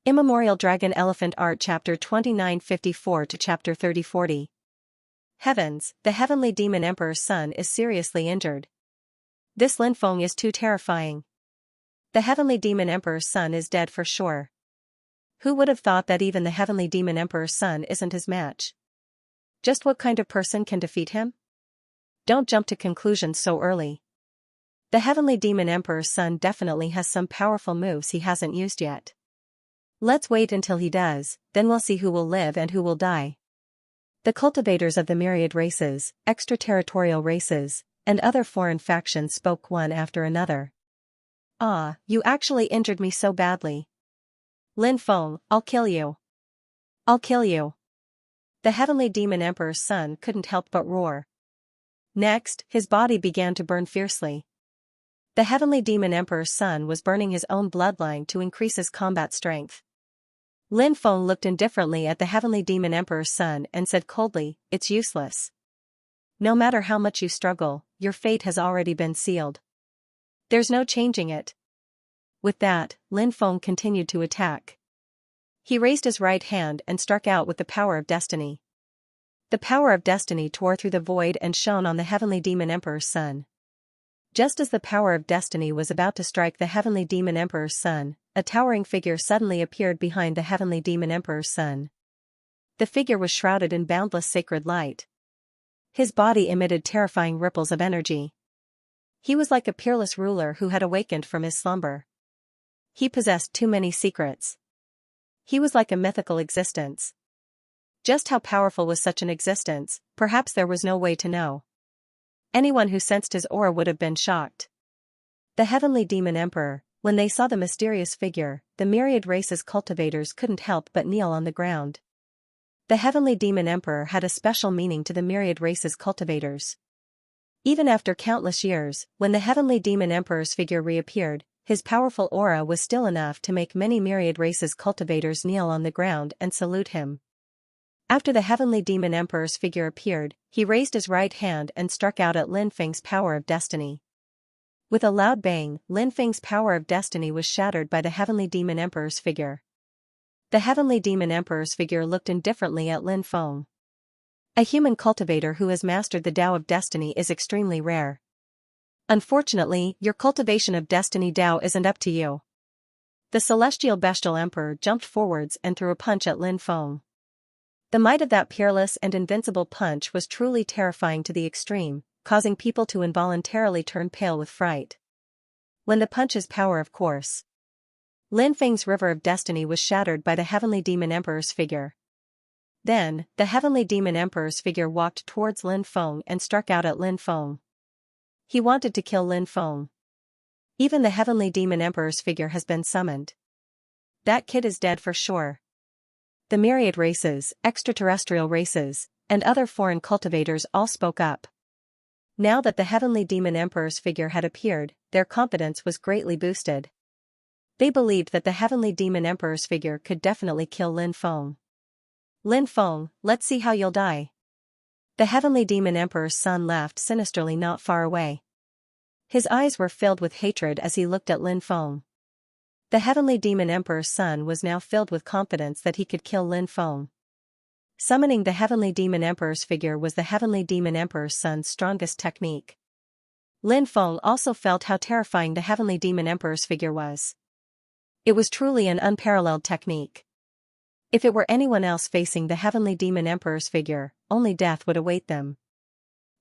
Immemorial Dragon Elephant Art Chapter 2954 to Chapter 3040. Heavens, the Heavenly Demon Emperor's son is seriously injured. This Linfeng is too terrifying. The Heavenly Demon Emperor's son is dead for sure. Who would have thought that even the Heavenly Demon Emperor's son isn't his match? Just what kind of person can defeat him? Don't jump to conclusions so early. The Heavenly Demon Emperor's son definitely has some powerful moves he hasn't used yet. Let's wait until he does, then we'll see who will live and who will die. The cultivators of the myriad races, extraterritorial races, and other foreign factions spoke one after another. Ah, you actually injured me so badly. Linfeng, I'll kill you. I'll kill you. The Heavenly Demon Emperor's son couldn't help but roar. Next, his body began to burn fiercely. The Heavenly Demon Emperor's son was burning his own bloodline to increase his combat strength. Linfeng looked indifferently at the Heavenly Demon Emperor's son and said coldly, "It's useless. No matter how much you struggle, your fate has already been sealed. There's no changing it." With that, Linfeng continued to attack. He raised his right hand and struck out with the power of destiny. The power of destiny tore through the void and shone on the Heavenly Demon Emperor's son. Just as the power of destiny was about to strike the Heavenly Demon Emperor's son, a towering figure suddenly appeared behind the Heavenly Demon Emperor's son. The figure was shrouded in boundless sacred light. His body emitted terrifying ripples of energy. He was like a peerless ruler who had awakened from his slumber. He possessed too many secrets. He was like a mythical existence. Just how powerful was such an existence, perhaps there was no way to know. Anyone who sensed his aura would have been shocked. The Heavenly Demon Emperor, when they saw the mysterious figure, the myriad race's cultivators couldn't help but kneel on the ground. The Heavenly Demon Emperor had a special meaning to the myriad race's cultivators. Even after countless years, when the Heavenly Demon Emperor's figure reappeared, his powerful aura was still enough to make many myriad race's cultivators kneel on the ground and salute him. After the Heavenly Demon Emperor's figure appeared, he raised his right hand and struck out at Linfeng's power of destiny. With a loud bang, Linfeng's power of destiny was shattered by the Heavenly Demon Emperor's figure. The Heavenly Demon Emperor's figure looked indifferently at Linfeng. A human cultivator who has mastered the Tao of Destiny is extremely rare. Unfortunately, your cultivation of Destiny Tao isn't up to you. The Celestial Bestial Emperor jumped forwards and threw a punch at Linfeng. The might of that peerless and invincible punch was truly terrifying to the extreme, causing people to involuntarily turn pale with fright. When the punch's power, of course. Linfeng's river of destiny was shattered by the Heavenly Demon Emperor's figure. Then, the Heavenly Demon Emperor's figure walked towards Linfeng and struck out at Linfeng. He wanted to kill Linfeng. Even the Heavenly Demon Emperor's figure has been summoned. That kid is dead for sure. The myriad races, extraterrestrial races, and other foreign cultivators all spoke up. Now that the Heavenly Demon Emperor's figure had appeared, their confidence was greatly boosted. They believed that the Heavenly Demon Emperor's figure could definitely kill Linfeng. Linfeng, let's see how you'll die. The Heavenly Demon Emperor's son laughed sinisterly not far away. His eyes were filled with hatred as he looked at Linfeng. The Heavenly Demon Emperor's son was now filled with confidence that he could kill Linfeng. Summoning the Heavenly Demon Emperor's figure was the Heavenly Demon Emperor's son's strongest technique. Linfeng also felt how terrifying the Heavenly Demon Emperor's figure was. It was truly an unparalleled technique. If it were anyone else facing the Heavenly Demon Emperor's figure, only death would await them.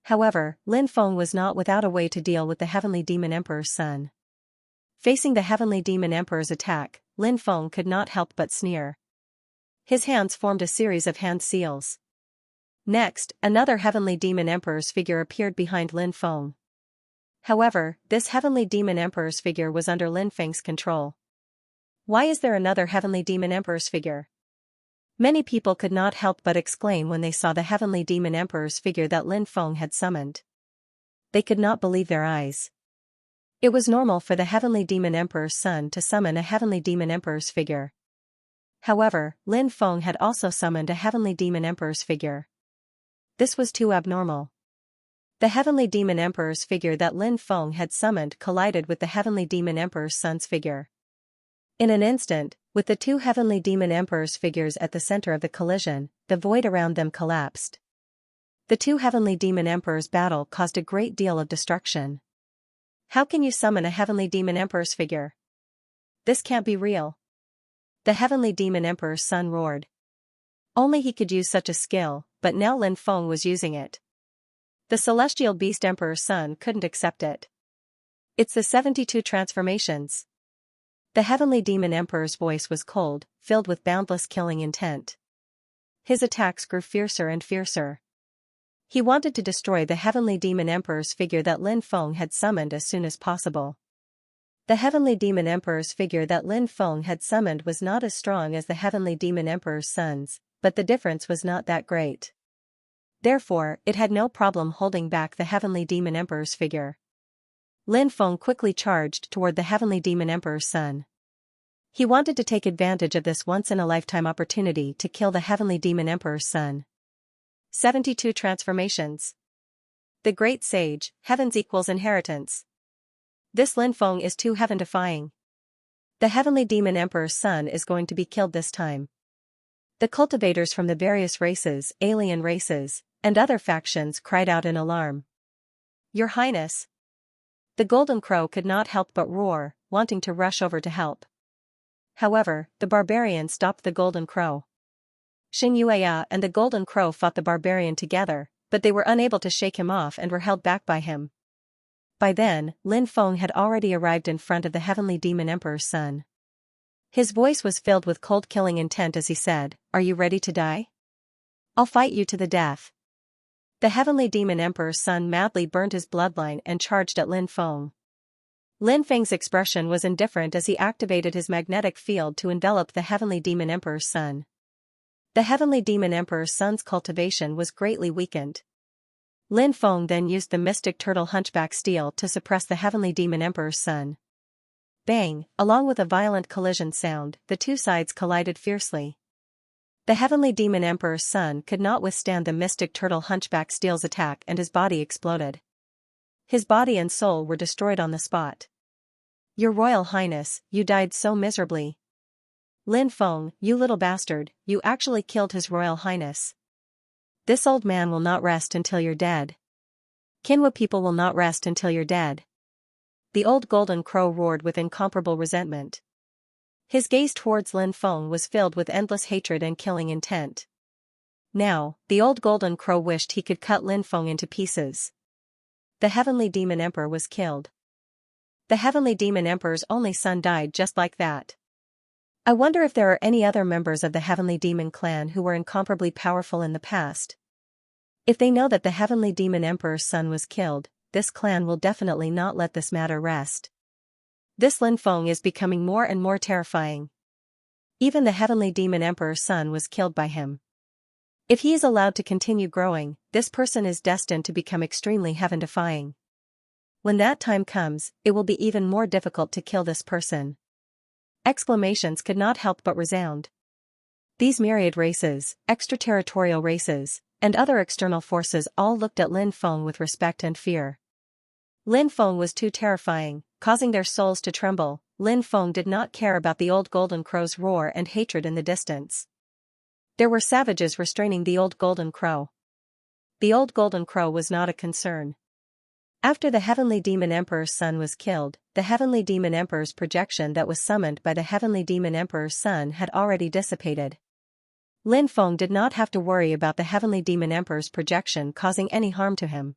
However, Linfeng was not without a way to deal with the Heavenly Demon Emperor's son. Facing the Heavenly Demon Emperor's attack, Linfeng could not help but sneer. His hands formed a series of hand seals. Next, another Heavenly Demon Emperor's figure appeared behind Linfeng. However, this Heavenly Demon Emperor's figure was under Linfeng's control. Why is there another Heavenly Demon Emperor's figure? Many people could not help but exclaim when they saw the Heavenly Demon Emperor's figure that Linfeng had summoned. They could not believe their eyes. It was normal for the Heavenly Demon Emperor's son to summon a Heavenly Demon Emperor's figure. However, Linfeng had also summoned a Heavenly Demon Emperor's figure. This was too abnormal. The Heavenly Demon Emperor's figure that Linfeng had summoned collided with the Heavenly Demon Emperor's son's figure. In an instant, with the two heavenly demon emperors' figures at the center of the collision, the void around them collapsed. The two heavenly demon emperors' battle caused a great deal of destruction. How can you summon a heavenly demon emperor's figure? This can't be real. The heavenly demon emperor's son roared. Only he could use such a skill, but now Lin Feng was using it. The celestial beast emperor's son couldn't accept it. It's the 72 transformations. The heavenly demon emperor's voice was cold, filled with boundless killing intent. His attacks grew fiercer and fiercer. He wanted to destroy the heavenly demon emperor's figure that Lin Feng had summoned as soon as possible. The heavenly demon emperor's figure that Lin Feng had summoned was not as strong as the heavenly demon emperor's son's, but the difference was not that great. Therefore, it had no problem holding back the heavenly demon emperor's figure. Lin Feng quickly charged toward the heavenly demon emperor's son. He wanted to take advantage of this once-in-a-lifetime opportunity to kill the heavenly demon emperor's son. 72 transformations. The great sage, heaven's equals inheritance. This Lin Feng is too heaven-defying. The heavenly demon emperor's son is going to be killed this time. The cultivators from the various races, alien races, and other factions cried out in alarm. Your Highness! The golden crow could not help but roar, wanting to rush over to help. However, the barbarian stopped the golden crow. Xianxia and the golden crow fought the barbarian together, but they were unable to shake him off and were held back by him. By then, Lin Feng had already arrived in front of the heavenly demon emperor's son. His voice was filled with cold killing intent as he said, "Are you ready to die? I'll fight you to the death." The heavenly demon emperor's son madly burned his bloodline and charged at Lin Feng. Lin Feng's expression was indifferent as he activated his magnetic field to envelop the heavenly demon emperor's son. The heavenly demon emperor's son's cultivation was greatly weakened. Lin Feng then used the mystic turtle hunchback steel to suppress the heavenly demon emperor's son. Bang! Along with a violent collision sound, the two sides collided fiercely. The heavenly demon emperor's son could not withstand the mystic turtle hunchback steel's attack and his body exploded. His body and soul were destroyed on the spot. Your Royal Highness, you died so miserably. Lin Feng, you little bastard, you actually killed His Royal Highness. This old man will not rest until you're dead. Qinhua people will not rest until you're dead. The old golden crow roared with incomparable resentment. His gaze towards Lin Feng was filled with endless hatred and killing intent. Now, the old golden crow wished he could cut Lin Feng into pieces. The heavenly demon emperor was killed. The heavenly demon emperor's only son died just like that. I wonder if there are any other members of the heavenly demon clan who were incomparably powerful in the past. If they know that the heavenly demon emperor's son was killed, this clan will definitely not let this matter rest. This Lin Feng is becoming more and more terrifying. Even the heavenly demon emperor's son was killed by him. If he is allowed to continue growing, this person is destined to become extremely heaven-defying. When that time comes, it will be even more difficult to kill this person. Exclamations could not help but resound. These myriad races, extraterritorial races, and other external forces all looked at Lin Feng with respect and fear. Lin Feng was too terrifying, causing their souls to tremble. Lin Feng did not care about the old golden crow's roar and hatred in the distance. There were savages restraining the old golden crow. The old golden crow was not a concern. After the heavenly demon emperor's son was killed, the heavenly demon emperor's projection that was summoned by the heavenly demon emperor's son had already dissipated. Lin Feng did not have to worry about the heavenly demon emperor's projection causing any harm to him.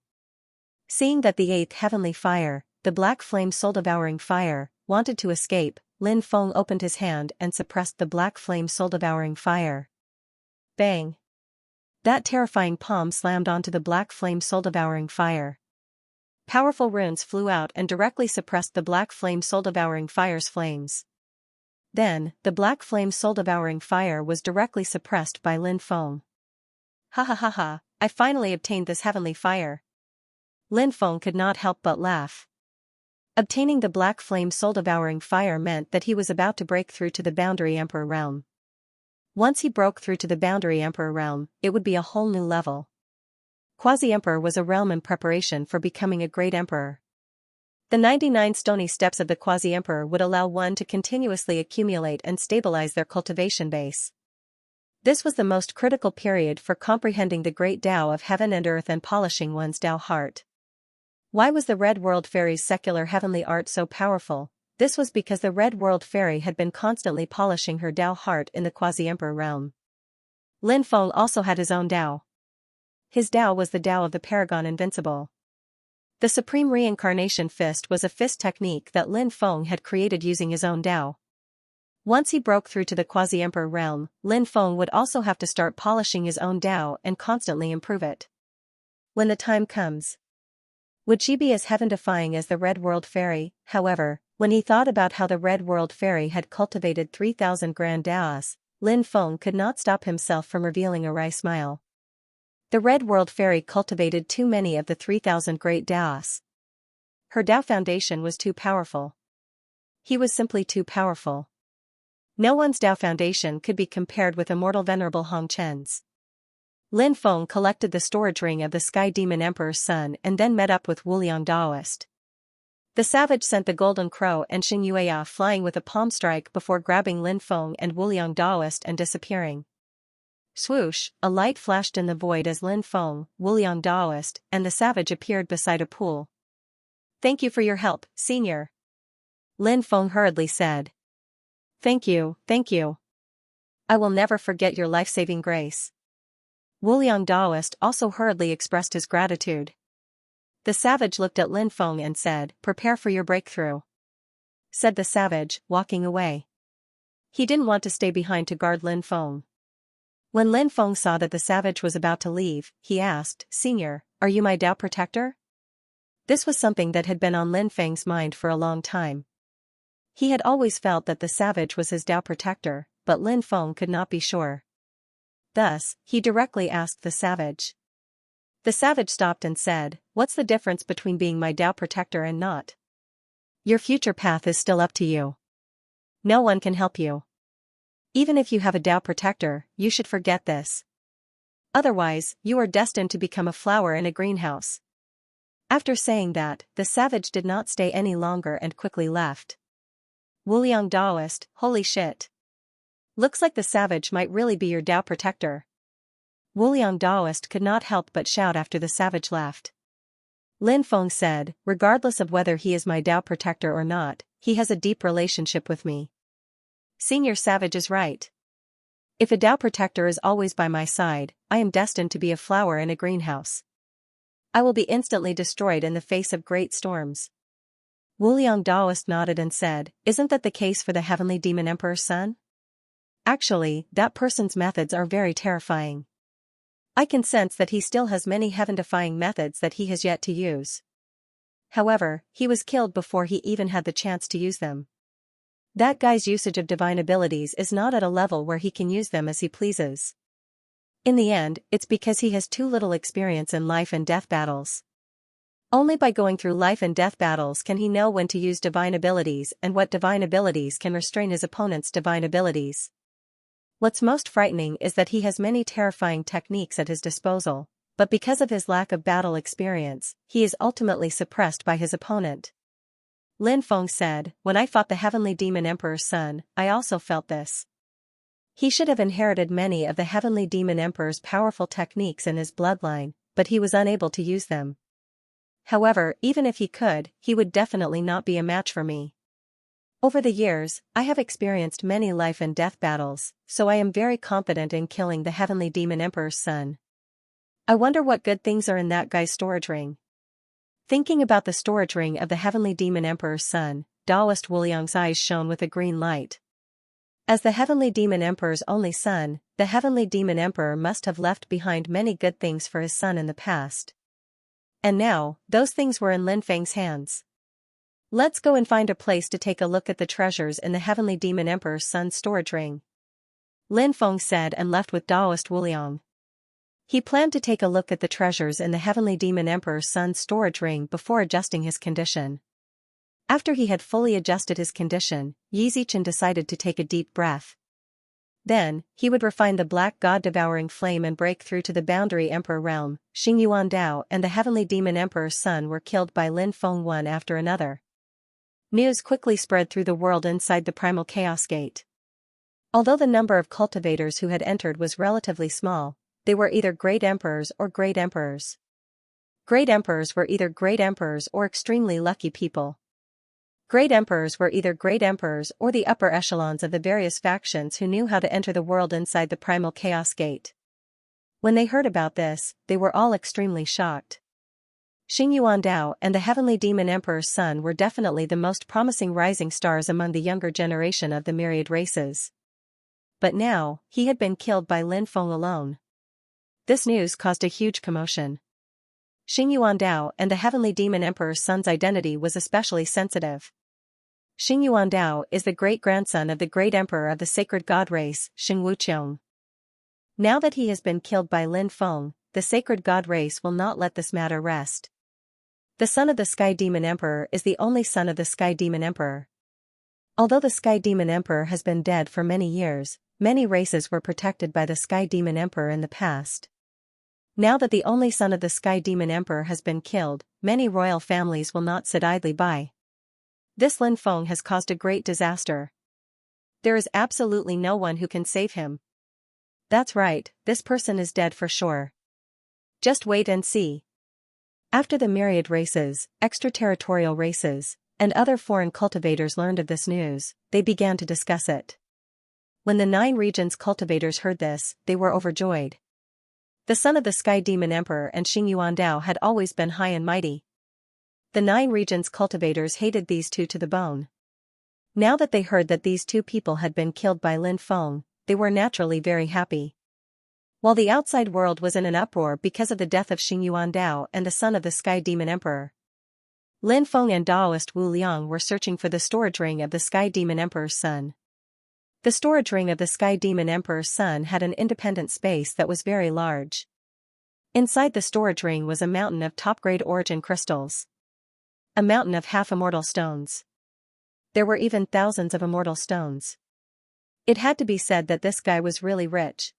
Seeing that the eighth heavenly fire, the black flame soul-devouring fire, wanted to escape, Lin Feng opened his hand and suppressed the black flame soul-devouring fire. Bang! That terrifying palm slammed onto the black flame soul-devouring fire. Powerful runes flew out and directly suppressed the black flame soul-devouring fire's flames. Then, the black flame soul-devouring fire was directly suppressed by Lin Feng. Ha ha ha ha, I finally obtained this heavenly fire. Lin Feng could not help but laugh. Obtaining the black flame soul-devouring fire meant that he was about to break through to the Boundary Emperor realm. Once he broke through to the Boundary Emperor realm, it would be a whole new level. Quasi-Emperor was a realm in preparation for becoming a great emperor. The 99 stony steps of the quasi-emperor would allow one to continuously accumulate and stabilize their cultivation base. This was the most critical period for comprehending the great Tao of heaven and earth and polishing one's Tao heart. Why was the Red World Fairy's secular heavenly art so powerful? This was because the Red World Fairy had been constantly polishing her Tao heart in the quasi-emperor realm. Lin Feng also had his own Tao. His Tao was the Tao of the Paragon Invincible. The Supreme Reincarnation Fist was a fist technique that Lin Feng had created using his own Tao. Once he broke through to the quasi-emperor realm, Lin Feng would also have to start polishing his own Tao and constantly improve it. When the time comes, would she be as heaven-defying as the Red World Fairy? However, when he thought about how the Red World Fairy had cultivated 3,000 grand Taos, Lin Feng could not stop himself from revealing a wry smile. The Red World Fairy cultivated too many of the 3,000 great Taos. Her Tao foundation was too powerful. He was simply too powerful. No one's Tao foundation could be compared with immortal venerable Hong Chen's. Lin Feng collected the storage ring of the Sky Demon Emperor's son and then met up with Wuliang Daoist. The savage sent the golden crow and Xianxia flying with a palm strike before grabbing Lin Feng and Wuliang Daoist and disappearing. Swoosh, a light flashed in the void as Lin Feng, Wuliang Daoist, and the savage appeared beside a pool. "Thank you for your help, senior," Lin Feng hurriedly said. Thank you. I will never forget your life-saving grace." Wuliang Daoist also hurriedly expressed his gratitude. The savage looked at Lin Feng and said, "Prepare for your breakthrough," said the savage, walking away. He didn't want to stay behind to guard Lin Feng. When Lin Feng saw that the savage was about to leave, he asked, "Senior, are you my Tao protector?" This was something that had been on Lin Feng's mind for a long time. He had always felt that the savage was his Tao protector, but Lin Feng could not be sure. Thus, he directly asked the savage. The savage stopped and said, "What's the difference between being my Tao protector and not? Your future path is still up to you. No one can help you. Even if you have a Tao protector, you should forget this. Otherwise, you are destined to become a flower in a greenhouse." After saying that, the savage did not stay any longer and quickly left. Wuliang Daoist, holy shit. Looks like the savage might really be your Tao protector. Wuliang Daoist could not help but shout after the savage left. Lin Feng said, "Regardless of whether he is my Tao protector or not, he has a deep relationship with me. Senior Savage is right. If a Tao protector is always by my side, I am destined to be a flower in a greenhouse. I will be instantly destroyed in the face of great storms." Wuliang Daoist nodded and said, "Isn't that the case for the Heavenly Demon Emperor's son? Actually, that person's methods are very terrifying. I can sense that he still has many heaven-defying methods that he has yet to use. However, he was killed before he even had the chance to use them. That guy's usage of divine abilities is not at a level where he can use them as he pleases. In the end, it's because he has too little experience in life and death battles. Only by going through life and death battles can he know when to use divine abilities and what divine abilities can restrain his opponent's divine abilities. What's most frightening is that he has many terrifying techniques at his disposal, but because of his lack of battle experience, he is ultimately suppressed by his opponent." Lin Feng said, "When I fought the Heavenly Demon Emperor's son, I also felt this. He should have inherited many of the Heavenly Demon Emperor's powerful techniques in his bloodline, but he was unable to use them. However, even if he could, he would definitely not be a match for me. Over the years, I have experienced many life and death battles, so I am very confident in killing the Heavenly Demon Emperor's son. I wonder what good things are in that guy's storage ring." Thinking about the storage ring of the Heavenly Demon Emperor's son, Daoist Wuliang's eyes shone with a green light. As the Heavenly Demon Emperor's only son, the Heavenly Demon Emperor must have left behind many good things for his son in the past. And now, those things were in Lin Feng's hands. "Let's go and find a place to take a look at the treasures in the Heavenly Demon Emperor's son's storage ring," Lin Feng said and left with Daoist Wuliang. He planned to take a look at the treasures in the Heavenly Demon Emperor's son's storage ring before adjusting his condition. After he had fully adjusted his condition, Yi Zichen decided to take a deep breath. Then, he would refine the black god-devouring flame and break through to the boundary emperor realm. Xing Yuandao and the heavenly demon emperor's son were killed by Lin Feng one after another. News quickly spread through the world inside the primal chaos gate. Although the number of cultivators who had entered was relatively small, they were either great emperors or great emperors. Great emperors were either great emperors or extremely lucky people. Great emperors were either great emperors or the upper echelons of the various factions who knew how to enter the world inside the primal chaos gate. When they heard about this, they were all extremely shocked. Xing Yuandao and the heavenly demon emperor's son were definitely the most promising rising stars among the younger generation of the myriad races. But now, he had been killed by Lin Feng alone. This news caused a huge commotion. Xing Yuandao and the heavenly demon emperor's son's identity was especially sensitive. Xing Yuandao is the great-grandson of the great emperor of the sacred god race, Xing Wuqiong. Now that he has been killed by Lin Feng, the sacred god race will not let this matter rest. The son of the Sky Demon Emperor is the only son of the Sky Demon Emperor. Although the Sky Demon Emperor has been dead for many years, many races were protected by the Sky Demon Emperor in the past. Now that the only son of the Sky Demon Emperor has been killed, many royal families will not sit idly by. This Lin Feng has caused a great disaster. There is absolutely no one who can save him. That's right, this person is dead for sure. Just wait and see. After the myriad races, extraterritorial races, and other foreign cultivators learned of this news, they began to discuss it. When the 9 regions cultivators heard this, they were overjoyed. The son of the Sky Demon Emperor and Xing Yuandao had always been high and mighty. The 9 regions cultivators hated these two to the bone. Now that they heard that these 2 people had been killed by Lin Feng, they were naturally very happy. While the outside world was in an uproar because of the death of Xing Yuandao and the son of the Sky Demon Emperor, Lin Feng and Daoist Wu Liang were searching for the storage ring of the Sky Demon Emperor's son. The storage ring of the Sky Demon Emperor's son had an independent space that was very large. Inside the storage ring was a mountain of top-grade origin crystals. A mountain of half-immortal stones. There were even thousands of immortal stones. It had to be said that this guy was really rich.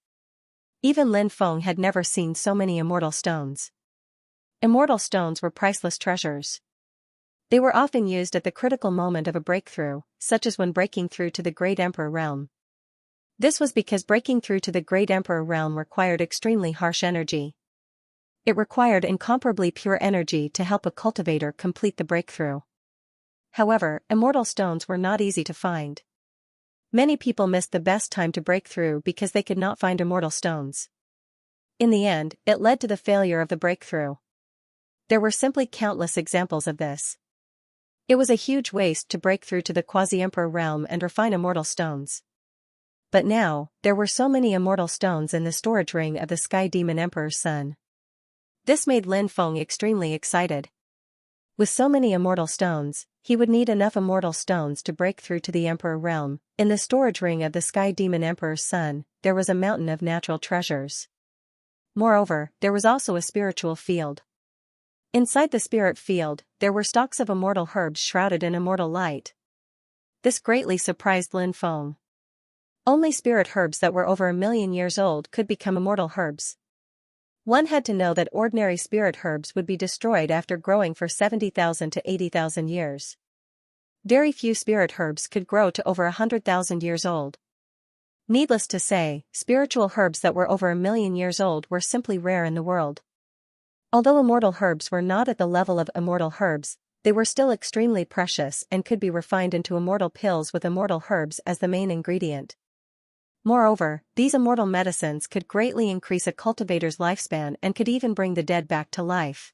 Even Lin Feng had never seen so many immortal stones. Immortal stones were priceless treasures. They were often used at the critical moment of a breakthrough, such as when breaking through to the Great Emperor realm. This was because breaking through to the Great Emperor realm required extremely harsh energy. It required incomparably pure energy to help a cultivator complete the breakthrough. However, immortal stones were not easy to find. Many people missed the best time to break through because they could not find immortal stones. In the end, it led to the failure of the breakthrough. There were simply countless examples of this. It was a huge waste to break through to the quasi-emperor realm and refine immortal stones. But now, there were so many immortal stones in the storage ring of the Sky Demon Emperor's son. This made Lin Feng extremely excited. With so many immortal stones, he would need enough immortal stones to break through to the Emperor realm. In the storage ring of the Sky Demon Emperor's son, there was a mountain of natural treasures. Moreover, there was also a spiritual field. Inside the spirit field, there were stalks of immortal herbs shrouded in immortal light. This greatly surprised Lin Feng. Only spirit herbs that were over 1,000,000 years old could become immortal herbs. One had to know that ordinary spirit herbs would be destroyed after growing for 70,000 to 80,000 years. Very few spirit herbs could grow to over 100,000 years old. Needless to say, spiritual herbs that were over 1,000,000 years old were simply rare in the world. Although immortal herbs were not at the level of immortal herbs, they were still extremely precious and could be refined into immortal pills with immortal herbs as the main ingredient. Moreover, these immortal medicines could greatly increase a cultivator's lifespan and could even bring the dead back to life.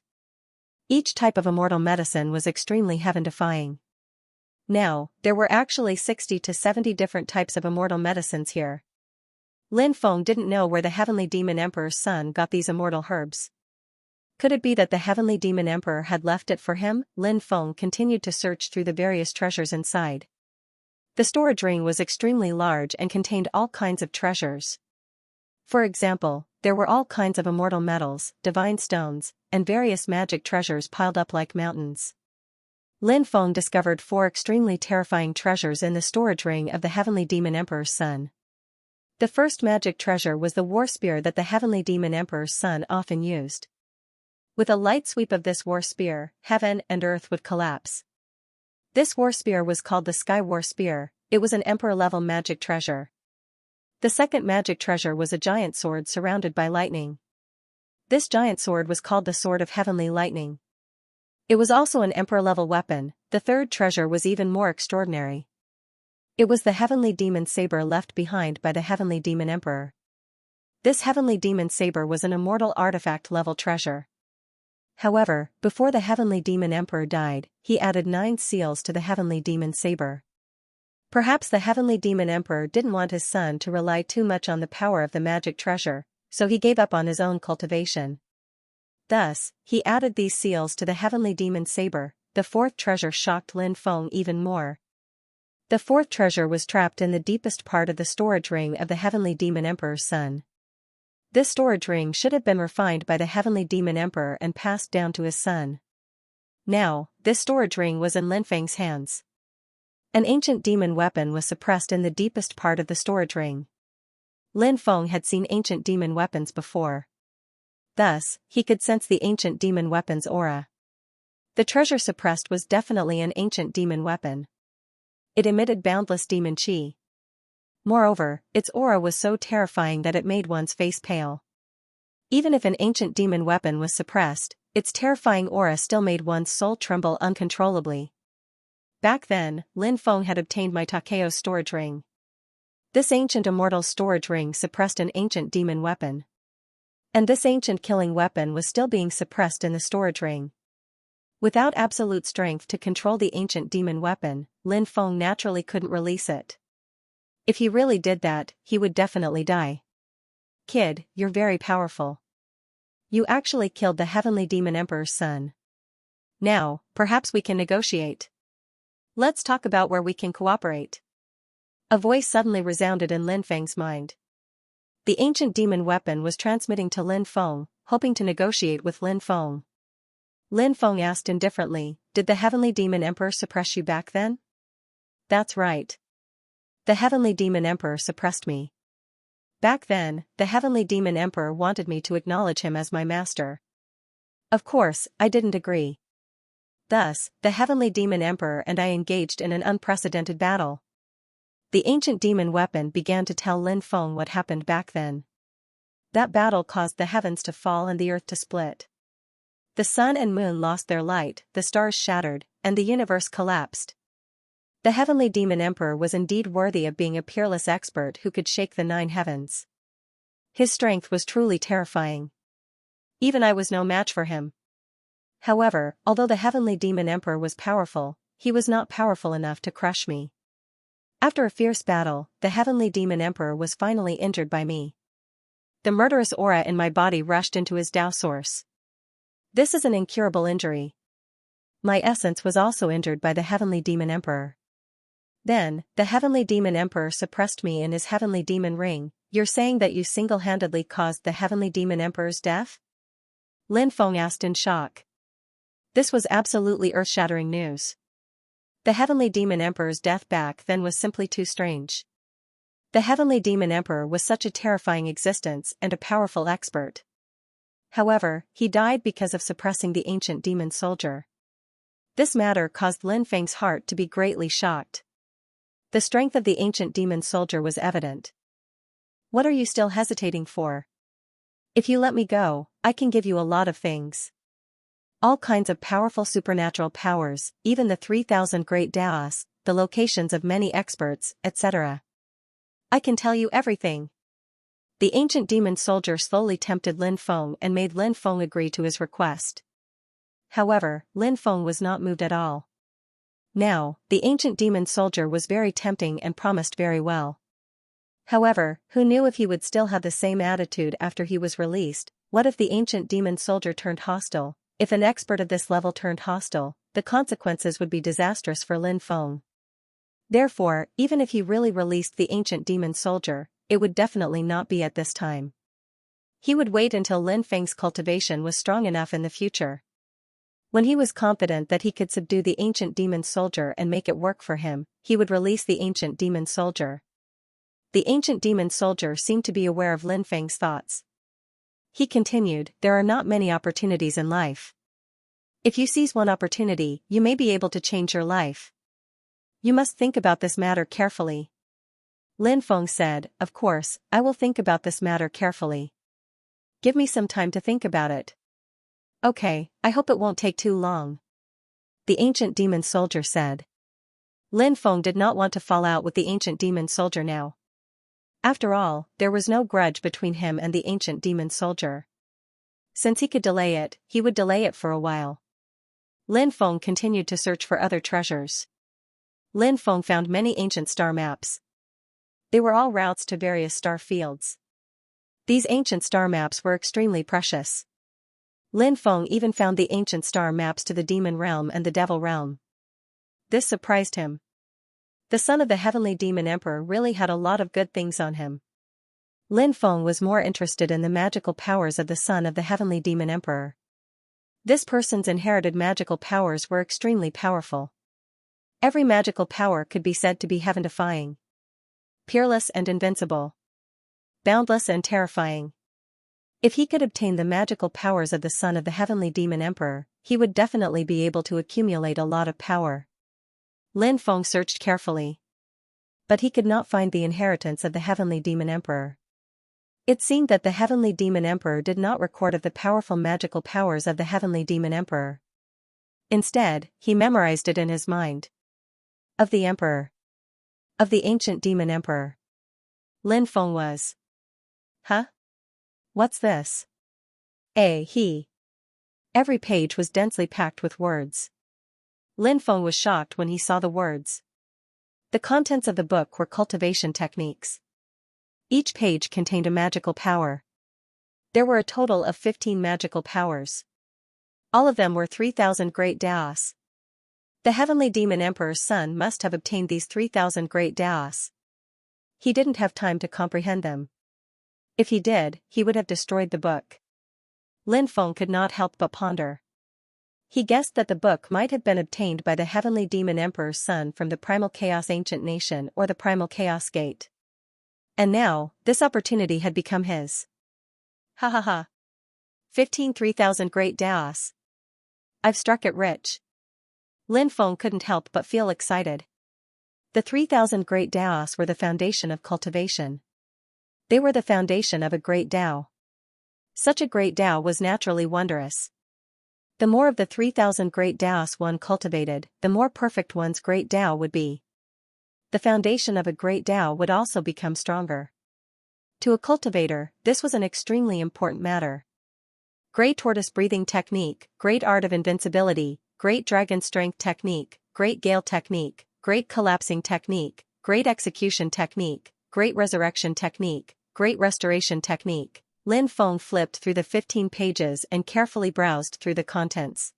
Each type of immortal medicine was extremely heaven-defying. Now, there were actually 60 to 70 different types of immortal medicines here. Lin Feng didn't know where the heavenly demon emperor's son got these immortal herbs. Could it be that the heavenly demon emperor had left it for him? Lin Feng continued to search through the various treasures inside. The storage ring was extremely large and contained all kinds of treasures. For example, there were all kinds of immortal metals, divine stones, and various magic treasures piled up like mountains. Lin Feng discovered 4 extremely terrifying treasures in the storage ring of the heavenly demon emperor's son. The first magic treasure was the war spear that the heavenly demon emperor's son often used. With a light sweep of this war spear, heaven and earth would collapse. This war spear was called the Sky War Spear. It was an emperor-level magic treasure. The second magic treasure was a giant sword surrounded by lightning. This giant sword was called the Sword of Heavenly Lightning. It was also an emperor-level weapon. The third treasure was even more extraordinary. It was the heavenly demon saber left behind by the heavenly demon emperor. This heavenly demon saber was an immortal artifact-level treasure. However, before the heavenly demon emperor died, he added 9 seals to the heavenly demon saber. Perhaps the heavenly demon emperor didn't want his son to rely too much on the power of the magic treasure, so he gave up on his own cultivation. Thus, he added these seals to the heavenly demon saber. The fourth treasure shocked Lin Feng even more. The fourth treasure was trapped in the deepest part of the storage ring of the heavenly demon emperor's son. This storage ring should have been refined by the heavenly demon emperor and passed down to his son. Now, this storage ring was in Lin Feng's hands. An ancient demon weapon was suppressed in the deepest part of the storage ring. Lin Feng had seen ancient demon weapons before. Thus, he could sense the ancient demon weapon's aura. The treasure suppressed was definitely an ancient demon weapon. It emitted boundless demon chi. Moreover, its aura was so terrifying that it made one's face pale. Even if an ancient demon weapon was suppressed, its terrifying aura still made one's soul tremble uncontrollably. Back then, Lin Feng had obtained my Takeo's storage ring. This ancient immortal storage ring suppressed an ancient demon weapon. And this ancient killing weapon was still being suppressed in the storage ring. Without absolute strength to control the ancient demon weapon, Lin Feng naturally couldn't release it. If he really did that, he would definitely die. Kid, you're very powerful. You actually killed the heavenly demon emperor's son. Now, perhaps we can negotiate. Let's talk about where we can cooperate. A voice suddenly resounded in Lin Feng's mind. The ancient demon weapon was transmitting to Lin Feng, hoping to negotiate with Lin Feng. Lin Feng asked indifferently, "Did the heavenly demon emperor suppress you back then?" "That's right. The heavenly demon emperor suppressed me. Back then, the heavenly demon emperor wanted me to acknowledge him as my master. Of course, I didn't agree. Thus, the heavenly demon emperor and I engaged in an unprecedented battle." The ancient demon weapon began to tell Lin Feng what happened back then. That battle caused the heavens to fall and the earth to split. The sun and moon lost their light, the stars shattered, and the universe collapsed. The heavenly demon emperor was indeed worthy of being a peerless expert who could shake the 9 heavens. His strength was truly terrifying. Even I was no match for him. However, although the heavenly demon emperor was powerful, he was not powerful enough to crush me. After a fierce battle, the heavenly demon emperor was finally injured by me. The murderous aura in my body rushed into his Tao source. This is an incurable injury. My essence was also injured by the heavenly demon emperor. Then, the heavenly demon emperor suppressed me in his heavenly demon ring. You're saying that you single-handedly caused the heavenly demon emperor's death? Lin Feng asked in shock. This was absolutely earth-shattering news. The heavenly demon emperor's death back then was simply too strange. The heavenly demon emperor was such a terrifying existence and a powerful expert. However, he died because of suppressing the ancient demon soldier. This matter caused Lin Feng's heart to be greatly shocked. The strength of the ancient demon soldier was evident. What are you still hesitating for? If you let me go, I can give you a lot of things. All kinds of powerful supernatural powers, even the 3,000 great Daos, the locations of many experts, etc. I can tell you everything. The ancient demon soldier slowly tempted Lin Feng and made Lin Feng agree to his request. However, Lin Feng was not moved at all. Now, the ancient demon soldier was very tempting and promised very well. However, who knew if he would still have the same attitude after he was released? What if the ancient demon soldier turned hostile? If an expert of this level turned hostile, the consequences would be disastrous for Lin Feng. Therefore, even if he really released the ancient demon soldier, it would definitely not be at this time. He would wait until Lin Feng's cultivation was strong enough in the future. When he was confident that he could subdue the ancient demon soldier and make it work for him, he would release the ancient demon soldier. The ancient demon soldier seemed to be aware of Lin Feng's thoughts. He continued, there are not many opportunities in life. If you seize one opportunity, you may be able to change your life. You must think about this matter carefully. Lin Feng said, of course, I will think about this matter carefully. Give me some time to think about it. Okay, I hope it won't take too long. The ancient demon soldier said. Lin Feng did not want to fall out with the ancient demon soldier now. After all, there was no grudge between him and the ancient demon soldier. Since he could delay it, he would delay it for a while. Lin Feng continued to search for other treasures. Lin Feng found many ancient star maps. They were all routes to various star fields. These ancient star maps were extremely precious. Lin Feng even found the ancient star maps to the demon realm and the devil realm. This surprised him. The son of the heavenly demon emperor really had a lot of good things on him. Lin Feng was more interested in the magical powers of the son of the heavenly demon emperor. This person's inherited magical powers were extremely powerful. Every magical power could be said to be heaven-defying. Peerless and invincible. Boundless and terrifying. If he could obtain the magical powers of the son of the heavenly demon emperor, he would definitely be able to accumulate a lot of power. Lin Feng searched carefully. But he could not find the inheritance of the heavenly demon emperor. It seemed that the heavenly demon emperor did not record of the powerful magical powers of the heavenly demon emperor. Instead, he memorized it in his mind. Of the emperor. Of the ancient demon emperor. Lin Feng was. Huh? What's this? He. Every page was densely packed with words. Lin Feng was shocked when he saw the words. The contents of the book were cultivation techniques. Each page contained a magical power. There were a total of 15 magical powers. All of them were 3,000 great Daos. The heavenly demon emperor's son must have obtained these 3,000 great Daos. He didn't have time to comprehend them. If he did, he would have destroyed the book. Lin Feng could not help but ponder. He guessed that the book might have been obtained by the heavenly demon emperor's son from the Primal Chaos Ancient Nation or the Primal Chaos Gate. And now, this opportunity had become his. Ha ha ha. 3,000 great Daos. I've struck it rich. Lin Feng couldn't help but feel excited. The 3,000 great Daos were the foundation of cultivation. They were the foundation of a great Dao. Such a great Dao was naturally wondrous. The more of the 3,000 great Daos one cultivated, the more perfect one's great Dao would be. The foundation of a great Dao would also become stronger. To a cultivator, this was an extremely important matter. Great tortoise breathing technique, great art of invincibility, great dragon strength technique, great gale technique, great collapsing technique, great execution technique, great resurrection technique, great restoration technique. Lin Feng flipped through the 15 pages and carefully browsed through the contents.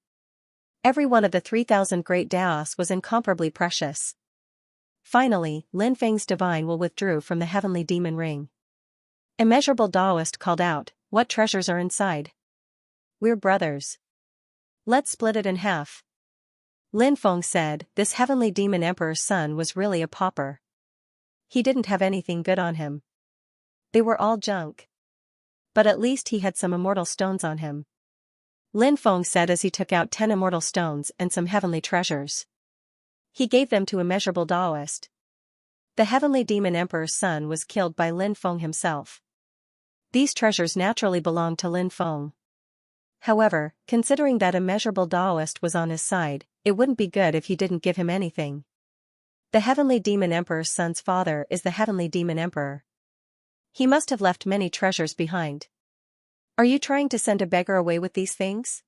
Every one of the 3,000 great Daos was incomparably precious. Finally, Lin Feng's divine will withdrew from the heavenly demon ring. Immeasurable Daoist called out, "What treasures are inside? We're brothers. Let's split it in half." Lin Feng said, this heavenly demon emperor's son was really a pauper. He didn't have anything good on him. They were all junk. But at least he had some immortal stones on him. Lin Feng said as he took out 10 immortal stones and some heavenly treasures. He gave them to Immeasurable Daoist. The heavenly demon emperor's son was killed by Lin Feng himself. These treasures naturally belonged to Lin Feng. However, considering that Immeasurable Daoist was on his side, it wouldn't be good if he didn't give him anything. The heavenly demon emperor's son's father is the heavenly demon emperor. He must have left many treasures behind. Are you trying to send a beggar away with these things?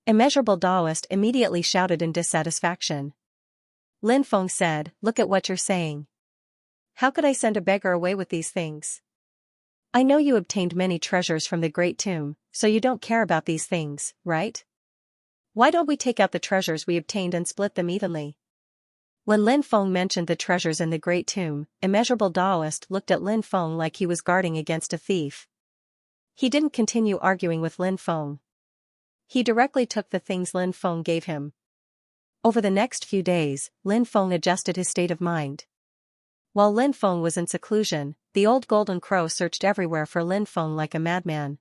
Immeasurable Daoist immediately shouted in dissatisfaction. Lin Feng said, look at what you're saying. How could I send a beggar away with these things? I know you obtained many treasures from the Great Tomb, so you don't care about these things, right? Why don't we take out the treasures we obtained and split them evenly? When Lin Feng mentioned the treasures in the Great Tomb, Immeasurable Daoist looked at Lin Feng like he was guarding against a thief. He didn't continue arguing with Lin Feng. He directly took the things Lin Feng gave him. Over the next few days, Lin Feng adjusted his state of mind. While Lin Feng was in seclusion, the old golden crow searched everywhere for Lin Feng like a madman.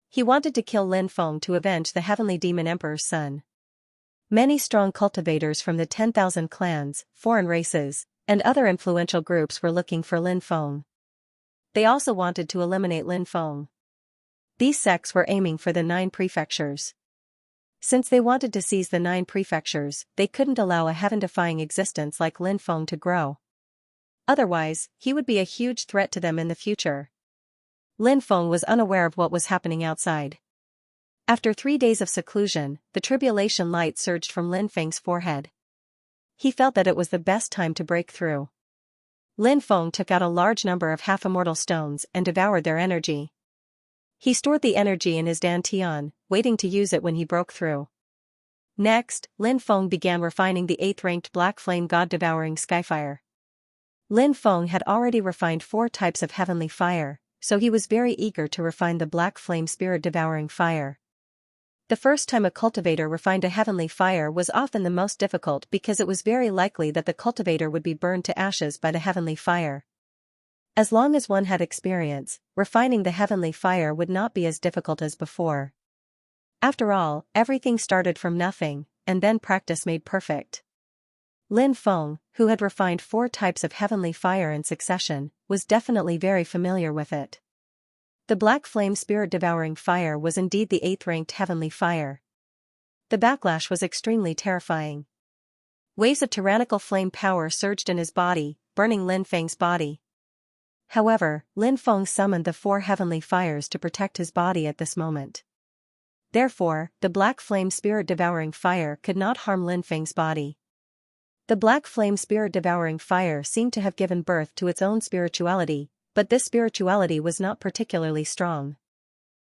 He wanted to kill Lin Feng to avenge the heavenly demon emperor's son. Many strong cultivators from the 10,000 clans, foreign races, and other influential groups were looking for Lin Feng. They also wanted to eliminate Lin Feng. These sects were aiming for the 9 prefectures. Since they wanted to seize the 9 prefectures, they couldn't allow a heaven-defying existence like Lin Feng to grow. Otherwise, he would be a huge threat to them in the future. Lin Feng was unaware of what was happening outside. After 3 days of seclusion, the tribulation light surged from Lin Feng's forehead. He felt that it was the best time to break through. Lin Feng took out a large number of half-immortal stones and devoured their energy. He stored the energy in his dantian, waiting to use it when he broke through. Next, Lin Feng began refining the 8th-ranked black flame god-devouring skyfire. Lin Feng had already refined 4 types of heavenly fire, so he was very eager to refine the black flame spirit-devouring fire. The first time a cultivator refined a heavenly fire was often the most difficult because it was very likely that the cultivator would be burned to ashes by the heavenly fire. As long as one had experience, refining the heavenly fire would not be as difficult as before. After all, everything started from nothing, and then practice made perfect. Lin Feng, who had refined 4 types of heavenly fire in succession, was definitely very familiar with it. The black flame spirit-devouring fire was indeed the 8th-ranked heavenly fire. The backlash was extremely terrifying. Waves of tyrannical flame power surged in his body, burning Lin Feng's body. However, Lin Feng summoned the 4 heavenly fires to protect his body at this moment. Therefore, the black flame spirit-devouring fire could not harm Lin Feng's body. The black flame spirit-devouring fire seemed to have given birth to its own spirituality, but this spirituality was not particularly strong.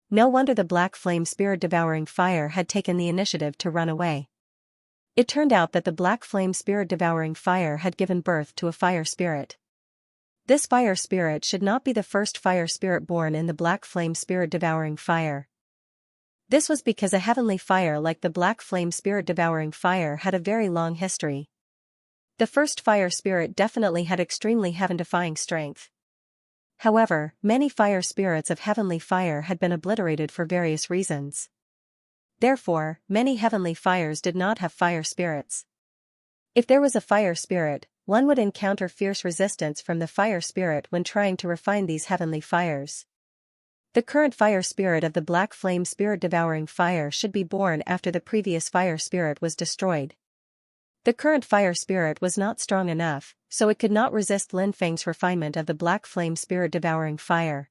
No wonder the black flame spirit-devouring fire had taken the initiative to run away. It turned out that the black flame spirit-devouring fire had given birth to a fire spirit. This fire spirit should not be the first fire spirit born in the black flame spirit-devouring fire. This was because a heavenly fire like the black flame spirit-devouring fire had a very long history. The first fire spirit definitely had extremely heaven-defying strength. However, many fire spirits of heavenly fire had been obliterated for various reasons. Therefore, many heavenly fires did not have fire spirits. If there was a fire spirit, one would encounter fierce resistance from the fire spirit when trying to refine these heavenly fires. The current fire spirit of the black flame spirit-devouring fire should be born after the previous fire spirit was destroyed. The current fire spirit was not strong enough, so it could not resist Lin Feng's refinement of the black flame spirit-devouring fire.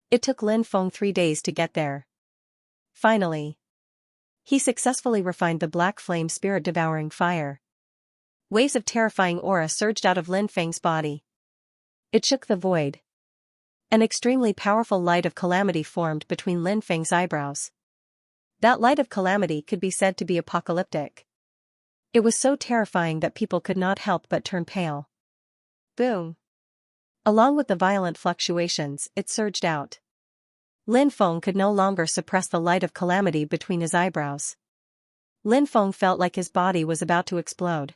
It took Lin Feng 3 days to get there. Finally, he successfully refined the black flame spirit-devouring fire. Waves of terrifying aura surged out of Lin Feng's body. It shook the void. An extremely powerful light of calamity formed between Lin Feng's eyebrows. That light of calamity could be said to be apocalyptic. It was so terrifying that people could not help but turn pale. Boom! Along with the violent fluctuations, it surged out. Lin Feng could no longer suppress the light of calamity between his eyebrows. Lin Feng felt like his body was about to explode.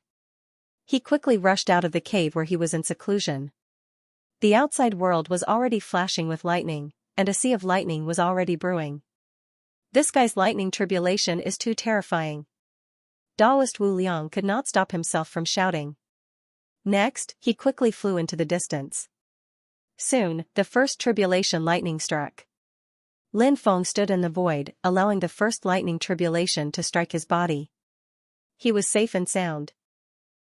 He quickly rushed out of the cave where he was in seclusion. The outside world was already flashing with lightning, and a sea of lightning was already brewing. This guy's lightning tribulation is too terrifying. Taoist Wu Liang could not stop himself from shouting. Next, he quickly flew into the distance. Soon, the first tribulation lightning struck. Lin Feng stood in the void, allowing the first lightning tribulation to strike his body. He was safe and sound.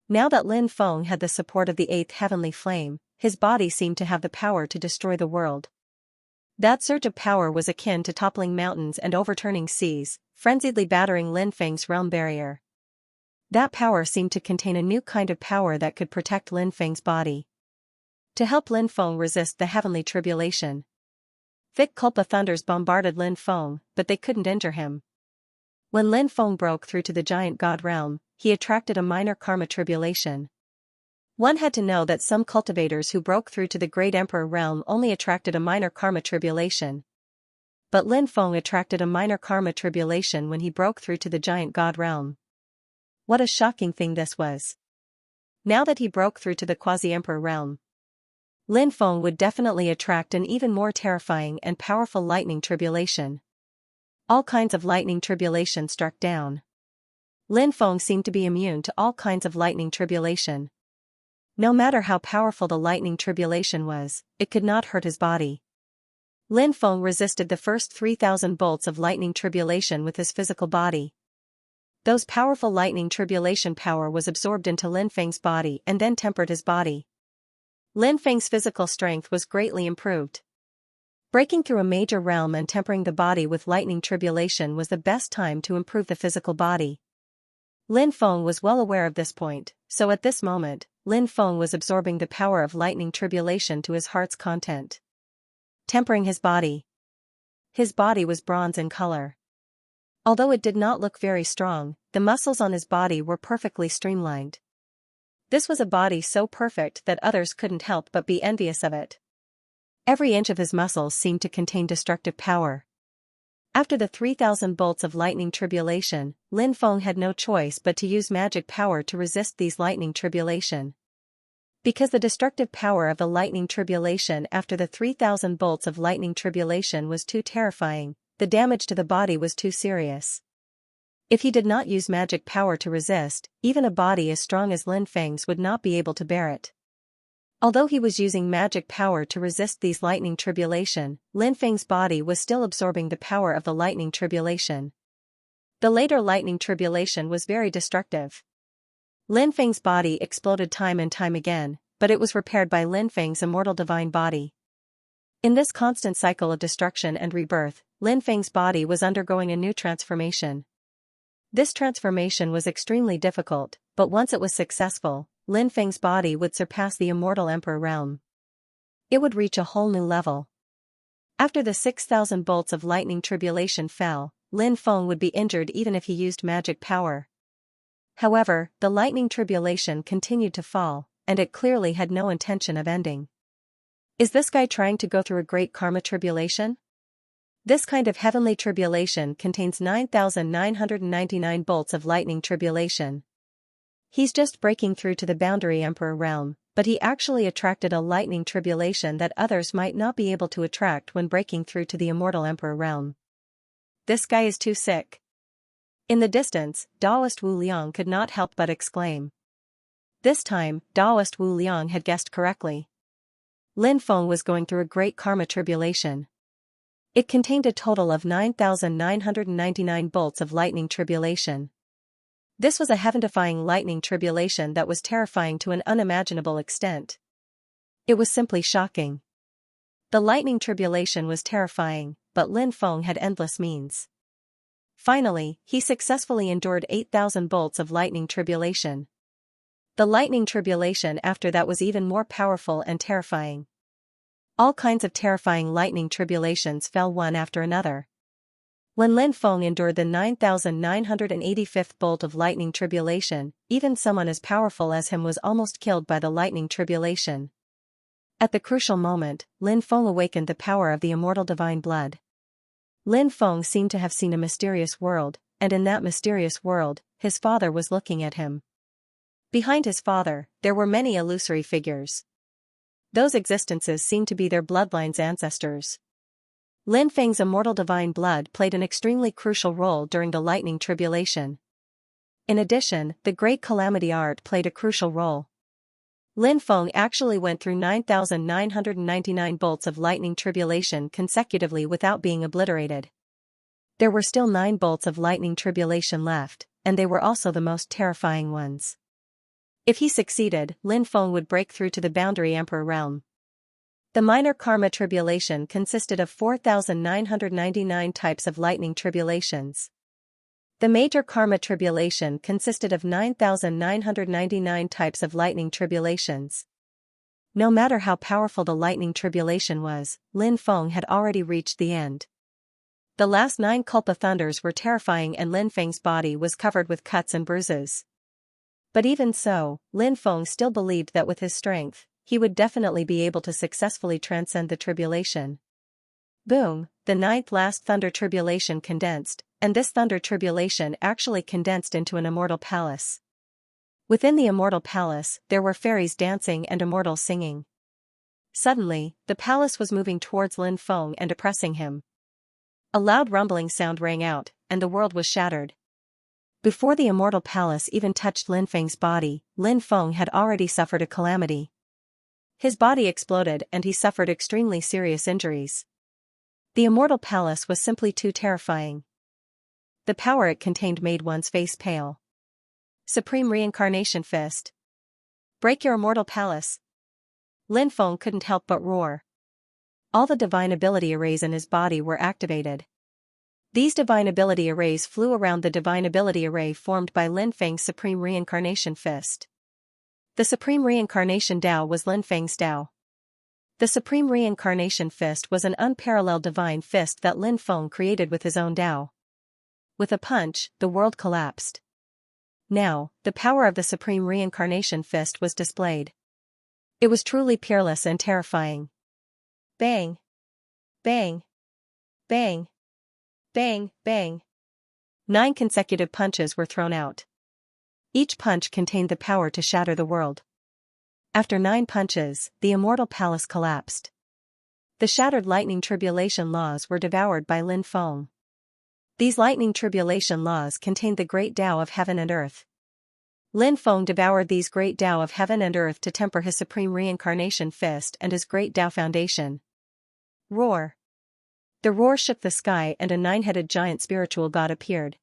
Now that Lin Feng had the support of the 8th heavenly flame, his body seemed to have the power to destroy the world. That surge of power was akin to toppling mountains and overturning seas, frenziedly battering Lin Feng's realm barrier. That power seemed to contain a new kind of power that could protect Lin Feng's body. To help Lin Feng resist the heavenly tribulation, thick Kulpa thunders bombarded Lin Feng, but they couldn't injure him. When Lin Feng broke through to the giant god realm, he attracted a minor karma tribulation. One had to know that some cultivators who broke through to the great emperor realm only attracted a minor karma tribulation. But Lin Feng attracted a minor karma tribulation when he broke through to the giant god realm. What a shocking thing this was. Now that he broke through to the quasi-emperor realm, Lin Feng would definitely attract an even more terrifying and powerful lightning tribulation. All kinds of lightning tribulation struck down. Lin Feng seemed to be immune to all kinds of lightning tribulation. No matter how powerful the lightning tribulation was, it could not hurt his body. Lin Feng resisted the first 3,000 bolts of lightning tribulation with his physical body. Those powerful lightning tribulation power was absorbed into Lin Feng's body and then tempered his body. Lin Feng's physical strength was greatly improved. Breaking through a major realm and tempering the body with lightning tribulation was the best time to improve the physical body. Lin Feng was well aware of this point, so at this moment, Lin Feng was absorbing the power of lightning tribulation to his heart's content. Tempering his body. His body was bronze in color. Although it did not look very strong, the muscles on his body were perfectly streamlined. This was a body so perfect that others couldn't help but be envious of it. Every inch of his muscles seemed to contain destructive power. After the 3,000 bolts of lightning tribulation, Lin Feng had no choice but to use magic power to resist these lightning tribulation. Because the destructive power of the lightning tribulation after the 3,000 bolts of lightning tribulation was too terrifying, the damage to the body was too serious. If he did not use magic power to resist, even a body as strong as Lin Feng's would not be able to bear it. Although he was using magic power to resist these lightning tribulation, Lin Feng's body was still absorbing the power of the lightning tribulation. The later lightning tribulation was very destructive. Lin Feng's body exploded time and time again, but it was repaired by Lin Feng's immortal divine body. In this constant cycle of destruction and rebirth, Lin Feng's body was undergoing a new transformation. This transformation was extremely difficult, but once it was successful, Lin Feng's body would surpass the immortal emperor realm. It would reach a whole new level. After the 6,000 bolts of lightning tribulation fell, Lin Feng would be injured even if he used magic power. However, the lightning tribulation continued to fall, and it clearly had no intention of ending. Is this guy trying to go through a great karma tribulation? This kind of heavenly tribulation contains 9,999 bolts of lightning tribulation. He's just breaking through to the boundary emperor realm, but he actually attracted a lightning tribulation that others might not be able to attract when breaking through to the immortal emperor realm. This guy is too sick. In the distance, Taoist Wu Liang could not help but exclaim. This time, Taoist Wu Liang had guessed correctly. Lin Feng was going through a great karma tribulation. It contained a total of 9,999 bolts of lightning tribulation. This was a heaven-defying lightning tribulation that was terrifying to an unimaginable extent. It was simply shocking. The lightning tribulation was terrifying, but Lin Feng had endless means. Finally, he successfully endured 8,000 bolts of lightning tribulation. The lightning tribulation after that was even more powerful and terrifying. All kinds of terrifying lightning tribulations fell one after another. When Lin Feng endured the 9,985th bolt of lightning tribulation, even someone as powerful as him was almost killed by the lightning tribulation. At the crucial moment, Lin Feng awakened the power of the immortal divine blood. Lin Feng seemed to have seen a mysterious world, and in that mysterious world, his father was looking at him. Behind his father, there were many illusory figures. Those existences seemed to be their bloodline's ancestors. Lin Feng's immortal divine blood played an extremely crucial role during the lightning tribulation. In addition, the great calamity art played a crucial role. Lin Feng actually went through 9,999 bolts of lightning tribulation consecutively without being obliterated. There were still 9 bolts of lightning tribulation left, and they were also the most terrifying ones. If he succeeded, Lin Feng would break through to the boundary emperor realm. The minor karma tribulation consisted of 4,999 types of lightning tribulations. The major karma tribulation consisted of 9,999 types of lightning tribulations. No matter how powerful the lightning tribulation was, Lin Feng had already reached the end. The last 9 Kulpa thunders were terrifying and Lin Feng's body was covered with cuts and bruises. But even so, Lin Feng still believed that with his strength, he would definitely be able to successfully transcend the tribulation. Boom, the 9th last thunder tribulation condensed, and this thunder tribulation actually condensed into an immortal palace. Within the immortal palace, there were fairies dancing and immortals singing. Suddenly, the palace was moving towards Lin Feng and oppressing him. A loud rumbling sound rang out, and the world was shattered. Before the immortal palace even touched Lin Feng's body, Lin Feng had already suffered a calamity. His body exploded and he suffered extremely serious injuries. The immortal palace was simply too terrifying. The power it contained made one's face pale. Supreme Reincarnation Fist. Break your immortal palace. Lin Feng couldn't help but roar. All the divine ability arrays in his body were activated. These divine ability arrays flew around the divine ability array formed by Lin Feng's Supreme Reincarnation Fist. The Supreme Reincarnation Tao was Lin Feng's Tao. The Supreme Reincarnation Fist was an unparalleled divine fist that Lin Feng created with his own Tao. With a punch, the world collapsed. Now, the power of the Supreme Reincarnation Fist was displayed. It was truly peerless and terrifying. Bang! Bang! Bang! Bang! Bang! 9 consecutive punches were thrown out. Each punch contained the power to shatter the world. After 9 punches, the immortal palace collapsed. The shattered lightning tribulation laws were devoured by Lin Feng. These lightning tribulation laws contained the great Tao of heaven and earth. Lin Feng devoured these great Tao of heaven and earth to temper his Supreme Reincarnation Fist and his great Tao foundation. Roar! The roar shook the sky and a 9-headed giant spiritual god appeared.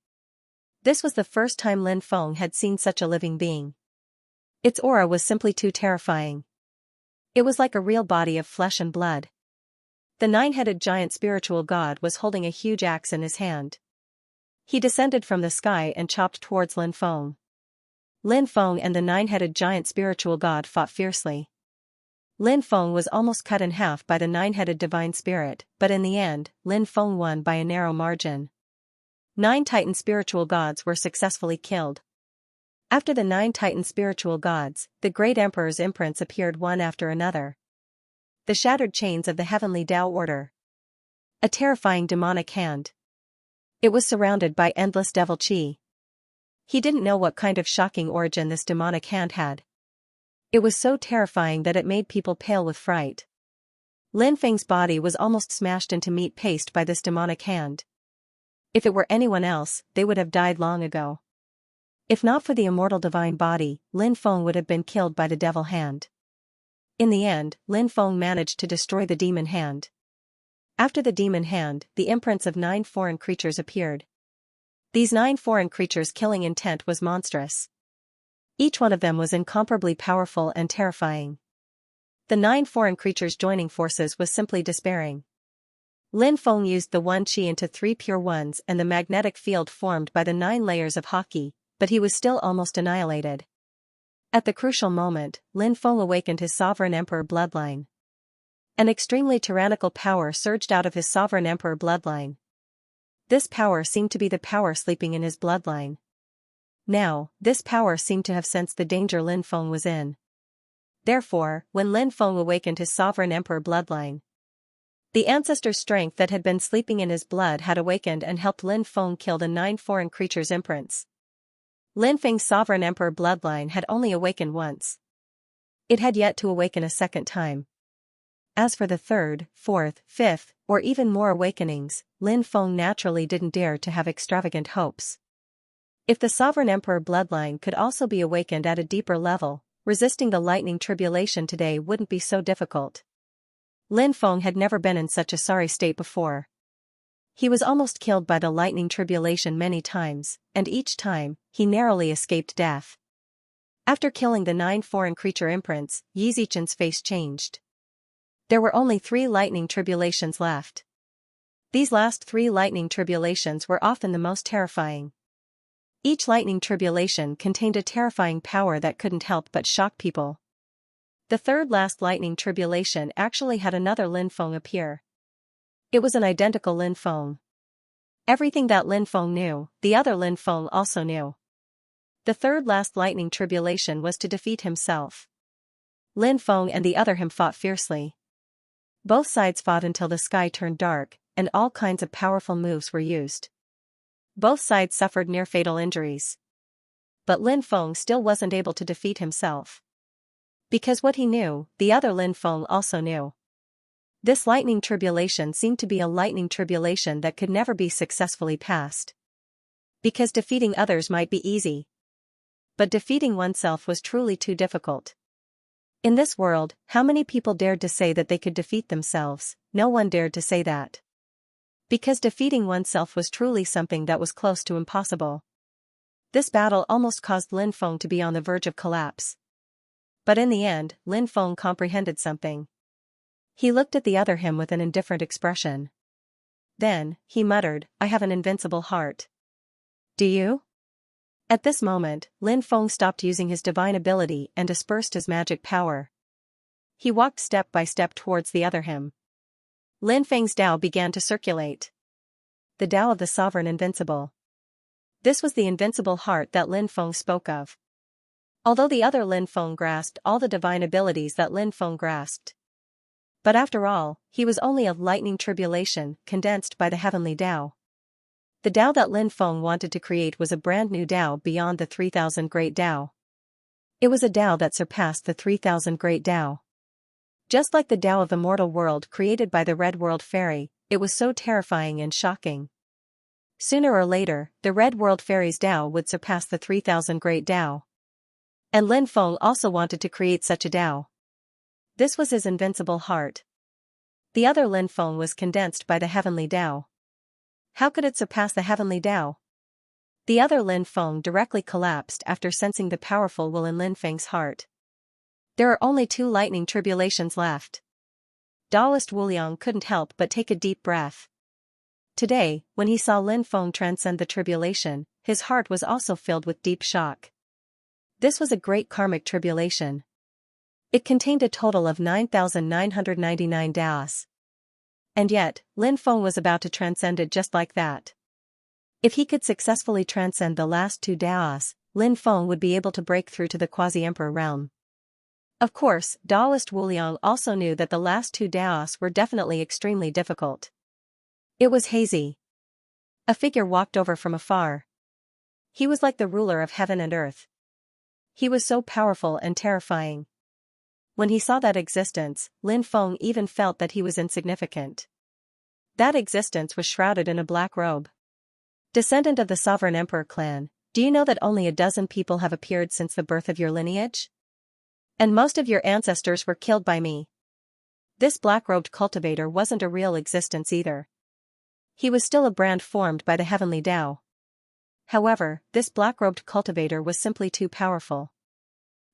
This was the first time Lin Feng had seen such a living being. Its aura was simply too terrifying. It was like a real body of flesh and blood. The 9-headed giant spiritual god was holding a huge axe in his hand. He descended from the sky and chopped towards Lin Feng. Lin Feng and the 9-headed giant spiritual god fought fiercely. Lin Feng was almost cut in half by the 9-headed divine spirit, but in the end, Lin Feng won by a narrow margin. 9 Titan spiritual gods were successfully killed. After the 9 Titan spiritual gods, the great emperor's imprints appeared one after another. The shattered chains of the heavenly Tao order. A terrifying demonic hand. It was surrounded by endless devil chi. He didn't know what kind of shocking origin this demonic hand had. It was so terrifying that it made people pale with fright. Lin Feng's body was almost smashed into meat paste by this demonic hand. If it were anyone else, they would have died long ago. If not for the immortal divine body, Lin Feng would have been killed by the devil hand. In the end, Lin Feng managed to destroy the demon hand. After the demon hand, the imprints of 9 foreign creatures appeared. These 9 foreign creatures' killing intent was monstrous. Each one of them was incomparably powerful and terrifying. The 9 foreign creatures joining forces was simply despairing. Lin Feng used the 1 Qi into 3 pure ones and the magnetic field formed by the 9 layers of Haki, but he was still almost annihilated. At the crucial moment, Lin Feng awakened his sovereign emperor bloodline. An extremely tyrannical power surged out of his sovereign emperor bloodline. This power seemed to be the power sleeping in his bloodline. Now, this power seemed to have sensed the danger Lin Feng was in. Therefore, when Lin Feng awakened his sovereign emperor bloodline, the ancestor's strength that had been sleeping in his blood had awakened and helped Lin Feng kill the 9 foreign creatures' imprints. Lin Feng's sovereign emperor bloodline had only awakened once. It had yet to awaken a second time. As for the 3rd, 4th, 5th, or even more awakenings, Lin Feng naturally didn't dare to have extravagant hopes. If the sovereign emperor bloodline could also be awakened at a deeper level, resisting the lightning tribulation today wouldn't be so difficult. Lin Feng had never been in such a sorry state before. He was almost killed by the lightning tribulation many times, and each time, he narrowly escaped death. After killing the 9 foreign creature imprints, Yi Zichen's face changed. There were only 3 lightning tribulations left. These last 3 lightning tribulations were often the most terrifying. Each lightning tribulation contained a terrifying power that couldn't help but shock people. The 3rd last lightning tribulation actually had another Lin Feng appear. It was an identical Lin Feng. Everything that Lin Feng knew, the other Lin Feng also knew. The 3rd last lightning tribulation was to defeat himself. Lin Feng and the other him fought fiercely. Both sides fought until the sky turned dark, and all kinds of powerful moves were used. Both sides suffered near-fatal injuries. but Lin Feng still wasn't able to defeat himself. Because what he knew, the other Lin Feng also knew. This lightning tribulation seemed to be a lightning tribulation that could never be successfully passed. Because defeating others might be easy, but defeating oneself was truly too difficult. In this world, how many people dared to say that they could defeat themselves? No one dared to say that. Because defeating oneself was truly something that was close to impossible. This battle almost caused Lin Feng to be on the verge of collapse. But in the end, Lin Feng comprehended something. He looked at the other him with an indifferent expression. Then, he muttered, "I have an invincible heart." "Do you?" At this moment, Lin Feng stopped using his divine ability and dispersed his magic power. He walked step by step towards the other him. Lin Feng's Tao began to circulate. The Tao of the Sovereign Invincible. This was the invincible heart that Lin Feng spoke of. Although the other Lin Feng grasped all the divine abilities that Lin Feng grasped. But after all, he was only a lightning tribulation condensed by the heavenly Tao. The Tao that Lin Feng wanted to create was a brand new Tao beyond the 3,000 great Tao. It was a Tao that surpassed the 3,000 great Tao. Just like the Tao of the mortal world created by the Red World Fairy, it was so terrifying and shocking. Sooner or later, the Red World Fairy's Tao would surpass the 3,000 great Tao. And Lin Feng also wanted to create such a Tao. This was his invincible heart. The other Lin Feng was condensed by the heavenly Tao. How could it surpass the heavenly Tao? The other Lin Feng directly collapsed after sensing the powerful will in Lin Feng's heart. There are only 2 lightning tribulations left. Taoist Wuliang couldn't help but take a deep breath. Today, when he saw Lin Feng transcend the tribulation, his heart was also filled with deep shock. This was a great karmic tribulation. It contained a total of 9,999 Taos. And yet, Lin Feng was about to transcend it just like that. If he could successfully transcend the last 2 Taos, Lin Feng would be able to break through to the quasi-emperor realm. Of course, Taoist Wuliang also knew that the last 2 Taos were definitely extremely difficult. It was hazy. A figure walked over from afar. He was like the ruler of heaven and earth. He was so powerful and terrifying. When he saw that existence, Lin Feng even felt that he was insignificant. That existence was shrouded in a black robe. Descendant of the Sovereign Emperor clan, do you know that only a dozen people have appeared since the birth of your lineage? And most of your ancestors were killed by me. This black-robed cultivator wasn't a real existence either. He was still a brand formed by the heavenly Tao. However, this black-robed cultivator was simply too powerful.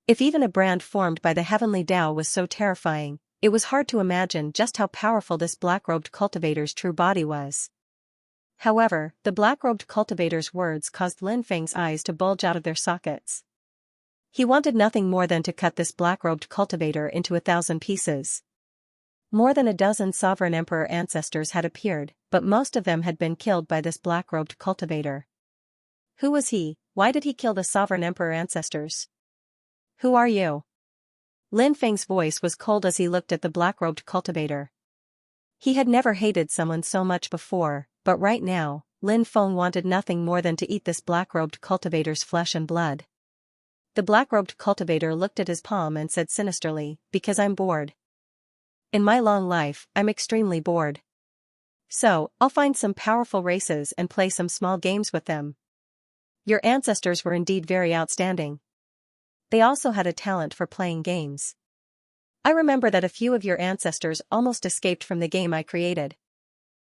If even a brand formed by the heavenly Tao was so terrifying, it was hard to imagine just how powerful this black-robed cultivator's true body was. However, the black-robed cultivator's words caused Lin Feng's eyes to bulge out of their sockets. He wanted nothing more than to cut this black-robed cultivator into 1,000 pieces. More than a dozen sovereign emperor ancestors had appeared, but most of them had been killed by this black-robed cultivator. Who was he? Why did he kill the sovereign emperor ancestors? Who are you? Lin Feng's voice was cold as he looked at the black-robed cultivator. He had never hated someone so much before, but right now, Lin Feng wanted nothing more than to eat this black-robed cultivator's flesh and blood. The black-robed cultivator looked at his palm and said sinisterly, "Because I'm bored. In my long life, I'm extremely bored. So, I'll find some powerful races and play some small games with them." Your ancestors were indeed very outstanding. They also had a talent for playing games. I remember that a few of your ancestors almost escaped from the game I created.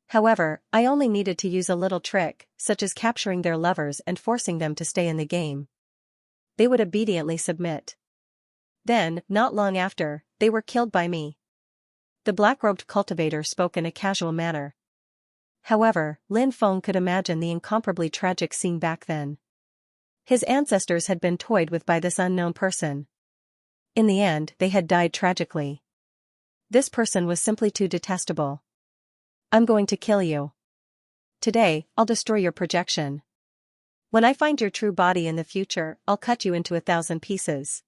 However, I only needed to use a little trick, such as capturing their lovers and forcing them to stay in the game. They would obediently submit. Then, not long after, they were killed by me. The black-robed cultivator spoke in a casual manner. However, Lin Feng could imagine the incomparably tragic scene back then. His ancestors had been toyed with by this unknown person. In the end, they had died tragically. This person was simply too detestable. I'm going to kill you. Today, I'll destroy your projection. When I find your true body in the future, I'll cut you into 1,000 pieces.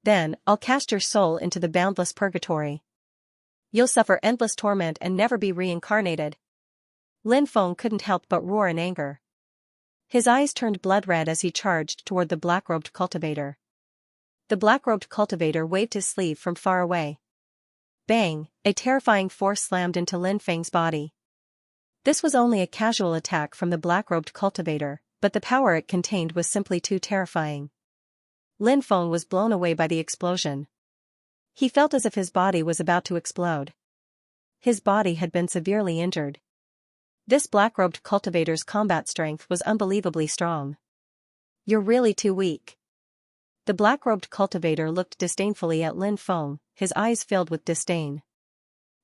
Then, I'll cast your soul into the boundless purgatory. You'll suffer endless torment and never be reincarnated. Lin Feng couldn't help but roar in anger. His eyes turned blood red as he charged toward the black-robed cultivator. The black-robed cultivator waved his sleeve from far away. Bang! A terrifying force slammed into Lin Feng's body. This was only a casual attack from the black-robed cultivator, but the power it contained was simply too terrifying. Lin Feng was blown away by the explosion. He felt as if his body was about to explode. His body had been severely injured. This black-robed cultivator's combat strength was unbelievably strong. "You're really too weak." The black-robed cultivator looked disdainfully at Lin Feng, his eyes filled with disdain.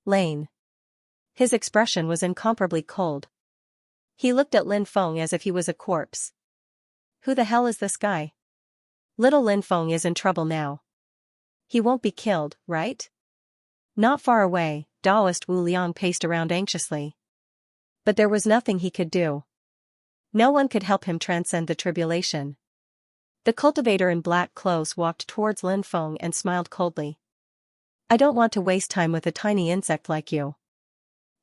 Lane. His expression was incomparably cold. He looked at Lin Feng as if he was a corpse. Who the hell is this guy? Little Lin Feng is in trouble now. He won't be killed, right? Not far away, Taoist Wu Liang paced around anxiously. But there was nothing he could do. No one could help him transcend the tribulation. The cultivator in black clothes walked towards Lin Feng and smiled coldly. "I don't want to waste time with a tiny insect like you.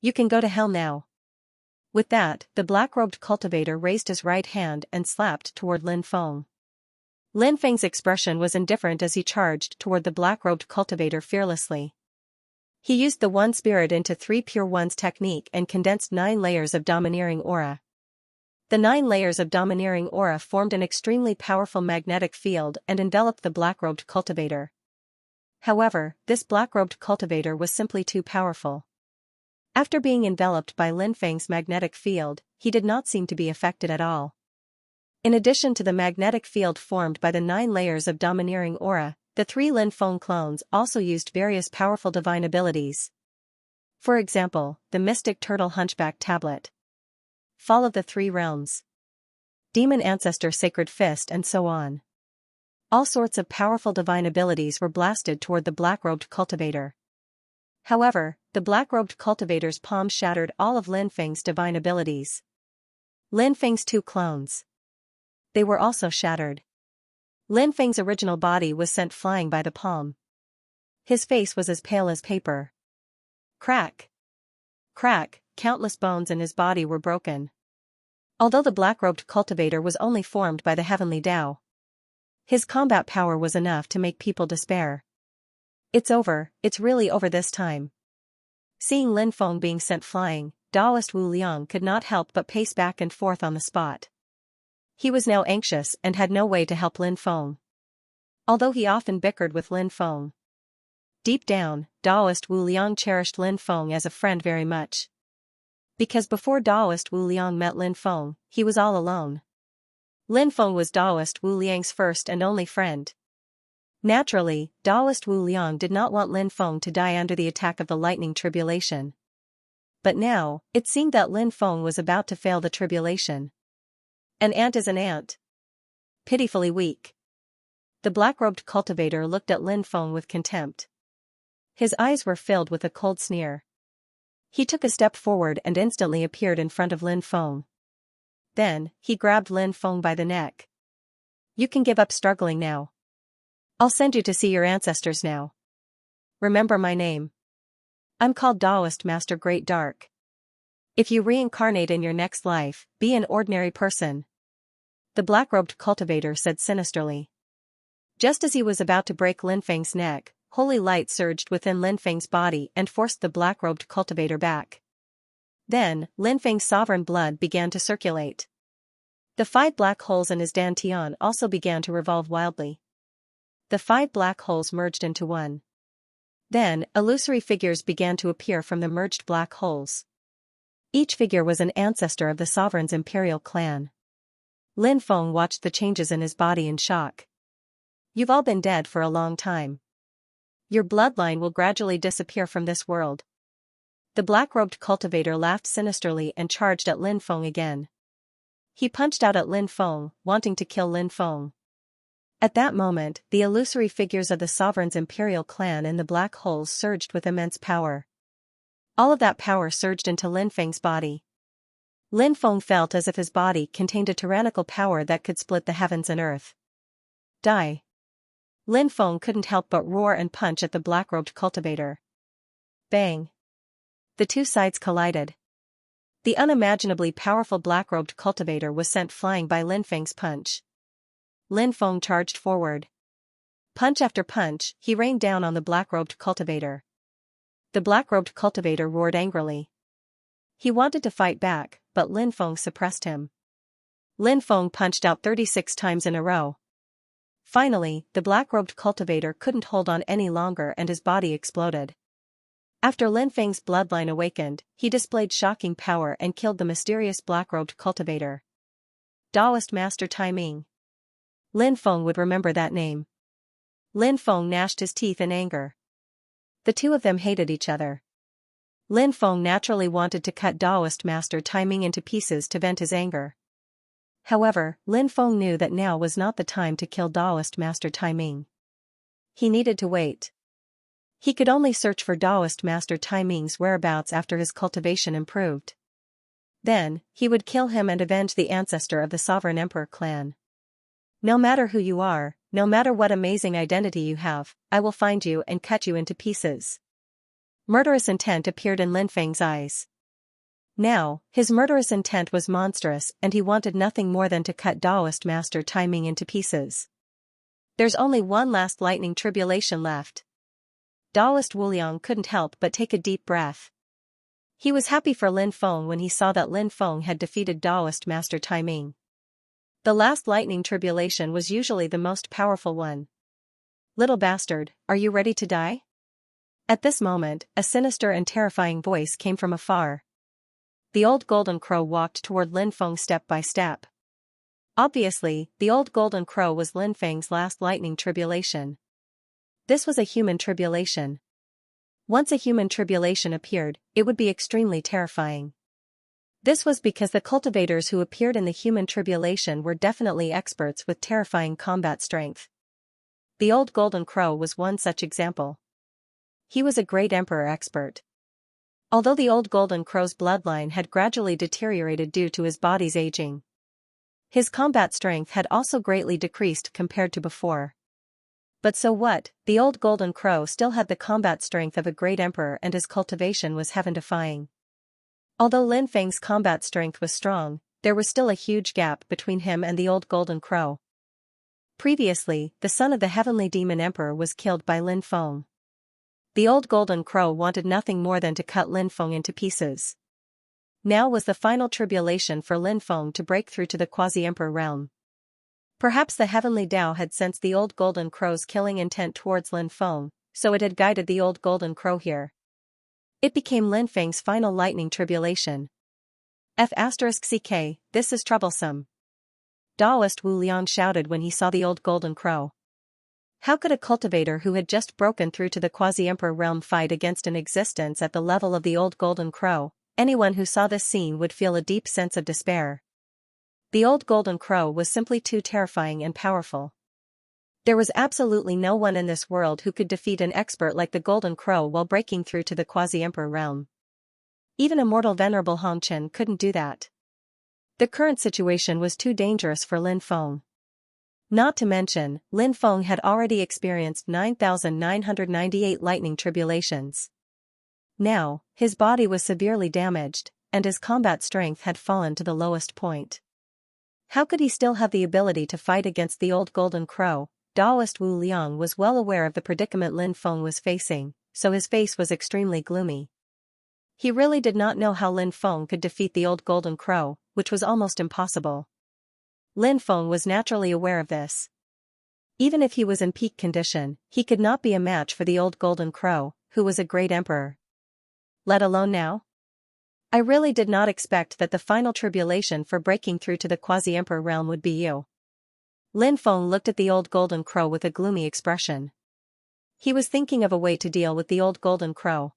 You can go to hell now." With that, the black-robed cultivator raised his right hand and slapped toward Lin Feng. Lin Feng's expression was indifferent as he charged toward the black-robed cultivator fearlessly. He used the One Spirit into Three Pure Ones technique and condensed 9 layers of domineering aura. The 9 layers of domineering aura formed an extremely powerful magnetic field and enveloped the black-robed cultivator. However, this black-robed cultivator was simply too powerful. After being enveloped by Lin Feng's magnetic field, he did not seem to be affected at all. In addition to the magnetic field formed by the 9 layers of domineering aura, the 3 Lin Feng clones also used various powerful divine abilities. For example, the Mystic Turtle Hunchback Tablet, Fall of the 3 Realms, Demon Ancestor Sacred Fist, and so on. All sorts of powerful divine abilities were blasted toward the black-robed cultivator. However, the black-robed cultivator's palm shattered all of Lin Feng's divine abilities. Lin Feng's 2 clones. They were also shattered. Lin Feng's original body was sent flying by the palm. His face was as pale as paper. Crack! Crack! Countless bones in his body were broken. Although the black-robed cultivator was only formed by the heavenly Tao, his combat power was enough to make people despair. "It's over, it's really over this time." Seeing Lin Feng being sent flying, Taoist Wu Liang could not help but pace back and forth on the spot. He was now anxious and had no way to help Lin Feng. Although he often bickered with Lin Feng, deep down, Taoist Wu Liang cherished Lin Feng as a friend very much. Because before Taoist Wu Liang met Lin Feng, he was all alone. Lin Feng was Taoist Wu Liang's first and only friend. Naturally, Taoist Wu Liang did not want Lin Feng to die under the attack of the lightning tribulation. But now, it seemed that Lin Feng was about to fail the tribulation. An ant is an ant. Pitifully weak. The black-robed cultivator looked at Lin Feng with contempt. His eyes were filled with a cold sneer. He took a step forward and instantly appeared in front of Lin Feng. Then, he grabbed Lin Feng by the neck. "You can give up struggling now. I'll send you to see your ancestors now. Remember my name. I'm called Taoist Master Great Dark. If you reincarnate in your next life, be an ordinary person," the black-robed cultivator said sinisterly. Just as he was about to break Lin Feng's neck, holy light surged within Lin Feng's body and forced the black-robed cultivator back. Then, Lin Feng's sovereign blood began to circulate. The 5 black holes in his dantian also began to revolve wildly. The 5 black holes merged into one. Then, illusory figures began to appear from the merged black holes. Each figure was an ancestor of the sovereign's imperial clan. Lin Feng watched the changes in his body in shock. "You've all been dead for a long time. Your bloodline will gradually disappear from this world." The black-robed cultivator laughed sinisterly and charged at Lin Feng again. He punched out at Lin Feng, wanting to kill Lin Feng. At that moment, the illusory figures of the sovereign's imperial clan in the black holes surged with immense power. All of that power surged into Lin Feng's body. Lin Feng felt as if his body contained a tyrannical power that could split the heavens and earth. "Die!" Lin Feng couldn't help but roar and punch at the black-robed cultivator. Bang! The 2 sides collided. The unimaginably powerful black-robed cultivator was sent flying by Lin Feng's punch. Lin Feng charged forward. Punch after punch, he rained down on the black-robed cultivator. The black-robed cultivator roared angrily. He wanted to fight back, but Lin Feng suppressed him. Lin Feng punched out 36 times in a row. Finally, the black-robed cultivator couldn't hold on any longer and his body exploded. After Lin Feng's bloodline awakened, he displayed shocking power and killed the mysterious black-robed cultivator. Taoist Master Tai Ming. Lin Feng would remember that name. Lin Feng gnashed his teeth in anger. The two of them hated each other. Lin Feng naturally wanted to cut Taoist Master Tai Ming into pieces to vent his anger. However, Lin Feng knew that now was not the time to kill Taoist Master Tai Ming. He needed to wait. He could only search for Taoist Master Tai Ming's whereabouts after his cultivation improved. Then, he would kill him and avenge the ancestor of the Sovereign Emperor clan. No matter who you are, no matter what amazing identity you have, I will find you and cut you into pieces. Murderous intent appeared in Lin Feng's eyes. Now, his murderous intent was monstrous and he wanted nothing more than to cut Taoist Master Tai Ming into pieces. There's only one last lightning tribulation left. Taoist Wuliang couldn't help but take a deep breath. He was happy for Lin Feng when he saw that Lin Feng had defeated Taoist Master Tai Ming. The last lightning tribulation was usually the most powerful one. Little bastard, are you ready to die? At this moment, a sinister and terrifying voice came from afar. The old golden crow walked toward Lin Feng step by step. Obviously, the old golden crow was Lin Feng's last lightning tribulation. This was a human tribulation. Once a human tribulation appeared, it would be extremely terrifying. This was because the cultivators who appeared in the human tribulation were definitely experts with terrifying combat strength. The old golden crow was one such example. He was a great emperor expert. Although the old golden crow's bloodline had gradually deteriorated due to his body's aging, his combat strength had also greatly decreased compared to before. But so what, the old golden crow still had the combat strength of a great emperor and his cultivation was heaven-defying. Although Lin Feng's combat strength was strong, there was still a huge gap between him and the old golden crow. Previously, the son of the heavenly demon emperor was killed by Lin Feng. The old golden crow wanted nothing more than to cut Lin Feng into pieces. Now was the final tribulation for Lin Feng to break through to the quasi-emperor realm. Perhaps the heavenly Tao had sensed the old golden crow's killing intent towards Lin Feng, so it had guided the old golden crow here. It became Lin Feng's final lightning tribulation. F***ck, this is troublesome. Taoist Wu Liang shouted when he saw the old golden crow. How could a cultivator who had just broken through to the quasi-emperor realm fight against an existence at the level of the old golden crow? Anyone who saw this scene would feel a deep sense of despair. The old golden crow was simply too terrifying and powerful. There was absolutely no one in this world who could defeat an expert like the golden crow while breaking through to the quasi-emperor realm. Even a mortal venerable Hong Chen couldn't do that. The current situation was too dangerous for Lin Feng. Not to mention, Lin Feng had already experienced 9,998 lightning tribulations. Now, his body was severely damaged, and his combat strength had fallen to the lowest point. How could he still have the ability to fight against the old golden crow? Taoist Wu Liang was well aware of the predicament Lin Feng was facing, so his face was extremely gloomy. He really did not know how Lin Feng could defeat the old golden crow, which was almost impossible. Lin Feng was naturally aware of this. Even if he was in peak condition, he could not be a match for the old golden crow, who was a great emperor. Let alone now? I really did not expect that the final tribulation for breaking through to the quasi-emperor realm would be you. Lin Feng looked at the old golden crow with a gloomy expression. He was thinking of a way to deal with the old golden crow.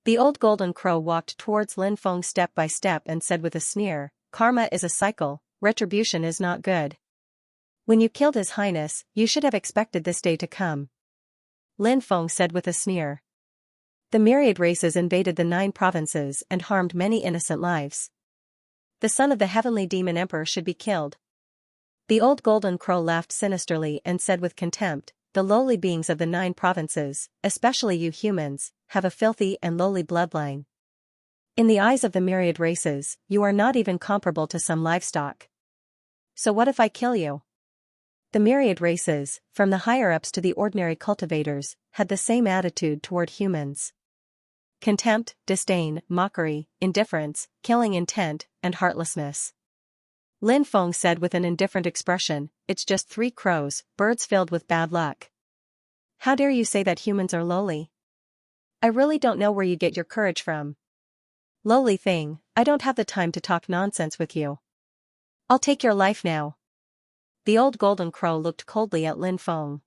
The old golden crow walked towards Lin Feng step by step and said with a sneer, "Karma is a cycle, retribution is not good. When you killed His Highness, you should have expected this day to come." Lin Feng said with a sneer. The myriad races invaded the 9 provinces and harmed many innocent lives. The son of the heavenly demon emperor should be killed. The old golden crow laughed sinisterly and said with contempt, "The lowly beings of the 9 provinces, especially you humans, have a filthy and lowly bloodline. In the eyes of the myriad races, you are not even comparable to some livestock. So what if I kill you? The myriad races, from the higher-ups to the ordinary cultivators, had the same attitude toward humans. Contempt, disdain, mockery, indifference, killing intent, and heartlessness. Lin Feng said with an indifferent expression, "It's just 3 crows, birds filled with bad luck. How dare you say that humans are lowly? I really don't know where you get your courage from. Lowly thing, I don't have the time to talk nonsense with you. I'll take your life now." The old golden crow looked coldly at Lin Feng.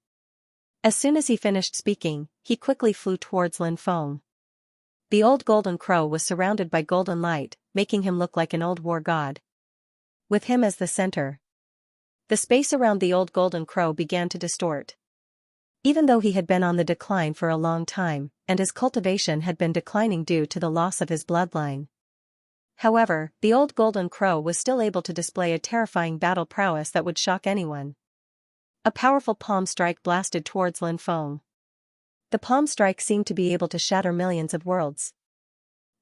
As soon as he finished speaking, he quickly flew towards Lin Feng. The old golden crow was surrounded by golden light, making him look like an old war god. With him as the center, the space around the old golden crow began to distort. Even though he had been on the decline for a long time, and his cultivation had been declining due to the loss of his bloodline. However, the old golden crow was still able to display a terrifying battle prowess that would shock anyone. A powerful palm strike blasted towards Lin Feng. The palm strike seemed to be able to shatter millions of worlds.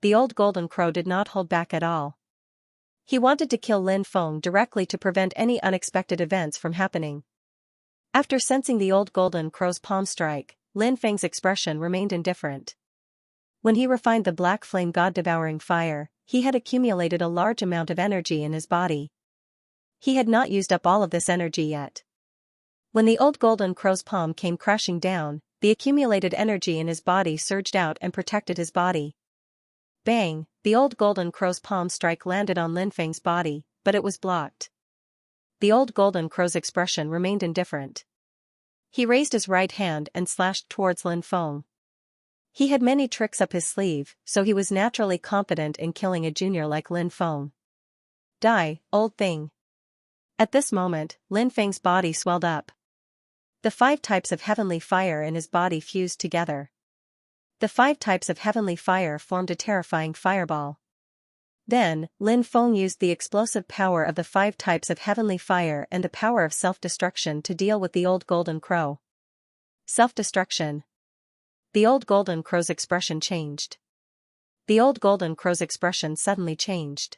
The old golden crow did not hold back at all. He wanted to kill Lin Feng directly to prevent any unexpected events from happening. After sensing the old golden crow's palm strike, Lin Feng's expression remained indifferent. When he refined the black flame god-devouring fire, he had accumulated a large amount of energy in his body. He had not used up all of this energy yet. When the old golden crow's palm came crashing down, the accumulated energy in his body surged out and protected his body. Bang! The old golden crow's palm strike landed on Lin Feng's body, but it was blocked. The old golden crow's expression remained indifferent. He raised his right hand and slashed towards Lin Feng. He had many tricks up his sleeve, so he was naturally competent in killing a junior like Lin Feng. Die, old thing. At this moment, Lin Feng's body swelled up. The 5 types of heavenly fire in his body fused together. The 5 types of heavenly fire formed a terrifying fireball. Then, Lin Feng used the explosive power of the 5 types of heavenly fire and the power of self-destruction to deal with the old golden crow. Self-destruction. The old golden crow's expression changed. The old golden crow's expression suddenly changed.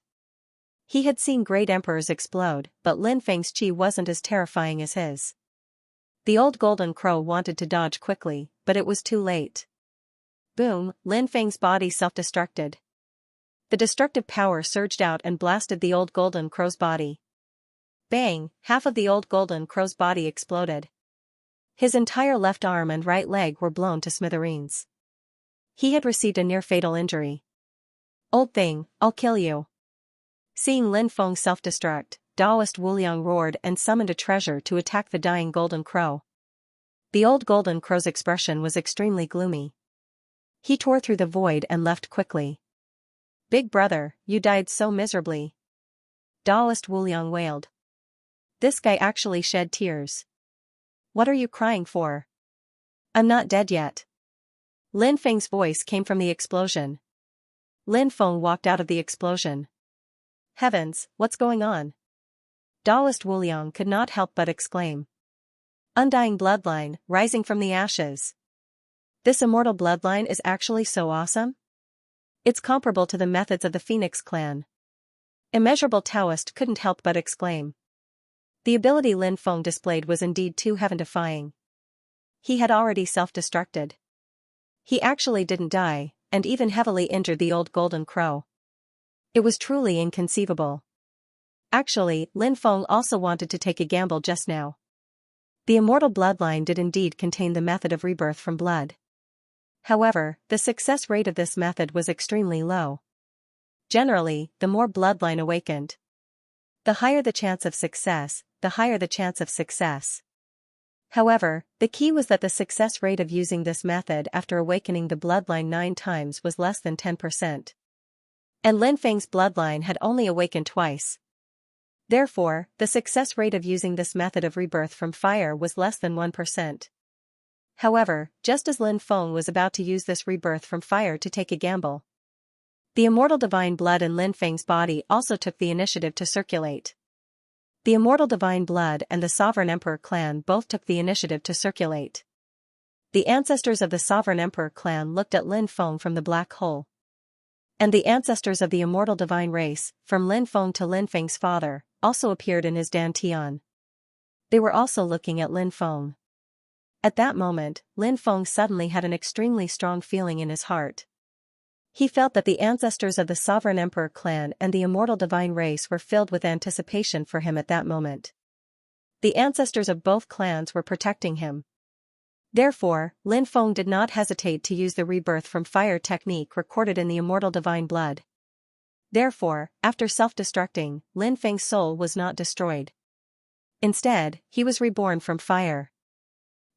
He had seen great emperors explode, but Lin Feng's chi wasn't as terrifying as his. The old golden crow wanted to dodge quickly, but it was too late. Boom! Lin Feng's body self-destructed. The destructive power surged out and blasted the old golden crow's body. Bang! Half of the old golden crow's body exploded. His entire left arm and right leg were blown to smithereens. He had received a near-fatal injury. Old thing, I'll kill you. Seeing Lin Feng self-destruct, Taoist Wuliang roared and summoned a treasure to attack the dying golden crow. The old golden crow's expression was extremely gloomy. He tore through the void and left quickly. Big brother, you died so miserably. Taoist Wuliang wailed. This guy actually shed tears. What are you crying for? I'm not dead yet. Lin Feng's voice came from the explosion. Lin Feng walked out of the explosion. Heavens, what's going on? Taoist Wuliang could not help but exclaim. Undying bloodline, rising from the ashes. This immortal bloodline is actually so awesome? It's comparable to the methods of the Phoenix clan. Immeasurable Taoist couldn't help but exclaim. The ability Lin Feng displayed was indeed too heaven-defying. He had already self-destructed. He actually didn't die, and even heavily injured the old golden crow. It was truly inconceivable. Actually, Lin Feng also wanted to take a gamble just now. The immortal bloodline did indeed contain the method of rebirth from blood. However, the success rate of this method was extremely low. Generally, the more bloodline awakened, the higher the chance of success, the higher the chance of success. However, the key was that the success rate of using this method after awakening the bloodline 9 times was less than 10%. And Lin Feng's bloodline had only awakened twice. Therefore, the success rate of using this method of rebirth from fire was less than 1%. However, just as Lin Feng was about to use this rebirth from fire to take a gamble, the immortal divine blood in Lin Feng's body also took the initiative to circulate. The immortal divine blood and the sovereign emperor clan both took the initiative to circulate. The ancestors of the sovereign emperor clan looked at Lin Feng from the black hole. And the ancestors of the immortal divine race, from Lin Feng to Lin Feng's father, also appeared in his dantian. They were also looking at Lin Feng. At that moment, Lin Feng suddenly had an extremely strong feeling in his heart. He felt that the ancestors of the Sovereign Emperor clan and the immortal divine race were filled with anticipation for him at that moment. The ancestors of both clans were protecting him. Therefore, Lin Feng did not hesitate to use the rebirth from fire technique recorded in the immortal divine blood. Therefore, after self-destructing, Lin Feng's soul was not destroyed. Instead, he was reborn from fire.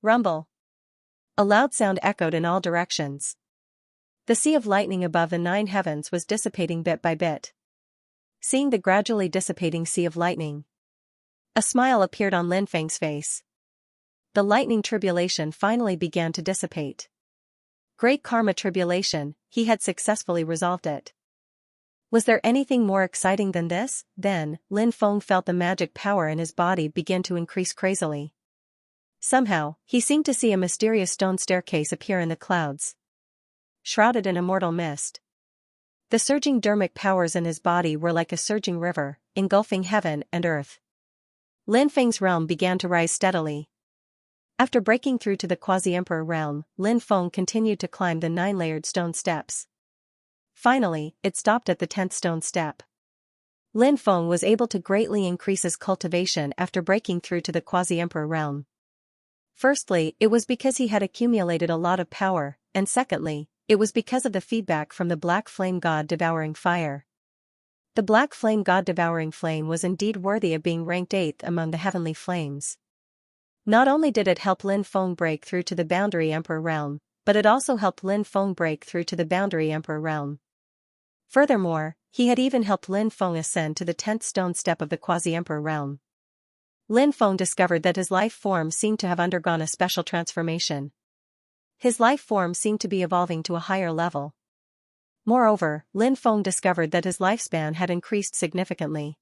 Rumble. A loud sound echoed in all directions. The sea of lightning above the 9 heavens was dissipating bit by bit. Seeing the gradually dissipating sea of lightning, a smile appeared on Lin Feng's face. The lightning tribulation finally began to dissipate. Great karma tribulation, he had successfully resolved it. Was there anything more exciting than this? Then, Lin Feng felt the magic power in his body begin to increase crazily. Somehow, he seemed to see a mysterious stone staircase appear in the clouds, shrouded in immortal mist. The surging dermic powers in his body were like a surging river, engulfing heaven and earth. Lin Feng's realm began to rise steadily. After breaking through to the quasi-emperor realm, Lin Feng continued to climb the 9-layered stone steps. Finally, it stopped at the 10th stone step. Lin Feng was able to greatly increase his cultivation after breaking through to the quasi-emperor realm. Firstly, it was because he had accumulated a lot of power, and secondly, it was because of the feedback from the black flame god devouring fire. The black flame god devouring flame was indeed worthy of being ranked 8th among the heavenly flames. Not only did it help Lin Feng break through to the boundary emperor realm, but it also helped Lin Feng break through to the boundary emperor realm. Furthermore, he had even helped Lin Feng ascend to the 10th stone step of the quasi-emperor realm. Lin Feng discovered that his life form seemed to have undergone a special transformation. His life form seemed to be evolving to a higher level. Moreover, Lin Feng discovered that his lifespan had increased significantly.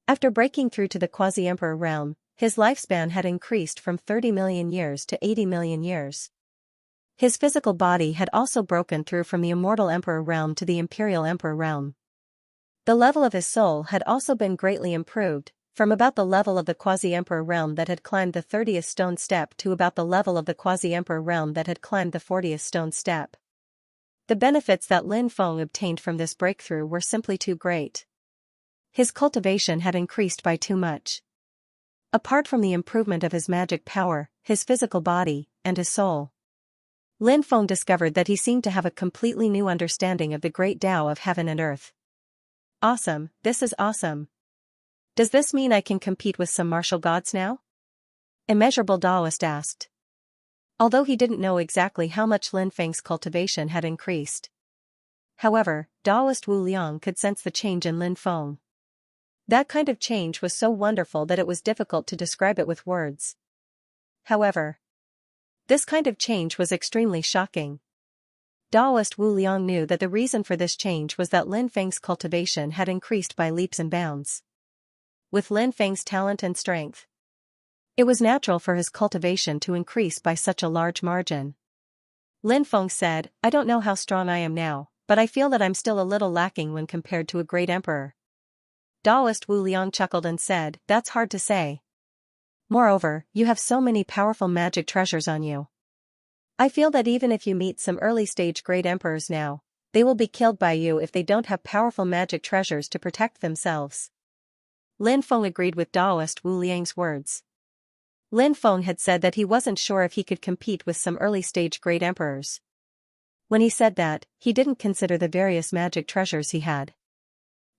After breaking through to the quasi-emperor realm, his lifespan had increased from 30 million years to 80 million years. His physical body had also broken through from the immortal emperor realm to the imperial emperor realm. The level of his soul had also been greatly improved, from about the level of the quasi-emperor realm that had climbed the 30th stone step to about the level of the quasi-emperor realm that had climbed the 40th stone step. The benefits that Lin Feng obtained from this breakthrough were simply too great. His cultivation had increased by too much. Apart from the improvement of his magic power, his physical body, and his soul, Lin Feng discovered that he seemed to have a completely new understanding of the great Tao of heaven and earth. Awesome, this is awesome. Does this mean I can compete with some martial gods now? Immeasurable Taoist asked. Although he didn't know exactly how much Lin Feng's cultivation had increased. However, Taoist Wu Liang could sense the change in Lin Feng. That kind of change was so wonderful that it was difficult to describe it with words. However, this kind of change was extremely shocking. Taoist Wu Liang knew that the reason for this change was that Lin Feng's cultivation had increased by leaps and bounds. With Lin Feng's talent and strength, it was natural for his cultivation to increase by such a large margin. Lin Feng said, I don't know how strong I am now, but I feel that I'm still a little lacking when compared to a great emperor. Taoist Wu Liang chuckled and said, that's hard to say. Moreover, you have so many powerful magic treasures on you. I feel that even if you meet some early-stage great emperors now, they will be killed by you if they don't have powerful magic treasures to protect themselves. Lin Feng agreed with Taoist Wu Liang's words. Lin Feng had said that he wasn't sure if he could compete with some early-stage great emperors. When he said that, he didn't consider the various magic treasures he had.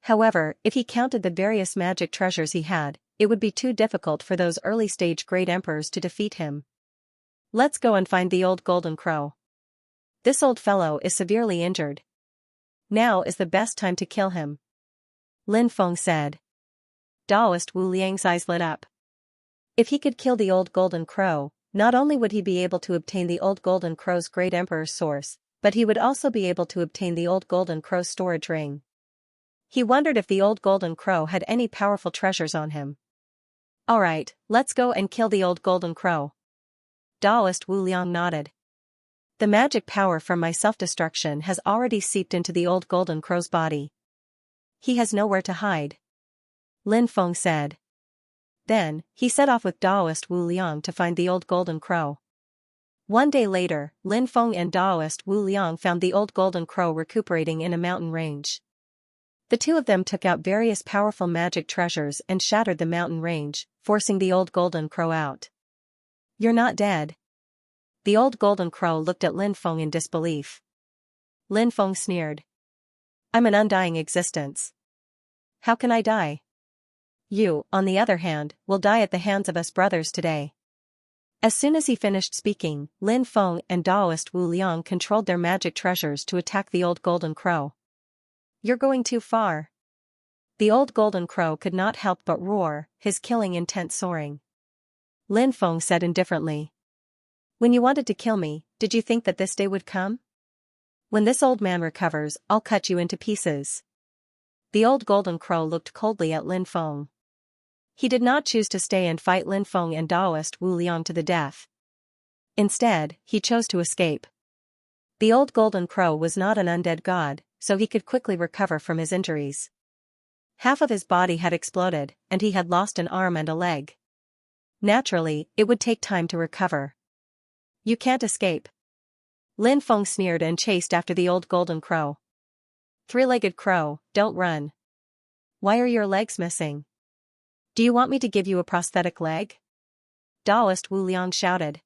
However, if he counted the various magic treasures he had, it would be too difficult for those early-stage great emperors to defeat him. Let's go and find the old golden crow. This old fellow is severely injured. Now is the best time to kill him. Lin Feng said. Taoist Wu Liang's eyes lit up. If he could kill the old golden crow, not only would he be able to obtain the old golden crow's great emperor's source, but he would also be able to obtain the old golden crow's storage ring. He wondered if the old golden crow had any powerful treasures on him. Alright, let's go and kill the old golden crow. Taoist Wu Liang nodded. The magic power from my self-destruction has already seeped into the old golden crow's body. He has nowhere to hide. Lin Feng said. Then, he set off with Daoist Wu Liang to find the old golden crow. One day later, Lin Feng and Daoist Wu Liang found the old golden crow recuperating in a mountain range. The two of them took out various powerful magic treasures and shattered the mountain range, forcing the old golden crow out. "You're not dead." The old golden crow looked at Lin Feng in disbelief. Lin Feng sneered. "I'm an undying existence. How can I die? You, on the other hand, will die at the hands of us brothers today." As soon as he finished speaking, Lin Feng and Daoist Wu Liang controlled their magic treasures to attack the old golden crow. "You're going too far." The old golden crow could not help but roar, his killing intent soaring. Lin Feng said indifferently. "When you wanted to kill me, did you think that this day would come? When this old man recovers, I'll cut you into pieces." The old golden crow looked coldly at Lin Feng. He did not choose to stay and fight Lin Feng and Daoist Wu Liang to the death. Instead, he chose to escape. The old golden crow was not an undead god, so he could quickly recover from his injuries. Half of his body had exploded, and he had lost an arm and a leg. Naturally, it would take time to recover. "You can't escape." Lin Feng sneered and chased after the old golden crow. "Three-legged crow, don't run. Why are your legs missing? Do you want me to give you a prosthetic leg?" Daoist Wu Liang shouted.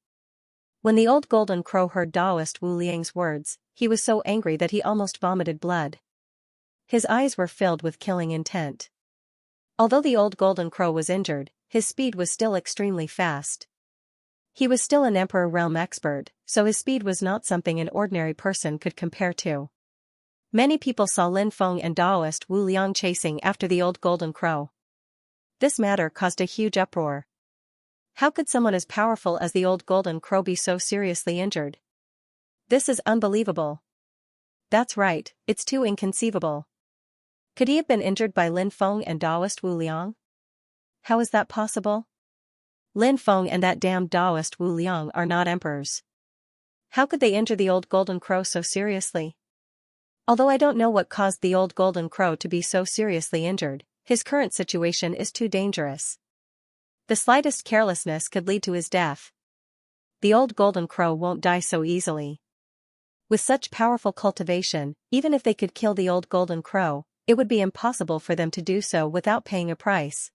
When the old golden crow heard Daoist Wu Liang's words, he was so angry that he almost vomited blood. His eyes were filled with killing intent. Although the old golden crow was injured, his speed was still extremely fast. He was still an Emperor realm expert, so his speed was not something an ordinary person could compare to. Many people saw Lin Feng and Daoist Wu Liang chasing after the old golden crow. This matter caused a huge uproar. How could someone as powerful as the old golden crow be so seriously injured? This is unbelievable. That's right, it's too inconceivable. Could he have been injured by Lin Feng and Daoist Wu Liang? How is that possible? Lin Feng and that damned Daoist Wu Liang are not emperors. How could they injure the old golden crow so seriously? Although I don't know what caused the old golden crow to be so seriously injured, his current situation is too dangerous. The slightest carelessness could lead to his death. The old golden crow won't die so easily. With such powerful cultivation, even if they could kill the old golden crow, it would be impossible for them to do so without paying a price.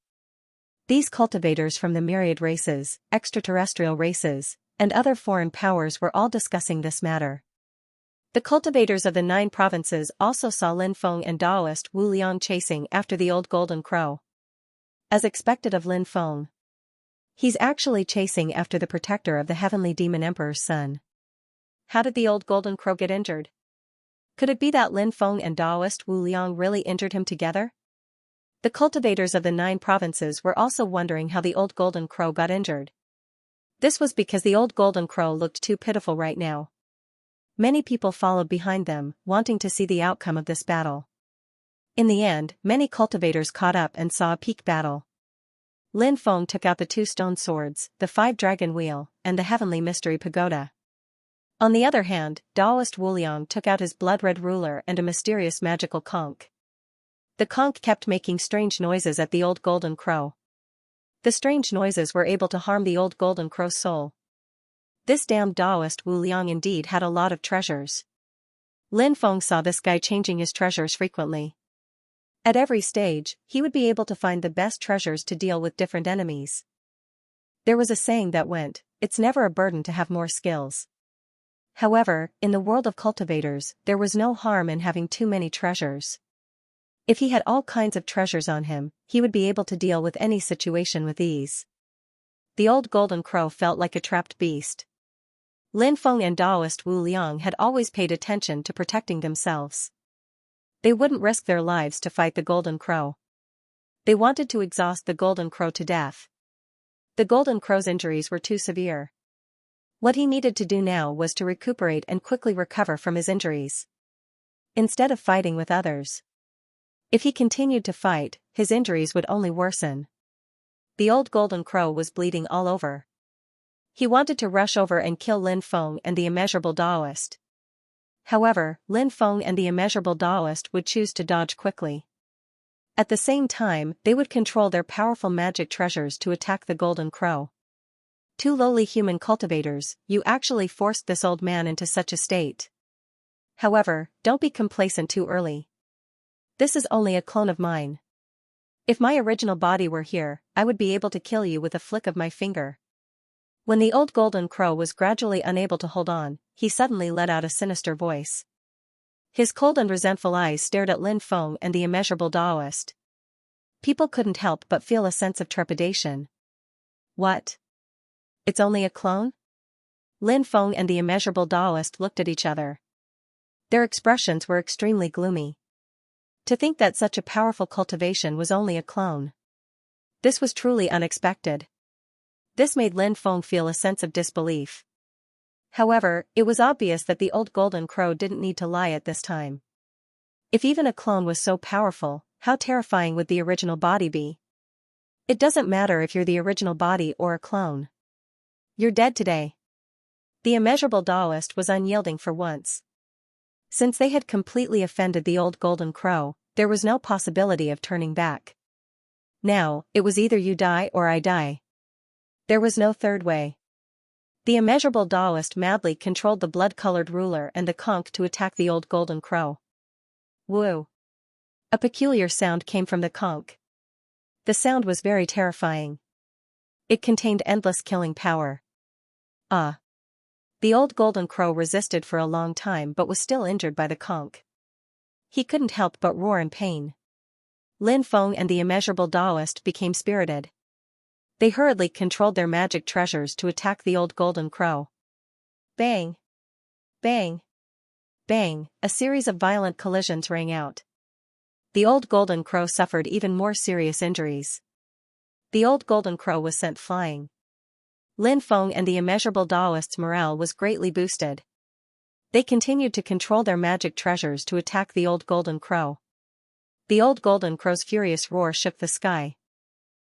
These cultivators from the myriad races, extraterrestrial races, and other foreign powers were all discussing this matter. The cultivators of the 9 provinces also saw Lin Feng and Daoist Wu Liang chasing after the old golden crow. As expected of Lin Feng, he's actually chasing after the protector of the heavenly demon emperor's son. How did the old golden crow get injured? Could it be that Lin Feng and Daoist Wu Liang really injured him together? The cultivators of the 9 provinces were also wondering how the old golden crow got injured. This was because the old golden crow looked too pitiful right now. Many people followed behind them, wanting to see the outcome of this battle. In the end, many cultivators caught up and saw a peak battle. Lin Feng took out the 2 stone swords, the 5-dragon wheel, and the heavenly mystery pagoda. On the other hand, Daoist Wu Liang took out his blood-red ruler and a mysterious magical conch. The conch kept making strange noises at the old golden crow. The strange noises were able to harm the old golden crow's soul. This damned Daoist Wu Liang indeed had a lot of treasures. Lin Feng saw this guy changing his treasures frequently. At every stage, he would be able to find the best treasures to deal with different enemies. There was a saying that went, "It's never a burden to have more skills." However, in the world of cultivators, there was no harm in having too many treasures. If he had all kinds of treasures on him, he would be able to deal with any situation with ease. The old golden crow felt like a trapped beast. Lin Feng and Daoist Wu Liang had always paid attention to protecting themselves. They wouldn't risk their lives to fight the golden crow. They wanted to exhaust the golden crow to death. The golden crow's injuries were too severe. What he needed to do now was to recuperate and quickly recover from his injuries, instead of fighting with others. If he continued to fight, his injuries would only worsen. The old golden crow was bleeding all over. He wanted to rush over and kill Lin Feng and the immeasurable Taoist. However, Lin Feng and the immeasurable Taoist would choose to dodge quickly. At the same time, they would control their powerful magic treasures to attack the Golden Crow. Two lowly human cultivators, you actually forced this old man into such a state. However, don't be complacent too early. This is only a clone of mine. If my original body were here, I would be able to kill you with a flick of my finger. When the old Golden Crow was gradually unable to hold on, he suddenly let out a sinister voice. His cold and resentful eyes stared at Lin Feng and the immeasurable Taoist. People couldn't help but feel a sense of trepidation. What? It's only a clone? Lin Feng and the immeasurable Taoist looked at each other. Their expressions were extremely gloomy. To think that such a powerful cultivation was only a clone. This was truly unexpected. This made Lin Feng feel a sense of disbelief. However, it was obvious that the old Golden Crow didn't need to lie at this time. If even a clone was so powerful, how terrifying would the original body be? It doesn't matter if you're the original body or a clone. You're dead today. The immeasurable Taoist was unyielding for once. Since they had completely offended the old Golden Crow, there was no possibility of turning back. Now, it was either you die or I die. There was no third way. The immeasurable Taoist madly controlled the blood-colored ruler and the conch to attack the old Golden Crow. Woo! A peculiar sound came from the conch. The sound was very terrifying. It contained endless killing power. The old Golden Crow resisted for a long time but was still injured by the conch. He couldn't help but roar in pain. Lin Feng and the immeasurable Taoist became spirited. They hurriedly controlled their magic treasures to attack the old Golden Crow. Bang! Bang! Bang! A series of violent collisions rang out. The old Golden Crow suffered even more serious injuries. The old Golden Crow was sent flying. Lin Feng and the immeasurable Taoist's morale was greatly boosted. They continued to control their magic treasures to attack the old Golden Crow. The old Golden Crow's furious roar shook the sky.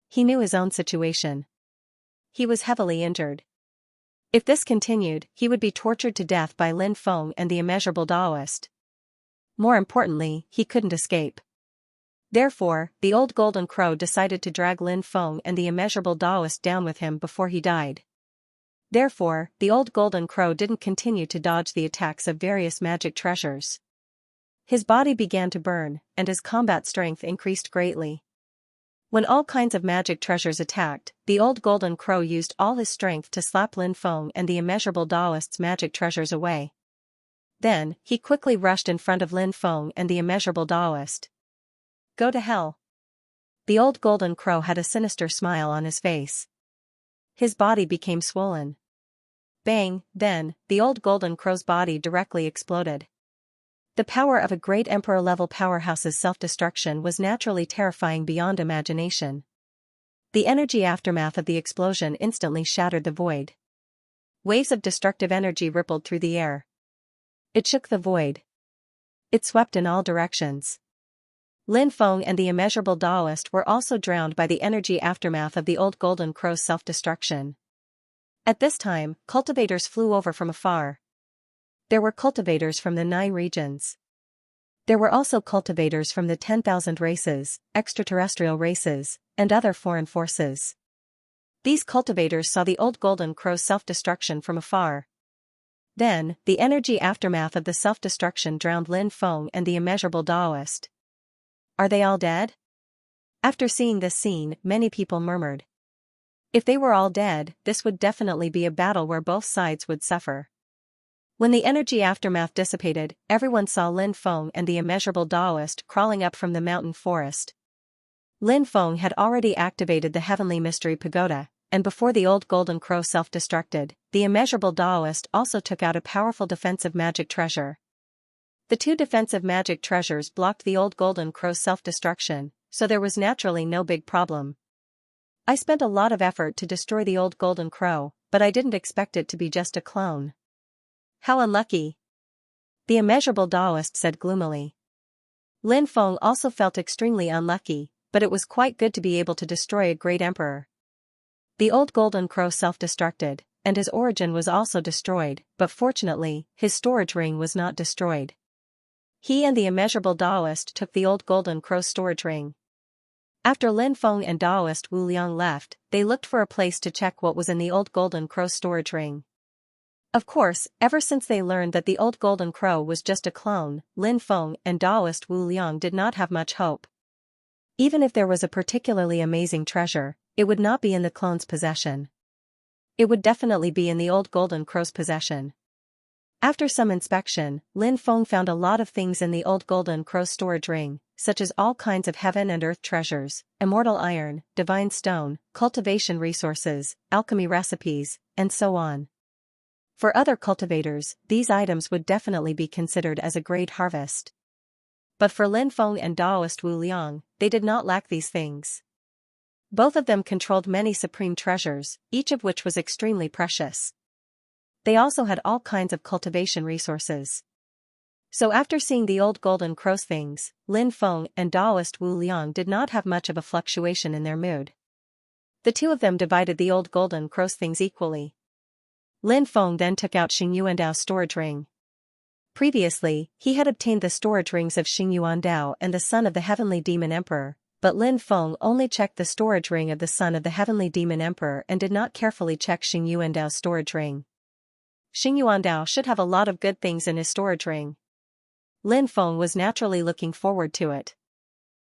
He knew his own situation. He was heavily injured. If this continued, he would be tortured to death by Lin Feng and the immeasurable Taoist. More importantly, he couldn't escape. Therefore, the old Golden Crow decided to drag Lin Feng and the immeasurable Taoist down with him before he died. Therefore, the old Golden Crow didn't continue to dodge the attacks of various magic treasures. His body began to burn, and his combat strength increased greatly. When all kinds of magic treasures attacked, the old Golden Crow used all his strength to slap Lin Feng and the immeasurable Taoist's magic treasures away. Then, he quickly rushed in front of Lin Feng and the immeasurable Taoist. Go to hell. The old Golden Crow had a sinister smile on his face. His body became swollen. Bang! Then, the old Golden Crow's body directly exploded. The power of a great Emperor-level powerhouse's self-destruction was naturally terrifying beyond imagination. The energy aftermath of the explosion instantly shattered the void. Waves of destructive energy rippled through the air. It shook the void. It swept in all directions. Lin Feng and the immeasurable Taoist were also drowned by the energy aftermath of the old Golden Crow's self-destruction. At this time, cultivators flew over from afar. There were cultivators from the 9 regions. There were also cultivators from the 10,000 races, extraterrestrial races, and other foreign forces. These cultivators saw the old Golden Crow's self-destruction from afar. Then, the energy aftermath of the self-destruction drowned Lin Feng and the immeasurable Taoist. Are they all dead? After seeing this scene, many people murmured. If they were all dead, this would definitely be a battle where both sides would suffer. When the energy aftermath dissipated, everyone saw Lin Feng and the immeasurable Taoist crawling up from the mountain forest. Lin Feng had already activated the Heavenly Mystery Pagoda, and before the old Golden Crow self-destructed, the immeasurable Taoist also took out a powerful defensive magic treasure. The 2 defensive magic treasures blocked the old Golden Crow's self-destruction, so there was naturally no big problem. I spent a lot of effort to destroy the old Golden Crow, but I didn't expect it to be just a clone. How unlucky. The immeasurable Taoist said gloomily. Lin Feng also felt extremely unlucky, but it was quite good to be able to destroy a great emperor. The old Golden Crow self-destructed, and his origin was also destroyed, but fortunately, his storage ring was not destroyed. He and the immeasurable Taoist took the old golden crow storage ring. After Lin Feng and Taoist Wu Liang left, they looked for a place to check what was in the old golden crow storage ring. Of course, ever since they learned that the old golden crow was just a clone, Lin Feng and Taoist Wu Liang did not have much hope. Even if there was a particularly amazing treasure, it would not be in the clone's possession. It would definitely be in the old golden crow's possession. After some inspection, Lin Feng found a lot of things in the old golden crow's storage ring, such as all kinds of heaven and earth treasures, immortal iron, divine stone, cultivation resources, alchemy recipes, and so on. For other cultivators, these items would definitely be considered as a great harvest. But for Lin Feng and Taoist Wu Liang, they did not lack these things. Both of them controlled many supreme treasures, each of which was extremely precious. They also had all kinds of cultivation resources. So after seeing the old golden crow's things, Lin Feng and Taoist Wu Liang did not have much of a fluctuation in their mood. The two of them divided the old golden crow's things equally. Lin Feng then took out Xing Yuandao's storage ring. Previously, he had obtained the storage rings of Xing Yuandao and the son of the heavenly demon emperor, but Lin Feng only checked the storage ring of the son of the heavenly demon emperor and did not carefully check Xing Yuandao's storage ring. Xing Yuandao should have a lot of good things in his storage ring. Lin Feng was naturally looking forward to it.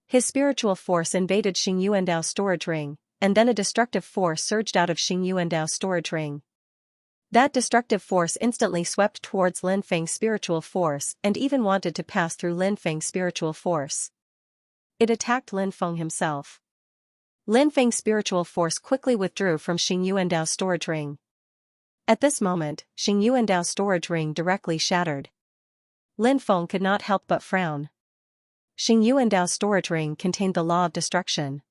His spiritual force invaded Xing Yuandao's storage ring, and then a destructive force surged out of Xing Yuandao's storage ring. That destructive force instantly swept towards Lin Feng's spiritual force and even wanted to pass through Lin Feng's spiritual force. It attacked Lin Feng himself. Lin Feng's spiritual force quickly withdrew from Xing Yuandao's storage ring. At this moment, Xing Yuandao's storage ring directly shattered. Lin Feng could not help but frown. Xing Yuandao's storage ring contained the law of destruction.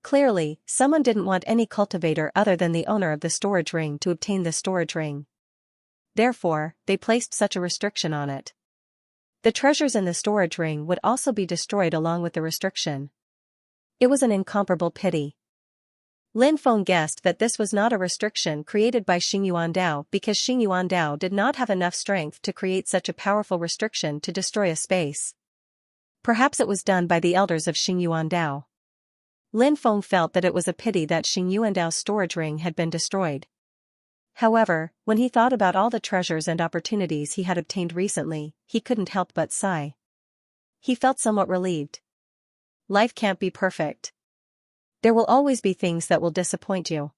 Clearly, someone didn't want any cultivator other than the owner of the storage ring to obtain the storage ring. Therefore, they placed such a restriction on it. The treasures in the storage ring would also be destroyed along with the restriction. It was an incomparable pity. Lin Feng guessed that this was not a restriction created by Xing Yuandao because Xing Yuandao did not have enough strength to create such a powerful restriction to destroy a space. Perhaps it was done by the elders of Xing Yuandao. Lin Feng felt that it was a pity that Xing Yuandao's storage ring had been destroyed. However, when he thought about all the treasures and opportunities he had obtained recently, he couldn't help but sigh. He felt somewhat relieved. Life can't be perfect. There will always be things that will disappoint you.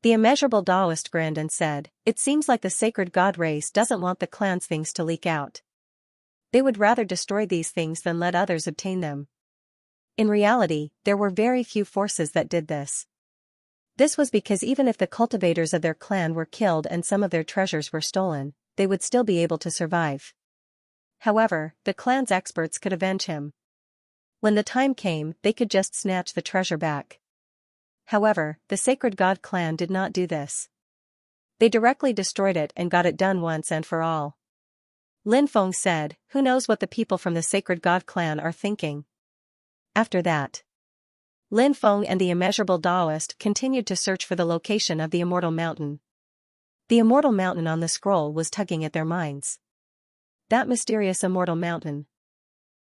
The immeasurable Taoist grinned and said, "It seems like the sacred god race doesn't want the clan's things to leak out. They would rather destroy these things than let others obtain them." In reality, there were very few forces that did this. This was because even if the cultivators of their clan were killed and some of their treasures were stolen, they would still be able to survive. However, the clan's experts could avenge him. When the time came, they could just snatch the treasure back. However, the Sacred God clan did not do this. They directly destroyed it and got it done once and for all. Lin Feng said, "Who knows what the people from the Sacred God clan are thinking?" After that, Lin Feng and the immeasurable Taoist continued to search for the location of the Immortal Mountain. The Immortal Mountain on the scroll was tugging at their minds. That mysterious Immortal Mountain.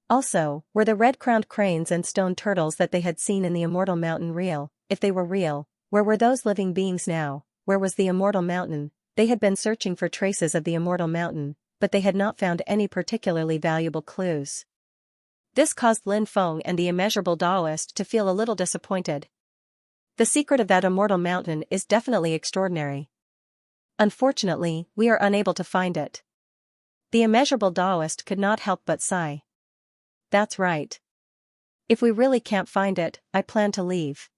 Also, were the red-crowned cranes and stone turtles that they had seen in the Immortal Mountain real? If they were real, where were those living beings now? Where was the Immortal Mountain? They had been searching for traces of the Immortal Mountain, but they had not found any particularly valuable clues. This caused Lin Feng and the immeasurable Taoist to feel a little disappointed. The secret of that Immortal Mountain is definitely extraordinary. Unfortunately, we are unable to find it. The immeasurable Taoist could not help but sigh. That's right. If we really can't find it, I plan to leave.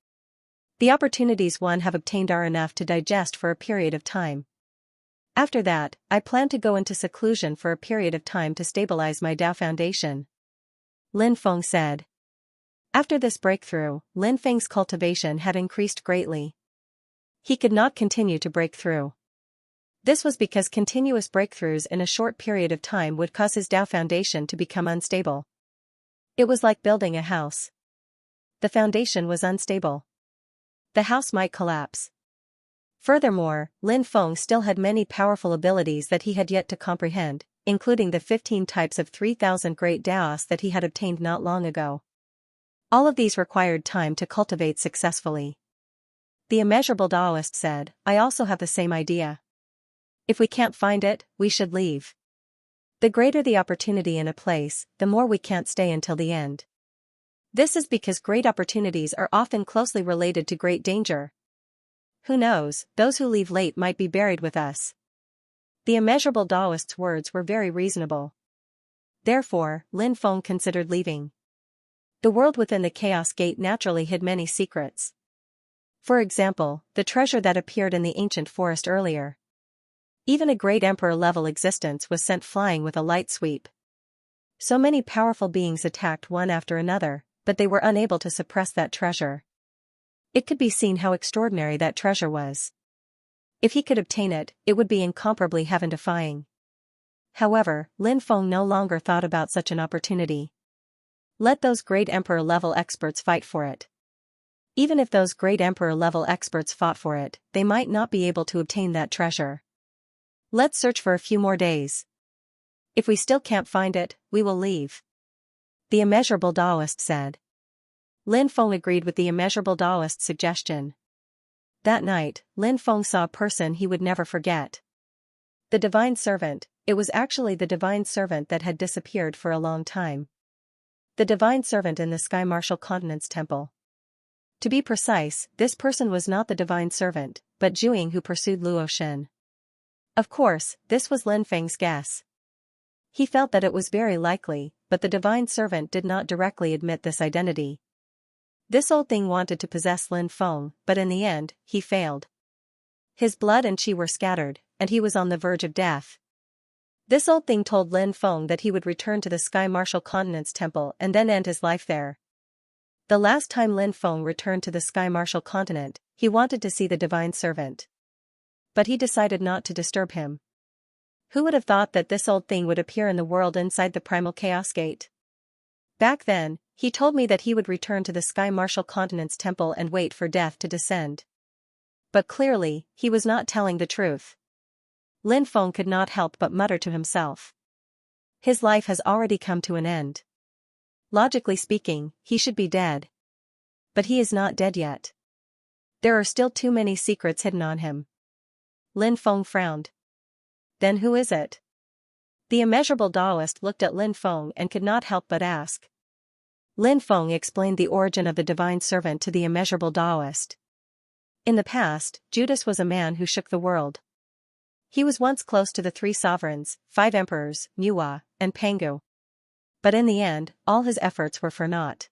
The opportunities one have obtained are enough to digest for a period of time. After that, I plan to go into seclusion for a period of time to stabilize my Tao foundation. Lin Feng said. After this breakthrough, Lin Feng's cultivation had increased greatly. He could not continue to break through. This was because continuous breakthroughs in a short period of time would cause his Tao foundation to become unstable. It was like building a house. The foundation was unstable. The house might collapse. Furthermore, Lin Feng still had many powerful abilities that he had yet to comprehend, including the 15 types of 3,000 great Daos that he had obtained not long ago. All of these required time to cultivate successfully. The immeasurable Taoist said, I also have the same idea. If we can't find it, we should leave. The greater the opportunity in a place, the more we can't stay until the end. This is because great opportunities are often closely related to great danger. Who knows, those who leave late might be buried with us. The immeasurable Taoist's words were very reasonable. Therefore, Lin Feng considered leaving. The world within the Chaos Gate naturally hid many secrets. For example, the treasure that appeared in the ancient forest earlier. Even a great emperor-level existence was sent flying with a light sweep. So many powerful beings attacked one after another, but they were unable to suppress that treasure. It could be seen how extraordinary that treasure was. If he could obtain it, it would be incomparably heaven-defying. However, Lin Feng no longer thought about such an opportunity. Let those great emperor-level experts fight for it. Even if those great emperor-level experts fought for it, they might not be able to obtain that treasure. Let's search for a few more days. If we still can't find it, we will leave. The immeasurable Taoist said. Lin Feng agreed with the immeasurable Taoist's suggestion. That night, Lin Feng saw a person he would never forget. The divine servant. It was actually the divine servant that had disappeared for a long time. The divine servant in the Sky Martial Continent's temple. To be precise, this person was not the divine servant, but Zhuing who pursued Luo Shen. Of course, this was Lin Feng's guess. He felt that it was very likely, but the divine servant did not directly admit this identity. This old thing wanted to possess Lin Feng, but in the end, he failed. His blood and qi were scattered, and he was on the verge of death. This old thing told Lin Feng that he would return to the Sky Martial Continent's temple and then end his life there. The last time Lin Feng returned to the Sky Martial Continent, he wanted to see the divine servant. But he decided not to disturb him. Who would have thought that this old thing would appear in the world inside the Primal Chaos Gate? Back then, he told me that he would return to the Sky Martial Continent's temple and wait for death to descend. But clearly, he was not telling the truth. Lin Feng could not help but mutter to himself. His life has already come to an end. Logically speaking, he should be dead. But he is not dead yet. There are still too many secrets hidden on him. Lin Feng frowned. Then who is it? The immeasurable Taoist looked at Lin Feng and could not help but ask. Lin Feng explained the origin of the divine servant to the immeasurable Taoist. In the past, Judas was a man who shook the world. He was once close to the 3 sovereigns, 5 emperors, Nuwa, and Pangu. But in the end, all his efforts were for naught.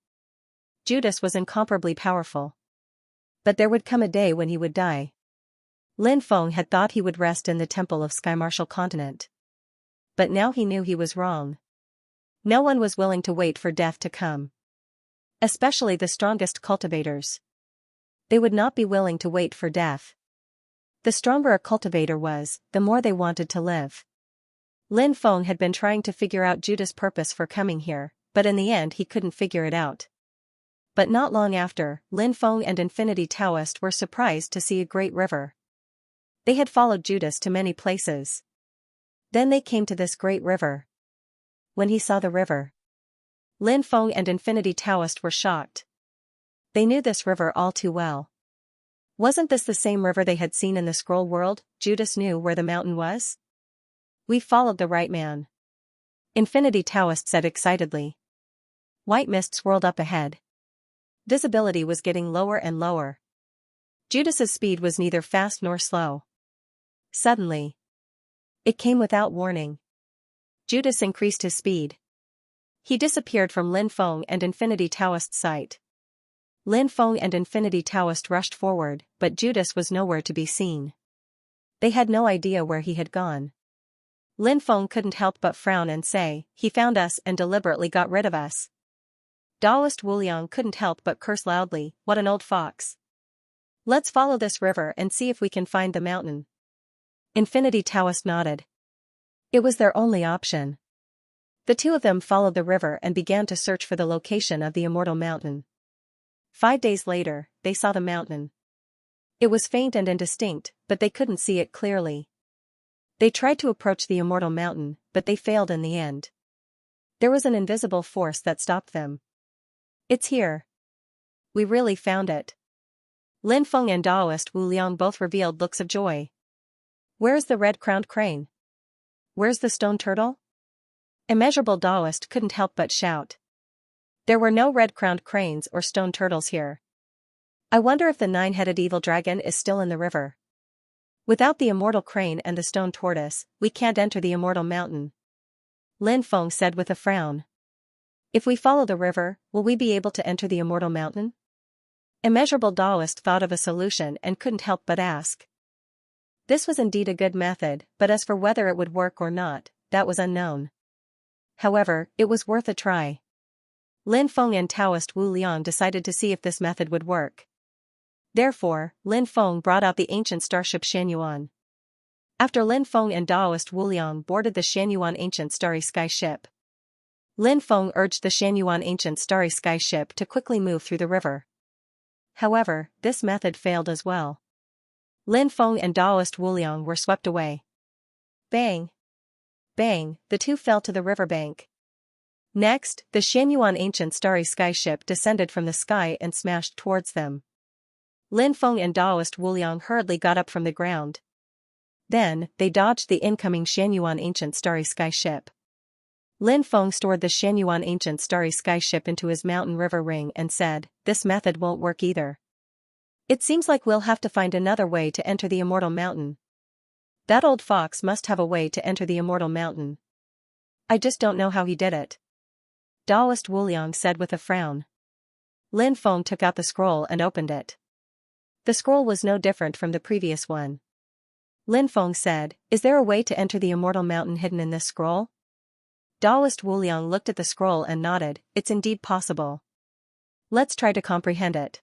Judas was incomparably powerful. But there would come a day when he would die. Lin Feng had thought he would rest in the temple of Sky Martial Continent. But now he knew he was wrong. No one was willing to wait for death to come. Especially the strongest cultivators. They would not be willing to wait for death. The stronger a cultivator was, the more they wanted to live. Lin Feng had been trying to figure out Judas' purpose for coming here, but in the end he couldn't figure it out. But not long after, Lin Feng and Infinity Taoist were surprised to see a great river. They had followed Judas to many places. Then they came to this great river. When he saw the river, Lin Feng and Infinity Taoist were shocked. They knew this river all too well. Wasn't this the same river they had seen in the scroll world? Judas knew where the mountain was. We followed the right man. Infinity Taoist said excitedly. White mist swirled up ahead. Visibility was getting lower and lower. Judas's speed was neither fast nor slow. Suddenly, it came without warning. Judas increased his speed. He disappeared from Lin Feng and Infinity Taoist's sight. Lin Feng and Infinity Taoist rushed forward, but Judas was nowhere to be seen. They had no idea where he had gone. Lin Feng couldn't help but frown and say, he found us and deliberately got rid of us. Taoist Wuliang couldn't help but curse loudly, what an old fox. Let's follow this river and see if we can find the mountain. Infinity Taoist nodded. It was their only option. The two of them followed the river and began to search for the location of the immortal mountain. 5 days later, they saw the mountain. It was faint and indistinct, but they couldn't see it clearly. They tried to approach the immortal mountain, but they failed in the end. There was an invisible force that stopped them. It's here. We really found it. Lin Feng and Daoist Wu Liang both revealed looks of joy. Where's the red-crowned crane? Where's the stone turtle? Immeasurable Daoist couldn't help but shout. There were no red-crowned cranes or stone turtles here. I wonder if the nine-headed evil dragon is still in the river. Without the immortal crane and the stone tortoise, we can't enter the immortal mountain. Lin Feng said with a frown. If we follow the river, will we be able to enter the immortal mountain? Immeasurable Daoist thought of a solution and couldn't help but ask. This was indeed a good method, but as for whether it would work or not, that was unknown. However, it was worth a try. Lin Feng and Taoist Wu Liang decided to see if this method would work. Therefore, Lin Feng brought out the ancient starship Xianyuan. After Lin Feng and Daoist Wu Liang boarded the Xianyuan ancient starry sky ship, Lin Feng urged the Xianyuan ancient starry sky ship to quickly move through the river. However, this method failed as well. Lin Feng and Daoist Wu Liang were swept away. Bang! Bang! The two fell to the riverbank. Next, the Xianyuan ancient starry sky ship descended from the sky and smashed towards them. Lin Feng and Daoist Wu Liang hurriedly got up from the ground. Then, they dodged the incoming Xianyuan ancient starry sky ship. Lin Feng stored the Xianyuan ancient starry sky ship into his mountain river ring and said, "This method won't work either. It seems like we'll have to find another way to enter the immortal mountain. That old fox must have a way to enter the immortal mountain. I just don't know how he did it." Daoist Wu Liang said with a frown. Lin Feng took out the scroll and opened it. The scroll was no different from the previous one. Lin Feng said, "Is there a way to enter the immortal mountain hidden in this scroll?" Daoist Wu Liang looked at the scroll and nodded. "It's indeed possible. Let's try to comprehend it,"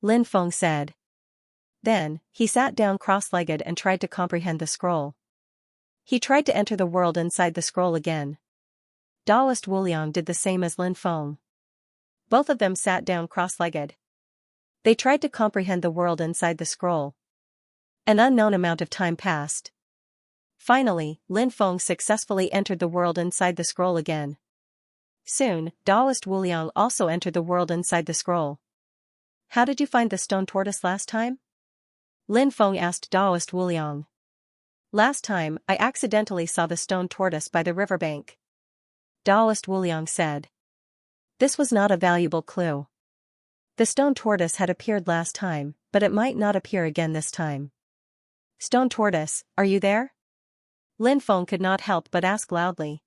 Lin Feng said. Then, he sat down cross-legged and tried to comprehend the scroll. He tried to enter the world inside the scroll again. Daoist Wu Liang did the same as Lin Feng. Both of them sat down cross-legged. They tried to comprehend the world inside the scroll. An unknown amount of time passed. Finally, Lin Feng successfully entered the world inside the scroll again. Soon, Daoist Wu Liang also entered the world inside the scroll. "How did you find the stone tortoise last time?" Lin Feng asked Daoist Wu Liang. "Last time, I accidentally saw the stone tortoise by the riverbank," Daoist Wu Liang said. This was not a valuable clue. The stone tortoise had appeared last time, but it might not appear again this time. "Stone tortoise, are you there?" Lin Feng could not help but ask loudly.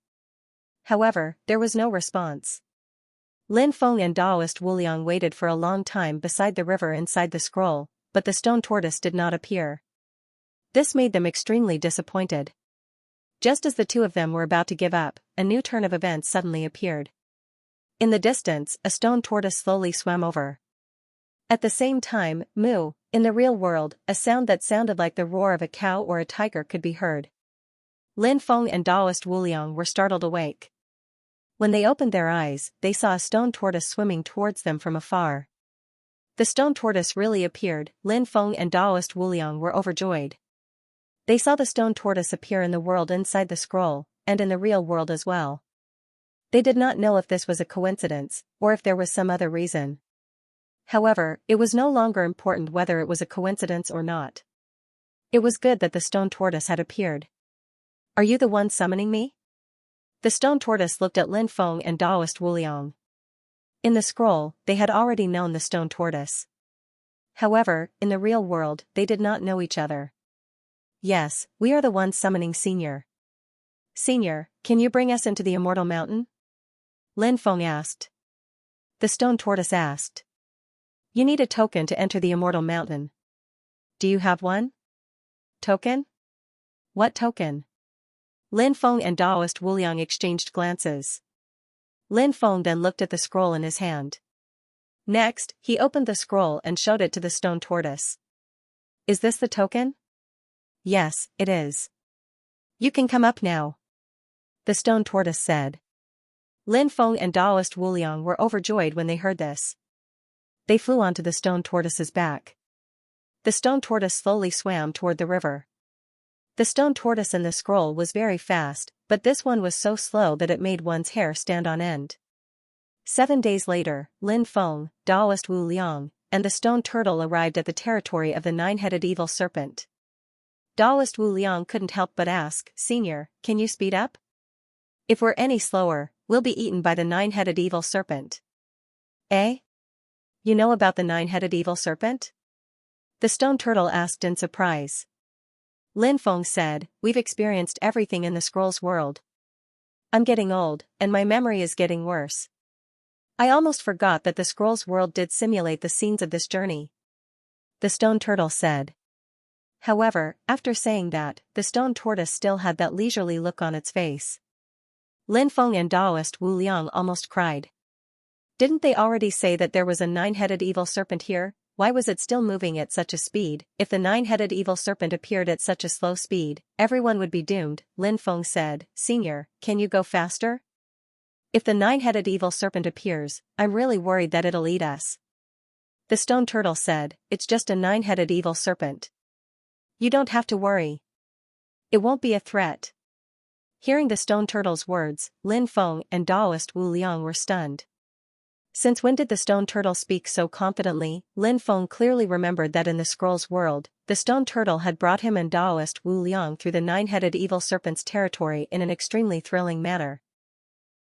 However, there was no response. Lin Feng and Daoist Wu Liang waited for a long time beside the river inside the scroll, but the stone tortoise did not appear. This made them extremely disappointed. Just as the two of them were about to give up, a new turn of events suddenly appeared. In the distance, a stone tortoise slowly swam over. At the same time, moo, in the real world, a sound that sounded like the roar of a cow or a tiger could be heard. Lin Feng and Daoist Wu Liang were startled awake. When they opened their eyes, they saw a stone tortoise swimming towards them from afar. The stone tortoise really appeared. Lin Feng and Daoist Wu Liang were overjoyed. They saw the stone tortoise appear in the world inside the scroll, and in the real world as well. They did not know if this was a coincidence, or if there was some other reason. However, it was no longer important whether it was a coincidence or not. It was good that the stone tortoise had appeared. "Are you the one summoning me?" The stone tortoise looked at Lin Feng and Daoist Wu Liang. In the scroll, they had already known the stone tortoise. However, in the real world, they did not know each other. "Yes, we are the ones summoning Senior. Senior, can you bring us into the immortal mountain?" Lin Feng asked. The stone tortoise asked. "You need a token to enter the immortal mountain. Do you have one?" "Token? What token?" Lin Feng and Daoist Wu Liang exchanged glances. Lin Feng then looked at the scroll in his hand. Next, he opened the scroll and showed it to the stone tortoise. "Is this the token?" "Yes, it is. You can come up now," the stone tortoise said. Lin Feng and Daoist Wu Liang were overjoyed when they heard this. They flew onto the stone tortoise's back. The stone tortoise slowly swam toward the river. The stone tortoise in the scroll was very fast, but this one was so slow that it made one's hair stand on end. 7 days later, Lin Feng, Daoist Wu Liang, and the stone turtle arrived at the territory of the nine-headed evil serpent. Daoist Wu Liang couldn't help but ask, "Senior, can you speed up? If we're any slower, we'll be eaten by the nine-headed evil serpent." "Eh? You know about the nine-headed evil serpent?" the stone turtle asked in surprise. Lin Feng said, "We've experienced everything in the scroll's world. I'm getting old, and my memory is getting worse. I almost forgot that the scroll's world did simulate the scenes of this journey," the stone turtle said. However, after saying that, the stone tortoise still had that leisurely look on its face. Lin Feng and Daoist Wu Liang almost cried. Didn't they already say that there was a nine-headed evil serpent here? Why was it still moving at such a speed? If the nine-headed evil serpent appeared at such a slow speed, everyone would be doomed. Lin Feng said, "Senior, can you go faster? If the nine-headed evil serpent appears, I'm really worried that it'll eat us." The stone turtle said, "It's just a nine-headed evil serpent. You don't have to worry. It won't be a threat." Hearing the stone turtle's words, Lin Feng and Daoist Wu Liang were stunned. Since when did the stone turtle speak so confidently? Lin Feng clearly remembered that in the scroll's world, the stone turtle had brought him and Daoist Wu Liang through the nine-headed evil serpent's territory in an extremely thrilling manner.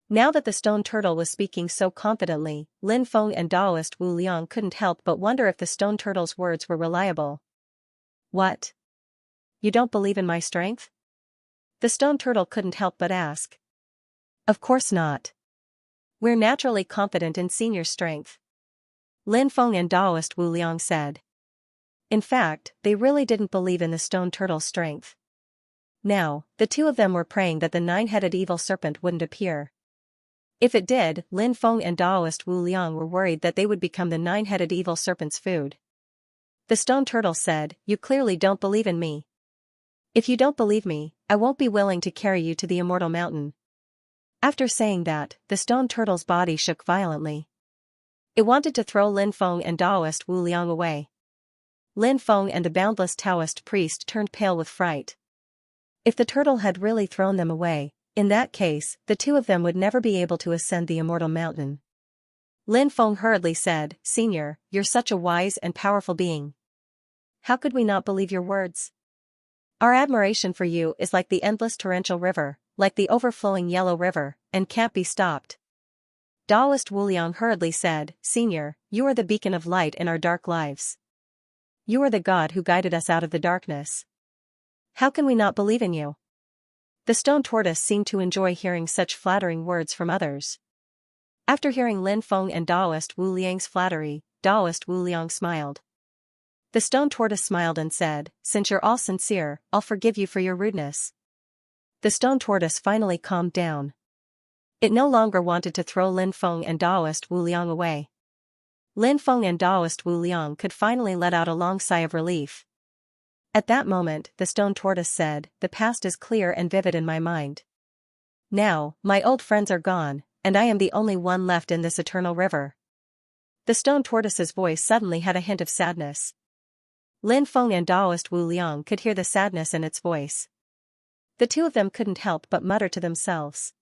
Now that the stone turtle was speaking so confidently, Lin Feng and Daoist Wu Liang couldn't help but wonder if the stone turtle's words were reliable. "What? You don't believe in my strength?" the stone turtle couldn't help but ask. "Of course not. We're naturally confident in Senior's strength," Lin Feng and Daoist Wu Liang said. In fact, they really didn't believe in the stone turtle's strength. Now, the two of them were praying that the nine-headed evil serpent wouldn't appear. If it did, Lin Feng and Daoist Wu Liang were worried that they would become the nine-headed evil serpent's food. The stone turtle said, "You clearly don't believe in me. If you don't believe me, I won't be willing to carry you to the Immortal Mountain." After saying that, the stone turtle's body shook violently. It wanted to throw Lin Feng and Daoist Wu Liang away. Lin Feng and the boundless Taoist priest turned pale with fright. If the turtle had really thrown them away, in that case, the two of them would never be able to ascend the Immortal Mountain. Lin Feng hurriedly said, "Senior, you're such a wise and powerful being. How could we not believe your words? Our admiration for you is like the endless torrential river, like the overflowing yellow river, and can't be stopped." Daoist Wu Liang hurriedly said, "Senior, you are the beacon of light in our dark lives. You are the God who guided us out of the darkness. How can we not believe in you?" The stone tortoise seemed to enjoy hearing such flattering words from others. After hearing Lin Feng and Daoist Wu Liang's flattery, Daoist Wu Liang smiled. The stone tortoise smiled and said, "Since you're all sincere, I'll forgive you for your rudeness." The stone tortoise finally calmed down. It no longer wanted to throw Lin Feng and Daoist Wu Liang away. Lin Feng and Daoist Wu Liang could finally let out a long sigh of relief. At that moment, the stone tortoise said, "The past is clear and vivid in my mind. Now, my old friends are gone, and I am the only one left in this eternal river." The stone tortoise's voice suddenly had a hint of sadness. Lin Feng and Daoist Wu Liang could hear the sadness in its voice. The two of them couldn't help but mutter to themselves.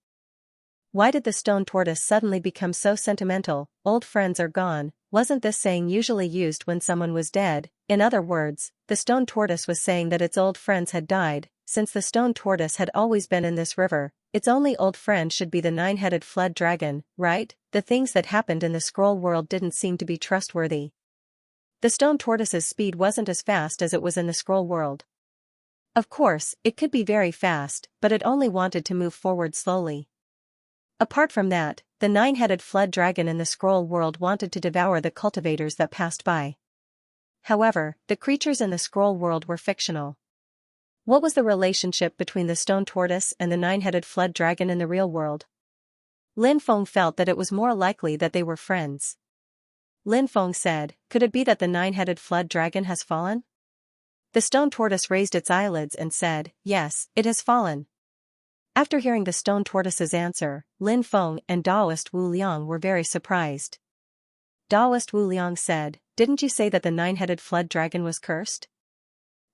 Why did the stone tortoise suddenly become so sentimental? Old friends are gone. Wasn't this saying usually used when someone was dead? In other words, the stone tortoise was saying that its old friends had died. Since the stone tortoise had always been in this river, its only old friend should be the nine-headed flood dragon, right? The things that happened in the scroll world didn't seem to be trustworthy. The stone tortoise's speed wasn't as fast as it was in the scroll world. Of course, it could be very fast, but it only wanted to move forward slowly. Apart from that, the nine-headed flood dragon in the scroll world wanted to devour the cultivators that passed by. However, the creatures in the scroll world were fictional. What was the relationship between the stone tortoise and the nine-headed flood dragon in the real world? Lin Feng felt that it was more likely that they were friends. Lin Feng said, "Could it be that the nine-headed flood dragon has fallen?" The stone tortoise raised its eyelids and said, "Yes, it has fallen." After hearing the stone tortoise's answer, Lin Feng and Daoist Wu Liang were very surprised. Daoist Wu Liang said, didn't you say that the nine-headed flood dragon was cursed?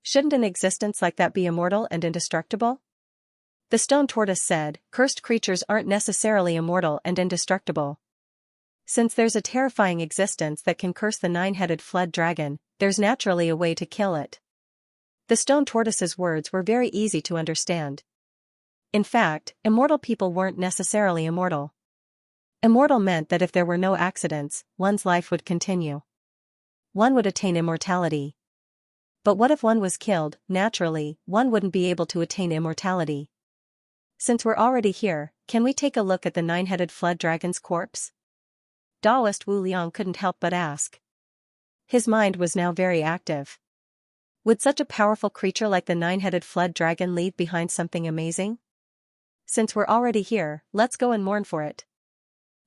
Shouldn't an existence like that be immortal and indestructible? The stone tortoise said, cursed creatures aren't necessarily immortal and indestructible. Since there's a terrifying existence that can curse the nine-headed flood dragon, there's naturally a way to kill it. The stone tortoise's words were very easy to understand. In fact, immortal people weren't necessarily immortal. Immortal meant that if there were no accidents, one's life would continue. One would attain immortality. But what if one was killed? Naturally, one wouldn't be able to attain immortality. Since we're already here, can we take a look at the nine-headed flood dragon's corpse? Taoist Wu Liang couldn't help but ask. His mind was now very active. Would such a powerful creature like the nine-headed flood dragon leave behind something amazing? Since we're already here, let's go and mourn for it.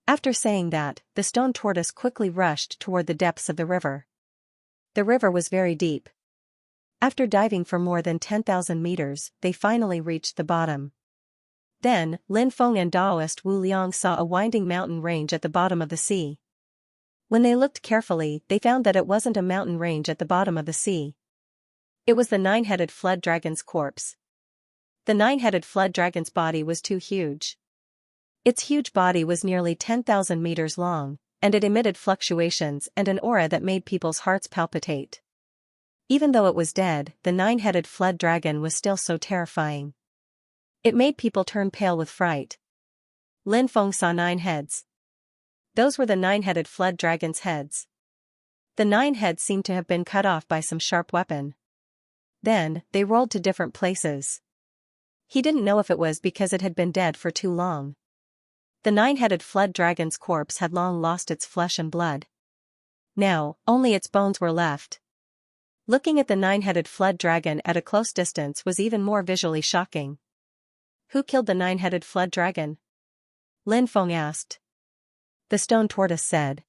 After saying that, the stone tortoise quickly rushed toward the depths of the river. The river was very deep. After diving for more than 10,000 meters, they finally reached the bottom. Then, Lin Feng and Taoist Wu Liang saw a winding mountain range at the bottom of the sea. When they looked carefully, they found that it wasn't a mountain range at the bottom of the sea. It was the nine-headed flood dragon's corpse. The nine-headed flood dragon's body was too huge. Its huge body was nearly 10,000 meters long, and it emitted fluctuations and an aura that made people's hearts palpitate. Even though it was dead, the nine-headed flood dragon was still so terrifying. It made people turn pale with fright. Lin Feng saw 9 heads. Those were the nine-headed flood dragon's heads. The 9 heads seemed to have been cut off by some sharp weapon. Then, they rolled to different places. He didn't know if it was because it had been dead for too long. The nine-headed flood dragon's corpse had long lost its flesh and blood. Now, only its bones were left. Looking at the nine-headed flood dragon at a close distance was even more visually shocking. Who killed the nine-headed flood dragon? Lin Feng asked. The stone tortoise said.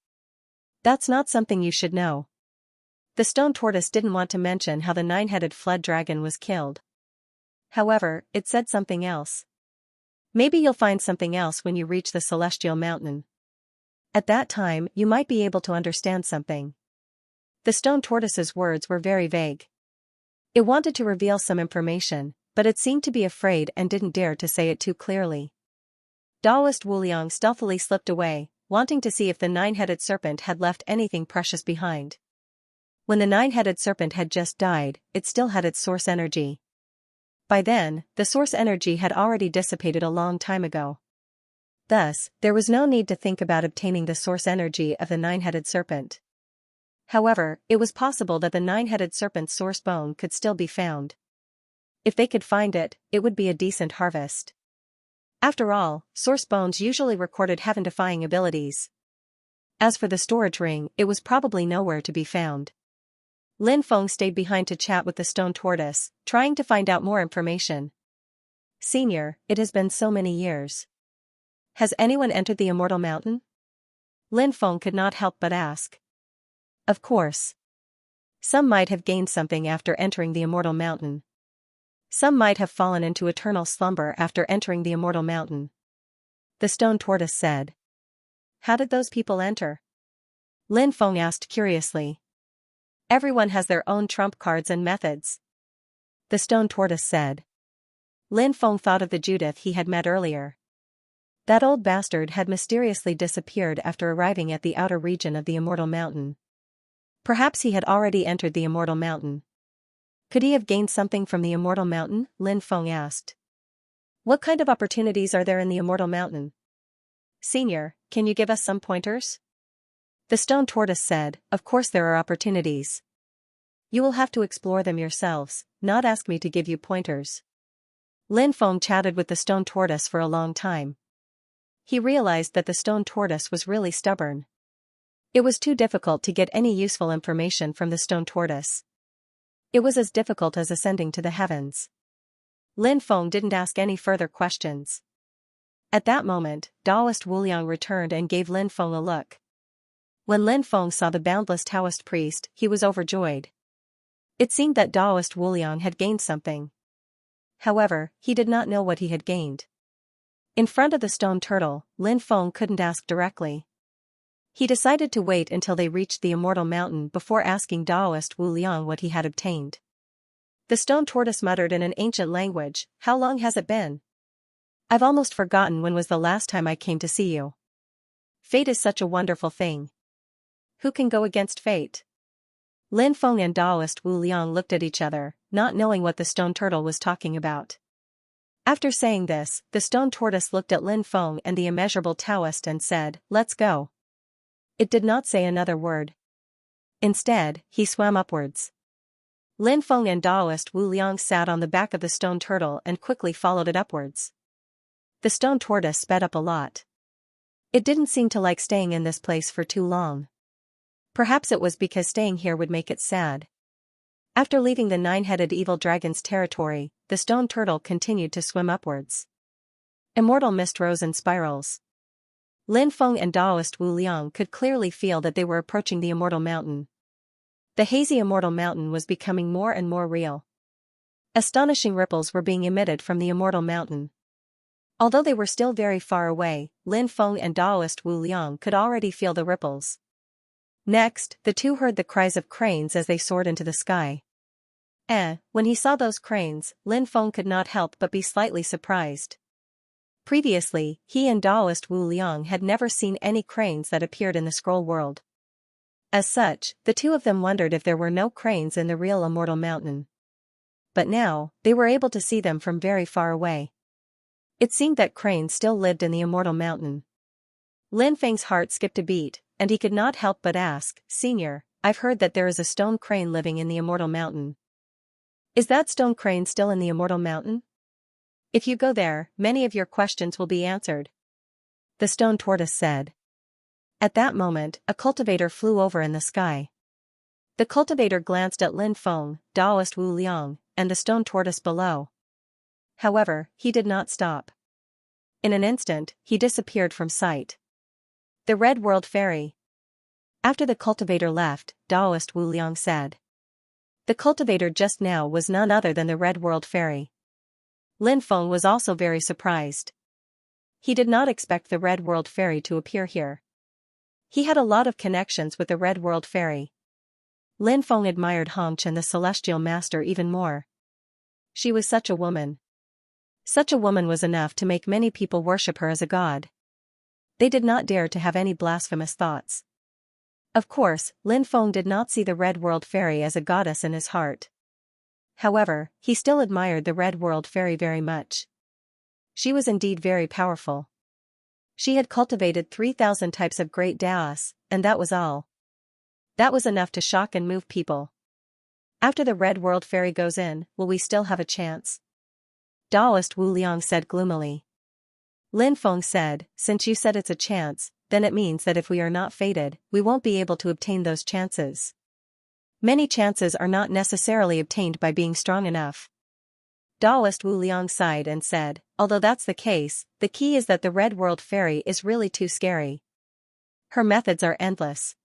That's not something you should know. The stone tortoise didn't want to mention how the nine-headed flood dragon was killed. However, it said something else. Maybe you'll find something else when you reach the celestial mountain. At that time, you might be able to understand something. The stone tortoise's words were very vague. It wanted to reveal some information, but it seemed to be afraid and didn't dare to say it too clearly. Taoist Wu Liang stealthily slipped away, wanting to see if the nine-headed serpent had left anything precious behind. When the nine-headed serpent had just died, it still had its source energy. By then, the source energy had already dissipated a long time ago. Thus, there was no need to think about obtaining the source energy of the nine-headed serpent. However, it was possible that the nine-headed serpent's source bone could still be found. If they could find it, it would be a decent harvest. After all, source bones usually recorded heaven-defying abilities. As for the storage ring, it was probably nowhere to be found. Lin Feng stayed behind to chat with the stone tortoise, trying to find out more information. Senior, it has been so many years. Has anyone entered the Immortal Mountain? Lin Feng could not help but ask. Of course. Some might have gained something after entering the Immortal Mountain. Some might have fallen into eternal slumber after entering the Immortal Mountain. The stone tortoise said. How did those people enter? Lin Feng asked curiously. Everyone has their own trump cards and methods. The stone tortoise said. Lin Feng thought of the Judith he had met earlier. That old bastard had mysteriously disappeared after arriving at the outer region of the Immortal Mountain. Perhaps he had already entered the Immortal Mountain. Could he have gained something from the Immortal Mountain? Lin Feng asked. What kind of opportunities are there in the Immortal Mountain? Senior, can you give us some pointers? The stone tortoise said, of course there are opportunities. You will have to explore them yourselves, not ask me to give you pointers. Lin Feng chatted with the stone tortoise for a long time. He realized that the stone tortoise was really stubborn. It was too difficult to get any useful information from the stone tortoise. It was as difficult as ascending to the heavens. Lin Feng didn't ask any further questions. At that moment, Taoist Wu Liang returned and gave Lin Feng a look. When Lin Feng saw the boundless Taoist priest, he was overjoyed. It seemed that Taoist Wu Liang had gained something. However, he did not know what he had gained. In front of the stone turtle, Lin Feng couldn't ask directly. He decided to wait until they reached the immortal mountain before asking Taoist Wu Liang what he had obtained. The stone tortoise muttered in an ancient language, "How long has it been? I've almost forgotten when was the last time I came to see you. Fate is such a wonderful thing. Who can go against fate?" Lin Feng and Taoist Wu Liang looked at each other, not knowing what the stone turtle was talking about. After saying this, the stone tortoise looked at Lin Feng and the immeasurable Taoist and said, "Let's go." It did not say another word. Instead, he swam upwards. Lin Feng and Taoist Wu Liang sat on the back of the stone turtle and quickly followed it upwards. The stone tortoise sped up a lot. It didn't seem to like staying in this place for too long. Perhaps it was because staying here would make it sad. After leaving the nine-headed evil dragon's territory, the stone turtle continued to swim upwards. Immortal mist rose in spirals. Lin Feng and Taoist Wu Liang could clearly feel that they were approaching the immortal mountain. The hazy immortal mountain was becoming more and more real. Astonishing ripples were being emitted from the immortal mountain. Although they were still very far away, Lin Feng and Taoist Wu Liang could already feel the ripples. Next, the two heard the cries of cranes as they soared into the sky. When he saw those cranes, Lin Feng could not help but be slightly surprised. Previously, he and Taoist Wu Liang had never seen any cranes that appeared in the scroll world. As such, the two of them wondered if there were no cranes in the real immortal mountain. But now, they were able to see them from very far away. It seemed that cranes still lived in the immortal mountain. Lin Feng's heart skipped a beat, and he could not help but ask, "Senior, I've heard that there is a stone crane living in the immortal mountain. Is that stone crane still in the immortal mountain? If you go there, many of your questions will be answered," the stone tortoise said. At that moment, a cultivator flew over in the sky. The cultivator glanced at Lin Feng, Taoist Wu Liang, and the stone tortoise below. However, he did not stop. In an instant, he disappeared from sight. The Red World Fairy. After the cultivator left, Taoist Wu Liang said. The cultivator just now was none other than the Red World Fairy. Lin Feng was also very surprised. He did not expect the Red World Fairy to appear here. He had a lot of connections with the Red World Fairy. Lin Feng admired Hongqian the Celestial Master even more. She was such a woman. Such a woman was enough to make many people worship her as a god. They did not dare to have any blasphemous thoughts. Of course, Lin Feng did not see the Red World Fairy as a goddess in his heart. However, he still admired the Red World Fairy very much. She was indeed very powerful. She had cultivated 3,000 types of great Daos, and that was all. That was enough to shock and move people. After the Red World Fairy goes in, will we still have a chance? Taoist Wu Liang said gloomily. Lin Feng said, "Since you said it's a chance, then it means that if we are not fated, we won't be able to obtain those chances. Many chances are not necessarily obtained by being strong enough." Taoist Wu Liang sighed and said, "Although that's the case, the key is that the Red World Fairy is really too scary. Her methods are endless.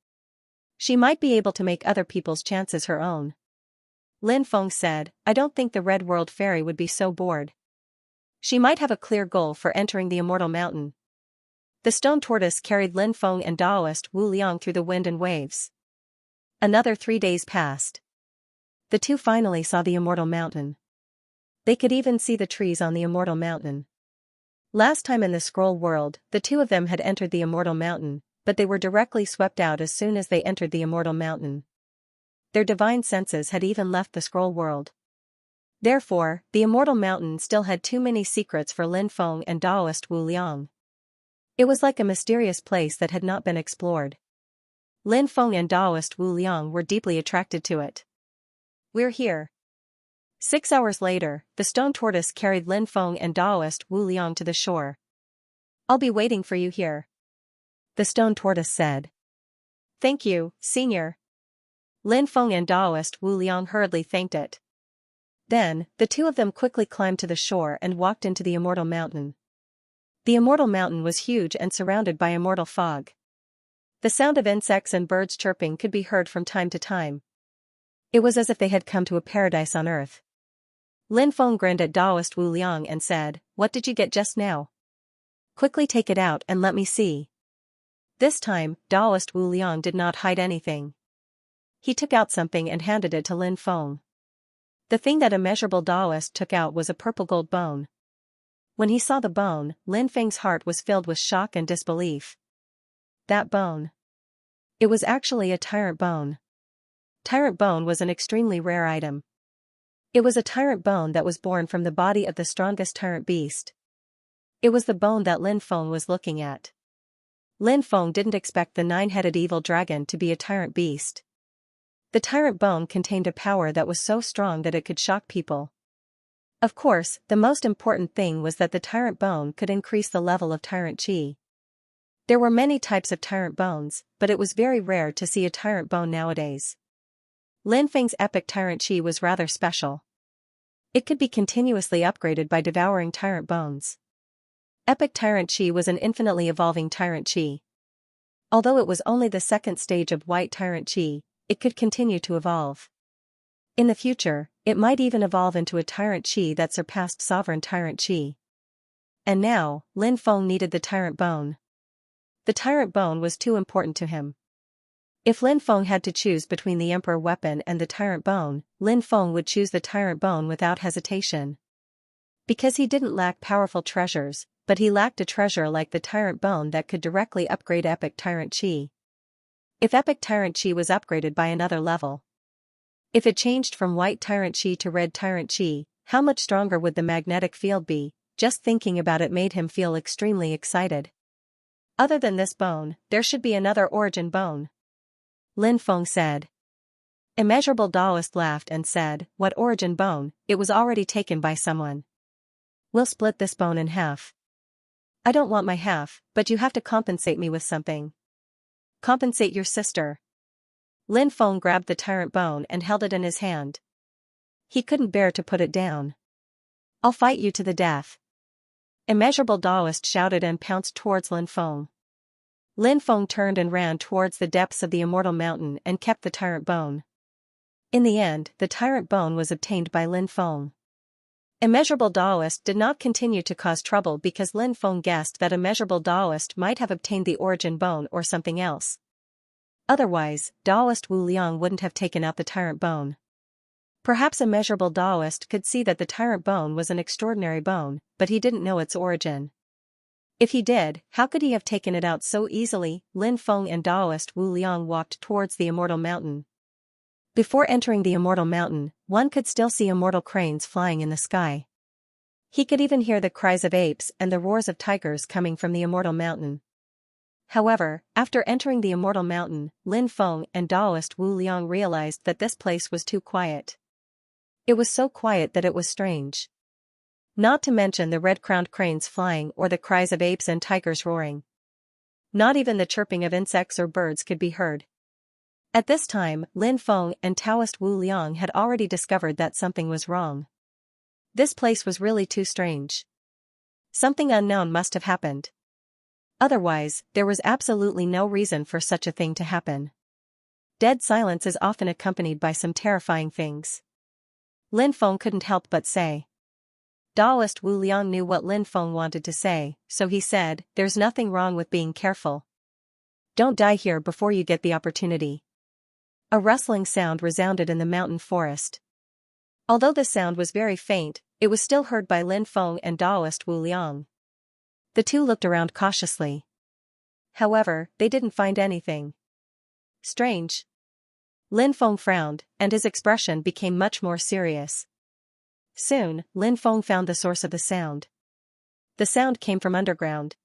She might be able to make other people's chances her own." Lin Feng said, "I don't think the Red World Fairy would be so bored. She might have a clear goal for entering the immortal mountain." The stone tortoise carried Lin Feng and Taoist Wu Liang through the wind and waves. Another 3 days passed. The two finally saw the immortal mountain. They could even see the trees on the immortal mountain. Last time in the scroll world, the two of them had entered the immortal mountain, but they were directly swept out as soon as they entered the immortal mountain. Their divine senses had even left the scroll world. Therefore, the immortal mountain still had too many secrets for Lin Feng and Taoist Wu Liang. It was like a mysterious place that had not been explored. Lin Feng and Taoist Wu Liang were deeply attracted to it. "We're here." 6 hours later, the stone tortoise carried Lin Feng and Taoist Wu Liang to the shore. "I'll be waiting for you here," the stone tortoise said. "Thank you, Senior." Lin Feng and Taoist Wu Liang hurriedly thanked it. Then, the two of them quickly climbed to the shore and walked into the immortal mountain. The immortal mountain was huge and surrounded by immortal fog. The sound of insects and birds chirping could be heard from time to time. It was as if they had come to a paradise on earth. Lin Feng grinned at Taoist Wu Liang and said, "What did you get just now? Quickly take it out and let me see." This time, Taoist Wu Liang did not hide anything. He took out something and handed it to Lin Feng. The thing that immeasurable Taoist took out was a purple gold bone. When he saw the bone, Lin Feng's heart was filled with shock and disbelief. That bone. It was actually a tyrant bone. Tyrant bone was an extremely rare item. It was a tyrant bone that was born from the body of the strongest tyrant beast. It was the bone that Lin Feng was looking at. Lin Feng didn't expect the nine-headed evil dragon to be a tyrant beast. The tyrant bone contained a power that was so strong that it could shock people. Of course, the most important thing was that the tyrant bone could increase the level of tyrant chi. There were many types of tyrant bones, but it was very rare to see a tyrant bone nowadays. Lin Feng's epic tyrant chi was rather special. It could be continuously upgraded by devouring tyrant bones. Epic tyrant chi was an infinitely evolving tyrant chi. Although it was only the second stage of white tyrant chi, it could continue to evolve. In the future, it might even evolve into a tyrant chi that surpassed sovereign tyrant chi. And now, Lin Feng needed the tyrant bone. The tyrant bone was too important to him. If Lin Feng had to choose between the emperor weapon and the tyrant bone, Lin Feng would choose the tyrant bone without hesitation. Because he didn't lack powerful treasures, but he lacked a treasure like the tyrant bone that could directly upgrade epic tyrant chi. If epic tyrant chi was upgraded by another level. If it changed from white tyrant chi to red tyrant chi, how much stronger would the magnetic field be? Just thinking about it made him feel extremely excited. Other than this bone, there should be another origin bone. Lin Feng said. Immeasurable Taoist laughed and said, "What origin bone? It was already taken by someone. We'll split this bone in half." "I don't want my half, but you have to compensate me with something." "Compensate your sister." Lin Feng grabbed the tyrant bone and held it in his hand. He couldn't bear to put it down. "I'll fight you to the death." Immeasurable Taoist shouted and pounced towards Lin Feng. Lin Feng turned and ran towards the depths of the immortal mountain and kept the tyrant bone. In the end, the tyrant bone was obtained by Lin Feng. Immeasurable Taoist did not continue to cause trouble because Lin Feng guessed that Immeasurable Taoist might have obtained the origin bone or something else. Otherwise, Taoist Wu Liang wouldn't have taken out the tyrant bone. Perhaps Immeasurable Taoist could see that the tyrant bone was an extraordinary bone, but he didn't know its origin. If he did, how could he have taken it out so easily? Lin Feng and Taoist Wu Liang walked towards the immortal mountain. Before entering the immortal mountain, one could still see immortal cranes flying in the sky. He could even hear the cries of apes and the roars of tigers coming from the immortal mountain. However, after entering the immortal mountain, Lin Feng and Taoist Wu Liang realized that this place was too quiet. It was so quiet that it was strange. Not to mention the red-crowned cranes flying or the cries of apes and tigers roaring. Not even the chirping of insects or birds could be heard. At this time, Lin Feng and Taoist Wu Liang had already discovered that something was wrong. This place was really too strange. Something unknown must have happened. Otherwise, there was absolutely no reason for such a thing to happen. Dead silence is often accompanied by some terrifying things. Lin Feng couldn't help but say. Taoist Wu Liang knew what Lin Feng wanted to say, so he said, "There's nothing wrong with being careful. Don't die here before you get the opportunity." A rustling sound resounded in the mountain forest. Although the sound was very faint, it was still heard by Lin Feng and Taoist Wu Liang. The two looked around cautiously. However, they didn't find anything strange. Lin Feng frowned, and his expression became much more serious. Soon, Lin Feng found the source of the sound. The sound came from underground.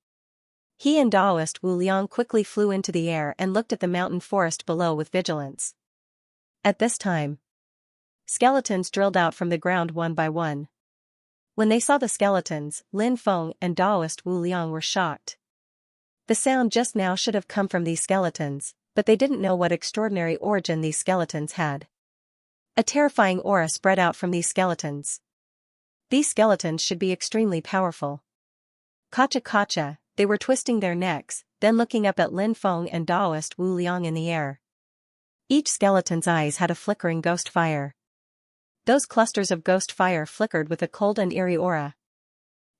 He and Taoist Wu Liang quickly flew into the air and looked at the mountain forest below with vigilance. At this time, skeletons drilled out from the ground one by one. When they saw the skeletons, Lin Feng and Taoist Wu Liang were shocked. The sound just now should have come from these skeletons, but they didn't know what extraordinary origin these skeletons had. A terrifying aura spread out from these skeletons. These skeletons should be extremely powerful. Kacha kacha, they were twisting their necks, then looking up at Lin Feng and Taoist Wu Liang in the air. Each skeleton's eyes had a flickering ghost fire. Those clusters of ghost fire flickered with a cold and eerie aura.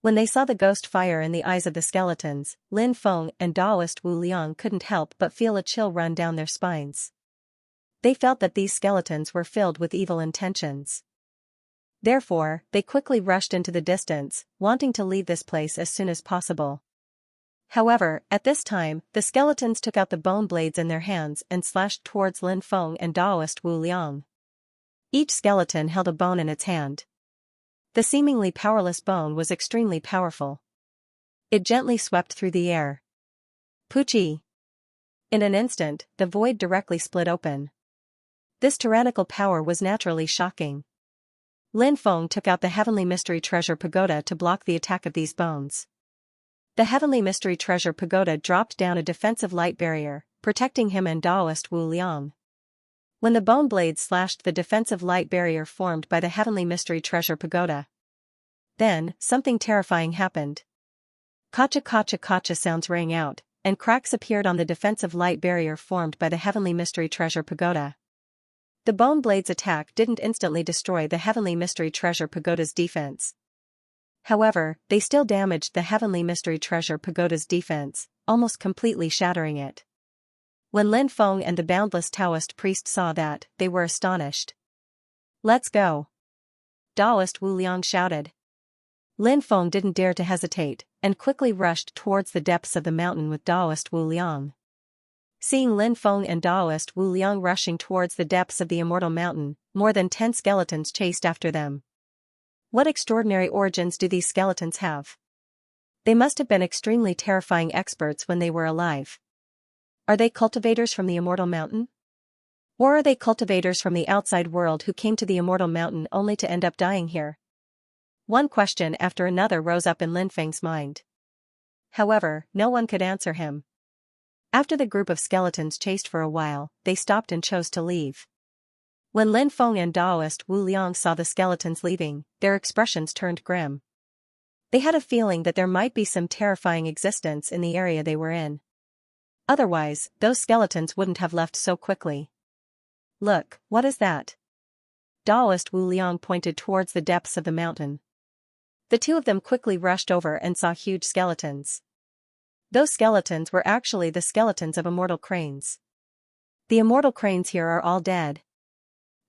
When they saw the ghost fire in the eyes of the skeletons, Lin Feng and Taoist Wu Liang couldn't help but feel a chill run down their spines. They felt that these skeletons were filled with evil intentions. Therefore, they quickly rushed into the distance, wanting to leave this place as soon as possible. However, at this time, the skeletons took out the bone blades in their hands and slashed towards Lin Feng and Taoist Wu Liang. Each skeleton held a bone in its hand. The seemingly powerless bone was extremely powerful. It gently swept through the air. Poochie! In an instant, the void directly split open. This tyrannical power was naturally shocking. Lin Feng took out the Heavenly Mystery Treasure Pagoda to block the attack of these bones. The Heavenly Mystery Treasure Pagoda dropped down a defensive light barrier, protecting him and Taoist Wu Liang. When the bone blades slashed the defensive light barrier formed by the Heavenly Mystery Treasure Pagoda, then, something terrifying happened. Kacha kacha kacha sounds rang out, and cracks appeared on the defensive light barrier formed by the Heavenly Mystery Treasure Pagoda. The bone blades' attack didn't instantly destroy the Heavenly Mystery Treasure Pagoda's defense. However, they still damaged the Heavenly Mystery Treasure Pagoda's defense, almost completely shattering it. When Lin Feng and the boundless Taoist priest saw that, they were astonished. "Let's go!" Taoist Wu Liang shouted. Lin Feng didn't dare to hesitate, and quickly rushed towards the depths of the mountain with Taoist Wu Liang. Seeing Lin Feng and Taoist Wu Liang rushing towards the depths of the immortal mountain, more than 10 skeletons chased after them. What extraordinary origins do these skeletons have? They must have been extremely terrifying experts when they were alive. Are they cultivators from the immortal mountain? Or are they cultivators from the outside world who came to the immortal mountain only to end up dying here? One question after another rose up in Lin Feng's mind. However, no one could answer him. After the group of skeletons chased for a while, they stopped and chose to leave. When Lin Feng and Taoist Wu Liang saw the skeletons leaving, their expressions turned grim. They had a feeling that there might be some terrifying existence in the area they were in. Otherwise, those skeletons wouldn't have left so quickly. "Look, what is that?" Taoist Wu Liang pointed towards the depths of the mountain. The two of them quickly rushed over and saw huge skeletons. Those skeletons were actually the skeletons of immortal cranes. The immortal cranes here are all dead.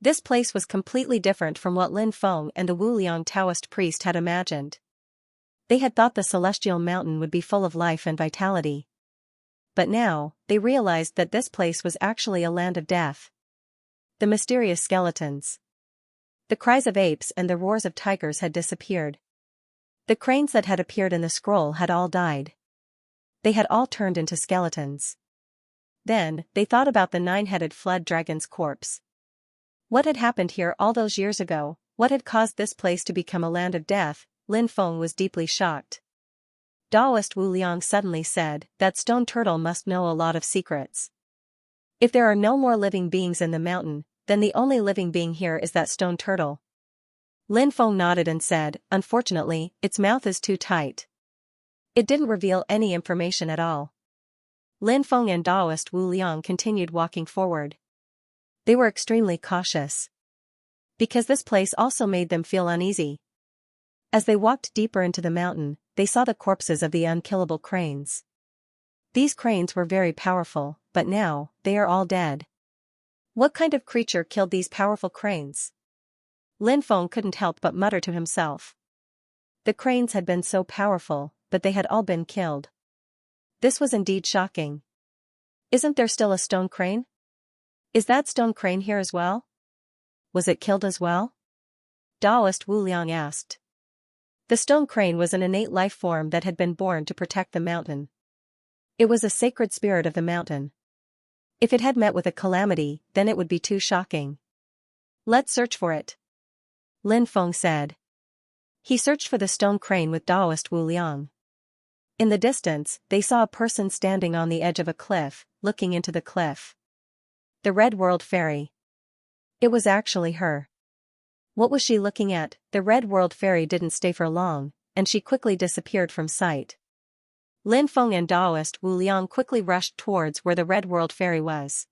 This place was completely different from what Lin Feng and the Wu Liang Taoist priest had imagined. They had thought the celestial mountain would be full of life and vitality. But now, they realized that this place was actually a land of death. The mysterious skeletons. The cries of apes and the roars of tigers had disappeared. The cranes that had appeared in the scroll had all died. They had all turned into skeletons. Then, they thought about the 9-headed flood dragon's corpse. What had happened here all those years ago? What had caused this place to become a land of death? Lin Feng was deeply shocked. Taoist Wu Liang suddenly said, "That stone turtle must know a lot of secrets. If there are no more living beings in the mountain, then the only living being here is that stone turtle." Lin Feng nodded and said, "Unfortunately, its mouth is too tight. It didn't reveal any information at all." Lin Feng and Taoist Wu Liang continued walking forward. They were extremely cautious, because this place also made them feel uneasy. As they walked deeper into the mountain, they saw the corpses of the unkillable cranes. These cranes were very powerful, but now, they are all dead. What kind of creature killed these powerful cranes? Lin Feng couldn't help but mutter to himself. The cranes had been so powerful, but they had all been killed. This was indeed shocking. Isn't there still a stone crane? Is that stone crane here as well? Was it killed as well? Taoist Wu Liang asked. The stone crane was an innate life form that had been born to protect the mountain. It was a sacred spirit of the mountain. If it had met with a calamity, then it would be too shocking. "Let's search for it," Lin Feng said. He searched for the stone crane with Taoist Wu Liang. In the distance, they saw a person standing on the edge of a cliff, looking into the cliff. The Red World Fairy. It was actually her. What was she looking at? The Red World Fairy didn't stay for long, and she quickly disappeared from sight. Lin Feng and Taoist Wu Liang quickly rushed towards where the Red World Fairy was.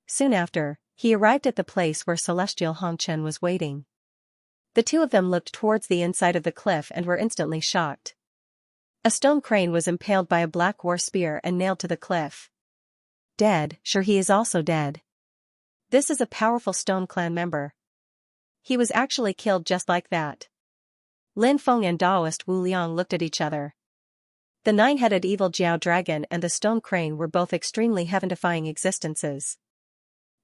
Soon after, he arrived at the place where Celestial Hongchen was waiting. The two of them looked towards the inside of the cliff and were instantly shocked. A stone crane was impaled by a black war spear and nailed to the cliff. Dead, sure he is also dead. This is a powerful Stone Clan member. He was actually killed just like that. Lin Feng and Taoist Wu Liang looked at each other. The nine-headed evil Jiao dragon and the stone crane were both extremely heaven-defying existences.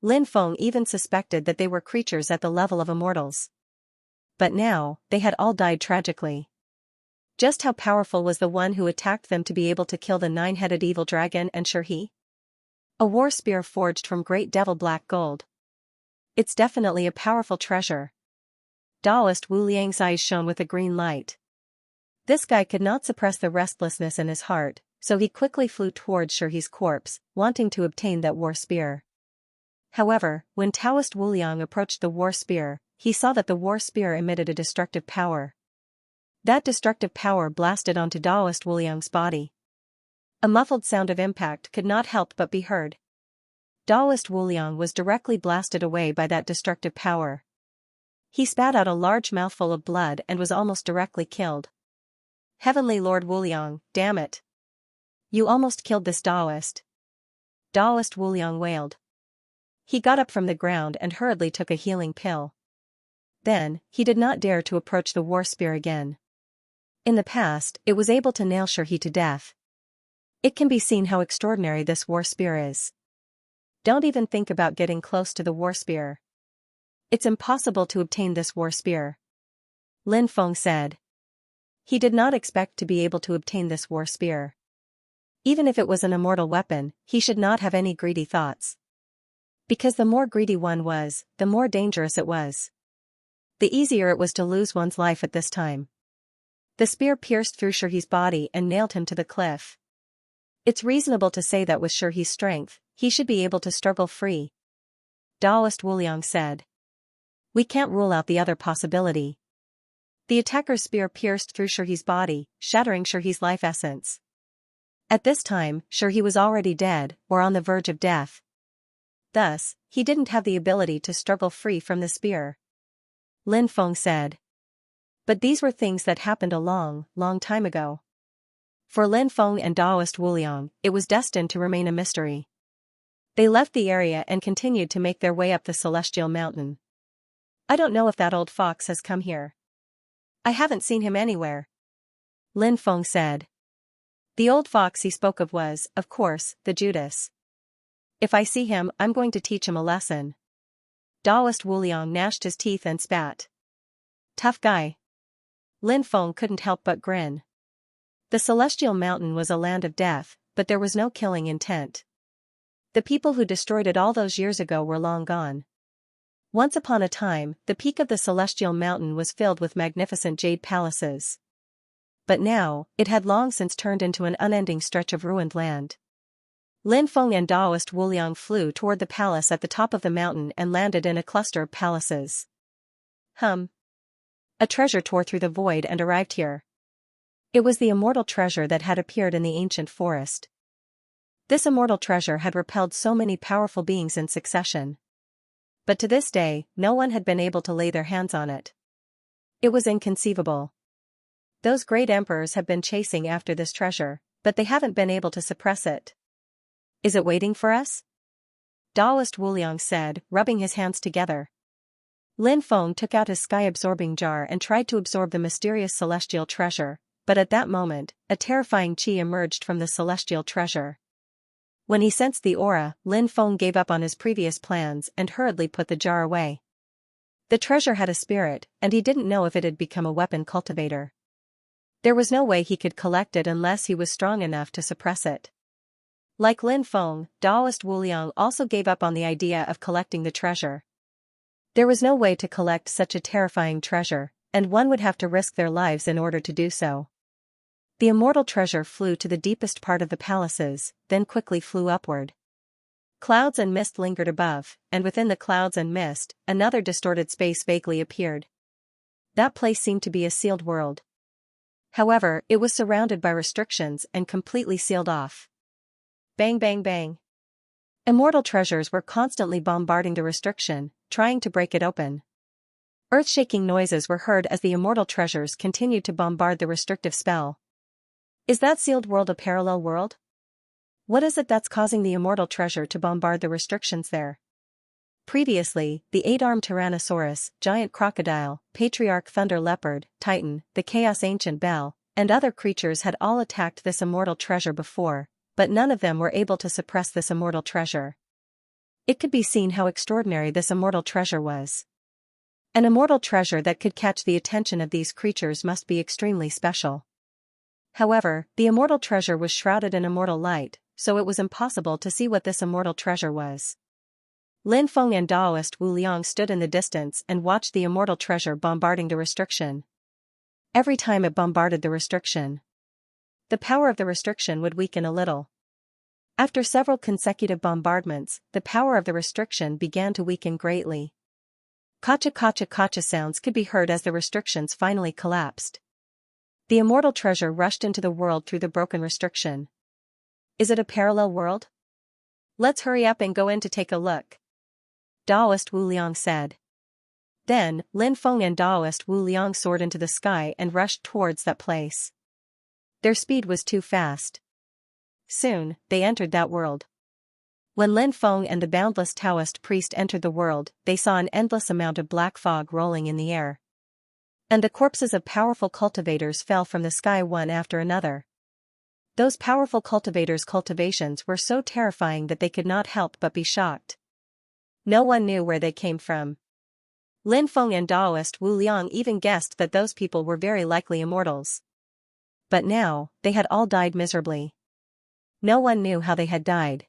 Lin Feng even suspected that they were creatures at the level of immortals. But now, they had all died tragically. Just how powerful was the one who attacked them to be able to kill the nine-headed evil dragon and sure he? A war spear forged from great devil black gold. It's definitely a powerful treasure. Taoist Wu Liang's eyes shone with a green light. This guy could not suppress the restlessness in his heart, so he quickly flew towards Shurhi's corpse, wanting to obtain that war spear. However, when Taoist Wu Liang approached the war spear, he saw that the war spear emitted a destructive power. That destructive power blasted onto Taoist Wu Liang's body. A muffled sound of impact could not help but be heard. Taoist Wu Liang was directly blasted away by that destructive power. He spat out a large mouthful of blood and was almost directly killed. Heavenly Lord Wu Liang, damn it. You almost killed this Taoist. Taoist Wu Liang wailed. He got up from the ground and hurriedly took a healing pill. Then, he did not dare to approach the war spear again. In the past, it was able to nail Shurhi to death. It can be seen how extraordinary this war spear is. Don't even think about getting close to the war spear. It's impossible to obtain this war spear. Lin Feng said. He did not expect to be able to obtain this war spear. Even if it was an immortal weapon, he should not have any greedy thoughts. Because the more greedy one was, the more dangerous it was. The easier it was to lose one's life at this time. The spear pierced through Shurhi's body and nailed him to the cliff. It's reasonable to say that with Shurhi's strength, he should be able to struggle free. Taoist Wu Liang said. We can't rule out the other possibility. The attacker's spear pierced through Shurhi's body, shattering Shurhi's life essence. At this time, Shurhi was already dead, or on the verge of death. Thus, he didn't have the ability to struggle free from the spear. Lin Feng said. But these were things that happened a long, long time ago. For Lin Feng and Taoist Wu Liang, it was destined to remain a mystery. They left the area and continued to make their way up the celestial mountain. I don't know if that old fox has come here. I haven't seen him anywhere. Lin Feng said. The old fox he spoke of was, of course, the Judas. If I see him, I'm going to teach him a lesson. Taoist Wu Liang gnashed his teeth and spat. Tough guy. Lin Feng couldn't help but grin. The celestial mountain was a land of death, but there was no killing intent. The people who destroyed it all those years ago were long gone. Once upon a time, the peak of the celestial mountain was filled with magnificent jade palaces. But now, it had long since turned into an unending stretch of ruined land. Lin Feng and Taoist Wu Liang flew toward the palace at the top of the mountain and landed in a cluster of palaces. A treasure tore through the void and arrived here. It was the immortal treasure that had appeared in the ancient forest. This immortal treasure had repelled so many powerful beings in succession. But to this day, no one had been able to lay their hands on it. It was inconceivable. Those great emperors have been chasing after this treasure, but they haven't been able to suppress it. Is it waiting for us? Taoist Wu Liang said, rubbing his hands together. Lin Feng took out his sky-absorbing jar and tried to absorb the mysterious celestial treasure, but at that moment, a terrifying qi emerged from the celestial treasure. When he sensed the aura, Lin Feng gave up on his previous plans and hurriedly put the jar away. The treasure had a spirit, and he didn't know if it had become a weapon cultivator. There was no way he could collect it unless he was strong enough to suppress it. Like Lin Feng, Taoist Wu Liang also gave up on the idea of collecting the treasure. There was no way to collect such a terrifying treasure, and one would have to risk their lives in order to do so. The immortal treasure flew to the deepest part of the palaces, then quickly flew upward. Clouds and mist lingered above, and within the clouds and mist, another distorted space vaguely appeared. That place seemed to be a sealed world. However, it was surrounded by restrictions and completely sealed off. Bang bang bang. Immortal treasures were constantly bombarding the restriction, trying to break it open. Earth-shaking noises were heard as the immortal treasures continued to bombard the restrictive spell. Is that sealed world a parallel world? What is it that's causing the immortal treasure to bombard the restrictions there? Previously, the 8-armed Tyrannosaurus, giant crocodile, patriarch thunder leopard, titan, the chaos ancient bell, and other creatures had all attacked this immortal treasure before, but none of them were able to suppress this immortal treasure. It could be seen how extraordinary this immortal treasure was. An immortal treasure that could catch the attention of these creatures must be extremely special. However, the immortal treasure was shrouded in immortal light, so it was impossible to see what this immortal treasure was. Lin Feng and Daoist Wu Liang stood in the distance and watched the immortal treasure bombarding the restriction. Every time it bombarded the restriction, the power of the restriction would weaken a little. After several consecutive bombardments, the power of the restriction began to weaken greatly. Kacha kacha kacha sounds could be heard as the restrictions finally collapsed. The immortal treasure rushed into the world through the broken restriction. Is it a parallel world? Let's hurry up and go in to take a look, Daoist Wu Liang said. Then, Lin Feng and Daoist Wu Liang soared into the sky and rushed towards that place. Their speed was too fast. Soon, they entered that world. When Lin Feng and the boundless Taoist priest entered the world, they saw an endless amount of black fog rolling in the air. And the corpses of powerful cultivators fell from the sky one after another. Those powerful cultivators' cultivations were so terrifying that they could not help but be shocked. No one knew where they came from. Lin Feng and Daoist Wu Liang even guessed that those people were very likely immortals. But now, they had all died miserably. No one knew how they had died.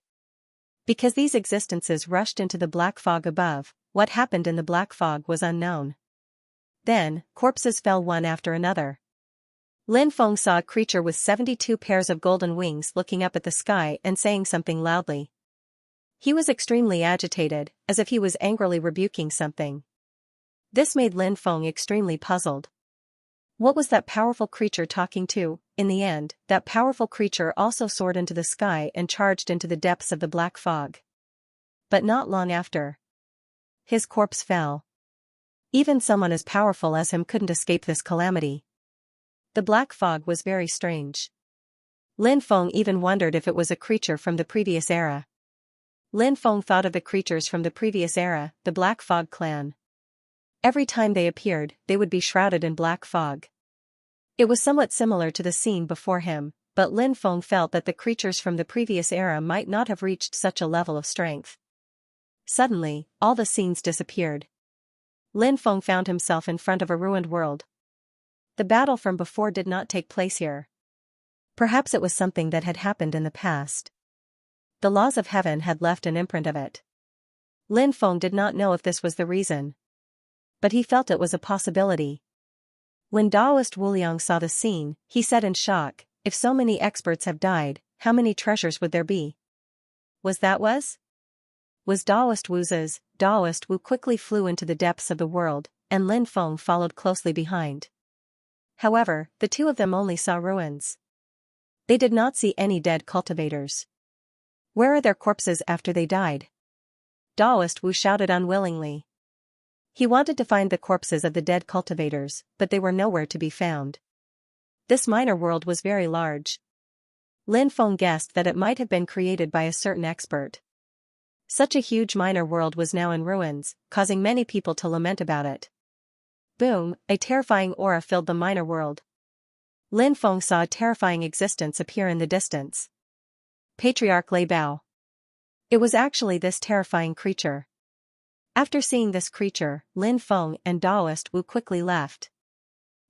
Because these existences rushed into the black fog above, what happened in the black fog was unknown. Then, corpses fell one after another. Lin Feng saw a creature with 72 pairs of golden wings looking up at the sky and saying something loudly. He was extremely agitated, as if he was angrily rebuking something. This made Lin Feng extremely puzzled. What was that powerful creature talking to? In the end, that powerful creature also soared into the sky and charged into the depths of the black fog. But not long after, his corpse fell. Even someone as powerful as him couldn't escape this calamity. The black fog was very strange. Lin Feng even wondered if it was a creature from the previous era. Lin Feng thought of the creatures from the previous era, the Black Fog clan. Every time they appeared, they would be shrouded in black fog. It was somewhat similar to the scene before him, but Lin Feng felt that the creatures from the previous era might not have reached such a level of strength. Suddenly, all the scenes disappeared. Lin Feng found himself in front of a ruined world. The battle from before did not take place here. Perhaps it was something that had happened in the past. The laws of heaven had left an imprint of it. Lin Feng did not know if this was the reason, but he felt it was a possibility. When Daoist Wu Liang saw the scene, he said in shock, if so many experts have died, how many treasures would there be? Was Daoist Wu's? Daoist Wu quickly flew into the depths of the world, and Lin Feng followed closely behind. However, the two of them only saw ruins. They did not see any dead cultivators. Where are their corpses after they died? Daoist Wu shouted unwillingly. He wanted to find the corpses of the dead cultivators, but they were nowhere to be found. This minor world was very large. Lin Feng guessed that it might have been created by a certain expert. Such a huge minor world was now in ruins, causing many people to lament about it. Boom, a terrifying aura filled the minor world. Lin Feng saw a terrifying existence appear in the distance. Patriarch Lei Bao. It was actually this terrifying creature. After seeing this creature, Lin Feng and Daoist Wu quickly left.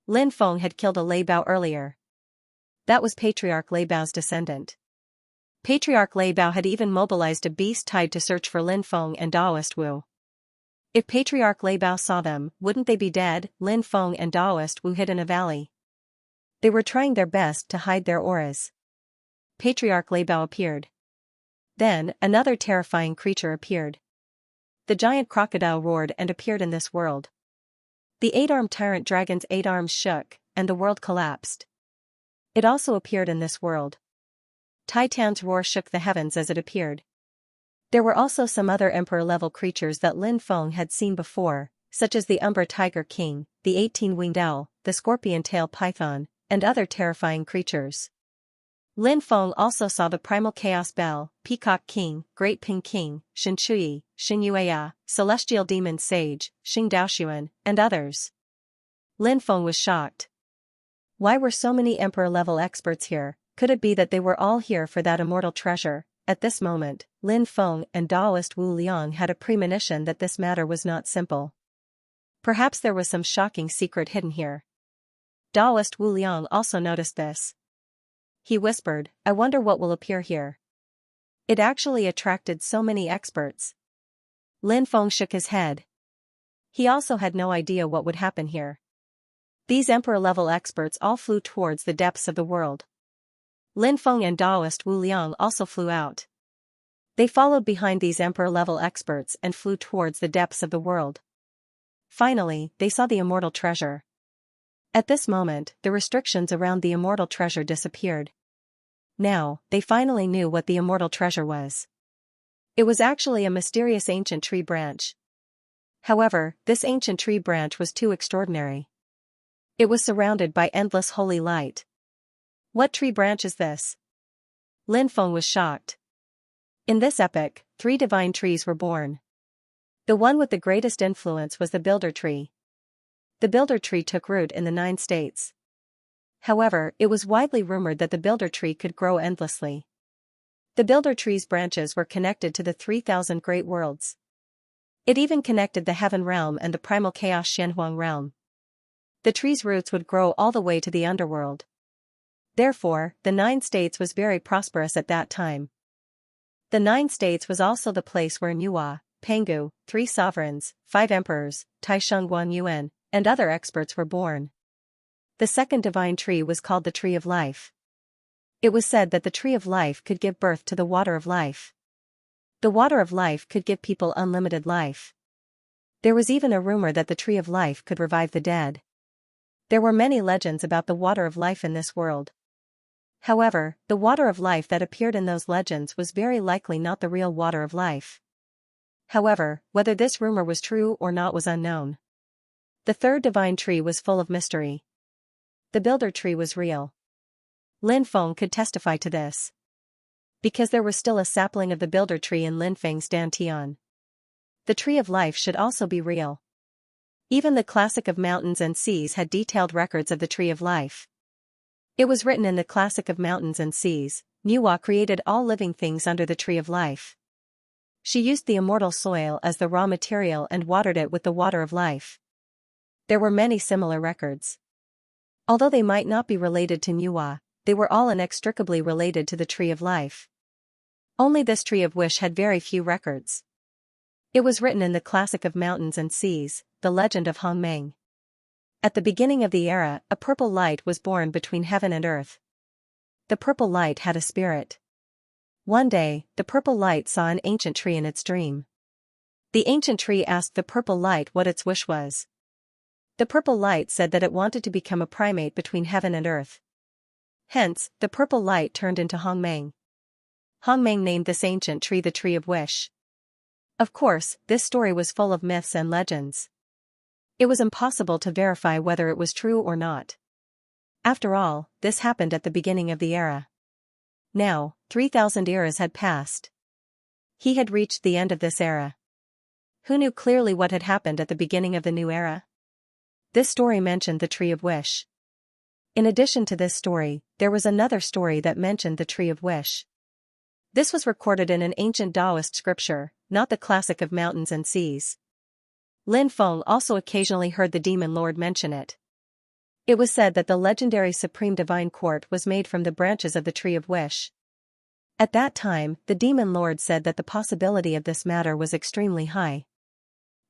Lin Feng had killed a Lei Bao earlier. That was Patriarch Lei Bao's descendant. Patriarch Lei Bao had even mobilized a beast tied to search for Lin Feng and Daoist Wu. If Patriarch Lei Bao saw them, wouldn't they be dead? Lin Feng and Daoist Wu hid in a valley. They were trying their best to hide their auras. Patriarch Lei Bao appeared. Then, another terrifying creature appeared. The giant crocodile roared and appeared in this world. The 8-armed tyrant dragon's 8 arms shook, and the world collapsed. It also appeared in this world. Titan's roar shook the heavens as it appeared. There were also some other emperor-level creatures that Lin Feng had seen before, such as the Umbra Tiger King, the 18-winged owl, the scorpion-tail python, and other terrifying creatures. Lin Feng also saw the primal chaos bell, peacock king, great ping king, Xianxia, Xinyueya, celestial demon sage, Xing Daoxuan, and others. Lin Feng was shocked. Why were so many emperor-level experts here? Could it be that they were all here for that immortal treasure? At this moment, Lin Feng and Taoist Wu Liang had a premonition that this matter was not simple. Perhaps there was some shocking secret hidden here. Taoist Wu Liang also noticed this. He whispered, "I wonder what will appear here." It actually attracted so many experts. Lin Feng shook his head. He also had no idea what would happen here. These emperor-level experts all flew towards the depths of the world. Lin Feng and Taoist Wu Liang also flew out. They followed behind these emperor-level experts and flew towards the depths of the world. Finally, they saw the immortal treasure. At this moment, the restrictions around the immortal treasure disappeared. Now, they finally knew what the immortal treasure was. It was actually a mysterious ancient tree branch. However, this ancient tree branch was too extraordinary. It was surrounded by endless holy light. What tree branch is this? Lin Feng was shocked. In this epoch, 3 divine trees were born. The one with the greatest influence was the Builder Tree. The Builder Tree took root in the 9 states. However, it was widely rumored that the Builder Tree could grow endlessly. The Builder Tree's branches were connected to the 3,000 great worlds. It even connected the Heaven Realm and the Primal Chaos Shenhuang Realm. The tree's roots would grow all the way to the underworld. Therefore, the 9 states was very prosperous at that time. The 9 states was also the place where Nuwa, Pangu, 3 sovereigns, 5 emperors, Taisheng Guan Yuan, and other experts were born. The second divine tree was called the Tree of Life. It was said that the Tree of Life could give birth to the Water of Life. The Water of Life could give people unlimited life. There was even a rumor that the Tree of Life could revive the dead. There were many legends about the Water of Life in this world. However, the Water of Life that appeared in those legends was very likely not the real Water of Life. However, whether this rumor was true or not was unknown. The third divine tree was full of mystery. The Builder Tree was real. Lin Feng could testify to this. Because there was still a sapling of the Builder Tree in Lin Feng's Dantian. The Tree of Life should also be real. Even the Classic of Mountains and Seas had detailed records of the Tree of Life. It was written in the Classic of Mountains and Seas, Nuwa created all living things under the Tree of Life. She used the immortal soil as the raw material and watered it with the Water of Life. There were many similar records. Although they might not be related to Nuwa, they were all inextricably related to the Tree of Life. Only this Tree of Wish had very few records. It was written in the Classic of Mountains and Seas, the legend of Hongmeng. At the beginning of the era, a purple light was born between heaven and earth. The purple light had a spirit. One day, the purple light saw an ancient tree in its dream. The ancient tree asked the purple light what its wish was. The purple light said that it wanted to become a primate between heaven and earth. Hence, the purple light turned into Hongmeng. Hongmeng named this ancient tree the Tree of Wish. Of course, this story was full of myths and legends. It was impossible to verify whether it was true or not. After all, this happened at the beginning of the era. Now, 3,000 eras had passed. He had reached the end of this era. Who knew clearly what had happened at the beginning of the new era? This story mentioned the Tree of Wish. In addition to this story, there was another story that mentioned the Tree of Wish. This was recorded in an ancient Taoist scripture, not the Classic of Mountains and Seas. Lin Feng also occasionally heard the Demon Lord mention it. It was said that the legendary Supreme Divine Court was made from the branches of the Tree of Wish. At that time, the Demon Lord said that the possibility of this matter was extremely high.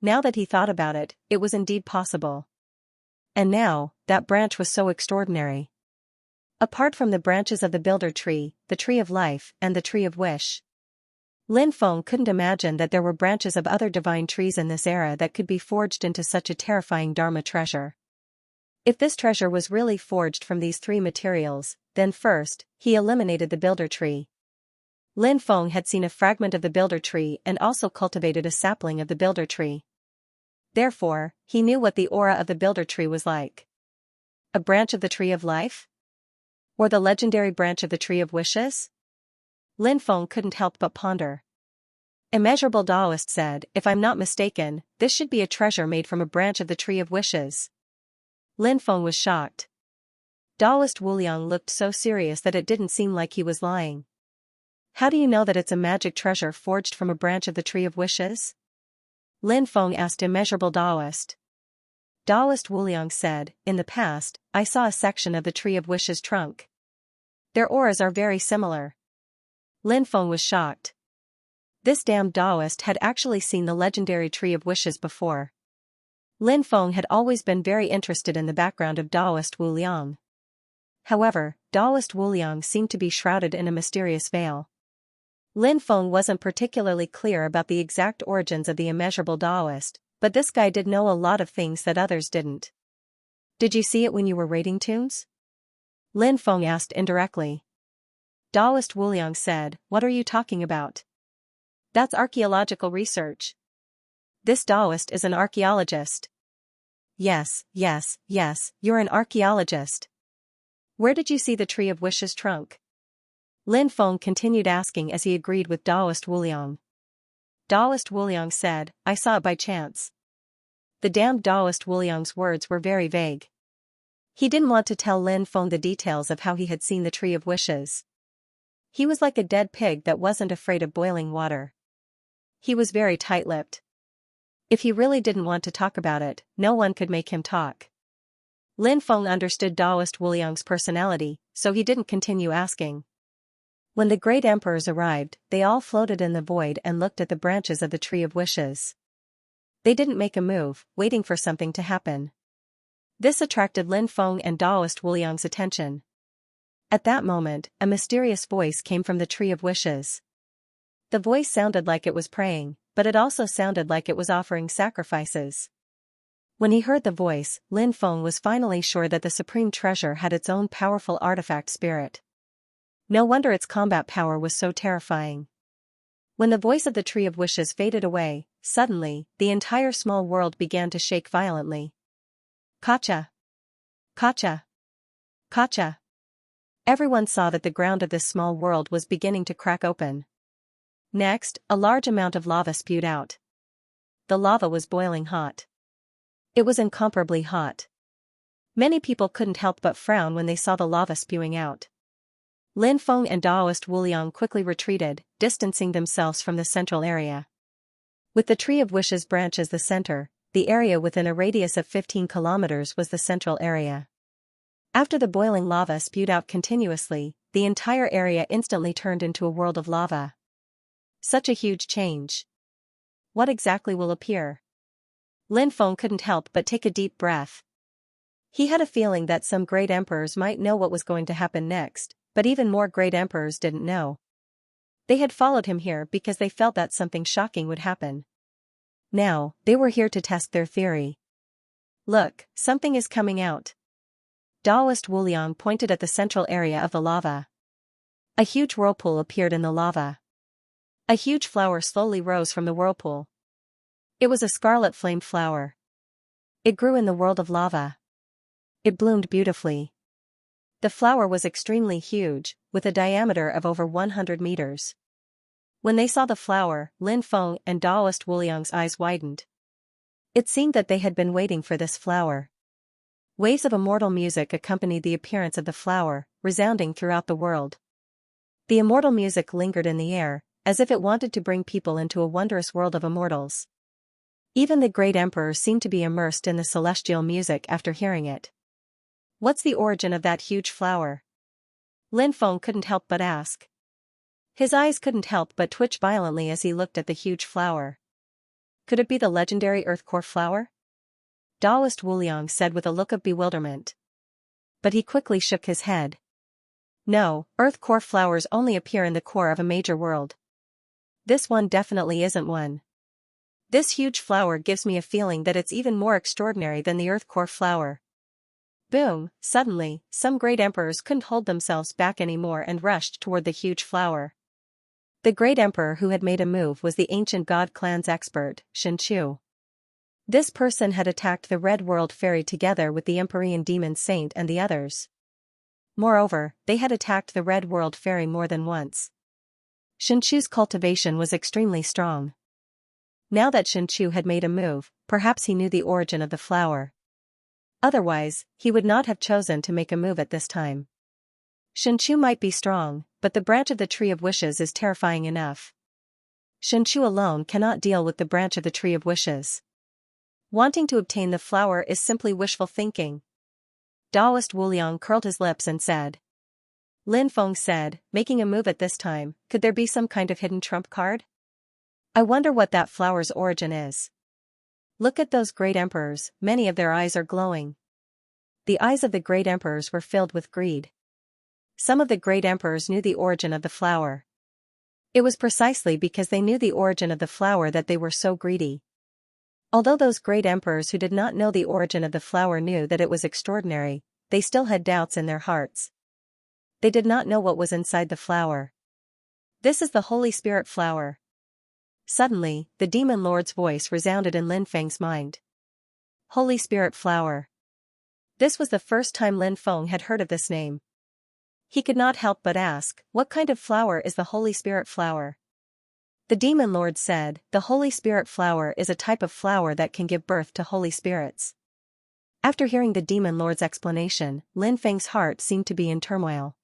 Now that he thought about it, it was indeed possible. And now, that branch was so extraordinary. Apart from the branches of the Builder Tree, the Tree of Life, and the Tree of Wish, Lin Feng couldn't imagine that there were branches of other divine trees in this era that could be forged into such a terrifying Dharma treasure. If this treasure was really forged from these 3 materials, then first, he eliminated the Builder Tree. Lin Feng had seen a fragment of the Builder Tree and also cultivated a sapling of the Builder Tree. Therefore, he knew what the aura of the builder tree was like. A branch of the tree of life? Or the legendary branch of the tree of wishes? Lin Feng couldn't help but ponder. Immeasurable Taoist said, if I'm not mistaken, this should be a treasure made from a branch of the tree of wishes. Lin Feng was shocked. Taoist Wuliang looked so serious that it didn't seem like he was lying. How do you know that it's a magic treasure forged from a branch of the tree of wishes? Lin Feng asked Immeasurable Taoist. Taoist Wuliang said, in the past, I saw a section of the tree of wishes trunk. Their auras are very similar. Lin Feng was shocked. This damned Taoist had actually seen the legendary tree of wishes before. Lin Feng had always been very interested in the background of Taoist Wuliang. However, Taoist Wuliang seemed to be shrouded in a mysterious veil. Lin Feng wasn't particularly clear about the exact origins of the immeasurable Taoist, but this guy did know a lot of things that others didn't. Did you see it when you were raiding tombs? Lin Feng asked indirectly. Taoist Wuliang said, what are you talking about? That's archaeological research. This Taoist is an archaeologist. Yes, you're an archaeologist. Where did you see the tree of wishes trunk? Lin Feng continued asking as he agreed with Taoist Wuliang. Taoist Wuliang said, I saw it by chance. The damned Taoist Wuliang's words were very vague. He didn't want to tell Lin Feng the details of how he had seen the tree of wishes. He was like a dead pig that wasn't afraid of boiling water. He was very tight-lipped. If he really didn't want to talk about it, no one could make him talk. Lin Feng understood Taoist Wuliang's personality, so he didn't continue asking. When the great emperors arrived, they all floated in the void and looked at the branches of the tree of wishes. They didn't make a move, waiting for something to happen. This attracted Lin Feng and Taoist Wuliang's attention. At that moment, a mysterious voice came from the tree of wishes. The voice sounded like it was praying, but it also sounded like it was offering sacrifices. When he heard the voice, Lin Feng was finally sure that the supreme treasure had its own powerful artifact spirit. No wonder its combat power was so terrifying. When the voice of the tree of wishes faded away, suddenly, the entire small world began to shake violently. Kacha! Kacha! Kacha! Everyone saw that the ground of this small world was beginning to crack open. Next, a large amount of lava spewed out. The lava was boiling hot. It was incomparably hot. Many people couldn't help but frown when they saw the lava spewing out. Lin Feng and Taoist Wuliang quickly retreated, distancing themselves from the central area. With the Tree of Wishes branch as the center, the area within a radius of 15 kilometers was the central area. After the boiling lava spewed out continuously, the entire area instantly turned into a world of lava. Such a huge change. What exactly will appear? Lin Feng couldn't help but take a deep breath. He had a feeling that some great emperors might know what was going to happen next, but even more great emperors didn't know. They had followed him here because they felt that something shocking would happen. Now, they were here to test their theory. Look, something is coming out. Taoist Wuliang pointed at the central area of the lava. A huge whirlpool appeared in the lava. A huge flower slowly rose from the whirlpool. It was a scarlet flamed flower. It grew in the world of lava. It bloomed beautifully. The flower was extremely huge, with a diameter of over 100 meters. When they saw the flower, Lin Feng and Taoist Wuliang's eyes widened. It seemed that they had been waiting for this flower. Waves of immortal music accompanied the appearance of the flower, resounding throughout the world. The immortal music lingered in the air, as if it wanted to bring people into a wondrous world of immortals. Even the great emperor seemed to be immersed in the celestial music after hearing it. What's the origin of that huge flower? Lin Feng couldn't help but ask. His eyes couldn't help but twitch violently as he looked at the huge flower. Could it be the legendary earth core flower? Taoist Wuliang said with a look of bewilderment. But he quickly shook his head. No, earth core flowers only appear in the core of a major world. This one definitely isn't one. This huge flower gives me a feeling that it's even more extraordinary than the earth core flower. Boom, suddenly, some great emperors couldn't hold themselves back anymore and rushed toward the huge flower. The great emperor who had made a move was the ancient god clan's expert, Xianxia. This person had attacked the Red World Fairy together with the Empyrean Demon Saint and the others. Moreover, they had attacked the Red World Fairy more than once. Xianxia's cultivation was extremely strong. Now that Xianxia had made a move, perhaps he knew the origin of the flower. Otherwise, he would not have chosen to make a move at this time. Xianxia might be strong, but the branch of the Tree of Wishes is terrifying enough. Xianxia alone cannot deal with the branch of the Tree of Wishes. Wanting to obtain the flower is simply wishful thinking. Daoist Wuliang curled his lips and said. Lin Feng said, making a move at this time, could there be some kind of hidden trump card? I wonder what that flower's origin is. Look at those great emperors, many of their eyes are glowing. The eyes of the great emperors were filled with greed. Some of the great emperors knew the origin of the flower. It was precisely because they knew the origin of the flower that they were so greedy. Although those great emperors who did not know the origin of the flower knew that it was extraordinary, they still had doubts in their hearts. They did not know what was inside the flower. This is the Holy Spirit flower. Suddenly, the demon lord's voice resounded in Lin Feng's mind. Holy Spirit flower. This was the first time Lin Feng had heard of this name. He could not help but ask, what kind of flower is the Holy Spirit flower? The demon lord said, the Holy Spirit flower is a type of flower that can give birth to holy spirits. After hearing the demon lord's explanation, Lin Feng's heart seemed to be in turmoil.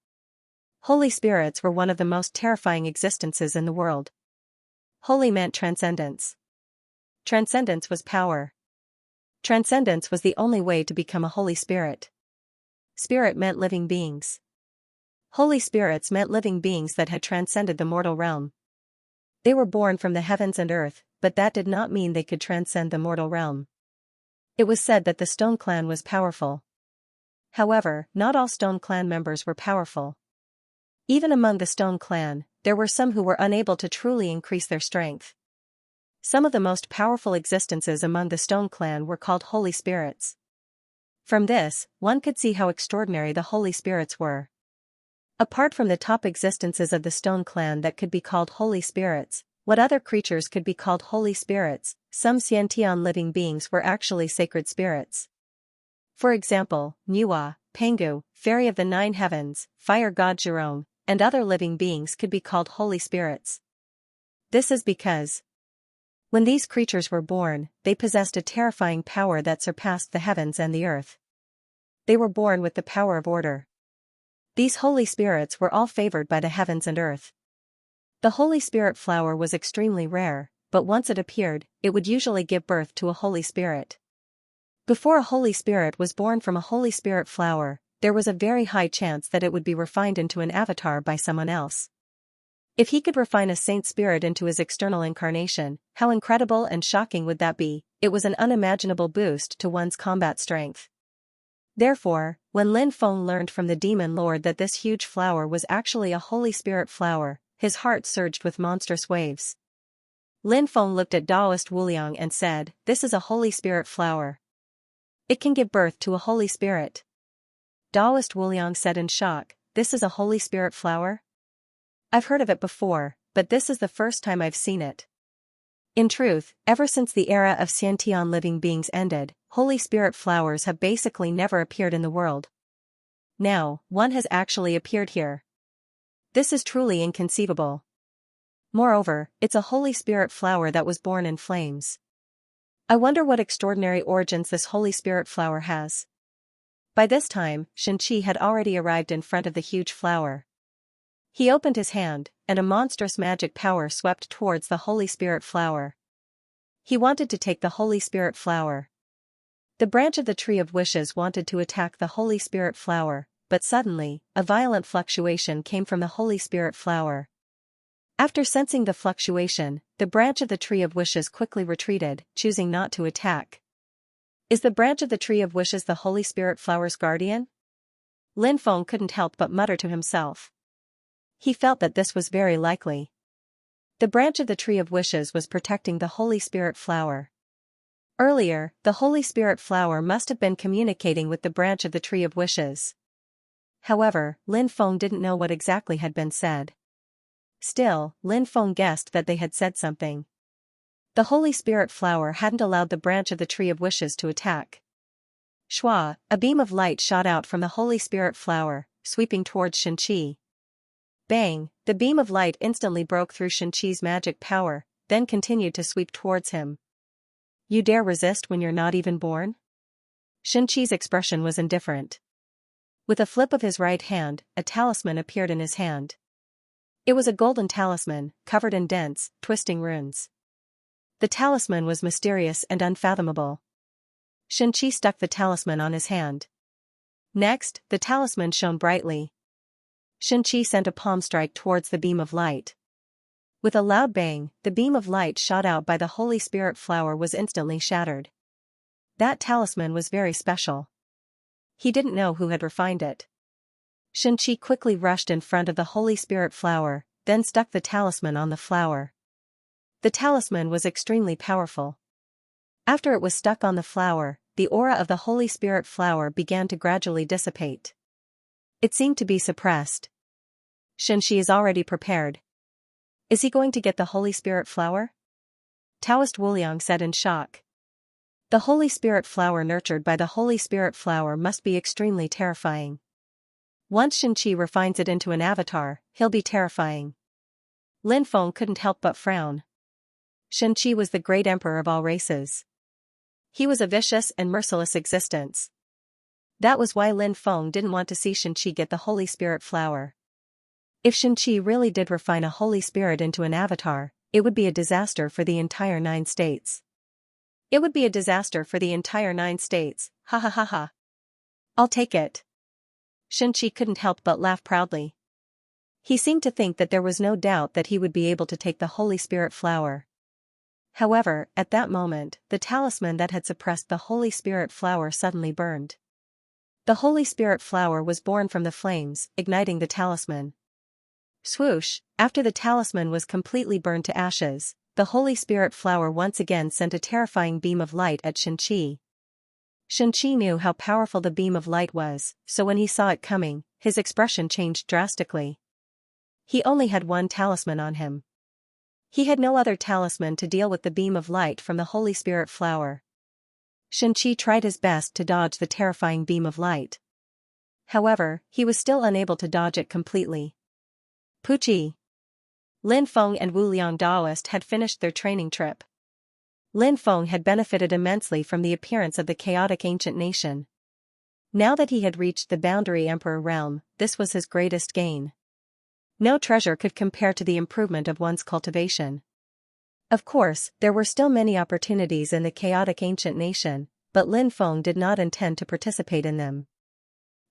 Holy spirits were one of the most terrifying existences in the world. Holy meant transcendence. Transcendence was power. Transcendence was the only way to become a holy spirit. Spirit meant living beings. Holy spirits meant living beings that had transcended the mortal realm. They were born from the heavens and earth, but that did not mean they could transcend the mortal realm. It was said that the Stone Clan was powerful. However, not all Stone Clan members were powerful. Even among the Stone Clan, there were some who were unable to truly increase their strength. Some of the most powerful existences among the Stone Clan were called holy spirits. From this, one could see how extraordinary the holy spirits were. Apart from the top existences of the Stone Clan that could be called holy spirits, what other creatures could be called holy spirits? Some Xiantian living beings were actually sacred spirits. For example, Nuwa, Pengu, Fairy of the Nine Heavens, Fire God Jerome, and other living beings could be called holy spirits. This is because, when these creatures were born, they possessed a terrifying power that surpassed the heavens and the earth. They were born with the power of order. These holy spirits were all favored by the heavens and earth. The Holy Spirit flower was extremely rare, but once it appeared, it would usually give birth to a holy spirit. Before a holy spirit was born from a Holy Spirit flower, there was a very high chance that it would be refined into an avatar by someone else. If he could refine a saint spirit into his external incarnation, how incredible and shocking would that be? It was an unimaginable boost to one's combat strength. Therefore, when Lin Feng learned from the demon lord that this huge flower was actually a Holy Spirit flower, his heart surged with monstrous waves. Lin Feng looked at Daoist Wuliang and said, this is a Holy Spirit flower. It can give birth to a holy spirit. Daoist Wuliang said in shock, this is a Holy Spirit flower? I've heard of it before, but this is the first time I've seen it. In truth, ever since the era of Xiantian living beings ended, Holy Spirit flowers have basically never appeared in the world. Now, one has actually appeared here. This is truly inconceivable. Moreover, it's a Holy Spirit flower that was born in flames. I wonder what extraordinary origins this Holy Spirit flower has. By this time, Xianxia had already arrived in front of the huge flower. He opened his hand, and a monstrous magic power swept towards the Holy Spirit flower. He wanted to take the Holy Spirit flower. The branch of the Tree of Wishes wanted to attack the Holy Spirit flower, but suddenly, a violent fluctuation came from the Holy Spirit flower. After sensing the fluctuation, the branch of the Tree of Wishes quickly retreated, choosing not to attack. Is the branch of the Tree of Wishes the Holy Spirit flower's guardian? Lin Feng couldn't help but mutter to himself. He felt that this was very likely. The branch of the Tree of Wishes was protecting the Holy Spirit flower. Earlier, the Holy Spirit flower must have been communicating with the branch of the Tree of Wishes. However, Lin Feng didn't know what exactly had been said. Still, Lin Feng guessed that they had said something. The Holy Spirit flower hadn't allowed the branch of the Tree of Wishes to attack. Shua, a beam of light shot out from the Holy Spirit flower, sweeping towards Xianxia. Bang, the beam of light instantly broke through Xianxia's magic power, then continued to sweep towards him. You dare resist when you're not even born? Xianxia's expression was indifferent. With a flip of his right hand, a talisman appeared in his hand. It was a golden talisman, covered in dense, twisting runes. The talisman was mysterious and unfathomable. Xianxia stuck the talisman on his hand. Next, the talisman shone brightly. Xianxia sent a palm strike towards the beam of light. With a loud bang, the beam of light shot out by the Holy Spirit flower was instantly shattered. That talisman was very special. He didn't know who had refined it. Xianxia quickly rushed in front of the Holy Spirit flower, then stuck the talisman on the flower. The talisman was extremely powerful. After it was stuck on the flower, the aura of the Holy Spirit flower began to gradually dissipate. It seemed to be suppressed. Xianxia is already prepared. Is he going to get the Holy Spirit flower? Taoist Wuliang said in shock. The Holy Spirit flower nurtured by the Holy Spirit flower must be extremely terrifying. Once Xianxia refines it into an avatar, he'll be terrifying. Lin Feng couldn't help but frown. Xianxia was the great emperor of all races. He was a vicious and merciless existence. That was why Lin Feng didn't want to see Xianxia get the Holy Spirit flower. If Xianxia really did refine a Holy Spirit into an avatar, it would be a disaster for the entire 9 states. It would be a disaster for the entire 9 states, ha ha ha ha. I'll take it. Xianxia couldn't help but laugh proudly. He seemed to think that there was no doubt that he would be able to take the Holy Spirit flower. However, at that moment, the talisman that had suppressed the Holy Spirit flower suddenly burned. The Holy Spirit flower was born from the flames, igniting the talisman. Swoosh, after the talisman was completely burned to ashes, the Holy Spirit flower once again sent a terrifying beam of light at Xianxia. Xianxia knew how powerful the beam of light was, so when he saw it coming, his expression changed drastically. He only had one talisman on him. He had no other talisman to deal with the beam of light from the Holy Spirit flower. Xianxia tried his best to dodge the terrifying beam of light. However, he was still unable to dodge it completely. Puchi. Lin Feng and Wu Liang Daoist had finished their training trip. Lin Feng had benefited immensely from the appearance of the chaotic ancient nation. Now that he had reached the boundary emperor realm, this was his greatest gain. No treasure could compare to the improvement of one's cultivation. Of course, there were still many opportunities in the chaotic ancient nation, but Lin Feng did not intend to participate in them.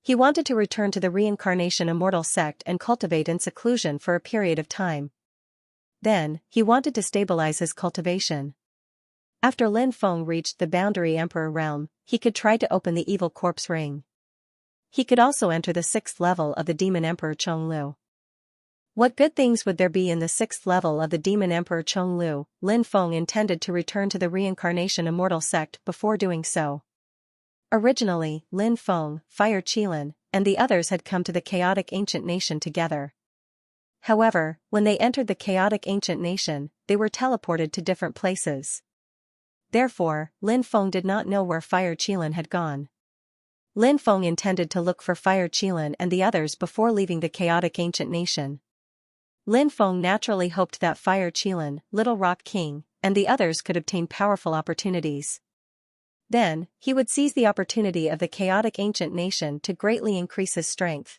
He wanted to return to the reincarnation immortal sect and cultivate in seclusion for a period of time. Then, he wanted to stabilize his cultivation. After Lin Feng reached the boundary emperor realm, he could try to open the evil corpse ring. He could also enter the 6th level of the demon emperor Chonglu. What good things would there be in the 6th level of the demon emperor Chonglu? Lin Feng intended to return to the reincarnation immortal sect before doing so. Originally, Lin Feng, Fire Qilin, and the others had come to the chaotic ancient nation together. However, when they entered the chaotic ancient nation, they were teleported to different places. Therefore, Lin Feng did not know where Fire Qilin had gone. Lin Feng intended to look for Fire Qilin and the others before leaving the chaotic ancient nation. Lin Feng naturally hoped that Fire Qilin, Little Rock King, and the others could obtain powerful opportunities. Then, he would seize the opportunity of the chaotic ancient nation to greatly increase his strength.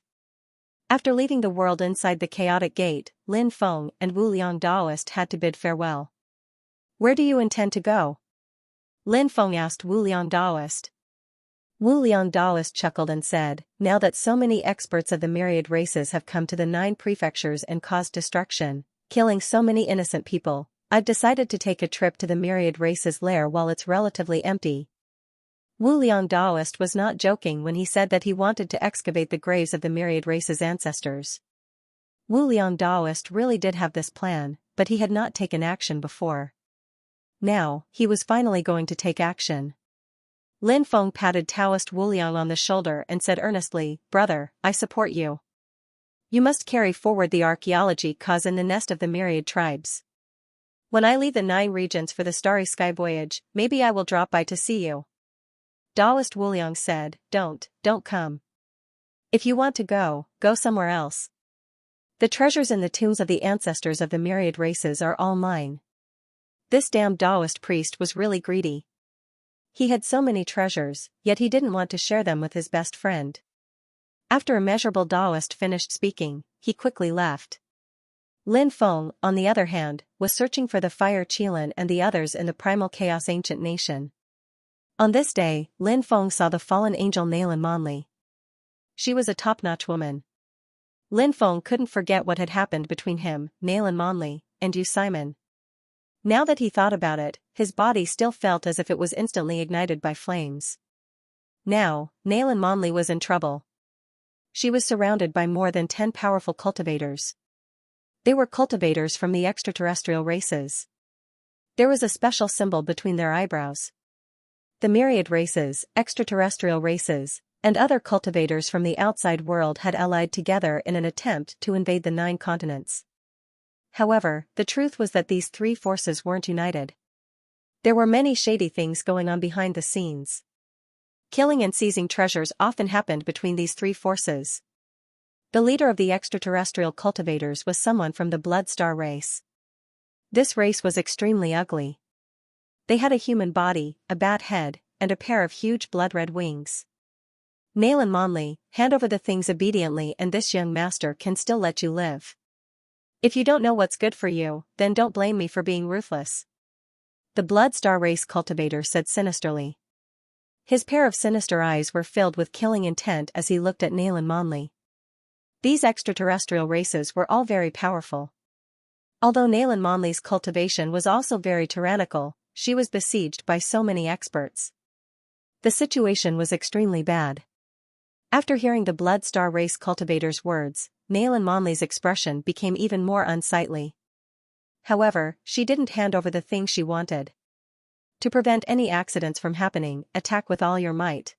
After leaving the world inside the chaotic gate, Lin Feng and Wu Liang Daoist had to bid farewell. Where do you intend to go? Lin Feng asked Wu Liang Daoist. Wu Liang Daoist chuckled and said, now that so many experts of the myriad races have come to the 9 prefectures and caused destruction, killing so many innocent people, I've decided to take a trip to the myriad races' lair while it's relatively empty. Wu Liang Daoist was not joking when he said that he wanted to excavate the graves of the myriad races' ancestors. Wu Liang Daoist really did have this plan, but he had not taken action before. Now, he was finally going to take action. Lin Feng patted Taoist Wu Liang on the shoulder and said earnestly, brother, I support you. You must carry forward the archaeology cause in the nest of the myriad tribes. When I leave the 9 regions for the starry sky voyage, maybe I will drop by to see you. Taoist Wuliang said, don't come. If you want to go somewhere else. The treasures in the tombs of the ancestors of the myriad races are all mine. This damned Taoist priest was really greedy. He had so many treasures, yet he didn't want to share them with his best friend. After immeasurable Taoist finished speaking, he quickly left. Lin Feng, on the other hand, was searching for the fire Qilin and the others in the primal chaos ancient nation. On this day, Lin Feng saw the fallen angel Nalan Monli. She was a top-notch woman. Lin Feng couldn't forget what had happened between him, Nalan Monli, and Yu Simon. Now that he thought about it, his body still felt as if it was instantly ignited by flames. Now, Nalan Monli was in trouble. She was surrounded by more than 10 powerful cultivators. They were cultivators from the extraterrestrial races. There was a special symbol between their eyebrows. The myriad races, extraterrestrial races, and other cultivators from the outside world had allied together in an attempt to invade the 9 continents. However, the truth was that these 3 forces weren't united. There were many shady things going on behind the scenes. Killing and seizing treasures often happened between these 3 forces. The leader of the extraterrestrial cultivators was someone from the Blood Star race. This race was extremely ugly. They had a human body, a bat head, and a pair of huge blood-red wings. Nalan Monli, hand over the things obediently and this young master can still let you live. If you don't know what's good for you, then don't blame me for being ruthless. The Blood Star race cultivator said sinisterly. His pair of sinister eyes were filled with killing intent as he looked at Nalan Monli. These extraterrestrial races were all very powerful. Although Nalan Monli's cultivation was also very tyrannical, she was besieged by so many experts. The situation was extremely bad. After hearing the Blood Star race cultivator's words, Nalan Monli's expression became even more unsightly. However, she didn't hand over the thing she wanted. To prevent any accidents from happening, attack with all your might.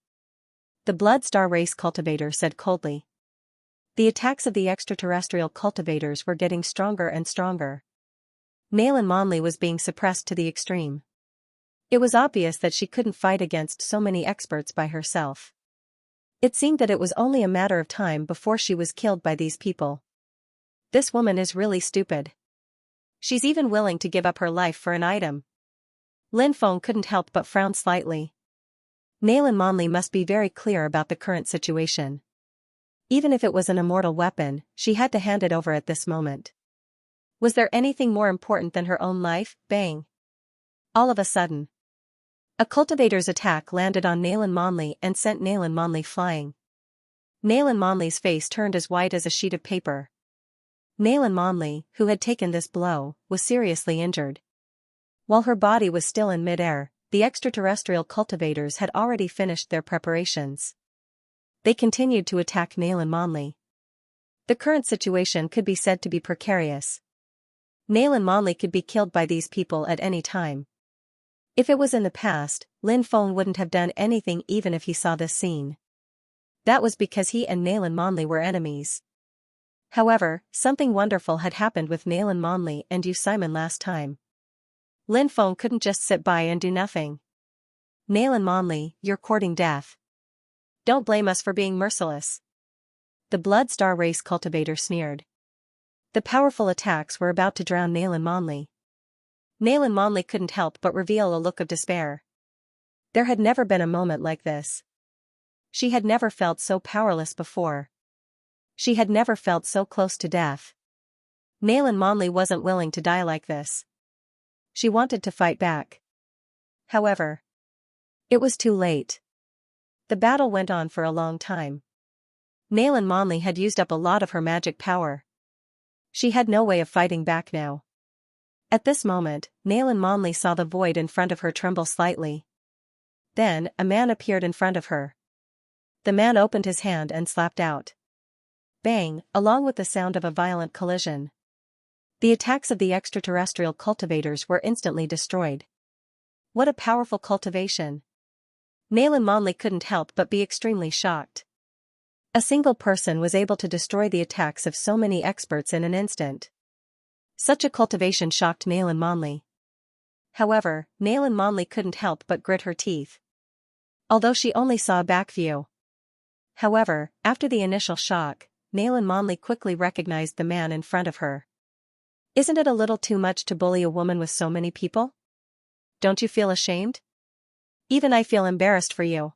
The Blood Star race cultivator said coldly. The attacks of the extraterrestrial cultivators were getting stronger and stronger. Nalan Monli was being suppressed to the extreme. It was obvious that she couldn't fight against so many experts by herself. It seemed that it was only a matter of time before she was killed by these people. This woman is really stupid. She's even willing to give up her life for an item. Lin Feng couldn't help but frown slightly. Nalan Monli must be very clear about the current situation. Even if it was an immortal weapon, she had to hand it over at this moment. Was there anything more important than her own life? Bang! All of a sudden, a cultivator's attack landed on Nalan Monli and sent Nalan Monli flying. Nalan Monli's face turned as white as a sheet of paper. Nalan Monli, who had taken this blow, was seriously injured. While her body was still in midair, the extraterrestrial cultivators had already finished their preparations. They continued to attack Nalan Monli. The current situation could be said to be precarious. Nalan Monli could be killed by these people at any time. If it was in the past, Lin Feng wouldn't have done anything even if he saw this scene. That was because he and Nalan Monli were enemies. However, something wonderful had happened with Nalan Monli and Yu Simon last time. Lin Feng couldn't just sit by and do nothing. Nalan Monli, you're courting death. Don't blame us for being merciless. The Blood Star race cultivator sneered. The powerful attacks were about to drown Nalan Monli. Nalan Monli couldn't help but reveal a look of despair. There had never been a moment like this. She had never felt so powerless before. She had never felt so close to death. Nalan Monli wasn't willing to die like this. She wanted to fight back. However, it was too late. The battle went on for a long time. Nalan Monli had used up a lot of her magic power. She had no way of fighting back now. At this moment, Nalan Monli saw the void in front of her tremble slightly. Then, a man appeared in front of her. The man opened his hand and slapped out. Bang, along with the sound of a violent collision. The attacks of the extraterrestrial cultivators were instantly destroyed. What a powerful cultivation! Nalan Monli couldn't help but be extremely shocked. A single person was able to destroy the attacks of so many experts in an instant. Such a cultivation shocked Nayland Monley. However, Nayland Monley couldn't help but grit her teeth. Although she only saw a back view. However, after the initial shock, Nayland Monley quickly recognized the man in front of her. Isn't it a little too much to bully a woman with so many people? Don't you feel ashamed? Even I feel embarrassed for you,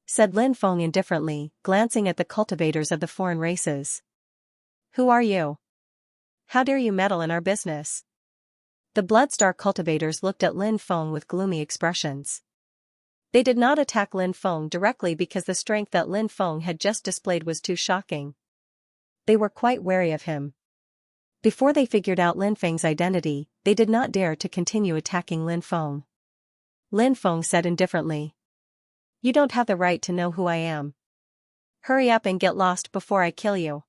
said Lin Feng indifferently, glancing at the cultivators of the foreign races. Who are you? How dare you meddle in our business? The Bloodstar cultivators looked at Lin Feng with gloomy expressions. They did not attack Lin Feng directly because the strength that Lin Feng had just displayed was too shocking. They were quite wary of him. Before they figured out Lin Feng's identity, they did not dare to continue attacking Lin Feng. Lin Feng said indifferently. You don't have the right to know who I am. Hurry up and get lost before I kill you.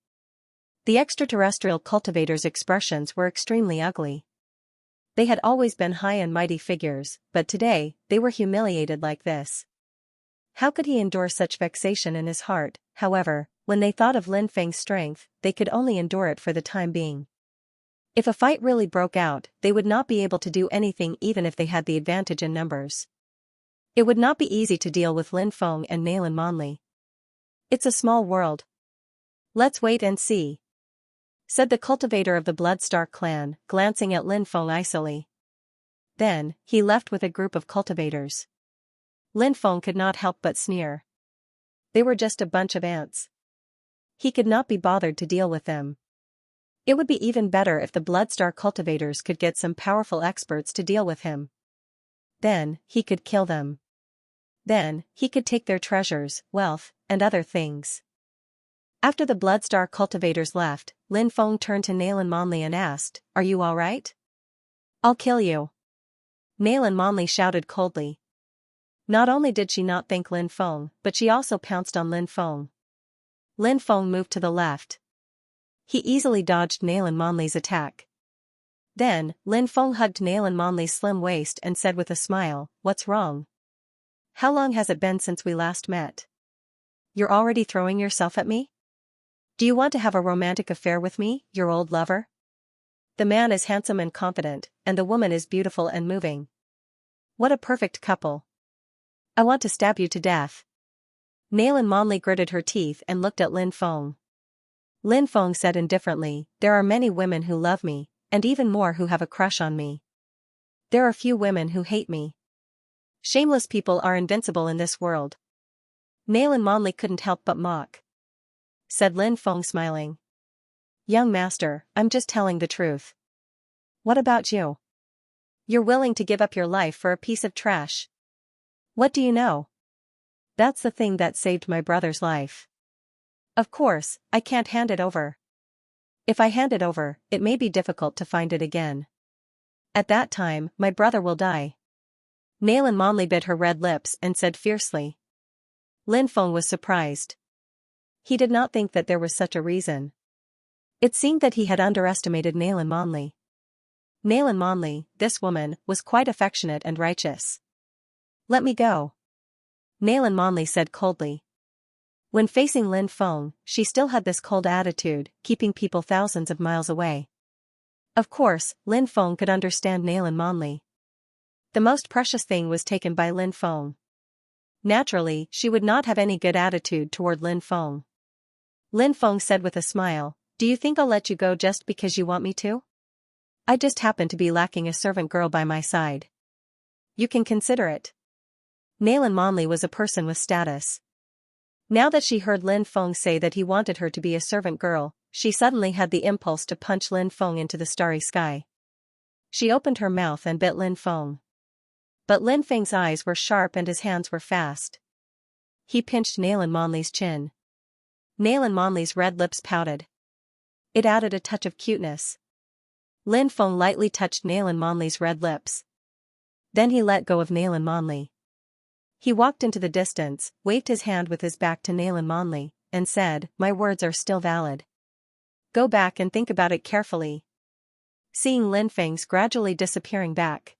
The extraterrestrial cultivators' expressions were extremely ugly. They had always been high and mighty figures, but today, they were humiliated like this. How could he endure such vexation in his heart? However, when they thought of Lin Feng's strength, they could only endure it for the time being. If a fight really broke out, they would not be able to do anything even if they had the advantage in numbers. It would not be easy to deal with Lin Feng and Nayland Monley. It's a small world. Let's wait and see, said the cultivator of the Bloodstar clan, glancing at Lin Feng icily. Then, he left with a group of cultivators. Lin Feng could not help but sneer. They were just a bunch of ants. He could not be bothered to deal with them. It would be even better if the Bloodstar cultivators could get some powerful experts to deal with him. Then, he could kill them. Then, he could take their treasures, wealth, and other things. After the Bloodstar cultivators left, Lin Feng turned to Nayland Monley and asked, Are you alright? I'll kill you. Nayland Monley shouted coldly. Not only did she not thank Lin Feng, but she also pounced on Lin Feng. Lin Feng moved to the left. He easily dodged Nayland Monley's attack. Then, Lin Feng hugged Nayland Monley's slim waist and said with a smile, What's wrong? How long has it been since we last met? You're already throwing yourself at me? Do you want to have a romantic affair with me, your old lover? The man is handsome and confident, and the woman is beautiful and moving. What a perfect couple. I want to stab you to death. Nayland Monley gritted her teeth and looked at Lin Feng. Lin Feng said indifferently, There are many women who love me, and even more who have a crush on me. There are few women who hate me. Shameless people are invincible in this world. Nayland Monley couldn't help but mock. Said Lin Feng smiling. Young master, I'm just telling the truth. What about you? You're willing to give up your life for a piece of trash. What do you know? That's the thing that saved my brother's life. Of course, I can't hand it over. If I hand it over, it may be difficult to find it again. At that time, my brother will die. Nayland Monley bit her red lips and said fiercely. Lin Feng was surprised. He did not think that there was such a reason. It seemed that he had underestimated Nayland Monley. Nayland Monley, this woman, was quite affectionate and righteous. Let me go. Nayland Monley said coldly. When facing Lin Feng, she still had this cold attitude, keeping people thousands of miles away. Of course, Lin Feng could understand Nayland Monley. The most precious thing was taken by Lin Feng. Naturally, she would not have any good attitude toward Lin Feng. Lin Feng said with a smile, Do you think I'll let you go just because you want me to? I just happen to be lacking a servant girl by my side. You can consider it. Nayland Monley was a person with status. Now that she heard Lin Feng say that he wanted her to be a servant girl, she suddenly had the impulse to punch Lin Feng into the starry sky. She opened her mouth and bit Lin Feng. But Lin Feng's eyes were sharp and his hands were fast. He pinched Nayland Monley's chin. Nayland Monley's red lips pouted. It added a touch of cuteness. Lin Feng lightly touched Nayland Monley's red lips. Then he let go of Nayland Monley. He walked into the distance, waved his hand with his back to Nayland Monley, and said, My words are still valid. Go back and think about it carefully. Seeing Lin Feng's gradually disappearing back.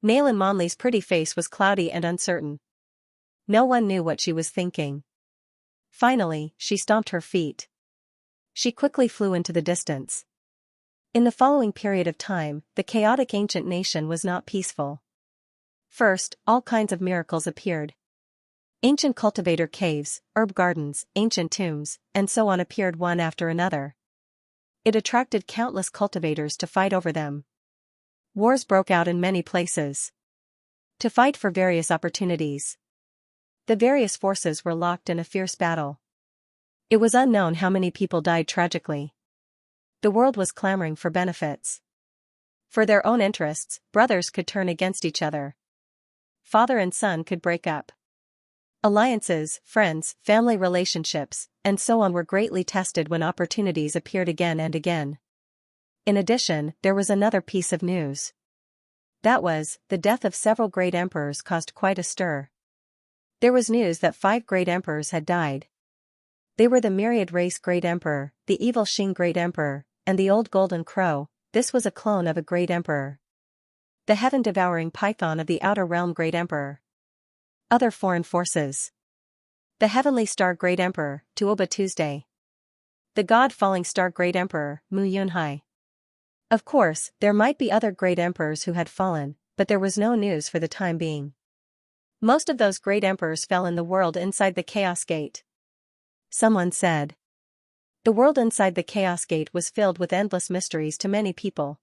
Nayland Monley's pretty face was cloudy and uncertain. No one knew what she was thinking. Finally, she stomped her feet. She quickly flew into the distance. In the following period of time, the chaotic ancient nation was not peaceful. First, all kinds of miracles appeared. Ancient cultivator caves, herb gardens, ancient tombs, and so on appeared one after another. It attracted countless cultivators to fight over them. Wars broke out in many places to fight for various opportunities. The various forces were locked in a fierce battle. It was unknown how many people died tragically. The world was clamoring for benefits. For their own interests, brothers could turn against each other. Father and son could break up. Alliances, friends, family relationships, and so on were greatly tested when opportunities appeared again and again. In addition, there was another piece of news. That was, the death of several great emperors caused quite a stir. There was news that 5 great emperors had died. They were the Myriad Race Great Emperor, the Evil Xing Great Emperor, and the Old Golden Crow. This was a clone of a great emperor. The heaven-devouring python of the Outer Realm Great Emperor. Other foreign forces. The Heavenly Star Great Emperor, Tuoba Tuesday. The God-falling Star Great Emperor, Mu Yunhai. Of course, there might be other great emperors who had fallen, but there was no news for the time being. Most of those great emperors fell in the world inside the Chaos Gate. Someone said. The world inside the Chaos Gate was filled with endless mysteries to many people.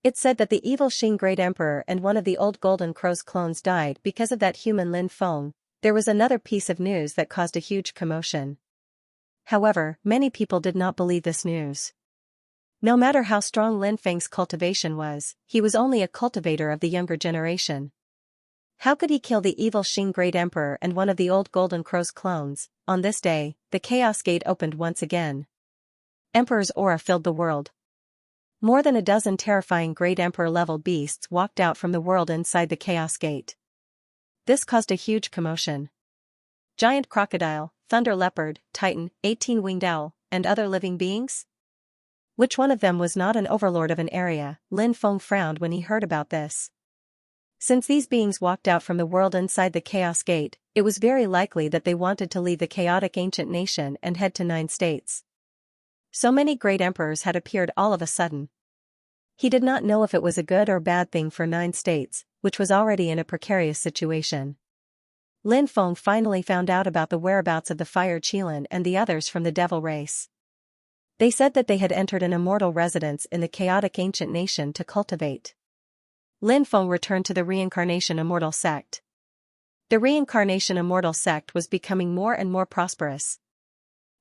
It said that the evil Xing Great Emperor and one of the Old Golden Crow's clones died because of that human Lin Feng. There was another piece of news that caused a huge commotion. However, many people did not believe this news. No matter how strong Lin Feng's cultivation was, he was only a cultivator of the younger generation. How could he kill the evil Xing Great Emperor and one of the Old Golden Crow's clones? On this day, the Chaos Gate opened once again. Emperor's aura filled the world. More than a dozen terrifying great emperor-level beasts walked out from the world inside the Chaos Gate. This caused a huge commotion. Giant crocodile, thunder leopard, titan, 18-winged owl, and other living beings? Which one of them was not an overlord of an area? Lin Feng frowned when he heard about this. Since these beings walked out from the world inside the Chaos Gate, it was very likely that they wanted to leave the chaotic ancient nation and head to 9 states. So many great emperors had appeared all of a sudden. He did not know if it was a good or bad thing for 9 states, which was already in a precarious situation. Lin Feng finally found out about the whereabouts of the Fire Qilin and the others from the Devil race. They said that they had entered an immortal residence in the chaotic ancient nation to cultivate. Lin Feng returned to the Reincarnation Immortal Sect. The Reincarnation Immortal Sect was becoming more and more prosperous.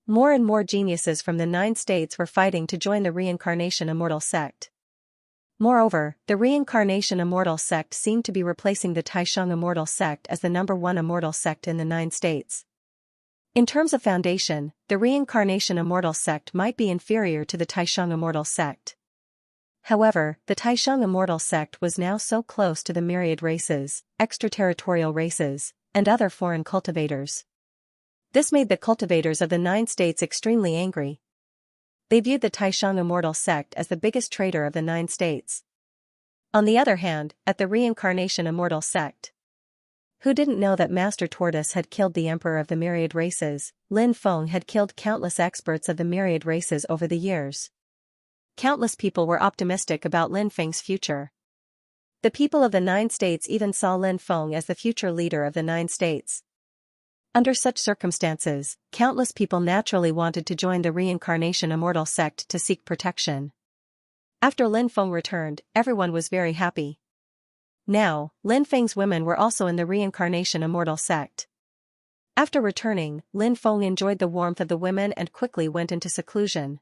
More and more geniuses from the 9 states were fighting to join the Reincarnation Immortal Sect. Moreover, the Reincarnation Immortal Sect seemed to be replacing the Taisheng Immortal Sect as the #1 immortal sect in the 9 states. In terms of foundation, the Reincarnation Immortal Sect might be inferior to the Taisheng Immortal Sect. However, the Taisheng Immortal Sect was now so close to the myriad races, extraterritorial races, and other foreign cultivators. This made the cultivators of the 9 states extremely angry. They viewed the Taisheng Immortal Sect as the biggest traitor of the 9 states. On the other hand, at the Reincarnation Immortal Sect, who didn't know that Master Tortoise had killed the Emperor of the myriad races? Lin Feng had killed countless experts of the myriad races over the years. Countless people were optimistic about Lin Feng's future. The people of the 9 states even saw Lin Feng as the future leader of the 9 states. Under such circumstances, countless people naturally wanted to join the Reincarnation Immortal Sect to seek protection. After Lin Feng returned, everyone was very happy. Now, Lin Feng's women were also in the Reincarnation Immortal Sect. After returning, Lin Feng enjoyed the warmth of the women and quickly went into seclusion.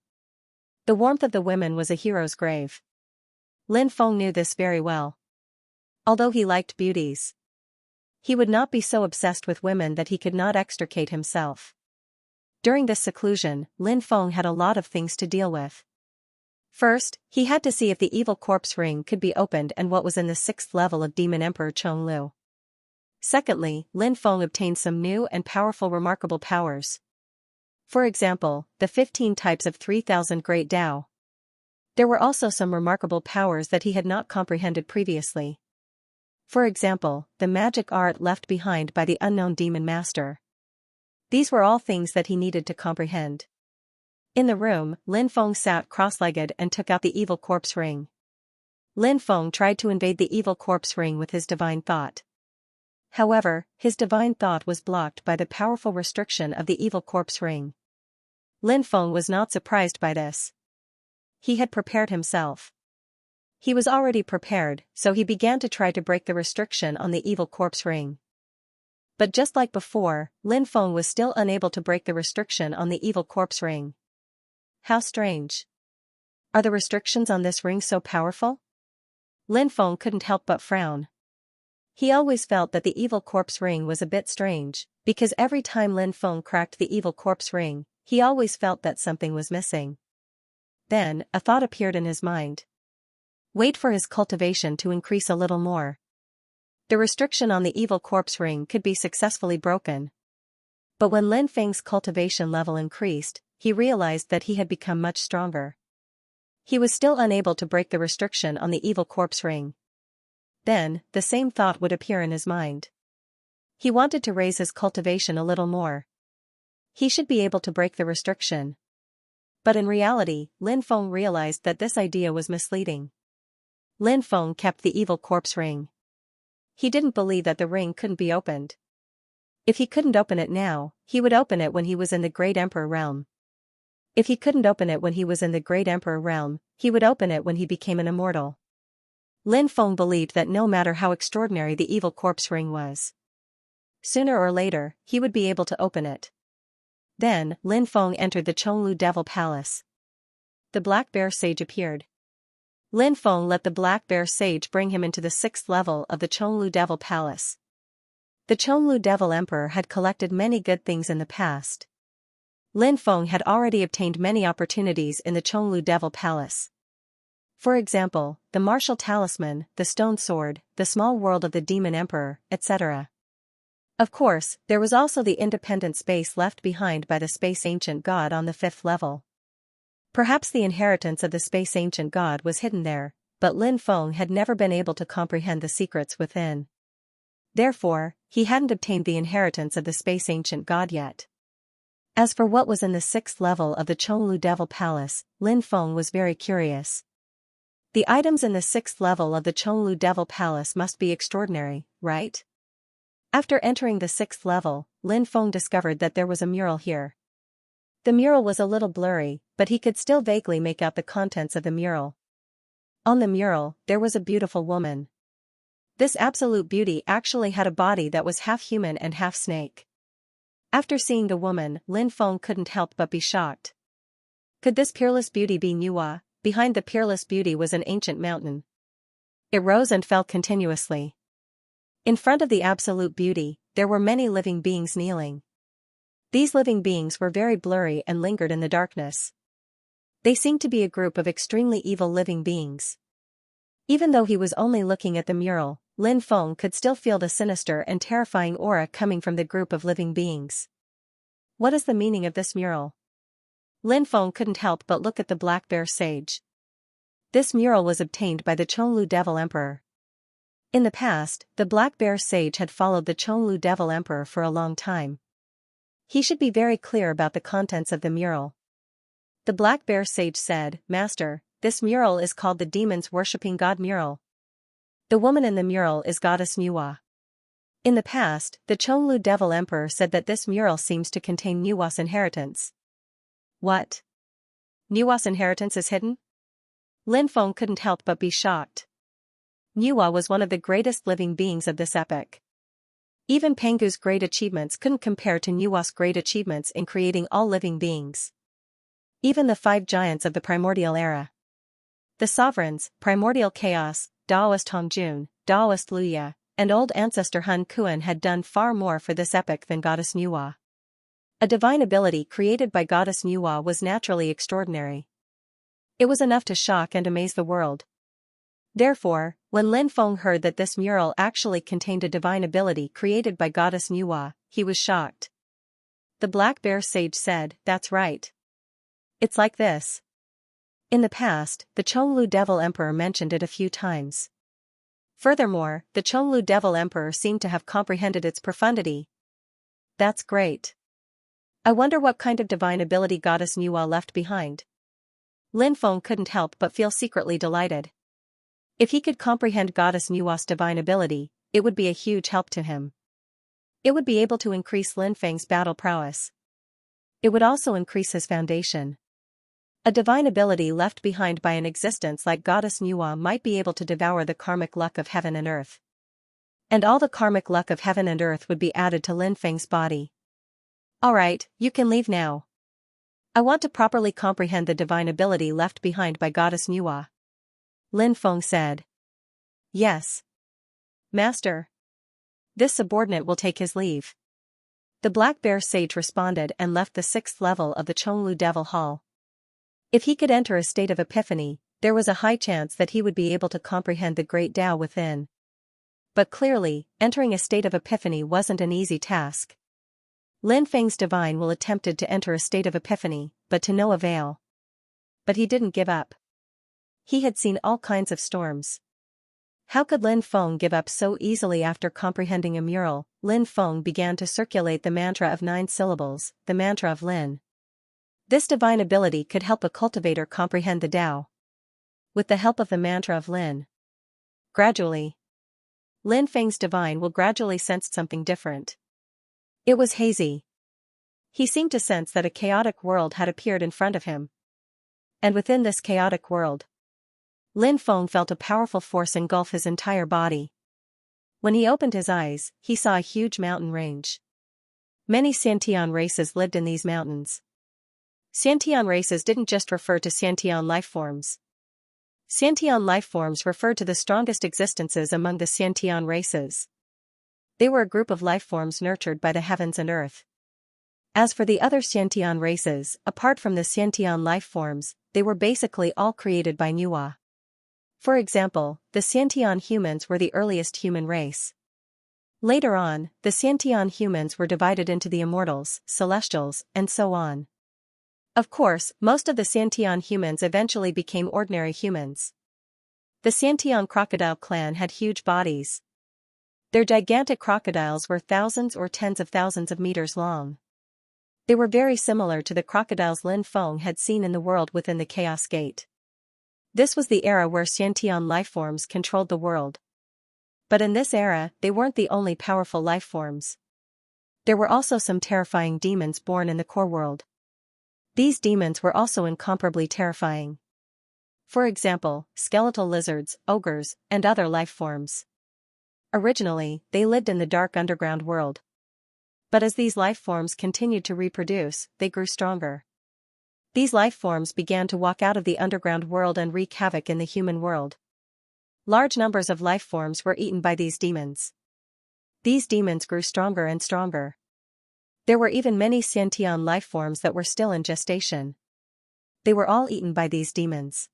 The warmth of the women was a hero's grave. Lin Feng knew this very well. Although he liked beauties, he would not be so obsessed with women that he could not extricate himself. During this seclusion, Lin Feng had a lot of things to deal with. First, he had to see if the evil corpse ring could be opened and what was in the 6th level of Demon Emperor Chonglu. Secondly, Lin Feng obtained some new and powerful remarkable powers. For example, the 15 types of 3000 Great Tao. There were also some remarkable powers that he had not comprehended previously. For example, the magic art left behind by the unknown demon master. These were all things that he needed to comprehend. In the room, Lin Feng sat cross-legged and took out the evil corpse ring. Lin Feng tried to invade the evil corpse ring with his divine thought. However, his divine thought was blocked by the powerful restriction of the evil corpse ring. Lin Feng was not surprised by this. He had prepared himself. He was already prepared, so he began to try to break the restriction on the evil corpse ring. But just like before, Lin Feng was still unable to break the restriction on the evil corpse ring. How strange. Are the restrictions on this ring so powerful? Lin Feng couldn't help but frown. He always felt that the evil corpse ring was a bit strange, because every time Lin Feng cracked the evil corpse ring, he always felt that something was missing. Then, a thought appeared in his mind. Wait for his cultivation to increase a little more. The restriction on the evil corpse ring could be successfully broken. But when Lin Feng's cultivation level increased, he realized that he had become much stronger. He was still unable to break the restriction on the evil corpse ring. Then, the same thought would appear in his mind. He wanted to raise his cultivation a little more. He should be able to break the restriction. But in reality, Lin Feng realized that this idea was misleading. Lin Feng kept the evil corpse ring. He didn't believe that the ring couldn't be opened. If he couldn't open it now, he would open it when he was in the Great Emperor realm. If he couldn't open it when he was in the Great Emperor realm, he would open it when he became an immortal. Lin Feng believed that no matter how extraordinary the evil corpse ring was, sooner or later, he would be able to open it. Then, Lin Feng entered the Chonglu Devil Palace. The Black Bear Sage appeared. Lin Feng let the Black Bear Sage bring him into the 6th level of the Chonglu Devil Palace. The Chonglu Devil Emperor had collected many good things in the past. Lin Feng had already obtained many opportunities in the Chonglu Devil Palace. For example, the martial talisman, the stone sword, the small world of the demon emperor, etc. Of course, there was also the independent space left behind by the space ancient god on the 5th level. Perhaps the inheritance of the space ancient god was hidden there, but Lin Feng had never been able to comprehend the secrets within. Therefore, he hadn't obtained the inheritance of the space ancient god yet. As for what was in the 6th level of the Chonglu Devil Palace, Lin Feng was very curious. The items in the 6th level of the Chonglu Devil Palace must be extraordinary, right? After entering the 6th level, Lin Feng discovered that there was a mural here. The mural was a little blurry, but he could still vaguely make out the contents of the mural. On the mural, there was a beautiful woman. This absolute beauty actually had a body that was half human and half snake. After seeing the woman, Lin Feng couldn't help but be shocked. Could this peerless beauty be Nuwa? Behind the peerless beauty was an ancient mountain. It rose and fell continuously. In front of the absolute beauty, there were many living beings kneeling. These living beings were very blurry and lingered in the darkness. They seemed to be a group of extremely evil living beings. Even though he was only looking at the mural, Lin Feng could still feel the sinister and terrifying aura coming from the group of living beings. What is the meaning of this mural? Lin Feng couldn't help but look at the Black Bear Sage. This mural was obtained by the Chonglu Devil Emperor. In the past, the Black Bear Sage had followed the Chonglu Devil Emperor for a long time. He should be very clear about the contents of the mural. The Black Bear Sage said, "Master, this mural is called the Demons Worshipping God mural. The woman in the mural is Goddess Nuwa." In the past, the Chonglu Devil Emperor said that this mural seems to contain Nuwa's inheritance. What? Nuwa's inheritance is hidden? Lin Feng couldn't help but be shocked. Nuwa was one of the greatest living beings of this epoch. Even Pengu's great achievements couldn't compare to Nuwa's great achievements in creating all living beings. Even the 5 giants of the primordial era. The sovereigns, primordial chaos, Daoist Hongjun, Daoist Luya, and old ancestor Hun Kuan had done far more for this epoch than Goddess Nuwa. A divine ability created by Goddess Nuwa was naturally extraordinary. It was enough to shock and amaze the world. Therefore, when Lin Feng heard that this mural actually contained a divine ability created by Goddess Nuwa, he was shocked. The Black Bear Sage said, "That's right. It's like this." In the past, the Chonglu Devil Emperor mentioned it a few times. Furthermore, the Chonglu Devil Emperor seemed to have comprehended its profundity. That's great. I wonder what kind of divine ability Goddess Nuwa left behind. Lin Feng couldn't help but feel secretly delighted. If he could comprehend Goddess Nuwa's divine ability, it would be a huge help to him. It would be able to increase Lin Feng's battle prowess. It would also increase his foundation. A divine ability left behind by an existence like Goddess Nuwa might be able to devour the karmic luck of heaven and earth. And all the karmic luck of heaven and earth would be added to Lin Feng's body. Alright, you can leave now. I want to properly comprehend the divine ability left behind by Goddess Nuwa. Lin Feng said. Yes. Master. This subordinate will take his leave. The Black Bear Sage responded and left the 6th level of the Chonglu Devil Hall. If he could enter a state of epiphany, there was a high chance that he would be able to comprehend the great Tao within. But clearly, entering a state of epiphany wasn't an easy task. Lin Feng's divine will attempted to enter a state of epiphany, but to no avail. But he didn't give up. He had seen all kinds of storms. How could Lin Feng give up so easily after comprehending Immemorial? Lin Feng began to circulate the mantra of 9 syllables, the mantra of Lin. This divine ability could help a cultivator comprehend the Tao. With the help of the mantra of Lin. Gradually. Lin Feng's divine will gradually sense something different. It was hazy. He seemed to sense that a chaotic world had appeared in front of him. And within this chaotic world, Lin Feng felt a powerful force engulf his entire body. When he opened his eyes, he saw a huge mountain range. Many Xiantian races lived in these mountains. Xiantian races didn't just refer to Xiantian lifeforms. Xiantian lifeforms referred to the strongest existences among the Xiantian races. They were a group of lifeforms nurtured by the heavens and earth. As for the other Xiantian races, apart from the Xiantian lifeforms, they were basically all created by Nuwa. For example, the Xiantian humans were the earliest human race. Later on, the Xiantian humans were divided into the immortals, celestials, and so on. Of course, most of the Xiantian humans eventually became ordinary humans. The Xiantian crocodile clan had huge bodies. Their gigantic crocodiles were thousands or tens of thousands of meters long. They were very similar to the crocodiles Lin Feng had seen in the world within the Chaos Gate. This was the era where Xiantian lifeforms controlled the world. But in this era, they weren't the only powerful lifeforms. There were also some terrifying demons born in the core world. These demons were also incomparably terrifying. For example, skeletal lizards, ogres, and other lifeforms. Originally, they lived in the dark underground world. But as these lifeforms continued to reproduce, they grew stronger. These lifeforms began to walk out of the underground world and wreak havoc in the human world. Large numbers of lifeforms were eaten by these demons. These demons grew stronger and stronger. There were even many Xiantian lifeforms that were still in gestation. They were all eaten by these demons.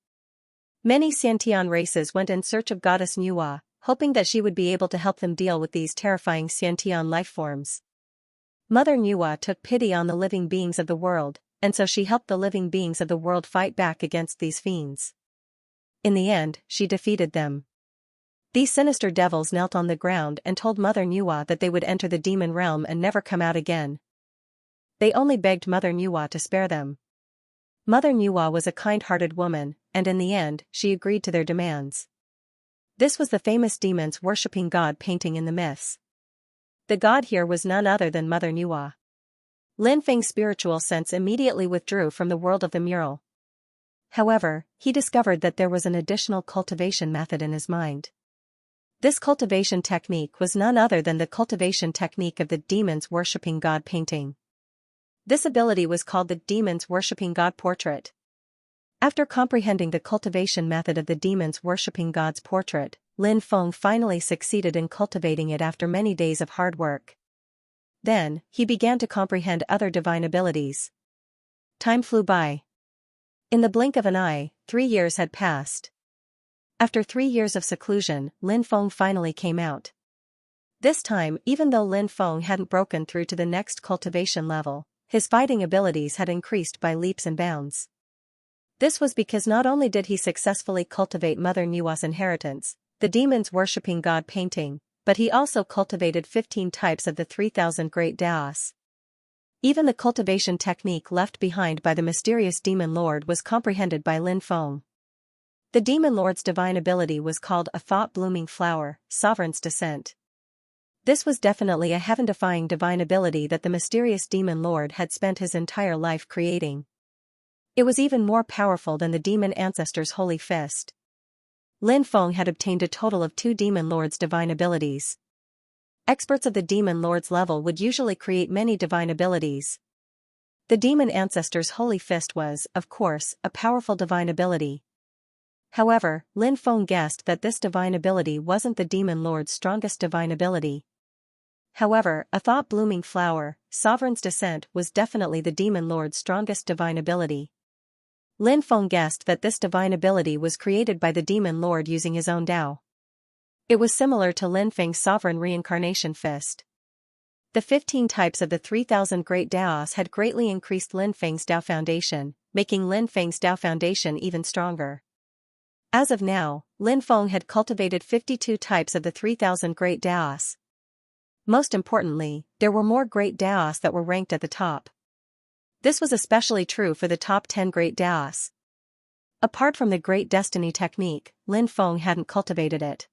Many Xiantian races went in search of Goddess Nuwa, hoping that she would be able to help them deal with these terrifying Xiantian lifeforms. Mother Nuwa took pity on the living beings of the world, and so she helped the living beings of the world fight back against these fiends. In the end, she defeated them. These sinister devils knelt on the ground and told Mother Nuwa that they would enter the demon realm and never come out again. They only begged Mother Nuwa to spare them. Mother Nuwa was a kind-hearted woman, and in the end, she agreed to their demands. This was the famous demons worshipping God painting in the myths. The god here was none other than Mother Nuwa. Lin Feng's spiritual sense immediately withdrew from the world of the mural. However, he discovered that there was an additional cultivation method in his mind. This cultivation technique was none other than the cultivation technique of the demons worshipping God painting. This ability was called the demons worshipping God portrait. After comprehending the cultivation method of the demons worshipping God's portrait, Lin Feng finally succeeded in cultivating it after many days of hard work. Then, he began to comprehend other divine abilities. Time flew by. In the blink of an eye, 3 years had passed. After 3 years of seclusion, Lin Feng finally came out. This time, even though Lin Feng hadn't broken through to the next cultivation level, his fighting abilities had increased by leaps and bounds. This was because not only did he successfully cultivate Mother Nuwa's inheritance, the demons worshipping God painting, but he also cultivated 15 types of the 3,000 great Daos. Even the cultivation technique left behind by the mysterious demon lord was comprehended by Lin Feng. The demon lord's divine ability was called a thought-blooming flower, sovereign's descent. This was definitely a heaven-defying divine ability that the mysterious demon lord had spent his entire life creating. It was even more powerful than the demon ancestor's holy fist. Lin Feng had obtained a total of 2 demon lords' divine abilities. Experts of the demon lord's level would usually create many divine abilities. The demon ancestor's holy fist was, of course, a powerful divine ability. However, Lin Feng guessed that this divine ability wasn't the demon lord's strongest divine ability. However, a thought-blooming flower, sovereign's descent, was definitely the demon lord's strongest divine ability. Lin Feng guessed that this divine ability was created by the demon lord using his own Tao. It was similar to Lin Feng's sovereign reincarnation fist. The 15 types of the 3,000 great Daos had greatly increased Lin Feng's Tao foundation, making Lin Feng's Tao foundation even stronger. As of now, Lin Feng had cultivated 52 types of the 3,000 great Daos. Most importantly, there were more great Daos that were ranked at the top. This was especially true for the top 10 great Daos. Apart from the Great Destiny technique, Lin Feng hadn't cultivated it.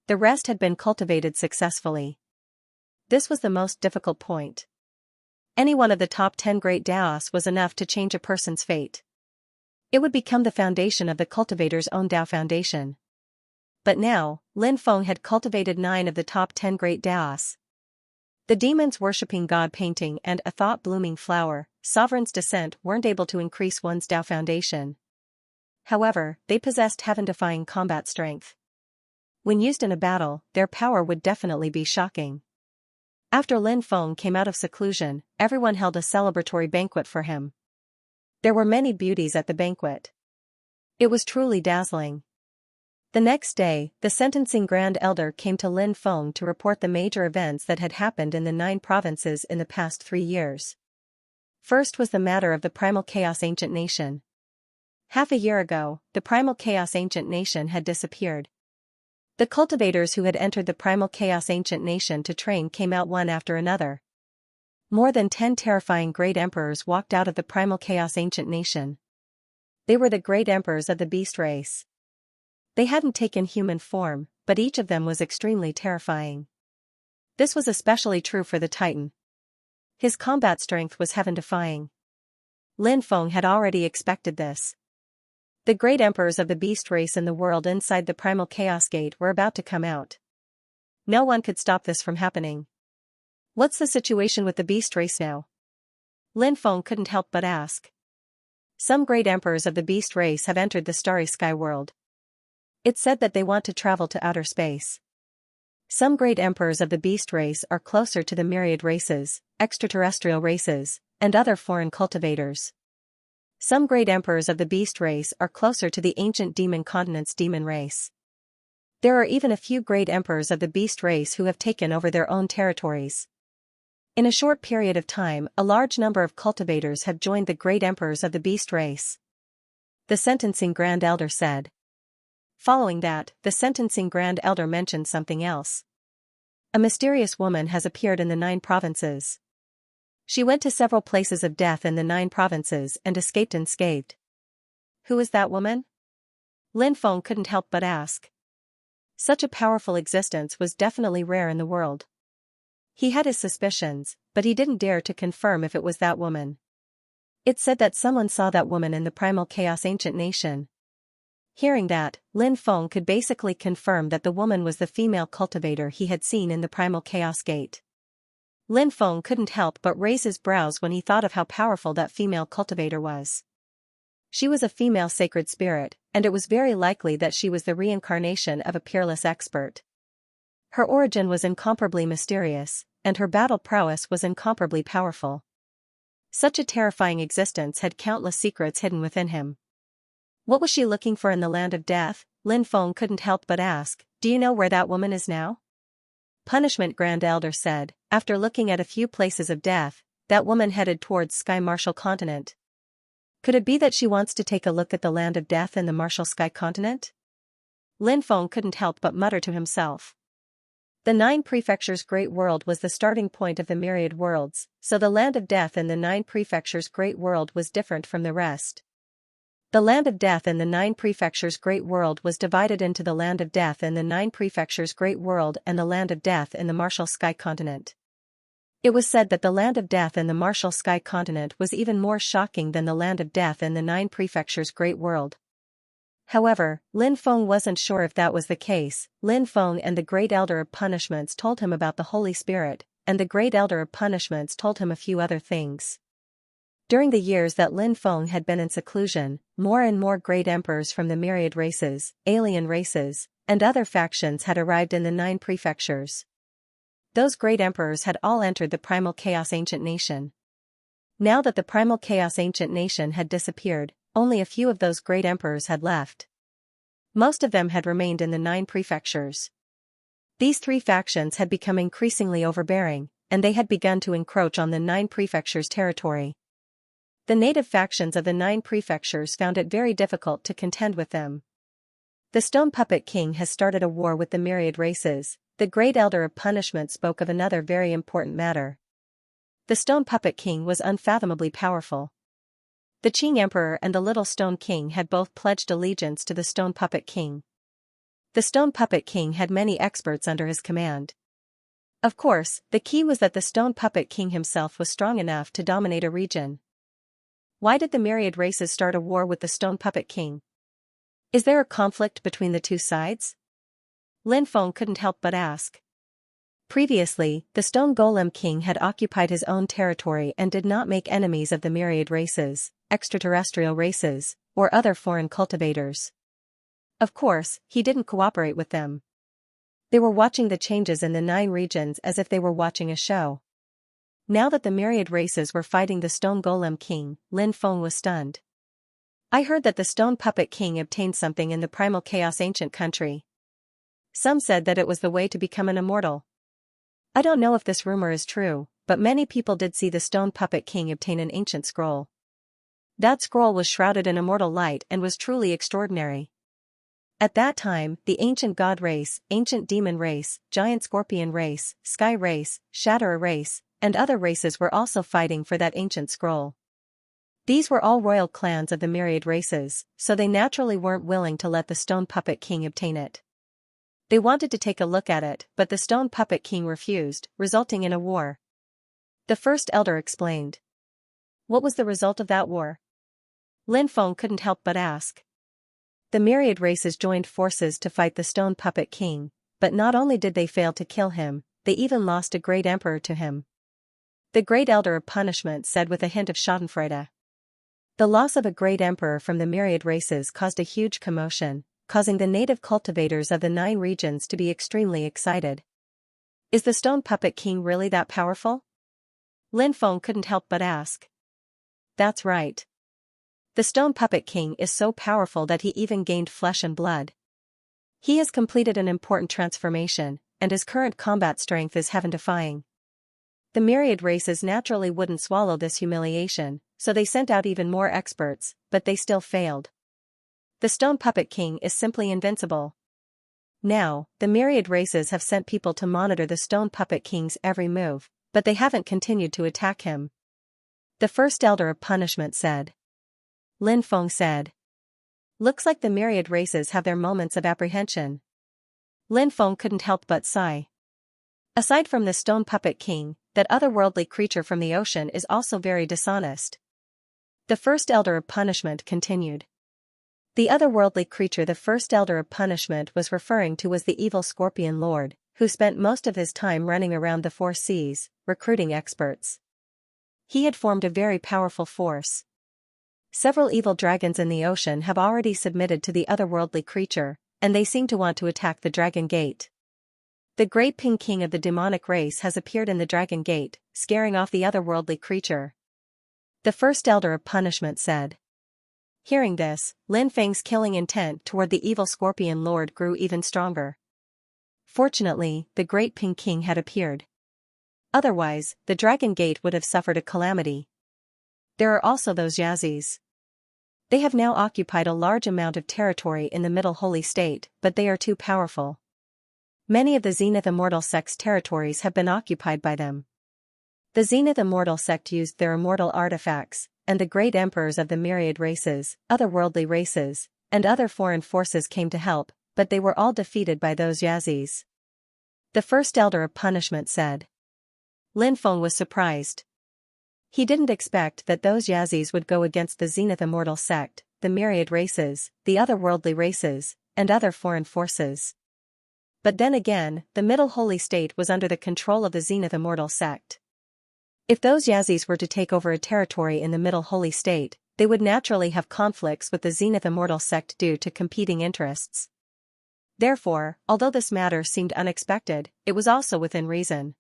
The rest had been cultivated successfully. This was the most difficult point. Any one of the top 10 great Daos was enough to change a person's fate. It would become the foundation of the cultivator's own Tao foundation. But now, Lin Feng had cultivated 9 of the top 10 great Daos. The demons worshipping God painting and a thought-blooming flower, sovereign's descent, weren't able to increase one's Tao foundation. However, they possessed heaven-defying combat strength. When used in a battle, their power would definitely be shocking. After Lin Feng came out of seclusion, everyone held a celebratory banquet for him. There were many beauties at the banquet. It was truly dazzling. The next day, the sentencing Grand Elder came to Lin Feng to report the major events that had happened in the 9 provinces in the past 3 years. First was the matter of the Primal Chaos Ancient Nation. Half a year ago, the Primal Chaos Ancient Nation had disappeared. The cultivators who had entered the Primal Chaos Ancient Nation to train came out one after another. More than 10 terrifying great emperors walked out of the Primal Chaos Ancient Nation. They were the great emperors of the beast race. They hadn't taken human form, but each of them was extremely terrifying. This was especially true for the Titan. His combat strength was heaven-defying. Lin Feng had already expected this. The great emperors of the beast race in the world inside the Primal Chaos Gate were about to come out. No one could stop this from happening. What's the situation with the beast race now? Lin Feng couldn't help but ask. Some great emperors of the beast race have entered the starry sky world. It's said that they want to travel to outer space. Some great emperors of the beast race are closer to the myriad races, extraterrestrial races, and other foreign cultivators. Some great emperors of the beast race are closer to the ancient demon continent's demon race. There are even a few great emperors of the beast race who have taken over their own territories. In a short period of time, a large number of cultivators have joined the great emperors of the beast race. The sentencing Grand Elder said. Following that, the sentencing Grand Elder mentioned something else. A mysterious woman has appeared in the 9 provinces. She went to several places of death in the 9 provinces and escaped unscathed. Who is that woman? Lin Feng couldn't help but ask. Such a powerful existence was definitely rare in the world. He had his suspicions, but he didn't dare to confirm if it was that woman. It said that someone saw that woman in the Primal Chaos Ancient Nation. Hearing that, Lin Feng could basically confirm that the woman was the female cultivator he had seen in the Primal Chaos Gate. Lin Feng couldn't help but raise his brows when he thought of how powerful that female cultivator was. She was a female sacred spirit, and it was very likely that she was the reincarnation of a peerless expert. Her origin was incomparably mysterious, and her battle prowess was incomparably powerful. Such a terrifying existence had countless secrets hidden within him. What was she looking for in the land of death? Lin Feng couldn't help but ask. Do you know where that woman is now? Punishment Grand Elder said. After looking at a few places of death, that woman headed towards Sky Martial Continent. Could it be that she wants to take a look at the land of death in the Martial Sky Continent? Lin Feng couldn't help but mutter to himself. The 9 prefectures Great World was the starting point of the myriad worlds, so the land of death in the 9 prefectures Great World was different from the rest. The land of death in the 9 prefectures Great World was divided into the land of death in the 9 prefectures Great World and the land of death in the Martial Sky Continent. It was said that the land of death in the Martial Sky Continent was even more shocking than the land of death in the 9 prefectures Great World. However, Lin Feng wasn't sure if that was the case. Lin Feng and the Great Elder of Punishments told him about the Holy Spirit, and the Great Elder of Punishments told him a few other things. During the years that Lin Feng had been in seclusion, more and more great emperors from the myriad races, alien races, and other factions had arrived in the 9 prefectures. Those great emperors had all entered the Primal Chaos Ancient Nation. Now that the Primal Chaos Ancient Nation had disappeared, only a few of those great emperors had left. Most of them had remained in the 9 prefectures. These 3 factions had become increasingly overbearing, and they had begun to encroach on the 9 prefectures' territory. The native factions of the 9 prefectures found it very difficult to contend with them. The Stone Puppet King has started a war with the myriad races. The Great Elder of Punishment spoke of another very important matter. The Stone Puppet King was unfathomably powerful. The Qing Emperor and the Little Stone King had both pledged allegiance to the Stone Puppet King. The Stone Puppet King had many experts under his command. Of course, the key was that the Stone Puppet King himself was strong enough to dominate a region. Why did the myriad races start a war with the Stone Puppet King? Is there a conflict between the two sides? Lin Feng couldn't help but ask. Previously, the Stone Golem King had occupied his own territory and did not make enemies of the myriad races, extraterrestrial races, or other foreign cultivators. Of course, he didn't cooperate with them. They were watching the changes in the 9 regions as if they were watching a show. Now that the myriad races were fighting the Stone Golem King, Lin Feng was stunned. I heard that the Stone Puppet King obtained something in the Primal Chaos Ancient Country. Some said that it was the way to become an immortal. I don't know if this rumor is true, but many people did see the Stone Puppet King obtain an ancient scroll. That scroll was shrouded in immortal light and was truly extraordinary. At that time, the ancient god race, ancient demon race, giant scorpion race, sky race, shatterer race, and other races were also fighting for that ancient scroll. These were all royal clans of the myriad races, so they naturally weren't willing to let the Stone Puppet King obtain it. They wanted to take a look at it, but the Stone Puppet King refused, resulting in a war. The first elder explained. What was the result of that war? Lin Feng couldn't help but ask. The myriad races joined forces to fight the Stone Puppet King, but not only did they fail to kill him, they even lost a great emperor to him. The Great Elder of Punishment said with a hint of schadenfreude. The loss of a great emperor from the myriad races caused a huge commotion, causing the native cultivators of the 9 regions to be extremely excited. Is the Stone Puppet King really that powerful? Lin Feng couldn't help but ask. That's right. The Stone Puppet King is so powerful that he even gained flesh and blood. He has completed an important transformation, and his current combat strength is heaven-defying. The myriad races naturally wouldn't swallow this humiliation, so they sent out even more experts, but they still failed. The Stone Puppet King is simply invincible. Now, the myriad races have sent people to monitor the Stone Puppet King's every move, but they haven't continued to attack him. The first Elder of Punishment said. Lin Feng said. Looks like the myriad races have their moments of apprehension. Lin Feng couldn't help but sigh. Aside from the Stone Puppet King, that otherworldly creature from the ocean is also very dishonest. The first Elder of Punishment continued. The otherworldly creature the first Elder of Punishment was referring to was the evil Scorpion Lord, who spent most of his time running around the 4 seas, recruiting experts. He had formed a very powerful force. Several evil dragons in the ocean have already submitted to the otherworldly creature, and they seem to want to attack the Dragon Gate. The Great Ping King of the demonic race has appeared in the Dragon Gate, scaring off the otherworldly creature. The first Elder of Punishment said. Hearing this, Lin Feng's killing intent toward the evil Scorpion Lord grew even stronger. Fortunately, the Great Ping King had appeared. Otherwise, the Dragon Gate would have suffered a calamity. There are also those Yazis. They have now occupied a large amount of territory in the Middle Holy State, but they are too powerful. Many of the Zenith Immortal sect's territories have been occupied by them. The Zenith Immortal sect used their immortal artifacts, and the great emperors of the myriad races, otherworldly races, and other foreign forces came to help, but they were all defeated by those Yazis. The first elder of punishment said. Lin Feng was surprised. He didn't expect that those Yazis would go against the Zenith Immortal sect, the myriad races, the otherworldly races, and other foreign forces. But then again, the Middle Holy State was under the control of the Zenith Immortal sect. If those Yazis were to take over a territory in the Middle Holy State, they would naturally have conflicts with the Zenith Immortal sect due to competing interests. Therefore, although this matter seemed unexpected, it was also within reason.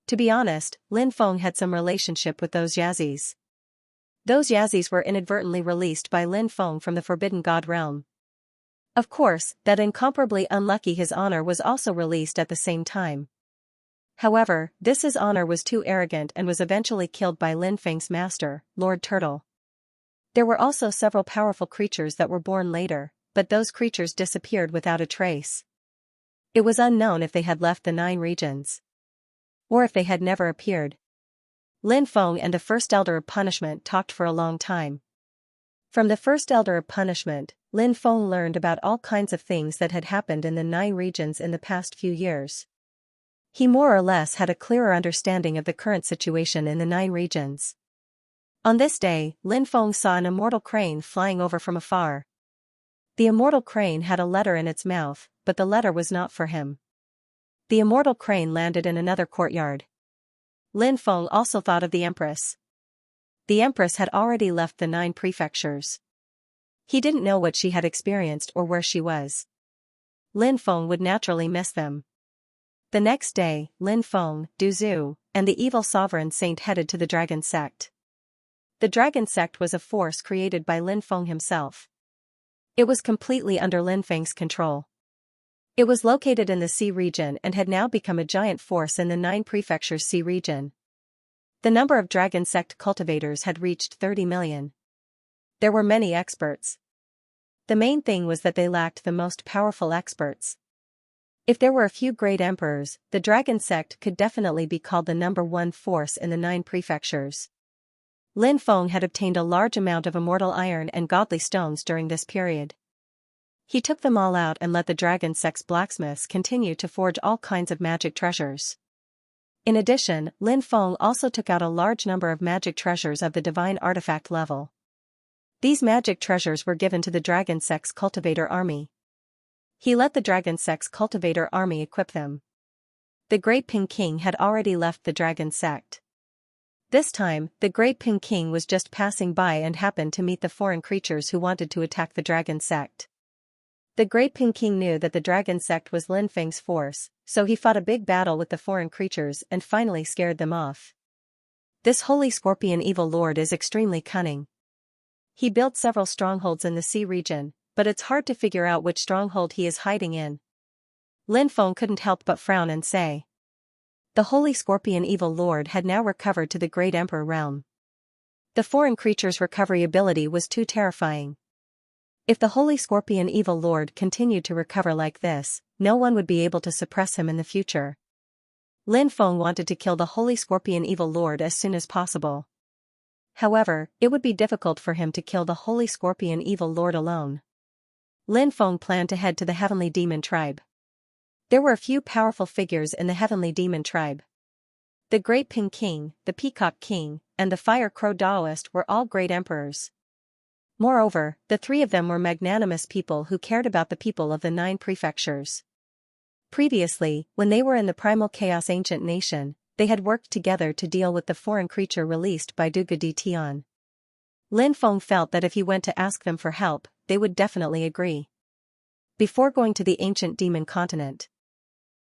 To be honest, Lin Feng had some relationship with those Yazis. Those Yazis were inadvertently released by Lin Feng from the Forbidden God realm. Of course, that incomparably unlucky his honor was also released at the same time. However, his honor was too arrogant and was eventually killed by Lin Feng's master, Lord Turtle. There were also several powerful creatures that were born later, but those creatures disappeared without a trace. It was unknown if they had left the 9 regions. Or if they had never appeared. Lin Feng and the first elder of punishment talked for a long time. From the first elder of punishment, Lin Feng learned about all kinds of things that had happened in the 9 regions in the past few years. He more or less had a clearer understanding of the current situation in the 9 regions. On this day, Lin Feng saw an immortal crane flying over from afar. The immortal crane had a letter in its mouth, but the letter was not for him. The immortal crane landed in another courtyard. Lin Feng also thought of the Empress. The Empress had already left the 9 prefectures. He didn't know what she had experienced or where she was. Lin Feng would naturally miss them. The next day, Lin Feng, Du Zhu, and the evil sovereign saint headed to the Dragon Sect. The Dragon Sect was a force created by Lin Feng himself. It was completely under Lin Feng's control. It was located in the Sea region and had now become a giant force in the 9 prefectures Sea region. The number of Dragon Sect cultivators had reached 30 million. There were many experts. The main thing was that they lacked the most powerful experts. If there were a few great emperors, the Dragon Sect could definitely be called the number 1 force in the 9 prefectures. Lin Feng had obtained a large amount of immortal iron and godly stones during this period. He took them all out and let the Dragon Sect's blacksmiths continue to forge all kinds of magic treasures. In addition, Lin Feng also took out a large number of magic treasures of the divine artifact level. These magic treasures were given to the Dragon Sect's cultivator army. He let the Dragon Sect's cultivator army equip them. The Great Ping King had already left the Dragon Sect. This time, the Great Ping King was just passing by and happened to meet the foreign creatures who wanted to attack the Dragon Sect. The Great Ping King knew that the Dragon Sect was Lin Feng's force, so he fought a big battle with the foreign creatures and finally scared them off. This holy scorpion evil lord is extremely cunning. He built several strongholds in the Sea region, but it's hard to figure out which stronghold he is hiding in. Lin Feng couldn't help but frown and say. The holy scorpion evil lord had now recovered to the great emperor realm. The foreign creature's recovery ability was too terrifying. If the holy scorpion evil lord continued to recover like this, no one would be able to suppress him in the future. Lin Feng wanted to kill the holy scorpion evil lord as soon as possible. However, it would be difficult for him to kill the holy scorpion evil lord alone. Lin Feng planned to head to the heavenly demon tribe. There were a few powerful figures in the heavenly demon tribe. The Great Ping King, the Peacock King, and the Fire Crow Daoist were all great emperors. Moreover, the 3 of them were magnanimous people who cared about the people of the 9 prefectures. Previously, when they were in the Primal Chaos Ancient Nation, they had worked together to deal with the foreign creature released by Duga Di Tian. Lin Feng felt that if he went to ask them for help, they would definitely agree. Before going to the ancient demon continent,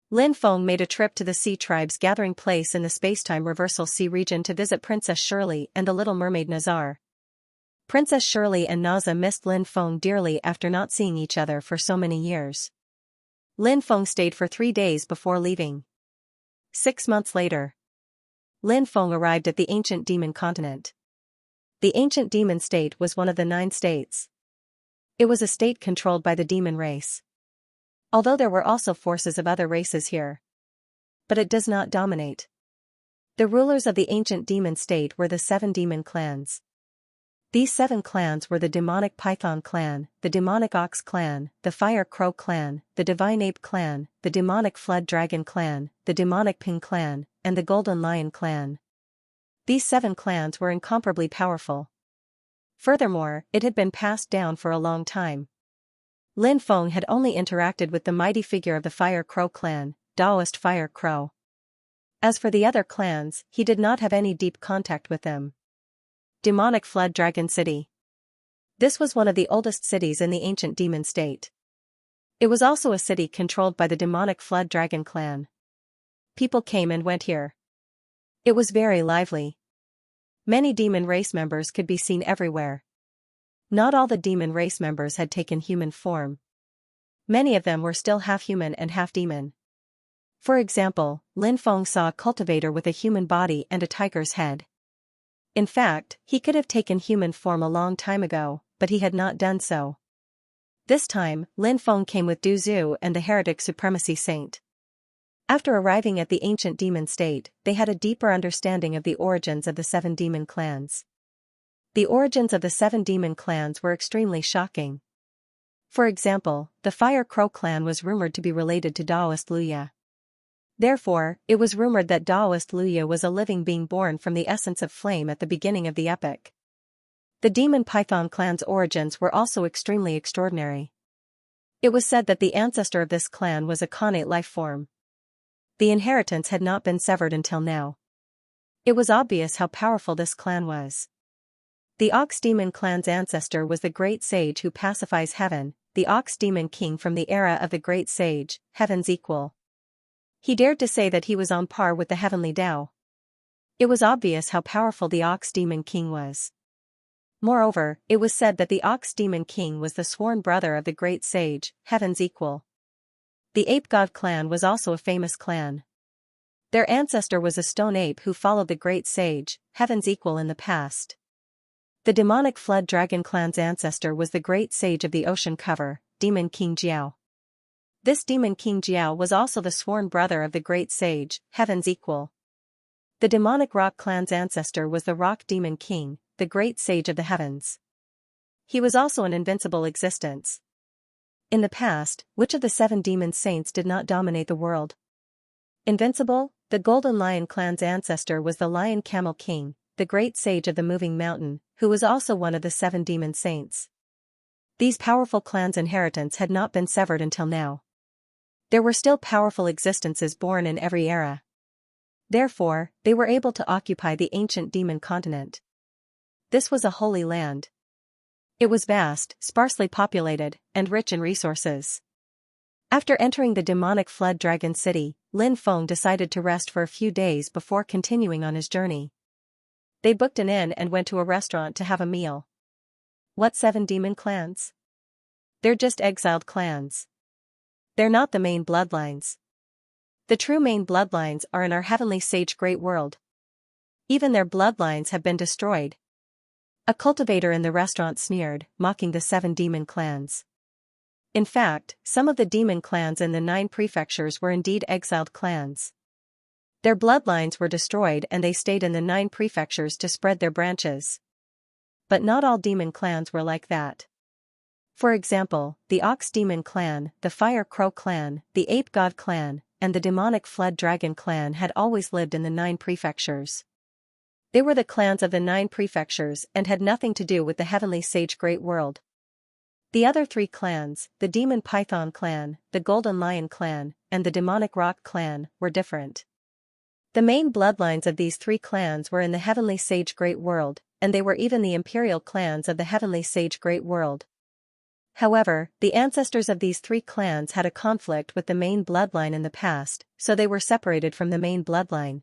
Lin Feng made a trip to the Sea Tribe's gathering place in the Spacetime Reversal Sea region to visit Princess Shirley and the Little Mermaid Nazar. Princess Shirley and Naza missed Lin Feng dearly after not seeing each other for so many years. Lin Feng stayed for 3 days before leaving. 6 months later, Lin Feng arrived at the ancient demon continent. The ancient demon state was one of the 9 states. It was a state controlled by the demon race. Although there were also forces of other races here. But it does not dominate. The rulers of the ancient demon state were the 7 demon clans. These 7 clans were the demonic python clan, the demonic ox clan, the fire crow clan, the divine ape clan, the demonic flood dragon clan, the demonic ping clan, and the golden lion clan. These 7 clans were incomparably powerful. Furthermore, it had been passed down for a long time. Lin Feng had only interacted with the mighty figure of the fire crow clan, Daoist fire crow. As for the other clans, he did not have any deep contact with them. Demonic Flood Dragon City. This was one of the oldest cities in the ancient demon state. It was also a city controlled by the demonic Flood Dragon clan. People came and went here. It was very lively. Many demon race members could be seen everywhere. Not all the demon race members had taken human form. Many of them were still half human and half demon. For example, Lin Feng saw a cultivator with a human body and a tiger's head. In fact, he could have taken human form a long time ago, but he had not done so. This time, Lin Feng came with Du Zhu and the heretic supremacy saint. After arriving at the ancient demon state, they had a deeper understanding of the origins of the 7 demon clans. The origins of the 7 demon clans were extremely shocking. For example, the Fire Crow clan was rumored to be related to Daoist Luya. Therefore, it was rumored that Daoist Luya was a living being born from the essence of flame at the beginning of the epic. The demon python clan's origins were also extremely extraordinary. It was said that the ancestor of this clan was a connate life form. The inheritance had not been severed until now. It was obvious how powerful this clan was. The Ox Demon clan's ancestor was the great sage who pacifies heaven, the Ox Demon king from the era of the great sage, heaven's equal. He dared to say that he was on par with the heavenly Tao. It was obvious how powerful the Ox Demon king was. Moreover, it was said that the Ox Demon king was the sworn brother of the great sage, heaven's equal. The Ape God clan was also a famous clan. Their ancestor was a stone ape who followed the great sage, heaven's equal in the past. The demonic Flood Dragon clan's ancestor was the great sage of the ocean cover, Demon King Jiao. This Demon King Jiao was also the sworn brother of the great sage, heaven's equal. The demonic Rock clan's ancestor was the Rock Demon King, the great sage of the heavens. He was also an invincible existence. In the past, which of the 7 demon saints did not dominate the world? Invincible, the Golden Lion clan's ancestor was the Lion Camel King, the great sage of the moving mountain, who was also one of the 7 demon saints. These powerful clans' inheritance had not been severed until now. There were still powerful existences born in every era. Therefore, they were able to occupy the ancient demon continent. This was a holy land. It was vast, sparsely populated, and rich in resources. After entering the demonic Flood Dragon City, Lin Feng decided to rest for a few days before continuing on his journey. They booked an inn and went to a restaurant to have a meal. What 7 demon clans? They're just exiled clans. They're not the main bloodlines. The true main bloodlines are in our heavenly sage great world. Even their bloodlines have been destroyed. A cultivator in the restaurant sneered, mocking the 7 demon clans. In fact, some of the demon clans in the 9 prefectures were indeed exiled clans. Their bloodlines were destroyed and they stayed in the 9 prefectures to spread their branches. But not all demon clans were like that. For example, the Ox Demon clan, the Fire Crow clan, the Ape God clan, and the demonic Flood Dragon clan had always lived in the 9 prefectures. They were the clans of the 9 prefectures and had nothing to do with the heavenly sage great world. The other 3 clans, the Demon Python clan, the Golden Lion clan, and the Demonic Rock clan, were different. The main bloodlines of these 3 clans were in the heavenly sage great world, and they were even the imperial clans of the heavenly sage great world. However, the ancestors of these 3 clans had a conflict with the main bloodline in the past, so they were separated from the main bloodline.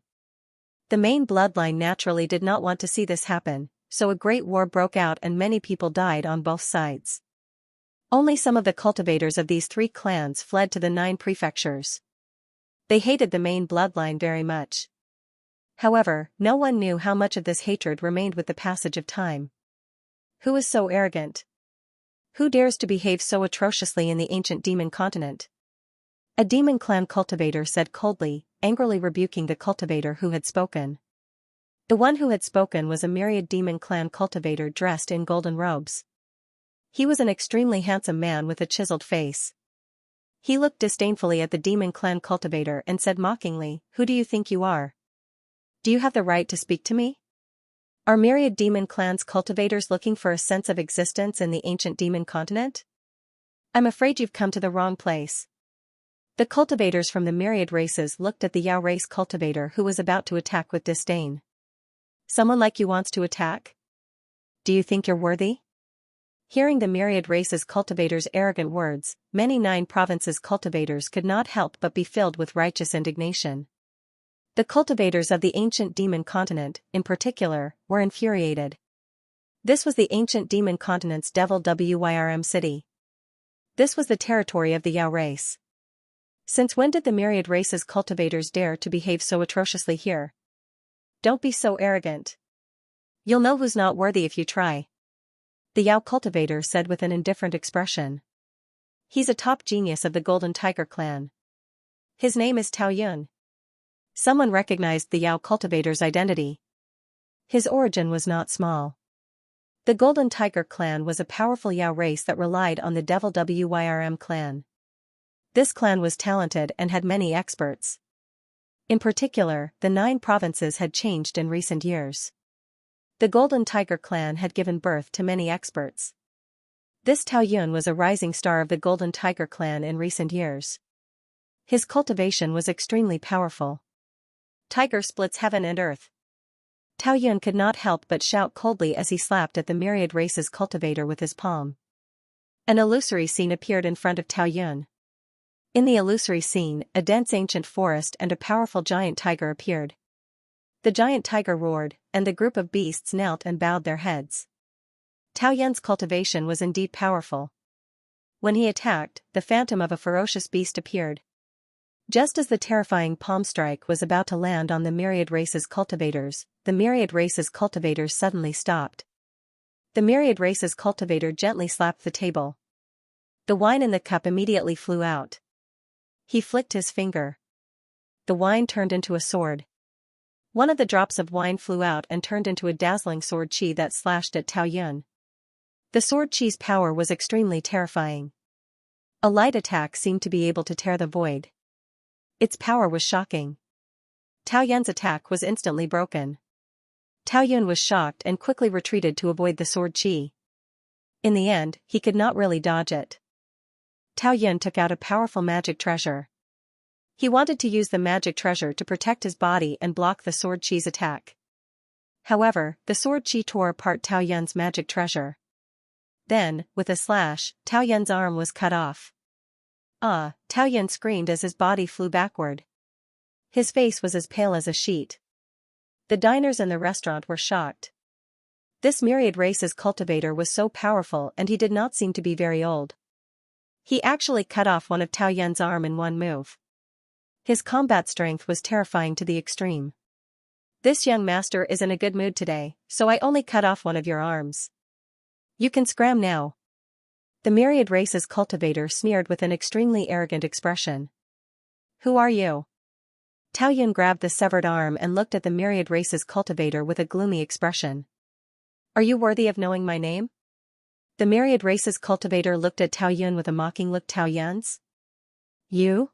The main bloodline naturally did not want to see this happen, so a great war broke out and many people died on both sides. Only some of the cultivators of these 3 clans fled to the 9 prefectures. They hated the main bloodline very much. However, no one knew how much of this hatred remained with the passage of time. Who is so arrogant? Who dares to behave so atrociously in the ancient demon continent? A demon clan cultivator said coldly, angrily rebuking the cultivator who had spoken. The one who had spoken was a myriad demon clan cultivator dressed in golden robes. He was an extremely handsome man with a chiseled face. He looked disdainfully at the demon clan cultivator and said mockingly, "Who do you think you are? Do you have the right to speak to me? Are myriad demon clans cultivators looking for a sense of existence in the ancient demon continent? I'm afraid you've come to the wrong place." The cultivators from the myriad races looked at the Yao race cultivator who was about to attack with disdain. "Someone like you wants to attack? Do you think you're worthy?" Hearing the myriad races cultivators' arrogant words, many 9 provinces cultivators could not help but be filled with righteous indignation. The cultivators of the ancient demon continent, in particular, were infuriated. This was the ancient demon continent's Devil Wyrm city. This was the territory of the Yao race. Since when did the myriad races cultivators dare to behave so atrociously here? Don't be so arrogant. You'll know who's not worthy if you try. The Yao cultivator said with an indifferent expression. He's a top genius of the Golden Tiger clan. His name is Tao Yun. Someone recognized the Yao cultivator's identity. His origin was not small. The Golden Tiger clan was a powerful Yao race that relied on the Devil Wyrm clan. This clan was talented and had many experts. In particular, the 9 provinces had changed in recent years. The Golden Tiger clan had given birth to many experts. This Tao Yun was a rising star of the Golden Tiger clan in recent years. His cultivation was extremely powerful. Tiger splits heaven and earth. Tao Yun could not help but shout coldly as he slapped at the myriad races cultivator with his palm. An illusory scene appeared in front of Tao Yun. In the illusory scene, a dense ancient forest and a powerful giant tiger appeared. The giant tiger roared, and the group of beasts knelt and bowed their heads. Tao Yun's cultivation was indeed powerful. When he attacked, the phantom of a ferocious beast appeared. Just as the terrifying palm strike was about to land on the myriad races cultivators, the myriad races cultivators suddenly stopped. The myriad races cultivator gently slapped the table. The wine in the cup immediately flew out. He flicked his finger. The wine turned into a sword. One of the drops of wine flew out and turned into a dazzling sword chi that slashed at Tao Yun. The sword chi's power was extremely terrifying. A light attack seemed to be able to tear the void. Its power was shocking. Tao Yun's attack was instantly broken. Tao Yun was shocked and quickly retreated to avoid the sword chi. In the end, he could not really dodge it. Tao Yun took out a powerful magic treasure. He wanted to use the magic treasure to protect his body and block the sword chi's attack. However, the sword chi tore apart Tao Yun's magic treasure. Then, with a slash, Tao Yun's arm was cut off. Ah! Tao Yun screamed as his body flew backward. His face was as pale as a sheet. The diners in the restaurant were shocked. This myriad races cultivator was so powerful and he did not seem to be very old. He actually cut off one of Tao Yun's arm in one move. His combat strength was terrifying to the extreme. "This young master is in a good mood today, so I only cut off one of your arms. You can scram now." The myriad races cultivator sneered with an extremely arrogant expression. "Who are you?" Tao Yun grabbed the severed arm and looked at the myriad races cultivator with a gloomy expression. "Are you worthy of knowing my name?" The myriad races cultivator looked at Tao Yun with a mocking look. "Tao Yun's? You?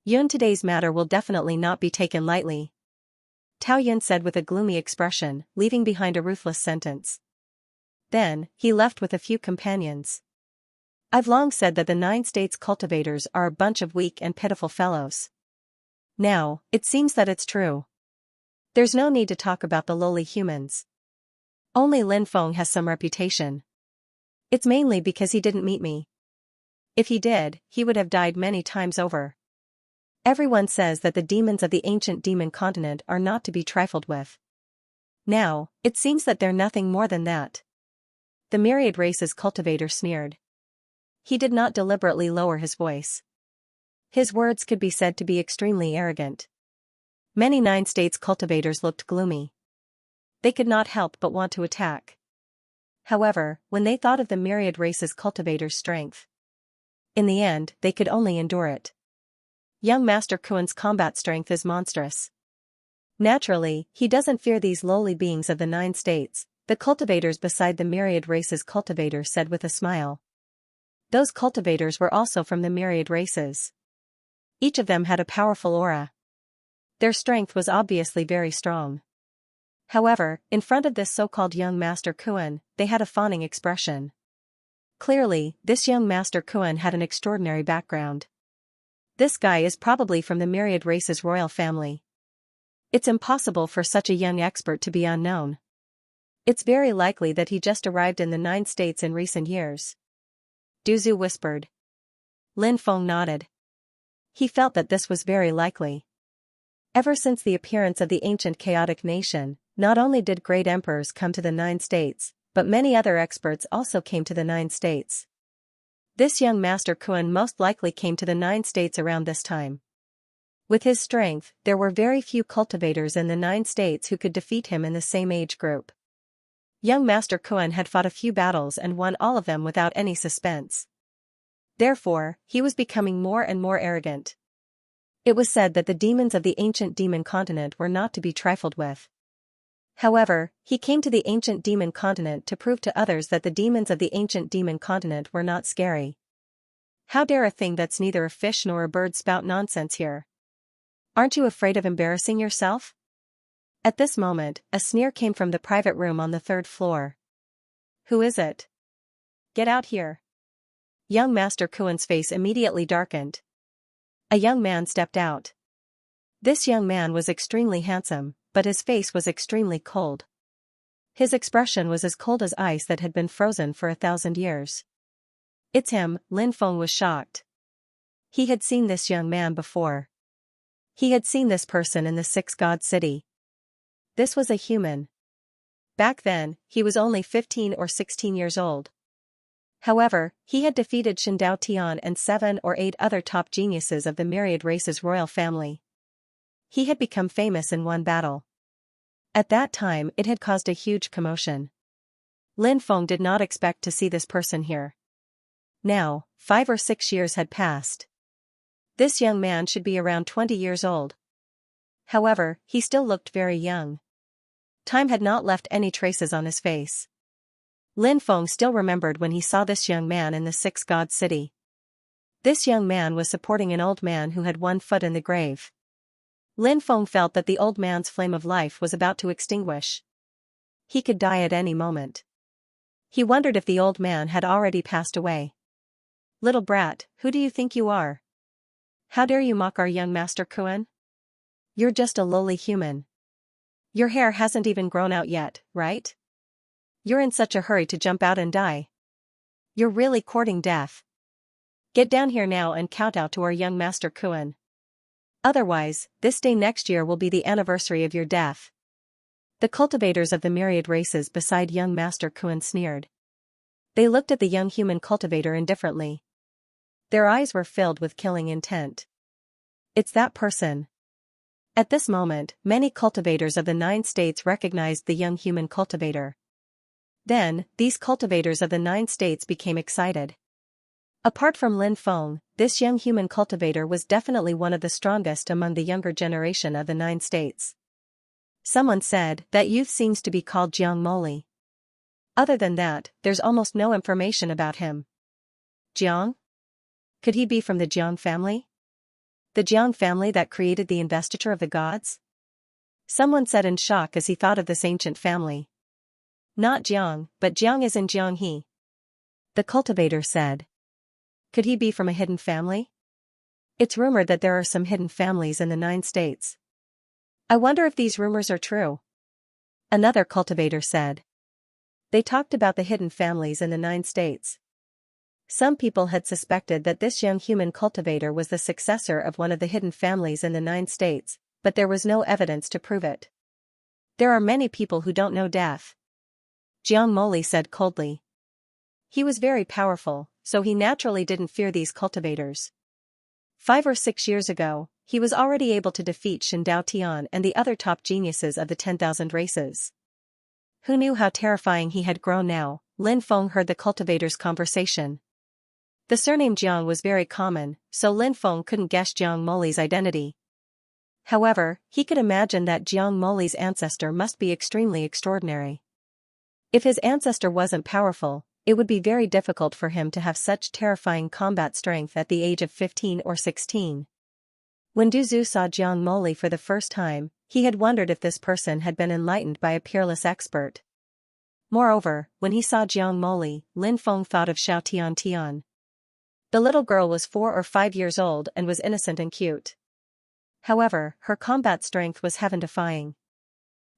Yun, today's matter will definitely not be taken lightly," Tao Yun said with a gloomy expression, leaving behind a ruthless sentence. Then, he left with a few companions. "I've long said that the 9 states cultivators are a bunch of weak and pitiful fellows. Now, it seems that it's true. There's no need to talk about the lowly humans. Only Lin Feng has some reputation. It's mainly because he didn't meet me. If he did, he would have died many times over. Everyone says that the demons of the ancient demon continent are not to be trifled with. Now, it seems that they're nothing more than that." The myriad races cultivator sneered. He did not deliberately lower his voice. His words could be said to be extremely arrogant. Many 9 states cultivators looked gloomy. They could not help but want to attack. However, when they thought of the myriad races cultivator's strength, in the end, they could only endure it. young Master Kuan's combat strength is monstrous. Naturally, he doesn't fear these lowly beings of the 9 states, the cultivators beside the myriad races cultivator said with a smile. Those cultivators were also from the myriad races. Each of them had a powerful aura. Their strength was obviously very strong. However, in front of this so-called young Master Kuan, they had a fawning expression. Clearly, this young Master Kuan had an extraordinary background. This guy is probably from the myriad races royal family. It's impossible for such a young expert to be unknown. It's very likely that he just arrived in the 9 states in recent years. Duzu whispered. Lin Feng nodded. He felt that this was very likely. Ever since the appearance of the ancient chaotic nation, not only did great emperors come to the 9 states, but many other experts also came to the 9 states. This young Master Kuan most likely came to the 9 states around this time. With his strength, there were very few cultivators in the 9 states who could defeat him in the same age group. Young Master Kuan had fought a few battles and won all of them without any suspense. Therefore, he was becoming more and more arrogant. It was said that the demons of the ancient demon continent were not to be trifled with. However, he came to the ancient demon continent to prove to others that the demons of the ancient demon continent were not scary. How dare a thing that's neither a fish nor a bird spout nonsense here? Aren't you afraid of embarrassing yourself? At this moment, a sneer came from the private room on the 3rd floor. Who is it? Get out here. Young Master Kuan's face immediately darkened. A young man stepped out. This young man was extremely handsome, but his face was extremely cold. His expression was as cold as ice that had been frozen for 1,000 years. It's him, Lin Feng was shocked. He had seen this young man before. He had seen this person in the 6 God city. This was a human. Back then, he was only 15 or 16 years old. However, he had defeated Shindao Tian and 7 or 8 other top geniuses of the myriad races royal family. He had become famous in one battle. At that time it had caused a huge commotion. Lin Feng did not expect to see this person here. Now, 5 or 6 years had passed. This young man should be around 20 years old. However, he still looked very young. Time had not left any traces on his face. Lin Feng still remembered when he saw this young man in the 6 God city. This young man was supporting an old man who had one foot in the grave. Lin Feng felt that the old man's flame of life was about to extinguish. He could die at any moment. He wondered if the old man had already passed away. Little brat, who do you think you are? How dare you mock our young Master Kuan? You're just a lowly human. Your hair hasn't even grown out yet, right? You're in such a hurry to jump out and die. You're really courting death. Get down here now and kowtow to our young Master Kuan. Otherwise, this day next year will be the anniversary of your death. The cultivators of the myriad races beside young Master Kuan sneered. They looked at the young human cultivator indifferently. Their eyes were filled with killing intent. It's that person. At this moment, many cultivators of the 9 states recognized the young human cultivator. Then, these cultivators of the 9 states became excited. Apart from Lin Feng, this young human cultivator was definitely one of the strongest among the younger generation of the 9 states. Someone said, that youth seems to be called Jiang Moli. Other than that, there's almost no information about him. Jiang? Could he be from the Jiang family? The Jiang family that created the investiture of the gods? Someone said in shock as he thought of this ancient family. Not Jiang, but Jiang is in Jianghe. The cultivator said. Could he be from a hidden family? It's rumored that there are some hidden families in the 9 states. I wonder if these rumors are true. Another cultivator said. They talked about the hidden families in the 9 states. Some people had suspected that this young human cultivator was the successor of one of the hidden families in the 9 states, but there was no evidence to prove it. There are many people who don't know death. Jiang Moli said coldly. He was very powerful, so he naturally didn't fear these cultivators. 5 or 6 years ago, he was already able to defeat Shindao Tian and the other top geniuses of the 10,000 races. Who knew how terrifying he had grown now? Lin Feng heard the cultivators' conversation. The surname Jiang was very common, so Lin Feng couldn't guess Jiang Moli's identity. However, he could imagine that Jiang Moli's ancestor must be extremely extraordinary. If his ancestor wasn't powerful, it would be very difficult for him to have such terrifying combat strength at the age of 15 or 16. When Du Zhu saw Jiang Moli for the first time, he had wondered if this person had been enlightened by a peerless expert. Moreover, when he saw Jiang Moli, Lin Feng thought of Xiao Tian. The little girl was 4 or 5 years old and was innocent and cute. However, her combat strength was heaven-defying.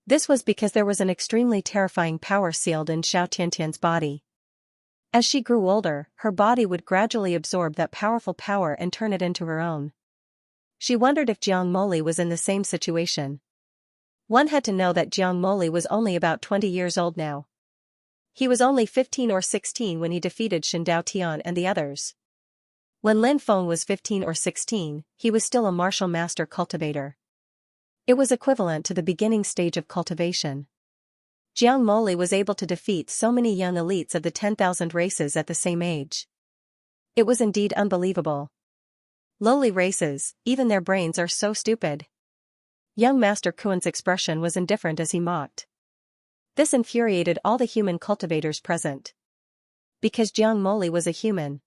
This was because there was an extremely terrifying power sealed in Xiao Tian's body. As she grew older, her body would gradually absorb that powerful power and turn it into her own. She wondered if Jiang Moli was in the same situation. One had to know that Jiang Moli was only about 20 years old now. He was only 15 or 16 when he defeated Shen Daotian and the others. When Lin Feng was 15 or 16, he was still a martial master cultivator. It was equivalent to the beginning stage of cultivation. Jiang Moli was able to defeat so many young elites of the 10,000 races at the same age. It was indeed unbelievable. Lowly races, even their brains are so stupid. Young Master Kuan's expression was indifferent as he mocked. This infuriated all the human cultivators present. Because Jiang Moli was a human.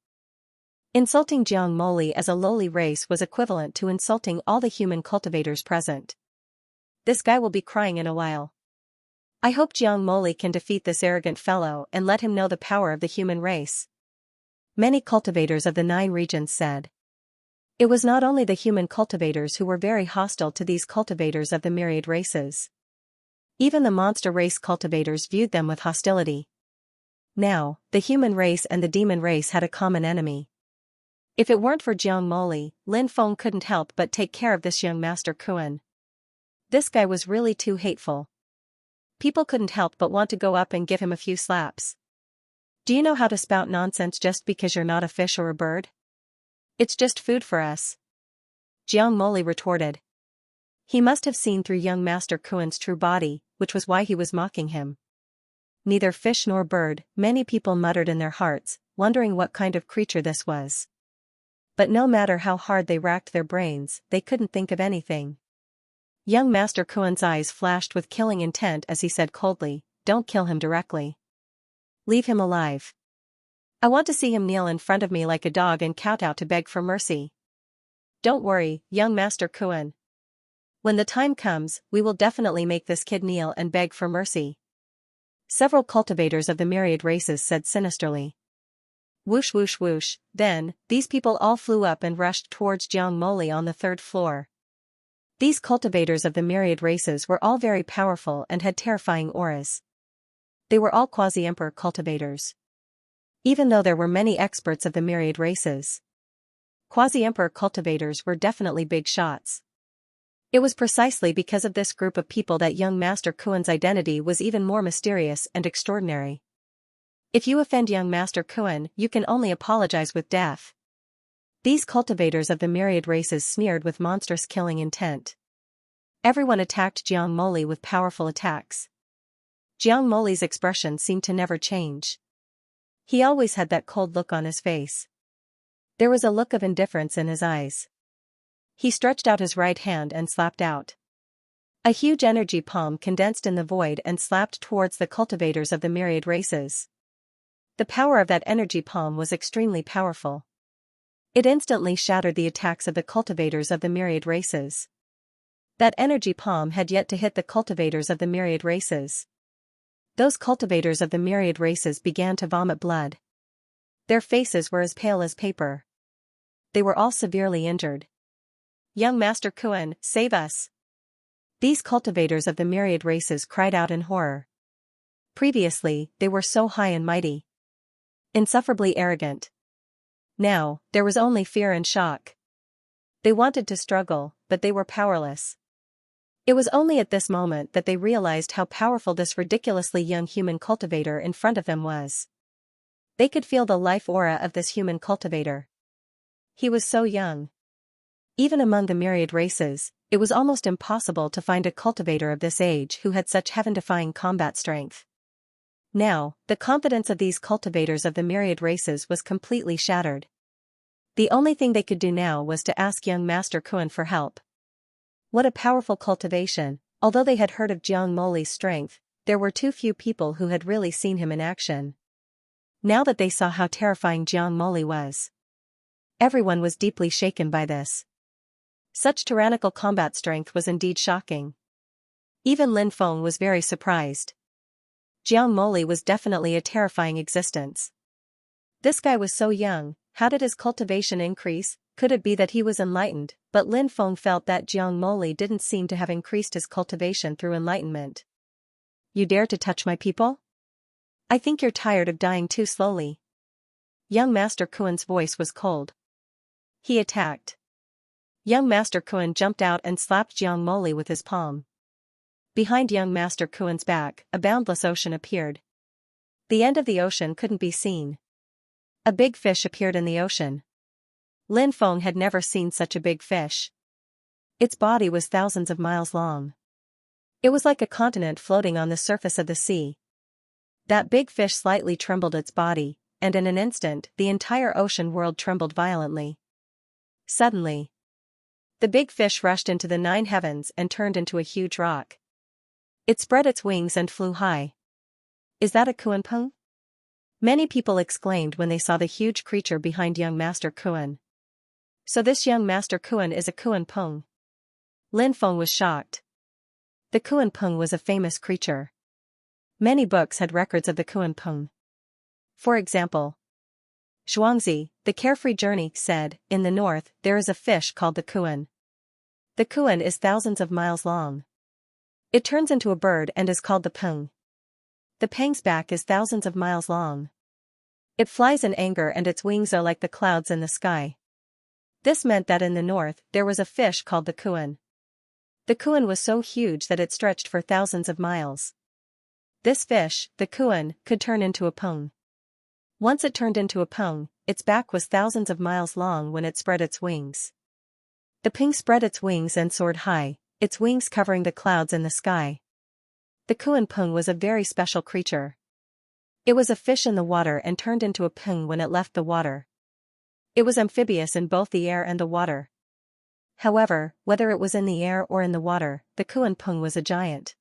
Insulting Jiang Moli as a lowly race was equivalent to insulting all the human cultivators present. This guy will be crying in a while. I hope Jiang Moli can defeat this arrogant fellow and let him know the power of the human race. Many cultivators of the 9 regions said. It was not only the human cultivators who were very hostile to these cultivators of the myriad races. Even the monster race cultivators viewed them with hostility. Now, the human race and the demon race had a common enemy. If it weren't for Jiang Moli, Lin Feng couldn't help but take care of this young Master Kuan. This guy was really too hateful. People couldn't help but want to go up and give him a few slaps. Do you know how to spout nonsense just because you're not a fish or a bird? It's just food for us. Jiang Moli retorted. He must have seen through young Master Kuan's true body, which was why he was mocking him. Neither fish nor bird, many people muttered in their hearts, wondering what kind of creature this was. But no matter how hard they racked their brains, they couldn't think of anything. Young Master Kuan's eyes flashed with killing intent as he said coldly, "Don't kill him directly. Leave him alive. I want to see him kneel in front of me like a dog and kowtow to beg for mercy. Don't worry, young Master Kuan. When the time comes, we will definitely make this kid kneel and beg for mercy." Several cultivators of the myriad races said sinisterly. Whoosh whoosh whoosh, then, these people all flew up and rushed towards Jiang Moli on the 3rd floor. These cultivators of the myriad races were all very powerful and had terrifying auras. They were all quasi-emperor cultivators. Even though there were many experts of the myriad races, quasi-emperor cultivators were definitely big shots. It was precisely because of this group of people that young Master Kuan's identity was even more mysterious and extraordinary. If you offend young Master Kuan, you can only apologize with death. These cultivators of the myriad races sneered with monstrous killing intent. Everyone attacked Jiang Moli with powerful attacks. Jiang Moli's expression seemed to never change. He always had that cold look on his face. There was a look of indifference in his eyes. He stretched out his right hand and slapped out. A huge energy palm condensed in the void and slapped towards the cultivators of the myriad races. The power of that energy palm was extremely powerful. It instantly shattered the attacks of the cultivators of the myriad races. That energy palm had yet to hit the cultivators of the myriad races. Those cultivators of the myriad races began to vomit blood. Their faces were as pale as paper. They were all severely injured. Young Master Kuan, save us! These cultivators of the myriad races cried out in horror. Previously, they were so high and mighty. Insufferably arrogant. Now, there was only fear and shock. They wanted to struggle, but they were powerless. It was only at this moment that they realized how powerful this ridiculously young human cultivator in front of them was. They could feel the life aura of this human cultivator. He was so young. Even among the myriad races, it was almost impossible to find a cultivator of this age who had such heaven-defying combat strength. Now, the confidence of these cultivators of the myriad races was completely shattered. The only thing they could do now was to ask young Master Kun for help. What a powerful cultivation! Although they had heard of Jiang Moli's strength, there were too few people who had really seen him in action. Now that they saw how terrifying Jiang Moli was, everyone was deeply shaken by this. Such tyrannical combat strength was indeed shocking. Even Lin Feng was very surprised. Jiang Moli was definitely a terrifying existence. This guy was so young, how did his cultivation increase? Could it be that he was enlightened? But Lin Feng felt that Jiang Moli didn't seem to have increased his cultivation through enlightenment. You dare to touch my people? I think you're tired of dying too slowly. Young Master Kuen's voice was cold. He attacked. Young Master Kuen jumped out and slapped Jiang Moli with his palm. Behind young Master Kuen's back, a boundless ocean appeared. The end of the ocean couldn't be seen. A big fish appeared in the ocean. Lin Feng had never seen such a big fish. Its body was thousands of miles long. It was like a continent floating on the surface of the sea. That big fish slightly trembled its body, and in an instant the entire ocean world trembled violently. Suddenly, the big fish rushed into the 9 heavens and turned into a huge rock. It spread its wings and flew high. Is that a Kuenpeng? Many people exclaimed when they saw the huge creature behind young Master Kuen. So this young Master Kuen is a Kuenpeng. Lin Feng was shocked. The Kuenpeng was a famous creature. Many books had records of the Kuenpeng. For example, Xianxia, The Carefree Journey, said, in the north, there is a fish called the Kuen. The Kuen is thousands of miles long. It turns into a bird and is called the Peng. The Peng's back is thousands of miles long. It flies in anger and its wings are like the clouds in the sky. This meant that in the north, there was a fish called the Kuen. The Kuen was so huge that it stretched for thousands of miles. This fish, the Kuen, could turn into a Peng. Once it turned into a Peng, its back was thousands of miles long when it spread its wings. The Peng spread its wings and soared high, its wings covering the clouds in the sky. The Kuenpeng was a very special creature. It was a fish in the water and turned into a Peng when it left the water. It was amphibious in both the air and the water. However, whether it was in the air or in the water, the Kuenpeng was a giant.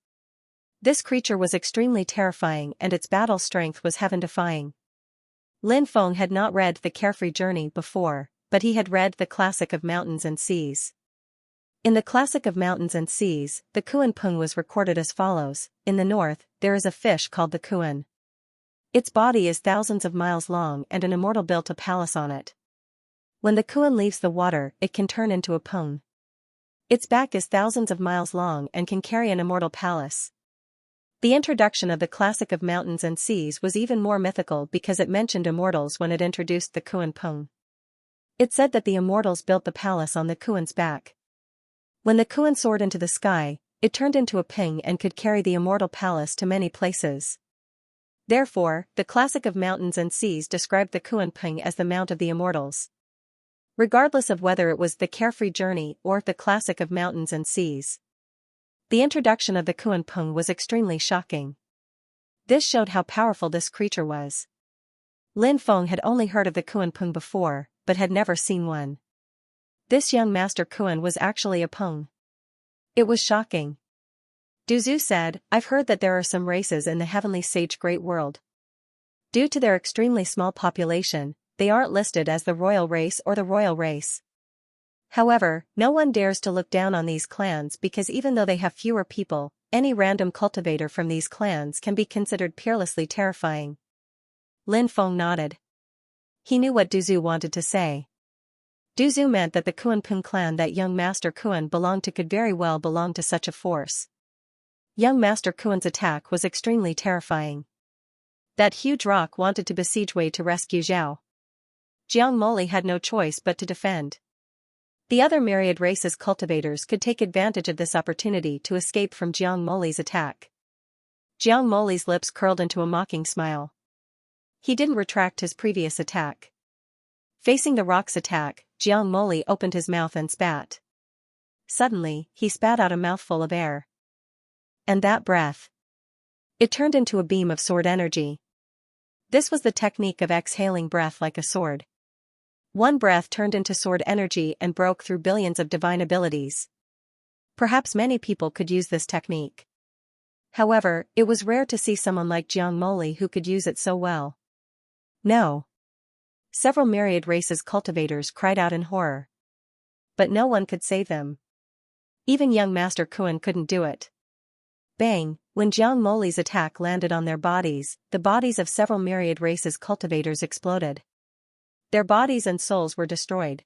This creature was extremely terrifying and its battle strength was heaven-defying. Lin Feng had not read The Carefree Journey before, but he had read the Classic of Mountains and Seas. In the Classic of Mountains and Seas, the Kuenpeng was recorded as follows: in the north, there is a fish called the Kuen. Its body is thousands of miles long and an immortal built a palace on it. When the Kuen leaves the water, it can turn into a Peng. Its back is thousands of miles long and can carry an immortal palace. The introduction of the Classic of Mountains and Seas was even more mythical because it mentioned immortals when it introduced the Kuenpeng. It said that the immortals built the palace on the Kuen's back. When the Kuen soared into the sky, it turned into a Peng and could carry the immortal palace to many places. Therefore, the Classic of Mountains and Seas described the Kuenpeng as the Mount of the Immortals. Regardless of whether it was The Carefree Journey or The Classic of Mountains and Seas, the introduction of the Kuenpeng was extremely shocking. This showed how powerful this creature was. Lin Feng had only heard of the Kuenpeng before, but had never seen one. This young Master Kuen was actually a Peng. It was shocking. Duzu said, I've heard that there are some races in the Heavenly Sage Great World. Due to their extremely small population, they aren't listed as the royal race or the royal race. However, no one dares to look down on these clans because even though they have fewer people, any random cultivator from these clans can be considered peerlessly terrifying. Lin Feng nodded. He knew what Duzu wanted to say. Duzu meant that the Kuenpeng clan that young Master Kuen belonged to could very well belong to such a force. Young Master Kuen's attack was extremely terrifying. That huge rock wanted to besiege Wei to rescue Zhao. Jiang Moli had no choice but to defend. The other myriad races cultivators could take advantage of this opportunity to escape from Jiang Moli's attack. Jiang Moli's lips curled into a mocking smile. He didn't retract his previous attack. Facing the rock's attack, Jiang Moli opened his mouth and spat. Suddenly, he spat out a mouthful of air. And that breath, it turned into a beam of sword energy. This was the technique of exhaling breath like a sword. One breath turned into sword energy and broke through billions of divine abilities. Perhaps many people could use this technique. However, it was rare to see someone like Jiang Moli who could use it so well. No. Several myriad races cultivators cried out in horror. But no one could save them. Even young Master Kuan couldn't do it. Bang! When Jiang Moli's attack landed on their bodies, the bodies of several myriad races cultivators exploded. Their bodies and souls were destroyed.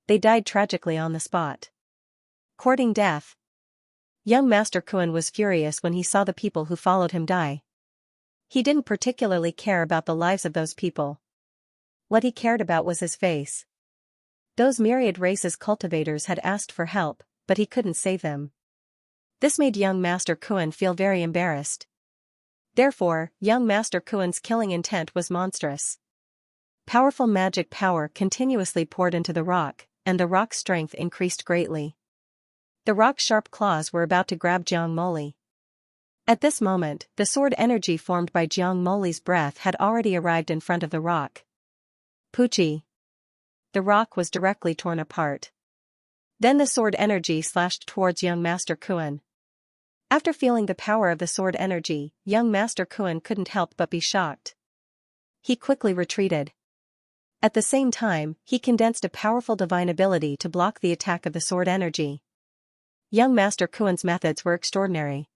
They died tragically on the spot. Courting death. Young Master Kuan was furious when he saw the people who followed him die. He didn't particularly care about the lives of those people. What he cared about was his face. Those myriad races cultivators had asked for help, but he couldn't save them. This made young Master Kuan feel very embarrassed. Therefore, young Master Kuan's killing intent was monstrous. Powerful magic power continuously poured into the rock, and the rock's strength increased greatly. The rock's sharp claws were about to grab Jiang Moli. At this moment, the sword energy formed by Jiang Moli's breath had already arrived in front of the rock. Poochie! The rock was directly torn apart. Then the sword energy slashed towards young Master Kuan. After feeling the power of the sword energy, young Master Kuan couldn't help but be shocked. He quickly retreated. At the same time, he condensed a powerful divine ability to block the attack of the sword energy. Young Master Kuan's methods were extraordinary.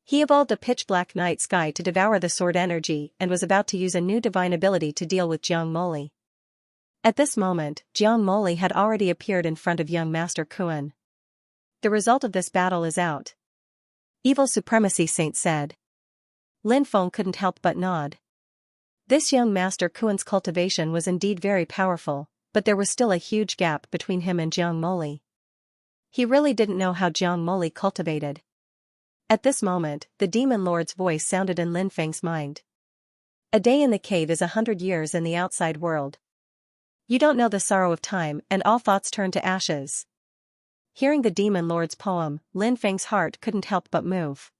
He evolved a pitch-black night sky to devour the sword energy and was about to use a new divine ability to deal with Jiang Moli. At this moment, Jiang Moli had already appeared in front of young Master Kuan. The result of this battle is out. Evil Supremacy Saint said. Lin Feng couldn't help but nod. This young Master Kuan's cultivation was indeed very powerful, but there was still a huge gap between him and Jiang Moli. He really didn't know how Jiang Moli cultivated. At this moment, the Demon Lord's voice sounded in Lin Feng's mind. A day in the cave is 100 years in the outside world. You don't know the sorrow of time, and all thoughts turn to ashes. Hearing the Demon Lord's poem, Lin Feng's heart couldn't help but move.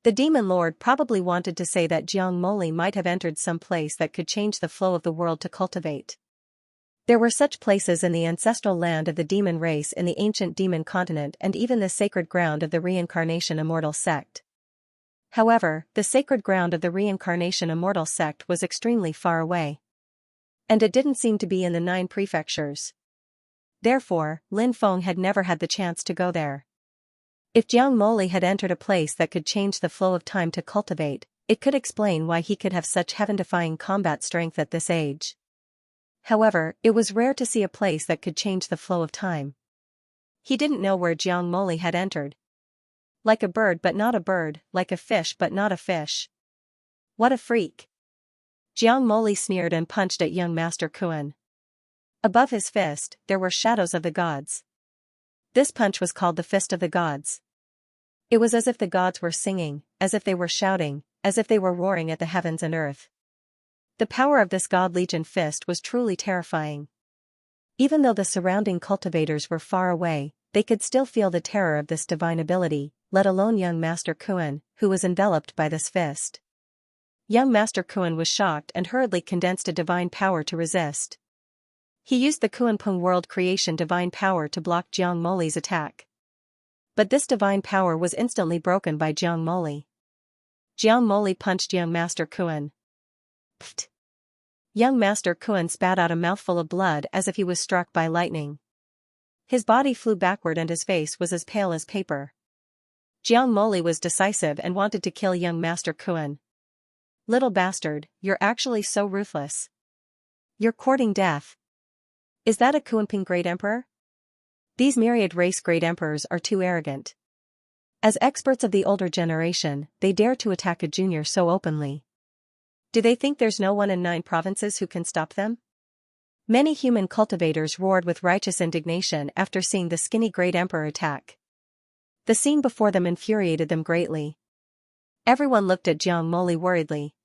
The Demon Lord probably wanted to say that Jiang Moli might have entered some place that could change the flow of the world to cultivate. There were such places in the ancestral land of the demon race in the ancient demon continent and even the sacred ground of the reincarnation immortal sect. However, the sacred ground of the reincarnation immortal sect was extremely far away. And it didn't seem to be in the 9 prefectures. Therefore, Lin Feng had never had the chance to go there. If Jiang Moli had entered a place that could change the flow of time to cultivate, it could explain why he could have such heaven-defying combat strength at this age. However, it was rare to see a place that could change the flow of time. He didn't know where Jiang Moli had entered. Like a bird but not a bird, like a fish but not a fish. What a freak! Jiang Moli sneered and punched at young Master Kuan. Above his fist, there were shadows of the gods. This punch was called the Fist of the Gods. It was as if the gods were singing, as if they were shouting, as if they were roaring at the heavens and earth. The power of this God Legion fist was truly terrifying. Even though the surrounding cultivators were far away, they could still feel the terror of this divine ability, let alone young Master Kuan, who was enveloped by this fist. Young Master Kuan was shocked and hurriedly condensed a divine power to resist. He used the Kuanpeng World Creation divine power to block Jiang Moli's attack. But this divine power was instantly broken by Jiang Moli. Jiang Moli punched young Master Kuan. Pfft! Young Master Kuan spat out a mouthful of blood as if he was struck by lightning. His body flew backward and his face was as pale as paper. Jiang Moli was decisive and wanted to kill young Master Kuan. Little bastard, you're actually so ruthless. You're courting death. Is that a Kuanping Great Emperor? These myriad race Great Emperors are too arrogant. As experts of the older generation, they dare to attack a junior so openly. Do they think there's no one in 9 provinces who can stop them? Many human cultivators roared with righteous indignation after seeing the skinny Great Emperor attack. The scene before them infuriated them greatly. Everyone looked at Jiang Moli worriedly.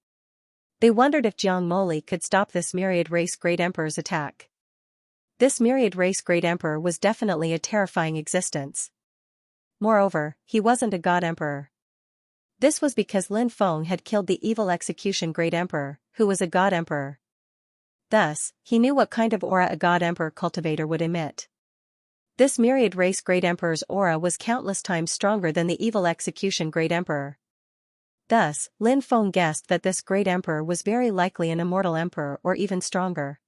They wondered if Jiang Moli could stop this myriad race Great Emperor's attack. This myriad race Great Emperor was definitely a terrifying existence. Moreover, he wasn't a God Emperor. This was because Lin Feng had killed the evil execution Great Emperor, who was a God Emperor. Thus, he knew what kind of aura a God Emperor cultivator would emit. This myriad race Great Emperor's aura was countless times stronger than the evil execution Great Emperor. Thus, Lin Feng guessed that this Great Emperor was very likely an immortal emperor or even stronger.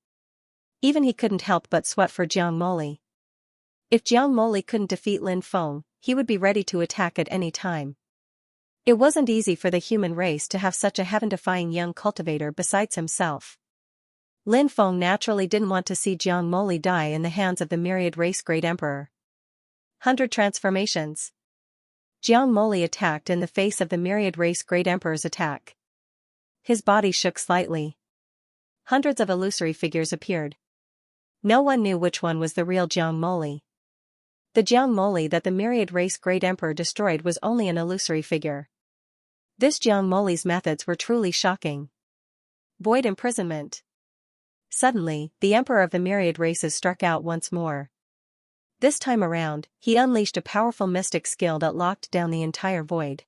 Even he couldn't help but sweat for Jiang Moli. If Jiang Moli couldn't defeat Lin Feng, he would be ready to attack at any time. It wasn't easy for the human race to have such a heaven-defying young cultivator besides himself. Lin Feng naturally didn't want to see Jiang Moli die in the hands of the myriad race Great Emperor. 100 transformations. Jiang Moli attacked in the face of the myriad race Great Emperor's attack. His body shook slightly. Hundreds of illusory figures appeared. No one knew which one was the real Jiang Moli. The Jiang Moli that the myriad race Great Emperor destroyed was only an illusory figure. This Jiang Moli's methods were truly shocking. Void imprisonment. Suddenly, the Emperor of the myriad races struck out once more. This time around, he unleashed a powerful mystic skill that locked down the entire void.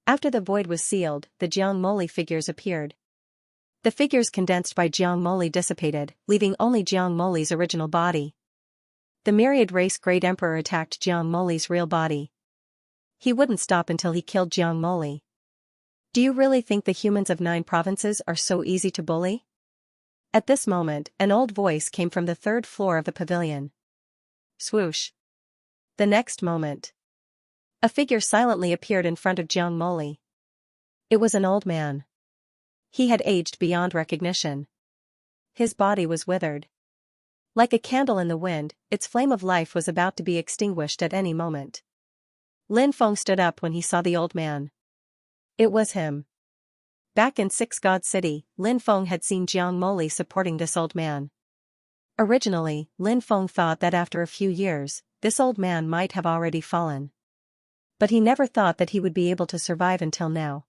After the void was sealed, the Jiang Moli figures appeared. The figures condensed by Jiang Moli dissipated, leaving only Jiang Moli's original body. The myriad race Great Emperor attacked Jiang Moli's real body. He wouldn't stop until he killed Jiang Moli. Do you really think the humans of 9 provinces are so easy to bully? At this moment, an old voice came from the 3rd floor of the pavilion. Swoosh. The next moment, a figure silently appeared in front of Jiang Moli. It was an old man. He had aged beyond recognition. His body was withered. Like a candle in the wind, its flame of life was about to be extinguished at any moment. Lin Feng stood up when he saw the old man. It was him. Back in Six God City, Lin Feng had seen Jiang Moli supporting this old man. Originally, Lin Feng thought that after a few years, this old man might have already fallen. But he never thought that he would be able to survive until now.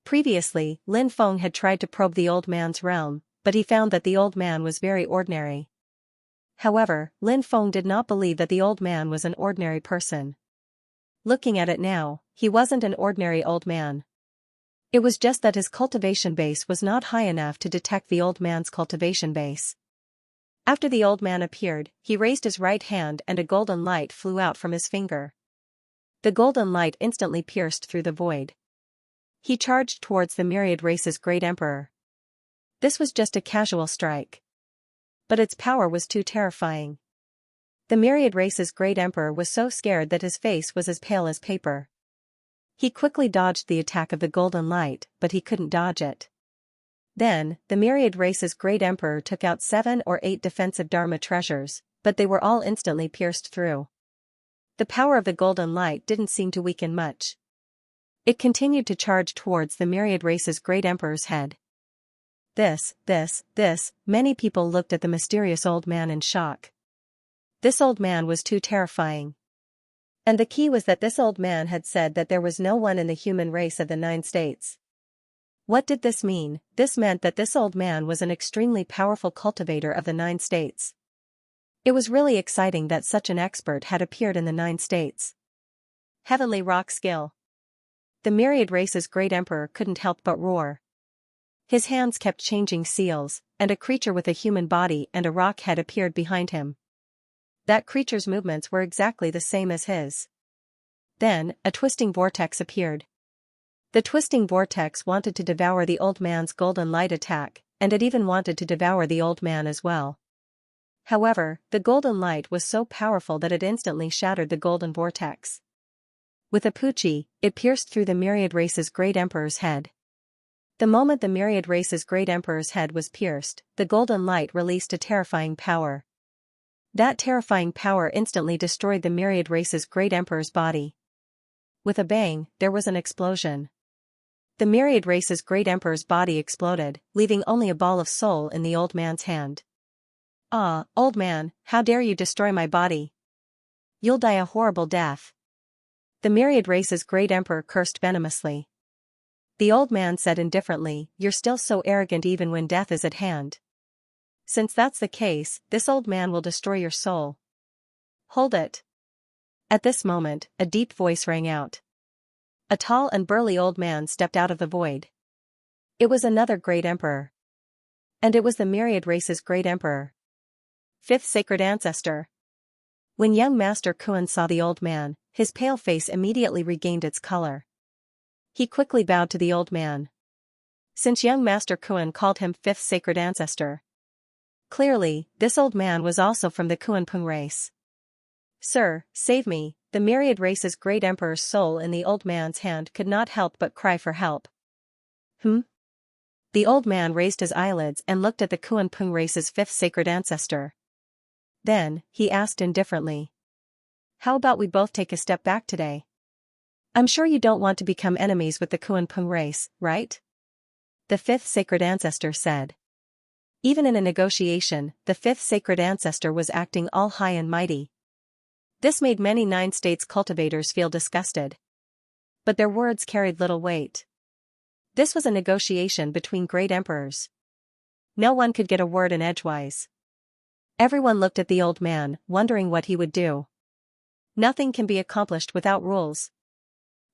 Previously, Lin Feng had tried to probe the old man's realm, but he found that the old man was very ordinary. However, Lin Feng did not believe that the old man was an ordinary person. Looking at it now, he wasn't an ordinary old man. It was just that his cultivation base was not high enough to detect the old man's cultivation base. After the old man appeared, he raised his right hand and a golden light flew out from his finger. The golden light instantly pierced through the void. He charged towards the myriad race's Great Emperor. This was just a casual strike. But its power was too terrifying. The myriad race's Great Emperor was so scared that his face was as pale as paper. He quickly dodged the attack of the golden light, but he couldn't dodge it. Then, the myriad race's Great Emperor took out 7 or 8 defensive Dharma treasures, but they were all instantly pierced through. The power of the golden light didn't seem to weaken much. It continued to charge towards the myriad race's Great Emperor's head. Many people looked at the mysterious old man in shock. This old man was too terrifying. And the key was that this old man had said that there was no one in the human race of the 9 states. What did this mean? This meant that this old man was an extremely powerful cultivator of the 9 states. It was really exciting that such an expert had appeared in the 9 states. Heavenly rock skill. The myriad race's Great Emperor couldn't help but roar. His hands kept changing seals, and a creature with a human body and a rock head appeared behind him. That creature's movements were exactly the same as his. Then, a twisting vortex appeared. The twisting vortex wanted to devour the old man's golden light attack, and it even wanted to devour the old man as well. However, the golden light was so powerful that it instantly shattered the golden vortex. With a pucci, it pierced through the myriad race's Great Emperor's head. The moment the myriad race's Great Emperor's head was pierced, the golden light released a terrifying power. That terrifying power instantly destroyed the myriad race's Great Emperor's body. With a bang, there was an explosion. The myriad race's Great Emperor's body exploded, leaving only a ball of soul in the old man's hand. "Ah, old man, how dare you destroy my body? You'll die a horrible death." The myriad race's Great Emperor cursed venomously. The old man said indifferently, "You're still so arrogant even when death is at hand. Since that's the case, this old man will destroy your soul." "Hold it." At this moment, a deep voice rang out. A tall and burly old man stepped out of the void. It was another Great Emperor. And it was the myriad race's great emperor. Fifth sacred ancestor. When young Master Kuan saw the old man, his pale face immediately regained its color. He quickly bowed to the old man. Since young Master Kuan called him fifth sacred ancestor, clearly, this old man was also from the Kuanping race. Sir, save me, the myriad race's great emperor's soul in the old man's hand could not help but cry for help. The old man raised his eyelids and looked at the Kuanping race's fifth sacred ancestor. Then, he asked indifferently. How about we both take a step back today? I'm sure you don't want to become enemies with the Kuanping race, right? The fifth sacred ancestor said. Even in a negotiation, the fifth sacred ancestor was acting all high and mighty. This made many Nine States cultivators feel disgusted. But their words carried little weight. This was a negotiation between great emperors. No one could get a word in edgewise. Everyone looked at the old man, wondering what he would do. Nothing can be accomplished without rules.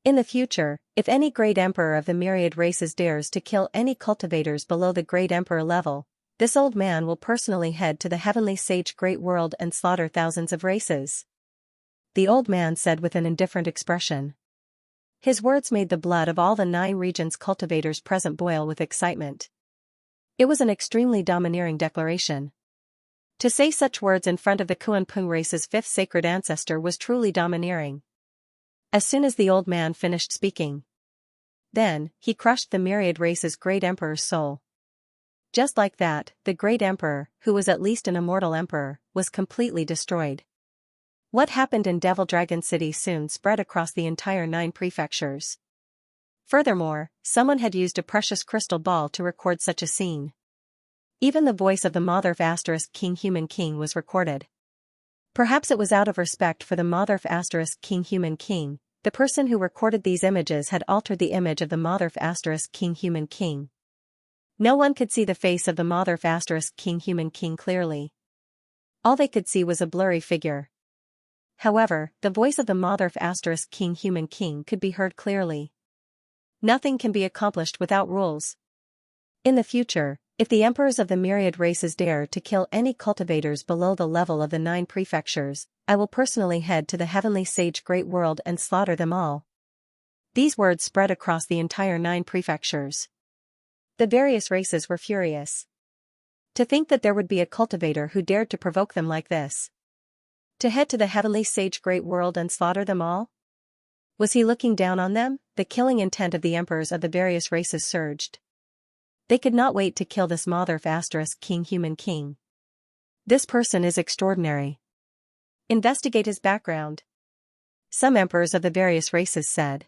In the future, if any great emperor of the myriad races dares to kill any cultivators below the great emperor level, this old man will personally head to the heavenly sage great world and slaughter thousands of races. The old man said with an indifferent expression. His words made the blood of all the 9 regions cultivators present boil with excitement. It was an extremely domineering declaration. To say such words in front of the Kuanping race's fifth sacred ancestor was truly domineering. As soon as the old man finished speaking, then, he crushed the myriad race's great emperor's soul. Just like that, the great emperor, who was at least an immortal emperor, was completely destroyed. What happened in Devil Dragon City soon spread across the entire 9 prefectures. Furthermore, someone had used a precious crystal ball to record such a scene. Even the voice of the Mother ** King Human King was recorded. Perhaps it was out of respect for the Mother * King Human King, the person who recorded these images had altered the image of the Mother * King Human King. No one could see the face of the Mother * King Human King clearly. All they could see was a blurry figure. However, the voice of the Mother * King Human King could be heard clearly. Nothing can be accomplished without rules. In the future, if the emperors of the myriad races dare to kill any cultivators below the level of the 9 prefectures, I will personally head to the heavenly sage great world and slaughter them all. These words spread across the entire 9 prefectures. The various races were furious. To think that there would be a cultivator who dared to provoke them like this. To head to the heavenly sage great world and slaughter them all? Was he looking down on them? The killing intent of the emperors of the various races surged. They could not wait to kill this Mother * King Human King. This person is extraordinary. Investigate his background. Some emperors of the various races said.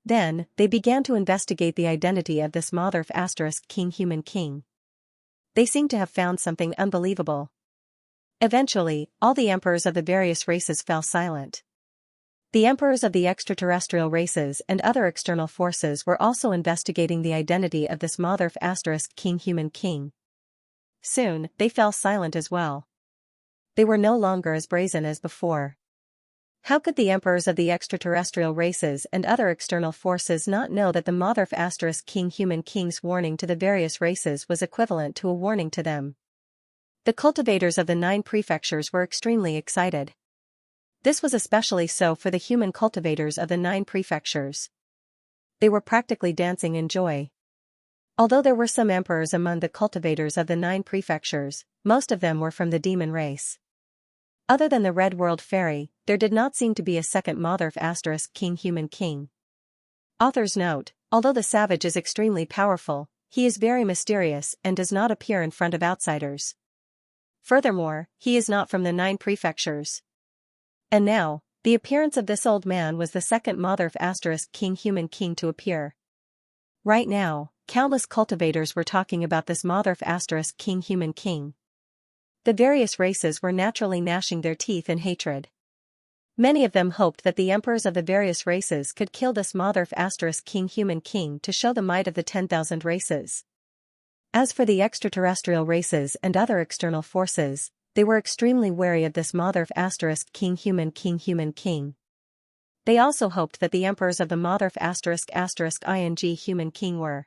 Then, they began to investigate the identity of this Mother * King Human King. They seemed to have found something unbelievable. Eventually, all the emperors of the various races fell silent. The emperors of the extraterrestrial races and other external forces were also investigating the identity of this Mother * King Human King. Soon, they fell silent as well. They were no longer as brazen as before. How could the emperors of the extraterrestrial races and other external forces not know that the Mother * King Human King's warning to the various races was equivalent to a warning to them? The cultivators of the 9 prefectures were extremely excited. This was especially so for the human cultivators of the 9 prefectures. They were practically dancing in joy. Although there were some emperors among the cultivators of the 9 prefectures, most of them were from the demon race. Other than the Red World Fairy, there did not seem to be a second Mother * King Human King. Author's note: although the savage is extremely powerful, he is very mysterious and does not appear in front of outsiders. Furthermore, he is not from the 9 prefectures. And now, the appearance of this old man was the second Mother * King Human King to appear. Right now, countless cultivators were talking about this Mother * King Human King. The various races were naturally gnashing their teeth in hatred. Many of them hoped that the emperors of the various races could kill this Mother * King Human King to show the might of the 10,000 races. As for the extraterrestrial races and other external forces, they were extremely wary of this Mother * King Human King. They also hoped that the emperors of the Mother ** Human King were.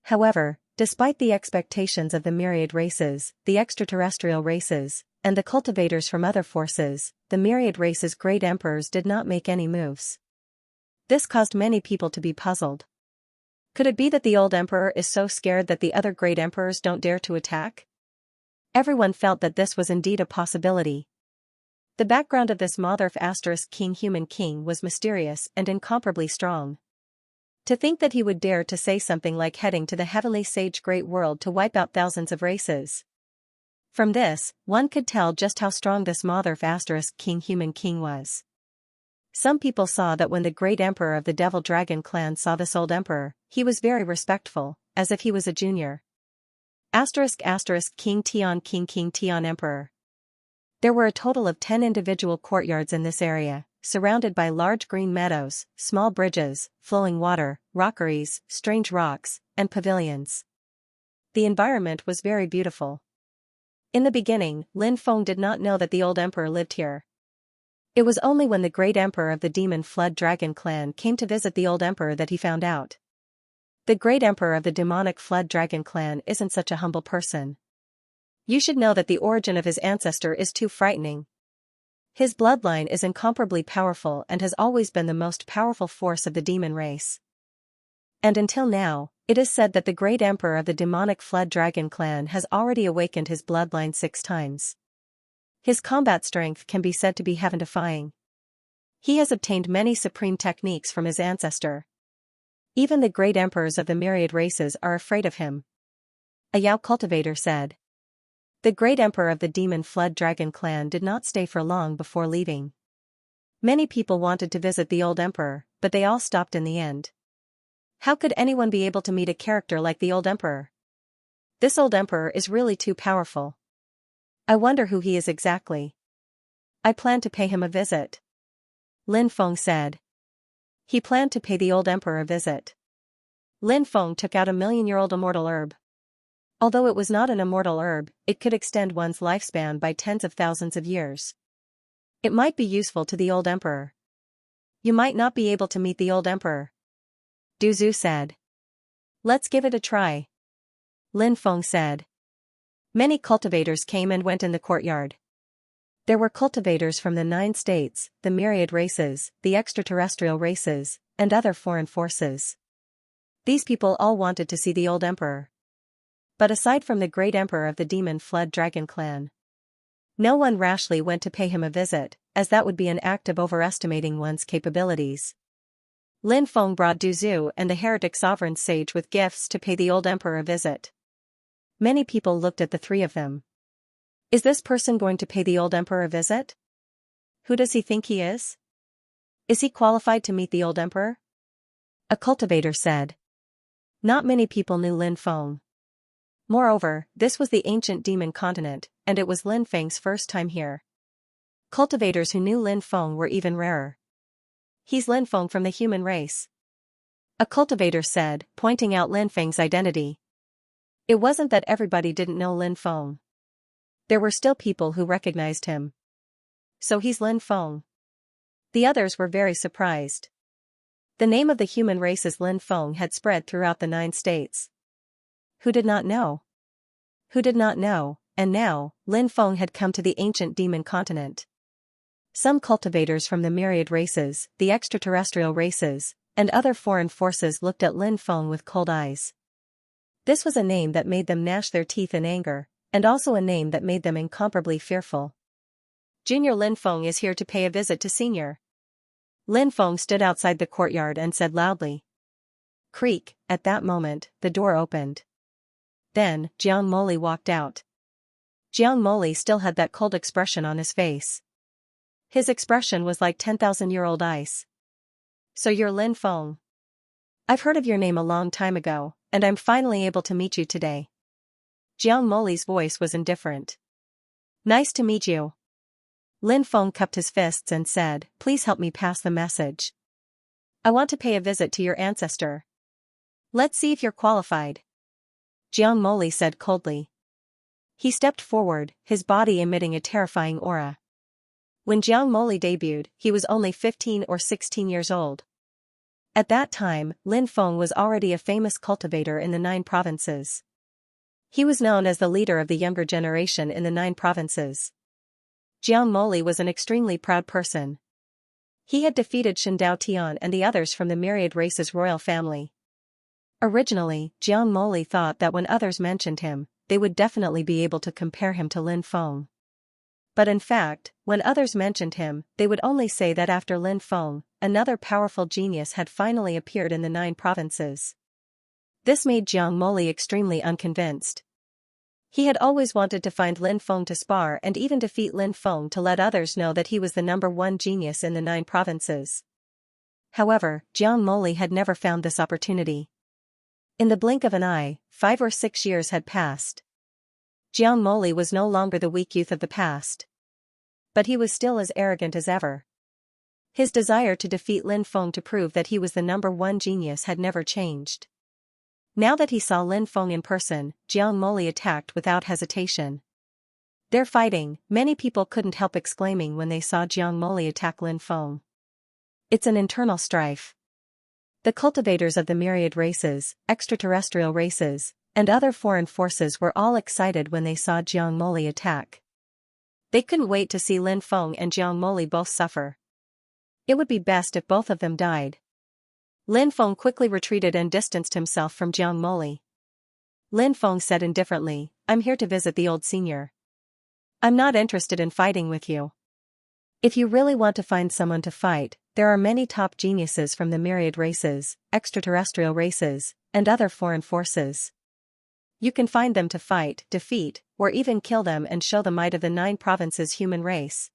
However, Despite the expectations of the myriad races, the extraterrestrial races, and the cultivators from other forces, the myriad races' great emperors did not make any moves. This caused many people to be puzzled. Could it be that the old emperor is so scared that the other great emperors don't dare to attack? Everyone felt that this was indeed a possibility. The background of this Motherf *King human king was mysterious and incomparably strong. To think that he would dare to say something like heading to the heavenly sage great world to wipe out thousands of races. From this, one could tell just how strong this Motherf *King human king was. Some people saw that when the great emperor of the Devil Dragon clan saw this old emperor, he was very respectful, as if he was a junior. King Tian Emperor. There were a total of 10 individual courtyards in this area, surrounded by large green meadows, small bridges, flowing water, rockeries, strange rocks, and pavilions. The environment was very beautiful. In the beginning, Lin Feng did not know that the old emperor lived here. It was only when the great emperor of the Demon Flood Dragon clan came to visit the old emperor that he found out. The great emperor of the demonic Flood Dragon clan isn't such a humble person. You should know that the origin of his ancestor is too frightening. His bloodline is incomparably powerful and has always been the most powerful force of the demon race. And until now, it is said that the great emperor of the demonic Flood Dragon clan has already awakened his bloodline 6 times. His combat strength can be said to be heaven-defying. He has obtained many supreme techniques from his ancestor. Even the great emperors of the myriad races are afraid of him. A Yao cultivator said. The great emperor of the Demon Flood Dragon clan did not stay for long before leaving. Many people wanted to visit the old emperor, but they all stopped in the end. How could anyone be able to meet a character like the old emperor? This old emperor is really too powerful. I wonder who he is exactly. I plan to pay him a visit. Lin Feng said. He planned to pay the old emperor a visit. Lin Feng took out a million-year-old immortal herb. Although it was not an immortal herb, it could extend one's lifespan by tens of thousands of years. It might be useful to the old emperor. You might not be able to meet the old emperor. Du Zhu said. Let's give it a try. Lin Feng said. Many cultivators came and went in the courtyard. There were cultivators from the 9 states, the myriad races, the extraterrestrial races, and other foreign forces. These people all wanted to see the old emperor. But aside from the great emperor of the Demon Flood Dragon clan, no one rashly went to pay him a visit, as that would be an act of overestimating one's capabilities. Lin Feng brought Du Zhu and the heretic sovereign sage with gifts to pay the old emperor a visit. Many people looked at the 3 of them. Is this person going to pay the old emperor a visit? Who does he think he is? Is he qualified to meet the old emperor? A cultivator said. Not many people knew Lin Feng. Moreover, this was the ancient demon continent, and it was Lin Feng's first time here. Cultivators who knew Lin Feng were even rarer. He's Lin Feng from the human race. A cultivator said, pointing out Lin Feng's identity. It wasn't that everybody didn't know Lin Feng. There were still people who recognized him. So he's Lin Feng. The others were very surprised. The name of the human race's Lin Feng had spread throughout the 9 states. Who did not know? Who did not know, and now, Lin Feng had come to the ancient demon continent. Some cultivators from the myriad races, the extraterrestrial races, and other foreign forces looked at Lin Feng with cold eyes. This was a name that made them gnash their teeth in anger, and also a name that made them incomparably fearful. Junior Lin Feng is here to pay a visit to Senior. Lin Feng stood outside the courtyard and said loudly. Creak, at that moment, the door opened. Then, Jiang Moli walked out. Jiang Moli still had that cold expression on his face. His expression was like 10,000-year-old ice. So you're Lin Feng. I've heard of your name a long time ago, and I'm finally able to meet you today. Jiang Moli's voice was indifferent. Nice to meet you. Lin Feng cupped his fists and said, please help me pass the message. I want to pay a visit to your ancestor. Let's see if you're qualified. Jiang Moli said coldly. He stepped forward, his body emitting a terrifying aura. When Jiang Moli debuted, he was only 15 or 16 years old. At that time, Lin Feng was already a famous cultivator in the 9 provinces. He was known as the leader of the younger generation in the 9 provinces. Jiang Moli was an extremely proud person. He had defeated Shen Dao Tian and the others from the myriad race's royal family. Originally, Jiang Moli thought that when others mentioned him, they would definitely be able to compare him to Lin Feng. But in fact, when others mentioned him, they would only say that after Lin Feng, another powerful genius had finally appeared in the 9 provinces. This made Jiang Moli extremely unconvinced. He had always wanted to find Lin Feng to spar and even defeat Lin Feng to let others know that he was the #1 genius in the 9 provinces. However, Jiang Moli had never found this opportunity. In the blink of an eye, 5 or 6 years had passed. Jiang Moli was no longer the weak youth of the past. But he was still as arrogant as ever. His desire to defeat Lin Feng to prove that he was the #1 genius had never changed. Now that he saw Lin Feng in person, Jiang Moli attacked without hesitation. They're fighting, many people couldn't help exclaiming when they saw Jiang Moli attack Lin Feng. It's an internal strife. The cultivators of the myriad races, extraterrestrial races, and other foreign forces were all excited when they saw Jiang Moli attack. They couldn't wait to see Lin Feng and Jiang Moli both suffer. It would be best if both of them died. Lin Feng quickly retreated and distanced himself from Jiang Moli. Lin Feng said indifferently, "I'm here to visit the old senior. I'm not interested in fighting with you. If you really want to find someone to fight, there are many top geniuses from the myriad races, extraterrestrial races, and other foreign forces. You can find them to fight, defeat, or even kill them and show the might of the 9 provinces human race."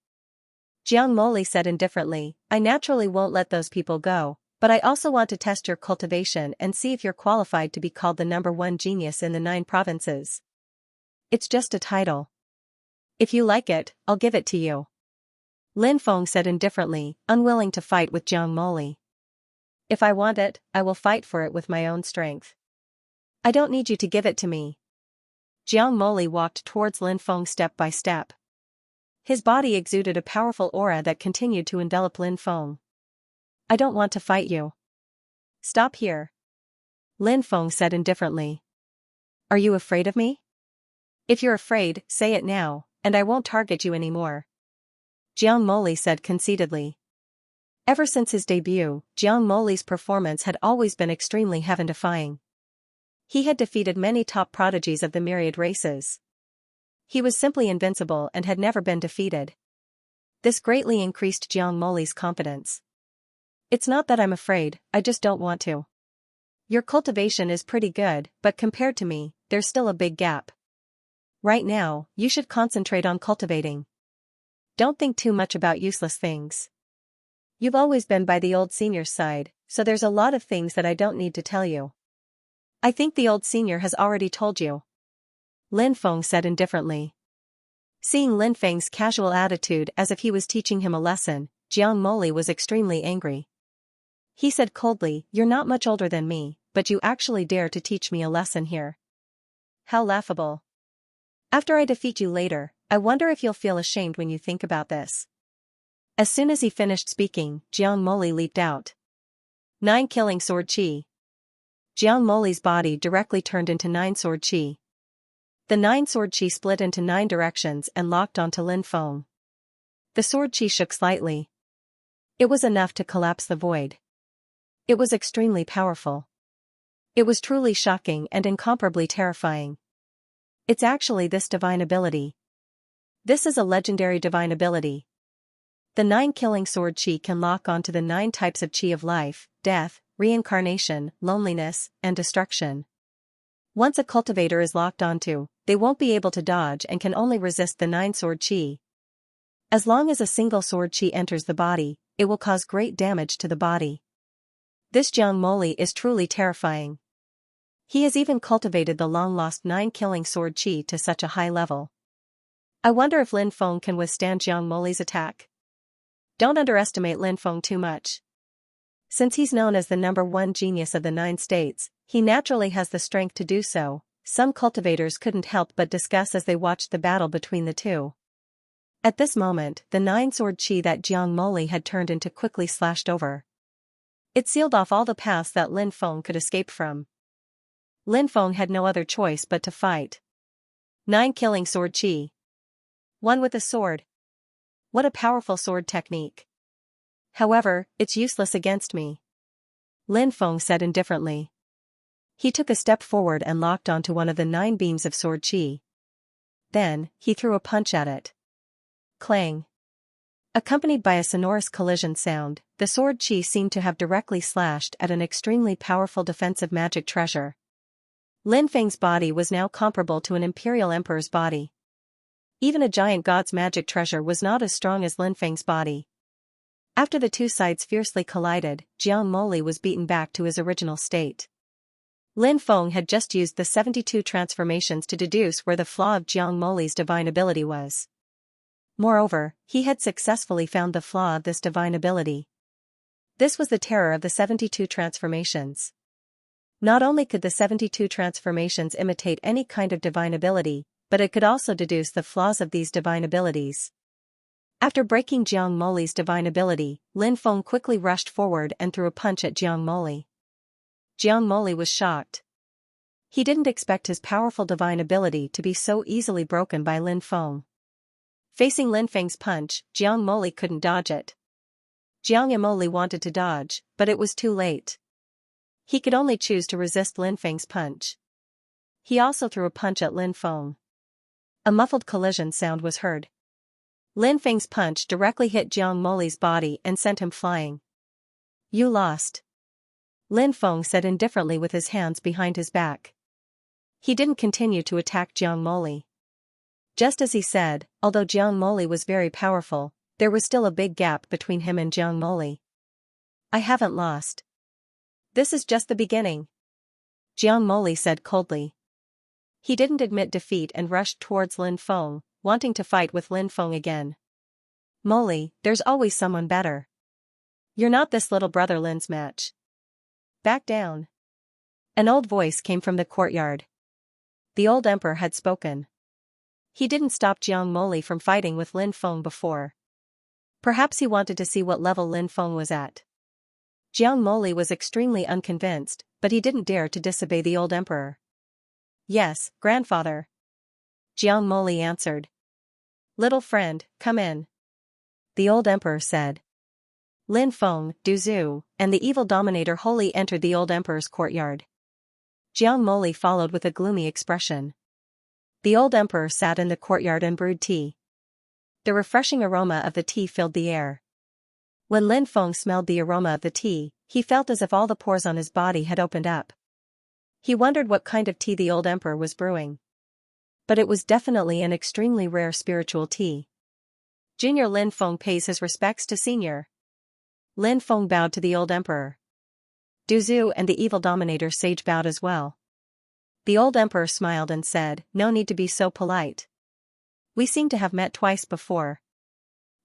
Jiang Moli said indifferently, "I naturally won't let those people go, but I also want to test your cultivation and see if you're qualified to be called the #1 genius in the 9 provinces. It's just a title. If you like it, I'll give it to you." Lin Feng said indifferently, unwilling to fight with Jiang Moli. "If I want it, I will fight for it with my own strength. I don't need you to give it to me." Jiang Moli walked towards Lin Feng step by step. His body exuded a powerful aura that continued to envelop Lin Feng. "I don't want to fight you. Stop here." Lin Feng said indifferently. "Are you afraid of me? If you're afraid, say it now, and I won't target you anymore." Jiang Moli said conceitedly. Ever since his debut, Jiang Moli's performance had always been extremely heaven-defying. He had defeated many top prodigies of the myriad races. He was simply invincible and had never been defeated. This greatly increased Jiang Moli's confidence. "It's not that I'm afraid, I just don't want to. Your cultivation is pretty good, but compared to me, there's still a big gap. Right now, you should concentrate on cultivating. Don't think too much about useless things. You've always been by the old senior's side, so there's a lot of things that I don't need to tell you. I think the old senior has already told you." Lin Feng said indifferently. Seeing Lin Feng's casual attitude as if he was teaching him a lesson, Jiang Moli was extremely angry. He said coldly, "You're not much older than me, but you actually dare to teach me a lesson here. How laughable. After I defeat you later, I wonder if you'll feel ashamed when you think about this." As soon as he finished speaking, Jiang Moli leaped out. 9 killing sword chi. Jiang Moli's body directly turned into 9 sword chi. The 9 sword chi split into 9 directions and locked onto Lin Feng. The sword chi shook slightly. It was enough to collapse the void. It was extremely powerful. It was truly shocking and incomparably terrifying. It's actually this divine ability. This is a legendary divine ability. The 9 killing sword chi can lock onto the 9 types of chi of life, death, reincarnation, loneliness, and destruction. Once a cultivator is locked onto, they won't be able to dodge and can only resist the 9 sword chi. As long as a single sword chi enters the body, it will cause great damage to the body. This Jiang Moli is truly terrifying. He has even cultivated the long-lost 9 killing sword chi to such a high level. I wonder if Lin Feng can withstand Jiang Moli's attack. Don't underestimate Lin Feng too much. Since he's known as the #1 genius of the 9 states, he naturally has the strength to do so. Some cultivators couldn't help but discuss as they watched the battle between the two. At this moment, the 9 sword chi that Jiang Moli had turned into quickly slashed over. It sealed off all the paths that Lin Feng could escape from. Lin Feng had no other choice but to fight. 9 Killing sword chi. 1 with a sword. What a powerful sword technique. However, it's useless against me. Lin Feng said indifferently. He took a step forward and locked onto one of the 9 beams of sword chi. Then, he threw a punch at it. Clang. Accompanied by a sonorous collision sound, the sword chi seemed to have directly slashed at an extremely powerful defensive magic treasure. Lin Feng's body was now comparable to an imperial emperor's body. Even a giant god's magic treasure was not as strong as Lin Feng's body. After the two sides fiercely collided, Jiang Moli was beaten back to his original state. Lin Feng had just used the 72 transformations to deduce where the flaw of Jiang Moli's divine ability was. Moreover, he had successfully found the flaw of this divine ability. This was the terror of the 72 transformations. Not only could the 72 transformations imitate any kind of divine ability, but it could also deduce the flaws of these divine abilities. After breaking Jiang Moli's divine ability, Lin Feng quickly rushed forward and threw a punch at Jiang Moli. Jiang Moli was shocked. He didn't expect his powerful divine ability to be so easily broken by Lin Feng. Facing Lin Feng's punch, Jiang Moli couldn't dodge it. Jiang Moli wanted to dodge, but it was too late. He could only choose to resist Lin Feng's punch. He also threw a punch at Lin Feng. A muffled collision sound was heard. Lin Feng's punch directly hit Jiang Moli's body and sent him flying. You lost. Lin Feng said indifferently with his hands behind his back. He didn't continue to attack Jiang Moli. Just as he said, although Jiang Moli was very powerful, there was still a big gap between him and Jiang Moli. I haven't lost. This is just the beginning. Jiang Moli said coldly. He didn't admit defeat and rushed towards Lin Feng, wanting to fight with Lin Feng again. Moli, there's always someone better. You're not this little brother Lin's match. Back down. An old voice came from the courtyard. The old emperor had spoken. He didn't stop Jiang Moli from fighting with Lin Feng before. Perhaps he wanted to see what level Lin Feng was at. Jiang Moli was extremely unconvinced, but he didn't dare to disobey the old emperor. Yes, grandfather. Jiang Moli answered. Little friend, come in. The old emperor said. Lin Feng, Du Zhu, and the evil dominator wholly entered the old emperor's courtyard. Jiang Moli followed with a gloomy expression. The old emperor sat in the courtyard and brewed tea. The refreshing aroma of the tea filled the air. When Lin Feng smelled the aroma of the tea, he felt as if all the pores on his body had opened up. He wondered what kind of tea the old emperor was brewing. But it was definitely an extremely rare spiritual tea. Junior Lin Feng pays his respects to senior. Lin Feng bowed to the old emperor. Du Zhu and the evil dominator sage bowed as well. The old emperor smiled and said, no need to be so polite. We seem to have met twice before.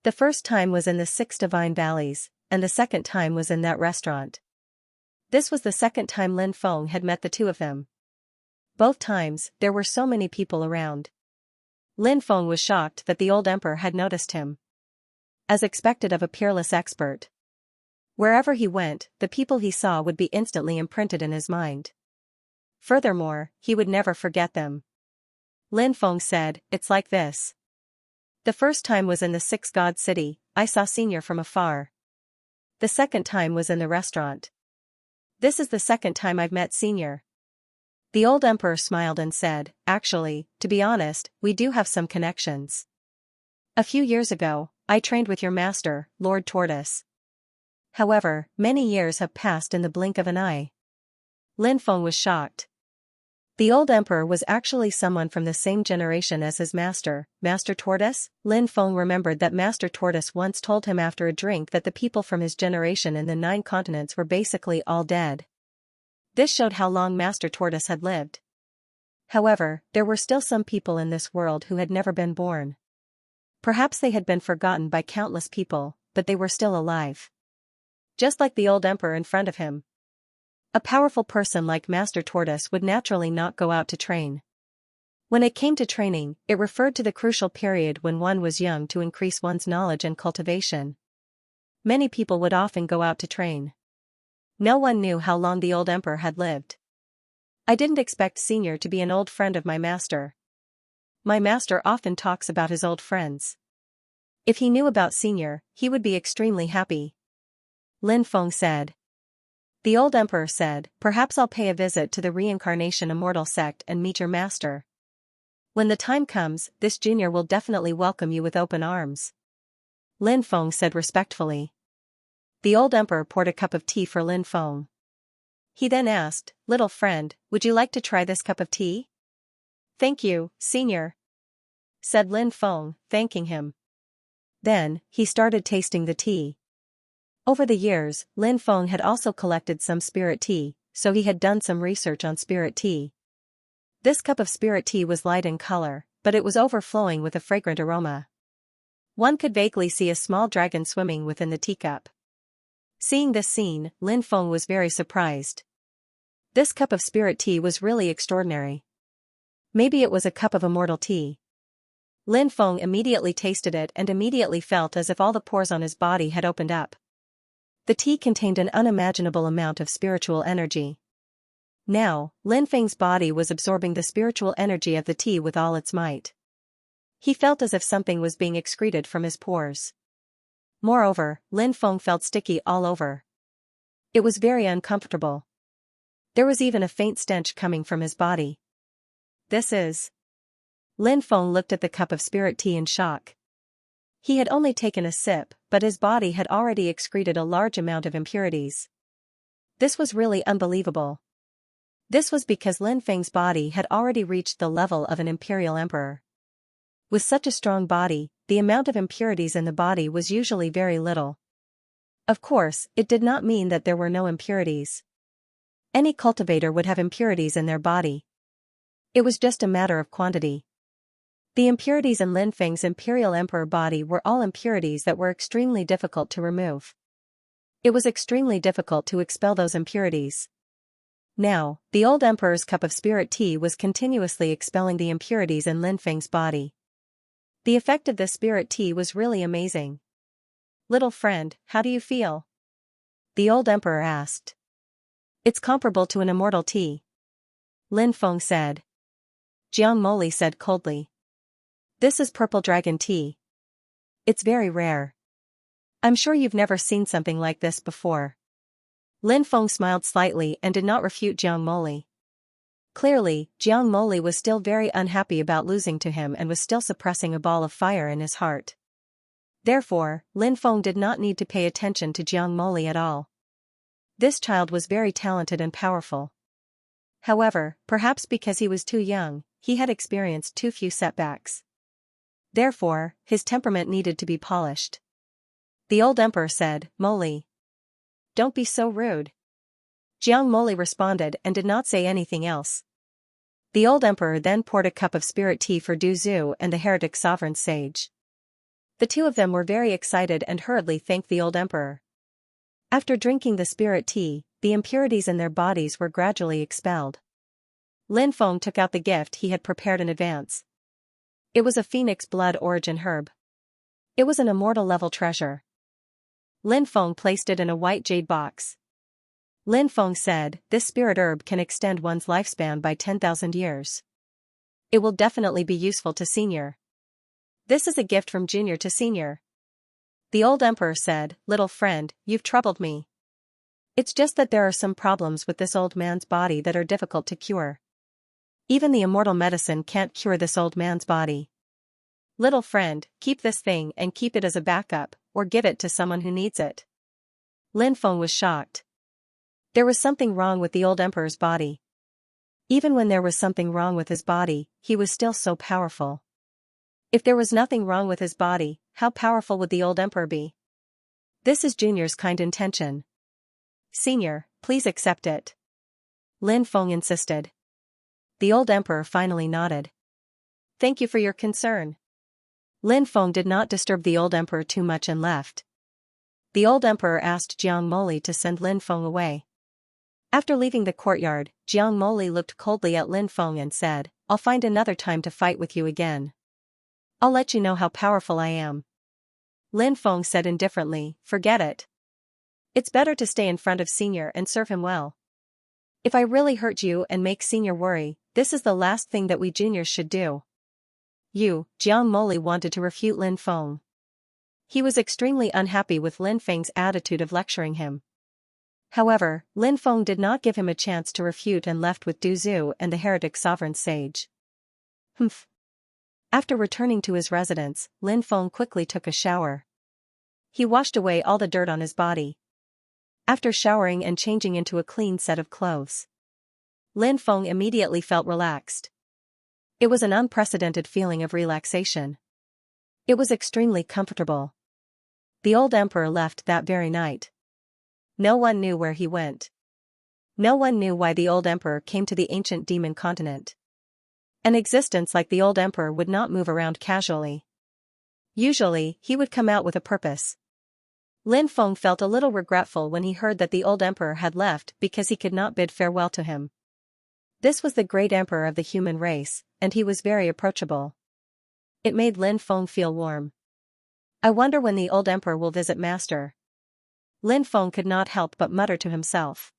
The first time was in the 6 Divine Valleys, and the second time was in that restaurant. This was the second time Lin Feng had met the two of them. Both times, there were so many people around. Lin Feng was shocked that the old emperor had noticed him. As expected of a peerless expert. Wherever he went, the people he saw would be instantly imprinted in his mind. Furthermore, he would never forget them. Lin Feng said, it's like this. The first time was in the 6 God City, I saw senior from afar. The second time was in the restaurant. This is the second time I've met senior. The old emperor smiled and said, actually, to be honest, we do have some connections. A few years ago, I trained with your master, Lord Tortoise. However, many years have passed in the blink of an eye. Lin Feng was shocked. The old emperor was actually someone from the same generation as his master, Master Tortoise. Lin Feng remembered that Master Tortoise once told him after a drink that the people from his generation in the 9 continents were basically all dead. This showed how long Master Tortoise had lived. However, there were still some people in this world who had never been born. Perhaps they had been forgotten by countless people, but they were still alive. Just like the old emperor in front of him. A powerful person like Master Tortoise would naturally not go out to train. When it came to training, it referred to the crucial period when one was young to increase one's knowledge and cultivation. Many people would often go out to train. No one knew how long the old emperor had lived. I didn't expect senior to be an old friend of my master. My master often talks about his old friends. If he knew about Senior, he would be extremely happy. Lin Feng said. The old emperor said, perhaps I'll pay a visit to the reincarnation immortal sect and meet your master. When the time comes, this junior will definitely welcome you with open arms. Lin Feng said respectfully. The old emperor poured a cup of tea for Lin Feng. He then asked, little friend, would you like to try this cup of tea? Thank you, Senior, said Lin Feng, thanking him. Then, he started tasting the tea. Over the years, Lin Feng had also collected some spirit tea, so he had done some research on spirit tea. This cup of spirit tea was light in color, but it was overflowing with a fragrant aroma. One could vaguely see a small dragon swimming within the teacup. Seeing this scene, Lin Feng was very surprised. This cup of spirit tea was really extraordinary. Maybe it was a cup of immortal tea. Lin Feng immediately tasted it and immediately felt as if all the pores on his body had opened up. The tea contained an unimaginable amount of spiritual energy. Now, Lin Feng's body was absorbing the spiritual energy of the tea with all its might. He felt as if something was being excreted from his pores. Moreover, Lin Feng felt sticky all over. It was very uncomfortable. There was even a faint stench coming from his body. This is... Lin Feng looked at the cup of spirit tea in shock. He had only taken a sip, but his body had already excreted a large amount of impurities. This was really unbelievable. This was because Lin Feng's body had already reached the level of an imperial emperor. With such a strong body, the amount of impurities in the body was usually very little. Of course, it did not mean that there were no impurities. Any cultivator would have impurities in their body. It was just a matter of quantity. The impurities in Lin Feng's imperial emperor body were all impurities that were extremely difficult to remove. It was extremely difficult to expel those impurities. Now, the old emperor's cup of spirit tea was continuously expelling the impurities in Lin Feng's body. The effect of this spirit tea was really amazing. Little friend, how do you feel? The old emperor asked. It's comparable to an immortal tea, Lin Feng said. Jiang Moli said coldly. This is purple dragon tea. It's very rare. I'm sure you've never seen something like this before. Lin Feng smiled slightly and did not refute Jiang Moli. Clearly, Jiang Moli was still very unhappy about losing to him and was still suppressing a ball of fire in his heart. Therefore, Lin Feng did not need to pay attention to Jiang Moli at all. This child was very talented and powerful. However, perhaps because he was too young, he had experienced too few setbacks. Therefore, his temperament needed to be polished. The old emperor said, Moli, don't be so rude. Jiang Moli responded and did not say anything else. The old emperor then poured a cup of spirit tea for Du Zhu and the heretic sovereign sage. The two of them were very excited and hurriedly thanked the old emperor. After drinking the spirit tea, the impurities in their bodies were gradually expelled. Lin Feng took out the gift he had prepared in advance. It was a phoenix blood origin herb. It was an immortal level treasure. Lin Feng placed it in a white jade box. Lin Feng said, this spirit herb can extend one's lifespan by 10,000 years. It will definitely be useful to Senior. This is a gift from Junior to Senior. The old emperor said, little friend, you've troubled me. It's just that there are some problems with this old man's body that are difficult to cure. Even the immortal medicine can't cure this old man's body. Little friend, keep this thing and keep it as a backup, or give it to someone who needs it. Lin Feng was shocked. There was something wrong with the old emperor's body. Even when there was something wrong with his body, he was still so powerful. If there was nothing wrong with his body, how powerful would the old emperor be? This is Junior's kind intention. Senior, please accept it. Lin Feng insisted. The old emperor finally nodded. Thank you for your concern. Lin Feng did not disturb the old emperor too much and left. The old emperor asked Jiang Moli to send Lin Feng away. After leaving the courtyard, Jiang Moli looked coldly at Lin Feng and said, I'll find another time to fight with you again. I'll let you know how powerful I am. Lin Feng said indifferently, forget it. It's better to stay in front of Senior and serve him well. If I really hurt you and make Senior worry, this is the last thing that we juniors should do. Jiang Moli wanted to refute Lin Feng. He was extremely unhappy with Lin Feng's attitude of lecturing him. However, Lin Feng did not give him a chance to refute and left with Du Zhu and the heretic sovereign sage. Humph. After returning to his residence, Lin Feng quickly took a shower. He washed away all the dirt on his body. After showering and changing into a clean set of clothes, Lin Feng immediately felt relaxed. It was an unprecedented feeling of relaxation. It was extremely comfortable. The old emperor left that very night. No one knew where he went. No one knew why the old emperor came to the ancient demon continent. An existence like the old emperor would not move around casually. Usually, he would come out with a purpose. Lin Feng felt a little regretful when he heard that the old emperor had left because he could not bid farewell to him. This was the great emperor of the human race, and he was very approachable. It made Lin Feng feel warm. I wonder when the old emperor will visit master. Lin Feng could not help but mutter to himself.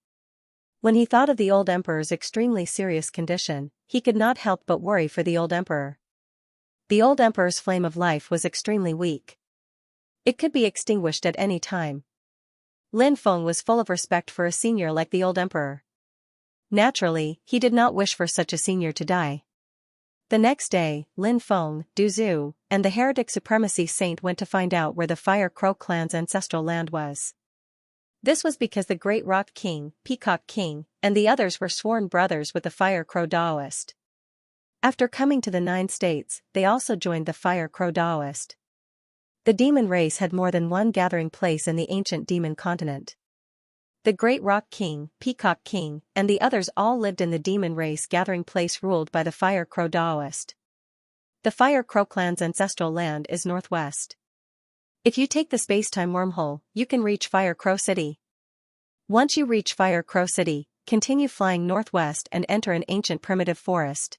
When he thought of the old emperor's extremely serious condition, he could not help but worry for the old emperor. The old emperor's flame of life was extremely weak. It could be extinguished at any time. Lin Feng was full of respect for a senior like the old emperor. Naturally, he did not wish for such a senior to die. The next day, Lin Feng, Du Zhu, and the heretic supremacy saint went to find out where the Fire Crow clan's ancestral land was. This was because the Great Rock King, Peacock King, and the others were sworn brothers with the Fire Crow Daoist. After coming to the 9 states, they also joined the Fire Crow Daoist. The demon race had more than one gathering place in the ancient demon continent. The Great Rock King, Peacock King, and the others all lived in the demon race gathering place ruled by the Fire Crow Daoist. The Fire Crow clan's ancestral land is northwest. If you take the space-time wormhole, you can reach Fire Crow City. Once you reach Fire Crow City, continue flying northwest and enter an ancient primitive forest.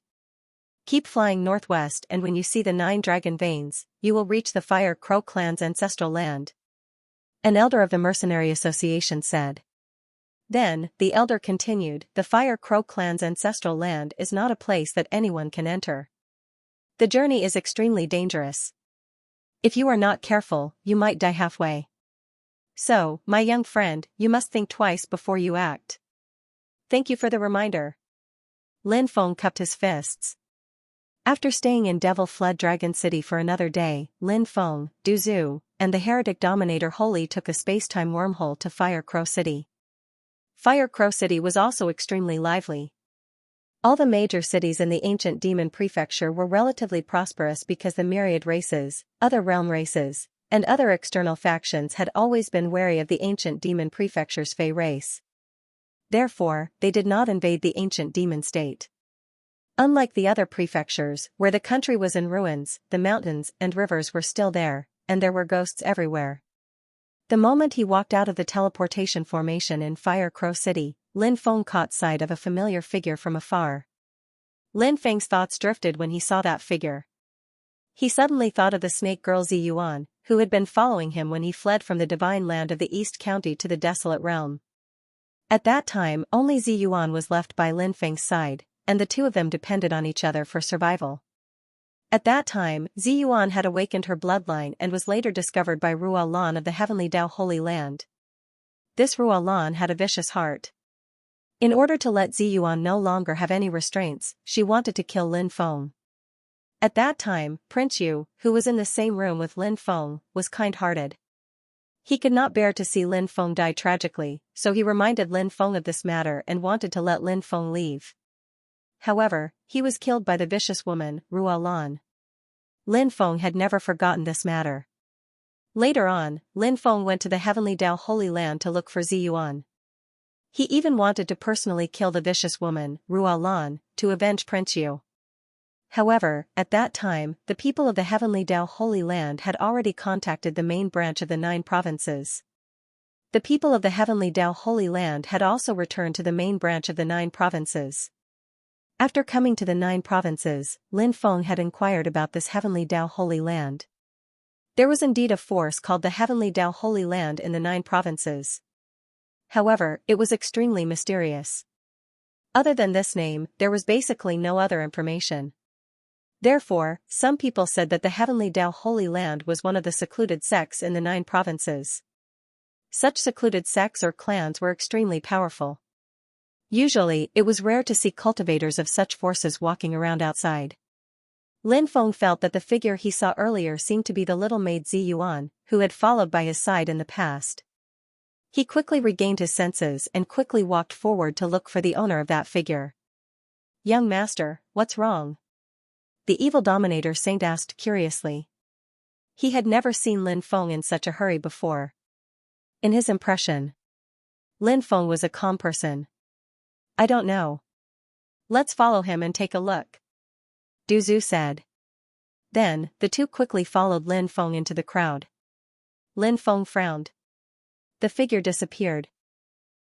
Keep flying northwest and when you see the 9 dragon veins, you will reach the Fire Crow clan's ancestral land. An elder of the Mercenary Association said. Then, the elder continued, the Fire Crow clan's ancestral land is not a place that anyone can enter. The journey is extremely dangerous. If you are not careful, you might die halfway. So, my young friend, you must think twice before you act. Thank you for the reminder. Lin Feng cupped his fists. After staying in Devil-Fled Dragon City for another day, Lin Feng, Du Zhu, and the heretic dominator Holy took a space-time wormhole to Fire Crow City. Fire Crow City was also extremely lively. All the major cities in the ancient demon prefecture were relatively prosperous because the myriad races, other realm races, and other external factions had always been wary of the ancient demon prefecture's Fey race. Therefore, they did not invade the ancient demon state. Unlike the other prefectures, where the country was in ruins, the mountains and rivers were still there, and there were ghosts everywhere. The moment he walked out of the teleportation formation in Fire Crow City, Lin Feng caught sight of a familiar figure from afar. Lin Feng's thoughts drifted when he saw that figure. He suddenly thought of the snake girl Ziyuan, who had been following him when he fled from the divine land of the East County to the desolate realm. At that time only Ziyuan was left by Lin Feng's side, and the two of them depended on each other for survival. At that time, Ziyuan had awakened her bloodline and was later discovered by Ruo Lan of the Heavenly Dao Holy Land. This Ruo Lan had a vicious heart. In order to let Ziyuan no longer have any restraints, she wanted to kill Lin Feng. At that time, Prince Yu, who was in the same room with Lin Feng, was kind-hearted. He could not bear to see Lin Feng die tragically, so he reminded Lin Feng of this matter and wanted to let Lin Feng leave. However, he was killed by the vicious woman, Ruo Lan. Lin Feng had never forgotten this matter. Later on, Lin Feng went to the Heavenly Dao Holy Land to look for Ziyuan. He even wanted to personally kill the vicious woman, Ruo Lan, to avenge Prince Yu. However, at that time, the people of the Heavenly Dao Holy Land had already contacted the main branch of the 9 provinces. The people of the Heavenly Dao Holy Land had also returned to the main branch of the 9 provinces. After coming to the 9 provinces, Lin Feng had inquired about this Heavenly Dao Holy Land. There was indeed a force called the Heavenly Dao Holy Land in the 9 provinces. However, it was extremely mysterious. Other than this name, there was basically no other information. Therefore, some people said that the heavenly Dao Holy Land was one of the secluded sects in the 9 provinces. Such secluded sects or clans were extremely powerful. Usually, it was rare to see cultivators of such forces walking around outside. Lin Feng felt that the figure he saw earlier seemed to be the little maid Zi Yuan, who had followed by his side in the past. He quickly regained his senses and quickly walked forward to look for the owner of that figure. "Young master, what's wrong?" the evil dominator saint asked curiously. He had never seen Lin Feng in such a hurry before. In his impression, Lin Feng was a calm person. "I don't know. Let's follow him and take a look," Du Zhu said. Then, the two quickly followed Lin Feng into the crowd. Lin Feng frowned. The figure disappeared.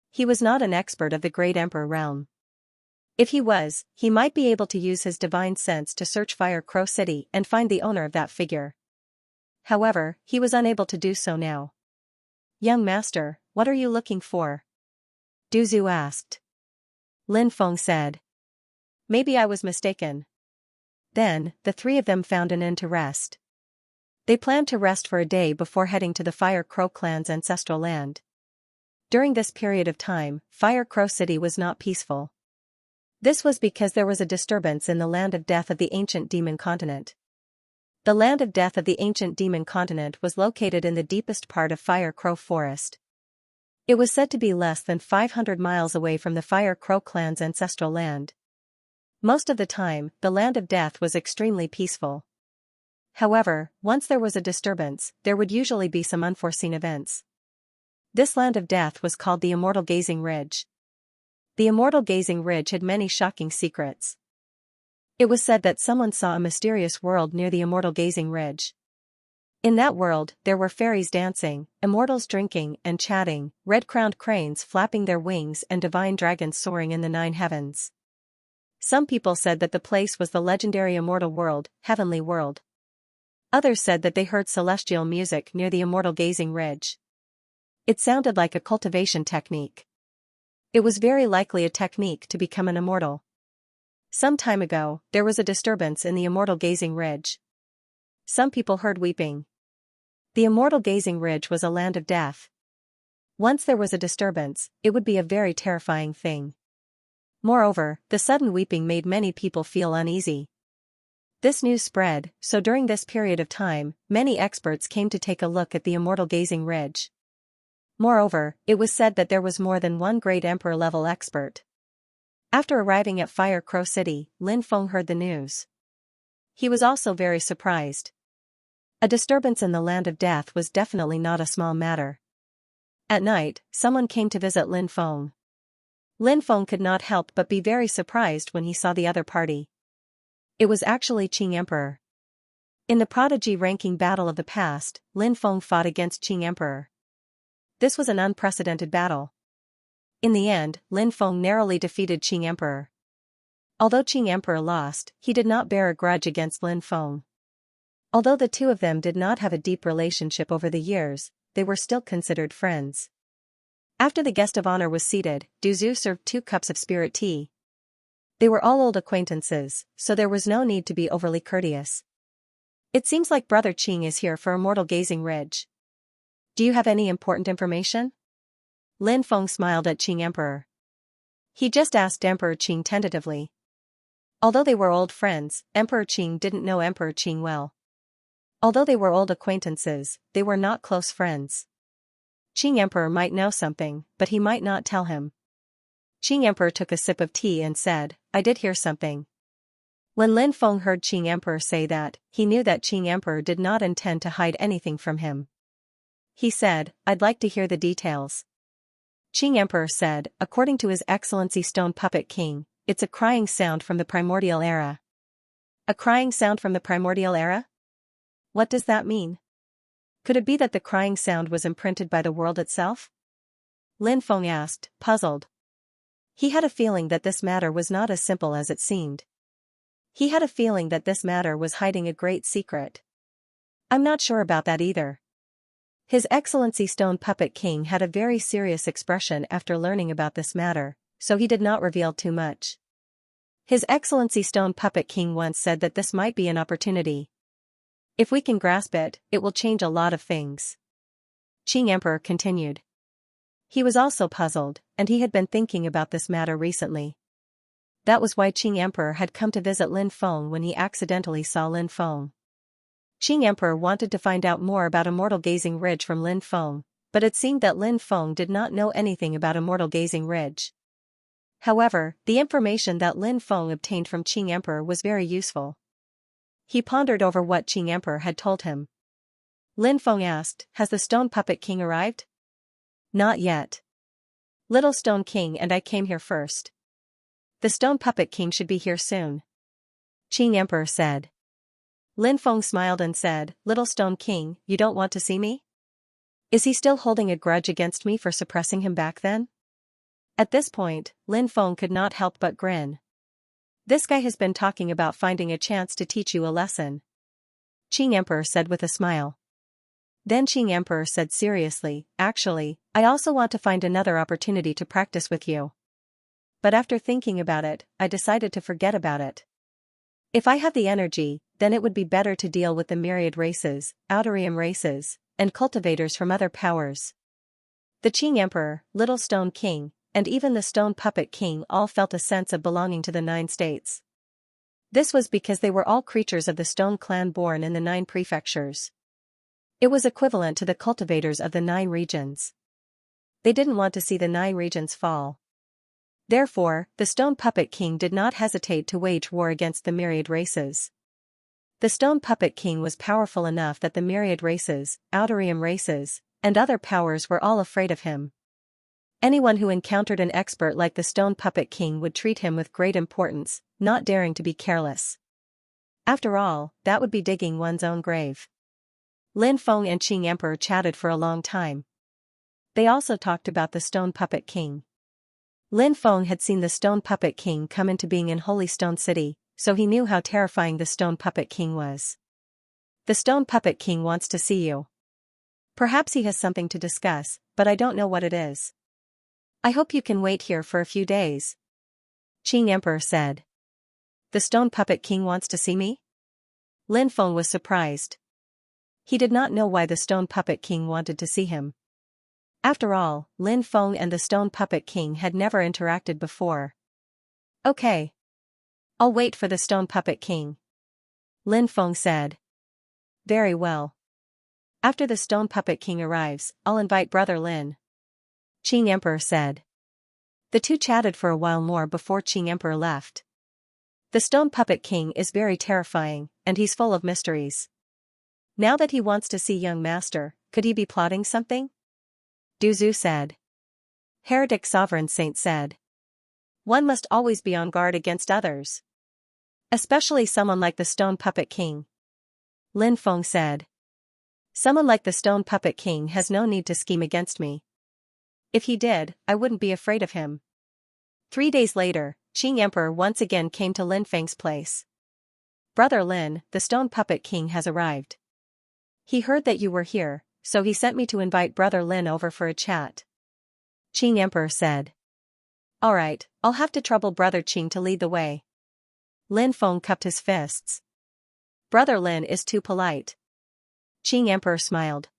He was not an expert of the great emperor realm. If he was, he might be able to use his divine sense to search Fire Crow City and find the owner of that figure. However, he was unable to do so now. "Young master, what are you looking for?" Du Zhu asked. Lin Feng said. "Maybe I was mistaken." Then, the 3 of them found an inn to rest. They planned to rest for a day before heading to the Fire Crow clan's ancestral land. During this period of time, Fire Crow City was not peaceful. This was because there was a disturbance in the land of death of the ancient demon continent. The land of death of the ancient demon continent was located in the deepest part of Fire Crow Forest. It was said to be less than 500 miles away from the Fire Crow clan's ancestral land. Most of the time, the land of death was extremely peaceful. However, once there was a disturbance, there would usually be some unforeseen events. This land of death was called the Immortal Gazing Ridge. The Immortal Gazing Ridge had many shocking secrets. It was said that someone saw a mysterious world near the Immortal Gazing Ridge. In that world, there were fairies dancing, immortals drinking and chatting, red-crowned cranes flapping their wings and divine dragons soaring in the 9 heavens. Some people said that the place was the legendary immortal world, heavenly world. Others said that they heard celestial music near the Immortal Gazing Ridge. It sounded like a cultivation technique. It was very likely a technique to become an immortal. Some time ago, there was a disturbance in the Immortal Gazing Ridge. Some people heard weeping. The Immortal Gazing Ridge was a land of death. Once there was a disturbance, it would be a very terrifying thing. Moreover, the sudden weeping made many people feel uneasy. This news spread, so during this period of time, many experts came to take a look at the Immortal Gazing Ridge. Moreover, it was said that there was more than one great emperor-level expert. After arriving at Fire Crow City, Lin Feng heard the news. He was also very surprised. A disturbance in the land of death was definitely not a small matter. At night, someone came to visit Lin Feng. Lin Feng could not help but be very surprised when he saw the other party. It was actually Qing Emperor. In the prodigy ranking battle of the past, Lin Feng fought against Qing Emperor. This was an unprecedented battle. In the end, Lin Feng narrowly defeated Qing Emperor. Although Qing Emperor lost, he did not bear a grudge against Lin Feng. Although the two of them did not have a deep relationship over the years, they were still considered friends. After the guest of honor was seated, Du Zhu served 2 cups of spirit tea. They were all old acquaintances, so there was no need to be overly courteous. "It seems like Brother Qing is here for Immortal Gazing Ridge. Do you have any important information?" Lin Feng smiled at Qing Emperor. He just asked Emperor Qing tentatively. Although they were old friends, Emperor Qing didn't know Emperor Qing well. Although they were old acquaintances, they were not close friends. Qing Emperor might know something, but he might not tell him. Qing Emperor took a sip of tea and said, "I did hear something." When Lin Feng heard Qing Emperor say that, he knew that Qing Emperor did not intend to hide anything from him. He said, "I'd like to hear the details." Qing Emperor said, "According to His Excellency Stone Puppet King, it's a crying sound from the primordial era." "A crying sound from the primordial era? What does that mean? Could it be that the crying sound was imprinted by the world itself?" Lin Feng asked, puzzled. He had a feeling that this matter was not as simple as it seemed. He had a feeling that this matter was hiding a great secret. "I'm not sure about that either." His Excellency Stone Puppet King had a very serious expression after learning about this matter, so he did not reveal too much. His Excellency Stone Puppet King once said that this might be an opportunity. If we can grasp it, it will change a lot of things. Qing Emperor continued. He was also puzzled, and he had been thinking about this matter recently. That was why Qing Emperor had come to visit Lin Feng when he accidentally saw Lin Feng. Qing Emperor wanted to find out more about Immortal Gazing Ridge from Lin Feng, but it seemed that Lin Feng did not know anything about Immortal Gazing Ridge. However, the information that Lin Feng obtained from Qing Emperor was very useful. He pondered over what Qing Emperor had told him. Lin Feng asked, "Has the Stone Puppet King arrived?" "Not yet. Little Stone King and I came here first. The Stone Puppet King should be here soon," Qing Emperor said. Lin Feng smiled and said, "Little Stone King, you don't want to see me? Is he still holding a grudge against me for suppressing him back then?" At this point, Lin Feng could not help but grin. "This guy has been talking about finding a chance to teach you a lesson," Qing Emperor said with a smile. Then Qing Emperor said seriously, "Actually, I also want to find another opportunity to practice with you. But after thinking about it, I decided to forget about it. If I have the energy, then it would be better to deal with the myriad races, Audiobook races, and cultivators from other powers." The Qing Emperor, Little Stone King, and even the Stone Puppet King all felt a sense of belonging to the 9 states. This was because they were all creatures of the Stone clan born in the 9 prefectures. It was equivalent to the cultivators of the 9 regions. They didn't want to see the 9 regions fall. Therefore, the Stone Puppet King did not hesitate to wage war against the myriad races. The Stone Puppet King was powerful enough that the myriad races, Audiobook races, and other powers were all afraid of him. Anyone who encountered an expert like the Stone Puppet King would treat him with great importance, not daring to be careless. After all, that would be digging one's own grave. Lin Feng and Qing Emperor chatted for a long time. They also talked about the Stone Puppet King. Lin Feng had seen the Stone Puppet King come into being in Holy Stone City, so he knew how terrifying the Stone Puppet King was. "The Stone Puppet King wants to see you. Perhaps he has something to discuss, but I don't know what it is. I hope you can wait here for a few days," Qing Emperor said. "The Stone Puppet King wants to see me?" Lin Feng was surprised. He did not know why the Stone Puppet King wanted to see him. After all, Lin Feng and the Stone Puppet King had never interacted before. "Okay. I'll wait for the Stone Puppet King," Lin Feng said. "Very well. After the Stone Puppet King arrives, I'll invite Brother Lin," Qing Emperor said. The two chatted for a while more before Qing Emperor left. "The Stone Puppet King is very terrifying, and he's full of mysteries. Now that he wants to see young master, could he be plotting something?" Du Zhu said. Heretic Sovereign Saint said. "One must always be on guard against others. Especially someone like the Stone Puppet King," Lin Feng said. "Someone like the Stone Puppet King has no need to scheme against me. If he did, I wouldn't be afraid of him." 3 days later, Qing Emperor once again came to Lin Feng's place. "Brother Lin, the Stone Puppet King has arrived. He heard that you were here, so he sent me to invite Brother Lin over for a chat," Qing Emperor said. "Alright, I'll have to trouble Brother Qing to lead the way." Lin Feng cupped his fists. "Brother Lin is too polite." Qing Emperor smiled.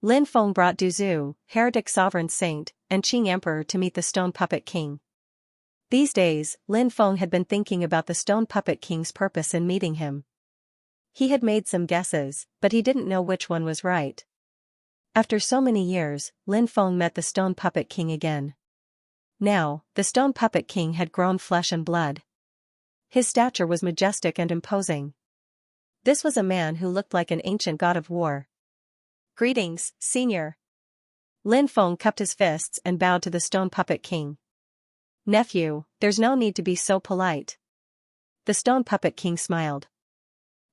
Lin Feng brought Du Zhu, Heretic Sovereign Saint, and Qing Emperor to meet the Stone Puppet King. These days, Lin Feng had been thinking about the Stone Puppet King's purpose in meeting him. He had made some guesses, but he didn't know which one was right. After so many years, Lin Feng met the Stone Puppet King again. Now, the Stone Puppet King had grown flesh and blood. His stature was majestic and imposing. This was a man who looked like an ancient god of war. "Greetings, Senior." Lin Feng cupped his fists and bowed to the Stone Puppet King. "Nephew, there's no need to be so polite." The Stone Puppet King smiled.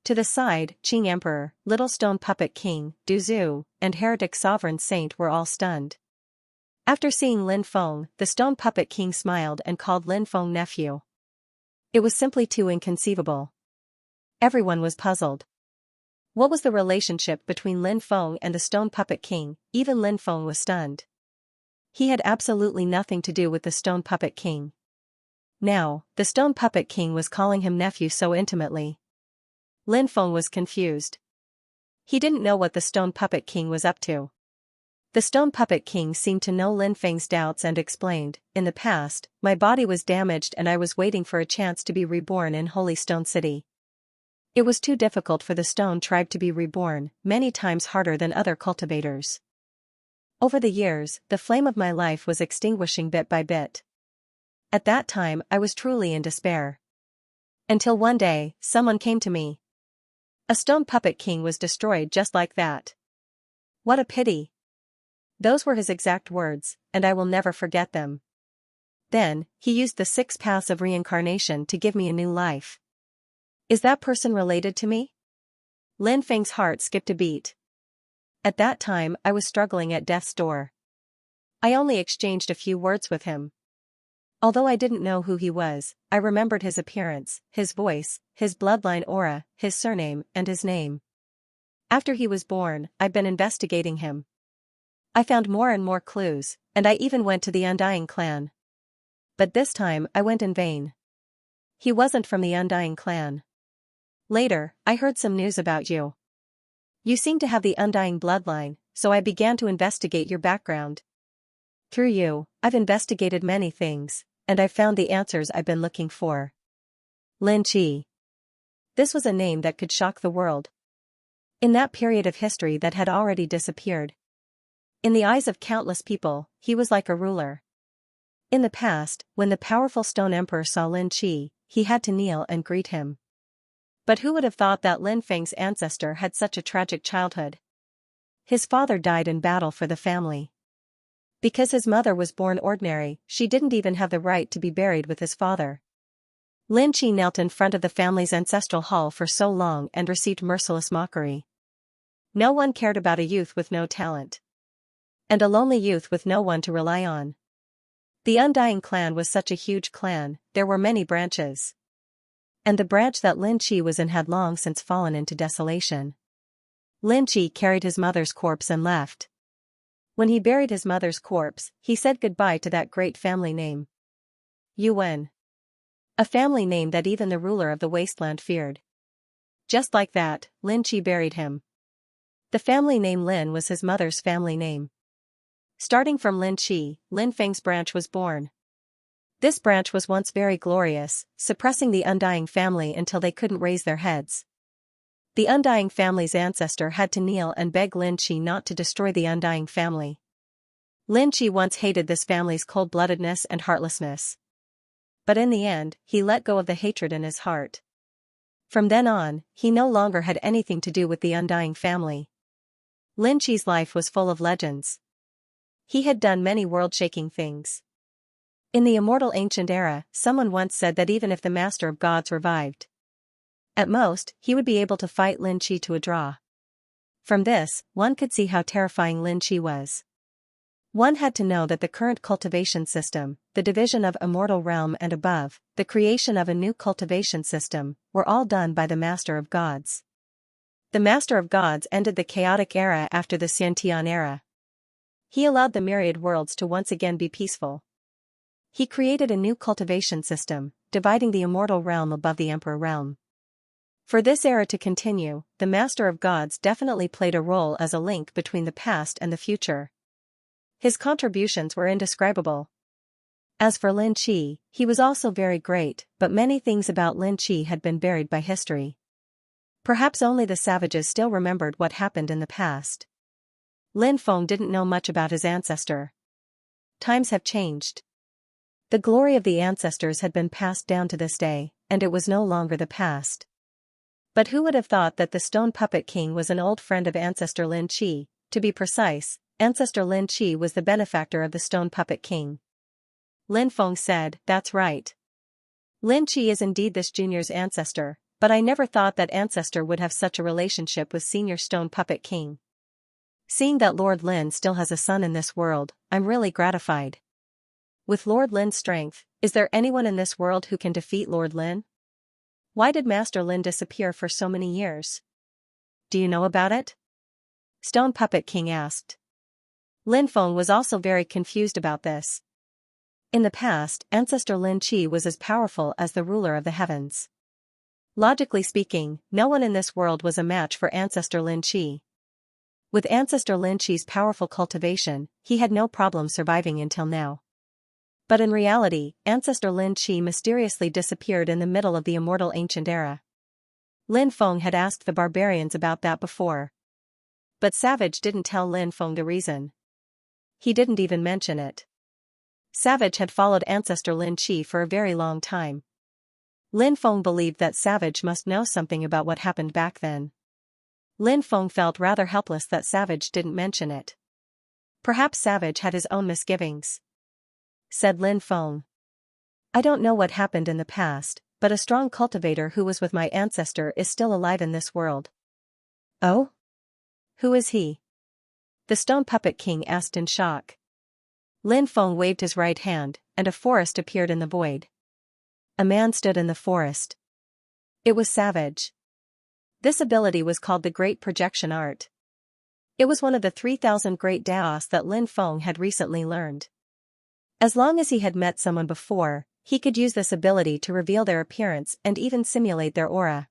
To the side, Qing Emperor, Little Stone Puppet King, Du Zhu, and Heretic Sovereign Saint were all stunned. After seeing Lin Feng, the Stone Puppet King smiled and called Lin Feng nephew. It was simply too inconceivable. Everyone was puzzled. What was the relationship between Lin Feng and the Stone Puppet King? Even Lin Feng was stunned. He had absolutely nothing to do with the Stone Puppet King. Now, the stone puppet king was calling him nephew so intimately. Lin Feng was confused. He didn't know what the stone puppet king was up to. The stone puppet king seemed to know Lin Feng's doubts and explained, "In the past, my body was damaged and I was waiting for a chance to be reborn in Holy Stone City. It was too difficult for the stone tribe to be reborn, many times harder than other cultivators. Over the years, the flame of my life was extinguishing bit by bit. At that time I was truly in despair. Until one day, someone came to me. A stone puppet king was destroyed just like that. What a pity." Those were his exact words, and I will never forget them. Then, he used the 6 paths of reincarnation to give me a new life. Is that person related to me? Lin Feng's heart skipped a beat. At that time I was struggling at death's door. I only exchanged a few words with him. Although I didn't know who he was, I remembered his appearance, his voice, his bloodline aura, his surname, and his name. After he was born, I've been investigating him. I found more and more clues, and I even went to the Undying clan. But this time I went in vain. He wasn't from the Undying clan. Later, I heard some news about you. You seem to have the Undying bloodline, so I began to investigate your background. Through you, I've investigated many things, and I've found the answers I've been looking for. Lin Qi. This was a name that could shock the world. In that period of history that had already disappeared. In the eyes of countless people, he was like a ruler. In the past, when the powerful stone emperor saw Lin Qi, he had to kneel and greet him. But who would have thought that Lin Feng's ancestor had such a tragic childhood? His father died in battle for the family. Because his mother was born ordinary, she didn't even have the right to be buried with his father. Lin Qi knelt in front of the family's ancestral hall for so long and received merciless mockery. No one cared about a youth with no talent. And a lonely youth with no one to rely on. The Undying clan was such a huge clan, there were many branches. And the branch that Lin Qi was in had long since fallen into desolation. Lin Qi carried his mother's corpse and left. When he buried his mother's corpse, he said goodbye to that great family name. Yuan. A family name that even the ruler of the wasteland feared. Just like that, Lin Qi buried him. The family name Lin was his mother's family name. Starting from Lin Qi, Lin Feng's branch was born. This branch was once very glorious, suppressing the Undying family until they couldn't raise their heads. The Undying family's ancestor had to kneel and beg Lin Qi not to destroy the Undying family. Lin Qi once hated this family's cold-bloodedness and heartlessness. But in the end, he let go of the hatred in his heart. From then on, he no longer had anything to do with the Undying family. Lin Qi's life was full of legends. He had done many world-shaking things. In the immortal ancient era, someone once said that even if the Master of Gods revived, at most, he would be able to fight Lin Qi to a draw. From this, one could see how terrifying Lin Qi was. One had to know that the current cultivation system, the division of immortal realm and above, the creation of a new cultivation system, were all done by the Master of Gods. The Master of Gods ended the chaotic era after the Xianxia era. He allowed the myriad worlds to once again be peaceful. He created a new cultivation system, dividing the immortal realm above the Emperor realm. For this era to continue, the Master of Gods definitely played a role as a link between the past and the future. His contributions were indescribable. As for Lin Qi, he was also very great, but many things about Lin Qi had been buried by history. Perhaps only the savages still remembered what happened in the past. Lin Feng didn't know much about his ancestor. Times have changed. The glory of the ancestors had been passed down to this day, and it was no longer the past. But who would have thought that the Stone Puppet King was an old friend of Ancestor Lin Qi? To be precise, Ancestor Lin Qi was the benefactor of the Stone Puppet King. Lin Feng said, "That's right. Lin Qi is indeed this junior's ancestor, but I never thought that ancestor would have such a relationship with Senior Stone Puppet King. Seeing that Lord Lin still has a son in this world, I'm really gratified. With Lord Lin's strength, is there anyone in this world who can defeat Lord Lin? Why did Master Lin disappear for so many years? Do you know about it?" Stone Puppet King asked. Lin Feng was also very confused about this. In the past, ancestor Lin Qi was as powerful as the ruler of the heavens. Logically speaking, no one in this world was a match for ancestor Lin Qi. With ancestor Lin Qi's powerful cultivation, he had no problem surviving until now. But in reality, ancestor Lin Qi mysteriously disappeared in the middle of the immortal ancient era. Lin Feng had asked the barbarians about that before. But Savage didn't tell Lin Feng the reason. He didn't even mention it. Savage had followed ancestor Lin Qi for a very long time. Lin Feng believed that Savage must know something about what happened back then. Lin Feng felt rather helpless that Savage didn't mention it. Perhaps Savage had his own misgivings. Said Lin Feng. I don't know what happened in the past, but a strong cultivator who was with my ancestor is still alive in this world. Oh? Who is he? The Stone Puppet King asked in shock. Lin Feng waved his right hand, and a forest appeared in the void. A man stood in the forest. It was Savage. This ability was called the Great Projection Art. It was one of the 3,000 Great Daos that Lin Feng had recently learned. As long as he had met someone before, he could use this ability to reveal their appearance and even simulate their aura.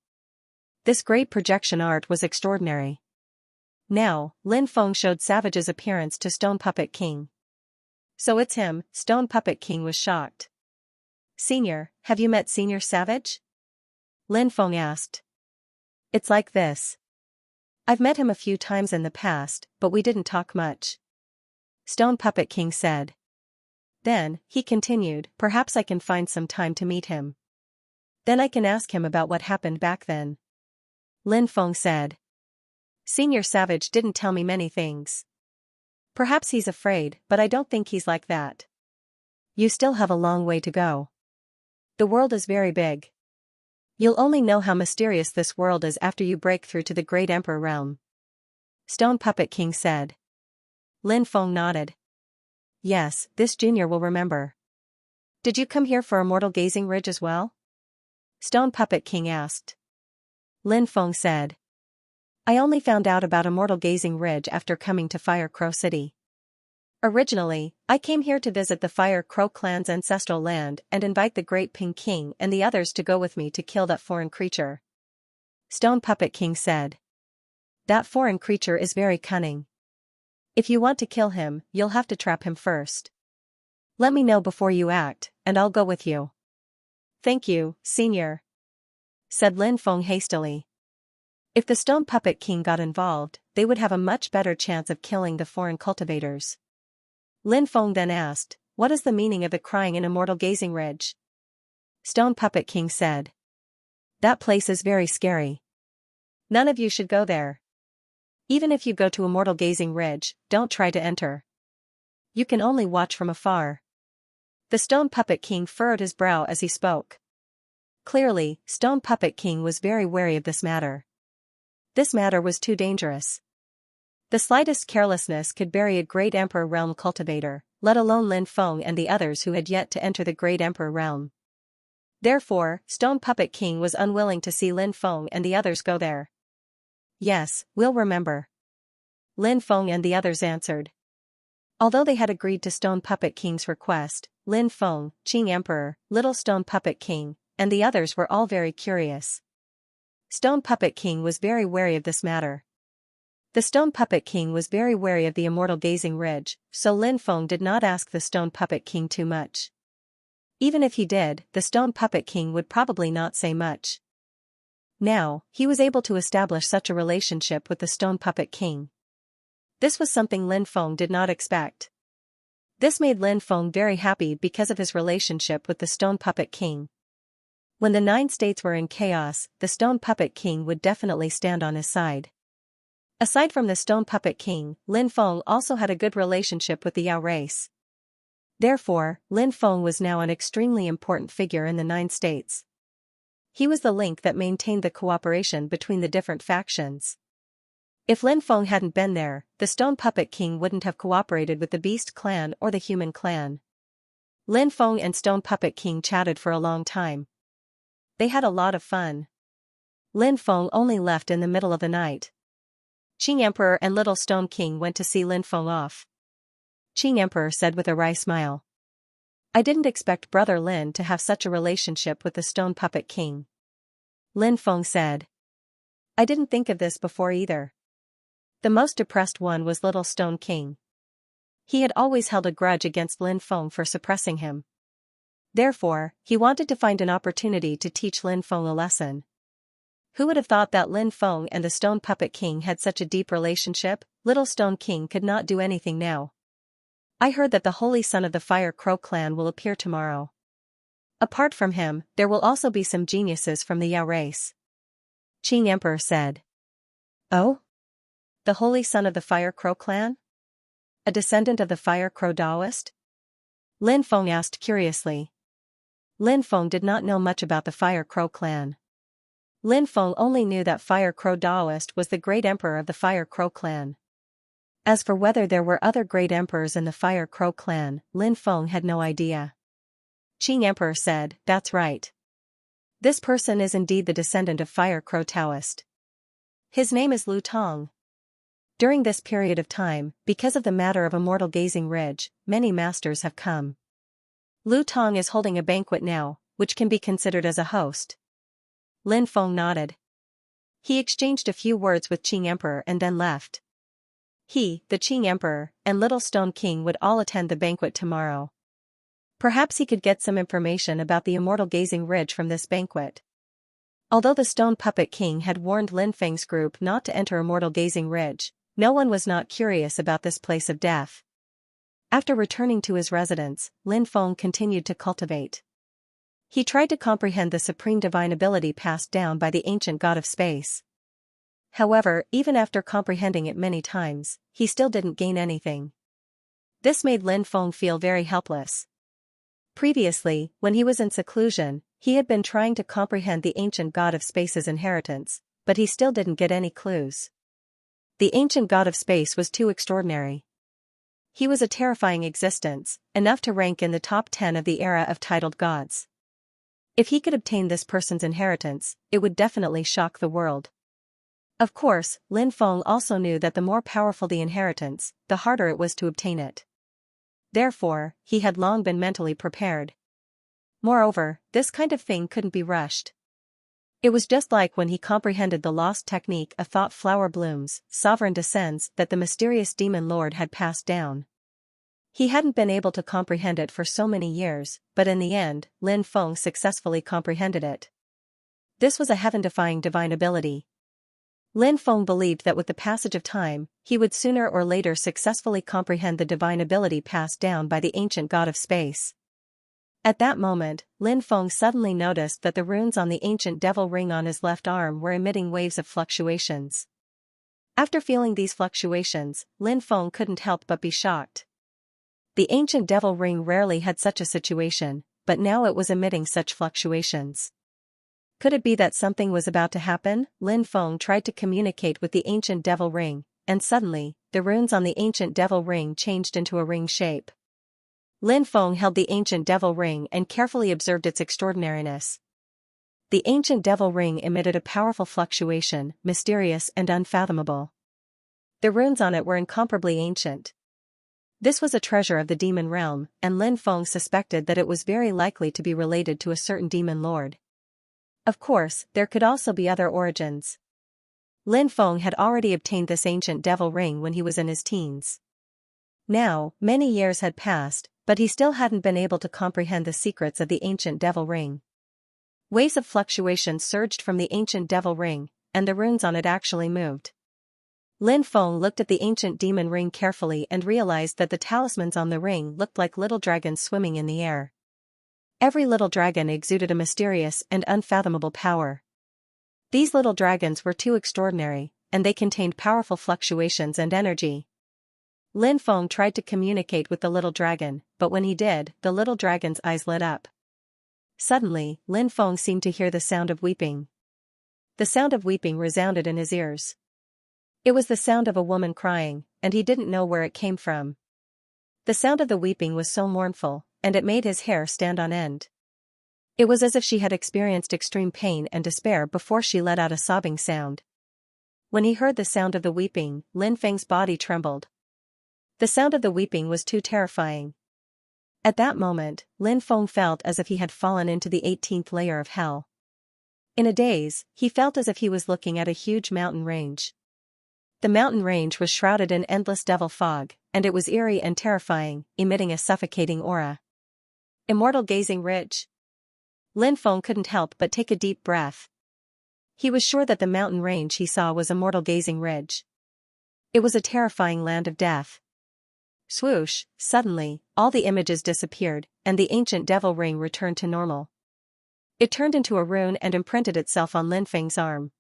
This Great Projection Art was extraordinary. Now, Lin Feng showed Savage's appearance to Stone Puppet King. So it's him. Stone Puppet King was shocked. Senior, have you met Senior Savage? Lin Feng asked. It's like this. I've met him a few times in the past, but we didn't talk much. Stone Puppet King said. Then, he continued, perhaps I can find some time to meet him. Then I can ask him about what happened back then. Lin Feng said. Senior Savage didn't tell me many things. Perhaps he's afraid, but I don't think he's like that. You still have a long way to go. The world is very big. You'll only know how mysterious this world is after you break through to the Great Emperor realm. Stone Puppet King said. Lin Feng nodded. Yes, this junior will remember. Did you come here for Immortal Gazing Ridge as well? Stone Puppet King asked. Lin Feng said. I only found out about Immortal Gazing Ridge after coming to Fire Crow City. Originally, I came here to visit the Fire Crow clan's ancestral land and invite the Great Ping King and the others to go with me to kill that foreign creature. Stone Puppet King said. That foreign creature is very cunning. If you want to kill him, you'll have to trap him first. Let me know before you act, and I'll go with you. Thank you, Senior, said Lin Feng hastily. If the Stone Puppet King got involved, they would have a much better chance of killing the foreign cultivators. Lin Feng then asked, what is the meaning of the crying in Immortal Gazing Ridge? Stone Puppet King said. That place is very scary. None of you should go there. Even if you go to Immortal Gazing Ridge, don't try to enter. You can only watch from afar. The Stone Puppet King furrowed his brow as he spoke. Clearly, Stone Puppet King was very wary of this matter. This matter was too dangerous. The slightest carelessness could bury a Great Emperor Realm cultivator, let alone Lin Feng and the others who had yet to enter the Great Emperor Realm. Therefore, Stone Puppet King was unwilling to see Lin Feng and the others go there. Yes, we'll remember. Lin Feng and the others answered. Although they had agreed to Stone Puppet King's request, Lin Feng, Qing Emperor, Little Stone Puppet King, and the others were all very curious. Stone Puppet King was very wary of this matter. The Stone Puppet King was very wary of the Immortal Gazing Ridge, so Lin Feng did not ask the Stone Puppet King too much. Even if he did, the Stone Puppet King would probably not say much. Now, he was able to establish such a relationship with the Stone Puppet King. This was something Lin Feng did not expect. This made Lin Feng very happy because of his relationship with the Stone Puppet King. When the 9 states were in chaos, the Stone Puppet King would definitely stand on his side. Aside from the Stone Puppet King, Lin Feng also had a good relationship with the Yao race. Therefore, Lin Feng was now an extremely important figure in the 9 states. He was the link that maintained the cooperation between the different factions. If Lin Feng hadn't been there, the Stone Puppet King wouldn't have cooperated with the Beast Clan or the Human Clan. Lin Feng and Stone Puppet King chatted for a long time. They had a lot of fun. Lin Feng only left in the middle of the night. Qing Emperor and Little Stone King went to see Lin Feng off. Qing Emperor said with a wry smile. I didn't expect Brother Lin to have such a relationship with the Stone Puppet King. Lin Feng said. I didn't think of this before either. The most depressed one was Little Stone King. He had always held a grudge against Lin Feng for suppressing him. Therefore, he wanted to find an opportunity to teach Lin Feng a lesson. Who would have thought that Lin Feng and the Stone Puppet King had such a deep relationship? Little Stone King could not do anything now. I heard that the Holy Son of the Fire Crow clan will appear tomorrow. Apart from him, there will also be some geniuses from the Yao race. Qing Emperor said. Oh? The Holy Son of the Fire Crow clan? A descendant of the Fire Crow Taoist? Lin Feng asked curiously. Lin Feng did not know much about the Fire Crow clan. Lin Feng only knew that Fire Crow Taoist was the great emperor of the Fire Crow clan. As for whether there were other great emperors in the Fire Crow clan, Lin Feng had no idea. Qing Emperor said, that's right. This person is indeed the descendant of Fire Crow Taoist. His name is Lu Tong. During this period of time, because of the matter of Immortal Gazing Ridge, many masters have come. Lu Tong is holding a banquet now, which can be considered as a host. Lin Feng nodded. He exchanged a few words with Qing Emperor and then left. He, the Qing Emperor, and Little Stone King would all attend the banquet tomorrow. Perhaps he could get some information about the Immortal Gazing Ridge from this banquet. Although the Stone Puppet King had warned Lin Feng's group not to enter Immortal Gazing Ridge, no one was not curious about this place of death. After returning to his residence, Lin Feng continued to cultivate. He tried to comprehend the supreme divine ability passed down by the ancient god of space. However, even after comprehending it many times, he still didn't gain anything. This made Lin Feng feel very helpless. Previously, when he was in seclusion, he had been trying to comprehend the ancient god of space's inheritance, but he still didn't get any clues. The ancient god of space was too extraordinary. He was a terrifying existence, enough to rank in the top 10 of the era of titled gods. If he could obtain this person's inheritance, it would definitely shock the world. Of course, Lin Feng also knew that the more powerful the inheritance, the harder it was to obtain it. Therefore, he had long been mentally prepared. Moreover, this kind of thing couldn't be rushed. It was just like when he comprehended the lost technique of thought flower blooms, sovereign descends that the mysterious demon lord had passed down. He hadn't been able to comprehend it for so many years, but in the end, Lin Feng successfully comprehended it. This was a heaven-defying divine ability. Lin Feng believed that with the passage of time, he would sooner or later successfully comprehend the divine ability passed down by the ancient god of space. At that moment, Lin Feng suddenly noticed that the runes on the ancient devil ring on his left arm were emitting waves of fluctuations. After feeling these fluctuations, Lin Feng couldn't help but be shocked. The ancient devil ring rarely had such a situation, but now it was emitting such fluctuations. Could it be that something was about to happen? Lin Feng tried to communicate with the ancient devil ring, and suddenly, the runes on the ancient devil ring changed into a ring shape. Lin Feng held the ancient devil ring and carefully observed its extraordinariness. The ancient devil ring emitted a powerful fluctuation, mysterious and unfathomable. The runes on it were incomparably ancient. This was a treasure of the demon realm, and Lin Feng suspected that it was very likely to be related to a certain demon lord. Of course, there could also be other origins. Lin Feng had already obtained this ancient devil ring when he was in his teens. Now, many years had passed, but he still hadn't been able to comprehend the secrets of the ancient devil ring. Waves of fluctuation surged from the ancient devil ring, and the runes on it actually moved. Lin Feng looked at the ancient demon ring carefully and realized that the talismans on the ring looked like little dragons swimming in the air. Every little dragon exuded a mysterious and unfathomable power. These little dragons were too extraordinary, and they contained powerful fluctuations and energy. Lin Feng tried to communicate with the little dragon, but when he did, the little dragon's eyes lit up. Suddenly, Lin Feng seemed to hear the sound of weeping. The sound of weeping resounded in his ears. It was the sound of a woman crying, and he didn't know where it came from. The sound of the weeping was so mournful, and it made his hair stand on end. It was as if she had experienced extreme pain and despair before she let out a sobbing sound. When he heard the sound of the weeping, Lin Feng's body trembled. The sound of the weeping was too terrifying. At that moment, Lin Feng felt as if he had fallen into the 18th layer of hell. In a daze, he felt as if he was looking at a huge mountain range. The mountain range was shrouded in endless devil fog, and it was eerie and terrifying, emitting a suffocating aura. Immortal Gazing Ridge. Lin Feng couldn't help but take a deep breath. He was sure that the mountain range he saw was Immortal Gazing Ridge. It was a terrifying land of death. Swoosh, suddenly, all the images disappeared, and the ancient devil ring returned to normal. It turned into a rune and imprinted itself on Lin Feng's arm.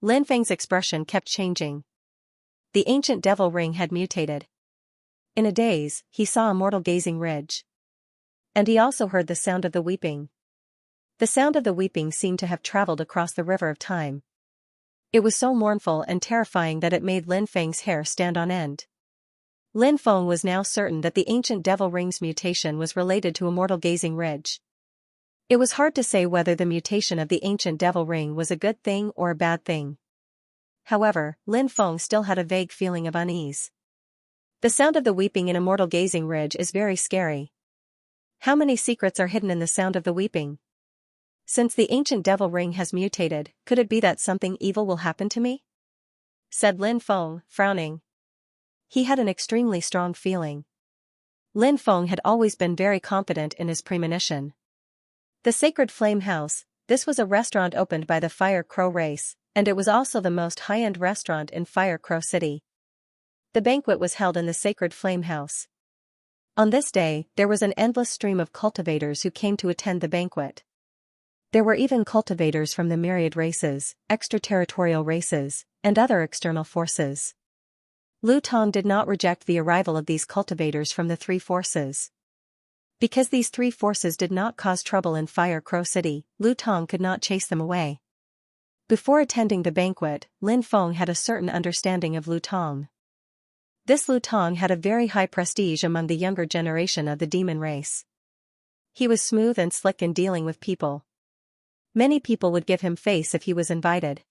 Lin Feng's expression kept changing. The ancient devil ring had mutated. In a daze, he saw Immortal Gazing Ridge. And he also heard the sound of the weeping. The sound of the weeping seemed to have traveled across the river of time. It was so mournful and terrifying that it made Lin Feng's hair stand on end. Lin Feng was now certain that the ancient devil ring's mutation was related to Immortal Gazing Ridge. It was hard to say whether the mutation of the ancient devil ring was a good thing or a bad thing. However, Lin Feng still had a vague feeling of unease. The sound of the weeping in Immortal Gazing Ridge is very scary. How many secrets are hidden in the sound of the weeping? Since the ancient devil ring has mutated, could it be that something evil will happen to me? Said Lin Feng, frowning. He had an extremely strong feeling. Lin Feng had always been very confident in his premonition. The Sacred Flame House, this was a restaurant opened by the Fire Crow race, and it was also the most high-end restaurant in Fire Crow City. The banquet was held in the Sacred Flame House. On this day, there was an endless stream of cultivators who came to attend the banquet. There were even cultivators from the myriad races, extraterritorial races, and other external forces. Lu Tong did not reject the arrival of these cultivators from the three forces. Because these three forces did not cause trouble in Fire Crow City, Lu Tong could not chase them away. Before attending the banquet, Lin Feng had a certain understanding of Lu Tong. This Lu Tong had a very high prestige among the younger generation of the demon race. He was smooth and slick in dealing with people. Many people would give him face if he was invited.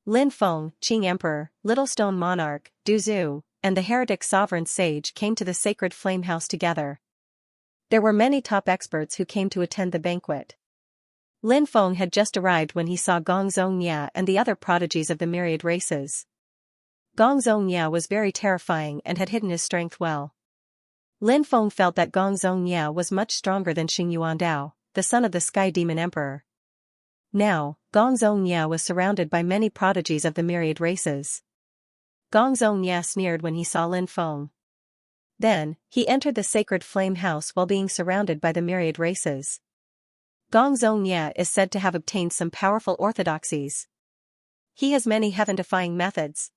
Lin Feng, Qing Emperor, Little Stone Monarch, Du Zhu, and the Heretic Sovereign Sage came to the Sacred Flame House together. There were many top experts who came to attend the banquet. Lin Feng had just arrived when he saw Gong Zhongya and the other prodigies of the myriad races. Gong Zhongya was very terrifying and had hidden his strength well. Lin Feng felt that Gong Zhongya was much stronger than Xing Yuandao, the son of the Sky Demon Emperor. Now, Gong Zhongya was surrounded by many prodigies of the myriad races. Gong Zhongya sneered when he saw Lin Feng. Then, he entered the Sacred Flame House while being surrounded by the myriad races. Gong Zhongya is said to have obtained some powerful orthodoxies. He has many heaven-defying methods.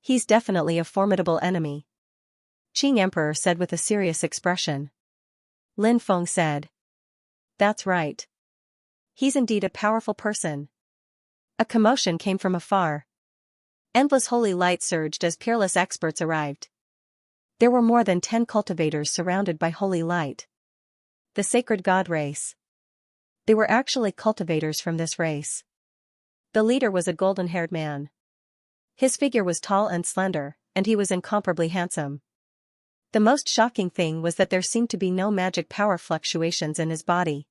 He's definitely a formidable enemy. Qing Emperor said with a serious expression. Lin Feng said. That's right. He's indeed a powerful person. A commotion came from afar. Endless holy light surged as peerless experts arrived. There were more than 10 cultivators surrounded by holy light. The sacred god race. They were actually cultivators from this race. The leader was a golden-haired man. His figure was tall and slender, and he was incomparably handsome. The most shocking thing was that there seemed to be no magic power fluctuations in his body.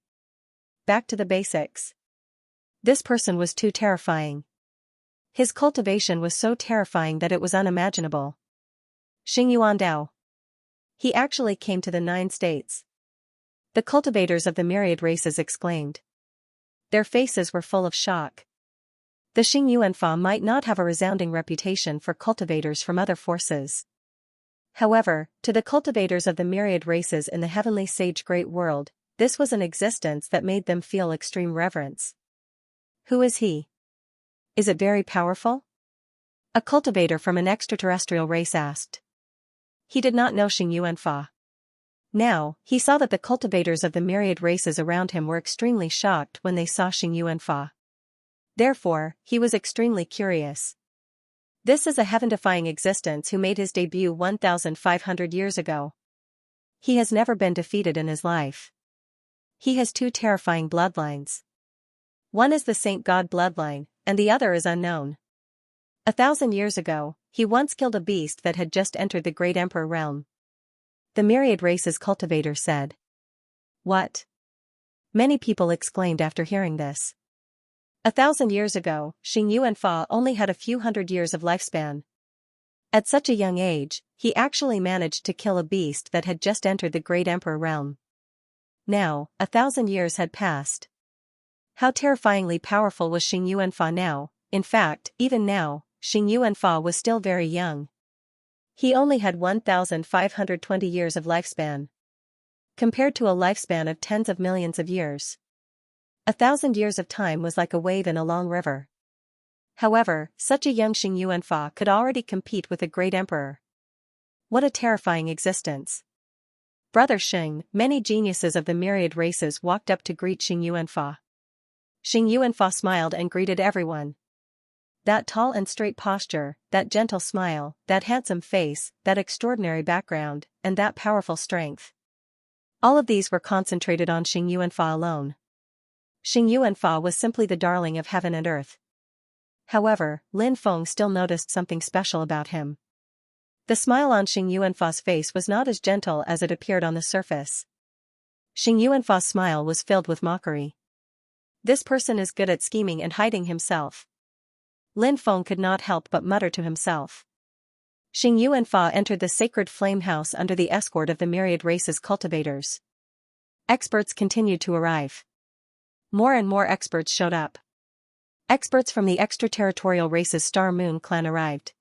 Back to the basics. This person was too terrifying. His cultivation was so terrifying that it was unimaginable. Xing Yuandao. He actually came to the 9 states. The cultivators of the myriad races exclaimed. Their faces were full of shock. The Xing Yuanfa might not have a resounding reputation for cultivators from other forces. However, to the cultivators of the myriad races in the heavenly sage great world, this was an existence that made them feel extreme reverence. Who is he? Is it very powerful? A cultivator from an extraterrestrial race asked. He did not know Xing Yuanfa. Now, he saw that the cultivators of the myriad races around him were extremely shocked when they saw Xing Yuanfa. Therefore, he was extremely curious. This is a heaven-defying existence who made his debut 1,500 years ago. He has never been defeated in his life. He has 2 terrifying bloodlines. One is the Saint God bloodline, and the other is unknown. 1,000 years ago, he once killed a beast that had just entered the Great Emperor realm. the myriad races cultivator said. What? Many people exclaimed after hearing this. 1,000 years ago, Xianxia only had a few hundred years of lifespan. At such a young age, he actually managed to kill a beast that had just entered the great emperor realm. Now, 1,000 years had passed. How terrifyingly powerful was Xianxia now? In fact, even now, Xianxia was still very young. He only had 1,520 years of lifespan. Compared to a lifespan of tens of millions of years. 1,000 years of time was like a wave in a long river. However, such a young Xianxia could already compete with a great emperor. What a terrifying existence. Brother Xing, many geniuses of the myriad races walked up to greet Xianxia. Xianxia smiled and greeted everyone. That tall and straight posture, that gentle smile, that handsome face, that extraordinary background, and that powerful strength. All of these were concentrated on Xianxia alone. Xianxia was simply the darling of heaven and earth. However, Lin Feng still noticed something special about him. The smile on Xianxia's face was not as gentle as it appeared on the surface. Xianxia's smile was filled with mockery. This person is good at scheming and hiding himself. Lin Feng could not help but mutter to himself. Xianxia entered the sacred flame house under the escort of the myriad races cultivators. Experts continued to arrive. More and more experts showed up. Experts from the extraterritorial race's Star Moon clan arrived.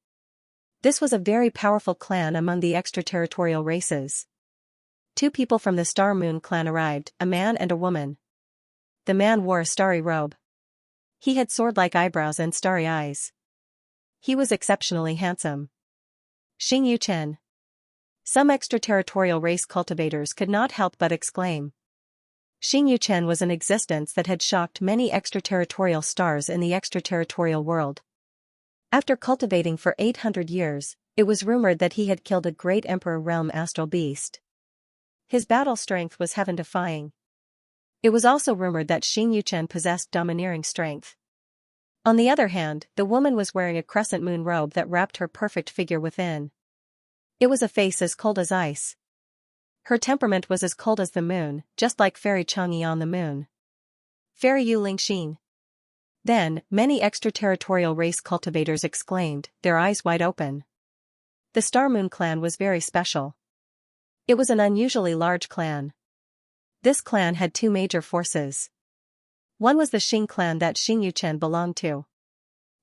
This was a very powerful clan among the extraterritorial races. 2 people from the Star Moon clan arrived, a man and a woman. The man wore a starry robe. He had sword-like eyebrows and starry eyes. He was exceptionally handsome. Xing Yuchen. Some extraterritorial race cultivators could not help but exclaim. Xing Yuchen was an existence that had shocked many extraterritorial stars in the extraterritorial world. After cultivating for 800 years, it was rumored that he had killed a great emperor realm astral beast. His battle strength was heaven-defying. It was also rumored that Xing Yuchen possessed domineering strength. On the other hand, the woman was wearing a crescent moon robe that wrapped her perfect figure within. It was a face as cold as ice. Her temperament was as cold as the moon, just like Fairy Chang'e on the moon. Fairy Yu Lingxin. Then, many extraterritorial race cultivators exclaimed, their eyes wide open. The Star Moon clan was very special. It was an unusually large clan. This clan had 2 major forces. One was the Xing clan that Xing Yuchen belonged to.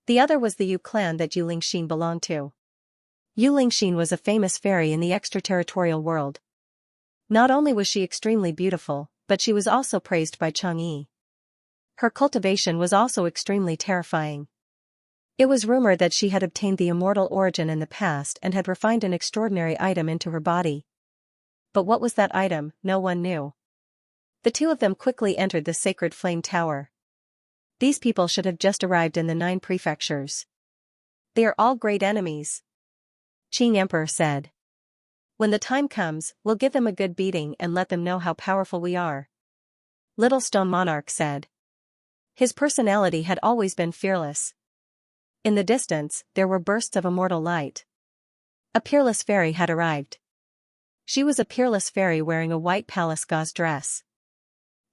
The other was the Yu clan that Yu Lingxin belonged to. Yu Lingxin was a famous fairy in the extraterritorial world. Not only was she extremely beautiful, but she was also praised by Chang'e. Her cultivation was also extremely terrifying. It was rumored that she had obtained the immortal origin in the past and had refined an extraordinary item into her body. But what was that item, no one knew. The 2 of them quickly entered the sacred flame tower. These people should have just arrived in the 9 prefectures. They are all great enemies. Qing Emperor said. When the time comes, we'll give them a good beating and let them know how powerful we are. Little Stone Monarch said. His personality had always been fearless. In the distance, there were bursts of immortal light. A peerless fairy had arrived. She was a peerless fairy wearing a white palace gauze dress.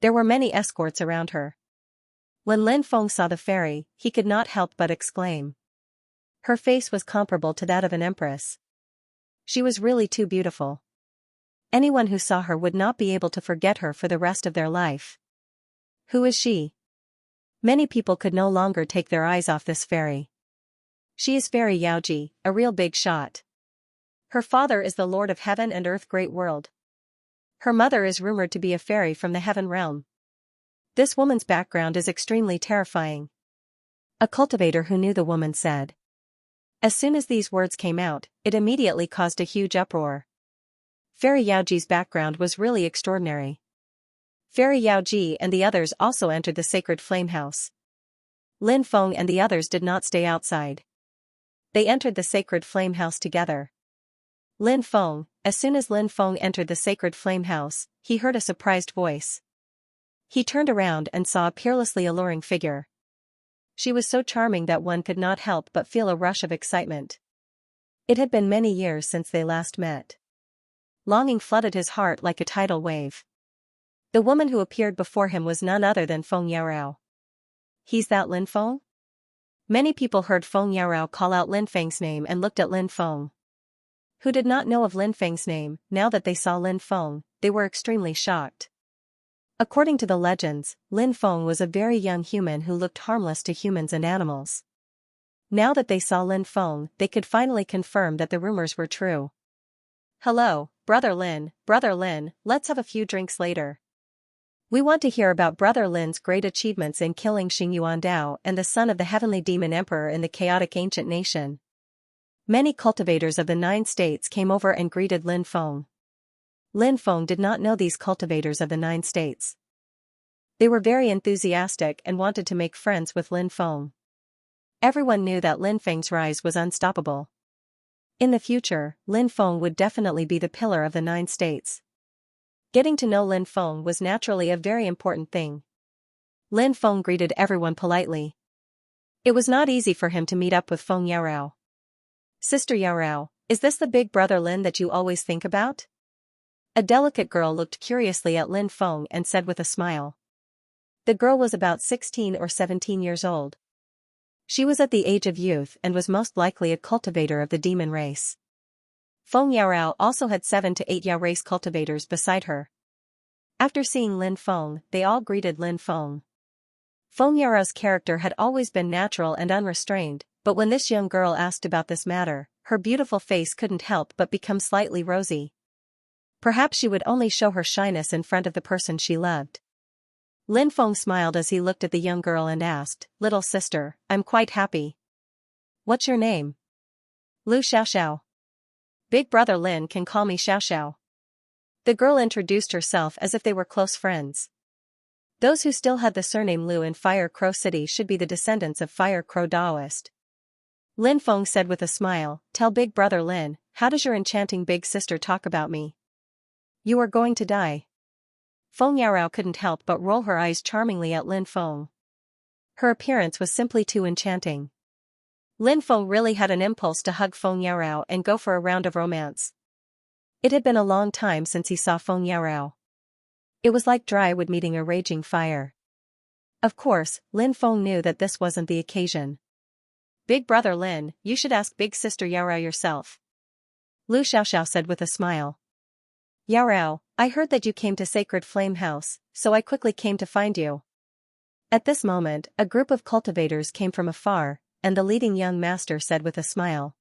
There were many escorts around her. When Lin Feng saw the fairy, he could not help but exclaim. Her face was comparable to that of an empress. She was really too beautiful. Anyone who saw her would not be able to forget her for the rest of their life. Who is she? Many people could no longer take their eyes off this fairy. She is Fairy Yaoji, a real big shot. Her father is the Lord of Heaven and Earth Great World. Her mother is rumored to be a fairy from the heaven realm. This woman's background is extremely terrifying. A cultivator who knew the woman said. As soon as these words came out, it immediately caused a huge uproar. Fairy Yaoji's background was really extraordinary. Fairy Yaoji and the others also entered the sacred flame house. Lin Feng and the others did not stay outside. They entered the sacred flame house together. Lin Feng, as soon as Lin Feng entered the sacred flame house, he heard a surprised voice. He turned around and saw a peerlessly alluring figure. She was so charming that one could not help but feel a rush of excitement. It had been many years since they last met. Longing flooded his heart like a tidal wave. The woman who appeared before him was none other than Feng Yarao. He's that Lin Feng? Many people heard Feng Yarao call out Lin Feng's name and looked at Lin Feng. Who did not know of Lin Feng's name? Now that they saw Lin Feng, they were extremely shocked. According to the legends, Lin Feng was a very young human who looked harmless to humans and animals. Now that they saw Lin Feng, they could finally confirm that the rumors were true. Hello, Brother Lin, let's have a few drinks later. We want to hear about Brother Lin's great achievements in killing Xingyuan Dao and the son of the heavenly demon emperor in the chaotic ancient nation. Many cultivators of the 9 states came over and greeted Lin Feng. Lin Feng did not know these cultivators of the 9 states. They were very enthusiastic and wanted to make friends with Lin Feng. Everyone knew that Lin Feng's rise was unstoppable. In the future, Lin Feng would definitely be the pillar of the 9 states. Getting to know Lin Feng was naturally a very important thing. Lin Feng greeted everyone politely. It was not easy for him to meet up with Feng Yarao. Sister Yarao, is this the big brother Lin that you always think about? A delicate girl looked curiously at Lin Feng and said with a smile. The girl was about 16 or 17 years old. She was at the age of youth and was most likely a cultivator of the demon race. Feng Yarao also had 7 to 8 Yao race cultivators beside her. After seeing Lin Feng, they all greeted Lin Feng. Feng Yarao's character had always been natural and unrestrained, but when this young girl asked about this matter, her beautiful face couldn't help but become slightly rosy. Perhaps she would only show her shyness in front of the person she loved. Lin Feng smiled as he looked at the young girl and asked, "Little sister, I'm quite happy. What's your name?" "Lu Xiaoxiao. Big brother Lin can call me Xiaoxiao." The girl introduced herself as if they were close friends. Those who still had the surname Lu in Fire Crow City should be the descendants of Fire Crow Daoist. Lin Feng said with a smile, "Tell big brother Lin, how does your enchanting big sister talk about me?" "You are going to die." Feng Yarao couldn't help but roll her eyes charmingly at Lin Feng. Her appearance was simply too enchanting. Lin Feng really had an impulse to hug Feng Yarao and go for a round of romance. It had been a long time since he saw Feng Yarao. It was like dry wood meeting a raging fire. Of course, Lin Feng knew that this wasn't the occasion. "Big brother Lin, you should ask big sister Yarao yourself," Lu Xiaoxiao said with a smile. "Yarao, I heard that you came to Sacred Flame House, so I quickly came to find you." At this moment, a group of cultivators came from afar, and the leading young master said with a smile.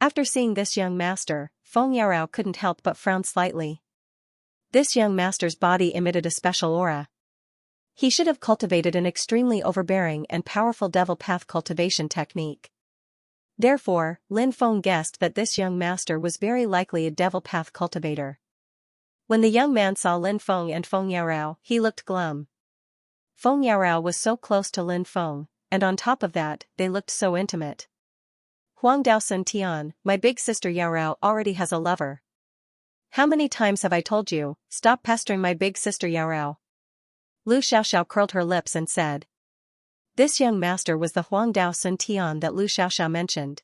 After seeing this young master, Feng Yarao couldn't help but frown slightly. This young master's body emitted a special aura. He should have cultivated an extremely overbearing and powerful devil path cultivation technique. Therefore, Lin Feng guessed that this young master was very likely a devil path cultivator. When the young man saw Lin Feng and Feng Yarao, he looked glum. Feng Yarao was so close to Lin Feng, and on top of that, they looked so intimate. "Huang Dao Sun Tian, my big sister Yarao already has a lover. How many times have I told you, stop pestering my big sister Yarao?" Lu Xiaoxiao curled her lips and said. This young master was the Huang Dao Sun Tian that Lu Xiaoxiao mentioned.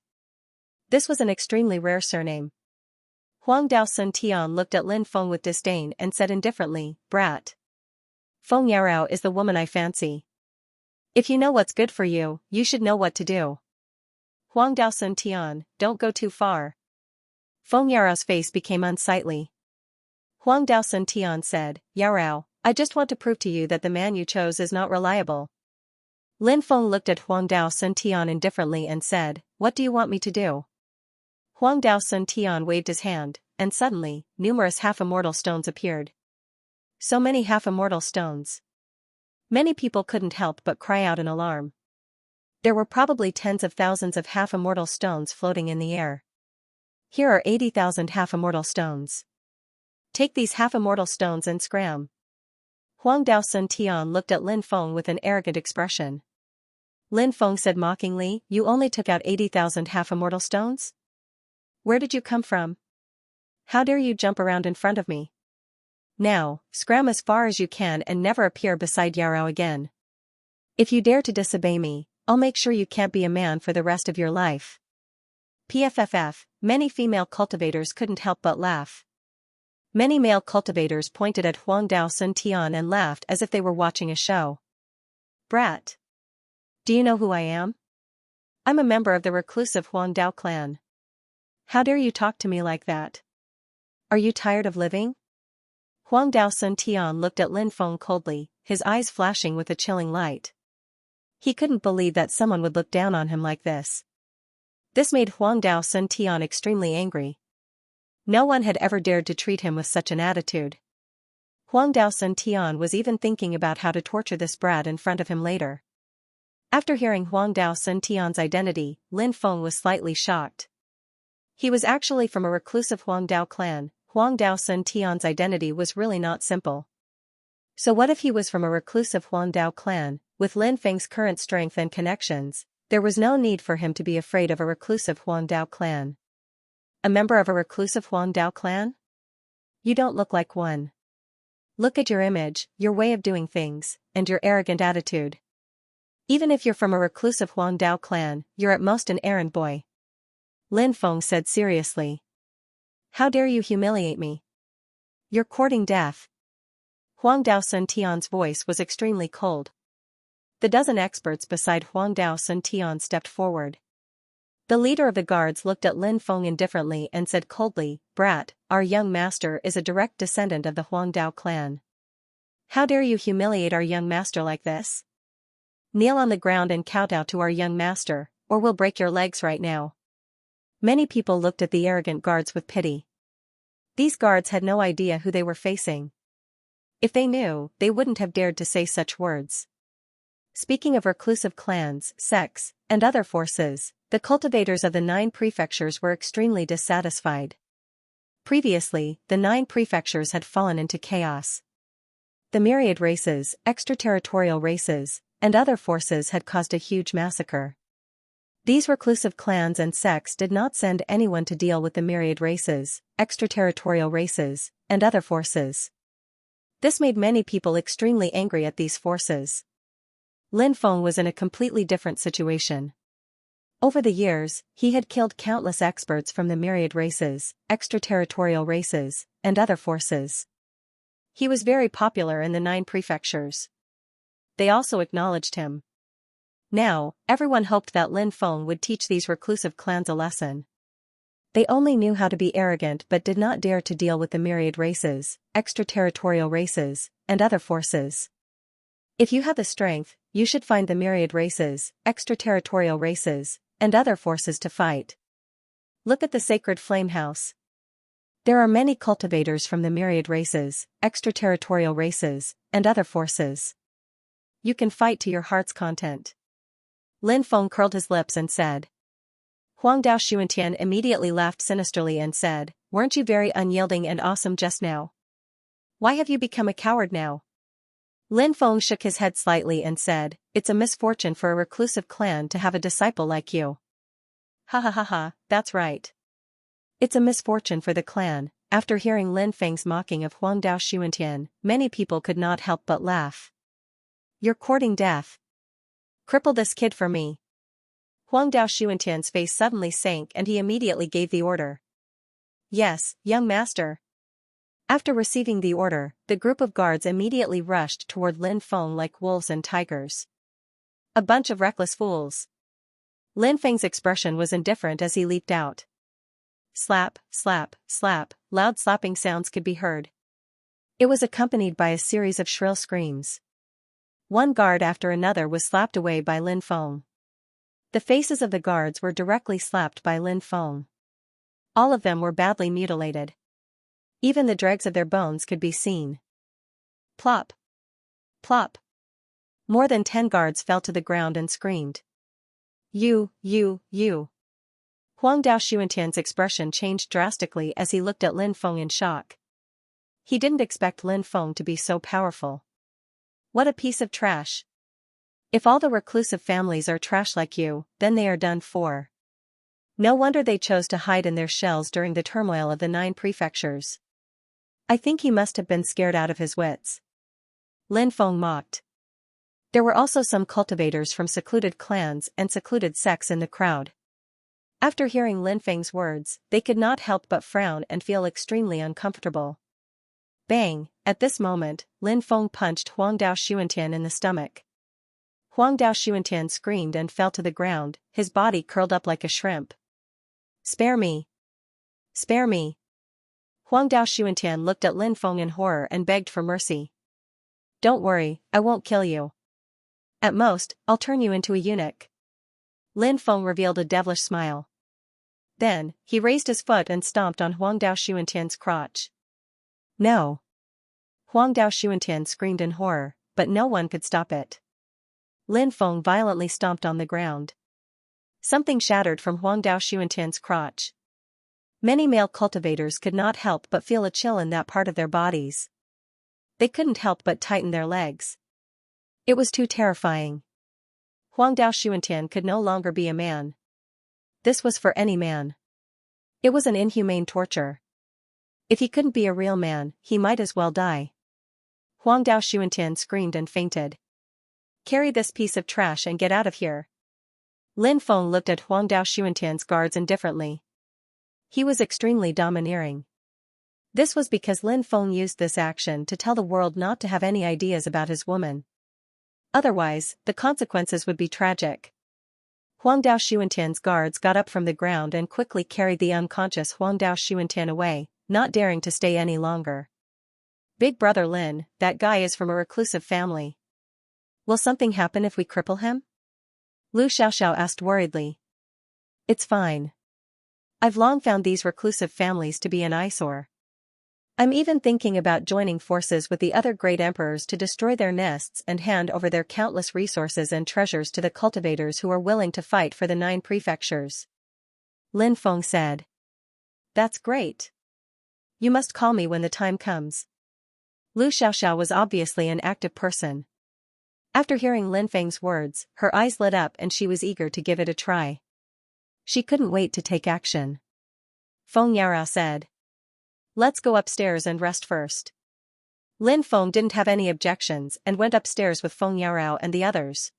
This was an extremely rare surname. Huang Dao Sun Tian looked at Lin Feng with disdain and said indifferently, "Brat. Feng Yarao is the woman I fancy. If you know what's good for you, you should know what to do." "Huang Dao Sun Tian, don't go too far." Feng Yarao's face became unsightly. Huang Dao Sun Tian said, "Yarao, I just want to prove to you that the man you chose is not reliable." Lin Feng looked at Huang Dao Sun Tian indifferently and said, "What do you want me to do?" Huang Dao Sun Tian waved his hand, and suddenly, numerous half-immortal stones appeared. So many half-immortal stones. Many people couldn't help but cry out in alarm. There were probably tens of thousands of half-immortal stones floating in the air. "Here are 80,000 half-immortal stones. Take these half-immortal stones and scram." Huang Dao Sun Tian looked at Lin Feng with an arrogant expression. Lin Feng said mockingly, "You only took out 80,000 half-immortal stones? Where did you come from? How dare you jump around in front of me? Now, scram as far as you can and never appear beside Yarao again. If you dare to disobey me, I'll make sure you can't be a man for the rest of your life." PFFF, many female cultivators couldn't help but laugh. Many male cultivators pointed at Huang Dao Sun Tian and laughed as if they were watching a show. Brat. Do you know who I am? I'm a member of the reclusive Huang Dao clan. How dare you talk to me like that? Are you tired of living? Huang Dao Sun Tian looked at Lin Feng coldly, his eyes flashing with a chilling light. He couldn't believe that someone would look down on him like this. This made Huang Dao Sun Tian extremely angry. No one had ever dared to treat him with such an attitude. Huang Dao Sun Tian was even thinking about how to torture this brat in front of him later. After hearing Huang Dao Sun Tian's identity, Lin Feng was slightly shocked. He was actually from a reclusive Huang Dao clan. Huang Dao Sun Tian's identity was really not simple. So what if he was from a reclusive Huang Dao clan? With Lin Feng's current strength and connections, there was no need for him to be afraid of a reclusive Huang Dao clan. A member of a reclusive Huang Dao clan? You don't look like one. Look at your image, your way of doing things, and your arrogant attitude. Even if you're from a reclusive Huang Dao clan, you're at most an errand boy. Lin Feng said seriously. How dare you humiliate me? You're courting death. Huang Dao Sun Tian's voice was extremely cold. The dozen experts beside Huang Dao Sun Tian stepped forward. The leader of the guards looked at Lin Feng indifferently and said coldly, Brat, our young master is a direct descendant of the Huang Dao clan. How dare you humiliate our young master like this? Kneel on the ground and kowtow to our young master, or we'll break your legs right now. Many people looked at the arrogant guards with pity. These guards had no idea who they were facing. If they knew, they wouldn't have dared to say such words. Speaking of reclusive clans, sects, and other forces, the cultivators of the 9 prefectures were extremely dissatisfied. Previously, the 9 prefectures had fallen into chaos. The myriad races, extraterritorial races, and other forces had caused a huge massacre. These reclusive clans and sects did not send anyone to deal with the myriad races, extraterritorial races, and other forces. This made many people extremely angry at these forces. Lin Feng was in a completely different situation. Over the years, he had killed countless experts from the myriad races, extraterritorial races, and other forces. He was very popular in the 9 prefectures. They also acknowledged him. Now, everyone hoped that Lin Feng would teach these reclusive clans a lesson. They only knew how to be arrogant but did not dare to deal with the myriad races, extraterritorial races, and other forces. If you have the strength, you should find the myriad races, extraterritorial races, and other forces to fight. Look at the sacred flame house. There are many cultivators from the myriad races, extraterritorial races, and other forces. You can fight to your heart's content. Lin Feng curled his lips and said. Huang Dao Xuantian immediately laughed sinisterly and said, Weren't you very unyielding and awesome just now? Why have you become a coward now? Lin Feng shook his head slightly and said, It's a misfortune for a reclusive clan to have a disciple like you. Ha ha ha ha, that's right. It's a misfortune for the clan. After hearing Lin Feng's mocking of Huang Dao Xuantian, many people could not help but laugh. You're courting death. Cripple this kid for me. Huang Dao Xuantian's face suddenly sank and he immediately gave the order. Yes, young master. After receiving the order, the group of guards immediately rushed toward Lin Feng like wolves and tigers. A bunch of reckless fools. Lin Feng's expression was indifferent as he leaped out. Slap, slap, slap, loud slapping sounds could be heard. It was accompanied by a series of shrill screams. One guard after another was slapped away by Lin Feng. The faces of the guards were directly slapped by Lin Feng. All of them were badly mutilated. Even the dregs of their bones could be seen. Plop. Plop. More than 10 guards fell to the ground and screamed. You. Huang Dao Xuantian's expression changed drastically as he looked at Lin Feng in shock. He didn't expect Lin Feng to be so powerful. What a piece of trash. If all the reclusive families are trash like you, then they are done for. No wonder they chose to hide in their shells during the turmoil of the 9 prefectures. I think he must have been scared out of his wits. Lin Feng mocked. There were also some cultivators from secluded clans and secluded sects in the crowd. After hearing Lin Feng's words, they could not help but frown and feel extremely uncomfortable. Bang! At this moment, Lin Feng punched Huang Dao Xuantian in the stomach. Huang Dao Xuantian screamed and fell to the ground, his body curled up like a shrimp. Spare me! Spare me! Huang Dao Xuantian looked at Lin Feng in horror and begged for mercy. Don't worry, I won't kill you. At most, I'll turn you into a eunuch. Lin Feng revealed a devilish smile. Then, he raised his foot and stomped on Huang Dao Xuantian's crotch. No! Huang Dao Xuantian screamed in horror, but no one could stop it. Lin Feng violently stomped on the ground. Something shattered from Huang Dao Xuantian's crotch. Many male cultivators could not help but feel a chill in that part of their bodies. They couldn't help but tighten their legs. It was too terrifying. Huang Dao Xuantian could no longer be a man. This was for any man. It was an inhumane torture. If he couldn't be a real man, he might as well die. Huang Dao Xuantian screamed and fainted. Carry this piece of trash and get out of here. Lin Feng looked at Huang Dao Xuantian's guards indifferently. He was extremely domineering. This was because Lin Feng used this action to tell the world not to have any ideas about his woman. Otherwise, the consequences would be tragic. Huang Dao Xuantian's guards got up from the ground and quickly carried the unconscious Huang Dao Xuantian away, not daring to stay any longer. Big brother Lin, that guy is from a reclusive family. Will something happen if we cripple him? Lu Xiaoxiao asked worriedly. It's fine. I've long found these reclusive families to be an eyesore. I'm even thinking about joining forces with the other great emperors to destroy their nests and hand over their countless resources and treasures to the cultivators who are willing to fight for the 9 prefectures. Lin Feng said. That's great. You must call me when the time comes. Lu Xiaoxiao was obviously an active person. After hearing Lin Feng's words, her eyes lit up and she was eager to give it a try. She couldn't wait to take action. Feng Yarao said. Let's go upstairs and rest first. Lin Feng didn't have any objections and went upstairs with Feng Yarao and the others.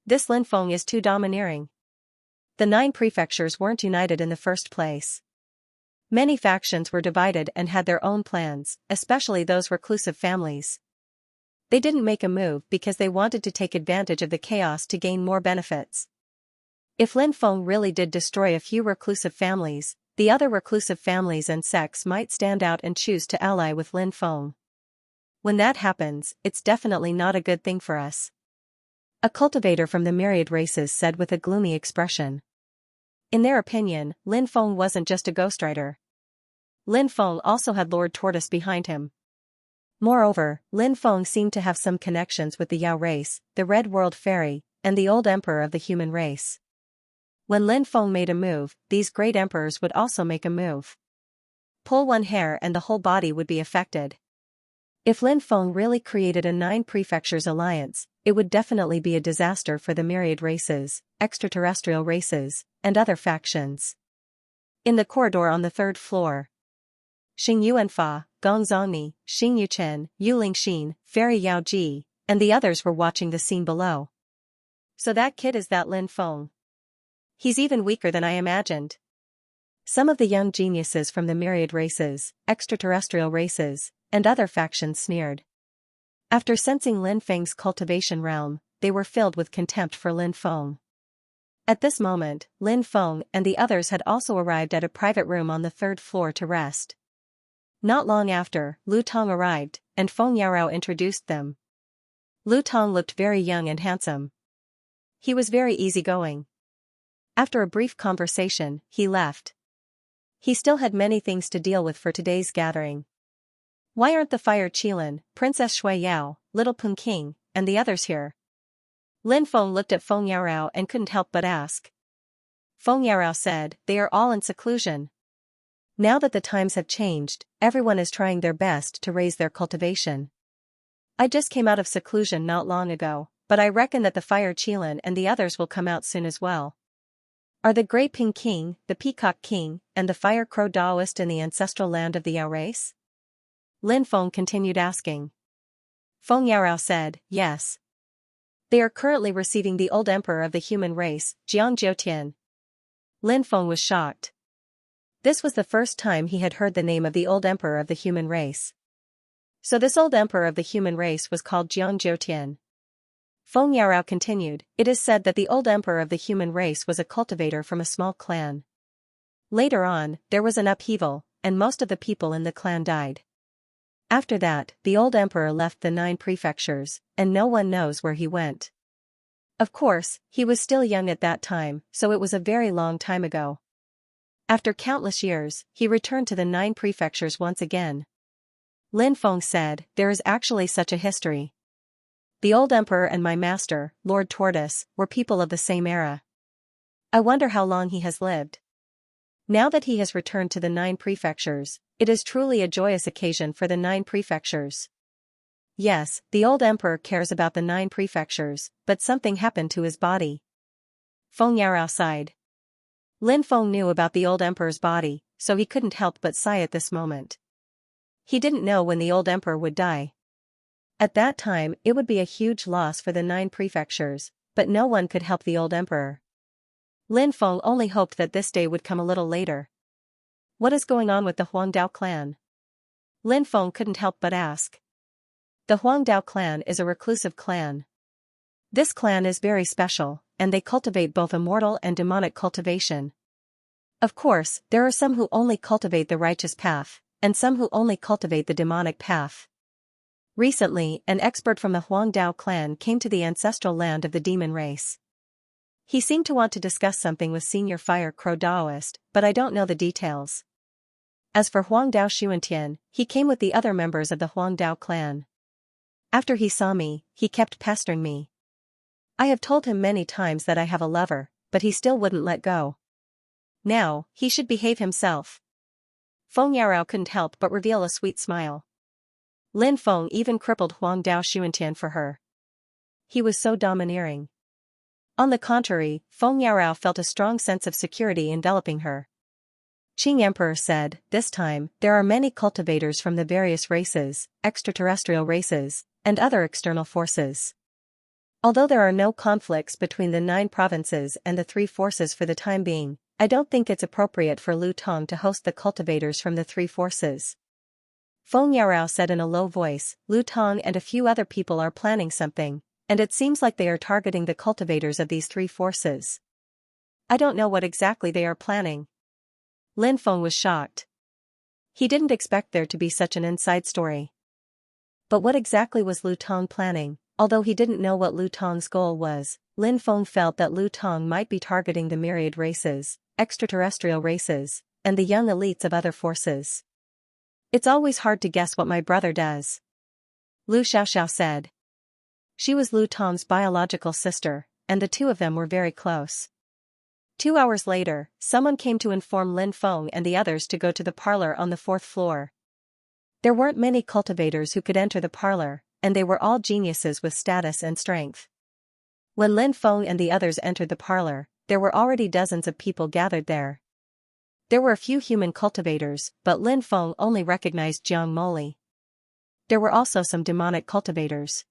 This Lin Feng is too domineering. The 9 prefectures weren't united in the first place. Many factions were divided and had their own plans, especially those reclusive families. They didn't make a move because they wanted to take advantage of the chaos to gain more benefits. If Lin Feng really did destroy a few reclusive families, the other reclusive families and sects might stand out and choose to ally with Lin Feng. When that happens, it's definitely not a good thing for us. A cultivator from the myriad races said with a gloomy expression. In their opinion, Lin Feng wasn't just a ghostwriter. Lin Feng also had Lord Tortoise behind him. Moreover, Lin Feng seemed to have some connections with the Yao race, the Red World Fairy, and the old emperor of the human race. When Lin Feng made a move, these great emperors would also make a move. Pull one hair and the whole body would be affected. If Lin Feng really created a 9 prefectures alliance, it would definitely be a disaster for the myriad races, extraterrestrial races, and other factions. In the corridor on the 3rd floor, Xing Yuanfa, Gong Zongni, Xing Yuchen, Yu Lingxin, Fairy Yao Ji, and the others were watching the scene below. So that kid is that Lin Feng. He's even weaker than I imagined. Some of the young geniuses from the myriad races, extraterrestrial races, and other factions sneered. After sensing Lin Feng's cultivation realm, they were filled with contempt for Lin Feng. At this moment, Lin Feng and the others had also arrived at a private room on the 3rd floor to rest. Not long after, Lu Tong arrived, and Feng Yarao introduced them. Lu Tong looked very young and handsome. He was very easygoing. After a brief conversation, he left. He still had many things to deal with for today's gathering. Why aren't the Fire Qilin, Princess Shui Yao, Little Pun King, and the others here? Lin Feng looked at Feng Yarao and couldn't help but ask. Feng Yarao said, they are all in seclusion. Now that the times have changed, everyone is trying their best to raise their cultivation. I just came out of seclusion not long ago, but I reckon that the Fire Qilin and the others will come out soon as well. Are the Grey Ping King, the Peacock King, and the Fire Crow Daoist in the ancestral land of the Yao race? Lin Feng continued asking. Feng Yarao said, yes. They are currently receiving the old emperor of the human race, Jiang Jiutian. Lin Feng was shocked. This was the first time he had heard the name of the old emperor of the human race. So this old emperor of the human race was called Jiang. Feng Yarao continued, it is said that the old emperor of the human race was a cultivator from a small clan. Later on, there was an upheaval, and most of the people in the clan died. After that, the old emperor left the 9 prefectures, and no one knows where he went. Of course, he was still young at that time, so it was a very long time ago. After countless years, he returned to the 9 prefectures once again. Lin Feng said, there is actually such a history. The old emperor and my master, Lord Tortoise, were people of the same era. I wonder how long he has lived. Now that he has returned to the 9 prefectures, it is truly a joyous occasion for the 9 prefectures. Yes, the old emperor cares about the 9 prefectures, but something happened to his body. Feng Yarao sighed. Lin Feng knew about the old emperor's body, so he couldn't help but sigh at this moment. He didn't know when the old emperor would die. At that time, it would be a huge loss for the 9 prefectures, but no one could help the old emperor. Lin Feng only hoped that this day would come a little later. What is going on with the Huangdao clan? Lin Feng couldn't help but ask. The Huangdao clan is a reclusive clan. This clan is very special, and they cultivate both immortal and demonic cultivation. Of course, there are some who only cultivate the righteous path, and some who only cultivate the demonic path. Recently, an expert from the Huangdao clan came to the ancestral land of the demon race. He seemed to want to discuss something with Senior Fire Crow Daoist, but I don't know the details. As for Huangdao Xuantian, he came with the other members of the Huangdao clan. After he saw me, he kept pestering me. I have told him many times that I have a lover, but he still wouldn't let go. Now, he should behave himself. Feng Yarao couldn't help but reveal a sweet smile. Lin Feng even crippled Huangdao Xuantian for her. He was so domineering. On the contrary, Feng Yarao felt a strong sense of security enveloping her. Qing Emperor said, this time, there are many cultivators from the various races, extraterrestrial races, and other external forces. Although there are no conflicts between the 9 provinces and the 3 forces for the time being, I don't think it's appropriate for Lu Tong to host the cultivators from the 3 forces. Feng Yarao said in a low voice, Lu Tong and a few other people are planning something, and it seems like they are targeting the cultivators of these 3 forces. I don't know what exactly they are planning. Lin Feng was shocked. He didn't expect there to be such an inside story. But what exactly was Lu Tong planning? Although he didn't know what Lu Tong's goal was, Lin Feng felt that Lu Tong might be targeting the myriad races, extraterrestrial races, and the young elites of other forces. It's always hard to guess what my brother does. Lu Xiaoxiao said. She was Lu Tong's biological sister, and the 2 of them were very close. 2 hours later, someone came to inform Lin Feng and the others to go to the parlor on the 4th floor. There weren't many cultivators who could enter the parlor, and they were all geniuses with status and strength. When Lin Feng and the others entered the parlor, there were already dozens of people gathered there. There were a few human cultivators, but Lin Feng only recognized Jiang Moli. There were also some demonic cultivators.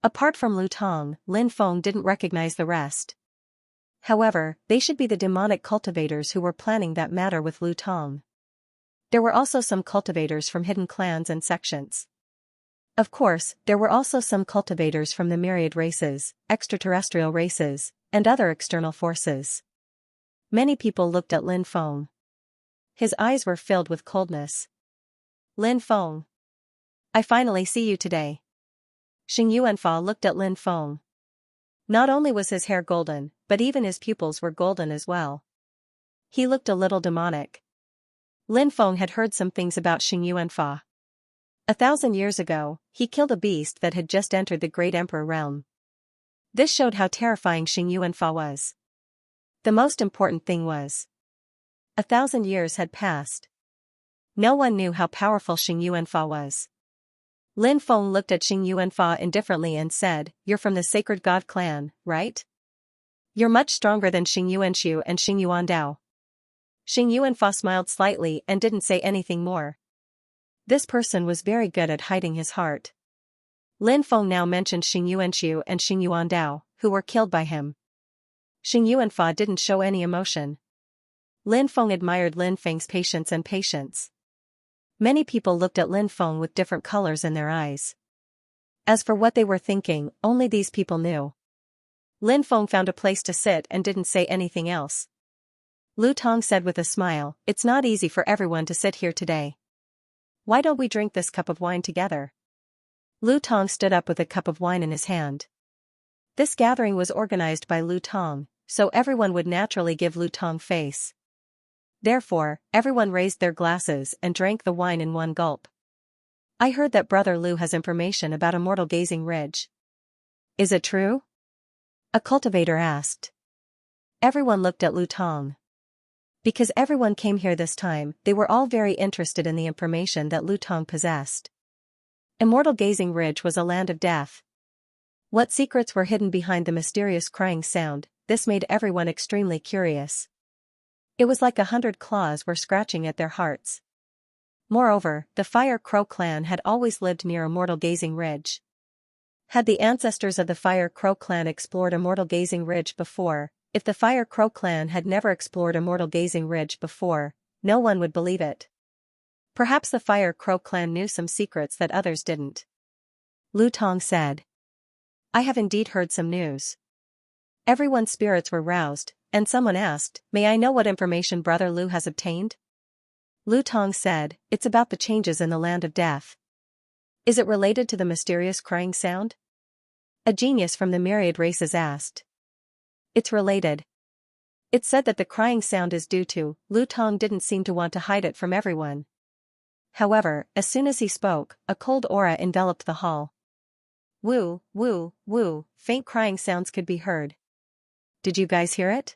Apart from Lu Tong, Lin Feng didn't recognize the rest. However, they should be the demonic cultivators who were planning that matter with Lu Tong. There were also some cultivators from hidden clans and sections. Of course, there were also some cultivators from the myriad races, extraterrestrial races, and other external forces. Many people looked at Lin Feng. His eyes were filled with coldness. Lin Feng. I finally see you today. Xing Yuanfa looked at Lin Feng. Not only was his hair golden, but even his pupils were golden as well. He looked a little demonic. Lin Feng had heard some things about Xing Yuanfa. 1,000 years ago, he killed a beast that had just entered the Great Emperor realm. This showed how terrifying Xing Yuanfa was. The most important thing was, 1,000 years had passed. No one knew how powerful Xing Yuanfa was. Lin Feng looked at Xing Yuanfa indifferently and said, "You're from the Sacred God clan, right? You're much stronger than Xing Yuanxiu and Xing Yuandao." Xing Yuanfa smiled slightly and didn't say anything more. This person was very good at hiding his heart. Lin Feng now mentioned Xing Yuanxiu and Xing Yuandao, who were killed by him. Xing Yuanfa didn't show any emotion. Lin Feng admired Lin Feng's patience. Many people looked at Lin Feng with different colors in their eyes. As for what they were thinking, only these people knew. Lin Feng found a place to sit and didn't say anything else. Lu Tong said with a smile, "It's not easy for everyone to sit here today. Why don't we drink this cup of wine together?" Lu Tong stood up with a cup of wine in his hand. This gathering was organized by Lu Tong, so everyone would naturally give Lu Tong face. Therefore, everyone raised their glasses and drank the wine in one gulp. "I heard that Brother Lu has information about Immortal Gazing Ridge. Is it true?" a cultivator asked. Everyone looked at Lu Tong. Because everyone came here this time, they were all very interested in the information that Lu Tong possessed. Immortal Gazing Ridge was a land of death. What secrets were hidden behind the mysterious crying sound? This made everyone extremely curious. It was like 100 claws were scratching at their hearts. Moreover, the Fire Crow clan had always lived near Immortal Gazing Ridge. Had the ancestors of the Fire Crow clan explored Immortal Gazing Ridge before? If the Fire Crow clan had never explored Immortal Gazing Ridge before, no one would believe it. Perhaps the Fire Crow clan knew some secrets that others didn't. Lu Tong said. "I have indeed heard some news." Everyone's spirits were roused, and someone asked, "May I know what information Brother Lu has obtained?" Lu Tong said, "It's about the changes in the land of death." "Is it related to the mysterious crying sound?" a genius from the myriad races asked. "It's related. It's said that the crying sound is due to." Lu Tong didn't seem to want to hide it from everyone. However, as soon as he spoke, a cold aura enveloped the hall. Woo, woo, woo, faint crying sounds could be heard. "Did you guys hear it?"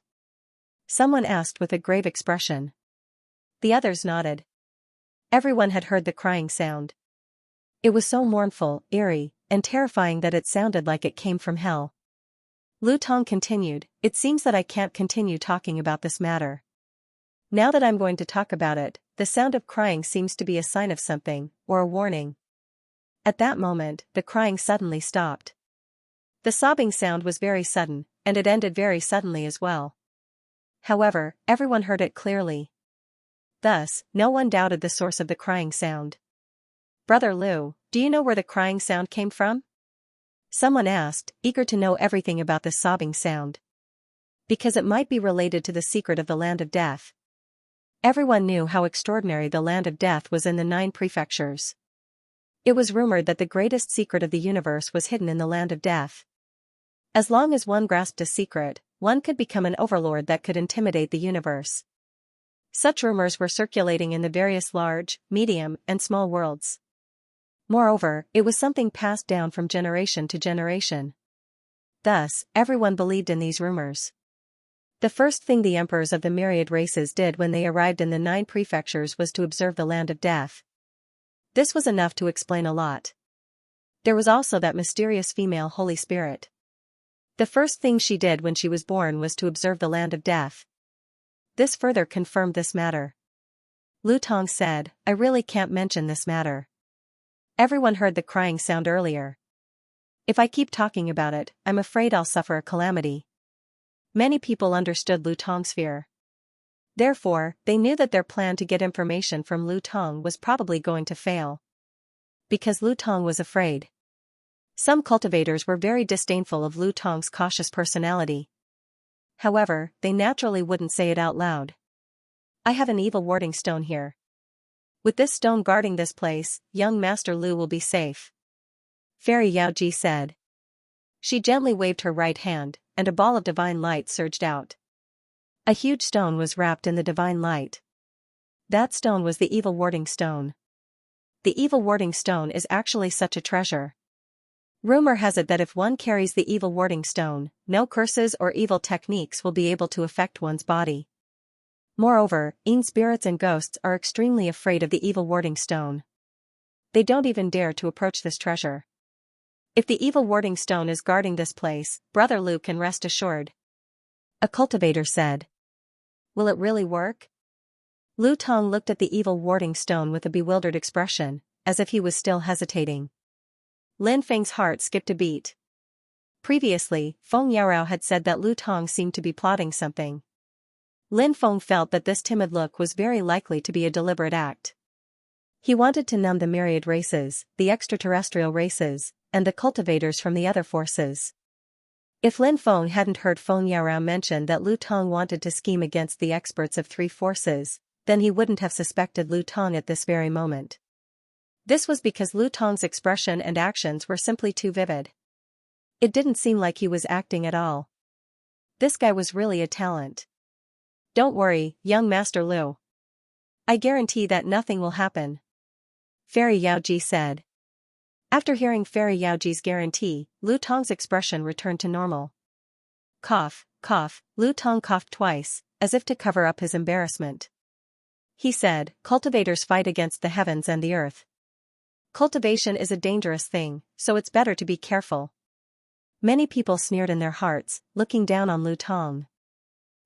someone asked with a grave expression. The others nodded. Everyone had heard the crying sound. It was so mournful, eerie, and terrifying that it sounded like it came from hell. Lu Tong continued, "It seems that I can't continue talking about this matter. Now that I'm going to talk about it, the sound of crying seems to be a sign of something, or a warning." At that moment, the crying suddenly stopped. The sobbing sound was very sudden, and it ended very suddenly as well. However, everyone heard it clearly. Thus, no one doubted the source of the crying sound. "Brother Lu, do you know where the crying sound came from?" someone asked, eager to know everything about this sobbing sound. Because it might be related to the secret of the land of death. Everyone knew how extraordinary the land of death was in the 9 prefectures. It was rumored that the greatest secret of the universe was hidden in the land of death. As long as one grasped a secret, one could become an overlord that could intimidate the universe. Such rumors were circulating in the various large, medium, and small worlds. Moreover, it was something passed down from generation to generation. Thus, everyone believed in these rumors. The first thing the emperors of the myriad races did when they arrived in the 9 prefectures was to observe the land of death. This was enough to explain a lot. There was also that mysterious female Holy Spirit. The first thing she did when she was born was to observe the land of death. This further confirmed this matter. Lu Tong said, "I really can't mention this matter. Everyone heard the crying sound earlier. If I keep talking about it, I'm afraid I'll suffer a calamity." Many people understood Lu Tong's fear. Therefore, they knew that their plan to get information from Lu Tong was probably going to fail. Because Lu Tong was afraid. Some cultivators were very disdainful of Lu Tong's cautious personality. However, they naturally wouldn't say it out loud. "I have an evil warding stone here. With this stone guarding this place, young Master Lu will be safe," Fairy Yao Ji said. She gently waved her right hand, and a ball of divine light surged out. A huge stone was wrapped in the divine light. That stone was the evil warding stone. The evil warding stone is actually such a treasure. Rumor has it that if one carries the evil warding stone, no curses or evil techniques will be able to affect one's body. Moreover, even spirits and ghosts are extremely afraid of the evil warding stone. They don't even dare to approach this treasure. If the evil warding stone is guarding this place, Brother Lu can rest assured," a cultivator said. "Will it really work?" Lu Tong looked at the evil warding stone with a bewildered expression, as if he was still hesitating. Lin Feng's heart skipped a beat. Previously, Feng Yarao had said that Lu Tong seemed to be plotting something. Lin Feng felt that this timid look was very likely to be a deliberate act. He wanted to numb the myriad races, the extraterrestrial races, and the cultivators from the other forces. If Lin Feng hadn't heard Feng Yarao mention that Lu Tong wanted to scheme against the experts of three forces, then he wouldn't have suspected Lu Tong at this very moment. This was because Lu Tong's expression and actions were simply too vivid. It didn't seem like he was acting at all. This guy was really a talent. Don't worry, young Master Lu. I guarantee that nothing will happen, Fairy Yaoji said. After hearing Fairy Yaoji's guarantee, Lu Tong's expression returned to normal. Cough, cough, Lu Tong coughed twice, as if to cover up his embarrassment. He said, cultivators fight against the heavens and the earth. Cultivation is a dangerous thing, so it's better to be careful. Many people sneered in their hearts, looking down on Lu Tong.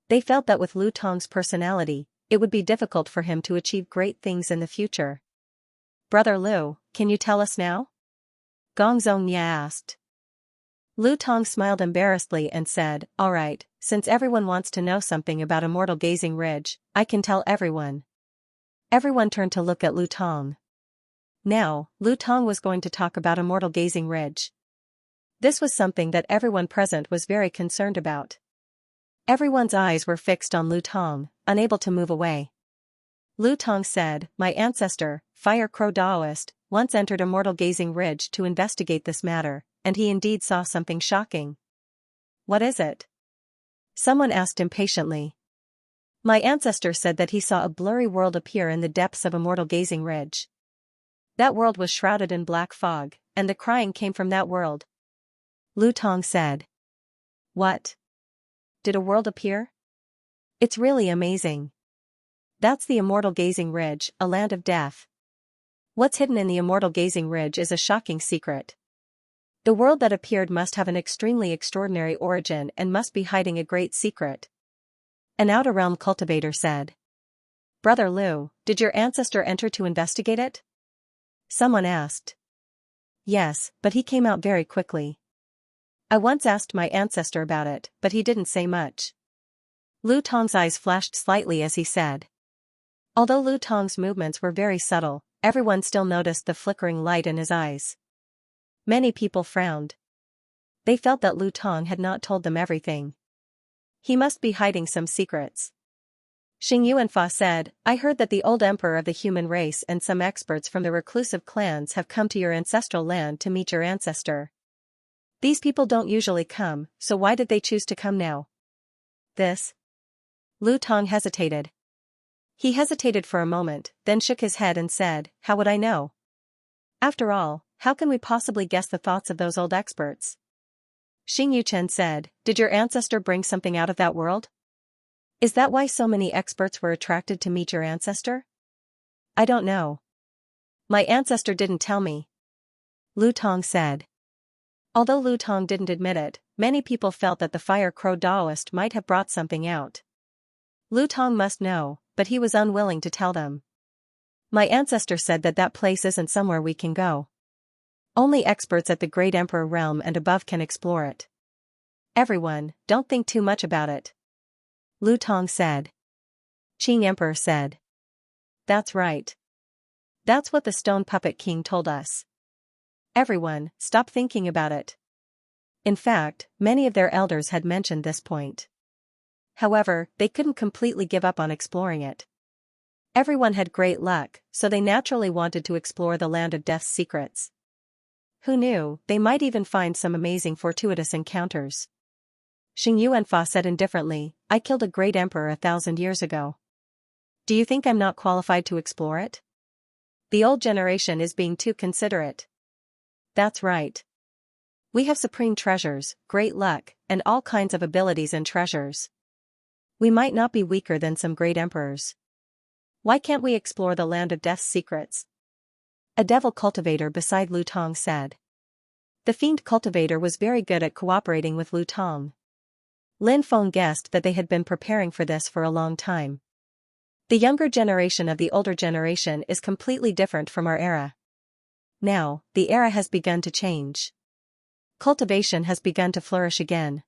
They felt that with Lu Tong's personality, it would be difficult for him to achieve great things in the future. Brother Lu, can you tell us now? Gong Zhongya asked. Lu Tong smiled embarrassedly and said, all right, since everyone wants to know something about Immortal Gazing Ridge, I can tell everyone. Everyone turned to look at Lu Tong. Now, Lu Tong was going to talk about Immortal Gazing Ridge. This was something that everyone present was very concerned about. Everyone's eyes were fixed on Lu Tong, unable to move away. Lu Tong said, my ancestor, Fire Crow Daoist, once entered Immortal Gazing Ridge to investigate this matter, and he indeed saw something shocking. What is it? Someone asked impatiently. My ancestor said that he saw a blurry world appear in the depths of Immortal Gazing Ridge. That world was shrouded in black fog, and the crying came from that world. Lu Tong said. What? Did a world appear? It's really amazing. That's the Immortal Gazing Ridge, a land of death. What's hidden in the Immortal Gazing Ridge is a shocking secret. The world that appeared must have an extremely extraordinary origin and must be hiding a great secret. An Outer Realm cultivator said. Brother Lu, did your ancestor enter to investigate it? Someone asked. Yes, but he came out very quickly. I once asked my ancestor about it, but he didn't say much. Lu Tong's eyes flashed slightly as he said. Although Lu Tong's movements were very subtle, everyone still noticed the flickering light in his eyes. Many people frowned. They felt that Lu Tong had not told them everything. He must be hiding some secrets. Xing Yuanfa said, I heard that the old emperor of the human race and some experts from the reclusive clans have come to your ancestral land to meet your ancestor. These people don't usually come, so why did they choose to come now? This? Lu Tong hesitated. He hesitated for a moment, then shook his head and said, how would I know? After all, how can we possibly guess the thoughts of those old experts? Xing Yuchen said, did your ancestor bring something out of that world? Is that why so many experts were attracted to meet your ancestor? I don't know. My ancestor didn't tell me. Lu Tong said. Although Lu Tong didn't admit it, many people felt that the Fire Crow Daoist might have brought something out. Lu Tong must know, but he was unwilling to tell them. My ancestor said that that place isn't somewhere we can go. Only experts at the Great Emperor realm and above can explore it. Everyone, don't think too much about it. Lu Tong said. Qing Emperor said. That's right. That's what the Stone Puppet King told us. Everyone, stop thinking about it. In fact, many of their elders had mentioned this point. However, they couldn't completely give up on exploring it. Everyone had great luck, so they naturally wanted to explore the Land of Death's secrets. Who knew, they might even find some amazing fortuitous encounters. Xing Yuanfa said indifferently, I killed a great emperor 1,000 years ago. Do you think I'm not qualified to explore it? The old generation is being too considerate. That's right. We have supreme treasures, great luck, and all kinds of abilities and treasures. We might not be weaker than some great emperors. Why can't we explore the Land of Death's secrets? A devil cultivator beside Lu Tong said. The fiend cultivator was very good at cooperating with Lu Tong. Lin Feng guessed that they had been preparing for this for a long time. The younger generation of the older generation is completely different from our era. Now, the era has begun to change. Cultivation has begun to flourish again.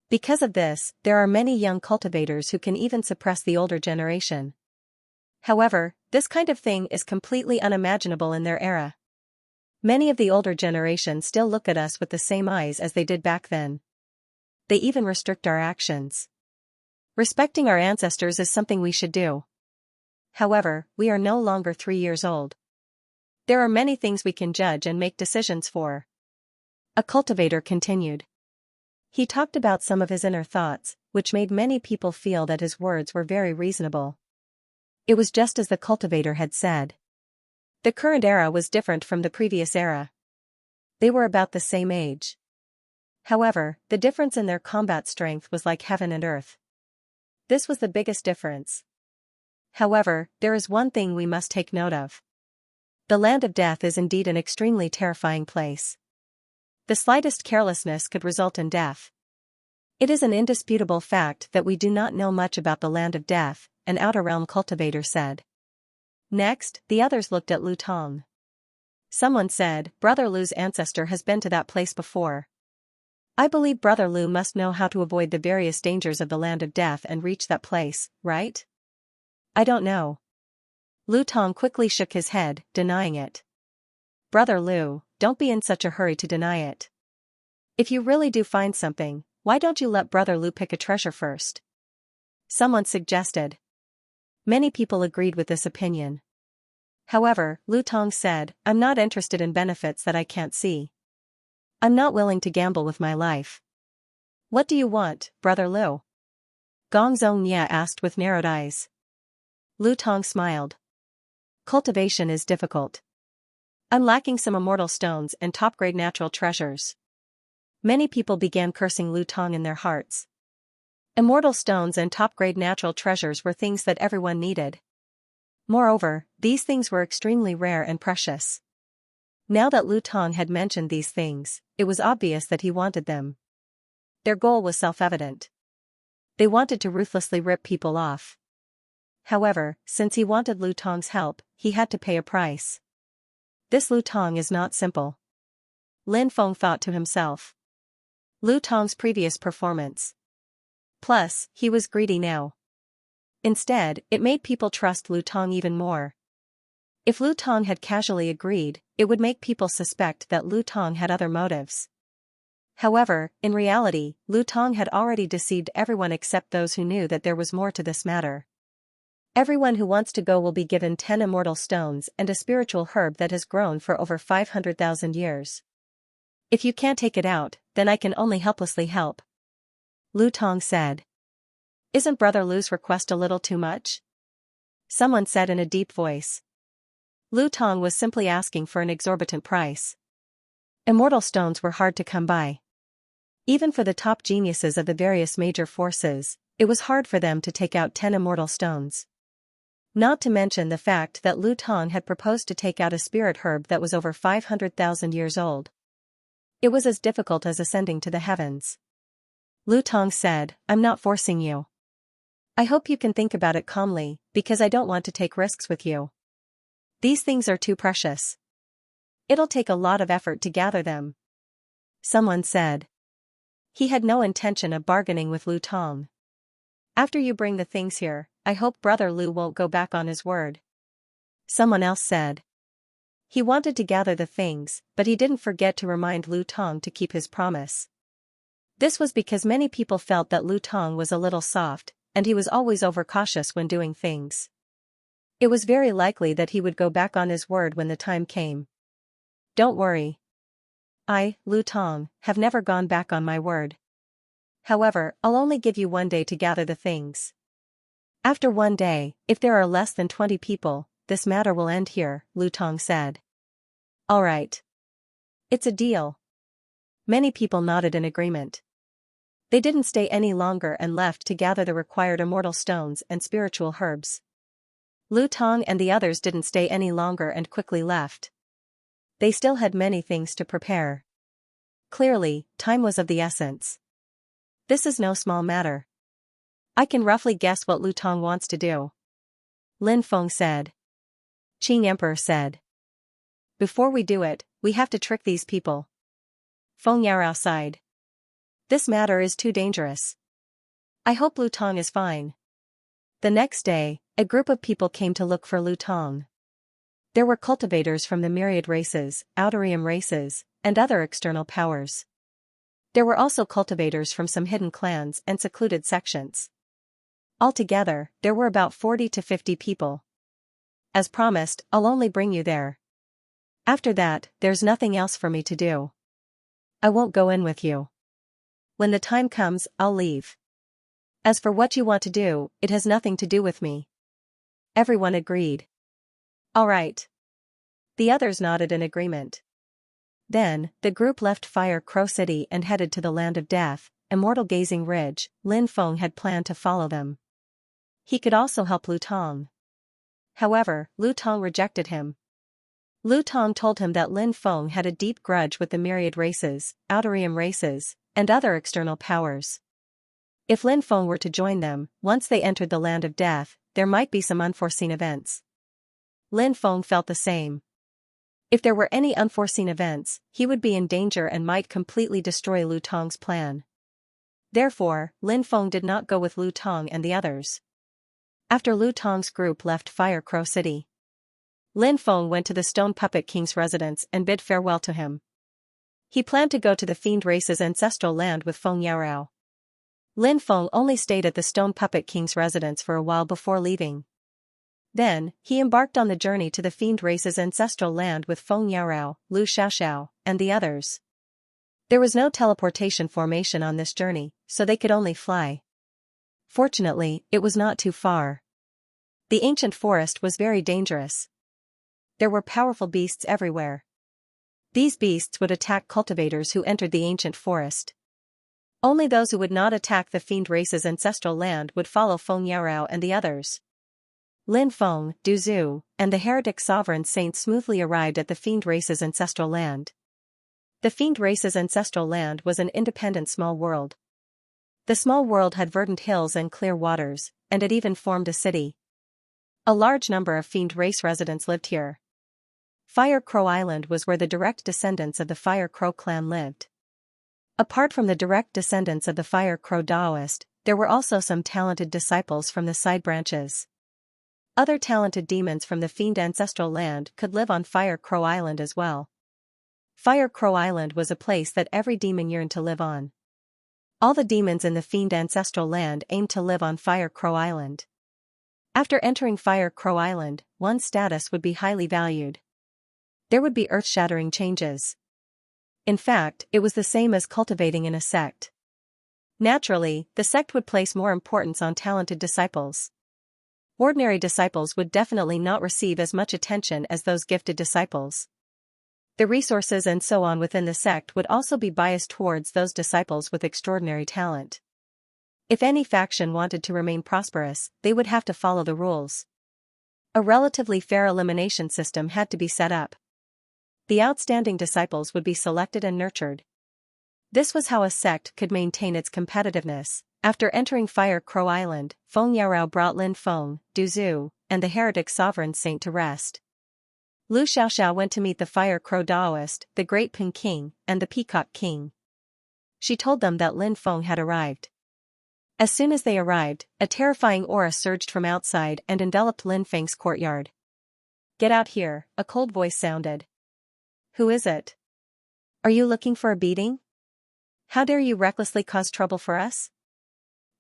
Because of this, there are many young cultivators who can even suppress the older generation. However, this kind of thing is completely unimaginable in their era. Many of the older generation still look at us with the same eyes as they did back then. They even restrict our actions. Respecting our ancestors is something we should do. However, we are no longer 3 years old. There are many things we can judge and make decisions for. A cultivator continued. He talked about some of his inner thoughts, which made many people feel that his words were very reasonable. It was just as the cultivator had said. The current era was different from the previous era. They were about the same age. However, the difference in their combat strength was like heaven and earth. This was the biggest difference. However, there is one thing we must take note of. The land of death is indeed an extremely terrifying place. The slightest carelessness could result in death. It is an indisputable fact that we do not know much about the land of death, an outer realm cultivator said. Next, the others looked at Lu Tong. Someone said, Brother Lu's ancestor has been to that place before. I believe Brother Lu must know how to avoid the various dangers of the land of death and reach that place, right? I don't know. Lu Tong quickly shook his head, denying it. Brother Lu, don't be in such a hurry to deny it. If you really do find something, why don't you let Brother Lu pick a treasure first? Someone suggested. Many people agreed with this opinion. However, Lu Tong said, I'm not interested in benefits that I can't see. I'm not willing to gamble with my life. What do you want, Brother Lu? Gong Zhongye asked with narrowed eyes. Lu Tong smiled. Cultivation is difficult. I'm lacking some immortal stones and top-grade natural treasures. Many people began cursing Lu Tong in their hearts. Immortal stones and top-grade natural treasures were things that everyone needed. Moreover, these things were extremely rare and precious. Now that Lu Tong had mentioned these things, it was obvious that he wanted them. Their goal was self-evident. They wanted to ruthlessly rip people off. However, since he wanted Lu Tong's help, he had to pay a price. This Lu Tong is not simple. Lin Feng thought to himself. Lu Tong's previous performance. Plus, he was greedy now. Instead, it made people trust Lu Tong even more. If Lu Tong had casually agreed, it would make people suspect that Lu Tong had other motives. However, in reality, Lu Tong had already deceived everyone except those who knew that there was more to this matter. Everyone who wants to go will be given 10 immortal stones and a spiritual herb that has grown for over 500,000 years. If you can't take it out, then I can only helplessly help. Lu Tong said. Isn't Brother Lu's request a little too much? Someone said in a deep voice. Lu Tong was simply asking for an exorbitant price. Immortal stones were hard to come by. Even for the top geniuses of the various major forces, it was hard for them to take out 10 immortal stones. Not to mention the fact that Lu Tong had proposed to take out a spirit herb that was over 500,000 years old. It was as difficult as ascending to the heavens. Lu Tong said, I'm not forcing you. I hope you can think about it calmly, because I don't want to take risks with you. These things are too precious. It'll take a lot of effort to gather them. Someone said. He had no intention of bargaining with Lu Tong. After you bring the things here, I hope Brother Lu won't go back on his word. Someone else said. He wanted to gather the things, but he didn't forget to remind Lu Tong to keep his promise. This was because many people felt that Lu Tong was a little soft, and he was always overcautious when doing things. It was very likely that he would go back on his word when the time came. Don't worry. I, Lu Tong, have never gone back on my word. However, I'll only give you 1 day to gather the things. After 1 day, if there are less than 20 people, this matter will end here, Lu Tong said. All right. It's a deal. Many people nodded in agreement. They didn't stay any longer and left to gather the required immortal stones and spiritual herbs. Lu Tong and the others didn't stay any longer and quickly left. They still had many things to prepare. Clearly, time was of the essence. This is no small matter. I can roughly guess what Lu Tong wants to do. Lin Feng said. Qing Emperor said. Before we do it, we have to trick these people. Feng Yarao sighed. This matter is too dangerous. I hope Lu Tong is fine. The next day, a group of people came to look for Lu Tong. There were cultivators from the myriad races, Audiobook races, and other external powers. There were also cultivators from some hidden clans and secluded sections. Altogether, there were about 40 to 50 people. As promised, I'll only bring you there. After that, there's nothing else for me to do. I won't go in with you. When the time comes, I'll leave. As for what you want to do, it has nothing to do with me. Everyone agreed. All right. The others nodded in agreement. Then, the group left Fire Crow City and headed to the Land of Death, Immortal Gazing Ridge. Lin Feng had planned to follow them. He could also help Lu Tong. However, Lu Tong rejected him. Lu Tong told him that Lin Feng had a deep grudge with the myriad races, Audiobook races, and other external powers. If Lin Feng were to join them, once they entered the Land of Death, there might be some unforeseen events. Lin Feng felt the same. If there were any unforeseen events, he would be in danger and might completely destroy Lu Tong's plan. Therefore, Lin Feng did not go with Lu Tong and the others. After Lu Tong's group left Fire Crow City, Lin Feng went to the Stone Puppet King's residence and bid farewell to him. He planned to go to the Fiend Race's ancestral land with Feng Yarao. Lin Feng only stayed at the Stone Puppet King's residence for a while before leaving. Then, he embarked on the journey to the Fiend Race's ancestral land with Feng Yarao, Lu Xiaoxiao, and the others. There was no teleportation formation on this journey, so they could only fly. Fortunately, it was not too far. The ancient forest was very dangerous. There were powerful beasts everywhere. These beasts would attack cultivators who entered the ancient forest. Only those who would not attack the Fiend Race's ancestral land would follow Feng Yarao and the others. Lin Feng, Du Zhu, and the heretic sovereign saint smoothly arrived at the Fiend Race's ancestral land. The Fiend Race's ancestral land was an independent small world. The small world had verdant hills and clear waters, and it even formed a city. A large number of Fiend Race residents lived here. Fire Crow Island was where the direct descendants of the Fire Crow clan lived. Apart from the direct descendants of the Fire Crow Daoist, there were also some talented disciples from the side branches. Other talented demons from the Fiend ancestral land could live on Fire Crow Island as well. Fire Crow Island was a place that every demon yearned to live on. All the demons in the Fiend ancestral land aimed to live on Fire Crow Island. After entering Fire Crow Island, one's status would be highly valued. There would be earth-shattering changes. In fact, it was the same as cultivating in a sect. Naturally, the sect would place more importance on talented disciples. Ordinary disciples would definitely not receive as much attention as those gifted disciples. The resources and so on within the sect would also be biased towards those disciples with extraordinary talent. If any faction wanted to remain prosperous, they would have to follow the rules. A relatively fair elimination system had to be set up. The outstanding disciples would be selected and nurtured. This was how a sect could maintain its competitiveness. After entering Fire Crow Island, Feng Yarao brought Lin Feng, Du Zhu, and the heretic sovereign saint to rest. Lu Xiaoxiao went to meet the Fire Crow Daoist, the Great Pin King, and the Peacock King. She told them that Lin Feng had arrived. As soon as they arrived, a terrifying aura surged from outside and enveloped Lin Feng's courtyard. "Get out here," a cold voice sounded. "Who is it? Are you looking for a beating? How dare you recklessly cause trouble for us?"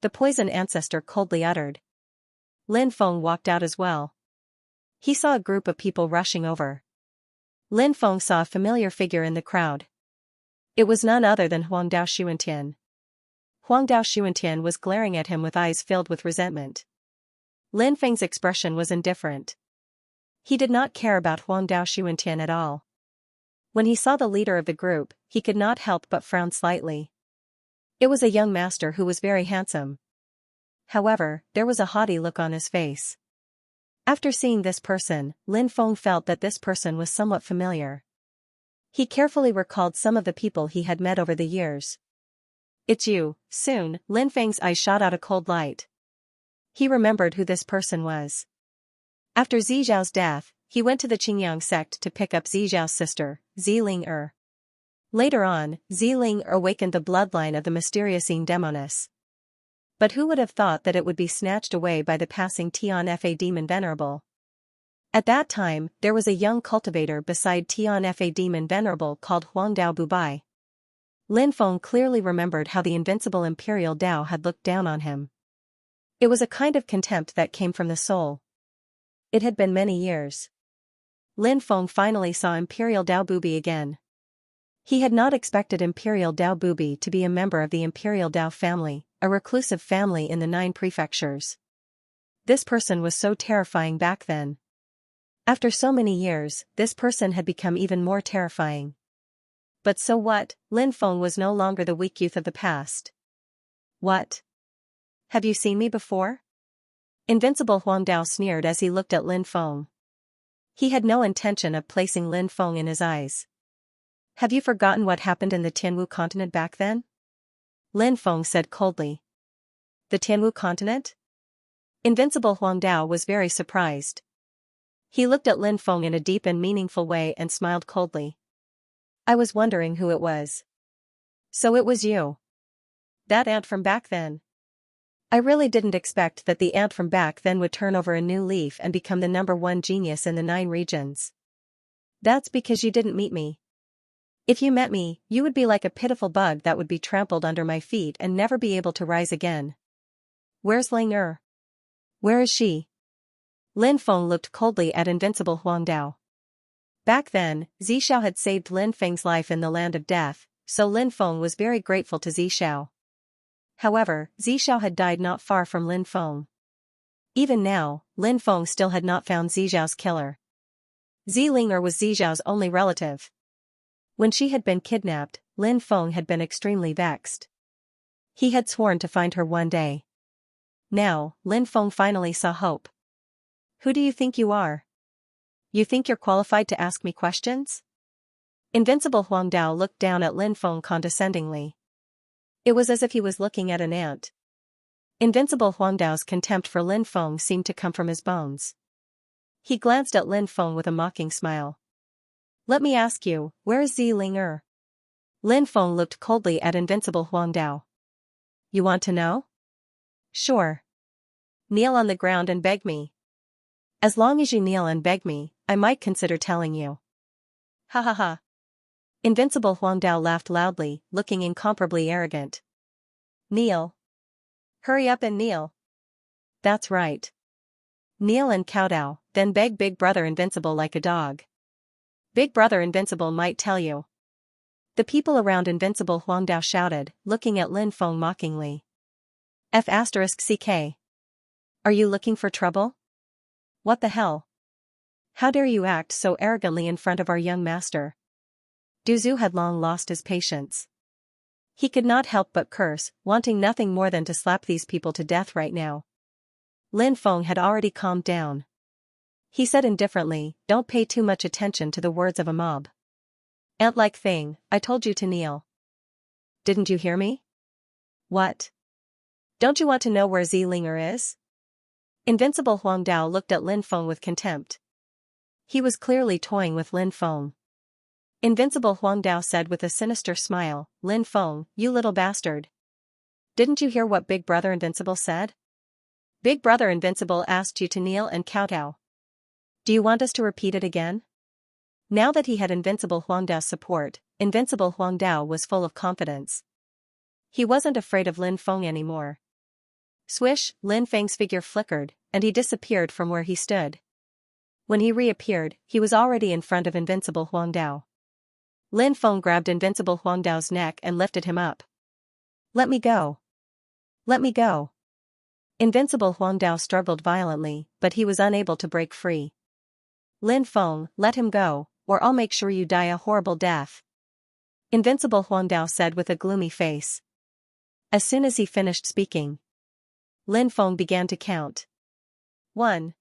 The poison ancestor coldly uttered. Lin Feng walked out as well. He saw a group of people rushing over. Lin Feng saw a familiar figure in the crowd. It was none other than Huangdao Xuantian. Huangdao Xuantian was glaring at him with eyes filled with resentment. Lin Feng's expression was indifferent. He did not care about Huangdao Xuantian at all. When he saw the leader of the group, he could not help but frown slightly. It was a young master who was very handsome. However, there was a haughty look on his face. After seeing this person, Lin Feng felt that this person was somewhat familiar. He carefully recalled some of the people he had met over the years. "It's you." Soon, Lin Feng's eyes shot out a cold light. He remembered who this person was. After Zizhao's death, he went to the Qingyang sect to pick up Zizhao's sister, Ziling-er. Later on, Ziling-er awakened the bloodline of the mysterious Demoness. But who would have thought that it would be snatched away by the passing Tian Fa demon venerable? At that time, there was a young cultivator beside Tian Fa demon venerable called Huangdao Bubai. Lin Feng clearly remembered how the invincible Imperial Dao had looked down on him. It was a kind of contempt that came from the soul. It had been many years. Lin Feng finally saw Imperial Dao Bubi again. He had not expected Imperial Dao Bubi to be a member of the Imperial Dao family, a reclusive family in the 9 prefectures. This person was so terrifying back then. After so many years, this person had become even more terrifying. But so what, Lin Feng was no longer the weak youth of the past. What? Have you seen me before? Invincible Huangdao sneered as he looked at Lin Feng. He had no intention of placing Lin Feng in his eyes. Have you forgotten what happened in the Tianwu continent back then? Lin Feng said coldly. The Tianwu continent? Invincible Huangdao was very surprised. He looked at Lin Feng in a deep and meaningful way and smiled coldly. I was wondering who it was. So it was you. That ant from back then. I really didn't expect that the ant from back then would turn over a new leaf and become the #1 genius in the 9 regions. That's because you didn't meet me. If you met me, you would be like a pitiful bug that would be trampled under my feet and never be able to rise again. Where's Ling Er? Where is she? Lin Feng looked coldly at Invincible Huangdao. Back then, Xiao had saved Lin Feng's life in the land of death, so Lin Feng was very grateful to Xiao. However, Xiao had died not far from Lin Feng. Even now, Lin Feng still had not found Xiao's killer. Linger was Xiao's only relative. When she had been kidnapped, Lin Feng had been extremely vexed. He had sworn to find her one day. Now, Lin Feng finally saw hope. Who do you think you are? You think you're qualified to ask me questions? Invincible Huangdao looked down at Lin Feng condescendingly. It was as if he was looking at an ant. Invincible Huangdao's contempt for Lin Feng seemed to come from his bones. He glanced at Lin Feng with a mocking smile. Let me ask you, where is Linger? Lin Feng looked coldly at Invincible Huangdao. You want to know? Sure. Kneel on the ground and beg me. As long as you kneel and beg me, I might consider telling you. Ha ha ha. Invincible Huangdao laughed loudly, looking incomparably arrogant. Kneel. Hurry up and kneel. That's right. Kneel and kowtow, then beg Big Brother Invincible like a dog. Big Brother Invincible might tell you. The people around Invincible Huangdao shouted, looking at Lin Feng mockingly. F***CK. Are you looking for trouble? What the hell? How dare you act so arrogantly in front of our young master? Duzu had long lost his patience. He could not help but curse, wanting nothing more than to slap these people to death right now. Lin Feng had already calmed down. He said indifferently, don't pay too much attention to the words of a mob. Ant-like thing, I told you to kneel. Didn't you hear me? What? Don't you want to know where Linger is? Invincible Huangdao looked at Lin Feng with contempt. He was clearly toying with Lin Feng. Invincible Huangdao said with a sinister smile, Lin Feng, you little bastard. Didn't you hear what Big Brother Invincible said? Big Brother Invincible asked you to kneel and kowtow. Do you want us to repeat it again? Now that he had Invincible Huangdao's support, Invincible Huangdao was full of confidence. He wasn't afraid of Lin Feng anymore. Swish, Lin Feng's figure flickered, and he disappeared from where he stood. When he reappeared, he was already in front of Invincible Huangdao. Lin Feng grabbed Invincible Huangdao's neck and lifted him up. Let me go. Let me go. Invincible Huangdao struggled violently, but he was unable to break free. Lin Feng, let him go, or I'll make sure you die a horrible death. Invincible Huangdao said with a gloomy face. As soon as he finished speaking, Lin Feng began to count. 1.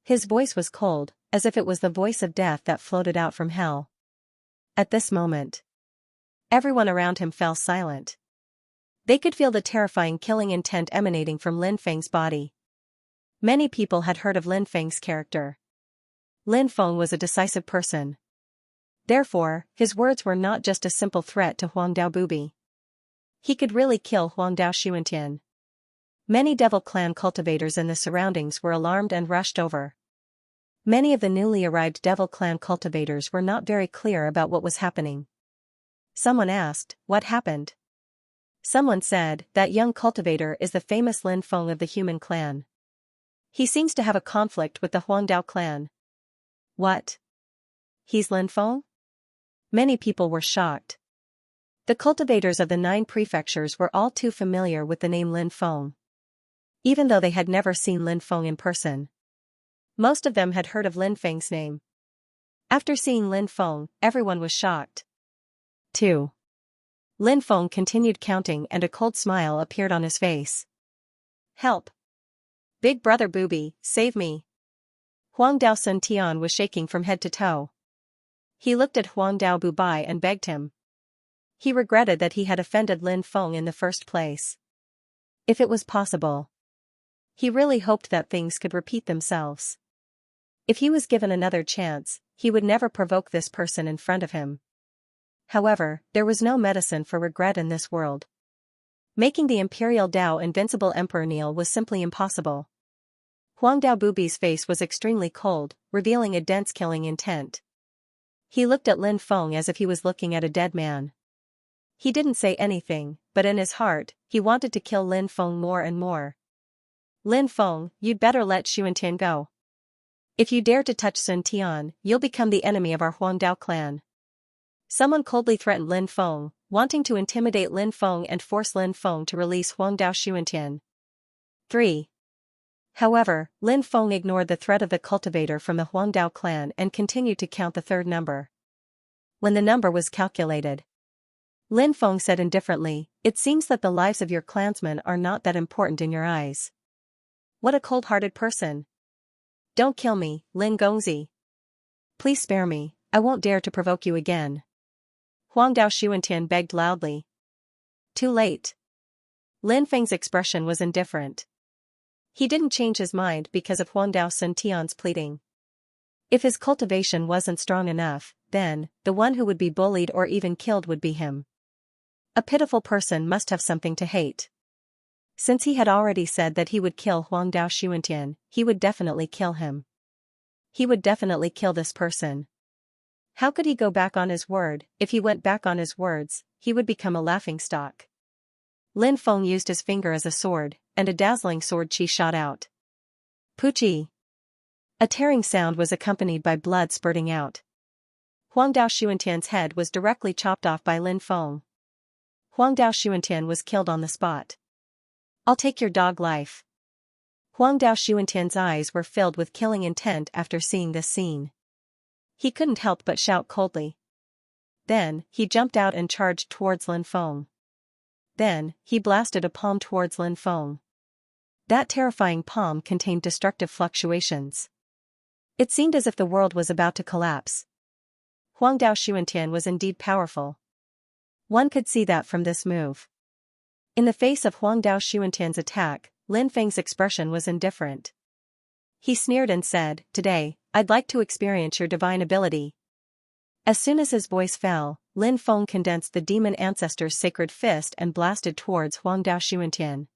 His voice was cold, as if it was the voice of death that floated out from hell. At this moment, everyone around him fell silent. They could feel the terrifying killing intent emanating from Lin Feng's body. Many people had heard of Lin Feng's character. Lin Feng was a decisive person. Therefore, his words were not just a simple threat to Huangdao Bubi. He could really kill Huangdao Xuantian. Many Devil Clan cultivators in the surroundings were alarmed and rushed over. Many of the newly arrived Devil Clan cultivators were not very clear about what was happening. Someone asked, "What happened?" Someone said, "That young cultivator is the famous Lin Feng of the human clan. He seems to have a conflict with the Huangdao clan." "What? He's Lin Feng?" Many people were shocked. The cultivators of the 9 prefectures were all too familiar with the name Lin Feng, even though they had never seen Lin Feng in person. Most of them had heard of Lin Feng's name. After seeing Lin Feng, everyone was shocked. 2. Lin Feng continued counting and a cold smile appeared on his face. "Help! Big brother Booby, save me!" Huang Dao Sun Tian was shaking from head to toe. He looked at Huang Dao Bubai and begged him. He regretted that he had offended Lin Feng in the first place. If it was possible, he really hoped that things could repeat themselves. If he was given another chance, he would never provoke this person in front of him. However, there was no medicine for regret in this world. Making the Imperial Dao invincible Emperor kneel was simply impossible. Huang Dao Bubi's face was extremely cold, revealing a dense killing intent. He looked at Lin Feng as if he was looking at a dead man. He didn't say anything, but in his heart, he wanted to kill Lin Feng more and more. "Lin Feng, you'd better let Xianxia go. If you dare to touch Sun Tian, you'll become the enemy of our Huangdao clan." Someone coldly threatened Lin Feng, wanting to intimidate Lin Feng and force Lin Feng to release Huangdao Xianxia. 3. However, Lin Feng ignored the threat of the cultivator from the Huangdao clan and continued to count the 3rd number. When the number was calculated, Lin Feng said indifferently, "It seems that the lives of your clansmen are not that important in your eyes. What a cold-hearted person. Don't kill me, Lin Gongzi. Please spare me, I won't dare to provoke you again." Huangdao Xianxia begged loudly. Too late. Lin Feng's expression was indifferent. He didn't change his mind because of Huangdao Sun Tian's pleading. If his cultivation wasn't strong enough, then, the one who would be bullied or even killed would be him. A pitiful person must have something to hate. Since he had already said that he would kill Huangdao Xianxia, he would definitely kill him. He would definitely kill this person. How could he go back on his word? If he went back on his words, he would become a laughingstock. Lin Feng used his finger as a sword, and a dazzling sword chi shot out. Poochie! A tearing sound was accompanied by blood spurting out. Huangdao Xianxia's head was directly chopped off by Lin Feng. Huangdao Xianxia was killed on the spot. "I'll take your dog life." Huangdao Xianxia's eyes were filled with killing intent after seeing this scene. He couldn't help but shout coldly. Then, he jumped out and charged towards Lin Feng. Then, he blasted a palm towards Lin Feng. That terrifying palm contained destructive fluctuations. It seemed as if the world was about to collapse. Huangdao Xianxia was indeed powerful. One could see that from this move. In the face of Huangdao Xianxia's attack, Lin Feng's expression was indifferent. He sneered and said, "Today, I'd like to experience your divine ability." As soon as his voice fell, Lin Feng condensed the demon ancestor's sacred fist and blasted towards Huangdao Xianxia.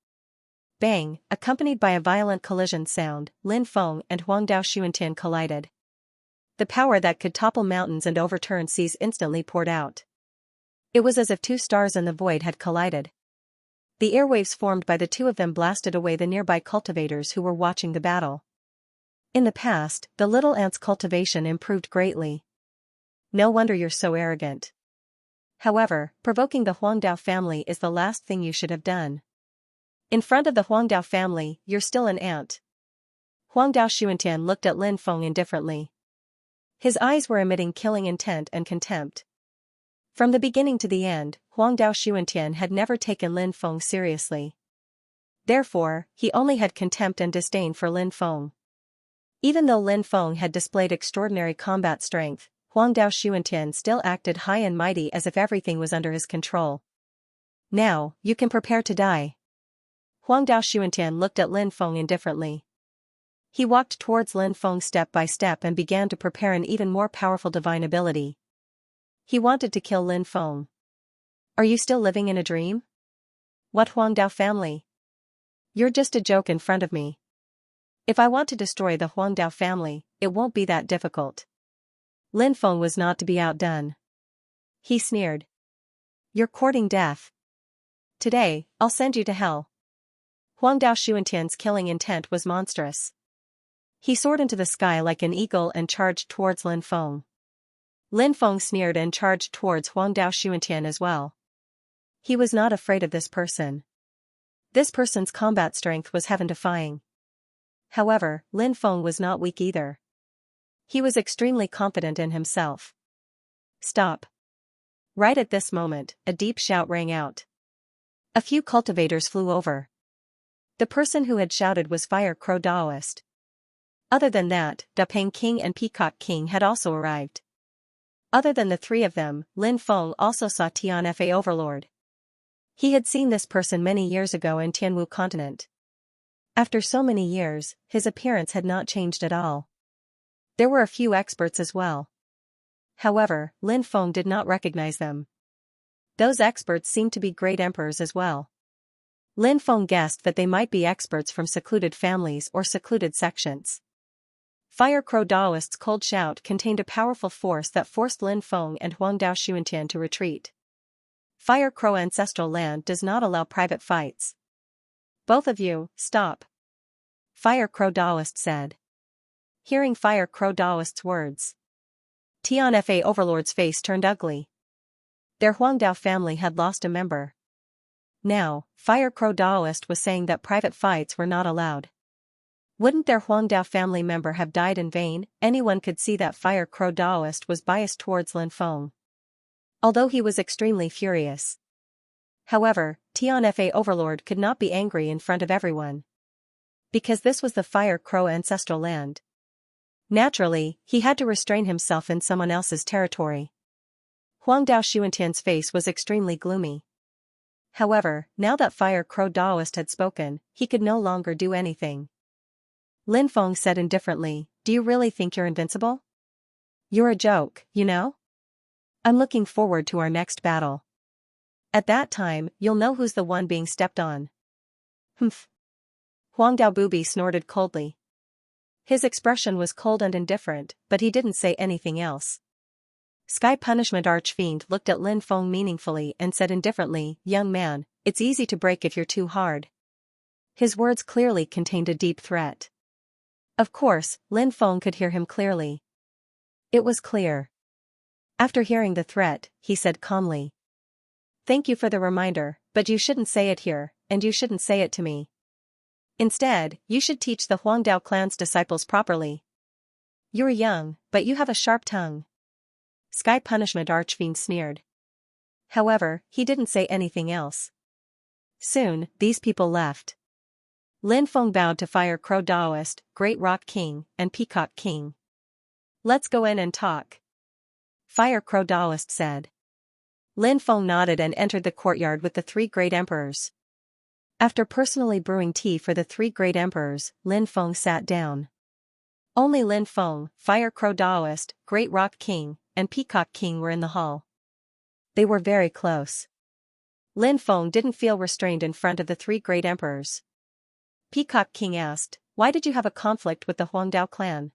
Bang, accompanied by a violent collision sound, Lin Feng and Huangdao Xianxia collided. The power that could topple mountains and overturn seas instantly poured out. It was as if 2 stars in the void had collided. The airwaves formed by the 2 of them blasted away the nearby cultivators who were watching the battle. In the past, the little ant's cultivation improved greatly. No wonder you're so arrogant. However, provoking the Huangdao family is the last thing you should have done. In front of the Huangdao family, you're still an ant. Huangdao Xianxia looked at Lin Feng indifferently. His eyes were emitting killing intent and contempt. From the beginning to the end, Huangdao Xianxia had never taken Lin Feng seriously. Therefore, he only had contempt and disdain for Lin Feng. Even though Lin Feng had displayed extraordinary combat strength, Huangdao Xianxia still acted high and mighty as if everything was under his control. "Now, you can prepare to die." Huangdao Xianxia looked at Lin Feng indifferently. He walked towards Lin Feng step by step and began to prepare an even more powerful divine ability. He wanted to kill Lin Feng. "Are you still living in a dream? What Huangdao family? You're just a joke in front of me. If I want to destroy the Huangdao family, it won't be that difficult. Lin Feng was not to be outdone. He sneered. You're courting death. Today, I'll send you to hell. Huangdao Xuantian's killing intent was monstrous. He soared into the sky like an eagle and charged towards Lin Feng. Lin Feng sneered and charged towards Huangdao Xuantian as well. He was not afraid of this person. This person's combat strength was heaven-defying. However, Lin Feng was not weak either. He was extremely confident in himself. Stop. Right at this moment, a deep shout rang out. A few cultivators flew over. The person who had shouted was Fire Crow Daoist. Other than that, Da Peng King and Peacock King had also arrived. Other than the three of them, Lin Feng also saw Tianfa Overlord. He had seen this person many years ago in Tianwu continent. After so many years, his appearance had not changed at all. There were a few experts as well. However, Lin Feng did not recognize them. Those experts seemed to be great emperors as well. Lin Feng guessed that they might be experts from secluded families or secluded sections. Fire Crow Daoist's cold shout contained a powerful force that forced Lin Feng and Huangdao Xuantian to retreat. Fire Crow ancestral land does not allow private fights. Both of you, stop. Fire Crow Daoist said. Hearing Fire Crow Daoist's words, Tianfa Overlord's face turned ugly. Their Huangdao family had lost a member. Now, Fire Crow Daoist was saying that private fights were not allowed. Wouldn't their Huangdao family member have died in vain? Anyone could see that Fire Crow Daoist was biased towards Lin Feng. Although he was extremely furious. However, Tianfa Overlord could not be angry in front of everyone. Because this was the Fire Crow ancestral land. Naturally, he had to restrain himself in someone else's territory. Huangdao Xuantian's face was extremely gloomy. However, now that Fire Crow Daoist had spoken, he could no longer do anything. Lin Feng said indifferently, do you really think you're invincible? You're a joke, you know? I'm looking forward to our next battle. At that time, you'll know who's the one being stepped on. Humph. Huangdao Bubi snorted coldly. His expression was cold and indifferent, but he didn't say anything else. Sky Punishment Archfiend looked at Lin Feng meaningfully and said indifferently, young man, it's easy to break if you're too hard. His words clearly contained a deep threat. Of course, Lin Feng could hear him clearly. It was clear. After hearing the threat, he said calmly. Thank you for the reminder, but you shouldn't say it here, and you shouldn't say it to me. Instead, you should teach the Huangdao clan's disciples properly. You're young, but you have a sharp tongue. Sky Punishment Archfiend sneered. However, he didn't say anything else. Soon, these people left. Lin Feng bowed to Fire Crow Daoist, Great Rock King, and Peacock King. Let's go in and talk. Fire Crow Daoist said. Lin Feng nodded and entered the courtyard with the three great emperors. After personally brewing tea for the three great emperors, Lin Feng sat down. Only Lin Feng, Fire Crow Daoist, Great Rock King, and Peacock King were in the hall. They were very close. Lin Feng didn't feel restrained in front of the three great emperors. Peacock King asked, why did you have a conflict with the Huangdao clan?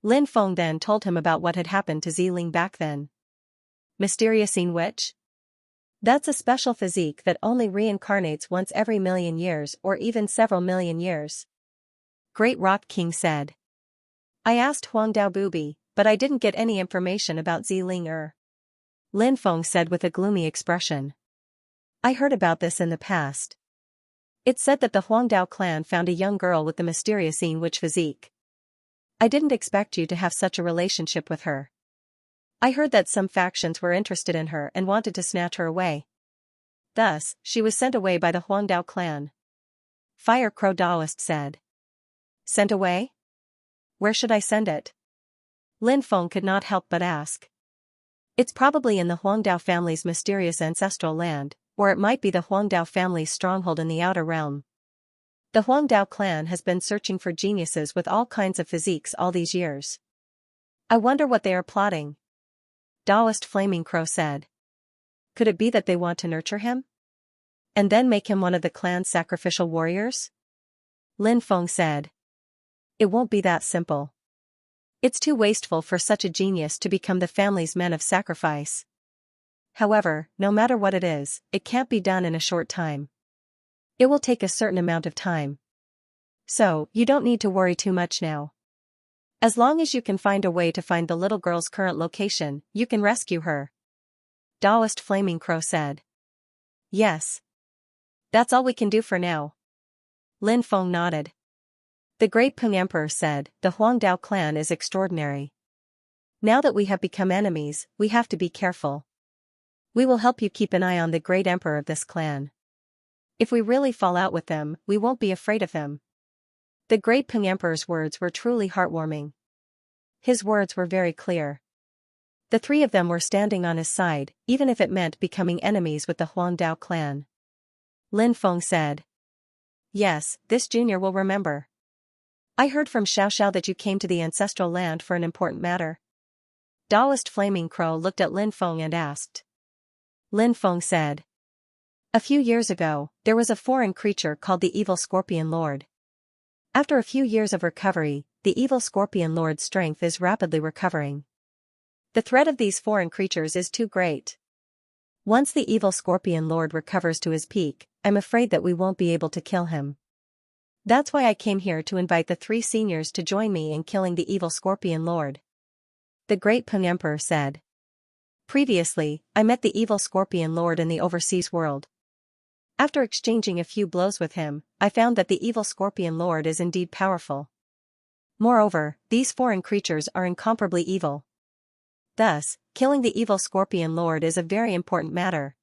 Lin Feng then told him about what had happened to Ziling back then. Mysterious witch? That's a special physique that only reincarnates once every million years or even several million years. Great Rock King said. I asked Huangdao Bubi, but I didn't get any information about Ziling. Lin Feng said with a gloomy expression. I heard about this in the past. It said that the Huangdao clan found a young girl with the mysterious witch physique. I didn't expect you to have such a relationship with her. I heard that some factions were interested in her and wanted to snatch her away. Thus, she was sent away by the Huangdao clan. Fire Crow Daoist said. Sent away? Where should I send it? Lin Feng could not help but ask. It's probably in the Huangdao family's mysterious ancestral land, or it might be the Huangdao family's stronghold in the outer realm. The Huangdao clan has been searching for geniuses with all kinds of physiques all these years. I wonder what they are plotting. Daoist Flaming Crow said. Could it be that they want to nurture him? And then make him one of the clan's sacrificial warriors? Lin Feng said. It won't be that simple. It's too wasteful for such a genius to become the family's men of sacrifice. However, no matter what it is, it can't be done in a short time. It will take a certain amount of time. So, you don't need to worry too much now. As long as you can find a way to find the little girl's current location, you can rescue her. Taoist Flaming Crow said. Yes. That's all we can do for now. Lin Feng nodded. The Great Peng Emperor said, the Huangdao clan is extraordinary. Now that we have become enemies, we have to be careful. We will help you keep an eye on the Great Emperor of this clan. If we really fall out with them, we won't be afraid of him. The Great Peng Emperor's words were truly heartwarming. His words were very clear. The three of them were standing on his side, even if it meant becoming enemies with the Huangdao clan. Lin Feng said. Yes, this junior will remember. I heard from Xiaoxiao that you came to the ancestral land for an important matter. Taoist Flaming Crow looked at Lin Feng and asked. Lin Feng said. A few years ago, there was a foreign creature called the Evil Scorpion Lord. After a few years of recovery, the Evil Scorpion Lord's strength is rapidly recovering. The threat of these foreign creatures is too great. Once the Evil Scorpion Lord recovers to his peak, I'm afraid that we won't be able to kill him. That's why I came here to invite the three seniors to join me in killing the Evil Scorpion Lord. The Great Peng Emperor said. Previously, I met the Evil Scorpion Lord in the overseas world. After exchanging a few blows with him, I found that the Evil Scorpion Lord is indeed powerful. Moreover, these foreign creatures are incomparably evil. Thus, killing the Evil Scorpion Lord is a very important matter.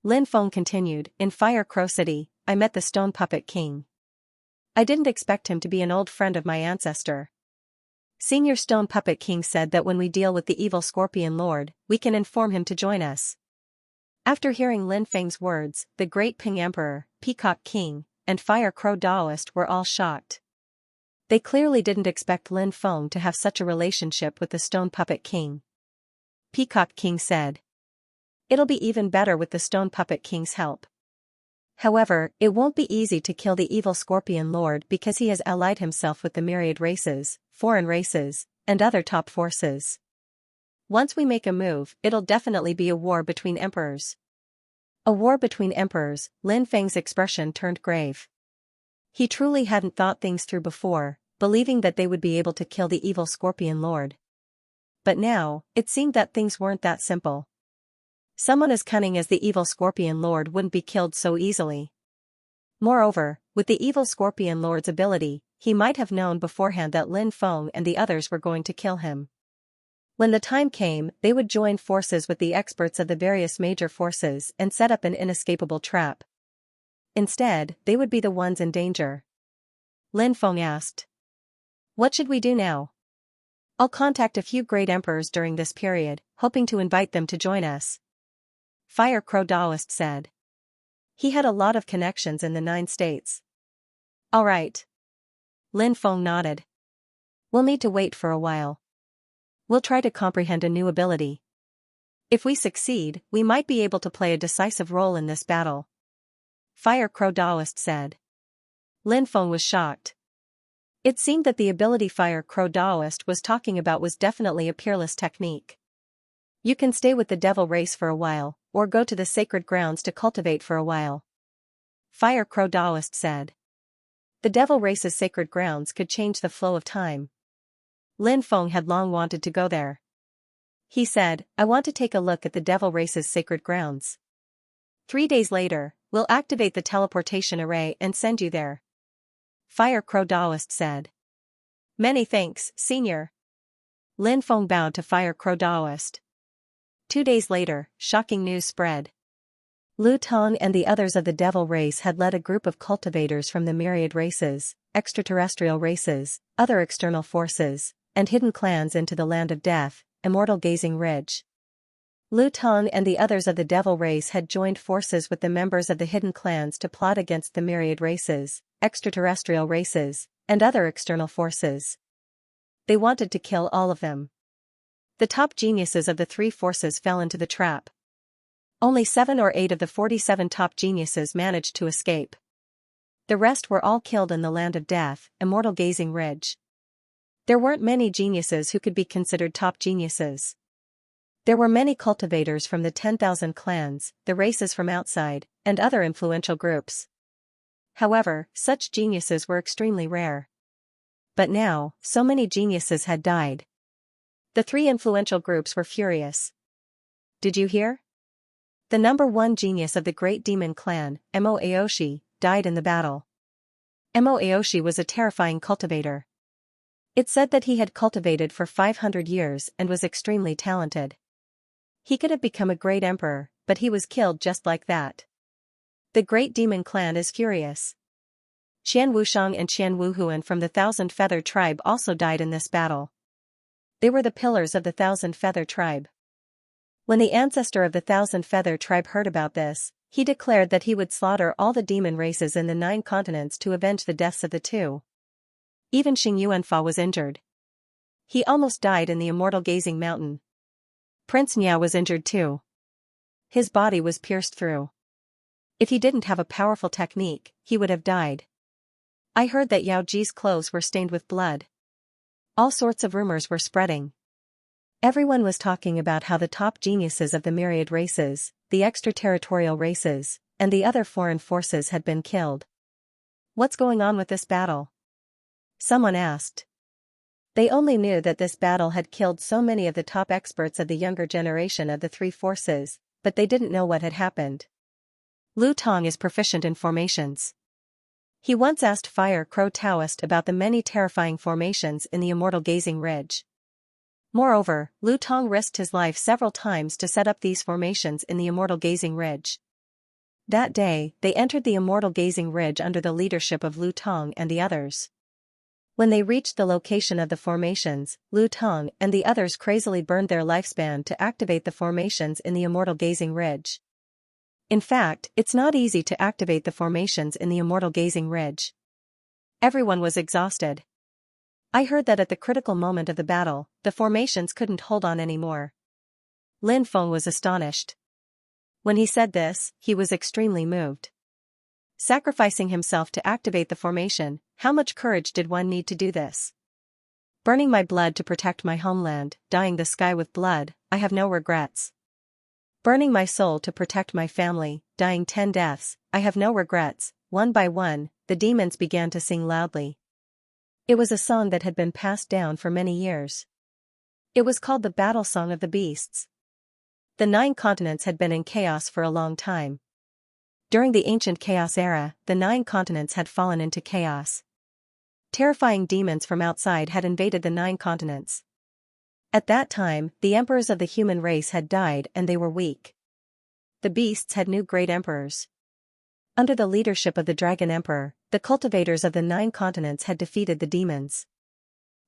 Lin Feng continued, in Fire Crow City, I met the Stone Puppet King. I didn't expect him to be an old friend of my ancestor. Senior Stone Puppet King said that when we deal with the Evil Scorpion Lord, we can inform him to join us. After hearing Lin Feng's words, the Great Peng Emperor, Peacock King, and Fire Crow Taoist were all shocked. They clearly didn't expect Lin Feng to have such a relationship with the Stone Puppet King. Peacock King said. It'll be even better with the Stone Puppet King's help. However, it won't be easy to kill the Evil Scorpion Lord because he has allied himself with the myriad races, foreign races, and other top forces. Once we make a move, it'll definitely be a war between emperors. A war between emperors, Lin Feng's expression turned grave. He truly hadn't thought things through before, believing that they would be able to kill the Evil Scorpion Lord. But now, it seemed that things weren't that simple. Someone as cunning as the Evil Scorpion Lord wouldn't be killed so easily. Moreover, with the Evil Scorpion Lord's ability, he might have known beforehand that Lin Feng and the others were going to kill him. When the time came, they would join forces with the experts of the various major forces and set up an inescapable trap. Instead, they would be the ones in danger. Lin Feng asked. What should we do now? I'll contact a few great emperors during this period, hoping to invite them to join us. Fire Crow Taoist said. He had a lot of connections in the 9 states. All right. Lin Feng nodded. We'll need to wait for a while. We'll try to comprehend a new ability. If we succeed, we might be able to play a decisive role in this battle. Fire Crow Taoist said. Lin Feng was shocked. It seemed that the ability Fire Crow Taoist was talking about was definitely a peerless technique. You can stay with the devil race for a while, or go to the sacred grounds to cultivate for a while. Fire Crow Taoist said. The devil race's sacred grounds could change the flow of time. Lin Feng had long wanted to go there. He said, I want to take a look at the devil race's sacred grounds. 3 days later, we'll activate the teleportation array and send you there. Fire Crow Taoist said. Many thanks, Senior. Lin Feng bowed to Fire Crow Taoist. 2 days later, shocking news spread. Lu Tong and the others of the devil race had led a group of cultivators from the myriad races, extraterrestrial races, other external forces, and hidden clans into the land of death, Immortal Gazing Ridge. Lu Tong and the others of the devil race had joined forces with the members of the hidden clans to plot against the myriad races, extraterrestrial races, and other external forces. They wanted to kill all of them. The top geniuses of the 3 forces fell into the trap. Only 7 or 8 of the 47 top geniuses managed to escape. The rest were all killed in the land of death, Immortal Gazing Ridge. There weren't many geniuses who could be considered top geniuses. There were many cultivators from the 10,000 clans, the races from outside, and other influential groups. However, such geniuses were extremely rare. But now, so many geniuses had died. The 3 influential groups were furious. Did you hear? The number 1 genius of the Great Demon Clan, Mo Aoshi, died in the battle. Mo Aoshi was a terrifying cultivator. It said that he had cultivated for 500 years and was extremely talented. He could have become a great emperor, but he was killed just like that. The Great Demon Clan is furious. Qian Wushang and Qian Wuhuan from the Thousand Feather tribe also died in this battle. They were the pillars of the Thousand Feather tribe. When the ancestor of the Thousand Feather tribe heard about this, he declared that he would slaughter all the demon races in the 9 continents to avenge the deaths of the 2. Even Xing Yuanfa was injured. He almost died in the Immortal Gazing Mountain. Prince Nya was injured too. His body was pierced through. If he didn't have a powerful technique, he would have died. I heard that Yao Ji's clothes were stained with blood. All sorts of rumors were spreading. Everyone was talking about how the top geniuses of the myriad races, the extraterritorial races, and the other foreign forces had been killed. What's going on with this battle? Someone asked. They only knew that this battle had killed so many of the top experts of the younger generation of the 3 forces, but they didn't know what had happened. Lu Tong is proficient in formations. He once asked Fire Crow Taoist about the many terrifying formations in the Immortal Gazing Ridge. Moreover, Lu Tong risked his life several times to set up these formations in the Immortal Gazing Ridge. That day, they entered the Immortal Gazing Ridge under the leadership of Lu Tong and the others. When they reached the location of the formations, Lu Tong and the others crazily burned their lifespan to activate the formations in the Immortal Gazing Ridge. In fact, it's not easy to activate the formations in the Immortal Gazing Ridge. Everyone was exhausted. I heard that at the critical moment of the battle, the formations couldn't hold on anymore. Lin Feng was astonished. When he said this, he was extremely moved. Sacrificing himself to activate the formation, how much courage did one need to do this? Burning my blood to protect my homeland, dyeing the sky with blood, I have no regrets. Burning my soul to protect my family, dying 10 deaths, I have no regrets. One by one, the demons began to sing loudly. It was a song that had been passed down for many years. It was called the Battle Song of the Beasts. The 9 continents had been in chaos for a long time. During the ancient chaos era, the 9 continents had fallen into chaos. Terrifying demons from outside had invaded the 9 continents. At that time, the emperors of the human race had died and they were weak. The beasts had new great emperors. Under the leadership of the Dragon Emperor, the cultivators of the 9 continents had defeated the demons.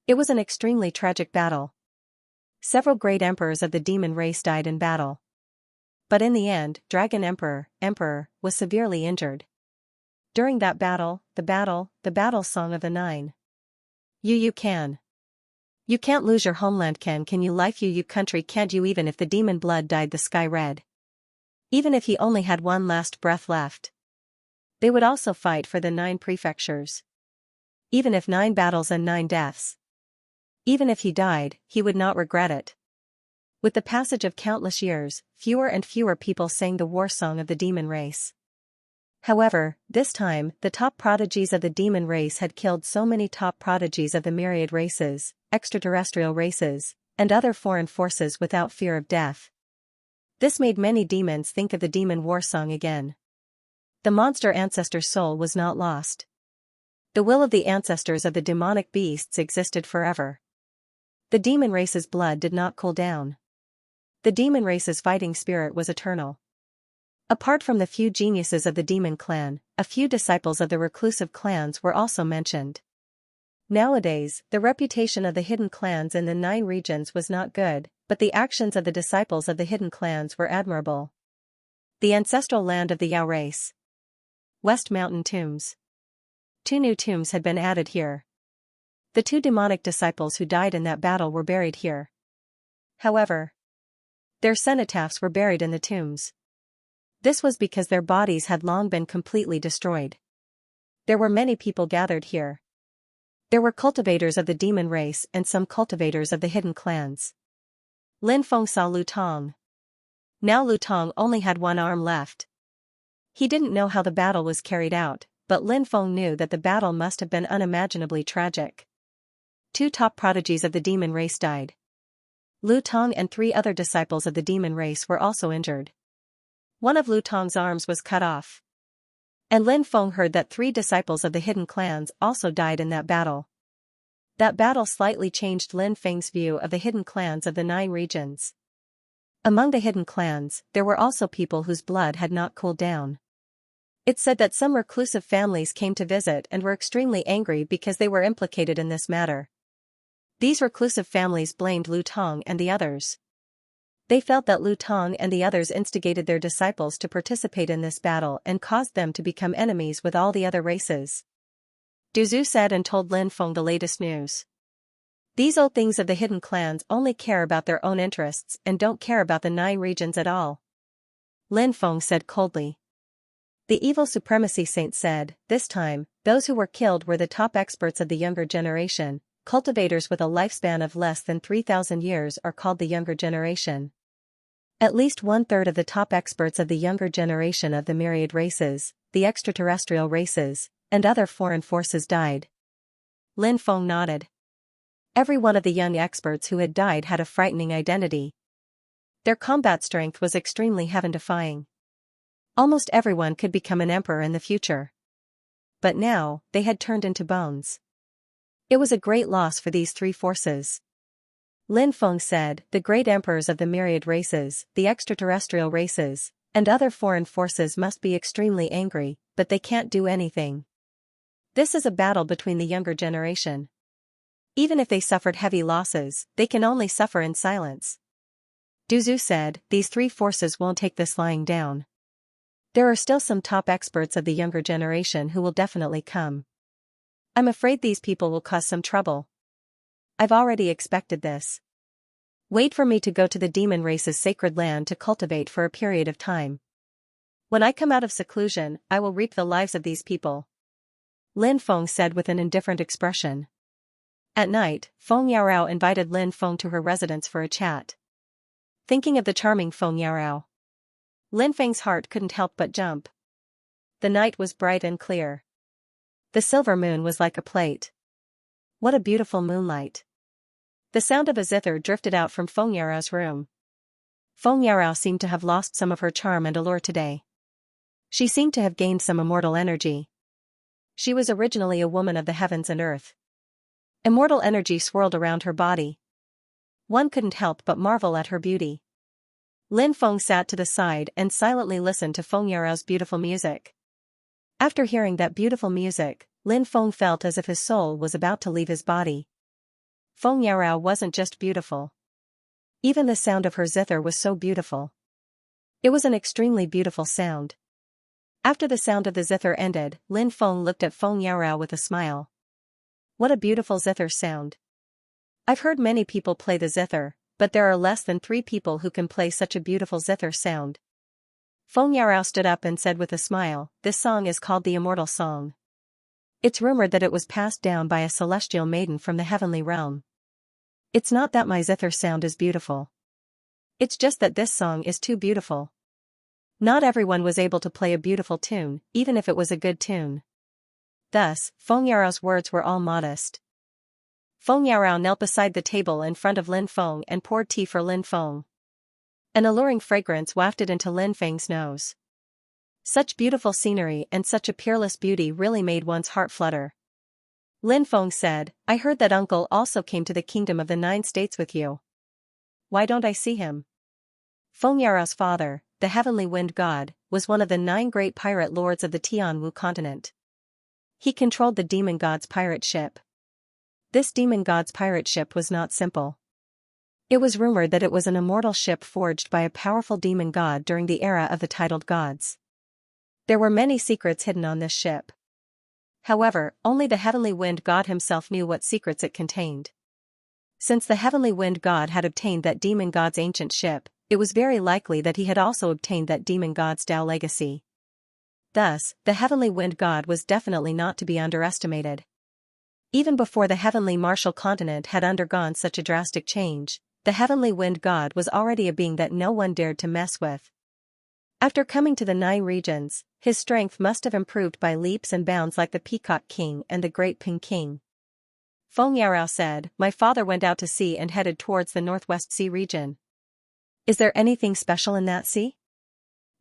It was an extremely tragic battle. Several great emperors of the demon race died in battle. But in the end, Dragon Emperor, was severely injured. During that battle, the battle song of the 9. You can. You can't lose your homeland, can you life you country can't you even if the demon blood dyed the sky red. Even if he only had one last breath left. They would also fight for the 9 prefectures. Even if 9 battles and 9 deaths. Even if he died, he would not regret it. With the passage of countless years, fewer and fewer people sang the war song of the demon race. However, this time, the top prodigies of the demon race had killed so many top prodigies of the myriad races, extraterrestrial races, and other foreign forces without fear of death. This made many demons think of the demon war song again. The monster ancestor's soul was not lost. The will of the ancestors of the demonic beasts existed forever. The demon race's blood did not cool down. The demon race's fighting spirit was eternal. Apart from the few geniuses of the demon clan, a few disciples of the reclusive clans were also mentioned. Nowadays, the reputation of the hidden clans in the 9 regions was not good, but the actions of the disciples of the hidden clans were admirable. The ancestral land of the Yao race. West Mountain tombs. 2 new tombs had been added here. The 2 demonic disciples who died in that battle were buried here. However, their cenotaphs were buried in the tombs. This was because their bodies had long been completely destroyed. There were many people gathered here. There were cultivators of the demon race and some cultivators of the hidden clans. Lin Feng saw Lu Tong. Now Lu Tong only had one arm left. He didn't know how the battle was carried out, but Lin Feng knew that the battle must have been unimaginably tragic. 2 top prodigies of the demon race died. Lu Tong and 3 other disciples of the demon race were also injured. One of Lu Tong's arms was cut off. And Lin Feng heard that 3 disciples of the hidden clans also died in that battle. That battle slightly changed Lin Feng's view of the hidden clans of the 9 regions. Among the hidden clans, there were also people whose blood had not cooled down. It's said that some reclusive families came to visit and were extremely angry because they were implicated in this matter. These reclusive families blamed Lu Tong and the others. They felt that Lu Tong and the others instigated their disciples to participate in this battle and caused them to become enemies with all the other races. Du Zhu said and told Lin Feng the latest news. These old things of the hidden clans only care about their own interests and don't care about the 9 regions at all. Lin Feng said coldly. The evil supremacy saint said, this time, those who were killed were the top experts of the younger generation. Cultivators with a lifespan of less than 3,000 years are called the younger generation. At least 1/3 of the top experts of the younger generation of the myriad races, the extraterrestrial races, and other foreign forces died. Lin Feng nodded. Every one of the young experts who had died had a frightening identity. Their combat strength was extremely heaven-defying. Almost everyone could become an emperor in the future. But now, they had turned into bones. It was a great loss for these 3 forces. Lin Feng said, the great emperors of the myriad races, the extraterrestrial races, and other foreign forces must be extremely angry, but they can't do anything. This is a battle between the younger generation. Even if they suffered heavy losses, they can only suffer in silence. Du Zhu said, these 3 forces won't take this lying down. There are still some top experts of the younger generation who will definitely come. I'm afraid these people will cause some trouble. I've already expected this. Wait for me to go to the demon race's sacred land to cultivate for a period of time. When I come out of seclusion, I will reap the lives of these people. Lin Feng said with an indifferent expression. At night, Feng Yarao invited Lin Feng to her residence for a chat. Thinking of the charming Feng Yarao, Lin Feng's heart couldn't help but jump. The night was bright and clear. The silver moon was like a plate. What a beautiful moonlight. The sound of a zither drifted out from Feng Yarao's room. Feng Yarao seemed to have lost some of her charm and allure today. She seemed to have gained some immortal energy. She was originally a woman of the heavens and earth. Immortal energy swirled around her body. One couldn't help but marvel at her beauty. Lin Feng sat to the side and silently listened to Feng Yarao's beautiful music. After hearing that beautiful music, Lin Feng felt as if his soul was about to leave his body. Feng Yarao wasn't just beautiful. Even the sound of her zither was so beautiful. It was an extremely beautiful sound. After the sound of the zither ended, Lin Feng looked at Feng Yarao with a smile. What a beautiful zither sound. I've heard many people play the zither, but there are less than 3 people who can play such a beautiful zither sound. Feng Yarao stood up and said with a smile, this song is called the Immortal Song. It's rumored that it was passed down by a celestial maiden from the heavenly realm. It's not that my zither sound is beautiful. It's just that this song is too beautiful. Not everyone was able to play a beautiful tune, even if it was a good tune. Thus, Feng Yarao's words were all modest. Feng Yarao knelt beside the table in front of Lin Feng and poured tea for Lin Feng. An alluring fragrance wafted into Lin Feng's nose. Such beautiful scenery and such a peerless beauty really made one's heart flutter. Lin Feng said, I heard that uncle also came to the kingdom of the 9 states with you. Why don't I see him? Feng Yarao's father, the heavenly wind god, was one of the 9 great pirate lords of the Tianwu continent. He controlled the demon god's pirate ship. This demon god's pirate ship was not simple. It was rumored that it was an immortal ship forged by a powerful demon god during the era of the titled gods. There were many secrets hidden on this ship. However, only the heavenly wind god himself knew what secrets it contained. Since the heavenly wind god had obtained that demon god's ancient ship, it was very likely that he had also obtained that demon god's Tao legacy. Thus, the heavenly wind god was definitely not to be underestimated. Even before the heavenly martial continent had undergone such a drastic change, the heavenly wind god was already a being that no one dared to mess with. After coming to the 9 regions, his strength must have improved by leaps and bounds like the Peacock King and the Great Ping King. Feng Yarao said, "My father went out to sea and headed towards the Northwest Sea region. Is there anything special in that sea?"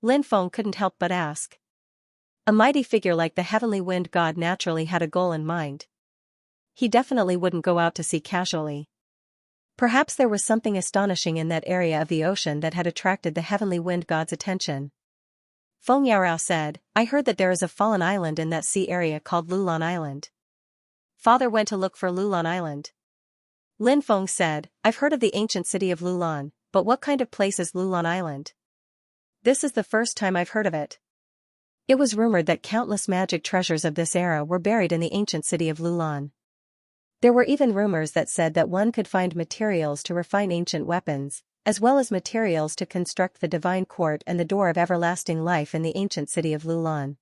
Lin Feng couldn't help but ask. A mighty figure like the heavenly wind god naturally had a goal in mind. He definitely wouldn't go out to sea casually. Perhaps there was something astonishing in that area of the ocean that had attracted the heavenly wind god's attention. Feng Yarao said, "I heard that there is a fallen island in that sea area called Lulan Island." Father went to look for Lulan Island. Lin Feng said, "I've heard of the ancient city of Lulan, but what kind of place is Lulan Island? This is the first time I've heard of it." It was rumored that countless magic treasures of this era were buried in the ancient city of Lulan. There were even rumors that said that one could find materials to refine ancient weapons, as well as materials to construct the divine court and the door of everlasting life in the ancient city of Lulan.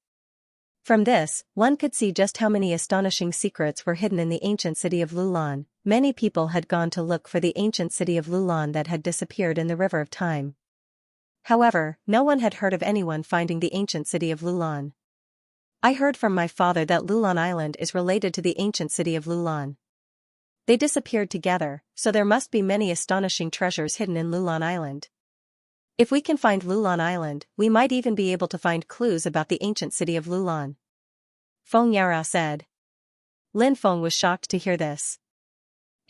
From this, one could see just how many astonishing secrets were hidden in the ancient city of Lulan. Many people had gone to look for the ancient city of Lulan that had disappeared in the river of time. However, no one had heard of anyone finding the ancient city of Lulan. I heard from my father that Lulan Island is related to the ancient city of Lulan. They disappeared together, so there must be many astonishing treasures hidden in Lulan Island. If we can find Lulan Island, we might even be able to find clues about the ancient city of Lulan. Feng Yarao said. Lin Feng was shocked to hear this.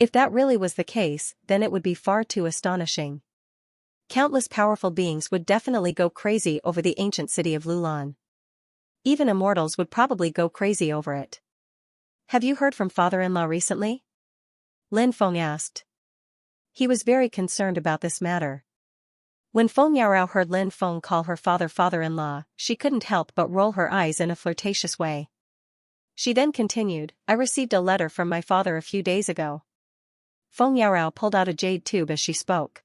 If that really was the case, then it would be far too astonishing. Countless powerful beings would definitely go crazy over the ancient city of Lulan. Even immortals would probably go crazy over it. Have you heard from father-in-law recently? Lin Feng asked. He was very concerned about this matter. When Feng Yarao heard Lin Feng call her father father-in-law, she couldn't help but roll her eyes in a flirtatious way. She then continued, "I received a letter from my father a few days ago." Feng Yarao pulled out a jade tube as she spoke.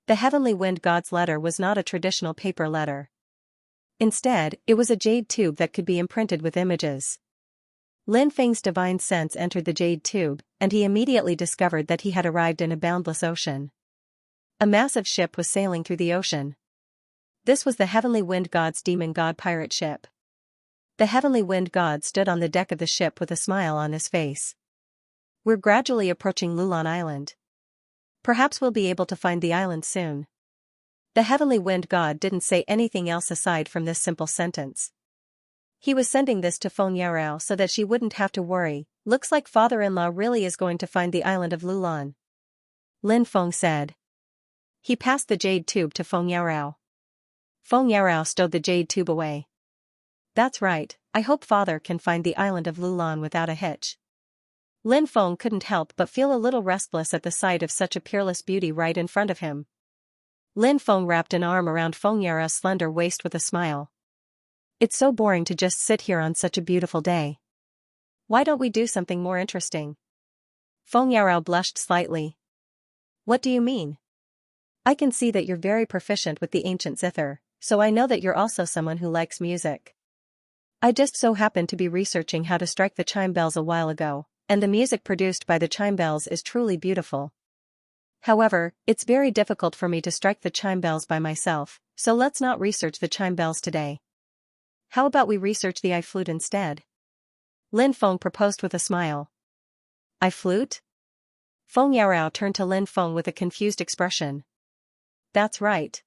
The heavenly wind god's letter was not a traditional paper letter. Instead, it was a jade tube that could be imprinted with images. Lin Feng's divine sense entered the jade tube, and he immediately discovered that he had arrived in a boundless ocean. A massive ship was sailing through the ocean. This was the heavenly wind god's demon god pirate ship. The heavenly wind god stood on the deck of the ship with a smile on his face. "We're gradually approaching Lulan Island. Perhaps we'll be able to find the island soon." The heavenly wind god didn't say anything else aside from this simple sentence. He was sending this to Feng Yarao so that she wouldn't have to worry. "Looks like father-in-law really is going to find the island of Lulan," Lin Feng said. He passed the jade tube to Feng Yarao. Feng Yarao stowed the jade tube away. "That's right, I hope father can find the island of Lulan without a hitch." Lin Feng couldn't help but feel a little restless at the sight of such a peerless beauty right in front of him. Lin Feng wrapped an arm around Feng Yarao's slender waist with a smile. "It's so boring to just sit here on such a beautiful day. Why don't we do something more interesting?" Feng Yarao blushed slightly. "What do you mean? I can see that you're very proficient with the ancient zither, so I know that you're also someone who likes music. I just so happened to be researching how to strike the chime bells a while ago, and the music produced by the chime bells is truly beautiful. However, it's very difficult for me to strike the chime bells by myself, so let's not research the chime bells today. How about we research the flute instead?" Lin Feng proposed with a smile. Flute? Feng Yarao turned to Lin Feng with a confused expression. "That's right.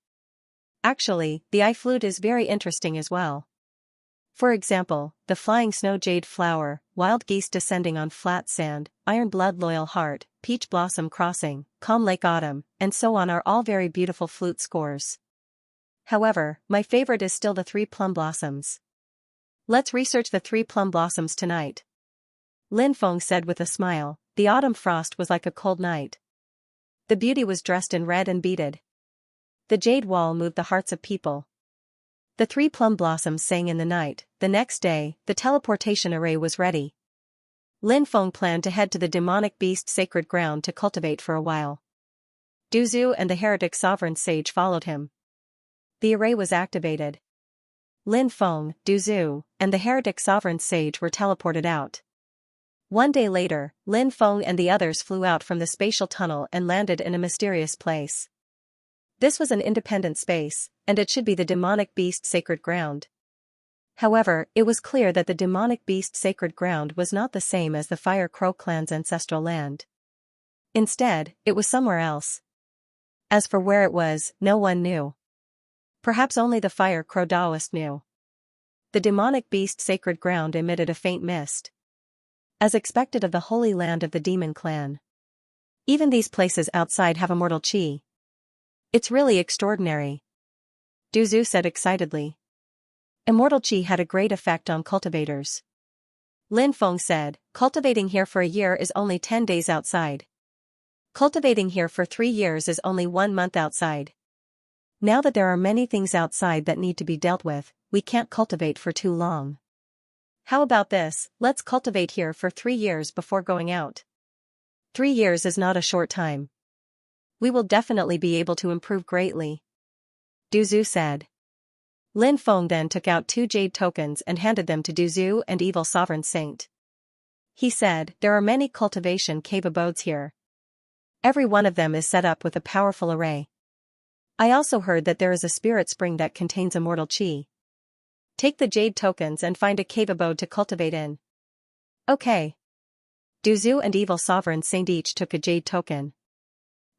Actually, the flute is very interesting as well. For example, the flying snow jade flower, wild geese descending on flat sand, iron blood loyal heart, peach blossom crossing, calm lake autumn, and so on are all very beautiful flute scores. However, my favorite is still the 3 plum blossoms. Let's research the 3 plum blossoms tonight," Lin Feng said with a smile. The autumn frost was like a cold night. The beauty was dressed in red and beaded. The jade wall moved the hearts of people. The 3 plum blossoms sang in the night. The next day, the teleportation array was ready. Lin Feng planned to head to the demonic beast sacred ground to cultivate for a while. Duzu and the heretic sovereign sage followed him. The array was activated. Lin Feng, Duzu, and the heretic sovereign sage were teleported out. One day later, Lin Feng and the others flew out from the spatial tunnel and landed in a mysterious place. This was an independent space, and it should be the demonic beast sacred ground. However, it was clear that the demonic beast sacred ground was not the same as the Fire Crow clan's ancestral land. Instead, it was somewhere else. As for where it was, no one knew. Perhaps only the Fire Crow Taoist knew. The demonic beast sacred ground emitted a faint mist. As expected of the holy land of the demon clan. Even these places outside have immortal qi. It's really extraordinary. Duzu said excitedly. Immortal qi had a great effect on cultivators. Lin Feng said, cultivating here for a year is only 10 days outside. Cultivating here for 3 years is only 1 month outside. Now that there are many things outside that need to be dealt with, we can't cultivate for too long. How about this, let's cultivate here for 3 years before going out. 3 years is not a short time. We will definitely be able to improve greatly. Duzu said. Lin Feng then took out 2 jade tokens and handed them to Duzu and Evil Sovereign Saint. He said, there are many cultivation cave abodes here. Every one of them is set up with a powerful array. I also heard that there is a spirit spring that contains immortal qi. Take the jade tokens and find a cave abode to cultivate in. Okay. Duzu and Evil Sovereign Saint each took a jade token.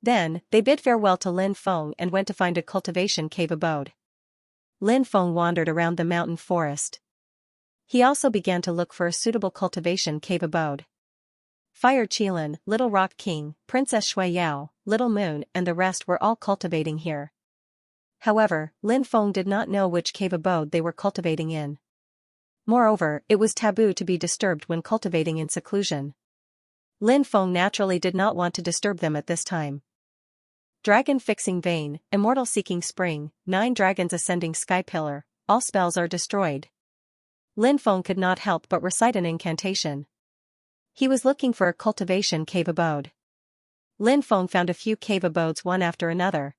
Then, they bid farewell to Lin Feng and went to find a cultivation cave abode. Lin Feng wandered around the mountain forest. He also began to look for a suitable cultivation cave abode. Fire Qilin, Little Rock King, Princess Shui Yao, Little Moon and the rest were all cultivating here. However, Lin Feng did not know which cave abode they were cultivating in. Moreover, it was taboo to be disturbed when cultivating in seclusion. Lin Feng naturally did not want to disturb them at this time. Dragon Fixing Vein, Immortal Seeking Spring, 9 Dragons Ascending Sky Pillar, all spells are destroyed. Lin Feng could not help but recite an incantation. He was looking for a cultivation cave abode. Lin Feng found a few cave abodes one after another.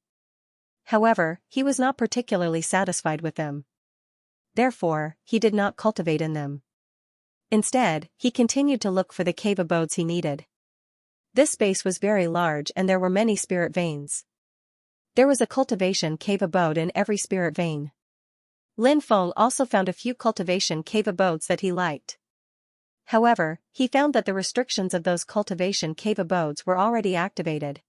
However, he was not particularly satisfied with them. Therefore, he did not cultivate in them. Instead, he continued to look for the cave abodes he needed. This space was very large and there were many spirit veins. There was a cultivation cave abode in every spirit vein. Lin Feng also found a few cultivation cave abodes that he liked. However, he found that the restrictions of those cultivation cave abodes were already activated.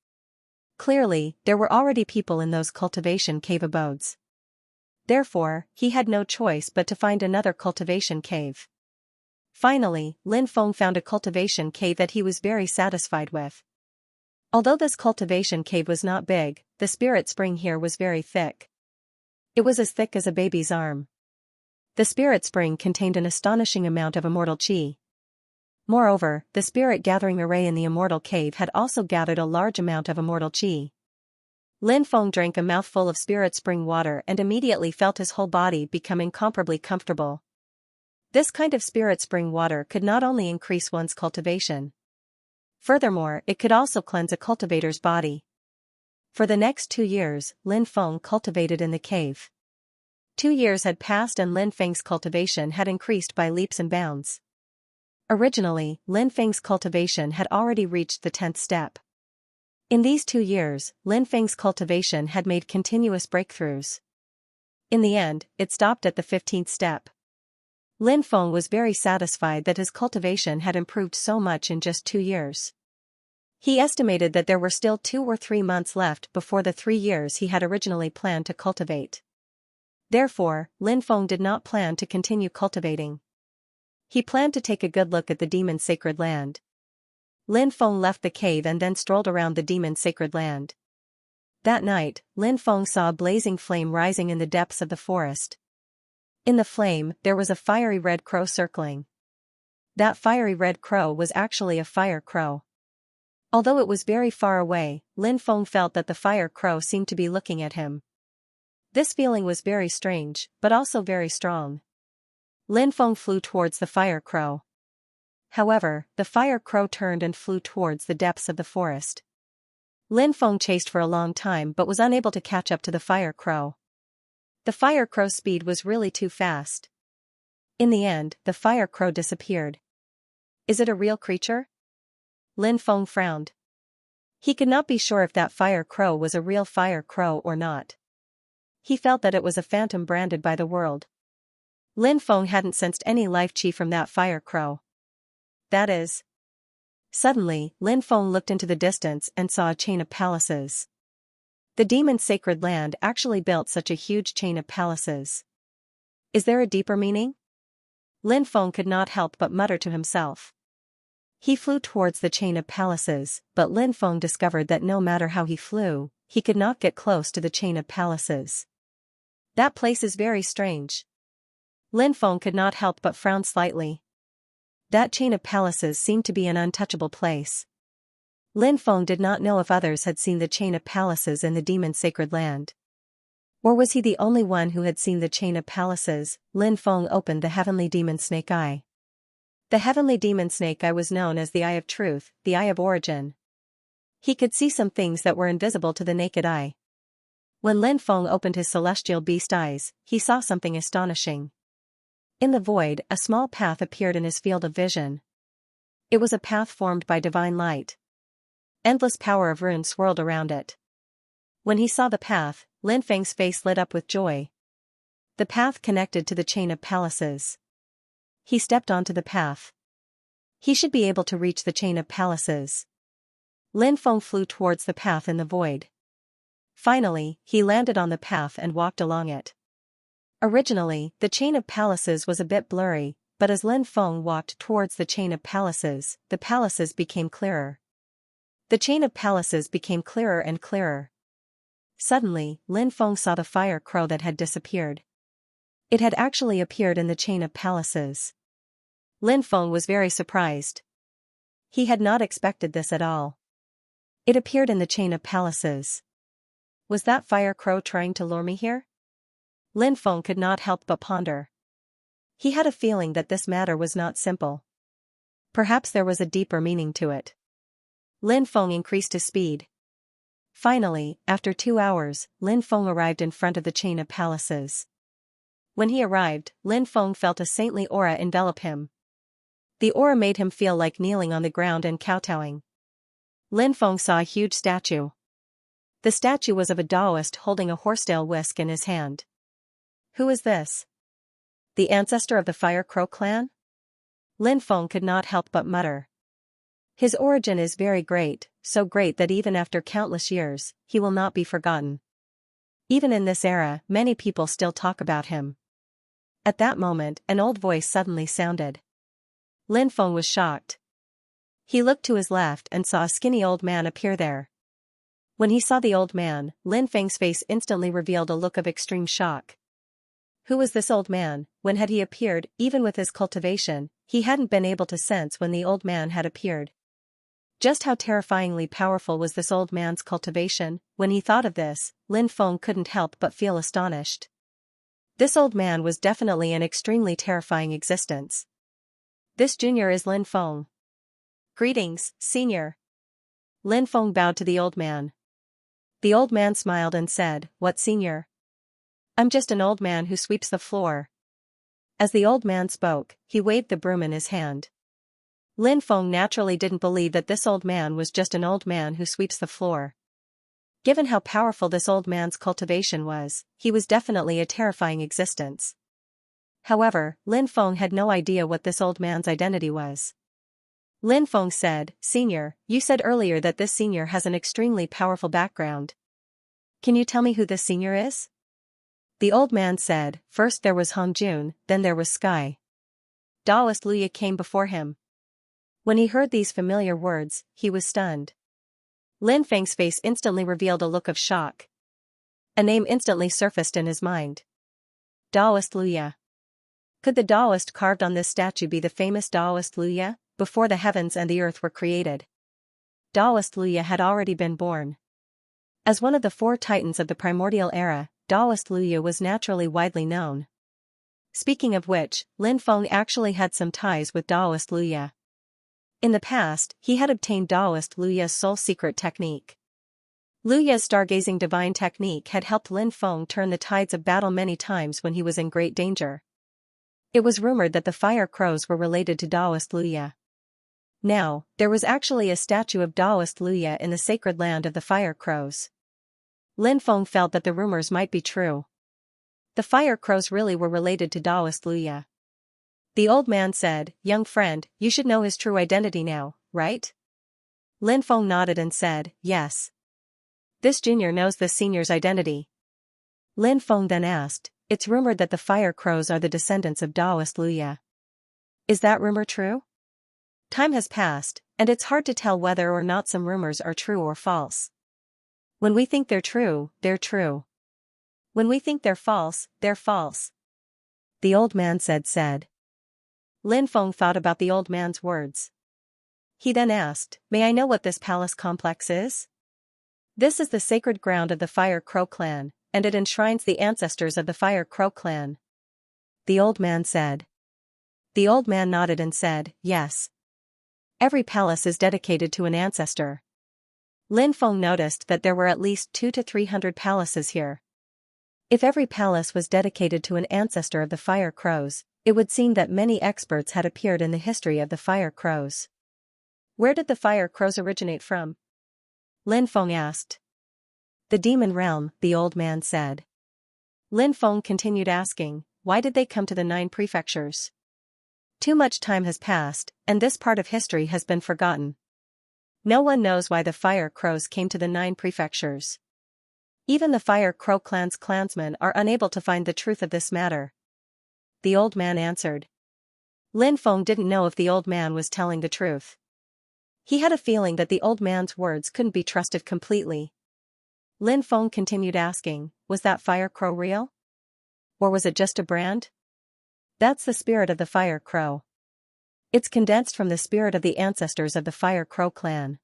Clearly, there were already people in those cultivation cave abodes. Therefore, he had no choice but to find another cultivation cave. Finally, Lin Feng found a cultivation cave that he was very satisfied with. Although this cultivation cave was not big, the spirit spring here was very thick. It was as thick as a baby's arm. The spirit spring contained an astonishing amount of immortal qi. Moreover, the spirit gathering array in the immortal cave had also gathered a large amount of immortal qi. Lin Feng drank a mouthful of spirit spring water and immediately felt his whole body become incomparably comfortable. This kind of spirit spring water could not only increase one's cultivation. Furthermore, it could also cleanse a cultivator's body. For the next 2 years, Lin Feng cultivated in the cave. 2 years had passed and Lin Feng's cultivation had increased by leaps and bounds. Originally, Lin Feng's cultivation had already reached the 10th step. In these 2 years, Lin Feng's cultivation had made continuous breakthroughs. In the end, it stopped at the 15th step. Lin Feng was very satisfied that his cultivation had improved so much in just 2 years. He estimated that there were still 2 or 3 months left before the 3 years he had originally planned to cultivate. Therefore, Lin Feng did not plan to continue cultivating. He planned to take a good look at the demon sacred land. Lin Feng left the cave and then strolled around the demon sacred land. That night, Lin Feng saw a blazing flame rising in the depths of the forest. In the flame, there was a fiery red crow circling. That fiery red crow was actually a fire crow. Although it was very far away, Lin Feng felt that the fire crow seemed to be looking at him. This feeling was very strange, but also very strong. Lin Feng flew towards the fire crow. However, the fire crow turned and flew towards the depths of the forest. Lin Feng chased for a long time but was unable to catch up to the fire crow. The fire crow's speed was really too fast. In the end, the fire crow disappeared. Is it a real creature? Lin Feng frowned. He could not be sure if that fire crow was a real fire crow or not. He felt that it was a phantom branded by the world. Lin Feng hadn't sensed any life chi from that fire crow. That is. Suddenly, Lin Feng looked into the distance and saw a chain of palaces. The demon's sacred land actually built such a huge chain of palaces. Is there a deeper meaning? Lin Feng could not help but mutter to himself. He flew towards the chain of palaces, but Lin Feng discovered that no matter how he flew, he could not get close to the chain of palaces. That place is very strange. Lin Feng could not help but frown slightly. That chain of palaces seemed to be an untouchable place. Lin Feng did not know if others had seen the chain of palaces in the demon's sacred land. Or was he the only one who had seen the chain of palaces? Lin Feng opened the heavenly demon snake eye. The heavenly demon snake eye was known as the eye of truth, the eye of origin. He could see some things that were invisible to the naked eye. When Lin Feng opened his celestial beast eyes, he saw something astonishing. In the void, a small path appeared in his field of vision. It was a path formed by divine light. Endless power of runes swirled around it. When he saw the path, Lin Feng's face lit up with joy. The path connected to the chain of palaces. He stepped onto the path. He should be able to reach the chain of palaces. Lin Feng flew towards the path in the void. Finally, he landed on the path and walked along it. Originally, the chain of palaces was a bit blurry, but as Lin Feng walked towards the chain of palaces became clearer. The chain of palaces became clearer and clearer. Suddenly, Lin Feng saw the fire crow that had disappeared. It had actually appeared in the chain of palaces. Lin Feng was very surprised. He had not expected this at all. It appeared in the chain of palaces. Was that fire crow trying to lure me here? Lin Feng could not help but ponder. He had a feeling that this matter was not simple. Perhaps there was a deeper meaning to it. Lin Feng increased his speed. Finally, after 2 hours, Lin Feng arrived in front of the chain of palaces. When he arrived, Lin Feng felt a saintly aura envelop him. The aura made him feel like kneeling on the ground and kowtowing. Lin Feng saw a huge statue. The statue was of a Taoist holding a horsetail whisk in his hand. Who is this? The ancestor of the Fire Crow clan? Lin Feng could not help but mutter. His origin is very great, so great that even after countless years, he will not be forgotten. Even in this era, many people still talk about him. At that moment, an old voice suddenly sounded. Lin Feng was shocked. He looked to his left and saw a skinny old man appear there. When he saw the old man, Lin Feng's face instantly revealed a look of extreme shock. Who was this old man? When had he appeared? Even with his cultivation, he hadn't been able to sense when the old man had appeared. Just how terrifyingly powerful was this old man's cultivation? When he thought of this, Lin Feng couldn't help but feel astonished. This old man was definitely an extremely terrifying existence. This junior is Lin Feng. Greetings, senior. Lin Feng bowed to the old man. The old man smiled and said, "What, senior? I'm just an old man who sweeps the floor." As the old man spoke, he waved the broom in his hand. Lin Feng naturally didn't believe that this old man was just an old man who sweeps the floor. Given how powerful this old man's cultivation was, he was definitely a terrifying existence. However, Lin Feng had no idea what this old man's identity was. Lin Feng said, "Senior, you said earlier that this senior has an extremely powerful background. Can you tell me who this senior is?" The old man said, "First there was Hong Jun, then there was Sky. Taoist Luya came before him." When he heard these familiar words, he was stunned. Lin Feng's face instantly revealed a look of shock. A name instantly surfaced in his mind. Taoist Luya. Could the Taoist carved on this statue be the famous Taoist Luya? Before the heavens and the earth were created, Taoist Luya had already been born. As one of the 4 titans of the primordial era, Taoist Luya was naturally widely known. Speaking of which, Lin Feng actually had some ties with Taoist Luya. In the past, he had obtained Taoist Luya's soul secret technique. Lu Ye's stargazing divine technique had helped Lin Feng turn the tides of battle many times when he was in great danger. It was rumored that the fire crows were related to Taoist Lu Ye. Now, there was actually a statue of Taoist Lu Ye in the sacred land of the fire crows. Lin Feng felt that the rumors might be true. The fire crows really were related to Taoist Lu Ye. The old man said, "Young friend, you should know his true identity now, right?" Lin Feng nodded and said, "Yes. This junior knows the senior's identity." Lin Feng then asked, "It's rumored that the fire crows are the descendants of Taoist Lu Ye. Is that rumor true?" Time has passed, and it's hard to tell whether or not some rumors are true or false. When we think they're true, they're true. When we think they're false, they're false. The old man said. Lin Feng thought about the old man's words. He then asked, "May I know what this palace complex is?" "This is the sacred ground of the Fire Crow clan, and it enshrines the ancestors of the Fire Crow clan," the old man said. The old man nodded and said, "Yes. Every palace is dedicated to an ancestor." Lin Feng noticed that there were at least 200 to 300 palaces here. If every palace was dedicated to an ancestor of the Fire Crows, it would seem that many experts had appeared in the history of the Fire Crows. Where did the Fire Crows originate from? Lin Feng asked. The demon realm, the old man said. Lin Feng continued asking, why did they come to the 9 prefectures? Too much time has passed, and this part of history has been forgotten. No one knows why the Fire Crows came to the 9 prefectures. Even the Fire Crow clan's clansmen are unable to find the truth of this matter. The old man answered. Lin Feng didn't know if the old man was telling the truth. He had a feeling that the old man's words couldn't be trusted completely. Lin Feng continued asking, was that Fire Crow real? Or was it just a brand? That's the spirit of the Fire Crow. It's condensed from the spirit of the ancestors of the Fire Crow clan.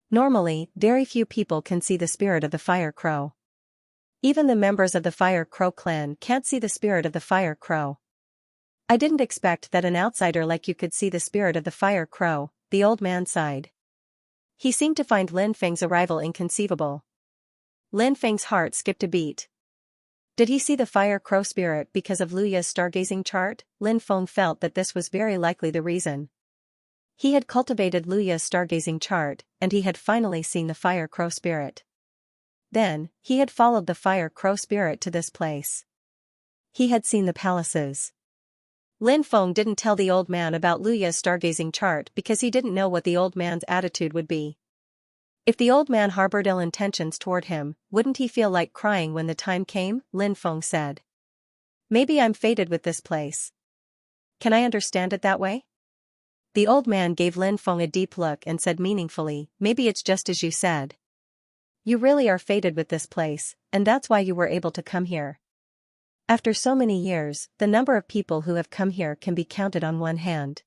Normally, very few people can see the spirit of the Fire Crow. Even the members of the Fire Crow clan can't see the spirit of the Fire Crow. I didn't expect that an outsider like you could see the spirit of the Fire Crow, the old man sighed. He seemed to find Lin Feng's arrival inconceivable. Lin Feng's heart skipped a beat. Did he see the Fire Crow spirit because of Lu Ye's stargazing chart? Lin Feng felt that this was very likely the reason. He had cultivated Lu Ye's stargazing chart, and he had finally seen the Fire Crow spirit. Then, he had followed the Fire Crow spirit to this place. He had seen the palaces. Lin Feng didn't tell the old man about Lu Ye's stargazing chart because he didn't know what the old man's attitude would be. If the old man harbored ill intentions toward him, wouldn't he feel like crying when the time came? Lin Feng said. Maybe I'm fated with this place. Can I understand it that way? The old man gave Lin Feng a deep look and said meaningfully, maybe it's just as you said. You really are fated with this place, and that's why you were able to come here. After so many years, the number of people who have come here can be counted on one hand.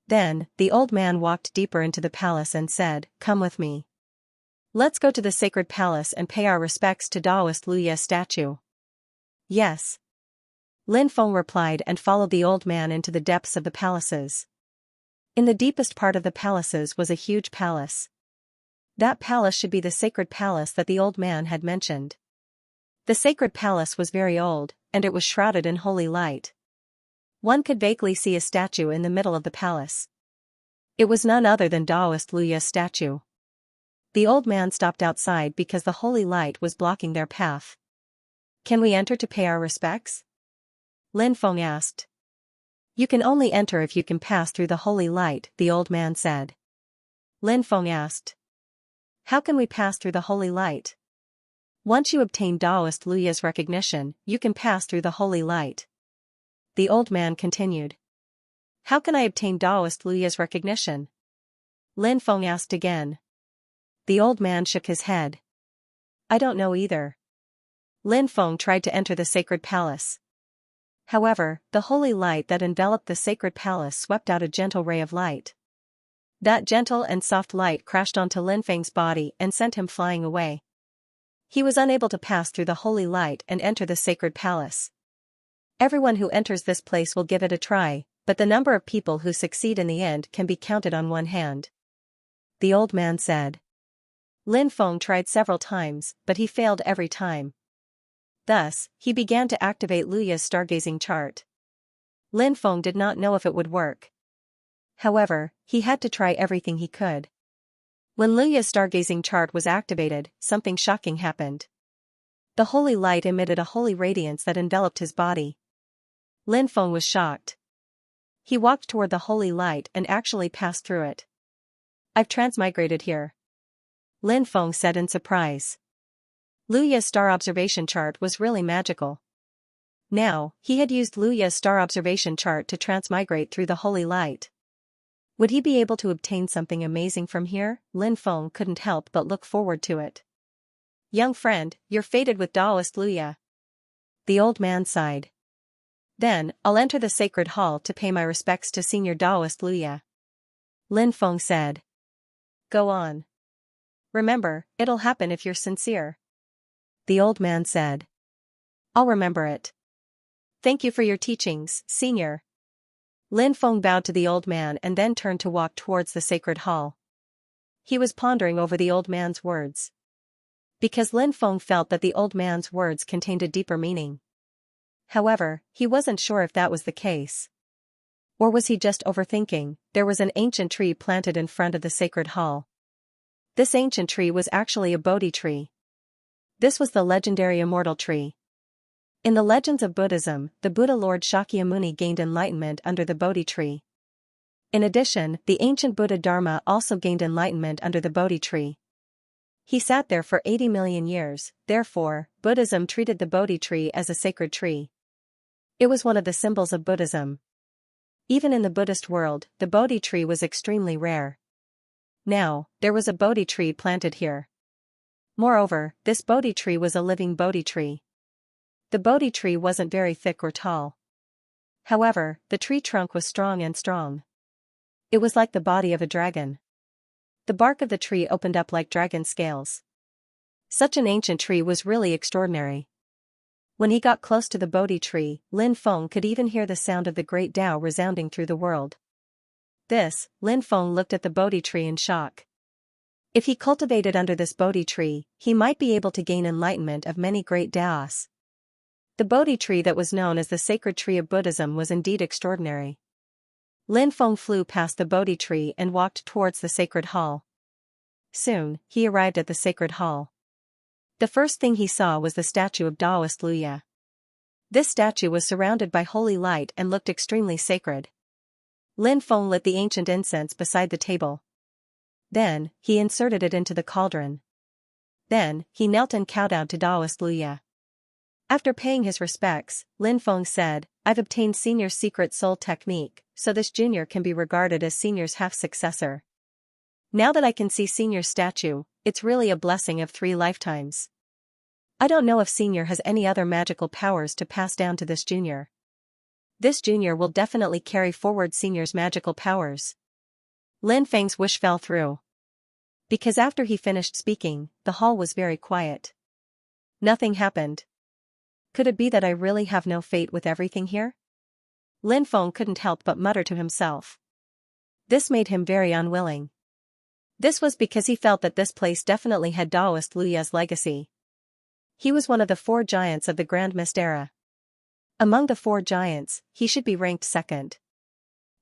Then, the old man walked deeper into the palace and said, come with me. Let's go to the sacred palace and pay our respects to Taoist Lu Ye's statue. Yes. Lin Feng replied and followed the old man into the depths of the palaces. In the deepest part of the palaces was a huge palace. That palace should be the sacred palace that the old man had mentioned. The sacred palace was very old, and it was shrouded in holy light. One could vaguely see a statue in the middle of the palace. It was none other than Taoist Lu Ye's statue. The old man stopped outside because the holy light was blocking their path. Can we enter to pay our respects? Lin Feng asked. You can only enter if you can pass through the holy light, the old man said. Lin Feng asked. How can we pass through the holy light? Once you obtain Taoist Lu Ye's recognition, you can pass through the holy light. The old man continued. How can I obtain Taoist Lu Ye's recognition? Lin Feng asked again. The old man shook his head. I don't know either. Lin Feng tried to enter the sacred palace. However, the holy light that enveloped the sacred palace swept out a gentle ray of light. That gentle and soft light crashed onto Lin Feng's body and sent him flying away. He was unable to pass through the holy light and enter the sacred palace. Everyone who enters this place will give it a try, but the number of people who succeed in the end can be counted on one hand. The old man said. Lin Feng tried several times, but he failed every time. Thus, he began to activate Luya's stargazing chart. Lin Feng did not know if it would work. However, he had to try everything he could. When Luya's stargazing chart was activated, something shocking happened. The holy light emitted a holy radiance that enveloped his body. Lin Feng was shocked. He walked toward the holy light and actually passed through it. "I've transmigrated here," Lin Feng said in surprise. Luya's star observation chart was really magical. Now, he had used Luya's star observation chart to transmigrate through the holy light. Would he be able to obtain something amazing from here? Lin Feng couldn't help but look forward to it. "Young friend, you're fated with Taoist Luya," the old man sighed. "Then, I'll enter the sacred hall to pay my respects to Senior Taoist Luya," Lin Feng said. "Go on. Remember, it'll happen if you're sincere," the old man said. "I'll remember it. Thank you for your teachings, Senior." Lin Feng bowed to the old man and then turned to walk towards the sacred hall. He was pondering over the old man's words. Because Lin Feng felt that the old man's words contained a deeper meaning. However, he wasn't sure if that was the case. Or was he just overthinking? There was an ancient tree planted in front of the sacred hall. This ancient tree was actually a Bodhi tree. This was the legendary immortal tree. In the legends of Buddhism, the Buddha Lord Shakyamuni gained enlightenment under the Bodhi tree. In addition, the ancient Buddha Dharma also gained enlightenment under the Bodhi tree. He sat there for 80 million years, therefore, Buddhism treated the Bodhi tree as a sacred tree. It was one of the symbols of Buddhism. Even in the Buddhist world, the Bodhi tree was extremely rare. Now, there was a Bodhi tree planted here. Moreover, this Bodhi tree was a living Bodhi tree. The Bodhi tree wasn't very thick or tall. However, the tree trunk was strong and strong. It was like the body of a dragon. The bark of the tree opened up like dragon scales. Such an ancient tree was really extraordinary. When he got close to the Bodhi tree, Lin Feng could even hear the sound of the great Tao resounding through the world. Lin Feng looked at the Bodhi tree in shock. If he cultivated under this Bodhi tree, he might be able to gain enlightenment of many great Taos. The Bodhi tree that was known as the sacred tree of Buddhism was indeed extraordinary. Lin Feng flew past the Bodhi tree and walked towards the sacred hall. Soon, he arrived at the sacred hall. The first thing he saw was the statue of Taoist Luya. This statue was surrounded by holy light and looked extremely sacred. Lin Feng lit the ancient incense beside the table. Then, he inserted it into the cauldron. Then, he knelt and kowtowed to Taoist Luya. After paying his respects, Lin Feng said, "I've obtained Senior's secret soul technique, so this junior can be regarded as Senior's half-successor. Now that I can see Senior's statue, it's really a blessing of 3 lifetimes. I don't know if Senior has any other magical powers to pass down to this junior. This junior will definitely carry forward Senior's magical powers." Lin Feng's wish fell through. Because after he finished speaking, the hall was very quiet. Nothing happened. Could it be that I really have no fate with everything here? Lin Feng couldn't help but mutter to himself. This made him very unwilling. This was because he felt that this place definitely had Taoist Luya's legacy. He was one of the 4 giants of the Grand Mist era. Among the 4 giants, he should be ranked second.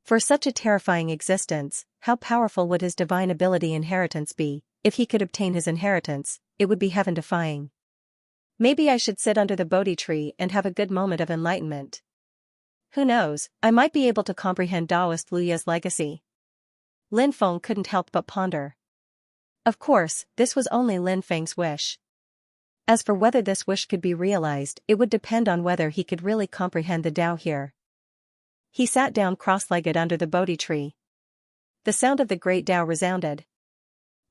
For such a terrifying existence, how powerful would his divine ability inheritance be? If he could obtain his inheritance, it would be heaven-defying. Maybe I should sit under the Bodhi tree and have a good moment of enlightenment. Who knows, I might be able to comprehend Taoist Luya's legacy. Lin Feng couldn't help but ponder. Of course, this was only Lin Feng's wish. As for whether this wish could be realized, it would depend on whether he could really comprehend the Tao here. He sat down cross-legged under the Bodhi tree. The sound of the great Tao resounded.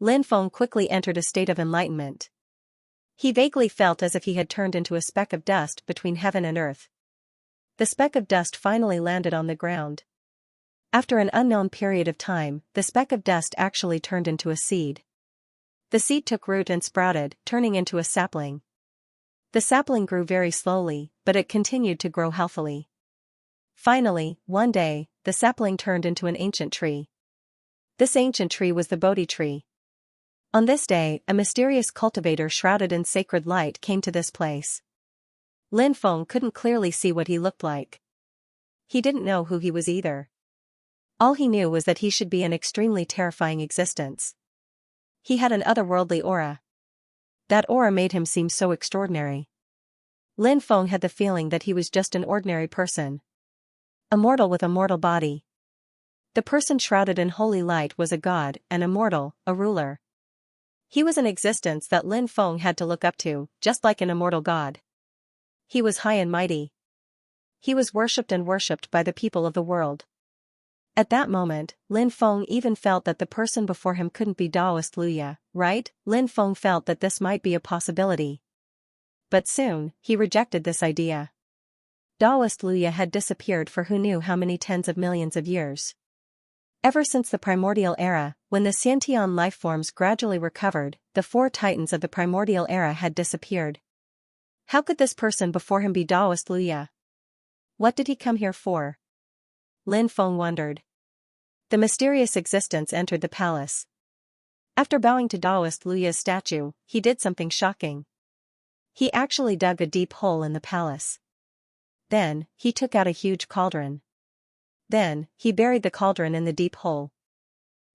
Lin Feng quickly entered a state of enlightenment. He vaguely felt as if he had turned into a speck of dust between heaven and earth. The speck of dust finally landed on the ground. After an unknown period of time, the speck of dust actually turned into a seed. The seed took root and sprouted, turning into a sapling. The sapling grew very slowly, but it continued to grow healthily. Finally, one day, the sapling turned into an ancient tree. This ancient tree was the Bodhi tree. On this day, a mysterious cultivator shrouded in sacred light came to this place. Lin Feng couldn't clearly see what he looked like. He didn't know who he was either. All he knew was that he should be an extremely terrifying existence. He had an otherworldly aura. That aura made him seem so extraordinary. Lin Feng had the feeling that he was just an ordinary person. A mortal with a mortal body. The person shrouded in holy light was a god, an immortal, a ruler. He was an existence that Lin Feng had to look up to, just like an immortal god. He was high and mighty. He was worshipped by the people of the world. At that moment, Lin Feng even felt that the person before him couldn't be Taoist Luya, right? Lin Feng felt that this might be a possibility. But soon, he rejected this idea. Taoist Luya had disappeared for who knew how many tens of millions of years. Ever since the primordial era, when the Xianxia lifeforms gradually recovered, the 4 titans of the primordial era had disappeared. How could this person before him be Taoist Luya? What did he come here for? Lin Feng wondered. The mysterious existence entered the palace. After bowing to Taoist Luya's statue, he did something shocking. He actually dug a deep hole in the palace. Then, he took out a huge cauldron. Then, he buried the cauldron in the deep hole.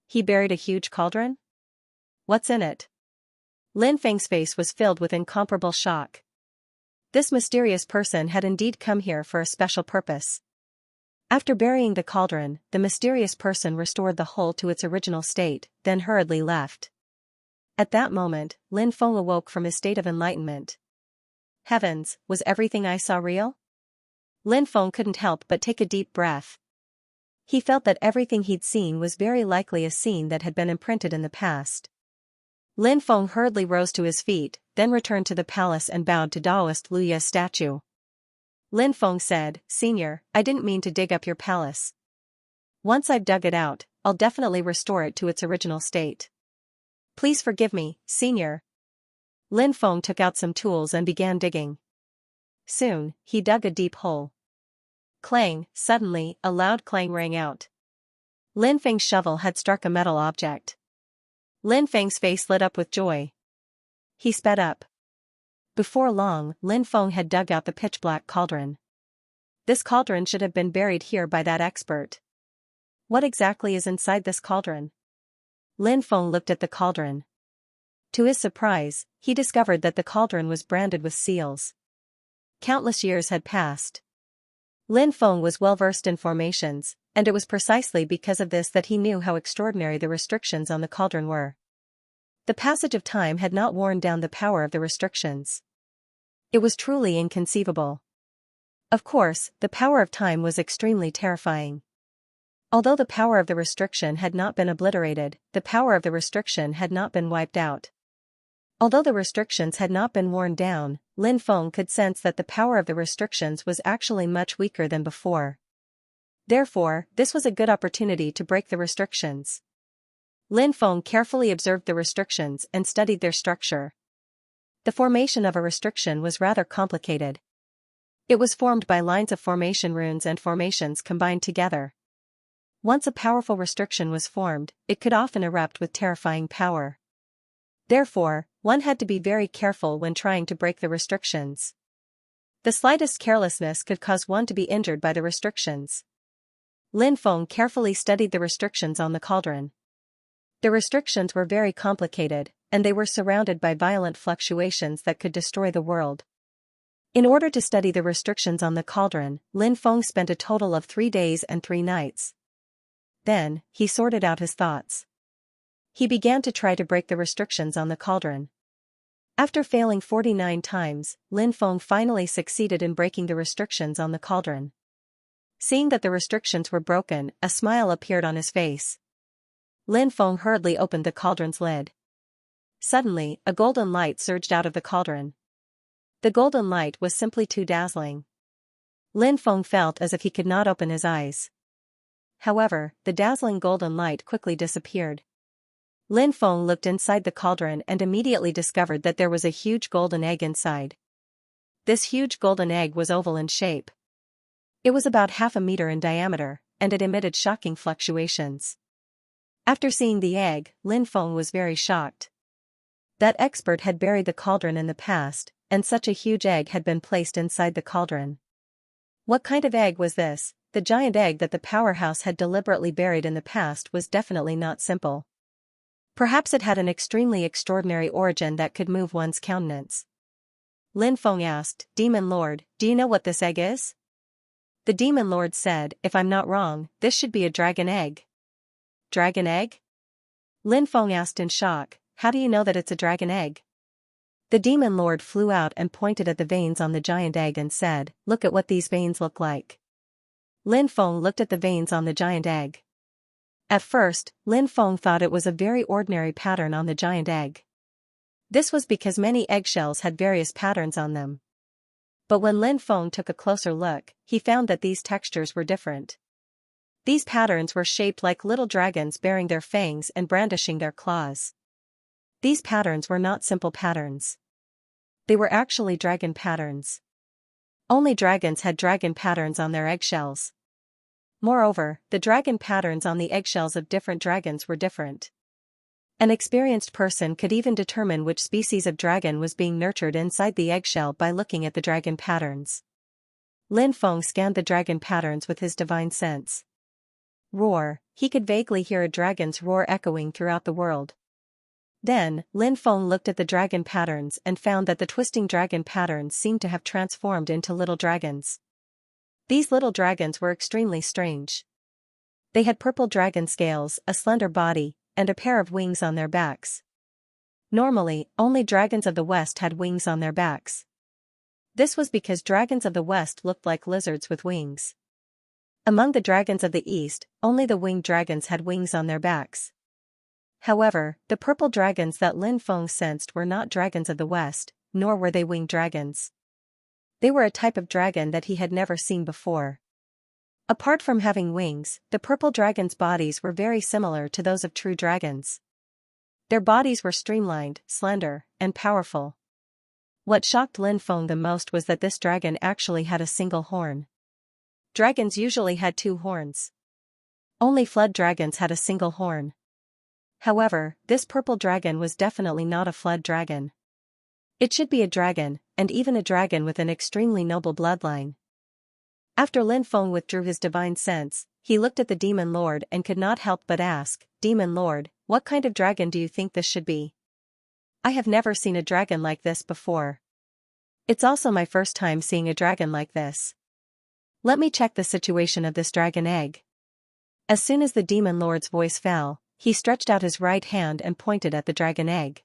He buried a huge cauldron? What's in it? Lin Feng's face was filled with incomparable shock. This mysterious person had indeed come here for a special purpose. After burying the cauldron, the mysterious person restored the hole to its original state, then hurriedly left. At that moment, Lin Feng awoke from his state of enlightenment. Heavens, was everything I saw real? Lin Feng couldn't help but take a deep breath. He felt that everything he'd seen was very likely a scene that had been imprinted in the past. Lin Feng hurriedly rose to his feet, then returned to the palace and bowed to Taoist Luya's statue. Lin Feng said, "Senior, I didn't mean to dig up your palace. Once I've dug it out, I'll definitely restore it to its original state. Please forgive me, Senior." Lin Feng took out some tools and began digging. Soon, he dug a deep hole. Clang, suddenly, a loud clang rang out. Lin Feng's shovel had struck a metal object. Lin Feng's face lit up with joy. He sped up. Before long, Lin Feng had dug out the pitch-black cauldron. This cauldron should have been buried here by that expert. What exactly is inside this cauldron? Lin Feng looked at the cauldron. To his surprise, he discovered that the cauldron was branded with seals. Countless years had passed. Lin Feng was well versed in formations, and it was precisely because of this that he knew how extraordinary the restrictions on the cauldron were. The passage of time had not worn down the power of the restrictions. It was truly inconceivable. Of course, the power of time was extremely terrifying. Although the power of the restriction had not been obliterated, the power of the restriction had not been wiped out. Although the restrictions had not been worn down, Lin Feng could sense that the power of the restrictions was actually much weaker than before. Therefore, this was a good opportunity to break the restrictions. Lin Feng carefully observed the restrictions and studied their structure. The formation of a restriction was rather complicated. It was formed by lines of formation runes and formations combined together. Once a powerful restriction was formed, it could often erupt with terrifying power. Therefore, one had to be very careful when trying to break the restrictions. The slightest carelessness could cause one to be injured by the restrictions. Lin Feng carefully studied the restrictions on the cauldron. The restrictions were very complicated, and they were surrounded by violent fluctuations that could destroy the world. In order to study the restrictions on the cauldron, Lin Feng spent a total of 3 days and 3 nights. Then, he sorted out his thoughts. He began to try to break the restrictions on the cauldron. After failing 49 times, Lin Feng finally succeeded in breaking the restrictions on the cauldron. Seeing that the restrictions were broken, a smile appeared on his face. Lin Feng hurriedly opened the cauldron's lid. Suddenly, a golden light surged out of the cauldron. The golden light was simply too dazzling. Lin Feng felt as if he could not open his eyes. However, the dazzling golden light quickly disappeared. Lin Feng looked inside the cauldron and immediately discovered that there was a huge golden egg inside. This huge golden egg was oval in shape. It was about half a meter in diameter, and it emitted shocking fluctuations. After seeing the egg, Lin Feng was very shocked. That expert had buried the cauldron in the past, and such a huge egg had been placed inside the cauldron. What kind of egg was this? The giant egg that the powerhouse had deliberately buried in the past was definitely not simple. Perhaps it had an extremely extraordinary origin that could move one's countenance. Lin Feng asked, "Demon Lord, do you know what this egg is?" The Demon Lord said, "If I'm not wrong, this should be a dragon egg." Dragon egg? Lin Feng asked in shock, "How do you know that it's a dragon egg?" The Demon Lord flew out and pointed at the veins on the giant egg and said, "Look at what these veins look like." Lin Feng looked at the veins on the giant egg. At first, Lin Feng thought it was a very ordinary pattern on the giant egg. This was because many eggshells had various patterns on them. But when Lin Feng took a closer look, he found that these textures were different. These patterns were shaped like little dragons baring their fangs and brandishing their claws. These patterns were not simple patterns. They were actually dragon patterns. Only dragons had dragon patterns on their eggshells. Moreover, the dragon patterns on the eggshells of different dragons were different. An experienced person could even determine which species of dragon was being nurtured inside the eggshell by looking at the dragon patterns. Lin Feng scanned the dragon patterns with his divine sense. Roar, he could vaguely hear a dragon's roar echoing throughout the world. Then, Lin Feng looked at the dragon patterns and found that the twisting dragon patterns seemed to have transformed into little dragons. These little dragons were extremely strange. They had purple dragon scales, a slender body, and a pair of wings on their backs. Normally, only dragons of the West had wings on their backs. This was because dragons of the West looked like lizards with wings. Among the dragons of the East, only the winged dragons had wings on their backs. However, the purple dragons that Lin Feng sensed were not dragons of the West, nor were they winged dragons. They were a type of dragon that he had never seen before. Apart from having wings, the purple dragons' bodies were very similar to those of true dragons. Their bodies were streamlined, slender, and powerful. What shocked Lin Feng the most was that this dragon actually had a single horn. Dragons usually had two horns. Only flood dragons had a single horn. However, this purple dragon was definitely not a flood dragon. It should be a dragon, and even a dragon with an extremely noble bloodline. After Lin Feng withdrew his divine sense, he looked at the Demon Lord and could not help but ask, "Demon Lord, what kind of dragon do you think this should be? I have never seen a dragon like this before. It's also my first time seeing a dragon like this. Let me check the situation of this dragon egg." As soon as the Demon Lord's voice fell, he stretched out his right hand and pointed at the dragon egg.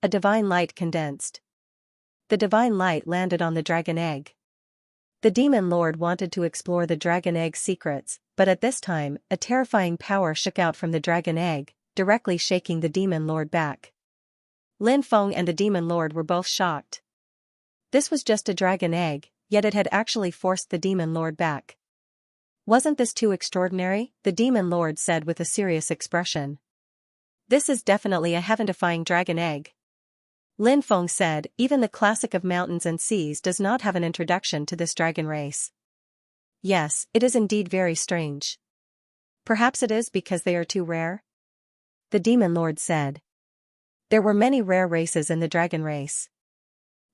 A divine light condensed. The divine light landed on the dragon egg. The Demon Lord wanted to explore the dragon egg's secrets, but at this time, a terrifying power shook out from the dragon egg, directly shaking the Demon Lord back. Lin Feng and the Demon Lord were both shocked. This was just a dragon egg, yet it had actually forced the Demon Lord back. "Wasn't this too extraordinary?" the Demon Lord said with a serious expression. "This is definitely a heaven-defying dragon egg." Lin Feng said, "Even the classic of mountains and seas does not have an introduction to this dragon race." "Yes, it is indeed very strange. Perhaps it is because they are too rare?" the Demon Lord said. There were many rare races in the dragon race.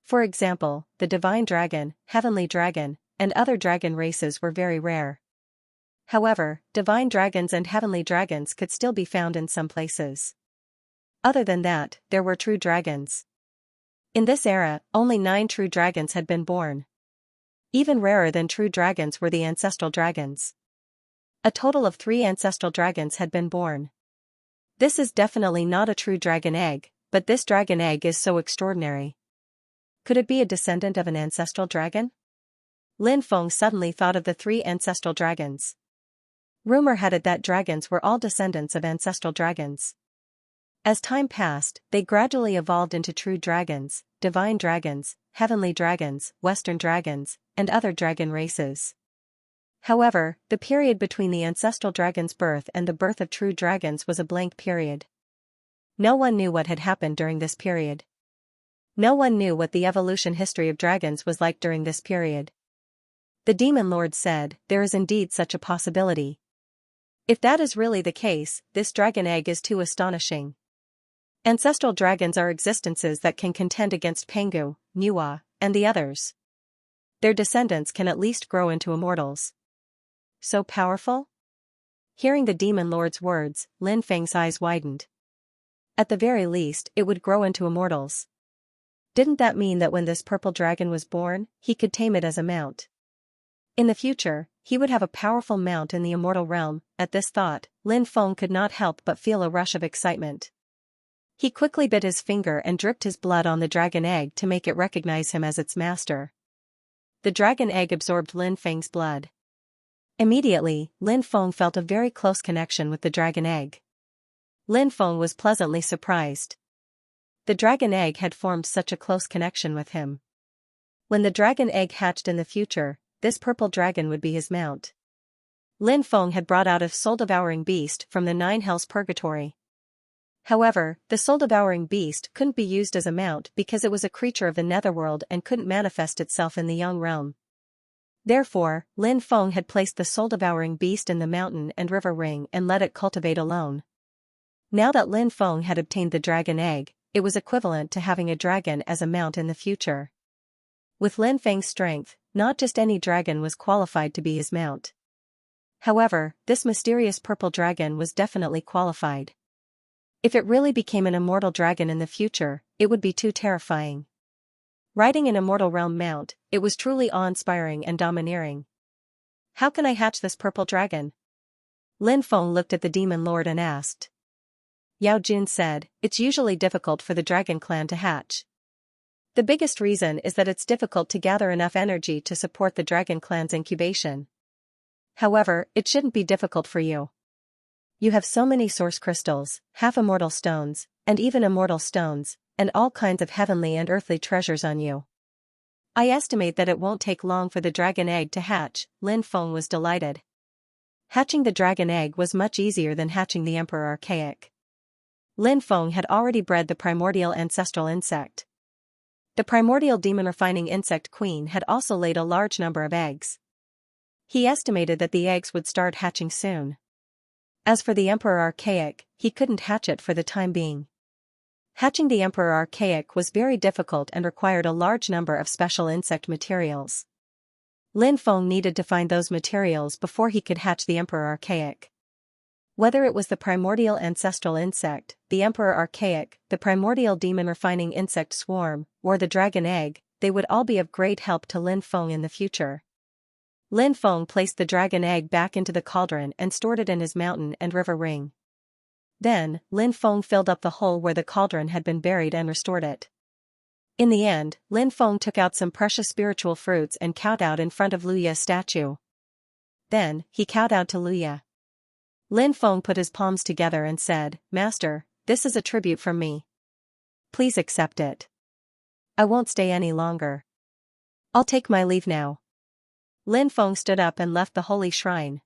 For example, the divine dragon, heavenly dragon, and other dragon races were very rare. However, divine dragons and heavenly dragons could still be found in some places. Other than that, there were true dragons. In this era, only 9 true dragons had been born. Even rarer than true dragons were the ancestral dragons. A total of 3 ancestral dragons had been born. This is definitely not a true dragon egg, but this dragon egg is so extraordinary. Could it be a descendant of an ancestral dragon? Lin Feng suddenly thought of the 3 ancestral dragons. Rumor had it that dragons were all descendants of ancestral dragons. As time passed, they gradually evolved into true dragons, divine dragons, heavenly dragons, western dragons, and other dragon races. However, the period between the ancestral dragon's birth and the birth of true dragons was a blank period. No one knew what had happened during this period. No one knew what the evolution history of dragons was like during this period. The Demon Lord said, "There is indeed such a possibility. If that is really the case, this dragon egg is too astonishing. Ancestral dragons are existences that can contend against Pengu, Nuwa, and the others. Their descendants can at least grow into immortals. So powerful? Hearing the demon lord's words, Lin Feng's eyes widened. At the very least, it would grow into immortals. Didn't that mean that when this purple dragon was born, he could tame it as a mount? In the future, he would have a powerful mount in the immortal realm. At this thought, Lin Feng could not help but feel a rush of excitement. He quickly bit his finger and dripped his blood on the dragon egg to make it recognize him as its master. The dragon egg absorbed Lin Feng's blood. Immediately, Lin Feng felt a very close connection with the dragon egg. Lin Feng was pleasantly surprised. The dragon egg had formed such a close connection with him. When the dragon egg hatched in the future, this purple dragon would be his mount. Lin Feng had brought out a soul-devouring beast from the 9 Hells Purgatory. However, the soul-devouring beast couldn't be used as a mount because it was a creature of the netherworld and couldn't manifest itself in the Yang realm. Therefore, Lin Feng had placed the soul-devouring beast in the mountain and river ring and let it cultivate alone. Now that Lin Feng had obtained the dragon egg, it was equivalent to having a dragon as a mount in the future. With Lin Feng's strength, not just any dragon was qualified to be his mount. However, this mysterious purple dragon was definitely qualified. If it really became an immortal dragon in the future, it would be too terrifying. Riding an immortal realm mount, it was truly awe-inspiring and domineering. How can I hatch this purple dragon? Lin Feng looked at the demon lord and asked. Yao Jun said, it's usually difficult for the dragon clan to hatch. The biggest reason is that it's difficult to gather enough energy to support the dragon clan's incubation. However, it shouldn't be difficult for you. You have so many source crystals, half-immortal stones, and even immortal stones, and all kinds of heavenly and earthly treasures on you. I estimate that it won't take long for the dragon egg to hatch. Lin Feng was delighted. Hatching the dragon egg was much easier than hatching the Emperor Archaic. Lin Feng had already bred the primordial ancestral insect. The primordial demon refining insect queen had also laid a large number of eggs. He estimated that the eggs would start hatching soon. As for the Emperor Archaic, he couldn't hatch it for the time being. Hatching the Emperor Archaic was very difficult and required a large number of special insect materials. Lin Feng needed to find those materials before he could hatch the Emperor Archaic. Whether it was the primordial ancestral insect, the Emperor Archaic, the primordial demon refining insect swarm, or the dragon egg, they would all be of great help to Lin Feng in the future. Lin Feng placed the dragon egg back into the cauldron and stored it in his mountain and river ring. Then, Lin Feng filled up the hole where the cauldron had been buried and restored it. In the end, Lin Feng took out some precious spiritual fruits and kowtowed in front of Luya's statue. Then, he kowtowed to Luya. Lin Feng put his palms together and said, Master, this is a tribute from me. Please accept it. I won't stay any longer. I'll take my leave now. Lin Feng stood up and left the holy shrine.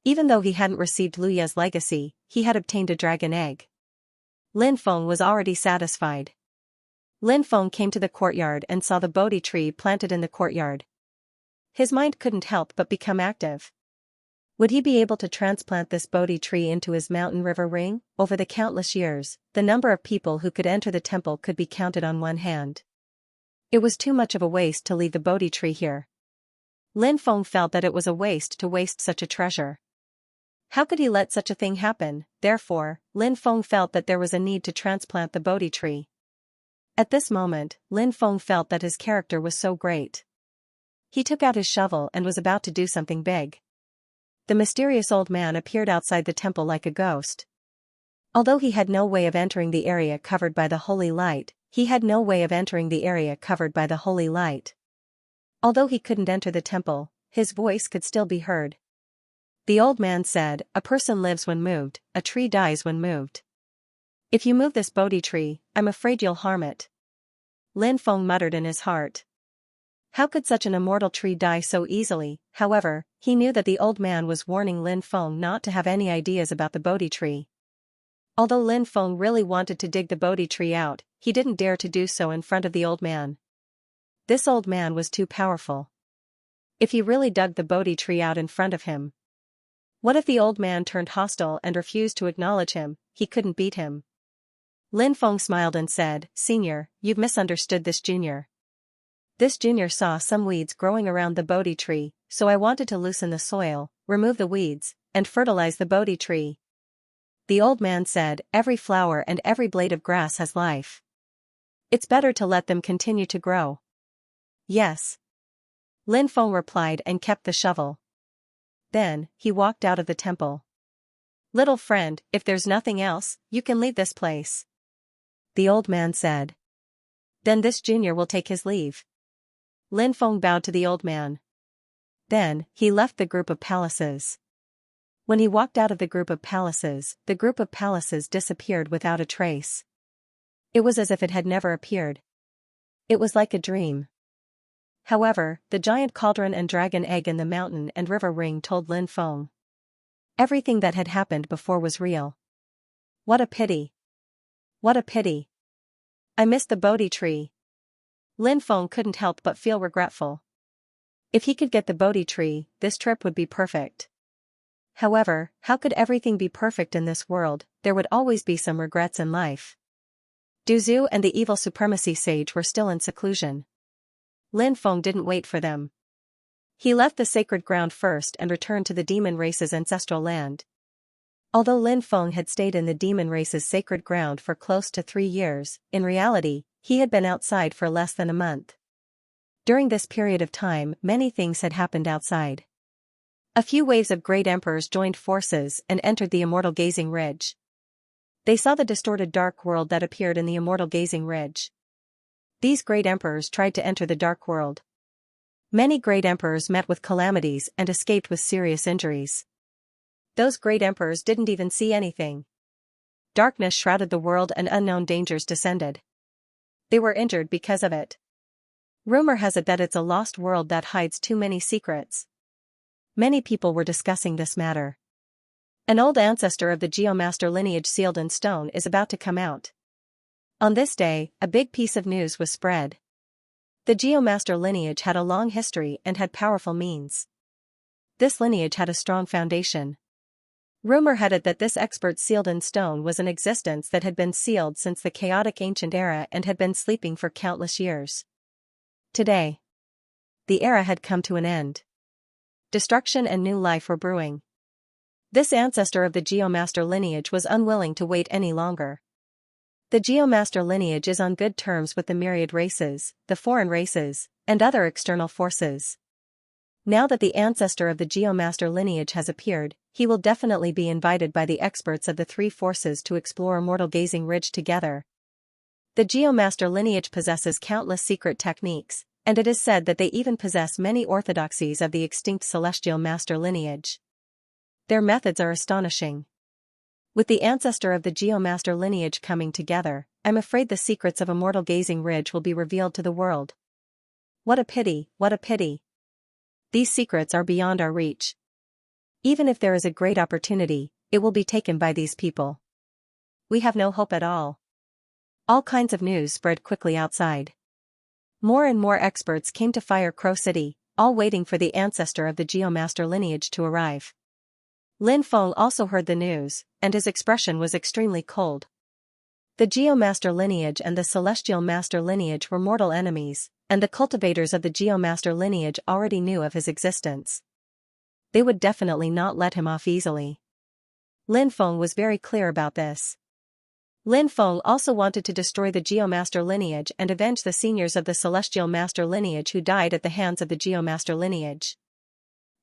Even though he hadn't received Luya's legacy, he had obtained a dragon egg. Lin Feng was already satisfied. Lin Feng came to the courtyard and saw the Bodhi tree planted in the courtyard. His mind couldn't help but become active. Would he be able to transplant this Bodhi tree into his mountain river ring? Over the countless years, the number of people who could enter the temple could be counted on one hand. It was too much of a waste to leave the Bodhi tree here. Lin Feng felt that it was a waste to waste such a treasure. How could he let such a thing happen? Therefore, Lin Feng felt that there was a need to transplant the Bodhi tree. At this moment, Lin Feng felt that his character was so great. He took out his shovel and was about to do something big. The mysterious old man appeared outside the temple like a ghost. Although he had no way of entering the area covered by the holy light, Although he couldn't enter the temple, his voice could still be heard. The old man said, a person lives when moved, a tree dies when moved. If you move this Bodhi tree, I'm afraid you'll harm it. Lin Feng muttered in his heart. How could such an immortal tree die so easily? However, he knew that the old man was warning Lin Feng not to have any ideas about the Bodhi tree. Although Lin Feng really wanted to dig the Bodhi tree out, he didn't dare to do so in front of the old man. This old man was too powerful. If he really dug the Bodhi tree out in front of him, what if the old man turned hostile and refused to acknowledge him? He couldn't beat him. Lin Feng smiled and said, "Senior, you've misunderstood this junior. This junior saw some weeds growing around the Bodhi tree, so I wanted to loosen the soil, remove the weeds, and fertilize the Bodhi tree." The old man said, "Every flower and every blade of grass has life. It's better to let them continue to grow." "Yes." Lin Feng replied and kept the shovel. Then, he walked out of the temple. "Little friend, if there's nothing else, you can leave this place," the old man said. "Then this junior will take his leave." Lin Feng bowed to the old man. Then, he left the group of palaces. When he walked out of the group of palaces disappeared without a trace. It was as if it had never appeared. It was like a dream. However, the giant cauldron and dragon egg in the mountain and river ring told Lin Feng everything that had happened before was real. What a pity. What a pity. I missed the Bodhi tree. Lin Feng couldn't help but feel regretful. If he could get the Bodhi tree, this trip would be perfect. However, how could everything be perfect in this world? There would always be some regrets in life. Du Zhu and the evil supremacy sage were still in seclusion. Lin Feng didn't wait for them. He left the sacred ground first and returned to the demon race's ancestral land. Although Lin Feng had stayed in the demon race's sacred ground for close to 3 years, in reality, he had been outside for less than a month. During this period of time, many things had happened outside. A few waves of great emperors joined forces and entered the immortal gazing ridge. They saw the distorted dark world that appeared in the immortal gazing ridge. These great emperors tried to enter the dark world. Many great emperors met with calamities and escaped with serious injuries. Those great emperors didn't even see anything. Darkness shrouded the world and unknown dangers descended. They were injured because of it. Rumor has it that it's a lost world that hides too many secrets. Many people were discussing this matter. An old ancestor of the Geomaster lineage sealed in stone is about to come out. On this day, a big piece of news was spread. The Geomaster lineage had a long history and had powerful means. This lineage had a strong foundation. Rumor had it that this expert sealed in stone was an existence that had been sealed since the chaotic ancient era and had been sleeping for countless years. Today, the era had come to an end. Destruction and new life were brewing. This ancestor of the Geomaster lineage was unwilling to wait any longer. The Geomaster lineage is on good terms with the myriad races, the foreign races, and other external forces. Now that the ancestor of the Geomaster lineage has appeared, he will definitely be invited by the experts of the 3 forces to explore Immortal Gazing Ridge together. The Geomaster lineage possesses countless secret techniques, and it is said that they even possess many orthodoxies of the extinct Celestial Master lineage. Their methods are astonishing. With the ancestor of the Geomaster lineage coming together, I'm afraid the secrets of Immortal Gazing Ridge will be revealed to the world. What a pity, what a pity. These secrets are beyond our reach. Even if there is a great opportunity, it will be taken by these people. We have no hope at all. All kinds of news spread quickly outside. More and more experts came to Fire Crow City, all waiting for the ancestor of the Geomaster lineage to arrive. Lin Feng also heard the news, and his expression was extremely cold. The Geomaster lineage and the Celestial Master lineage were mortal enemies, and the cultivators of the Geomaster lineage already knew of his existence. They would definitely not let him off easily. Lin Feng was very clear about this. Lin Feng also wanted to destroy the Geomaster lineage and avenge the seniors of the Celestial Master lineage who died at the hands of the Geomaster lineage.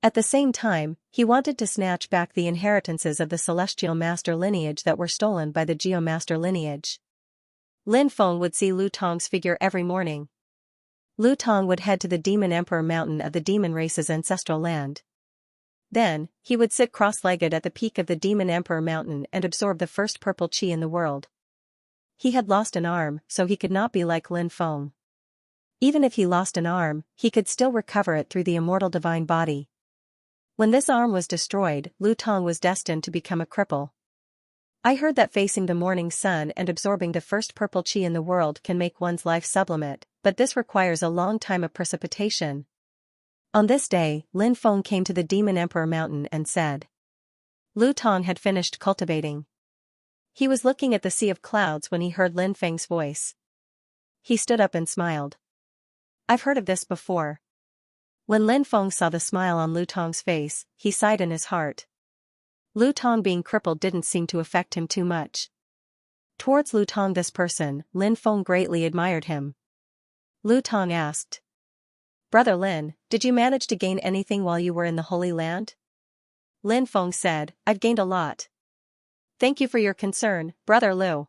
At the same time, he wanted to snatch back the inheritances of the Celestial Master lineage that were stolen by the Geomaster lineage. Lin Feng would see Lu Tong's figure every morning. Lu Tong would head to the Demon Emperor Mountain of the demon race's ancestral land. Then, he would sit cross-legged at the peak of the Demon Emperor Mountain and absorb the first purple chi in the world. He had lost an arm, so he could not be like Lin Feng. Even if he lost an arm, he could still recover it through the immortal divine body. When this arm was destroyed, Lu Tong was destined to become a cripple. I heard that facing the morning sun and absorbing the first purple chi in the world can make one's life sublimate, but this requires a long time of precipitation. On this day, Lin Feng came to the Demon Emperor Mountain and said. Lu Tong had finished cultivating. He was looking at the sea of clouds when he heard Lin Feng's voice. He stood up and smiled. I've heard of this before. When Lin Feng saw the smile on Lu Tong's face, he sighed in his heart. Lu Tong being crippled didn't seem to affect him too much. Towards Lu Tong, this person, Lin Feng greatly admired him. Lu Tong asked. Brother Lin, did you manage to gain anything while you were in the Holy Land? Lin Feng said, I've gained a lot. Thank you for your concern, Brother Lu.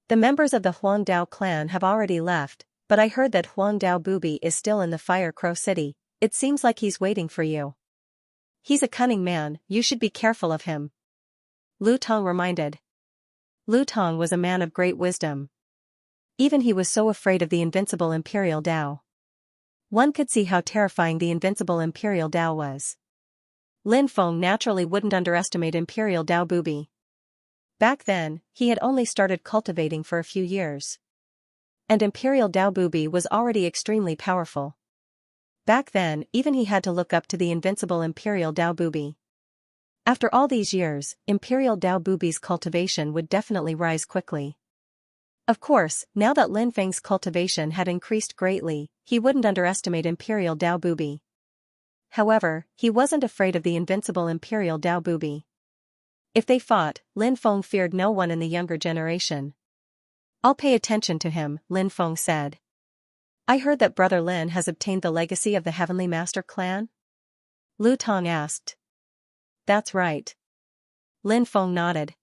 The members of the Huang Dao clan have already left, but I heard that Huang Dao Bubi is still in the Fire Crow City. It seems like he's waiting for you. He's a cunning man, you should be careful of him. Lu Tong reminded. Lu Tong was a man of great wisdom. Even he was so afraid of the invincible Imperial Dao. One could see how terrifying the invincible Imperial Dao was. Lin Feng naturally wouldn't underestimate Imperial Dao Bubi. Back then, he had only started cultivating for a few years. And Imperial Dao Bubi was already extremely powerful. Back then, even he had to look up to the invincible Imperial Dao Bubi. After all these years, Imperial Dao Bubi's cultivation would definitely rise quickly. Of course, now that Lin Feng's cultivation had increased greatly, he wouldn't underestimate Imperial Dao Bubi. However, he wasn't afraid of the invincible Imperial Dao Bubi. If they fought, Lin Feng feared no one in the younger generation. I'll pay attention to him, Lin Feng said. I heard that Brother Lin has obtained the legacy of the Heavenly Master clan? Lu Tong asked. That's right. Lin Feng nodded.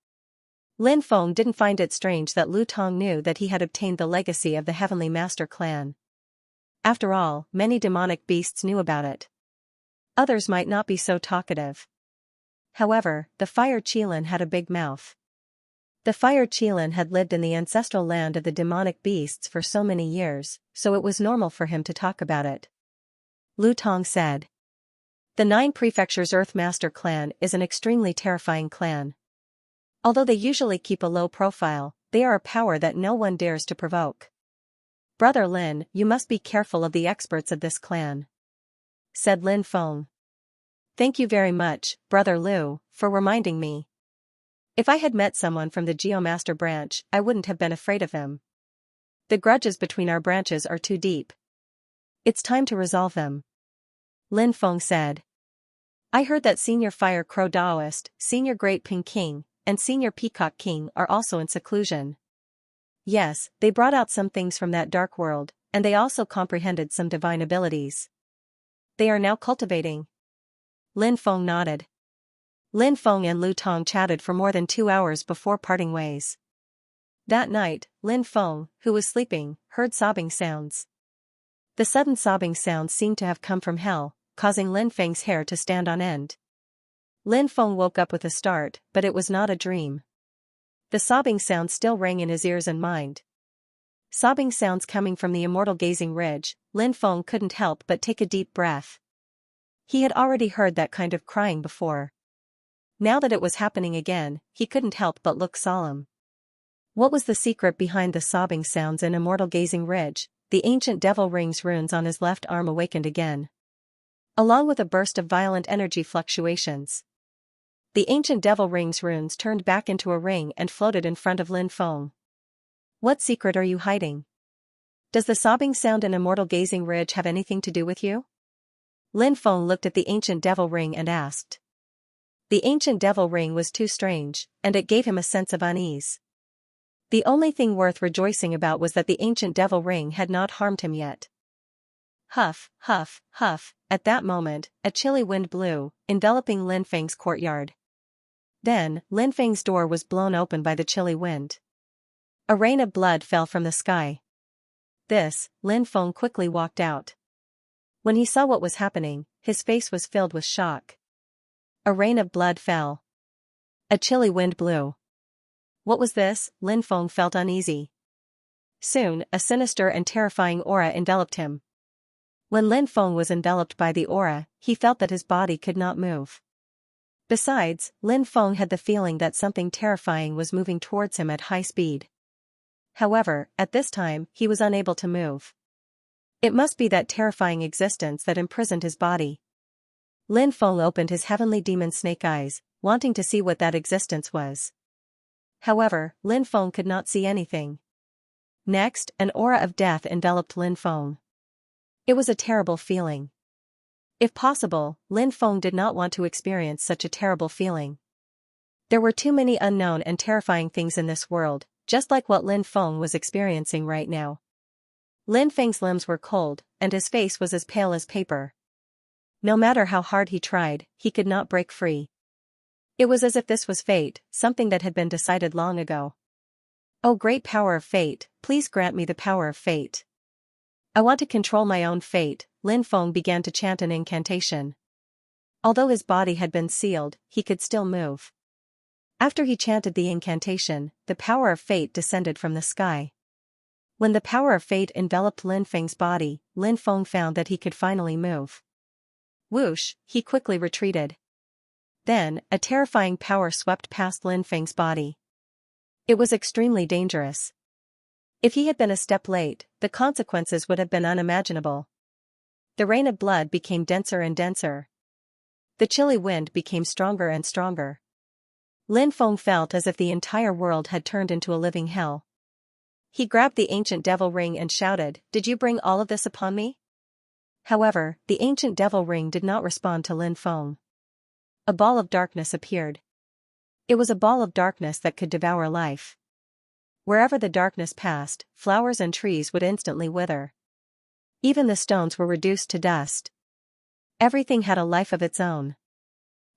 Lin Feng didn't find it strange that Lu Tong knew that he had obtained the legacy of the Heavenly Master clan. After all, many demonic beasts knew about it. Others might not be so talkative. However, the Fire Qilin had a big mouth. The Fire Qilin had lived in the ancestral land of the demonic beasts for so many years, so it was normal for him to talk about it. Lu Tong said. The 9 Prefectures Earth Master clan is an extremely terrifying clan. Although they usually keep a low profile, they are a power that no one dares to provoke. Brother Lin, you must be careful of the experts of this clan. Said Lin Feng. Thank you very much, Brother Lu, for reminding me. If I had met someone from the Geomaster branch, I wouldn't have been afraid of him. The grudges between our branches are too deep. It's time to resolve them. Lin Feng said. I heard that Senior Fire Crow Daoist, Senior Great Ping King, and Senior Peacock King are also in seclusion. Yes, they brought out some things from that dark world, and they also comprehended some divine abilities. They are now cultivating. Lin Feng nodded. Lin Feng and Lu Tong chatted for more than 2 hours before parting ways. That night, Lin Feng, who was sleeping, heard sobbing sounds. The sudden sobbing sounds seemed to have come from hell, causing Lin Feng's hair to stand on end. Lin Feng woke up with a start, but it was not a dream. The sobbing sound still rang in his ears and mind. Sobbing sounds coming from the immortal gazing ridge, Lin Feng couldn't help but take a deep breath. He had already heard that kind of crying before. Now that it was happening again, he couldn't help but look solemn. What was the secret behind the sobbing sounds in immortal gazing ridge? The ancient devil rings runes on his left arm awakened again. Along with a burst of violent energy fluctuations. The ancient devil rings runes turned back into a ring and floated in front of Lin Feng. What secret are you hiding? Does the sobbing sound in immortal gazing ridge have anything to do with you? Lin Feng looked at the ancient devil ring and asked. The ancient devil ring was too strange, and it gave him a sense of unease. The only thing worth rejoicing about was that the ancient devil ring had not harmed him yet. Huff, huff, huff, at that moment, a chilly wind blew, enveloping Lin Feng's courtyard. Then, Lin Feng's door was blown open by the chilly wind. A rain of blood fell from the sky. Lin Feng quickly walked out. When he saw what was happening, his face was filled with shock. A rain of blood fell. A chilly wind blew. What was this? Lin Feng felt uneasy. Soon, a sinister and terrifying aura enveloped him. When Lin Feng was enveloped by the aura, he felt that his body could not move. Besides, Lin Feng had the feeling that something terrifying was moving towards him at high speed. However, at this time, he was unable to move. It must be that terrifying existence that imprisoned his body. Lin Feng opened his heavenly demon snake eyes, wanting to see what that existence was. However, Lin Feng could not see anything. Next, an aura of death enveloped Lin Feng. It was a terrible feeling. If possible, Lin Feng did not want to experience such a terrible feeling. There were too many unknown and terrifying things in this world, just like what Lin Feng was experiencing right now. Lin Feng's limbs were cold, and his face was as pale as paper. No matter how hard he tried, he could not break free. It was as if this was fate, something that had been decided long ago. "Oh great power of fate, please grant me the power of fate. I want to control my own fate," Lin Feng began to chant an incantation. Although his body had been sealed, he could still move. After he chanted the incantation, the power of fate descended from the sky. When the power of fate enveloped Lin Feng's body, Lin Feng found that he could finally move. Whoosh, he quickly retreated. Then, a terrifying power swept past Lin Feng's body. It was extremely dangerous. If he had been a step late, the consequences would have been unimaginable. The rain of blood became denser and denser. The chilly wind became stronger and stronger. Lin Feng felt as if the entire world had turned into a living hell. He grabbed the ancient devil ring and shouted, "Did you bring all of this upon me?" However, the ancient devil ring did not respond to Lin Feng. A ball of darkness appeared. It was a ball of darkness that could devour life. Wherever the darkness passed, flowers and trees would instantly wither. Even the stones were reduced to dust. Everything had a life of its own.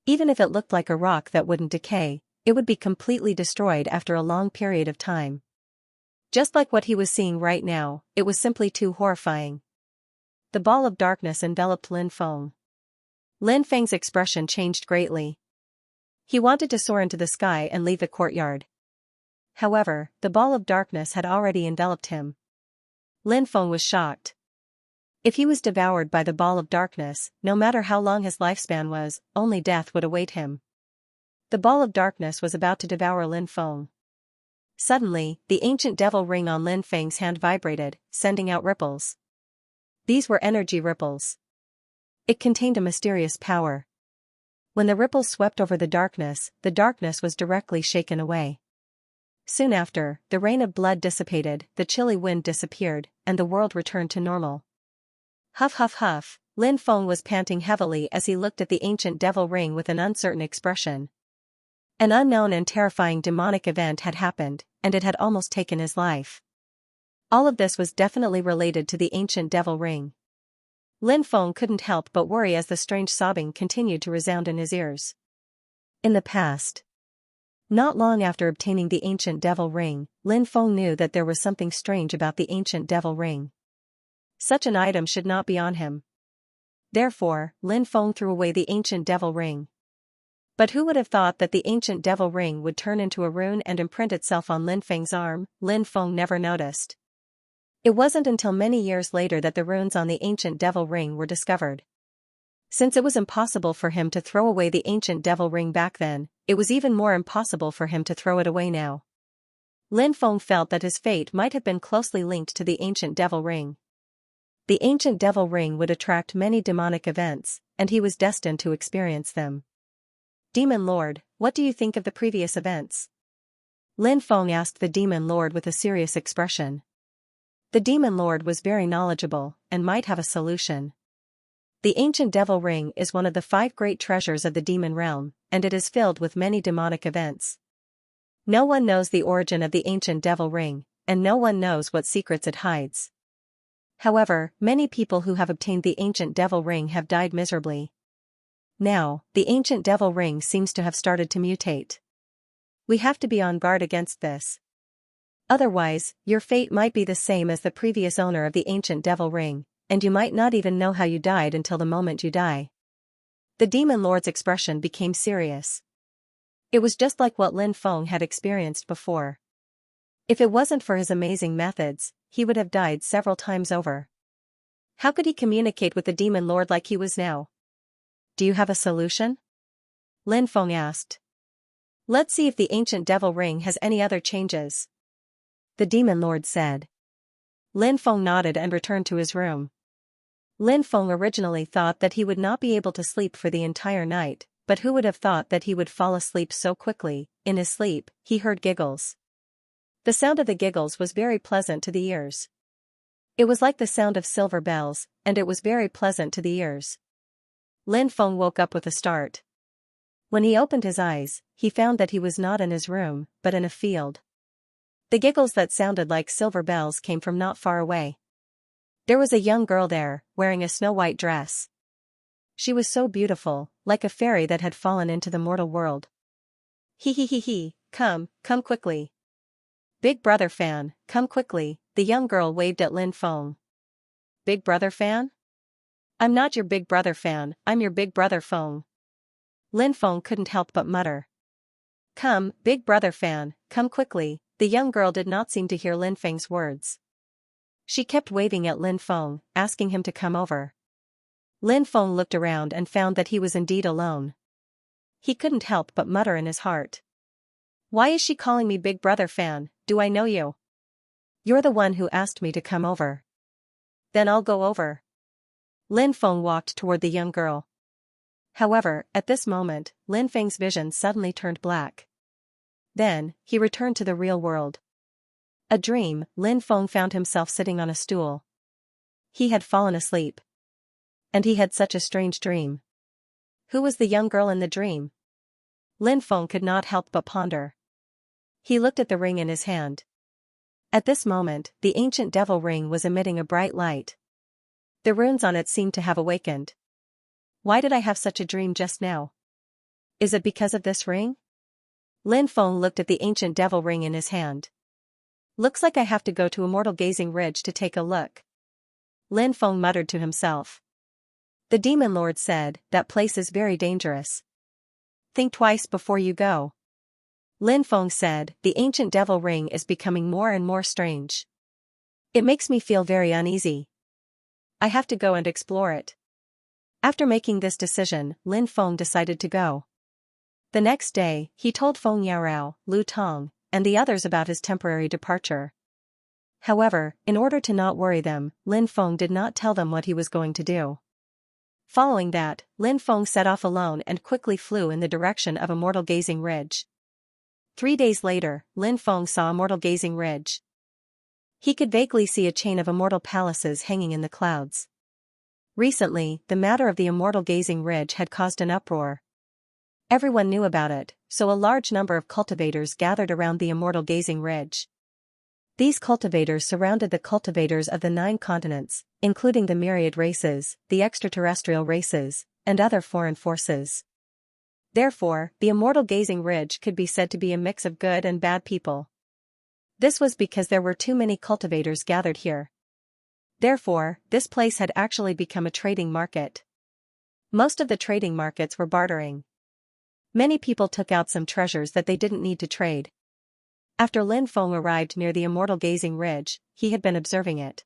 Even if it looked like a rock that wouldn't decay, it would be completely destroyed after a long period of time. Just like what he was seeing right now, it was simply too horrifying. The ball of darkness enveloped Lin Feng. Lin Feng's expression changed greatly. He wanted to soar into the sky and leave the courtyard. However, the ball of darkness had already enveloped him. Lin Feng was shocked. If he was devoured by the ball of darkness, no matter how long his lifespan was, only death would await him. The ball of darkness was about to devour Lin Feng. Suddenly, the ancient devil ring on Lin Feng's hand vibrated, sending out ripples. These were energy ripples. It contained a mysterious power. When the ripples swept over the darkness was directly shaken away. Soon after, the rain of blood dissipated, the chilly wind disappeared, and the world returned to normal. Huff huff huff, Lin Feng was panting heavily as he looked at the ancient devil ring with an uncertain expression. An unknown and terrifying demonic event had happened, and it had almost taken his life. All of this was definitely related to the ancient devil ring. Lin Feng couldn't help but worry as the strange sobbing continued to resound in his ears. In the past. Not long after obtaining the ancient devil ring, Lin Feng knew that there was something strange about the ancient devil ring. Such an item should not be on him. Therefore, Lin Feng threw away the ancient devil ring. But who would have thought that the ancient devil ring would turn into a rune and imprint itself on Lin Feng's arm? Lin Feng never noticed. It wasn't until many years later that the runes on the ancient devil ring were discovered. Since it was impossible for him to throw away the ancient devil ring back then, it was even more impossible for him to throw it away now. Lin Feng felt that his fate might have been closely linked to the ancient devil ring. The ancient devil ring would attract many demonic events, and he was destined to experience them. "Demon Lord, what do you think of the previous events?" Lin Feng asked the Demon Lord with a serious expression. The Demon Lord was very knowledgeable, and might have a solution. The ancient devil ring is one of the 5 great treasures of the demon realm, and it is filled with many demonic events. No one knows the origin of the ancient devil ring, and no one knows what secrets it hides. However, many people who have obtained the ancient devil ring have died miserably. Now, the ancient devil ring seems to have started to mutate. We have to be on guard against this. Otherwise, your fate might be the same as the previous owner of the ancient devil ring, and you might not even know how you died until the moment you die. The Demon Lord's expression became serious. It was just like what Lin Feng had experienced before. If it wasn't for his amazing methods, he would have died several times over. How could he communicate with the Demon Lord like he was now? "Do you have a solution?" Lin Feng asked. "Let's see if the ancient devil ring has any other changes," the Demon Lord said. Lin Feng nodded and returned to his room. Lin Feng originally thought that he would not be able to sleep for the entire night, but who would have thought that he would fall asleep so quickly? In his sleep, he heard giggles. The sound of the giggles was very pleasant to the ears. It was like the sound of silver bells, and it was very pleasant to the ears. Lin Feng woke up with a start. When he opened his eyes, he found that he was not in his room, but in a field. The giggles that sounded like silver bells came from not far away. There was a young girl there, wearing a snow-white dress. She was so beautiful, like a fairy that had fallen into the mortal world. He, come quickly. Big brother Fan, come quickly, the young girl waved at Lin Feng. Big brother Fan? I'm not your big brother Fan, I'm your big brother Feng. Lin Feng couldn't help but mutter. Come, big brother Fan, come quickly, the young girl did not seem to hear Lin Feng's words. She kept waving at Lin Feng, asking him to come over. Lin Feng looked around and found that he was indeed alone. He couldn't help but mutter in his heart. Why is she calling me big brother Fan? Do I know you? You're the one who asked me to come over. Then I'll go over. Lin Feng walked toward the young girl. However, at this moment, Lin Feng's vision suddenly turned black. Then, he returned to the real world. A dream, Lin Feng found himself sitting on a stool. He had fallen asleep. And he had such a strange dream. Who was the young girl in the dream? Lin Feng could not help but ponder. He looked at the ring in his hand. At this moment, the ancient devil ring was emitting a bright light. The runes on it seemed to have awakened. Why did I have such a dream just now? Is it because of this ring? Lin Feng looked at the ancient devil ring in his hand. Looks like I have to go to Immortal Gazing Ridge to take a look. Lin Feng muttered to himself. The demon lord said, that place is very dangerous. Think twice before you go. Lin Feng said, the ancient devil ring is becoming more and more strange. It makes me feel very uneasy. I have to go and explore it. After making this decision, Lin Feng decided to go. The next day, he told Feng Yaorao, Lu Tong, and the others about his temporary departure. However, in order to not worry them, Lin Feng did not tell them what he was going to do. Following that, Lin Feng set off alone and quickly flew in the direction of Immortal Gazing Ridge. 3 days later, Lin Feng saw Immortal Gazing Ridge. He could vaguely see a chain of immortal palaces hanging in the clouds. Recently, the matter of the Immortal Gazing Ridge had caused an uproar. Everyone knew about it, so a large number of cultivators gathered around the Immortal Gazing Ridge. These cultivators surrounded the cultivators of the 9 continents, including the myriad races, the extraterrestrial races, and other foreign forces. Therefore, the Immortal Gazing Ridge could be said to be a mix of good and bad people. This was because there were too many cultivators gathered here. Therefore, this place had actually become a trading market. Most of the trading markets were bartering. Many people took out some treasures that they didn't need to trade. After Lin Feng arrived near the Immortal Gazing Ridge, he had been observing it.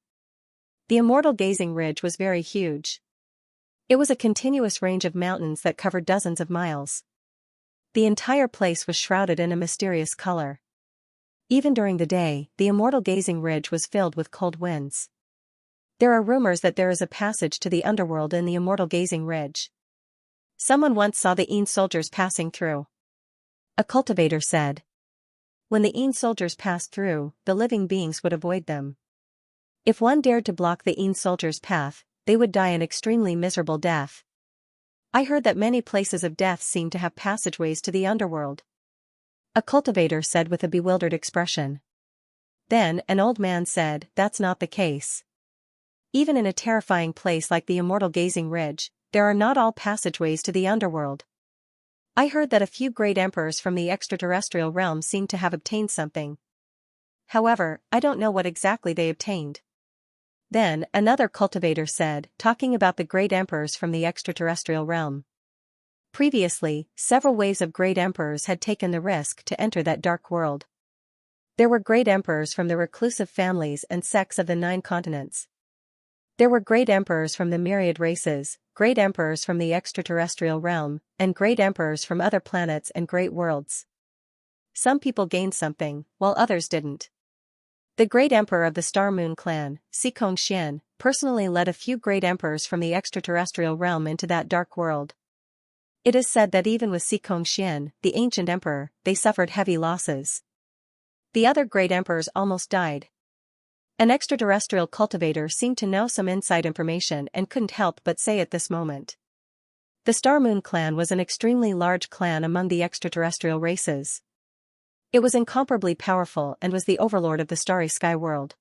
The Immortal Gazing Ridge was very huge. It was a continuous range of mountains that covered dozens of miles. The entire place was shrouded in a mysterious color. Even during the day, the Immortal Gazing Ridge was filled with cold winds. There are rumors that there is a passage to the underworld in the Immortal Gazing Ridge. Someone once saw the Yin soldiers passing through. A cultivator said. When the Yin soldiers passed through, the living beings would avoid them. If one dared to block the Yin soldiers' path, they would die an extremely miserable death. I heard that many places of death seem to have passageways to the underworld. A cultivator said with a bewildered expression. Then an old man said, that's not the case. Even in a terrifying place like the Immortal Gazing Ridge, there are not all passageways to the underworld. I heard that a few great emperors from the extraterrestrial realm seem to have obtained something. However, I don't know what exactly they obtained. Then, another cultivator said, talking about the great emperors from the extraterrestrial realm. Previously, several waves of great emperors had taken the risk to enter that dark world. There were great emperors from the reclusive families and sects of the 9 continents. There were great emperors from the myriad races, great emperors from the extraterrestrial realm, and great emperors from other planets and great worlds. Some people gained something, while others didn't. The great emperor of the Star Moon clan, Xianxia, personally led a few great emperors from the extraterrestrial realm into that dark world. It is said that even with Xianxia, the ancient emperor, they suffered heavy losses. The other great emperors almost died. An extraterrestrial cultivator seemed to know some inside information and couldn't help but say at this moment. The Star Moon clan was an extremely large clan among the extraterrestrial races. It was incomparably powerful and was the overlord of the starry sky world.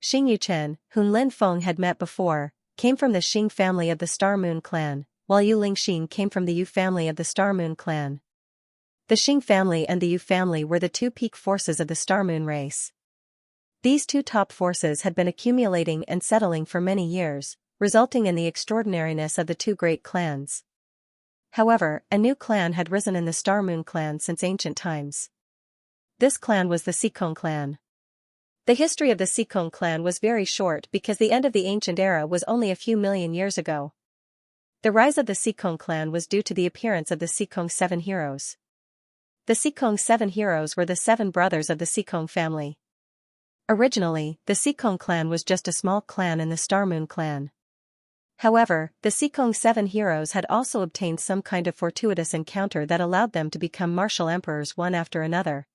Xing Yuchen, whom Lin Feng had met before, came from the Xing family of the Star Moon clan, while Yu Lingxin came from the Yu family of the Star Moon clan. The Xing family and the Yu family were the two peak forces of the Star Moon race. These two top forces had been accumulating and settling for many years, resulting in the extraordinariness of the two great clans. However, a new clan had risen in the Star Moon clan since ancient times. This clan was the Xikong clan. The history of the Xikong clan was very short because the end of the ancient era was only a few million years ago. The rise of the Xikong clan was due to the appearance of the Xikong Seven Heroes. The Xikong Seven Heroes were the seven brothers of the Xikong family. Originally, the Xikong clan was just a small clan in the Star Moon clan. However, the Xikong Seven Heroes had also obtained some kind of fortuitous encounter that allowed them to become martial emperors one after another.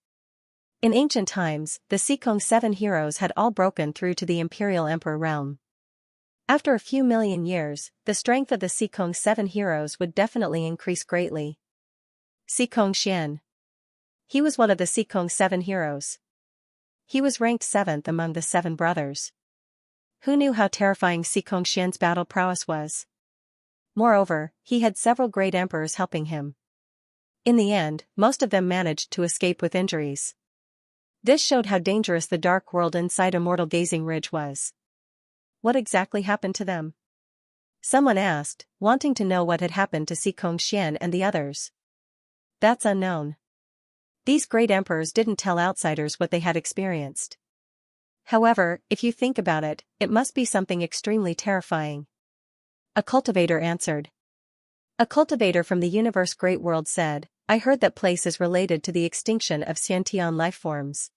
In ancient times, the Xikong Seven Heroes had all broken through to the Imperial Emperor realm. After a few million years, the strength of the Xikong Seven Heroes would definitely increase greatly. Xikong Xian. He was one of the Xikong Seven Heroes. He was ranked 7th among the 7 brothers. Who knew how terrifying Xikong Xian's battle prowess was? Moreover, he had several great emperors helping him. In the end, most of them managed to escape with injuries. This showed how dangerous the dark world inside Immortal Gazing Ridge was. What exactly happened to them? Someone asked, wanting to know what had happened to Xikong Xian and the others. That's unknown. These great emperors didn't tell outsiders what they had experienced. However, if you think about it, it must be something extremely terrifying. A cultivator answered. A cultivator from the universe great world said, I heard that place is related to the extinction of Xiantian lifeforms.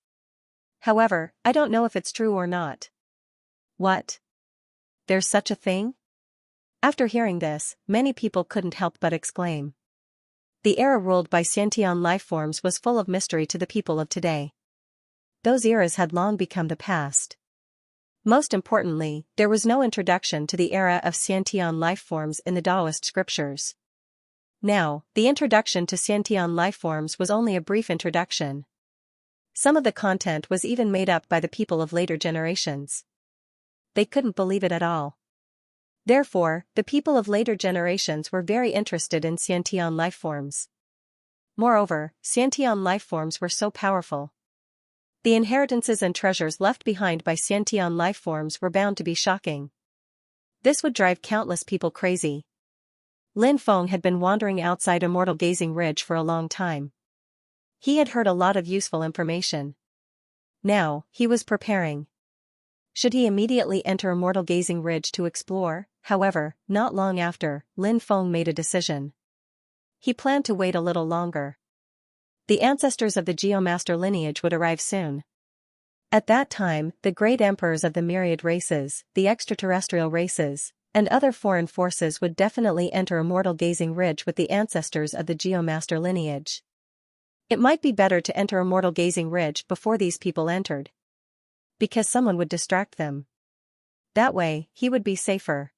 However, I don't know if it's true or not. What? There's such a thing? After hearing this, many people couldn't help but exclaim. The era ruled by Xiantian lifeforms was full of mystery to the people of today. Those eras had long become the past. Most importantly, there was no introduction to the era of Xiantian lifeforms in the Taoist scriptures. Now, the introduction to Xiantian lifeforms was only a brief introduction. Some of the content was even made up by the people of later generations. They couldn't believe it at all. Therefore, the people of later generations were very interested in Xiantian lifeforms. Moreover, Xiantian lifeforms were so powerful. The inheritances and treasures left behind by Xiantian lifeforms were bound to be shocking. This would drive countless people crazy. Lin Feng had been wandering outside Immortal Gazing Ridge for a long time. He had heard a lot of useful information. Now, he was preparing. Should he immediately enter Immortal Gazing Ridge to explore? However, not long after, Lin Feng made a decision. He planned to wait a little longer. The ancestors of the Geomaster lineage would arrive soon. At that time, the great emperors of the myriad races, the extraterrestrial races, and other foreign forces would definitely enter Immortal Gazing Ridge with the ancestors of the Geomaster lineage. It might be better to enter Immortal Gazing Ridge before these people entered. Because someone would distract them. That way, he would be safer.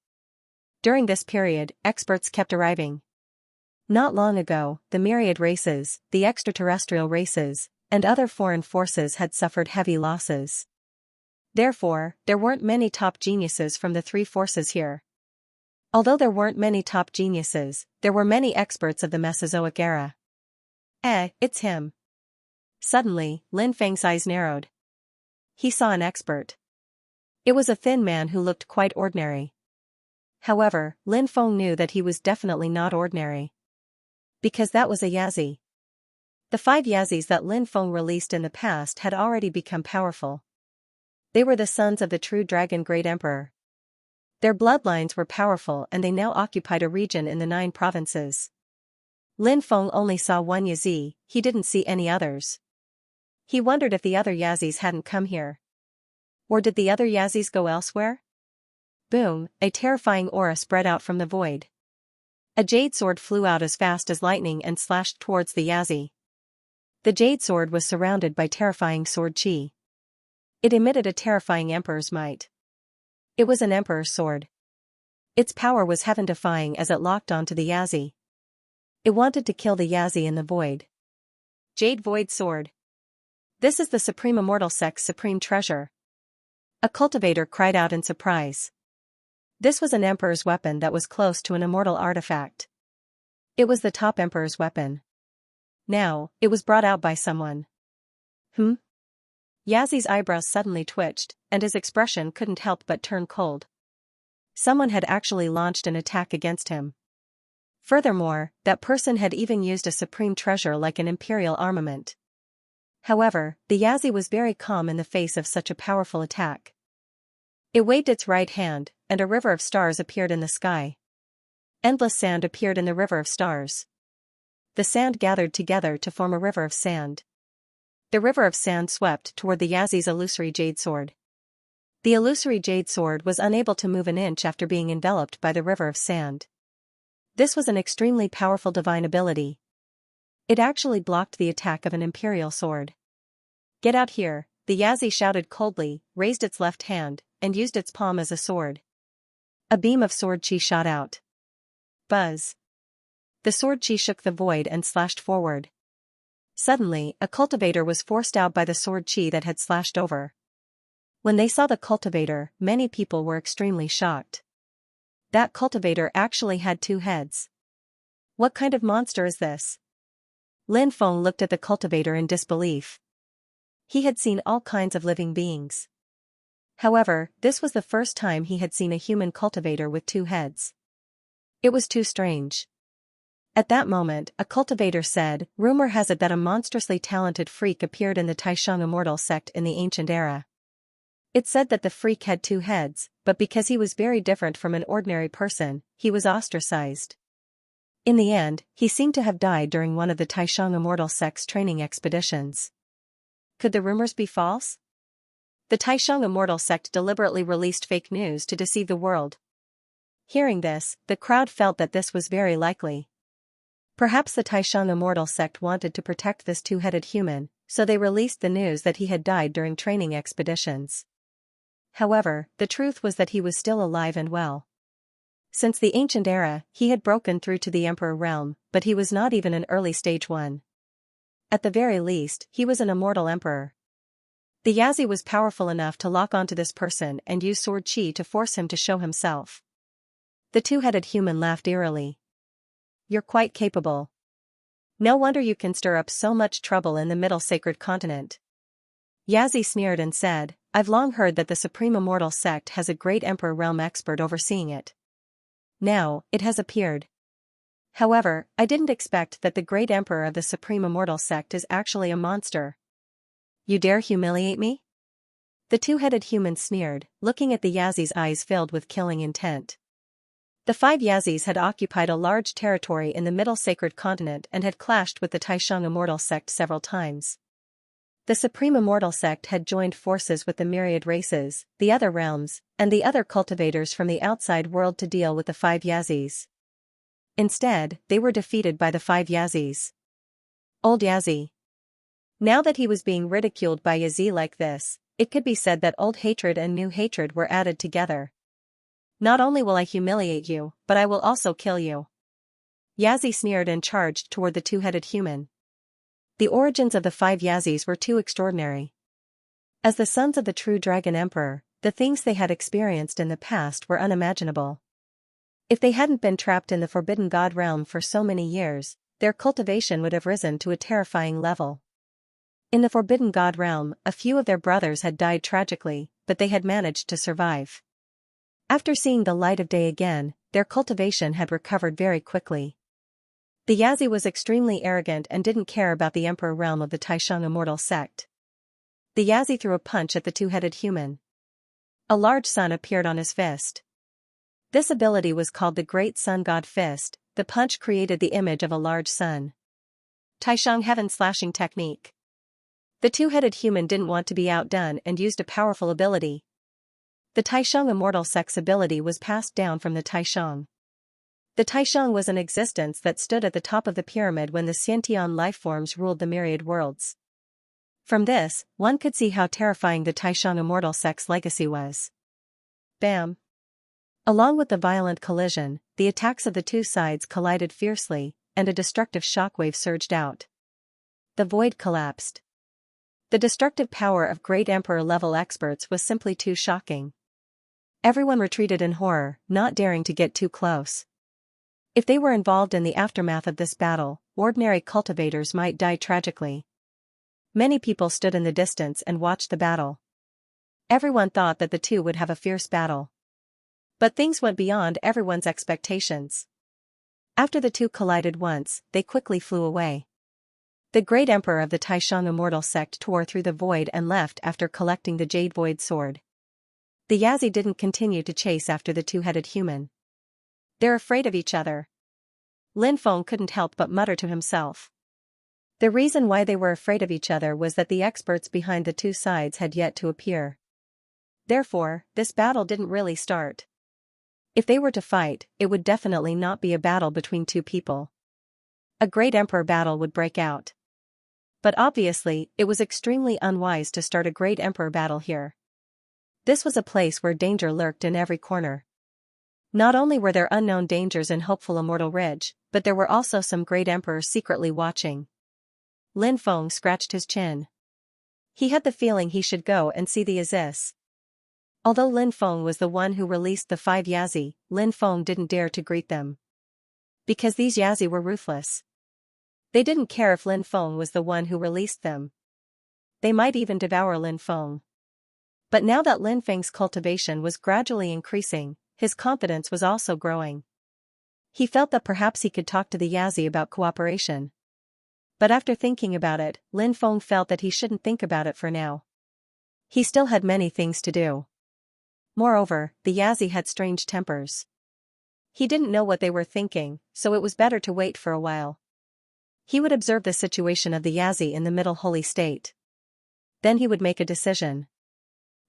During this period, experts kept arriving. Not long ago, the myriad races, the extraterrestrial races, and other foreign forces had suffered heavy losses. Therefore, there weren't many top geniuses from the 3 forces here. Although there weren't many top geniuses, there were many experts of the Mesozoic era. It's him. Suddenly, Lin Feng's eyes narrowed. He saw an expert. It was a thin man who looked quite ordinary. However, Lin Feng knew that he was definitely not ordinary. Because that was a Yazi. The 5 Yazis that Lin Feng released in the past had already become powerful. They were the sons of the true Dragon Great Emperor. Their bloodlines were powerful and they now occupied a region in the 9 provinces. Lin Feng only saw 1 Yazi, he didn't see any others. He wondered if the other Yazis hadn't come here. Or did the other Yazis go elsewhere? Boom, a terrifying aura spread out from the void. A jade sword flew out as fast as lightning and slashed towards the Yazi. The jade sword was surrounded by terrifying sword chi. It emitted a terrifying emperor's might. It was an emperor's sword. Its power was heaven-defying as it locked onto the Yazi. It wanted to kill the Yazi in the void. Jade Void Sword. This is the Supreme Immortal Sect's supreme treasure. A cultivator cried out in surprise. This was an emperor's weapon that was close to an immortal artifact. It was the top emperor's weapon. Now, it was brought out by someone. Yazi's eyebrows suddenly twitched, and his expression couldn't help but turn cold. Someone had actually launched an attack against him. Furthermore, that person had even used a supreme treasure like an imperial armament. However, the Yazi was very calm in the face of such a powerful attack. It waved its right hand, and a river of stars appeared in the sky. Endless sand appeared in the river of stars. The sand gathered together to form a river of sand. The river of sand swept toward the Yazi's illusory jade sword. The illusory jade sword was unable to move an inch after being enveloped by the river of sand. This was an extremely powerful divine ability. It actually blocked the attack of an imperial sword. "Get out here," the Yazi shouted coldly, raised its left hand, and used its palm as a sword. A beam of sword chi shot out. Buzz. The sword chi shook the void and slashed forward. Suddenly, a cultivator was forced out by the sword chi that had slashed over. When they saw the cultivator, many people were extremely shocked. That cultivator actually had 2 heads. What kind of monster is this? Lin Feng looked at the cultivator in disbelief. He had seen all kinds of living beings. However, this was the first time he had seen a human cultivator with 2 heads. It was too strange. At that moment, a cultivator said, "Rumor has it that a monstrously talented freak appeared in the Taishang Immortal Sect in the ancient era. It said that the freak had 2 heads, but because he was very different from an ordinary person, he was ostracized. In the end, he seemed to have died during one of the Taishang Immortal Sect's training expeditions." Could the rumors be false? The Taishang Immortal Sect deliberately released fake news to deceive the world. Hearing this, the crowd felt that this was very likely. Perhaps the Taishang Immortal Sect wanted to protect this 2-headed human, so they released the news that he had died during training expeditions. However, the truth was that he was still alive and well. Since the ancient era, he had broken through to the Emperor realm, but he was not even an early stage 1. At the very least, he was an immortal emperor. The Yazi was powerful enough to lock onto this person and use sword chi to force him to show himself. The 2-headed human laughed eerily. "You're quite capable. No wonder you can stir up so much trouble in the Middle Sacred Continent." Yazi sneered and said, "I've long heard that the Supreme Immortal Sect has a great Emperor realm expert overseeing it. Now, it has appeared. However, I didn't expect that the great Emperor of the Supreme Immortal Sect is actually a monster. You dare humiliate me?" The 2-headed human sneered, looking at the Yazi's eyes filled with killing intent. The 5 Yazis had occupied a large territory in the Middle Sacred Continent and had clashed with the Taishang Immortal Sect several times. The Supreme Immortal Sect had joined forces with the myriad races, the other realms, and the other cultivators from the outside world to deal with the 5 Yazis. Instead, they were defeated by the 5 Yazis. Old Yazi. Now that he was being ridiculed by Yazi like this, it could be said that old hatred and new hatred were added together. "Not only will I humiliate you, but I will also kill you." Yazi sneered and charged toward the 2-headed human. The origins of the 5 Yazis were too extraordinary. As the sons of the true Dragon Emperor, the things they had experienced in the past were unimaginable. If they hadn't been trapped in the Forbidden God realm for so many years, their cultivation would have risen to a terrifying level. In the Forbidden God realm, a few of their brothers had died tragically, but they had managed to survive. After seeing the light of day again, their cultivation had recovered very quickly. The Yazi was extremely arrogant and didn't care about the Emperor realm of the Taishang Immortal Sect. The Yazi threw a punch at the 2-headed human. A large sun appeared on his fist. This ability was called the Great Sun God Fist. The punch created the image of a large sun. Taishang Heaven Slashing Technique. The 2-headed human didn't want to be outdone and used a powerful ability. The Taishang Immortal Sect's ability was passed down from the Taishang. The Taishang was an existence that stood at the top of the pyramid when the Xiantian lifeforms ruled the myriad worlds. From this, one could see how terrifying the Taishang immortal sect's legacy was. Bam! Along with the violent collision, the attacks of the two sides collided fiercely, and a destructive shockwave surged out. The void collapsed. The destructive power of great emperor-level experts was simply too shocking. Everyone retreated in horror, not daring to get too close. If they were involved in the aftermath of this battle, ordinary cultivators might die tragically. Many people stood in the distance and watched the battle. Everyone thought that the two would have a fierce battle. But things went beyond everyone's expectations. After the two collided once, they quickly flew away. The great emperor of the Taishang immortal sect tore through the void and left after collecting the Jade Void Sword. The Yazi didn't continue to chase after the two-headed human. They're afraid of each other. Lin Feng couldn't help but mutter to himself. The reason why they were afraid of each other was that the experts behind the two sides had yet to appear. Therefore, this battle didn't really start. If they were to fight, it would definitely not be a battle between two people. A great emperor battle would break out. But obviously, it was extremely unwise to start a great emperor battle here. This was a place where danger lurked in every corner. Not only were there unknown dangers in hopeful Immortal Ridge, but there were also some great emperors secretly watching. Lin Feng scratched his chin. He had the feeling he should go and see the Aziz. Although Lin Feng was the one who released the 5 Yazi, Lin Feng didn't dare to greet them. Because these Yazi were ruthless. They didn't care if Lin Feng was the one who released them. They might even devour Lin Feng. But now that Lin Feng's cultivation was gradually increasing, his confidence was also growing. He felt that perhaps he could talk to the Yazi about cooperation. But after thinking about it, Lin Feng felt that he shouldn't think about it for now. He still had many things to do. Moreover, the Yazi had strange tempers. He didn't know what they were thinking, so it was better to wait for a while. He would observe the situation of the Yazi in the Middle Holy State. Then he would make a decision.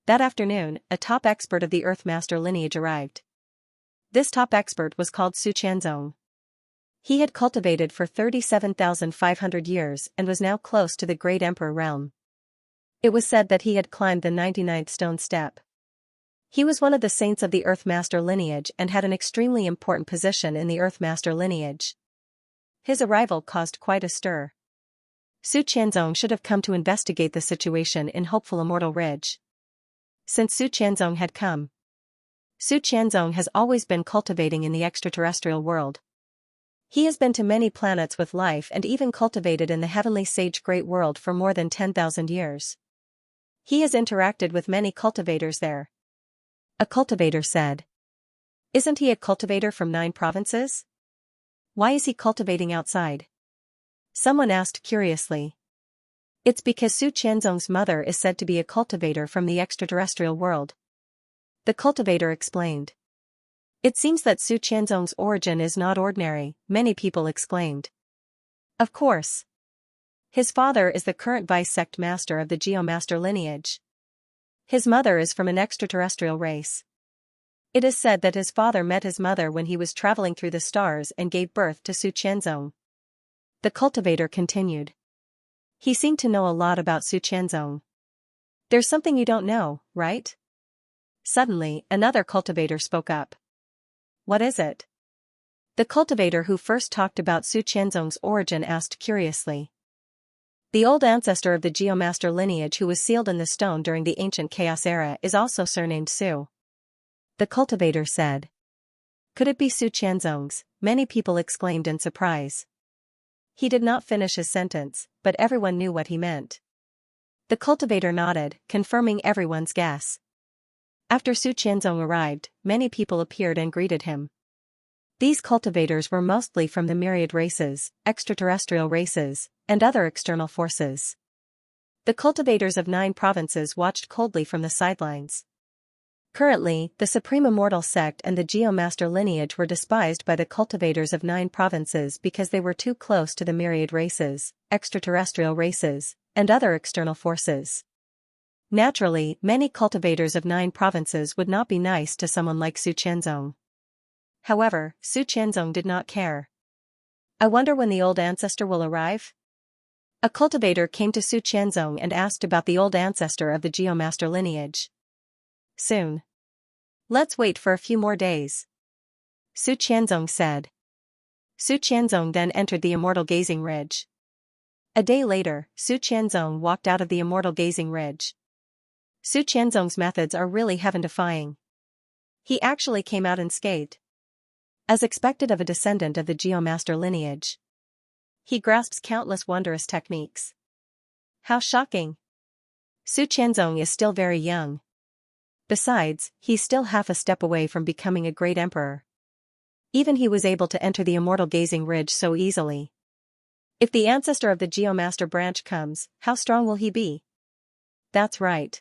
That afternoon, a top expert of the Earthmaster lineage arrived. This top expert was called Su Qianzong. He had cultivated for 37,500 years and was now close to the Great Emperor realm. It was said that he had climbed the 99th stone step. He was one of the saints of the Earthmaster lineage and had an extremely important position in the Earthmaster lineage. His arrival caused quite a stir. Su Qianzong should have come to investigate the situation in hopeful Immortal Ridge. Since Su Qianzong had come, Su Qianzong has always been cultivating in the extraterrestrial world. He has been to many planets with life and even cultivated in the heavenly sage great world for more than 10,000 years. He has interacted with many cultivators there. A cultivator said. Isn't he a cultivator from 9 provinces? Why is he cultivating outside? Someone asked curiously. It's because Su Qianzong's mother is said to be a cultivator from the extraterrestrial world. The cultivator explained. It seems that Su Qianzong's origin is not ordinary, many people exclaimed. Of course. His father is the current vice-sect master of the Geomaster lineage. His mother is from an extraterrestrial race. It is said that his father met his mother when he was traveling through the stars and gave birth to Su Qianzong. The cultivator continued. He seemed to know a lot about Su Qianzong. There's something you don't know, right? Suddenly, another cultivator spoke up. What is it? The cultivator who first talked about Su Qianzong's origin asked curiously. The old ancestor of the Geomaster lineage who was sealed in the stone during the ancient Chaos era is also surnamed Su. The cultivator said. Could it be Su Qianzong's? Many people exclaimed in surprise. He did not finish his sentence, but everyone knew what he meant. The cultivator nodded, confirming everyone's guess. After Su Qianzong arrived, many people appeared and greeted him. These cultivators were mostly from the myriad races, extraterrestrial races, and other external forces. The cultivators of 9 provinces watched coldly from the sidelines. Currently, the Supreme Immortal Sect and the Geomaster lineage were despised by the cultivators of 9 provinces because they were too close to the myriad races, extraterrestrial races, and other external forces. Naturally, many cultivators of 9 provinces would not be nice to someone like Su Qianzong. However, Su Qianzong did not care. I wonder when the old ancestor will arrive? A cultivator came to Su Qianzong and asked about the old ancestor of the Geomaster lineage. Soon. Let's wait for a few more days. Su Qianzong said. Su Qianzong then entered the Immortal Gazing Ridge. A day later, Su Qianzong walked out of the Immortal Gazing Ridge. Su Qianzong's methods are really heaven-defying. He actually came out unscathed. As expected of a descendant of the Geomaster lineage. He grasps countless wondrous techniques. How shocking! Su Qianzong is still very young. Besides, he's still half a step away from becoming a great emperor. Even he was able to enter the Immortal Gazing Ridge so easily. If the ancestor of the Geomaster branch comes, how strong will he be? That's right.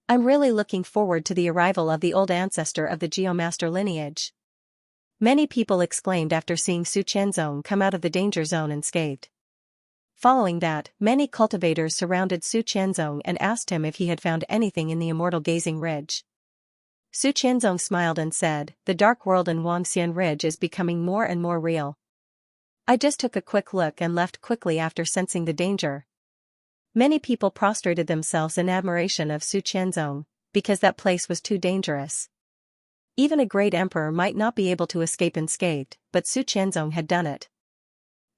I'm really looking forward to the arrival of the old ancestor of the Geomaster lineage. Many people exclaimed after seeing Su Qianzong come out of the danger zone unscathed. Following that, many cultivators surrounded Su Qianzong and asked him if he had found anything in the Immortal Gazing Ridge. Su Qianzong smiled and said, "The dark world in Wangxian Ridge is becoming more and more real. I just took a quick look and left quickly after sensing the danger." Many people prostrated themselves in admiration of Su Qianzong, because that place was too dangerous. Even a great emperor might not be able to escape unscathed, but Su Qianzong had done it.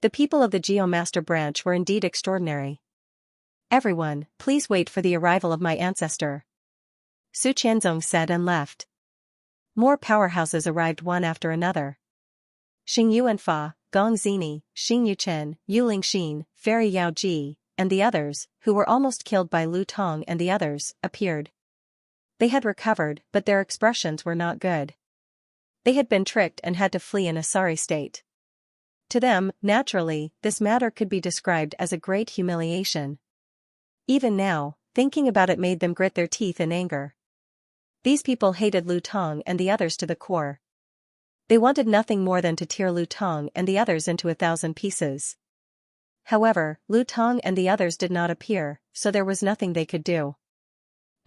The people of the Geomaster branch were indeed extraordinary. "Everyone, please wait for the arrival of my ancestor," Su Qianzong said and left. More powerhouses arrived one after another. Xing Yuanfa, Gong Zini, Xing Yuchen, Yuling Xin, Fairy Yao Ji, and the others, who were almost killed by Lu Tong and the others, appeared. They had recovered, but their expressions were not good. They had been tricked and had to flee in a sorry state. To them, naturally, this matter could be described as a great humiliation. Even now, thinking about it made them grit their teeth in anger. These people hated Lu Tong and the others to the core. They wanted nothing more than to tear Lu Tong and the others into 1,000 pieces. However, Lu Tong and the others did not appear, so there was nothing they could do.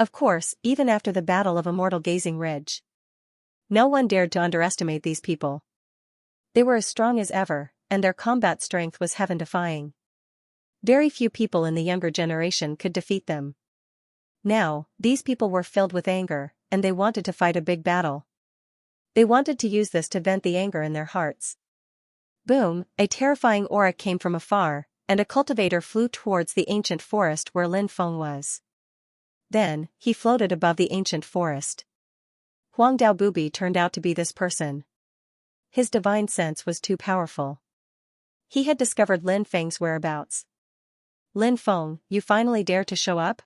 Of course, even after the Battle of Immortal Gazing Ridge, no one dared to underestimate these people. They were as strong as ever, and their combat strength was heaven-defying. Very few people in the younger generation could defeat them. Now, these people were filled with anger, and they wanted to fight a big battle. They wanted to use this to vent the anger in their hearts. Boom, a terrifying aura came from afar, and a cultivator flew towards the ancient forest where Lin Feng was. Then, he floated above the ancient forest. Huang Daobubi turned out to be this person. His divine sense was too powerful. He had discovered Lin Feng's whereabouts. "Lin Feng, you finally dare to show up?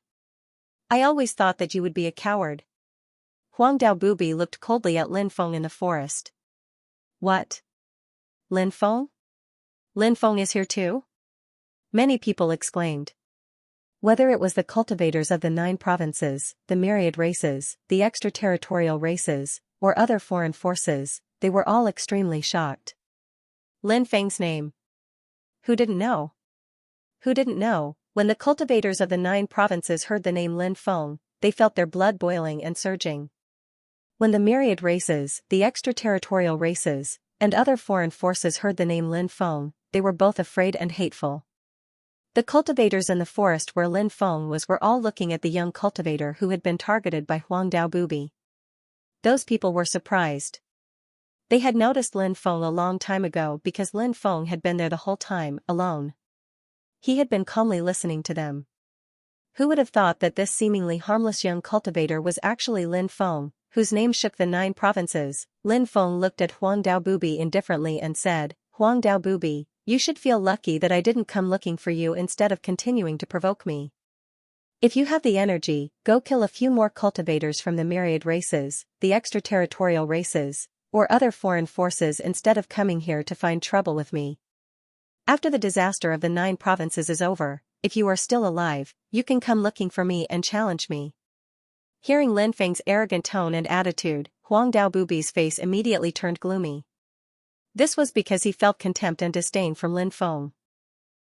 I always thought that you would be a coward." Huang Daobubi looked coldly at Lin Feng in the forest. "What? Lin Feng? Lin Feng is here too?" Many people exclaimed. Whether it was the cultivators of the 9 provinces, the myriad races, the extraterritorial races, or other foreign forces, they were all extremely shocked. Lin Feng's name. Who didn't know? Who didn't know? When the cultivators of the 9 provinces heard the name Lin Feng, they felt their blood boiling and surging. When the myriad races, the extraterritorial races, and other foreign forces heard the name Lin Feng, they were both afraid and hateful. The cultivators in the forest where Lin Feng was were all looking at the young cultivator who had been targeted by Huang Daobubi. Those people were surprised. They had noticed Lin Feng a long time ago because Lin Feng had been there the whole time, alone. He had been calmly listening to them. Who would have thought that this seemingly harmless young cultivator was actually Lin Feng, whose name shook the 9 provinces? Lin Feng looked at Huang Daobubi indifferently and said, "Huang Daobubi, you should feel lucky that I didn't come looking for you instead of continuing to provoke me. If you have the energy, go kill a few more cultivators from the myriad races, the extraterritorial races, or other foreign forces instead of coming here to find trouble with me. After the disaster of the 9 provinces is over, if you are still alive, you can come looking for me and challenge me." Hearing Lin Feng's arrogant tone and attitude, Huang Daobubi's face immediately turned gloomy. This was because he felt contempt and disdain from Lin Feng.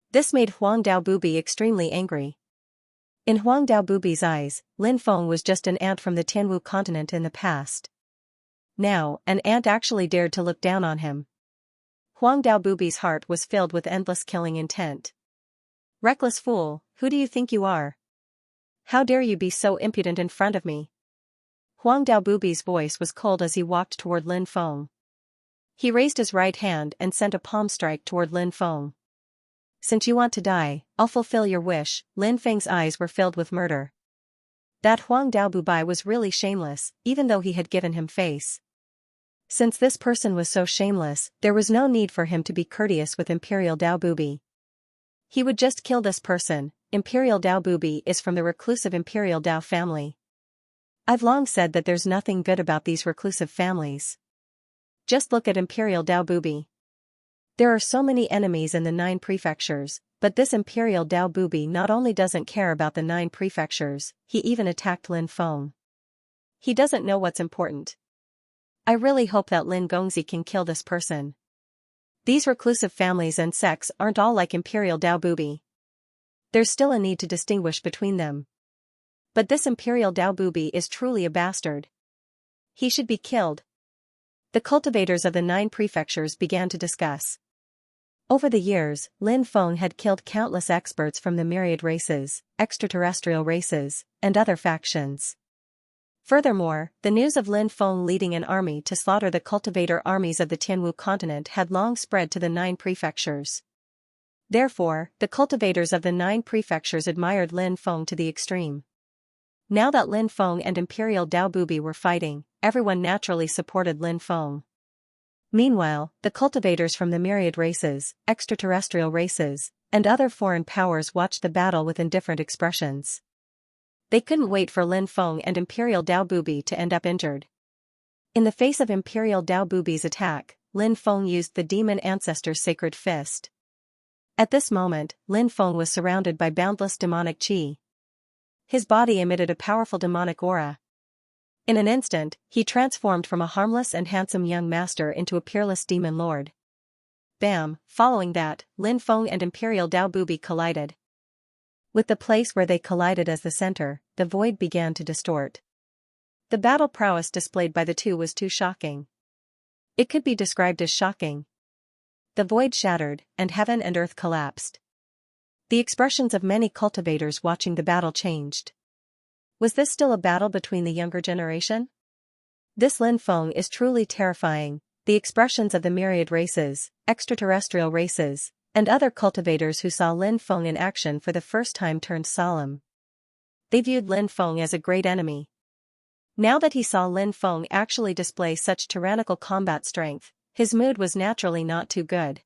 This made Huang Daobubi extremely angry. In Huang Daobubi's eyes, Lin Feng was just an ant from the Tianwu continent in the past. Now, an ant actually dared to look down on him. Huang Daobubi's heart was filled with endless killing intent. Reckless fool, who do you think you are? How dare you be so impudent in front of me? Huang Daobubi's voice was cold as he walked toward Lin Feng. He raised his right hand and sent a palm strike toward Lin Feng. Since you want to die, I'll fulfill your wish. Lin Feng's eyes were filled with murder. That Huang Daobubi was really shameless, even though he had given him face. Since this person was so shameless, there was no need for him to be courteous with Imperial Daobubi. He would just kill this person. Imperial Daobubi is from the reclusive Imperial Dao family. I've long said that there's nothing good about these reclusive families. Just look at Imperial Daobubi. There are so many enemies in the 9 prefectures, but this Imperial Daobubi not only doesn't care about the 9 prefectures, he even attacked Lin Feng. He doesn't know what's important. I really hope that Lin Gongzi can kill this person. These reclusive families and sects aren't all like Imperial Daobubi. There's still a need to distinguish between them. But this Imperial Daobubi is truly a bastard. He should be killed. The cultivators of the 9 prefectures began to discuss. Over the years, Lin Feng had killed countless experts from the myriad races, extraterrestrial races, and other factions. Furthermore, the news of Lin Feng leading an army to slaughter the cultivator armies of the Tianwu continent had long spread to the 9 prefectures. Therefore, the cultivators of the 9 prefectures admired Lin Feng to the extreme. Now that Lin Feng and Imperial Daobubi were fighting, everyone naturally supported Lin Feng. Meanwhile, the cultivators from the myriad races, extraterrestrial races, and other foreign powers watched the battle with indifferent expressions. They couldn't wait for Lin Feng and Imperial Daobubi to end up injured. In the face of Imperial Daobubi's attack, Lin Feng used the demon ancestor's sacred fist. At this moment, Lin Feng was surrounded by boundless demonic qi. His body emitted a powerful demonic aura. In an instant, he transformed from a harmless and handsome young master into a peerless demon lord. Bam! Following that, Lin Feng and Imperial Daobubi collided. With the place where they collided as the center, the void began to distort. The battle prowess displayed by the two was too shocking. It could be described as shocking. The void shattered, and heaven and earth collapsed. The expressions of many cultivators watching the battle changed. Was this still a battle between the younger generation? This Lin Feng is truly terrifying. The expressions of the myriad races, extraterrestrial races, and other cultivators who saw Lin Feng in action for the first time turned solemn. They viewed Lin Feng as a great enemy. Now that he saw Lin Feng actually display such tyrannical combat strength, his mood was naturally not too good.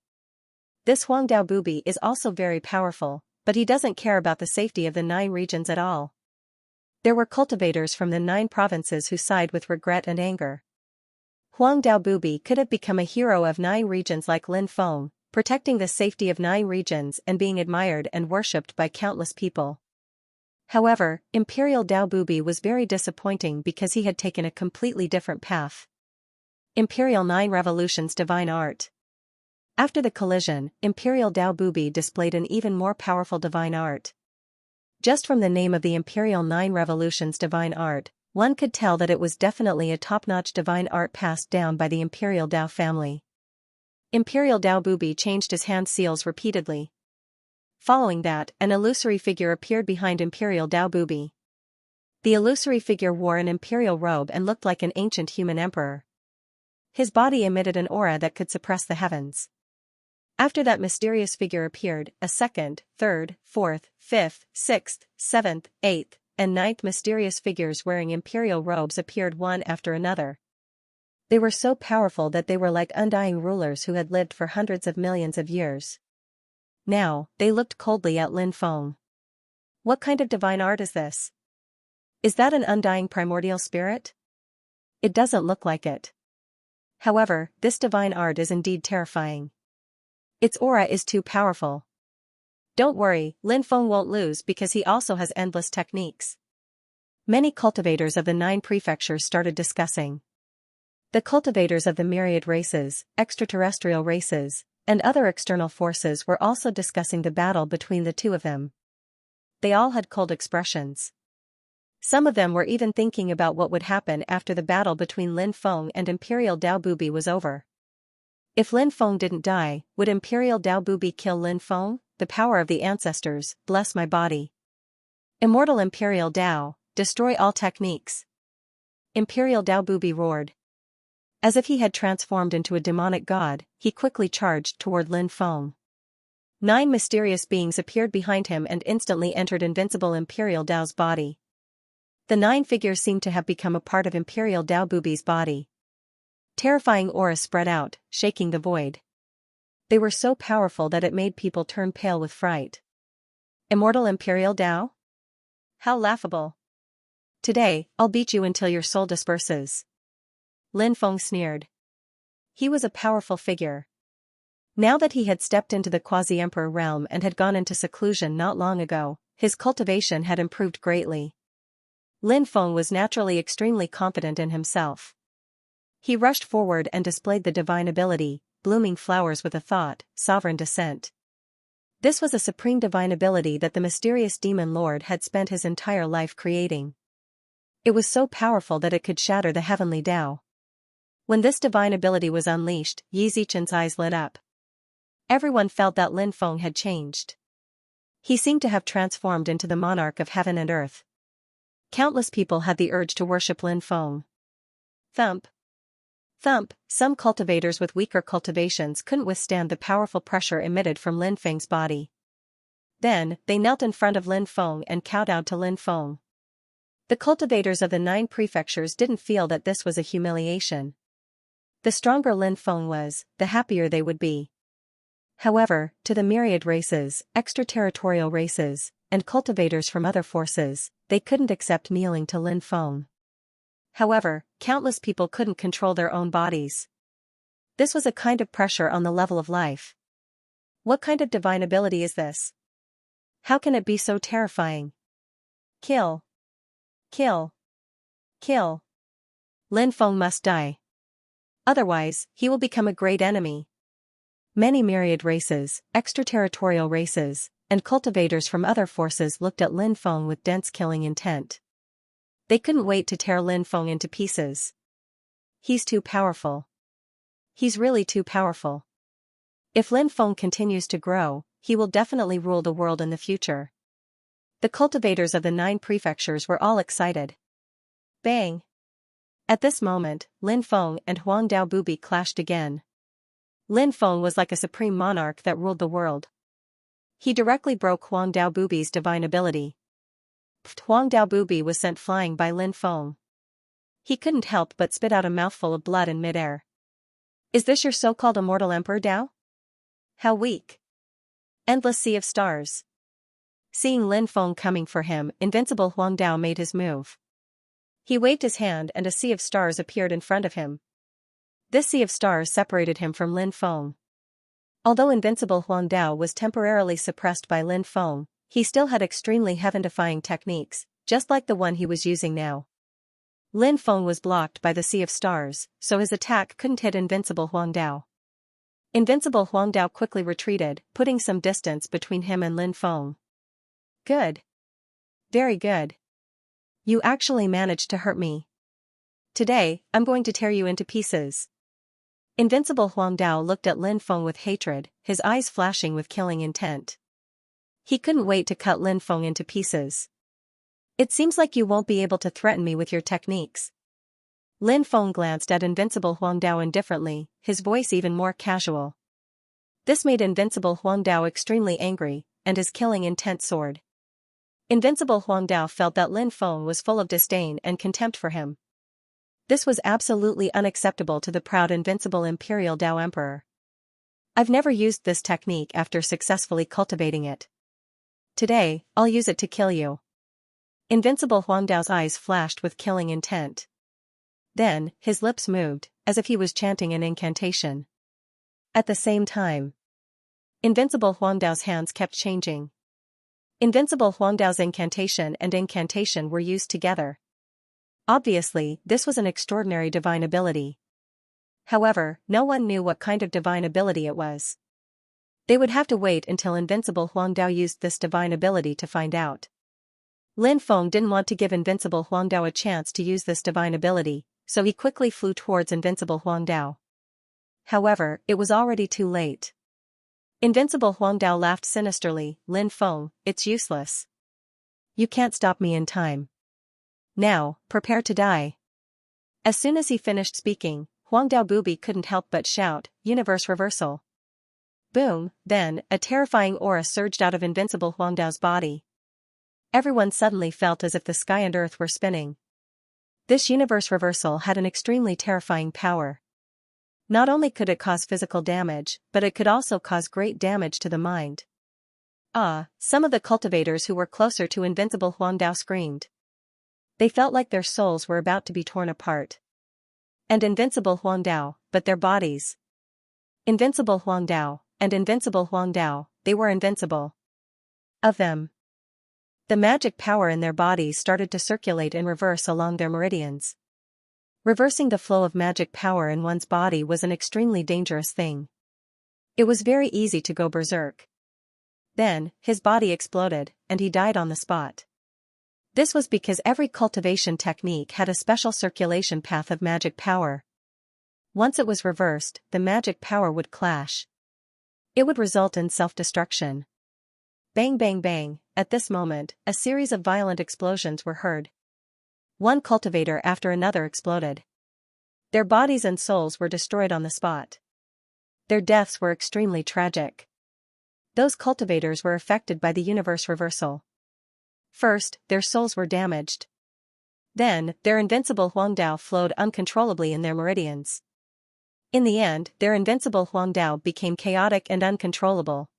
This Huang Daobubi is also very powerful, but he doesn't care about the safety of the 9 regions at all. There were cultivators from the 9 provinces who sighed with regret and anger. Huang Daobubi could have become a hero of 9 regions like Lin Feng, protecting the safety of 9 regions and being admired and worshipped by countless people. However, Imperial Daobubi was very disappointing because he had taken a completely different path. Imperial 9 Revolutions Divine Art. After the collision, Imperial Daobubi displayed an even more powerful divine art. Just from the name of the Imperial 9 Revolutions Divine Art, one could tell that it was definitely a top-notch divine art passed down by the Imperial Dao family. Imperial Daobubi changed his hand seals repeatedly. Following that, an illusory figure appeared behind Imperial Daobubi. The illusory figure wore an imperial robe and looked like an ancient human emperor. His body emitted an aura that could suppress the heavens. After that mysterious figure appeared, a second, third, fourth, fifth, sixth, seventh, eighth, and ninth mysterious figures wearing imperial robes appeared one after another. They were so powerful that they were like undying rulers who had lived for hundreds of millions of years. Now, they looked coldly at Lin Feng. What kind of divine art is this? Is that an undying primordial spirit? It doesn't look like it. However, this divine art is indeed terrifying. Its aura is too powerful. Don't worry, Lin Feng won't lose because he also has endless techniques. Many cultivators of the 9 prefectures started discussing. The cultivators of the myriad races, extraterrestrial races, and other external forces were also discussing the battle between the two of them. They all had cold expressions. Some of them were even thinking about what would happen after the battle between Lin Feng and Imperial Dao Bubi was over. If Lin Feng didn't die, would Imperial Dao Bubi kill Lin Feng? The power of the ancestors, bless my body. Immortal Imperial Dao, destroy all techniques. Imperial Dao Bubi roared. As if he had transformed into a demonic god, he quickly charged toward Lin Feng. 9 mysterious beings appeared behind him and instantly entered invincible Imperial Dao's body. The 9 figures seemed to have become a part of Imperial Dao Bubi's body. Terrifying auras spread out, shaking the void. They were so powerful that it made people turn pale with fright. Immortal Imperial Dao? How laughable. Today, I'll beat you until your soul disperses. Lin Feng sneered. He was a powerful figure. Now that he had stepped into the quasi-emperor realm and had gone into seclusion not long ago, his cultivation had improved greatly. Lin Feng was naturally extremely confident in himself. He rushed forward and displayed the divine ability, blooming flowers with a thought, sovereign descent. This was a supreme divine ability that the mysterious demon lord had spent his entire life creating. It was so powerful that it could shatter the heavenly Tao. When this divine ability was unleashed, Yi Zichen's eyes lit up. Everyone felt that Lin Feng had changed. He seemed to have transformed into the monarch of heaven and earth. Countless people had the urge to worship Lin Feng. Thump. Thump. Some cultivators with weaker cultivations couldn't withstand the powerful pressure emitted from Lin Feng's body. Then, they knelt in front of Lin Feng and kowtowed to Lin Feng. The cultivators of the 9 prefectures didn't feel that this was a humiliation. The stronger Lin Feng was, the happier they would be. However, to the myriad races, extraterritorial races, and cultivators from other forces, they couldn't accept kneeling to Lin Feng. However, countless people couldn't control their own bodies. This was a kind of pressure on the level of life. What kind of divine ability is this? How can it be so terrifying? Kill. Kill. Kill. Lin Feng must die. Otherwise, he will become a great enemy. Many myriad races, extraterritorial races, and cultivators from other forces looked at Lin Feng with dense killing intent. They couldn't wait to tear Lin Feng into pieces. He's too powerful. He's really too powerful. If Lin Feng continues to grow, he will definitely rule the world in the future. The cultivators of the 9 prefectures were all excited. Bang! At this moment, Lin Feng and Huang Dao Bubi clashed again. Lin Feng was like a supreme monarch that ruled the world. He directly broke Huang Dao Bubi's divine ability. Huang Dao Bubi was sent flying by Lin Feng. He couldn't help but spit out a mouthful of blood in midair. Is this your so-called immortal Emperor Dao? How weak. Endless sea of stars. Seeing Lin Feng coming for him, invincible Huang Dao made his move. He waved his hand and a sea of stars appeared in front of him. This sea of stars separated him from Lin Feng. Although invincible Huang Dao was temporarily suppressed by Lin Feng, he still had extremely heaven-defying techniques, just like the one he was using now. Lin Feng was blocked by the sea of stars, so his attack couldn't hit invincible Huang Dao. Invincible Huang Dao quickly retreated, putting some distance between him and Lin Feng. Good. Very good. You actually managed to hurt me. Today, I'm going to tear you into pieces. Invincible Huang Dao looked at Lin Feng with hatred, his eyes flashing with killing intent. He couldn't wait to cut Lin Feng into pieces. It seems like you won't be able to threaten me with your techniques. Lin Feng glanced at invincible Huang Dao indifferently, his voice even more casual. This made invincible Huang Dao extremely angry, and his killing intent soared. Invincible Huang Dao felt that Lin Feng was full of disdain and contempt for him. This was absolutely unacceptable to the proud invincible Imperial Dao Emperor. I've never used this technique after successfully cultivating it. Today, I'll use it to kill you. Invincible Huang Dao's eyes flashed with killing intent. Then, his lips moved, as if he was chanting an incantation. At the same time, invincible Huang Dao's hands kept changing. Invincible Huang Dao's incantation were used together. Obviously, this was an extraordinary divine ability. However, no one knew what kind of divine ability it was. They would have to wait until invincible Huang Dao used this divine ability to find out. Lin Feng didn't want to give Invincible Huang Dao a chance to use this divine ability, so he quickly flew towards Invincible Huang Dao. However, it was already too late. Invincible Huang Dao laughed sinisterly. Lin Feng, it's useless. You can't stop me in time. Now, prepare to die. As soon as he finished speaking, Huang Dao Bubi couldn't help but shout, Universe Reversal. Boom, then, a terrifying aura surged out of Invincible Huang Dao's body. Everyone suddenly felt as if the sky and earth were spinning. This universe reversal had an extremely terrifying power. Not only could it cause physical damage, but it could also cause great damage to the mind. Some of the cultivators who were closer to Invincible Huang Dao screamed. They felt like their souls were about to be torn apart. And Invincible Huang Dao, but their bodies. Invincible Huang Dao, and Invincible Huang Dao, they were invincible. Of them. The magic power in their bodies started to circulate in reverse along their meridians. Reversing the flow of magic power in one's body was an extremely dangerous thing. It was very easy to go berserk. Then, his body exploded, and he died on the spot. This was because every cultivation technique had a special circulation path of magic power. Once it was reversed, the magic power would clash. It would result in self-destruction. Bang bang bang, at this moment, a series of violent explosions were heard. One cultivator after another exploded. Their bodies and souls were destroyed on the spot. Their deaths were extremely tragic. Those cultivators were affected by the universe reversal. First, their souls were damaged. Then, their invincible Huang Dao flowed uncontrollably in their meridians. In the end, their invincible Huang Dao became chaotic and uncontrollable.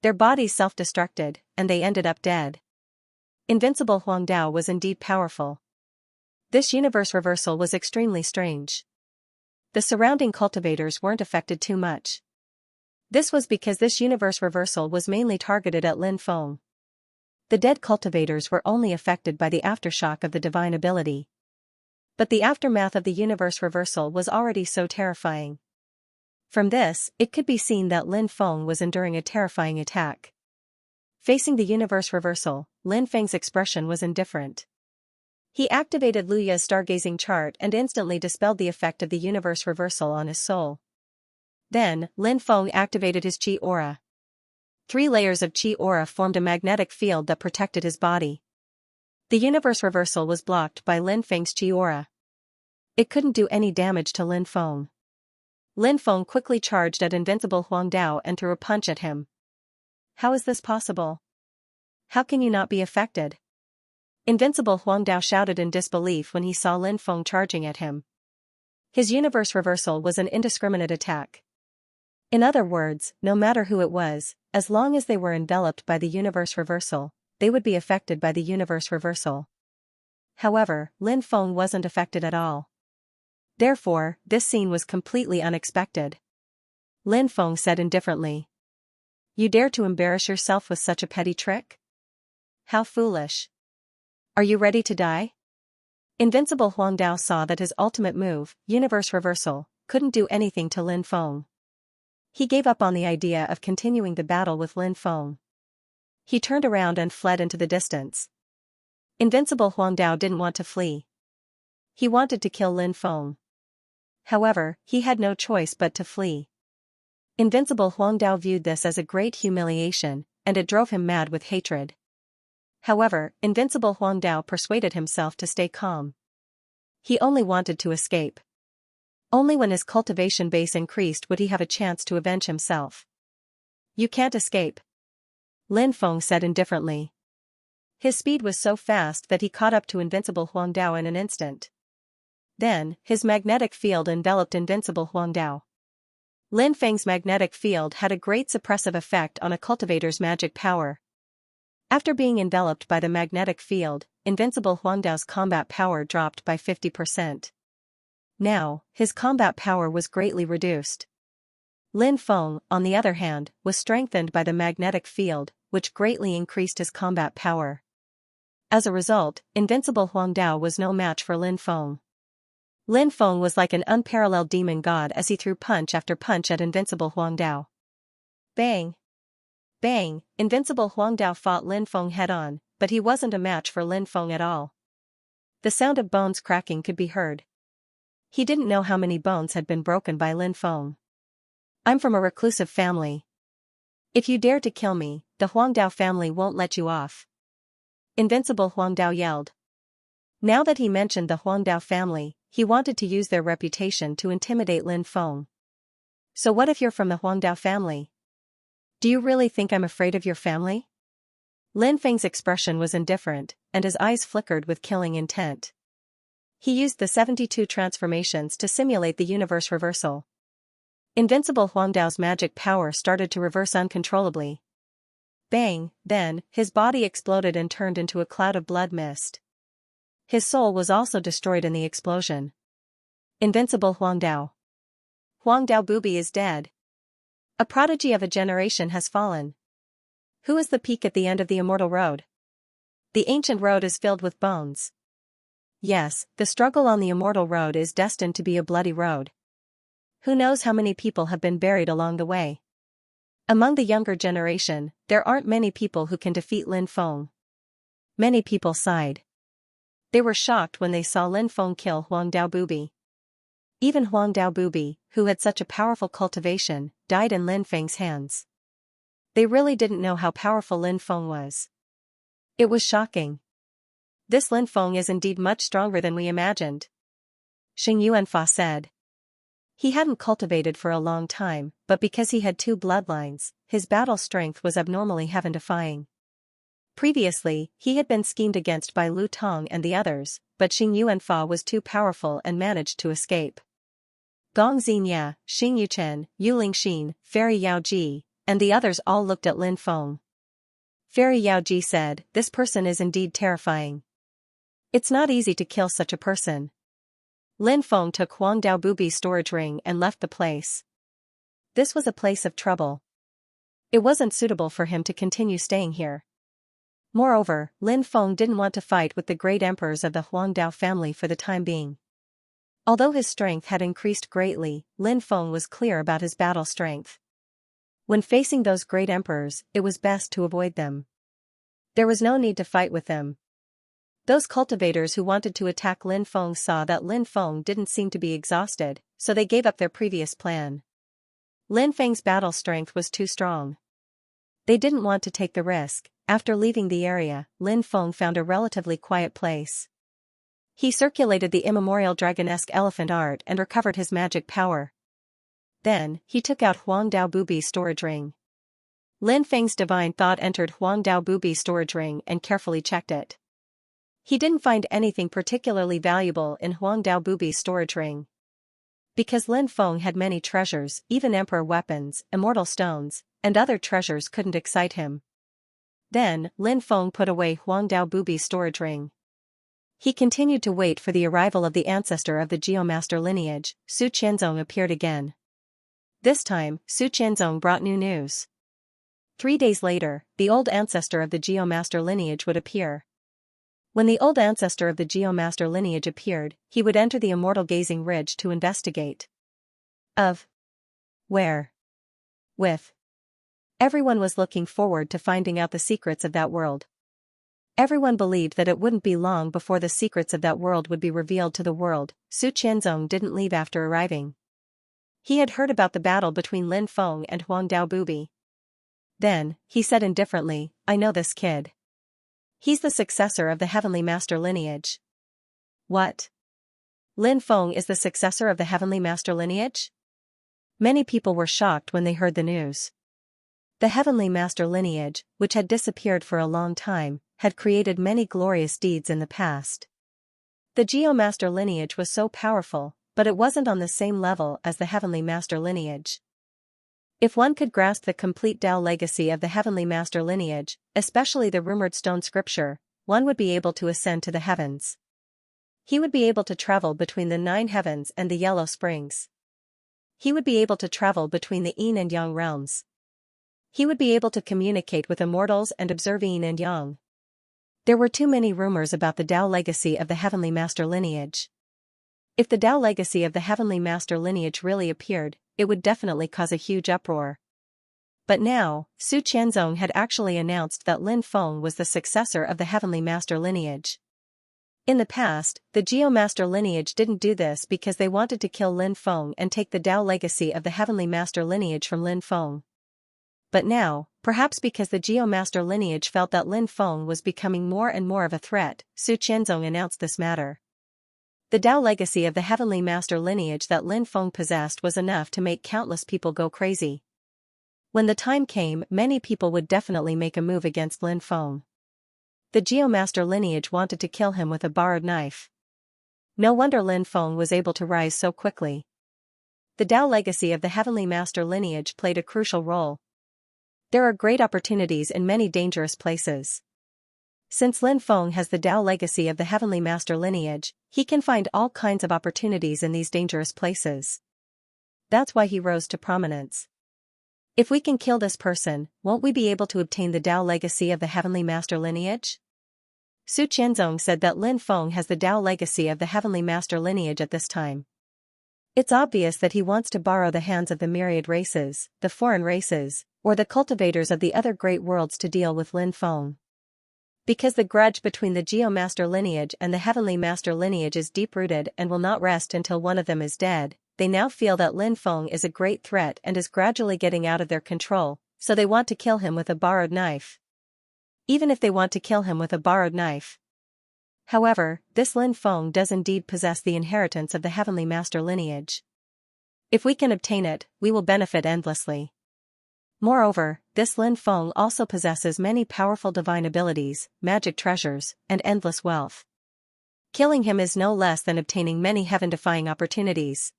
Their bodies self-destructed, and they ended up dead. Invincible Huang Dao was indeed powerful. This universe reversal was extremely strange. The surrounding cultivators weren't affected too much. This was because this universe reversal was mainly targeted at Lin Feng. The dead cultivators were only affected by the aftershock of the divine ability. But the aftermath of the universe reversal was already so terrifying. From this, it could be seen that Lin Feng was enduring a terrifying attack. Facing the universe reversal, Lin Feng's expression was indifferent. He activated Luya's stargazing chart and instantly dispelled the effect of the universe reversal on his soul. Then, Lin Feng activated his Qi aura. 3 layers of Qi aura formed a magnetic field that protected his body. The universe reversal was blocked by Lin Feng's Qi aura. It couldn't do any damage to Lin Feng. Lin Feng quickly charged at Invincible Huang Dao and threw a punch at him. How is this possible? How can you not be affected? Invincible Huang Dao shouted in disbelief when he saw Lin Feng charging at him. His universe reversal was an indiscriminate attack. In other words, no matter who it was, as long as they were enveloped by the universe reversal, they would be affected by the universe reversal. However, Lin Feng wasn't affected at all. Therefore, this scene was completely unexpected. Lin Feng said indifferently. You dare to embarrass yourself with such a petty trick? How foolish. Are you ready to die? Invincible Huang Dao saw that his ultimate move, universe reversal, couldn't do anything to Lin Feng. He gave up on the idea of continuing the battle with Lin Feng. He turned around and fled into the distance. Invincible Huang Dao didn't want to flee. He wanted to kill Lin Feng. However, he had no choice but to flee. Invincible Huang Dao viewed this as a great humiliation, and it drove him mad with hatred. However, Invincible Huang Dao persuaded himself to stay calm. He only wanted to escape. Only when his cultivation base increased would he have a chance to avenge himself. You can't escape. Lin Feng said indifferently. His speed was so fast that he caught up to Invincible Huang Dao in an instant. Then, his magnetic field enveloped Invincible Huang Dao. Lin Feng's magnetic field had a great suppressive effect on a cultivator's magic power. After being enveloped by the magnetic field, Invincible Huang Dao's combat power dropped by 50%. Now, his combat power was greatly reduced. Lin Feng, on the other hand, was strengthened by the magnetic field, which greatly increased his combat power. As a result, Invincible Huang Dao was no match for Lin Feng. Lin Feng was like an unparalleled demon god as he threw punch after punch at Invincible Huang Dao. Bang! Bang! Invincible Huang Dao fought Lin Feng head-on, but he wasn't a match for Lin Feng at all. The sound of bones cracking could be heard. He didn't know how many bones had been broken by Lin Feng. I'm from a reclusive family. If you dare to kill me, the Huangdao family won't let you off. Invincible Huangdao yelled. Now that he mentioned the Huangdao family, he wanted to use their reputation to intimidate Lin Feng. So what if you're from the Huangdao family? Do you really think I'm afraid of your family? Lin Feng's expression was indifferent, and his eyes flickered with killing intent. He used the 72 transformations to simulate the universe reversal. Invincible Huangdao's magic power started to reverse uncontrollably. Bang, then, his body exploded and turned into a cloud of blood mist. His soul was also destroyed in the explosion. Invincible Huangdao. Huangdao Bubi is dead. A prodigy of a generation has fallen. Who is the peak at the end of the immortal road? The ancient road is filled with bones. Yes, the struggle on the immortal road is destined to be a bloody road. Who knows how many people have been buried along the way? Among the younger generation, there aren't many people who can defeat Lin Feng. Many people sighed. They were shocked when they saw Lin Feng kill Huangdao Bubi. Even Huangdao Bubi, who had such a powerful cultivation, died in Lin Feng's hands. They really didn't know how powerful Lin Feng was. It was shocking. This Lin Feng is indeed much stronger than we imagined. Xing Yuanfa said. He hadn't cultivated for a long time, but because he had two bloodlines, his battle strength was abnormally heaven-defying. Previously, he had been schemed against by Lu Tong and the others, but Xing Yuanfa was too powerful and managed to escape. Gong Xinya, Xing Yuchen, Yu Lingxin, Fairy Yao Ji, and the others all looked at Lin Feng. Fairy Yao Ji said, "This person is indeed terrifying. It's not easy to kill such a person." Lin Feng took Huangdao Bubi's storage ring and left the place. This was a place of trouble. It wasn't suitable for him to continue staying here. Moreover, Lin Feng didn't want to fight with the great emperors of the Huangdao family for the time being. Although his strength had increased greatly, Lin Feng was clear about his battle strength. When facing those great emperors, it was best to avoid them. There was no need to fight with them. Those cultivators who wanted to attack Lin Feng saw that Lin Feng didn't seem to be exhausted, so they gave up their previous plan. Lin Feng's battle strength was too strong. They didn't want to take the risk. After leaving the area, Lin Feng found a relatively quiet place. He circulated the immemorial dragonesque elephant art and recovered his magic power. Then, he took out Huangdao Bubi's storage ring. Lin Feng's divine thought entered Huangdao Bubi's storage ring and carefully checked it. He didn't find anything particularly valuable in Huangdao Bubi's storage ring. Because Lin Feng had many treasures, even emperor weapons, immortal stones, and other treasures couldn't excite him. Then, Lin Feng put away Huangdao Bubi's storage ring. He continued to wait for the arrival of the ancestor of the Geomaster lineage. Su Qianzong appeared again. This time, Su Qianzong brought new news. 3 days later, the old ancestor of the Geomaster lineage would appear. When the old ancestor of the Geomaster lineage appeared, he would enter the immortal gazing ridge to investigate. Of where? With. Everyone was looking forward to finding out the secrets of that world. Everyone believed that it wouldn't be long before the secrets of that world would be revealed to the world. Su Qianzong didn't leave after arriving. He had heard about the battle between Lin Feng and Huangdao Bubi. Then, he said indifferently, "I know this kid. He's the successor of the Heavenly Master lineage." What? Lin Feng is the successor of the Heavenly Master lineage? Many people were shocked when they heard the news. The Heavenly Master lineage, which had disappeared for a long time, had created many glorious deeds in the past. The Geomaster lineage was so powerful, but it wasn't on the same level as the Heavenly Master lineage. If one could grasp the complete Tao legacy of the Heavenly Master lineage, especially the rumored stone scripture, one would be able to ascend to the heavens. He would be able to travel between the 9 heavens and the Yellow Springs. He would be able to travel between the Yin and Yang realms. He would be able to communicate with immortals and observe Yin and Yang. There were too many rumors about the Tao legacy of the Heavenly Master lineage. If the Tao legacy of the Heavenly Master lineage really appeared, it would definitely cause a huge uproar. But now, Su Qianzong had actually announced that Lin Feng was the successor of the Heavenly Master lineage. In the past, the Geomaster lineage didn't do this because they wanted to kill Lin Feng and take the Tao legacy of the Heavenly Master lineage from Lin Feng. But now, perhaps because the Geomaster lineage felt that Lin Feng was becoming more and more of a threat, Su Qianzong announced this matter. The Tao legacy of the Heavenly Master lineage that Lin Feng possessed was enough to make countless people go crazy. When the time came, many people would definitely make a move against Lin Feng. The Geomaster lineage wanted to kill him with a borrowed knife. No wonder Lin Feng was able to rise so quickly. The Tao legacy of the Heavenly Master lineage played a crucial role. There are great opportunities in many dangerous places. Since Lin Feng has the Tao legacy of the Heavenly Master lineage, he can find all kinds of opportunities in these dangerous places. That's why he rose to prominence. If we can kill this person, won't we be able to obtain the Tao legacy of the Heavenly Master lineage? Su Qianzong said that Lin Feng has the Tao legacy of the Heavenly Master lineage at this time. It's obvious that he wants to borrow the hands of the myriad races, the foreign races, or the cultivators of the other great worlds to deal with Lin Feng. Because the grudge between the Geomaster lineage and the Heavenly Master lineage is deep-rooted and will not rest until one of them is dead, they now feel that Lin Feng is a great threat and is gradually getting out of their control, so they want to kill him with a borrowed knife. Even if they want to kill him with a borrowed knife. However, this Lin Feng does indeed possess the inheritance of the Heavenly Master lineage. If we can obtain it, we will benefit endlessly. Moreover, this Lin Feng also possesses many powerful divine abilities, magic treasures, and endless wealth. Killing him is no less than obtaining many heaven-defying opportunities.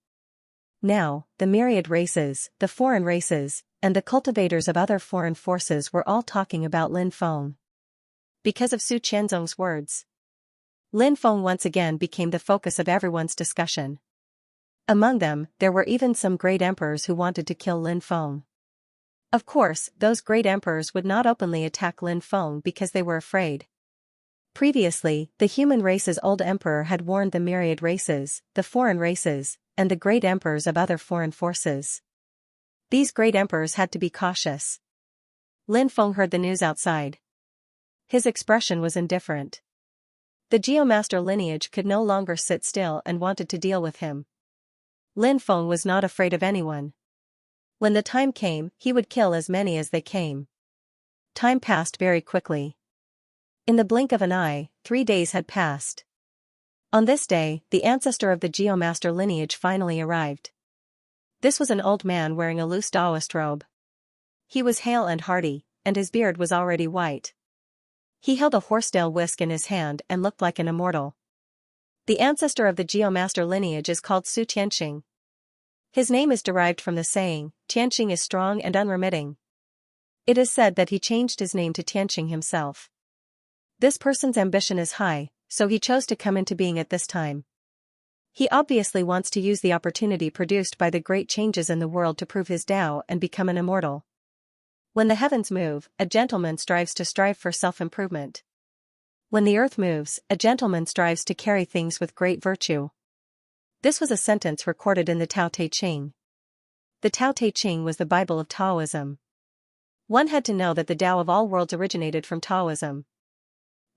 Now, the myriad races, the foreign races, and the cultivators of other foreign forces were all talking about Lin Feng. Because of Su Qianzong's words, Lin Feng once again became the focus of everyone's discussion. Among them, there were even some great emperors who wanted to kill Lin Feng. Of course, those great emperors would not openly attack Lin Feng because they were afraid. Previously, the human race's old emperor had warned the myriad races, the foreign races, and the great emperors of other foreign forces. These great emperors had to be cautious. Lin Feng heard the news outside. His expression was indifferent. The Geomaster lineage could no longer sit still and wanted to deal with him. Lin Feng was not afraid of anyone. When the time came, he would kill as many as they came. Time passed very quickly. In the blink of an eye, 3 days had passed. On this day, the ancestor of the Geomaster lineage finally arrived. This was an old man wearing a loose Taoist robe. He was hale and hearty, and his beard was already white. He held a horsetail whisk in his hand and looked like an immortal. The ancestor of the Geomaster lineage is called Su Tianxing. His name is derived from the saying, Tianxing is strong and unremitting. It is said that he changed his name to Tianxing himself. This person's ambition is high, so he chose to come into being at this time. He obviously wants to use the opportunity produced by the great changes in the world to prove his Tao and become an immortal. When the heavens move, a gentleman strives for self-improvement. When the earth moves, a gentleman strives to carry things with great virtue. This was a sentence recorded in the Tao Te Ching. The Tao Te Ching was the Bible of Taoism. One had to know that the Tao of all worlds originated from Taoism.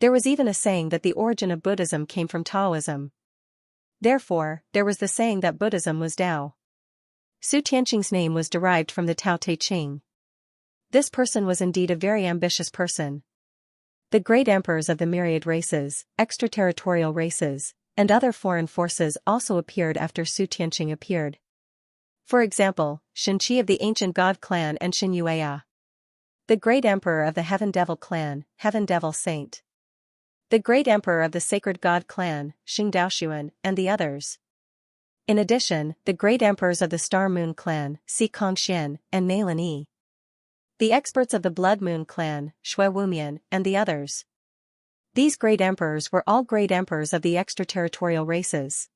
There was even a saying that the origin of Buddhism came from Taoism. Therefore, there was the saying that Buddhism was Tao. Su Tianxing's name was derived from the Tao Te Ching. This person was indeed a very ambitious person. The great emperors of the myriad races, extraterritorial races, and other foreign forces also appeared after Su Tianxing appeared. For example, Xianxia of the ancient god clan and Xianxia, the great emperor of the Heaven Devil clan, Heaven Devil Saint, the great emperor of the sacred god clan, Xing Daoxuan, and the others. In addition, the great emperors of the Star Moon clan, Si Kongxian, and Nailan Yi, the experts of the Blood Moon clan, Shui Wumian, and the others. These great emperors were all great emperors of the extraterritorial races.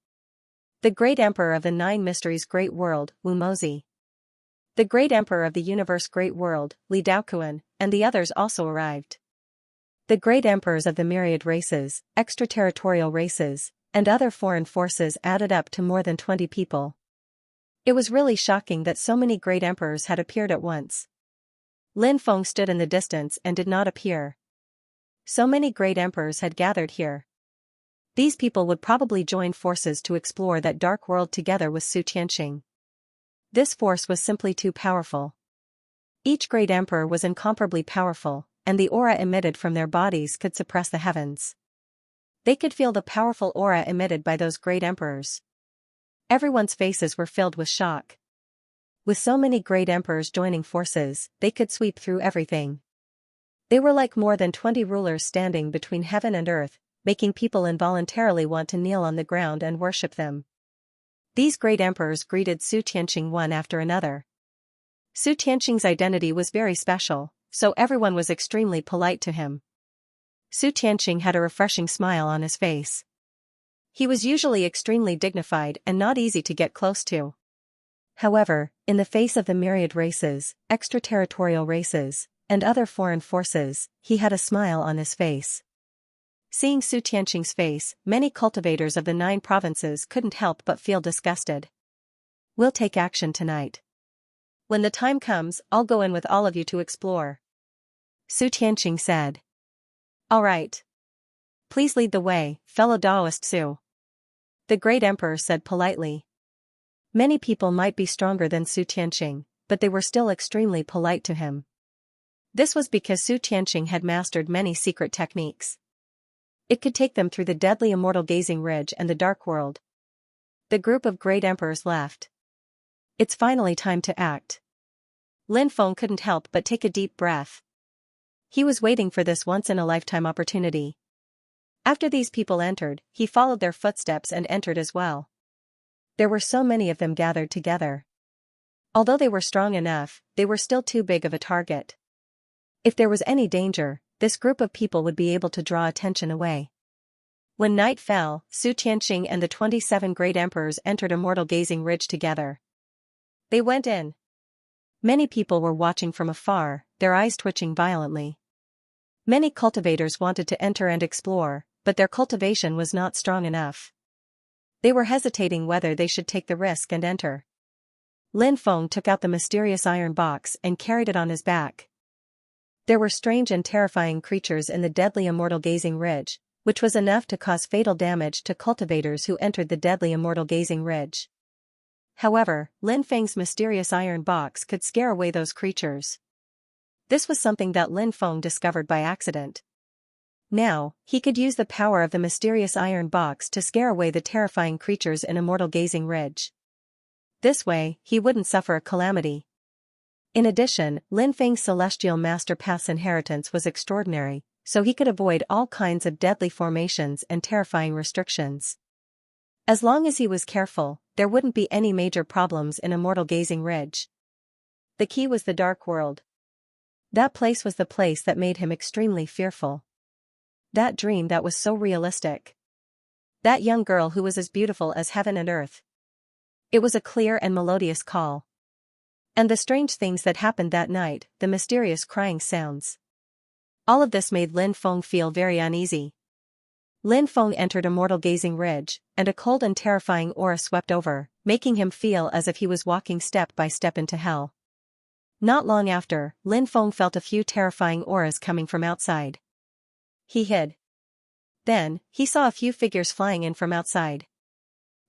The great emperor of the Nine Mysteries Great World, Wu Mozi, the great emperor of the universe Great World, Li Daokuan, and the others also arrived. The great emperors of the myriad races, extraterritorial races, and other foreign forces added up to more than 20 people. It was really shocking that so many great emperors had appeared at once. Lin Feng stood in the distance and did not appear. So many great emperors had gathered here. These people would probably join forces to explore that dark world together with Su Tianqing. This force was simply too powerful. Each great emperor was incomparably powerful, and the aura emitted from their bodies could suppress the heavens. They could feel the powerful aura emitted by those great emperors. Everyone's faces were filled with shock. With so many great emperors joining forces, they could sweep through everything. They were like more than 20 rulers standing between heaven and earth, making people involuntarily want to kneel on the ground and worship them. These great emperors greeted Su Tianqing one after another. Su Tianqing's identity was very special, so everyone was extremely polite to him. Su Tianqing had a refreshing smile on his face. He was usually extremely dignified and not easy to get close to. However, in the face of the myriad races, extraterritorial races, and other foreign forces, he had a smile on his face. Seeing Su Tianqing's face, many cultivators of the 9 provinces couldn't help but feel disgusted. We'll take action tonight. When the time comes, I'll go in with all of you to explore. Su Tianqing said. All right. Please lead the way, fellow Taoist Su. The great emperor said politely. Many people might be stronger than Su Tianqing, but they were still extremely polite to him. This was because Su Tianqing had mastered many secret techniques. It could take them through the deadly immortal gazing ridge and the dark world. The group of great emperors left. It's finally time to act. Lin Feng couldn't help but take a deep breath. He was waiting for this once-in-a-lifetime opportunity. After these people entered, he followed their footsteps and entered as well. There were so many of them gathered together. Although they were strong enough, they were still too big of a target. If there was any danger, this group of people would be able to draw attention away. When night fell, Su Tianqing and the 27 great emperors entered Immortal Gazing Ridge together. They went in. Many people were watching from afar, their eyes twitching violently. Many cultivators wanted to enter and explore, but their cultivation was not strong enough. They were hesitating whether they should take the risk and enter. Lin Feng took out the mysterious iron box and carried it on his back. There were strange and terrifying creatures in the deadly Immortal Gazing Ridge, which was enough to cause fatal damage to cultivators who entered the deadly Immortal Gazing Ridge. However, Lin Feng's mysterious iron box could scare away those creatures. This was something that Lin Feng discovered by accident. Now, he could use the power of the mysterious iron box to scare away the terrifying creatures in Immortal Gazing Ridge. This way, he wouldn't suffer a calamity. In addition, Lin Feng's celestial master path's inheritance was extraordinary, so he could avoid all kinds of deadly formations and terrifying restrictions. As long as he was careful, there wouldn't be any major problems in Immortal Gazing Ridge. The key was the dark world. That place was the place that made him extremely fearful. That dream that was so realistic. That young girl who was as beautiful as heaven and earth. It was a clear and melodious call. And the strange things that happened that night, the mysterious crying sounds. All of this made Lin Feng feel very uneasy. Lin Feng entered Immortal Gazing Ridge, and a cold and terrifying aura swept over, making him feel as if he was walking step by step into hell. Not long after, Lin Feng felt a few terrifying auras coming from outside. He hid. Then, he saw a few figures flying in from outside.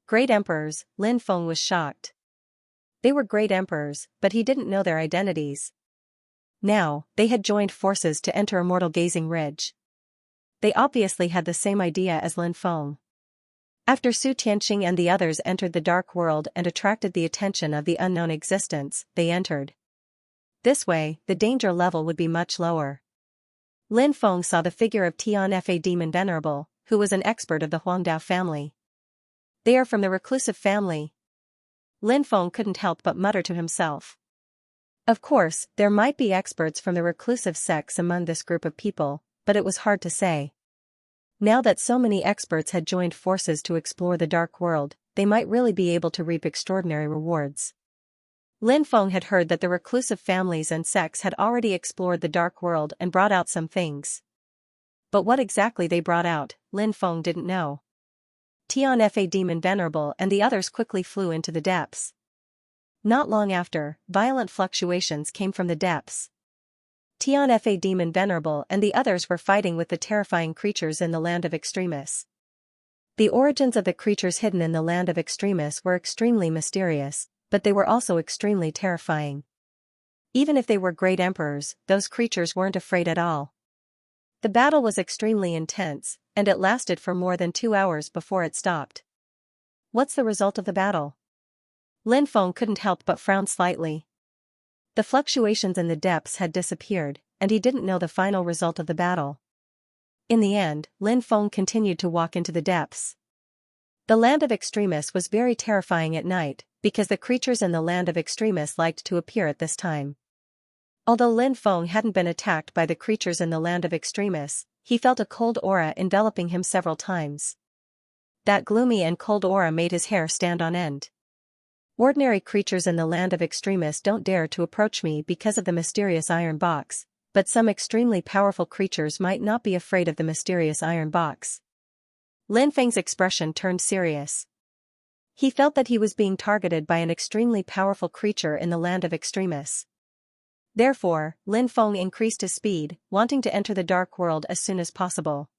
Great emperors, Lin Feng was shocked. They were great emperors, but he didn't know their identities. Now, they had joined forces to enter Immortal Gazing Ridge. They obviously had the same idea as Lin Feng. After Su Tianqing and the others entered the dark world and attracted the attention of the unknown existence, they entered. This way, the danger level would be much lower. Lin Feng saw the figure of Tianfa Demon Venerable, who was an expert of the Huangdao family. They are from the reclusive family. Lin Feng couldn't help but mutter to himself. Of course, there might be experts from the reclusive sects among this group of people, but it was hard to say. Now that so many experts had joined forces to explore the dark world, they might really be able to reap extraordinary rewards. Lin Feng had heard that the reclusive families and sects had already explored the dark world and brought out some things. But what exactly they brought out, Lin Feng didn't know. Tianfa Demon Venerable and the others quickly flew into the depths. Not long after, violent fluctuations came from the depths. Xianxia Demon Venerable and the others were fighting with the terrifying creatures in the land of Extremis. The origins of the creatures hidden in the land of Extremis were extremely mysterious, but they were also extremely terrifying. Even if they were great emperors, those creatures weren't afraid at all. The battle was extremely intense, and it lasted for more than 2 hours before it stopped. What's the result of the battle? Lin Feng couldn't help but frown slightly. The fluctuations in the depths had disappeared, and he didn't know the final result of the battle. In the end, Lin Feng continued to walk into the depths. The land of Extremis was very terrifying at night, because the creatures in the land of Extremis liked to appear at this time. Although Lin Feng hadn't been attacked by the creatures in the land of Extremis, he felt a cold aura enveloping him several times. That gloomy and cold aura made his hair stand on end. Ordinary creatures in the land of Extremis don't dare to approach me because of the mysterious iron box, but some extremely powerful creatures might not be afraid of the mysterious iron box. Lin Feng's expression turned serious. He felt that he was being targeted by an extremely powerful creature in the land of Extremis. Therefore, Lin Feng increased his speed, wanting to enter the dark world as soon as possible.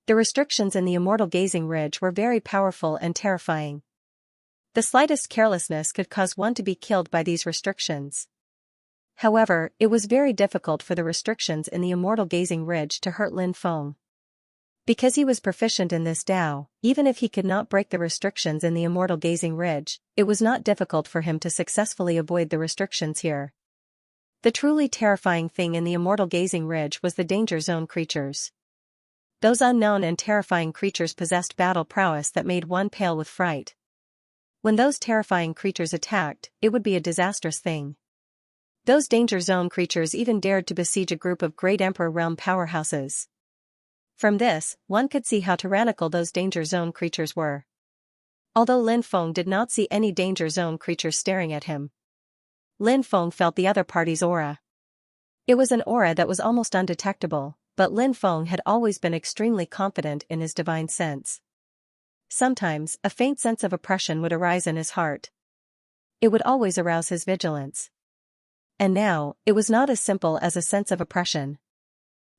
The restrictions in the Immortal Gazing Ridge were very powerful and terrifying. The slightest carelessness could cause one to be killed by these restrictions. However, it was very difficult for the restrictions in the Immortal Gazing Ridge to hurt Lin Feng. Because he was proficient in this Tao, even if he could not break the restrictions in the Immortal Gazing Ridge, it was not difficult for him to successfully avoid the restrictions here. The truly terrifying thing in the Immortal Gazing Ridge was the danger zone creatures. Those unknown and terrifying creatures possessed battle prowess that made one pale with fright. When those terrifying creatures attacked, it would be a disastrous thing. Those danger zone creatures even dared to besiege a group of great Emperor realm powerhouses. From this, one could see how tyrannical those danger zone creatures were. Although Lin Feng did not see any danger zone creatures staring at him, Lin Feng felt the other party's aura. It was an aura that was almost undetectable, but Lin Feng had always been extremely confident in his divine sense. Sometimes, a faint sense of oppression would arise in his heart. It would always arouse his vigilance. And now, it was not as simple as a sense of oppression.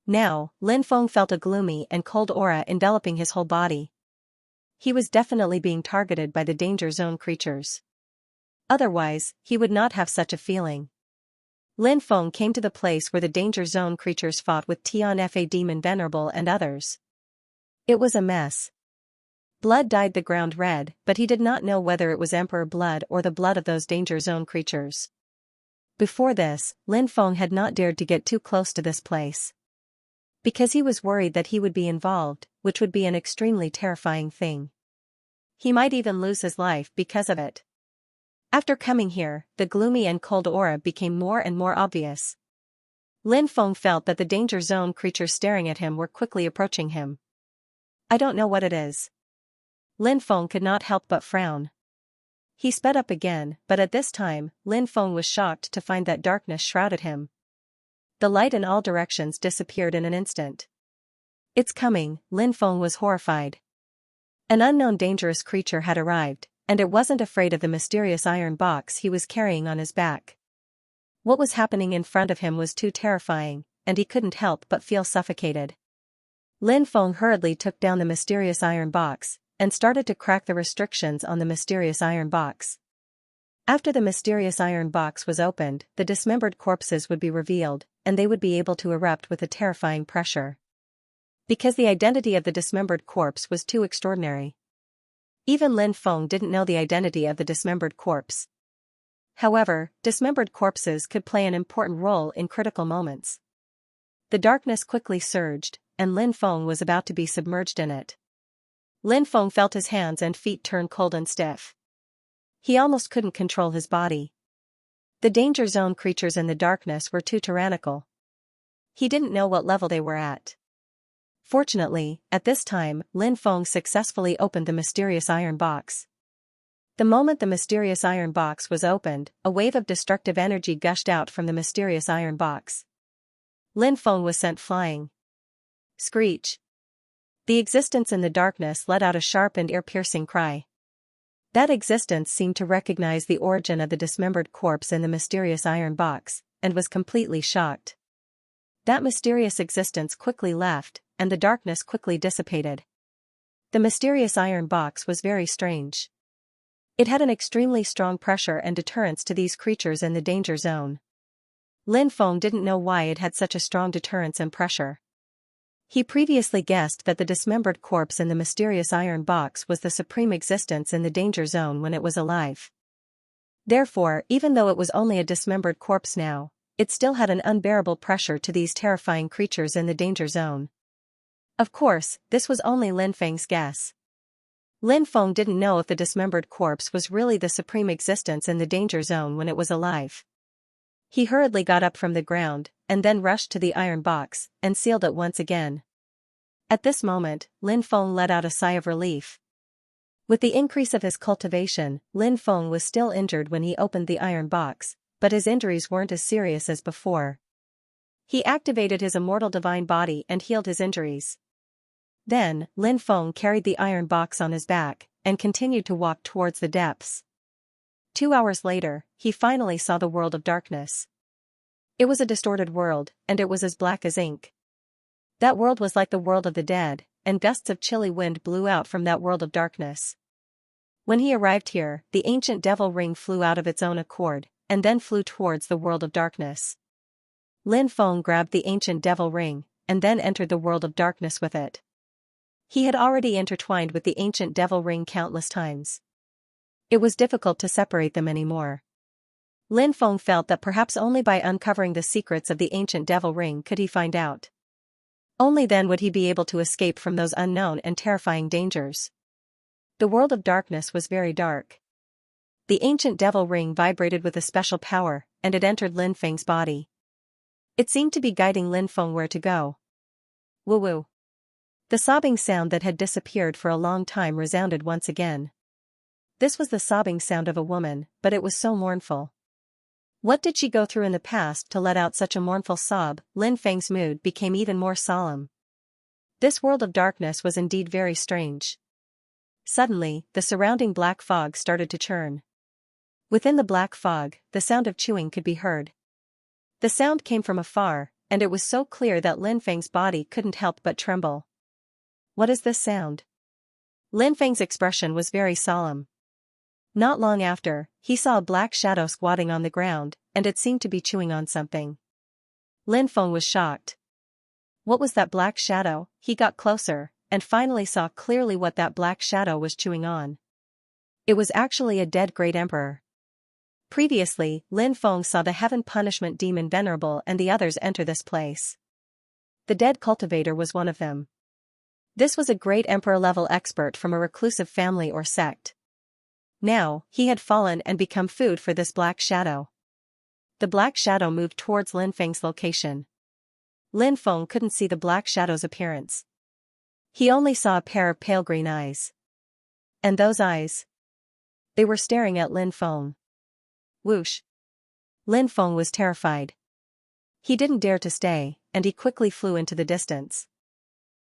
Now, Lin Feng felt a gloomy and cold aura enveloping his whole body. He was definitely being targeted by the danger zone creatures. Otherwise, he would not have such a feeling. Lin Feng came to the place where the danger zone creatures fought with Xianxia Demon Venerable and others. It was a mess. Blood dyed the ground red, but he did not know whether it was Emperor blood or the blood of those danger zone creatures. Before this, Lin Feng had not dared to get too close to this place. Because he was worried that he would be involved, which would be an extremely terrifying thing. He might even lose his life because of it. After coming here, the gloomy and cold aura became more and more obvious. Lin Feng felt that the danger zone creatures staring at him were quickly approaching him. I don't know what it is. Lin Feng could not help but frown. He sped up again, but at this time, Lin Feng was shocked to find that darkness shrouded him. The light in all directions disappeared in an instant. It's coming, Lin Feng was horrified. An unknown dangerous creature had arrived, and it wasn't afraid of the mysterious iron box he was carrying on his back. What was happening in front of him was too terrifying, and he couldn't help but feel suffocated. Lin Feng hurriedly took down the mysterious iron box, and started to crack the restrictions on the mysterious iron box. After the mysterious iron box was opened, the dismembered corpses would be revealed, and they would be able to erupt with a terrifying pressure. Because the identity of the dismembered corpse was too extraordinary. Even Lin Feng didn't know the identity of the dismembered corpse. However, dismembered corpses could play an important role in critical moments. The darkness quickly surged, and Lin Feng was about to be submerged in it. Lin Feng felt his hands and feet turn cold and stiff. He almost couldn't control his body. The danger zone creatures in the darkness were too tyrannical. He didn't know what level they were at. Fortunately, at this time, Lin Feng successfully opened the mysterious iron box. The moment the mysterious iron box was opened, a wave of destructive energy gushed out from the mysterious iron box. Lin Feng was sent flying. Screech. The existence in the darkness let out a sharp and ear-piercing cry. That existence seemed to recognize the origin of the dismembered corpse in the mysterious iron box, and was completely shocked. That mysterious existence quickly left, and the darkness quickly dissipated. The mysterious iron box was very strange. It had an extremely strong pressure and deterrence to these creatures in the danger zone. Lin Feng didn't know why it had such a strong deterrence and pressure. He previously guessed that the dismembered corpse in the mysterious iron box was the supreme existence in the danger zone when it was alive. Therefore, even though it was only a dismembered corpse now, it still had an unbearable pressure to these terrifying creatures in the danger zone. Of course, this was only Lin Feng's guess. Lin Feng didn't know if the dismembered corpse was really the supreme existence in the danger zone when it was alive. He hurriedly got up from the ground, and then rushed to the iron box, and sealed it once again. At this moment, Lin Feng let out a sigh of relief. With the increase of his cultivation, Lin Feng was still injured when he opened the iron box, but his injuries weren't as serious as before. He activated his immortal divine body and healed his injuries. Then, Lin Feng carried the iron box on his back, and continued to walk towards the depths. 2 hours later, he finally saw the world of darkness. It was a distorted world, and it was as black as ink. That world was like the world of the dead, and gusts of chilly wind blew out from that world of darkness. When he arrived here, the ancient devil ring flew out of its own accord, and then flew towards the world of darkness. Lin Feng grabbed the ancient devil ring, and then entered the world of darkness with it. He had already intertwined with the ancient devil ring countless times. It was difficult to separate them anymore. Lin Feng felt that perhaps only by uncovering the secrets of the ancient devil ring could he find out. Only then would he be able to escape from those unknown and terrifying dangers. The world of darkness was very dark. The ancient devil ring vibrated with a special power, and it entered Lin Feng's body. It seemed to be guiding Lin Feng where to go. Woo-woo. The sobbing sound that had disappeared for a long time resounded once again. This was the sobbing sound of a woman, but it was so mournful. What did she go through in the past to let out such a mournful sob? Lin Feng's mood became even more solemn. This world of darkness was indeed very strange. Suddenly, the surrounding black fog started to churn. Within the black fog, the sound of chewing could be heard. The sound came from afar, and it was so clear that Lin Feng's body couldn't help but tremble. What is this sound? Lin Feng's expression was very solemn. Not long after, he saw a black shadow squatting on the ground, and it seemed to be chewing on something. Lin Feng was shocked. What was that black shadow? He got closer, and finally saw clearly what that black shadow was chewing on. It was actually a dead great emperor. Previously, Lin Feng saw the heaven punishment demon Venerable and the others enter this place. The dead cultivator was one of them. This was a great emperor-level expert from a reclusive family or sect. Now, he had fallen and become food for this black shadow. The black shadow moved towards Lin Feng's location. Lin Feng couldn't see the black shadow's appearance. He only saw a pair of pale green eyes. And those eyes? They were staring at Lin Feng. Whoosh! Lin Feng was terrified. He didn't dare to stay, and he quickly flew into the distance.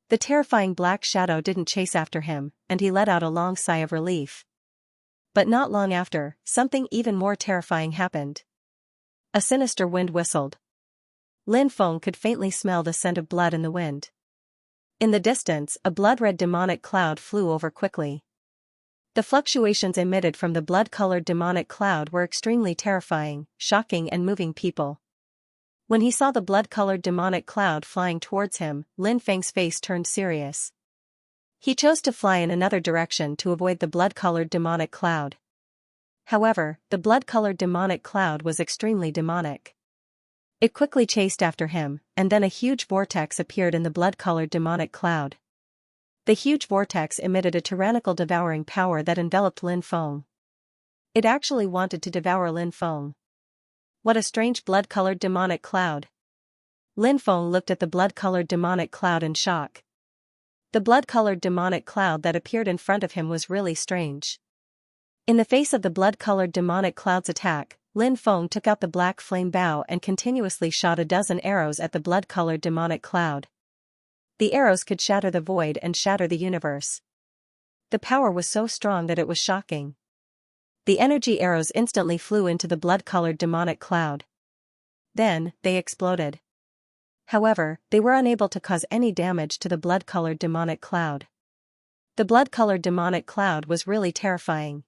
The terrifying black shadow didn't chase after him, and he let out a long sigh of relief. But not long after, something even more terrifying happened. A sinister wind whistled. Lin Feng could faintly smell the scent of blood in the wind. In the distance, a blood-red demonic cloud flew over quickly. The fluctuations emitted from the blood-colored demonic cloud were extremely terrifying, shocking and moving people. When he saw the blood-colored demonic cloud flying towards him, Lin Feng's face turned serious. He chose to fly in another direction to avoid the blood-colored demonic cloud. However, the blood-colored demonic cloud was extremely demonic. It quickly chased after him, and then a huge vortex appeared in the blood-colored demonic cloud. The huge vortex emitted a tyrannical devouring power that enveloped Lin Feng. It actually wanted to devour Lin Feng. What a strange blood-colored demonic cloud. Lin Feng looked at the blood-colored demonic cloud in shock. The blood-colored demonic cloud that appeared in front of him was really strange. In the face of the blood-colored demonic cloud's attack, Lin Feng took out the black flame bow and continuously shot a dozen arrows at the blood-colored demonic cloud. The arrows could shatter the void and shatter the universe. The power was so strong that it was shocking. The energy arrows instantly flew into the blood-colored demonic cloud. Then, they exploded. However, they were unable to cause any damage to the blood-colored demonic cloud. The blood-colored demonic cloud was really terrifying.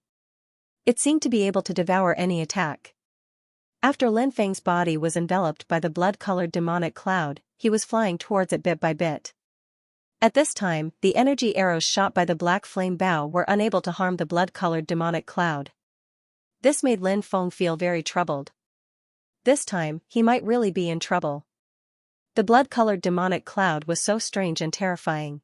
It seemed to be able to devour any attack. After Lin Feng's body was enveloped by the blood-colored demonic cloud, he was flying towards it bit by bit. At this time, the energy arrows shot by the black flame bow were unable to harm the blood-colored demonic cloud. This made Lin Feng feel very troubled. This time, he might really be in trouble. The blood-colored demonic cloud was so strange and terrifying.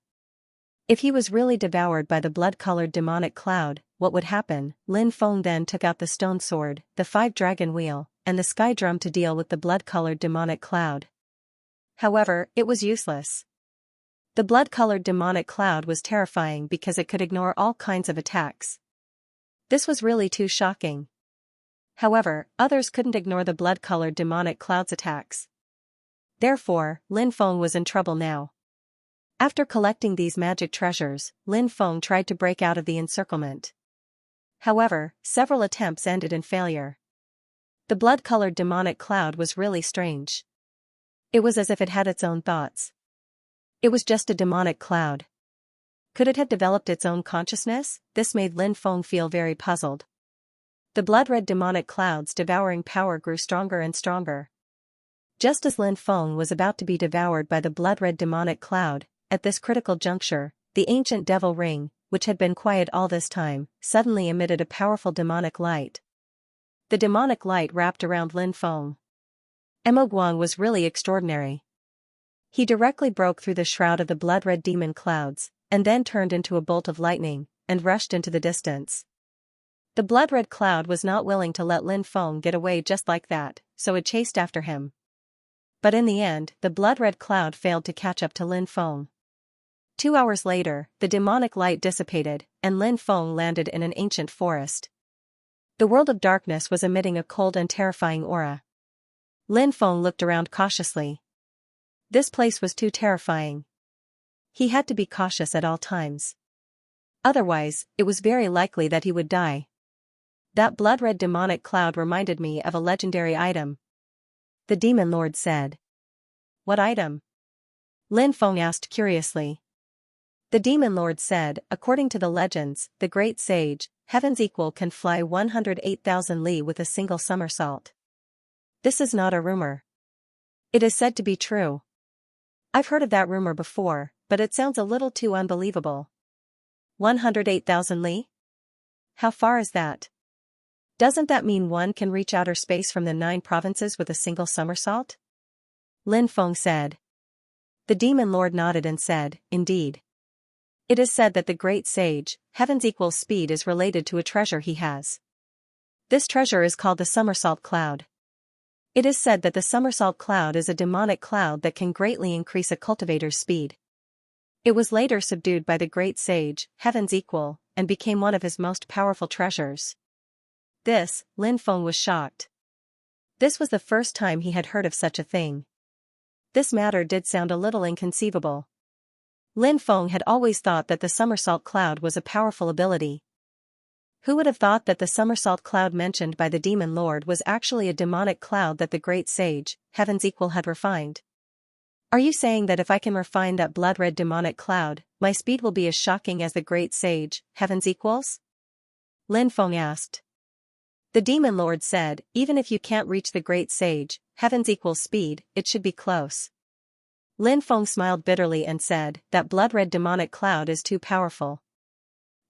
If he was really devoured by the blood-colored demonic cloud, what would happen? Lin Feng then took out the stone sword, the 5-dragon wheel, and the sky drum to deal with the blood-colored demonic cloud. However, it was useless. The blood-colored demonic cloud was terrifying because it could ignore all kinds of attacks. This was really too shocking. However, others couldn't ignore the blood-colored demonic cloud's attacks. Therefore, Lin Feng was in trouble now. After collecting these magic treasures, Lin Feng tried to break out of the encirclement. However, several attempts ended in failure. The blood-colored demonic cloud was really strange. It was as if it had its own thoughts. It was just a demonic cloud. Could it have developed its own consciousness? This made Lin Feng feel very puzzled. The blood-red demonic cloud's devouring power grew stronger and stronger. Just as Lin Feng was about to be devoured by the blood-red demonic cloud, at this critical juncture, the ancient devil ring, which had been quiet all this time, suddenly emitted a powerful demonic light. The demonic light wrapped around Lin Feng. Emoguang was really extraordinary. He directly broke through the shroud of the blood-red demon clouds, and then turned into a bolt of lightning, and rushed into the distance. The blood-red cloud was not willing to let Lin Feng get away just like that, so it chased after him. But in the end, the blood-red cloud failed to catch up to Lin Feng. 2 hours later, the demonic light dissipated, and Lin Feng landed in an ancient forest. The world of darkness was emitting a cold and terrifying aura. Lin Feng looked around cautiously. This place was too terrifying. He had to be cautious at all times. Otherwise, it was very likely that he would die. That blood-red demonic cloud reminded me of a legendary item. The Demon Lord said. What item? Lin Feng asked curiously. The Demon Lord said, according to the legends, the great sage, Heaven's Equal can fly 108,000 li with a single somersault. This is not a rumor. It is said to be true. I've heard of that rumor before, but it sounds a little too unbelievable. 108,000 li? How far is that? Doesn't that mean one can reach outer space from the 9 provinces with a single somersault? Lin Feng said. The Demon Lord nodded and said, indeed. It is said that the great sage, Heaven's Equal speed is related to a treasure he has. This treasure is called the somersault cloud. It is said that the somersault cloud is a demonic cloud that can greatly increase a cultivator's speed. It was later subdued by the great sage, Heaven's Equal, and became one of his most powerful treasures. This, Lin Feng was shocked. This was the first time he had heard of such a thing. This matter did sound a little inconceivable. Lin Feng had always thought that the somersault cloud was a powerful ability. Who would have thought that the somersault cloud mentioned by the Demon Lord was actually a demonic cloud that the great sage, Heaven's Equal, had refined? Are you saying that if I can refine that blood-red demonic cloud, my speed will be as shocking as the great sage, Heaven's Equal's? Lin Feng asked. The Demon Lord said, even if you can't reach the great sage, Heaven's Equal's speed, it should be close. Lin Feng smiled bitterly and said, that blood-red demonic cloud is too powerful.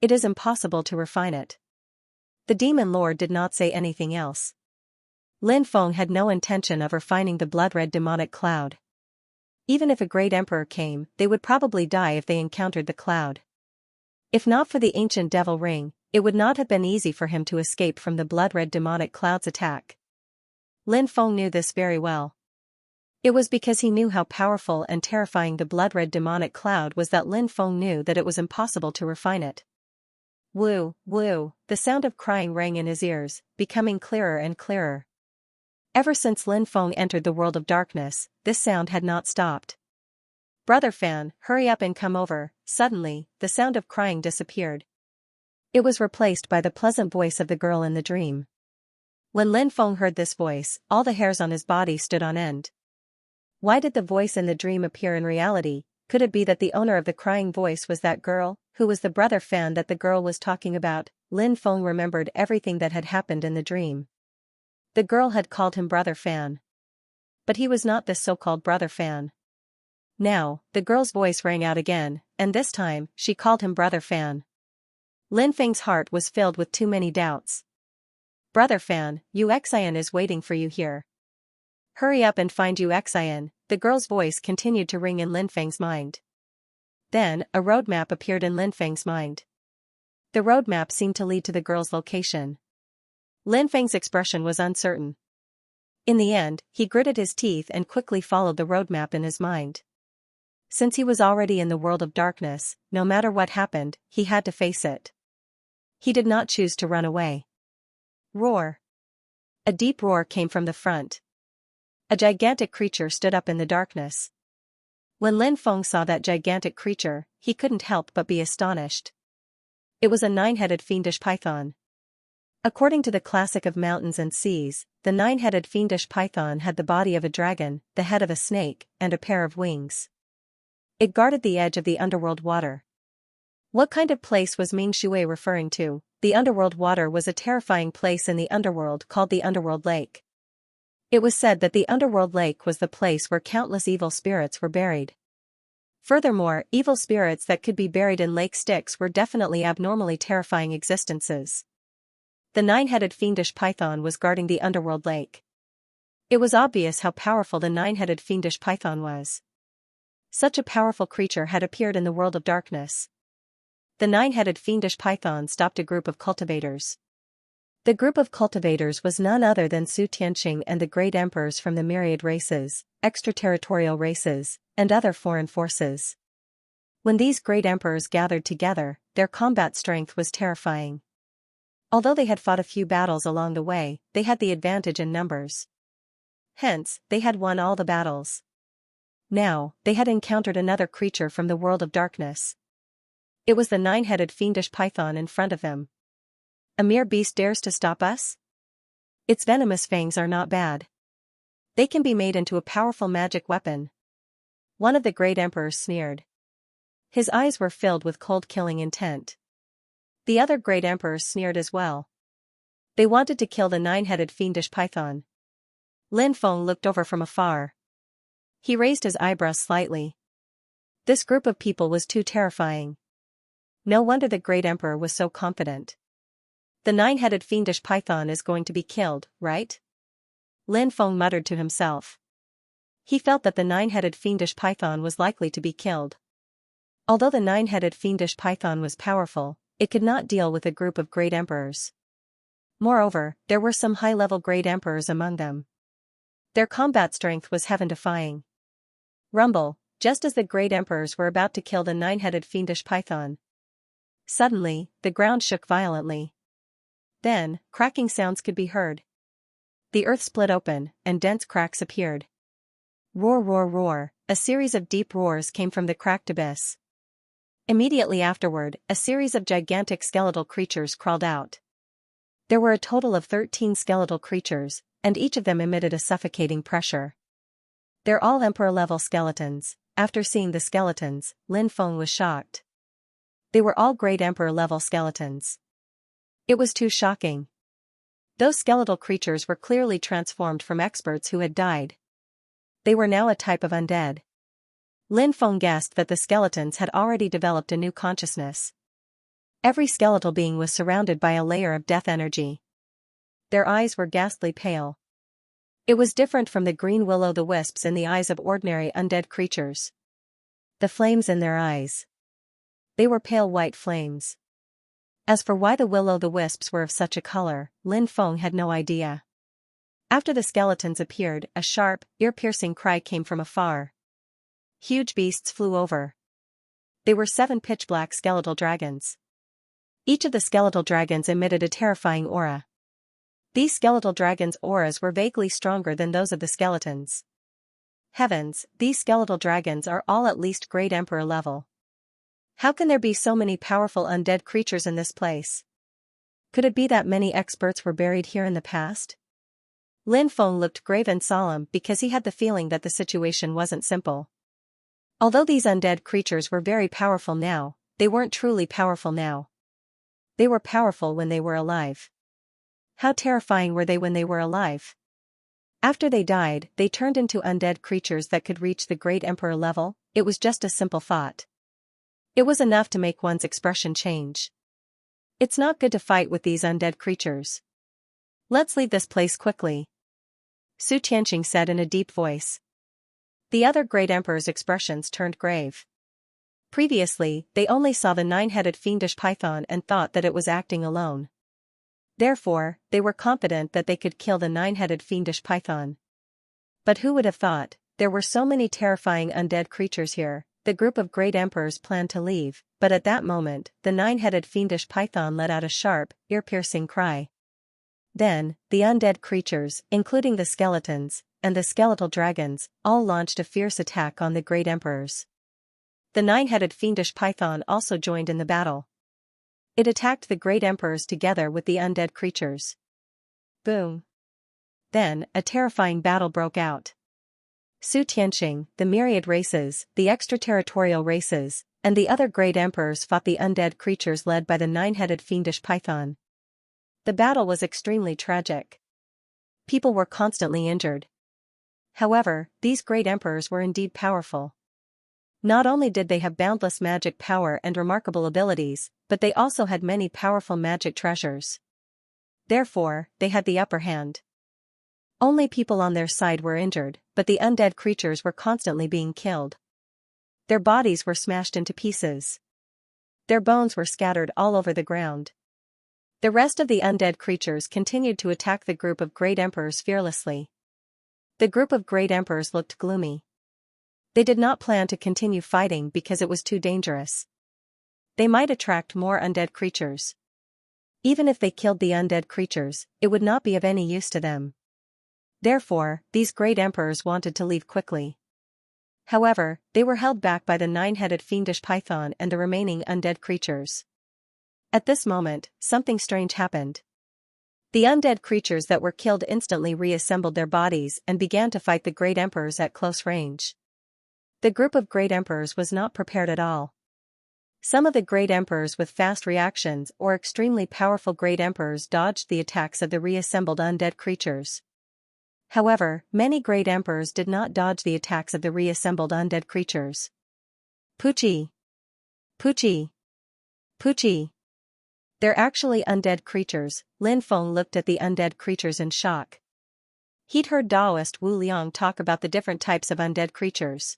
It is impossible to refine it. The Demon Lord did not say anything else. Lin Feng had no intention of refining the blood-red demonic cloud. Even if a great emperor came, they would probably die if they encountered the cloud. If not for the ancient devil ring, it would not have been easy for him to escape from the blood-red demonic cloud's attack. Lin Feng knew this very well. It was because he knew how powerful and terrifying the blood-red demonic cloud was that Lin Feng knew that it was impossible to refine it. Woo, woo, the sound of crying rang in his ears, becoming clearer and clearer. Ever since Lin Feng entered the world of darkness, this sound had not stopped. Brother Fan, hurry up and come over. Suddenly, the sound of crying disappeared. It was replaced by the pleasant voice of the girl in the dream. When Lin Feng heard this voice, all the hairs on his body stood on end. Why did the voice in the dream appear in reality? Could it be that the owner of the crying voice was that girl, who was the brother Fan that the girl was talking about? Lin Feng remembered everything that had happened in the dream. The girl had called him Brother Fan. But he was not this so-called Brother Fan. Now, the girl's voice rang out again, and this time, she called him Brother Fan. Lin Feng's heart was filled with too many doubts. Brother Fan, Xian is waiting for you here. Hurry up and find Xian, the girl's voice continued to ring in Lin Feng's mind. Then, a roadmap appeared in Lin Feng's mind. The roadmap seemed to lead to the girl's location. Lin Feng's expression was uncertain. In the end, he gritted his teeth and quickly followed the roadmap in his mind. Since he was already in the world of darkness, no matter what happened, he had to face it. He did not choose to run away. Roar! A deep roar came from the front. A gigantic creature stood up in the darkness. When Lin Feng saw that gigantic creature, he couldn't help but be astonished. It was a 9-headed fiendish python. According to the classic of mountains and seas, the 9-headed fiendish python had the body of a dragon, the head of a snake, and a pair of wings. It guarded the edge of the underworld water. What kind of place was Ming Shui referring to? The underworld water was a terrifying place in the underworld called the Underworld Lake. It was said that the Underworld Lake was the place where countless evil spirits were buried. Furthermore, evil spirits that could be buried in lake Styx were definitely abnormally terrifying existences. The 9-headed fiendish python was guarding the Underworld Lake. It was obvious how powerful the 9-headed fiendish python was. Such a powerful creature had appeared in the world of darkness. The 9-headed fiendish python stopped a group of cultivators. The group of cultivators was none other than Su Tianqing and the great emperors from the myriad races, extraterritorial races, and other foreign forces. When these great emperors gathered together, their combat strength was terrifying. Although they had fought a few battles along the way, they had the advantage in numbers. Hence, they had won all the battles. Now, they had encountered another creature from the world of darkness. It was the 9-headed fiendish python in front of him. A mere beast dares to stop us? Its venomous fangs are not bad. They can be made into a powerful magic weapon. One of the great emperors sneered. His eyes were filled with cold killing intent. The other great emperors sneered as well. They wanted to kill the 9-headed fiendish python. Lin Feng looked over from afar. He raised his eyebrows slightly. This group of people was too terrifying. No wonder the great emperor was so confident. The 9-headed fiendish python is going to be killed, right? Lin Feng muttered to himself. He felt that the 9-headed fiendish python was likely to be killed. Although the 9-headed fiendish python was powerful, it could not deal with a group of great emperors. Moreover, there were some high-level great emperors among them. Their combat strength was heaven-defying. Rumble, just as the great emperors were about to kill the 9-headed fiendish python. Suddenly, the ground shook violently. Then, cracking sounds could be heard. The earth split open, and dense cracks appeared. Roar, roar, roar, a series of deep roars came from the cracked abyss. Immediately afterward, a series of gigantic skeletal creatures crawled out. There were a total of 13 skeletal creatures, and each of them emitted a suffocating pressure. They're all emperor-level skeletons. After seeing the skeletons, Lin Feng was shocked. They were all great emperor-level skeletons. It was too shocking. Those skeletal creatures were clearly transformed from experts who had died. They were now a type of undead. Lin Feng guessed that the skeletons had already developed a new consciousness. Every skeletal being was surrounded by a layer of death energy. Their eyes were ghastly pale. It was different from the green will-o'-the-wisps in the eyes of ordinary undead creatures. The flames in their eyes. They were pale white flames. As for why the will-o'-the-wisps were of such a color, Lin Feng had no idea. After the skeletons appeared, a sharp, ear-piercing cry came from afar. Huge beasts flew over. They were 7 pitch-black skeletal dragons. Each of the skeletal dragons emitted a terrifying aura. These skeletal dragons' auras were vaguely stronger than those of the skeletons. Heavens, these skeletal dragons are all at least great emperor level. How can there be so many powerful undead creatures in this place? Could it be that many experts were buried here in the past? Lin Feng looked grave and solemn because he had the feeling that the situation wasn't simple. Although these undead creatures were very powerful now, they weren't truly powerful now. They were powerful when they were alive. How terrifying were they when they were alive? After they died, they turned into undead creatures that could reach the Great Emperor level. It was just a simple thought. It was enough to make one's expression change. It's not good to fight with these undead creatures. Let's leave this place quickly, Su Tianqing said in a deep voice. The other Great Emperor's expressions turned grave. Previously, they only saw the nine-headed fiendish python and thought that it was acting alone. Therefore, they were confident that they could kill the nine-headed fiendish python. But who would have thought, there were so many terrifying undead creatures here. The group of Great Emperors planned to leave, but at that moment, the nine-headed fiendish python let out a sharp, ear-piercing cry. Then, the undead creatures, including the skeletons, and the skeletal dragons, all launched a fierce attack on the Great Emperors. The nine-headed fiendish python also joined in the battle. It attacked the Great Emperors together with the undead creatures. Boom! Then, a terrifying battle broke out. Su Tianqing, the myriad races, the extraterritorial races, and the other Great Emperors fought the undead creatures led by the nine-headed fiendish python. The battle was extremely tragic. People were constantly injured. However, these Great Emperors were indeed powerful. Not only did they have boundless magic power and remarkable abilities, but they also had many powerful magic treasures. Therefore, they had the upper hand. Only people on their side were injured, but the undead creatures were constantly being killed. Their bodies were smashed into pieces. Their bones were scattered all over the ground. The rest of the undead creatures continued to attack the group of Great Emperors fearlessly. The group of Great Emperors looked gloomy. They did not plan to continue fighting because it was too dangerous. They might attract more undead creatures. Even if they killed the undead creatures, it would not be of any use to them. Therefore, these Great Emperors wanted to leave quickly. However, they were held back by the nine-headed fiendish python and the remaining undead creatures. At this moment, something strange happened. The undead creatures that were killed instantly reassembled their bodies and began to fight the Great Emperors at close range. The group of Great Emperors was not prepared at all. Some of the Great Emperors with fast reactions or extremely powerful Great Emperors dodged the attacks of the reassembled undead creatures. However, many Great Emperors did not dodge the attacks of the reassembled undead creatures. Poochie! Poochie! Poochie! They're actually undead creatures. Lin Feng looked at the undead creatures in shock. He'd heard Taoist Wu Liang talk about the different types of undead creatures.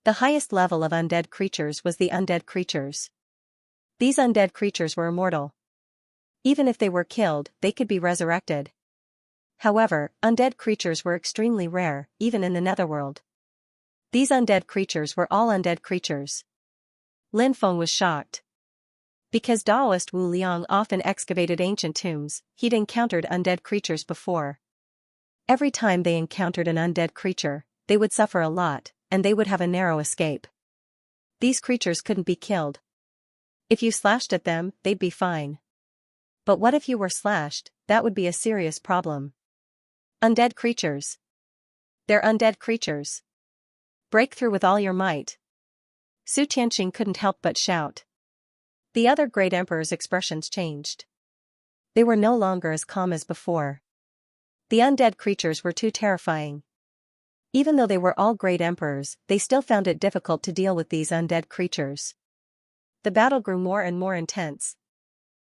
The highest level of undead creatures was the undead creatures. These undead creatures were immortal. Even if they were killed, they could be resurrected. However, undead creatures were extremely rare, even in the netherworld. These undead creatures were all undead creatures. Lin Feng was shocked. Because Taoist Wu Liang often excavated ancient tombs, he'd encountered undead creatures before. Every time they encountered an undead creature, they would suffer a lot, and they would have a narrow escape. These creatures couldn't be killed. If you slashed at them, they'd be fine. But what if you were slashed? That would be a serious problem. Undead creatures. They're undead creatures. Break through with all your might. Su Tianqing couldn't help but shout. The other Great Emperor's expressions changed. They were no longer as calm as before. The undead creatures were too terrifying. Even though they were all Great Emperors, they still found it difficult to deal with these undead creatures. The battle grew more and more intense.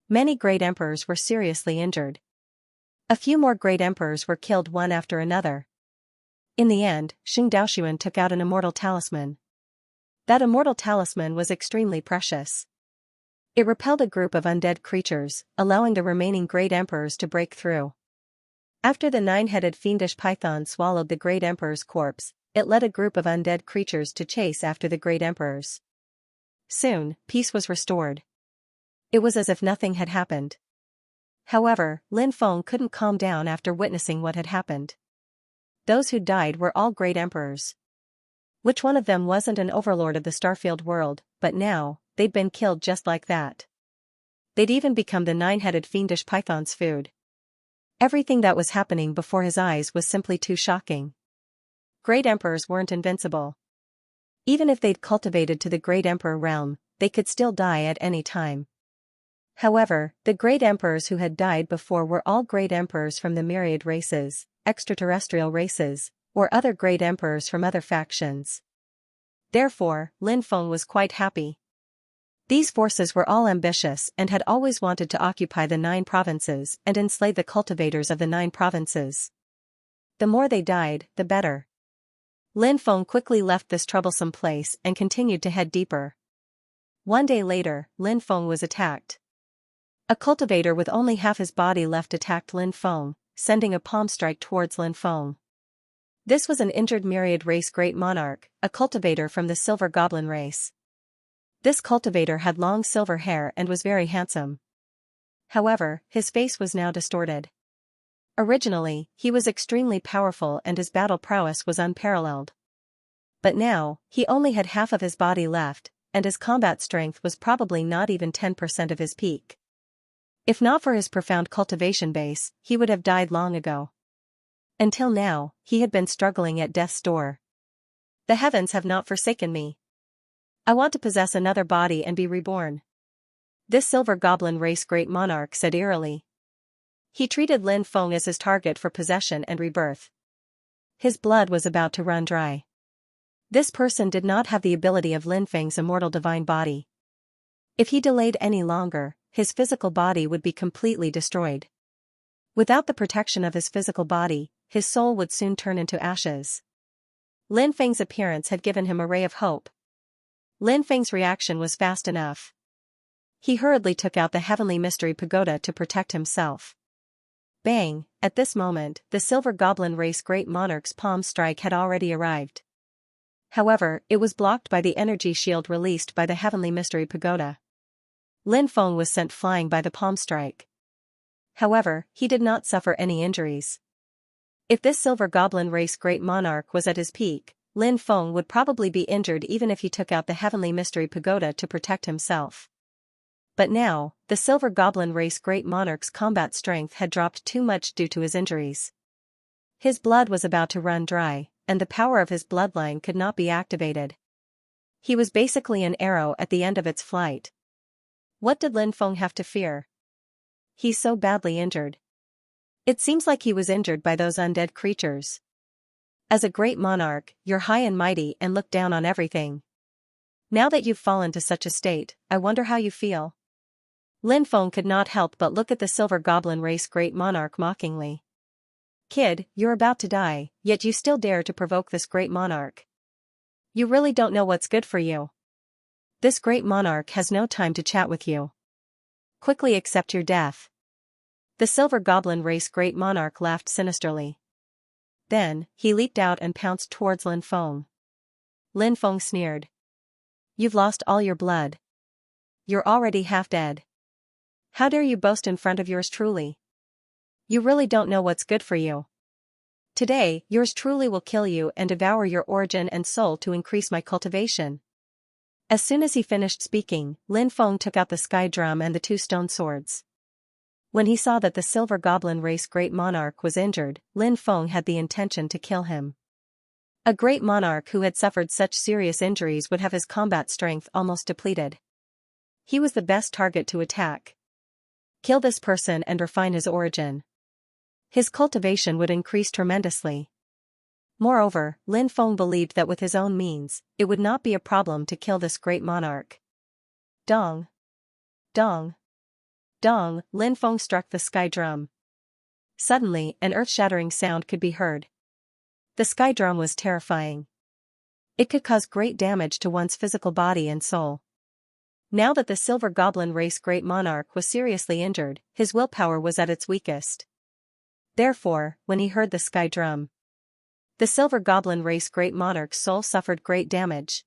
Many Great Emperors were seriously injured. A few more Great Emperors were killed one after another. In the end, Xing Daoxuan took out an immortal talisman. That immortal talisman was extremely precious. It repelled a group of undead creatures, allowing the remaining Great Emperors to break through. After the nine-headed fiendish python swallowed the Great Emperor's corpse, it led a group of undead creatures to chase after the Great Emperors. Soon, peace was restored. It was as if nothing had happened. However, Lin Feng couldn't calm down after witnessing what had happened. Those who died were all Great Emperors. Which one of them wasn't an overlord of the Starfield world, but now, they'd been killed just like that. They'd even become the nine-headed fiendish python's food. Everything that was happening before his eyes was simply too shocking. Great emperors weren't invincible. Even if they'd cultivated to the great emperor realm, they could still die at any time. However, the great emperors who had died before were all great emperors from the myriad races, extraterrestrial races, or other great emperors from other factions. Therefore, Lin Feng was quite happy. These forces were all ambitious and had always wanted to occupy the 9 provinces and enslave the cultivators of the 9 provinces. The more they died, the better. Lin Feng quickly left this troublesome place and continued to head deeper. One day later, Lin Feng was attacked. A cultivator with only half his body left attacked Lin Feng, sending a palm strike towards Lin Feng. This was an injured myriad race great monarch, a cultivator from the silver goblin race. This cultivator had long silver hair and was very handsome. However, his face was now distorted. Originally, he was extremely powerful and his battle prowess was unparalleled. But now, he only had half of his body left, and his combat strength was probably not even 10% of his peak. If not for his profound cultivation base, he would have died long ago. Until now, he had been struggling at death's door. The heavens have not forsaken me. I want to possess another body and be reborn. This silver goblin race great monarch said eerily. He treated Lin Feng as his target for possession and rebirth. His blood was about to run dry. This person did not have the ability of Lin Feng's immortal divine body. If he delayed any longer, his physical body would be completely destroyed. Without the protection of his physical body, his soul would soon turn into ashes. Lin Feng's appearance had given him a ray of hope. Lin Feng's reaction was fast enough. He hurriedly took out the heavenly mystery pagoda to protect himself. Bang! At this moment, the silver goblin race great monarch's palm strike had already arrived. However, it was blocked by the energy shield released by the heavenly mystery pagoda. Lin Feng was sent flying by the palm strike. However, he did not suffer any injuries. If this silver goblin race great monarch was at his peak, Lin Feng would probably be injured even if he took out the heavenly mystery pagoda to protect himself. But now, the silver goblin race great monarch's combat strength had dropped too much due to his injuries. His blood was about to run dry, and the power of his bloodline could not be activated. He was basically an arrow at the end of its flight. What did Lin Feng have to fear? He's so badly injured. It seems like he was injured by those undead creatures. As a great monarch, you're high and mighty and look down on everything. Now that you've fallen to such a state, I wonder how you feel. Lin Feng could not help but look at the silver goblin race great monarch mockingly. Kid, you're about to die, yet you still dare to provoke this great monarch. You really don't know what's good for you. This great monarch has no time to chat with you. Quickly accept your death. The silver goblin race great monarch laughed sinisterly. Then, he leaped out and pounced towards Lin Feng. Lin Feng sneered. You've lost all your blood. You're already half dead. How dare you boast in front of yours truly? You really don't know what's good for you. Today, yours truly will kill you and devour your origin and soul to increase my cultivation. As soon as he finished speaking, Lin Feng took out the sky drum and the 2 stone swords. When he saw that the silver goblin race great monarch was injured, Lin Feng had the intention to kill him. A great monarch who had suffered such serious injuries would have his combat strength almost depleted. He was the best target to attack. Kill this person and refine his origin. His cultivation would increase tremendously. Moreover, Lin Feng believed that with his own means, it would not be a problem to kill this great monarch. Dong! Dong! Dong! Lin Feng struck the sky drum. Suddenly, an earth-shattering sound could be heard. The sky drum was terrifying. It could cause great damage to one's physical body and soul. Now that the silver goblin race great monarch was seriously injured, his willpower was at its weakest. Therefore, when he heard the sky drum, the silver goblin race great monarch's soul suffered great damage.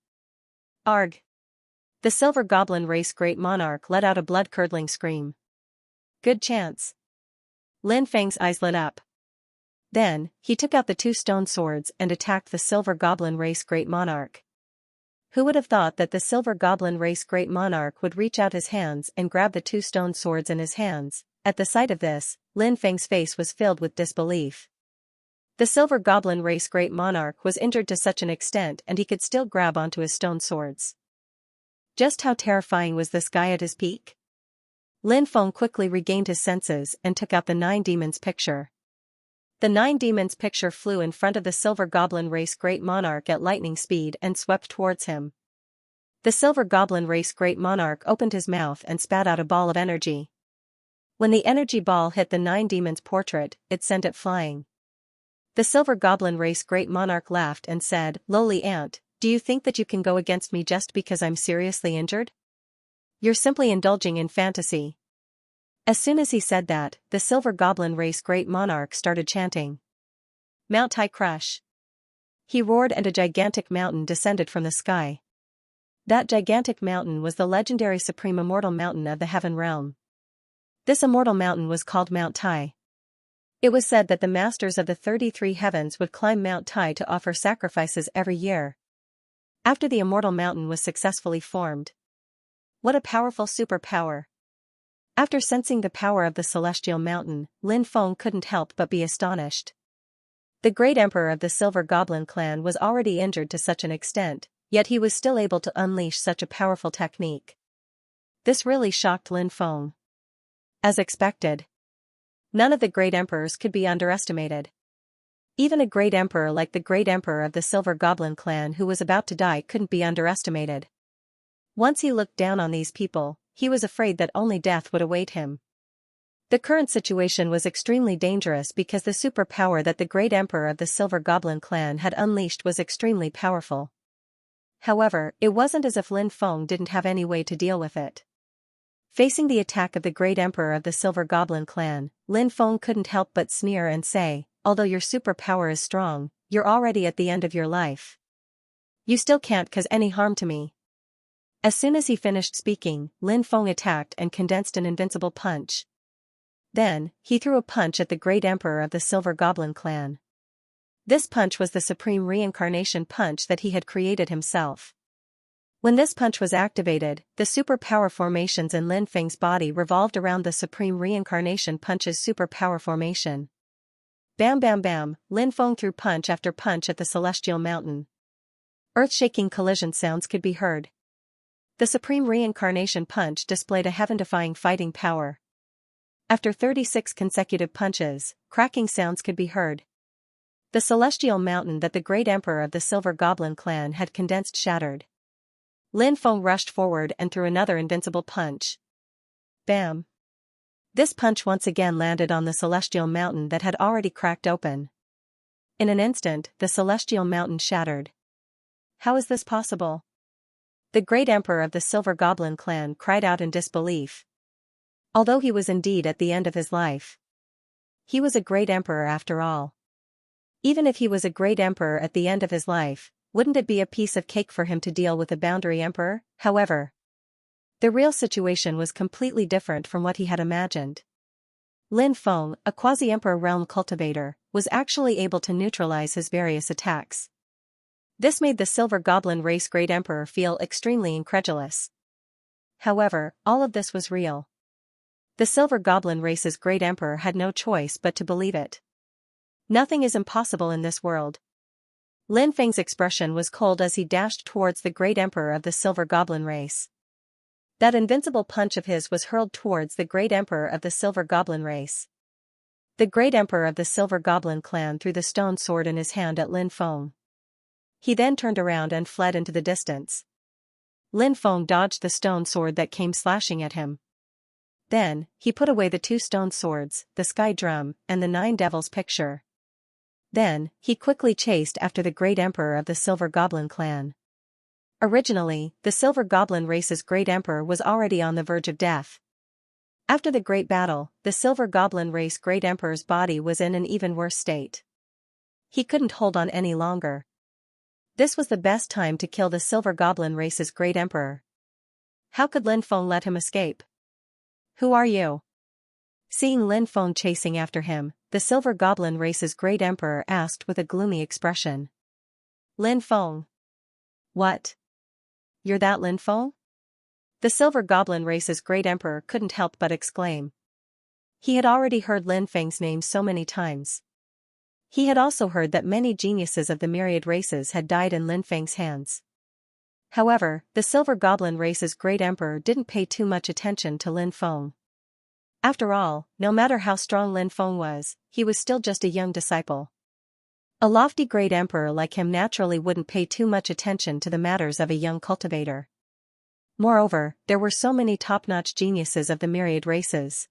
Arg! The silver goblin race great monarch let out a blood-curdling scream. Good chance. Lin Feng's eyes lit up. Then, he took out the 2 stone swords and attacked the silver goblin race great monarch. Who would have thought that the silver goblin race great monarch would reach out his hands and grab the 2 stone swords in his hands, At the sight of this, Lin Feng's face was filled with disbelief. The Silver Goblin race great monarch was injured to such an extent and he could still grab onto his stone swords. Just how terrifying was this guy at his peak? Lin Feng quickly regained his senses and took out the 9 demons picture. The 9 demons picture flew in front of the Silver Goblin race great monarch at lightning speed and swept towards him. The Silver Goblin race great monarch opened his mouth and spat out a ball of energy. When the energy ball hit the 9 demons portrait, it sent it flying. The Silver Goblin race great monarch laughed and said, "Lowly ant, do you think that you can go against me just because I'm seriously injured? You're simply indulging in fantasy." As soon as he said that, the Silver Goblin race great monarch started chanting. "Mount Tai Crush." He roared and a gigantic mountain descended from the sky. That gigantic mountain was the legendary supreme immortal mountain of the heaven realm. This immortal mountain was called Mount Tai. It was said that the masters of the 33 heavens would climb Mount Tai to offer sacrifices every year. After the immortal mountain was successfully formed. What a powerful superpower! After sensing the power of the celestial mountain, Lin Feng couldn't help but be astonished. The great emperor of the Silver Goblin clan was already injured to such an extent, yet he was still able to unleash such a powerful technique. This really shocked Lin Feng. As expected, none of the great emperors could be underestimated. Even a great emperor like the great emperor of the Silver Goblin clan who was about to die couldn't be underestimated. Once he looked down on these people, he was afraid that only death would await him. The current situation was extremely dangerous because the superpower that the great emperor of the Silver Goblin clan had unleashed was extremely powerful. However, it wasn't as if Lin Feng didn't have any way to deal with it. Facing the attack of the great emperor of the Silver Goblin clan, Lin Feng couldn't help but sneer and say, "Although your superpower is strong, you're already at the end of your life. You still can't cause any harm to me." As soon as he finished speaking, Lin Feng attacked and condensed an invincible punch. Then, he threw a punch at the great emperor of the Silver Goblin clan. This punch was the supreme reincarnation punch that he had created himself. When this punch was activated, the superpower formations in Lin Feng's body revolved around the supreme reincarnation punch's superpower formation. Bam bam bam, Lin Feng threw punch after punch at the celestial mountain. Earth-shaking collision sounds could be heard. The supreme reincarnation punch displayed a heaven-defying fighting power. After 36 consecutive punches, cracking sounds could be heard. The celestial mountain that the great emperor of the Silver Goblin clan had condensed shattered. Lin Feng rushed forward and threw another invincible punch. Bam! This punch once again landed on the celestial mountain that had already cracked open. In an instant, the celestial mountain shattered. How is this possible? The great emperor of the Silver Goblin clan cried out in disbelief. Although he was indeed at the end of his life, he was a great emperor after all. Even if he was a great emperor at the end of his life, wouldn't it be a piece of cake for him to deal with a boundary emperor? However, the real situation was completely different from what he had imagined. Lin Feng, a quasi-emperor realm cultivator, was actually able to neutralize his various attacks. This made the Silver Goblin race great emperor feel extremely incredulous. However, all of this was real. The Silver Goblin race's great emperor had no choice but to believe it. Nothing is impossible in this world. Lin Feng's expression was cold as he dashed towards the great emperor of the Silver Goblin race. That invincible punch of his was hurled towards the great emperor of the Silver Goblin race. The great emperor of the Silver Goblin clan threw the stone sword in his hand at Lin Feng. He then turned around and fled into the distance. Lin Feng dodged the stone sword that came slashing at him. Then, he put away the 2 stone swords, the sky drum, and the 9 devils picture. Then, he quickly chased after the great emperor of the Silver Goblin clan. Originally, the Silver Goblin race's great emperor was already on the verge of death. After the great battle, the Silver Goblin race great emperor's body was in an even worse state. He couldn't hold on any longer. This was the best time to kill the Silver Goblin race's great emperor. How could Lin Feng let him escape? "Who are you?" Seeing Lin Feng chasing after him, the Silver Goblin race's great emperor asked with a gloomy expression. "Lin Feng. What? You're that Lin Feng?" The Silver Goblin race's great emperor couldn't help but exclaim. He had already heard Lin Feng's name so many times. He had also heard that many geniuses of the myriad races had died in Lin Feng's hands. However, the Silver Goblin race's great emperor didn't pay too much attention to Lin Feng. After all, no matter how strong Lin Feng was, he was still just a young disciple. A lofty great emperor like him naturally wouldn't pay too much attention to the matters of a young cultivator. Moreover, there were so many top-notch geniuses of the myriad races.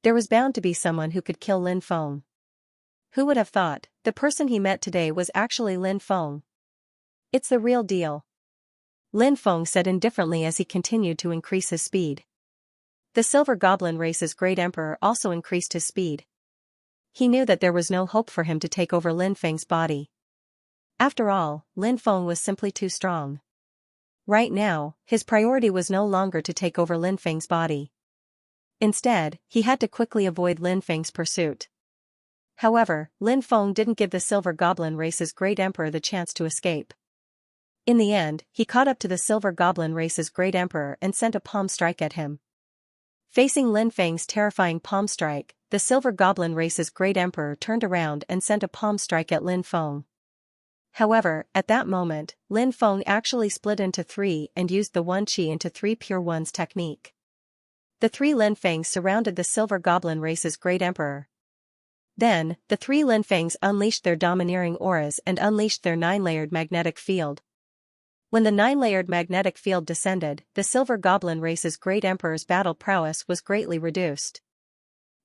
There was bound to be someone who could kill Lin Feng. Who would have thought, the person he met today was actually Lin Feng? It's the real deal. Lin Feng said indifferently as he continued to increase his speed. The Silver Goblin race's great emperor also increased his speed. He knew that there was no hope for him to take over Lin Feng's body. After all, Lin Feng was simply too strong. Right now, his priority was no longer to take over Lin Feng's body. Instead, he had to quickly avoid Lin Feng's pursuit. However, Lin Feng didn't give the Silver Goblin race's great emperor the chance to escape. In the end, he caught up to the Silver Goblin race's great emperor and sent a palm strike at him. Facing Lin Feng's terrifying palm strike, the Silver Goblin race's great emperor turned around and sent a palm strike at Lin Feng. However, at that moment, Lin Feng actually split into three and used the 1 Qi into 3 Pure Ones technique. The 3 Lin Fangs surrounded the Silver Goblin race's great emperor. Then, the 3 Lin Fangs unleashed their domineering auras and unleashed their 9-layered magnetic field. When the 9-layered magnetic field descended, the Silver Goblin race's great emperor's battle prowess was greatly reduced.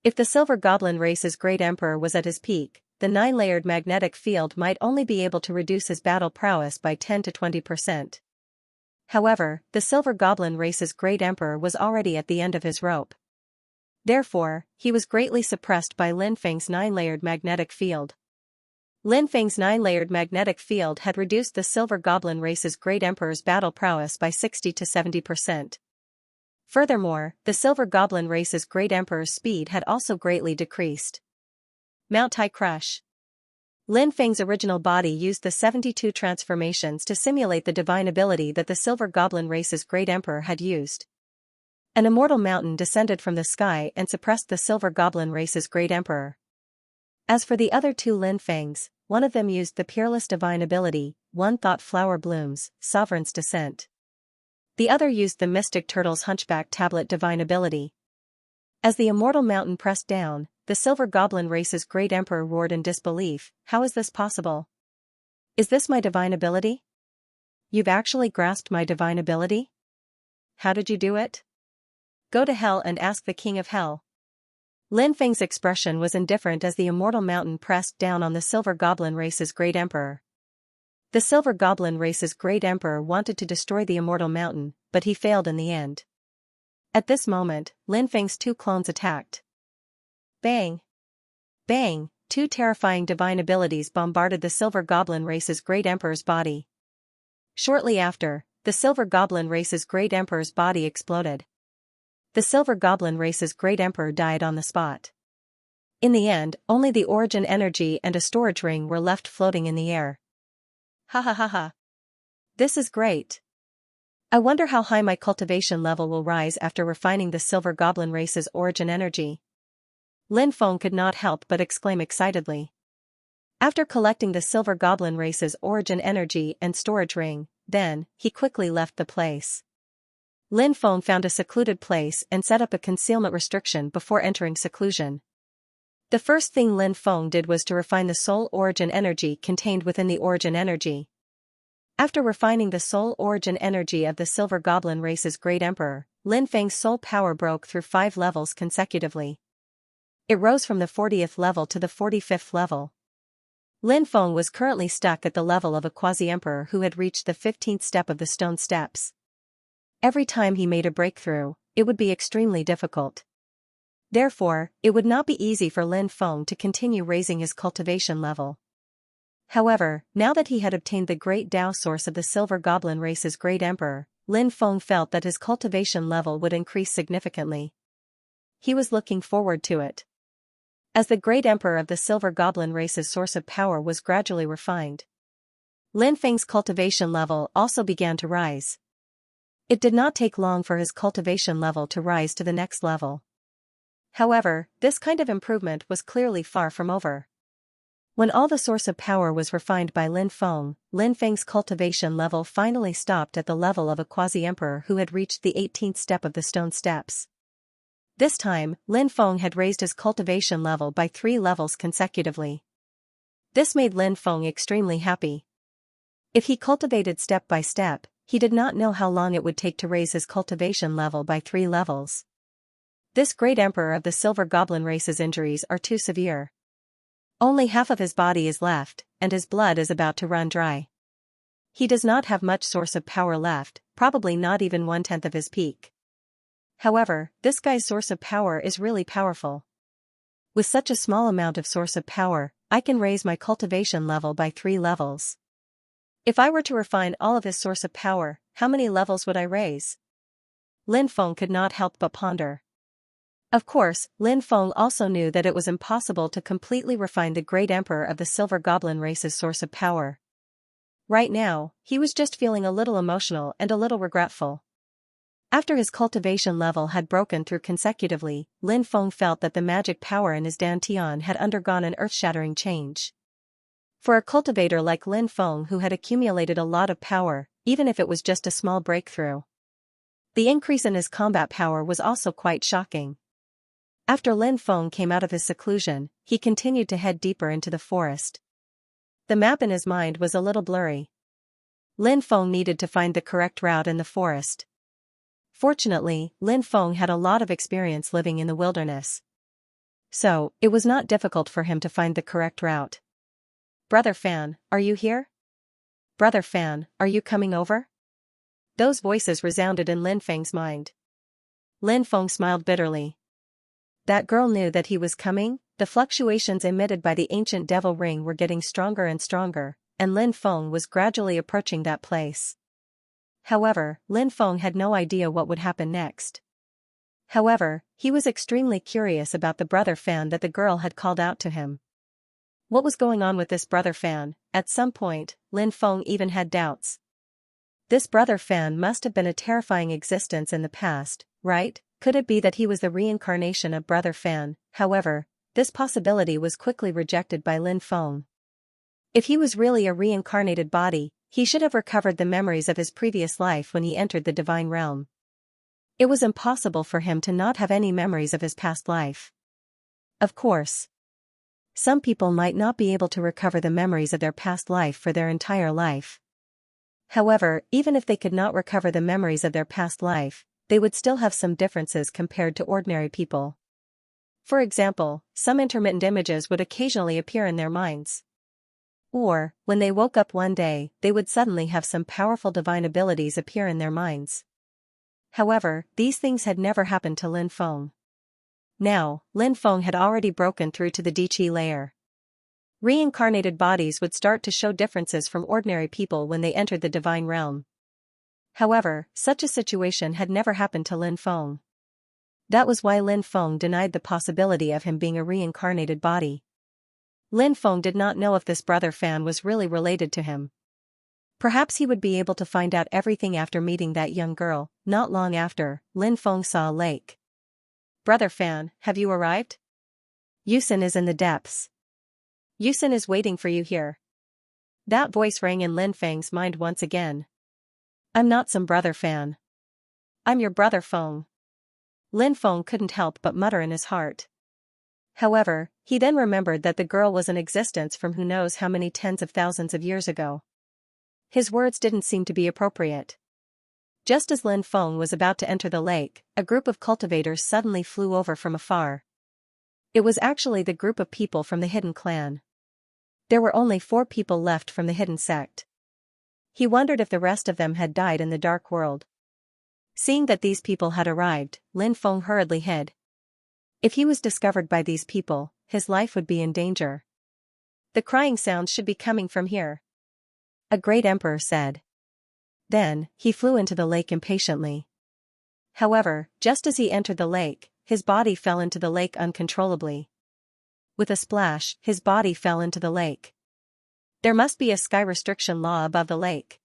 If the Silver Goblin race's great emperor was at his peak, the 9-layered magnetic field might only be able to reduce his battle prowess by 10 to 20%. However, the Silver Goblin race's great emperor was already at the end of his rope. Therefore, he was greatly suppressed by Lin Feng's 9-layered magnetic field. Lin Feng's 9-layered magnetic field had reduced the Silver Goblin race's great emperor's battle prowess by 60 to 70%. Furthermore, the Silver Goblin race's great emperor's speed had also greatly decreased. Mount Tai Crush. Lin Feng's original body used the 72 transformations to simulate the divine ability that the Silver Goblin race's great emperor had used. An immortal mountain descended from the sky and suppressed the Silver Goblin race's great emperor. As for the other 2 Lin Fangs, one of them used the peerless divine ability, One Thought Flower Blooms, Sovereign's Descent. The other used the Mystic Turtle's Hunchback Tablet divine ability. As the immortal mountain pressed down, the Silver Goblin race's great emperor roared in disbelief. How is this possible? Is this my divine ability? You've actually grasped my divine ability? How did you do it? Go to hell and ask the King of Hell. Lin Feng's expression was indifferent as the immortal mountain pressed down on the Silver Goblin race's great emperor. The Silver Goblin race's great emperor wanted to destroy the immortal mountain, but he failed in the end. At this moment, Lin Feng's 2 clones attacked. Bang! Bang! 2 terrifying divine abilities bombarded the Silver Goblin race's great emperor's body. Shortly after, the Silver Goblin race's great emperor's body exploded. The Silver Goblin race's great emperor died on the spot. In the end, only the origin energy and a storage ring were left floating in the air. Ha ha ha ha. This is great. I wonder how high my cultivation level will rise after refining the Silver Goblin race's origin energy. Lin Feng could not help but exclaim excitedly. After collecting the Silver Goblin race's origin energy and storage ring, then, he quickly left the place. Lin Feng found a secluded place and set up a concealment restriction before entering seclusion. The first thing Lin Feng did was to refine the soul origin energy contained within the origin energy. After refining the soul origin energy of the Silver Goblin race's great emperor, Lin Feng's soul power broke through 5 levels consecutively. It rose from the 40th level to the 45th level. Lin Feng was currently stuck at the level of a quasi-emperor who had reached the 15th step of the stone steps. Every time he made a breakthrough, it would be extremely difficult. Therefore, it would not be easy for Lin Feng to continue raising his cultivation level. However, now that he had obtained the great Tao source of the Silver Goblin race's great emperor, Lin Feng felt that his cultivation level would increase significantly. He was looking forward to it. As the great emperor of the Silver Goblin race's source of power was gradually refined, Lin Feng's cultivation level also began to rise. It did not take long for his cultivation level to rise to the next level. However, this kind of improvement was clearly far from over. When all the source of power was refined by Lin Feng's cultivation level finally stopped at the level of a quasi-emperor who had reached the 18th step of the stone steps. This time, Lin Feng had raised his cultivation level by 3 levels consecutively. This made Lin Feng extremely happy. If he cultivated step by step, he did not know how long it would take to raise his cultivation level by 3 levels. This great emperor of the Silver Goblin race's injuries are too severe. Only half of his body is left, and his blood is about to run dry. He does not have much source of power left, probably not even 1/10 of his peak. However, this guy's source of power is really powerful. With such a small amount of source of power, I can raise my cultivation level by 3 levels. If I were to refine all of his source of power, how many levels would I raise? Lin Feng could not help but ponder. Of course, Lin Feng also knew that it was impossible to completely refine the great emperor of the Silver Goblin race's source of power. Right now, he was just feeling a little emotional and a little regretful. After his cultivation level had broken through consecutively, Lin Feng felt that the magic power in his dantian had undergone an earth-shattering change. For a cultivator like Lin Feng who had accumulated a lot of power, even if it was just a small breakthrough. The increase in his combat power was also quite shocking. After Lin Feng came out of his seclusion, he continued to head deeper into the forest. The map in his mind was a little blurry. Lin Feng needed to find the correct route in the forest. Fortunately, Lin Feng had a lot of experience living in the wilderness. So, it was not difficult for him to find the correct route. "Brother Fan, are you here? Brother Fan, are you coming over?" Those voices resounded in Lin Feng's mind. Lin Feng smiled bitterly. That girl knew that he was coming. The fluctuations emitted by the ancient devil ring were getting stronger and stronger, and Lin Feng was gradually approaching that place. However, Lin Feng had no idea what would happen next. However, he was extremely curious about the brother Fan that the girl had called out to him. What was going on with this brother Fan? At some point, Lin Feng even had doubts. This brother Fan must have been a terrifying existence in the past, right? Could it be that he was the reincarnation of brother Fan? However, this possibility was quickly rejected by Lin Feng. If he was really a reincarnated body, he should have recovered the memories of his previous life when he entered the divine realm. It was impossible for him to not have any memories of his past life. Of course, some people might not be able to recover the memories of their past life for their entire life. However, even if they could not recover the memories of their past life, they would still have some differences compared to ordinary people. For example, some intermittent images would occasionally appear in their minds. Or, when they woke up one day, they would suddenly have some powerful divine abilities appear in their minds. However, these things had never happened to Lin Feng. Now, Lin Feng had already broken through to the Diqi layer. Reincarnated bodies would start to show differences from ordinary people when they entered the divine realm. However, such a situation had never happened to Lin Feng. That was why Lin Feng denied the possibility of him being a reincarnated body. Lin Feng did not know if this brother Fan was really related to him. Perhaps he would be able to find out everything after meeting that young girl. Not long after, Lin Feng saw a lake. "Brother Fan, have you arrived? Yusin is in the depths. Yusin is waiting for you here." That voice rang in Lin Feng's mind once again. "I'm not some brother Fan. I'm your brother Feng." Lin Feng couldn't help but mutter in his heart. However, he then remembered that the girl was in existence from who knows how many tens of thousands of years ago. His words didn't seem to be appropriate. Just as Lin Feng was about to enter the lake, a group of cultivators suddenly flew over from afar. It was actually the group of people from the hidden clan. There were only 4 people left from the hidden sect. He wondered if the rest of them had died in the dark world. Seeing that these people had arrived, Lin Feng hurriedly hid. If he was discovered by these people, his life would be in danger. "The crying sounds should be coming from here," a great emperor said. Then, he flew into the lake impatiently. However, just as he entered the lake, his body fell into the lake uncontrollably. With a splash, his body fell into the lake. "There must be a sky restriction law above the lake,"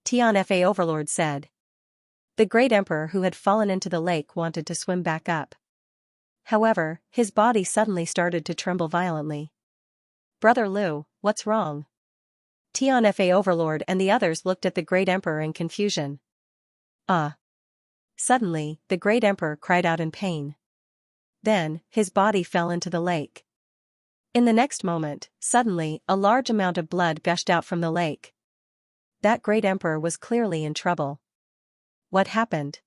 Tianfa Overlord said. The great emperor who had fallen into the lake wanted to swim back up. However, his body suddenly started to tremble violently. "Brother Liu, what's wrong?" Tianfa Overlord and the others looked at the Great Emperor in confusion. Ah! Suddenly, the Great Emperor cried out in pain. Then, his body fell into the lake. In the next moment, suddenly, a large amount of blood gushed out from the lake. That Great Emperor was clearly in trouble. What happened?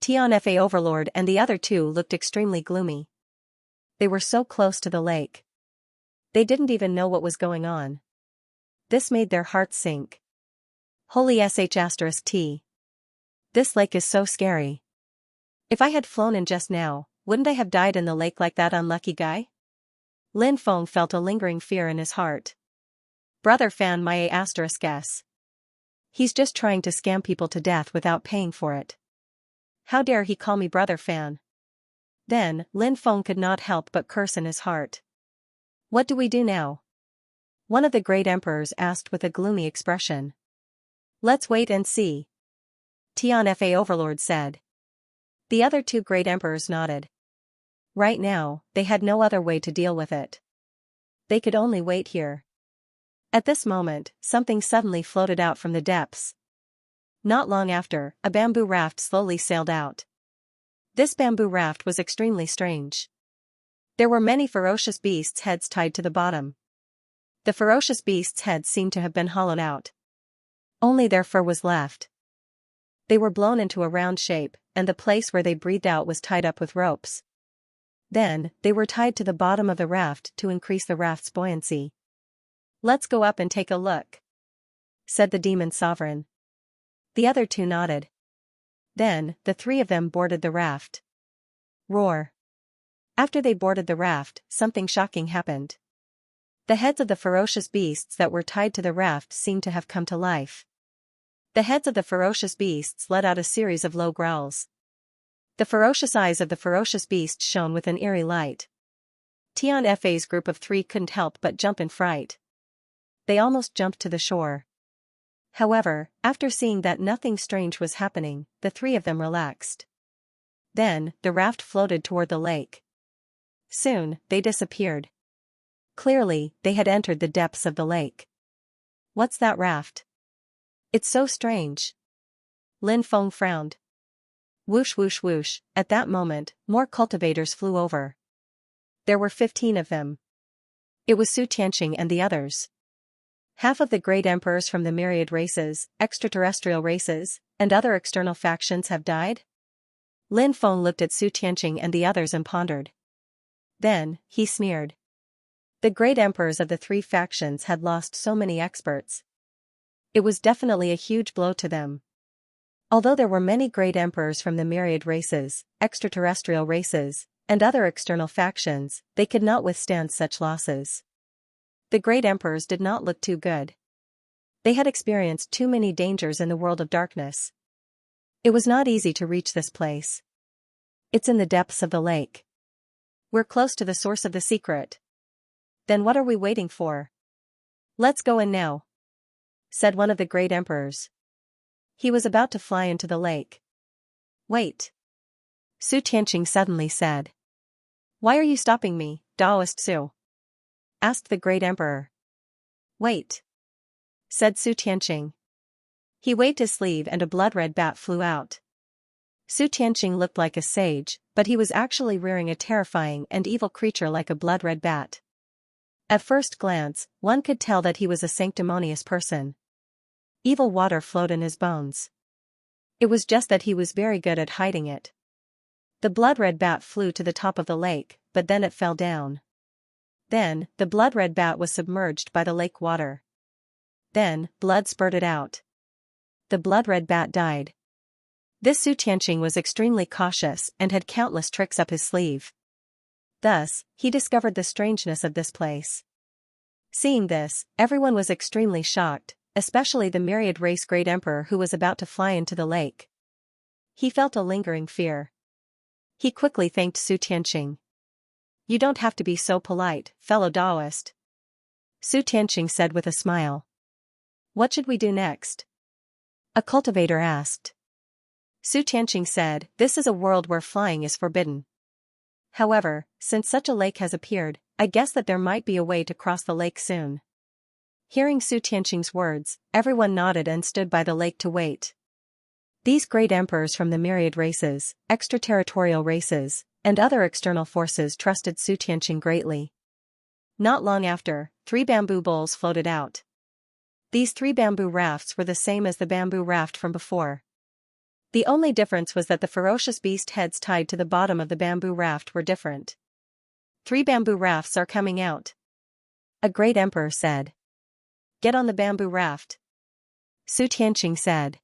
Tianfa Overlord and the other two looked extremely gloomy. They were so close to the lake. They didn't even know what was going on. This made their hearts sink. Holy sh*t. This lake is so scary. If I had flown in just now, wouldn't I have died in the lake like that unlucky guy? Lin Feng felt a lingering fear in his heart. Brother Fan my *s. He's just trying to scam people to death without paying for it. How dare he call me Brother Fan? Then, Lin Feng could not help but curse in his heart. What do we do now? One of the great emperors asked with a gloomy expression. Let's wait and see. Tianfa Overlord said. The other two great emperors nodded. Right now, they had no other way to deal with it. They could only wait here. At this moment, something suddenly floated out from the depths. Not long after, a bamboo raft slowly sailed out. This bamboo raft was extremely strange. There were many ferocious beasts' heads tied to the bottom. The ferocious beasts' heads seemed to have been hollowed out. Only their fur was left. They were blown into a round shape, and the place where they breathed out was tied up with ropes. Then, they were tied to the bottom of the raft to increase the raft's buoyancy. Let's go up and take a look, said the demon sovereign. The other two nodded. Then, the three of them boarded the raft. Roar! After they boarded the raft, something shocking happened. The heads of the ferocious beasts that were tied to the raft seemed to have come to life. The heads of the ferocious beasts let out a series of low growls. The ferocious eyes of the ferocious beast shone with an eerie light. Tianfa's group of three couldn't help but jump in fright. They almost jumped to the shore. However, after seeing that nothing strange was happening, the three of them relaxed. Then, the raft floated toward the lake. Soon, they disappeared. Clearly, they had entered the depths of the lake. What's that raft? It's so strange. Lin Feng frowned. Whoosh whoosh whoosh, at that moment, more cultivators flew over. There were 15 of them. It was Xianxia and the others. Half of the great emperors from the myriad races, extraterrestrial races, and other external factions have died? Lin Feng looked at Xianxia and the others and pondered. Then, he sneered. The great emperors of the three factions had lost so many experts. It was definitely a huge blow to them. Although there were many great emperors from the myriad races, extraterrestrial races, and other external factions, they could not withstand such losses. The great emperors did not look too good. They had experienced too many dangers in the world of darkness. It was not easy to reach this place. It's in the depths of the lake. We're close to the source of the secret. Then what are we waiting for? Let's go in now, said one of the great emperors. He was about to fly into the lake. Wait. Xianxia suddenly said. Why are you stopping me, Daoist Su? Asked the great emperor. Wait, said Xianxia. He waved his sleeve and a blood-red bat flew out. Xianxia looked like a sage, but he was actually rearing a terrifying and evil creature like a blood-red bat. At first glance, one could tell that he was a sanctimonious person. Evil water flowed in his bones. It was just that he was very good at hiding it. The blood-red bat flew to the top of the lake, but then it fell down. Then, the blood-red bat was submerged by the lake water. Then, blood spurted out. The blood-red bat died. This Xianxia was extremely cautious and had countless tricks up his sleeve. Thus, he discovered the strangeness of this place. Seeing this, everyone was extremely shocked, especially the myriad race great emperor who was about to fly into the lake. He felt a lingering fear. He quickly thanked Xianxia. You don't have to be so polite, fellow Daoist, Xianxia said with a smile. What should we do next? A cultivator asked. Xianxia said, this is a world where flying is forbidden. However, since such a lake has appeared, I guess that there might be a way to cross the lake soon. Hearing Su Tianqing's words, everyone nodded and stood by the lake to wait. These great emperors from the myriad races, extraterritorial races, and other external forces trusted Su Tianqing greatly. Not long after, 3 bamboo bowls floated out. These 3 bamboo rafts were the same as the bamboo raft from before. The only difference was that the ferocious beast heads tied to the bottom of the bamboo raft were different. 3 bamboo rafts are coming out. A great emperor said. Get on the bamboo raft. Su Tianqing said.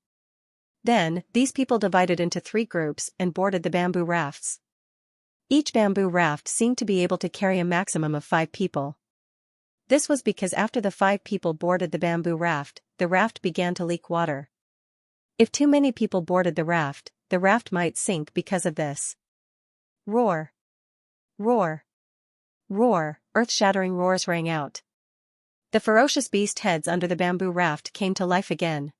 Then, these people divided into 3 groups and boarded the bamboo rafts. Each bamboo raft seemed to be able to carry a maximum of 5 people. This was because after the 5 people boarded the bamboo raft, the raft began to leak water. If too many people boarded the raft might sink because of this. Roar! Roar! Roar! Earth-shattering roars rang out. The ferocious beast heads under the bamboo raft came to life again.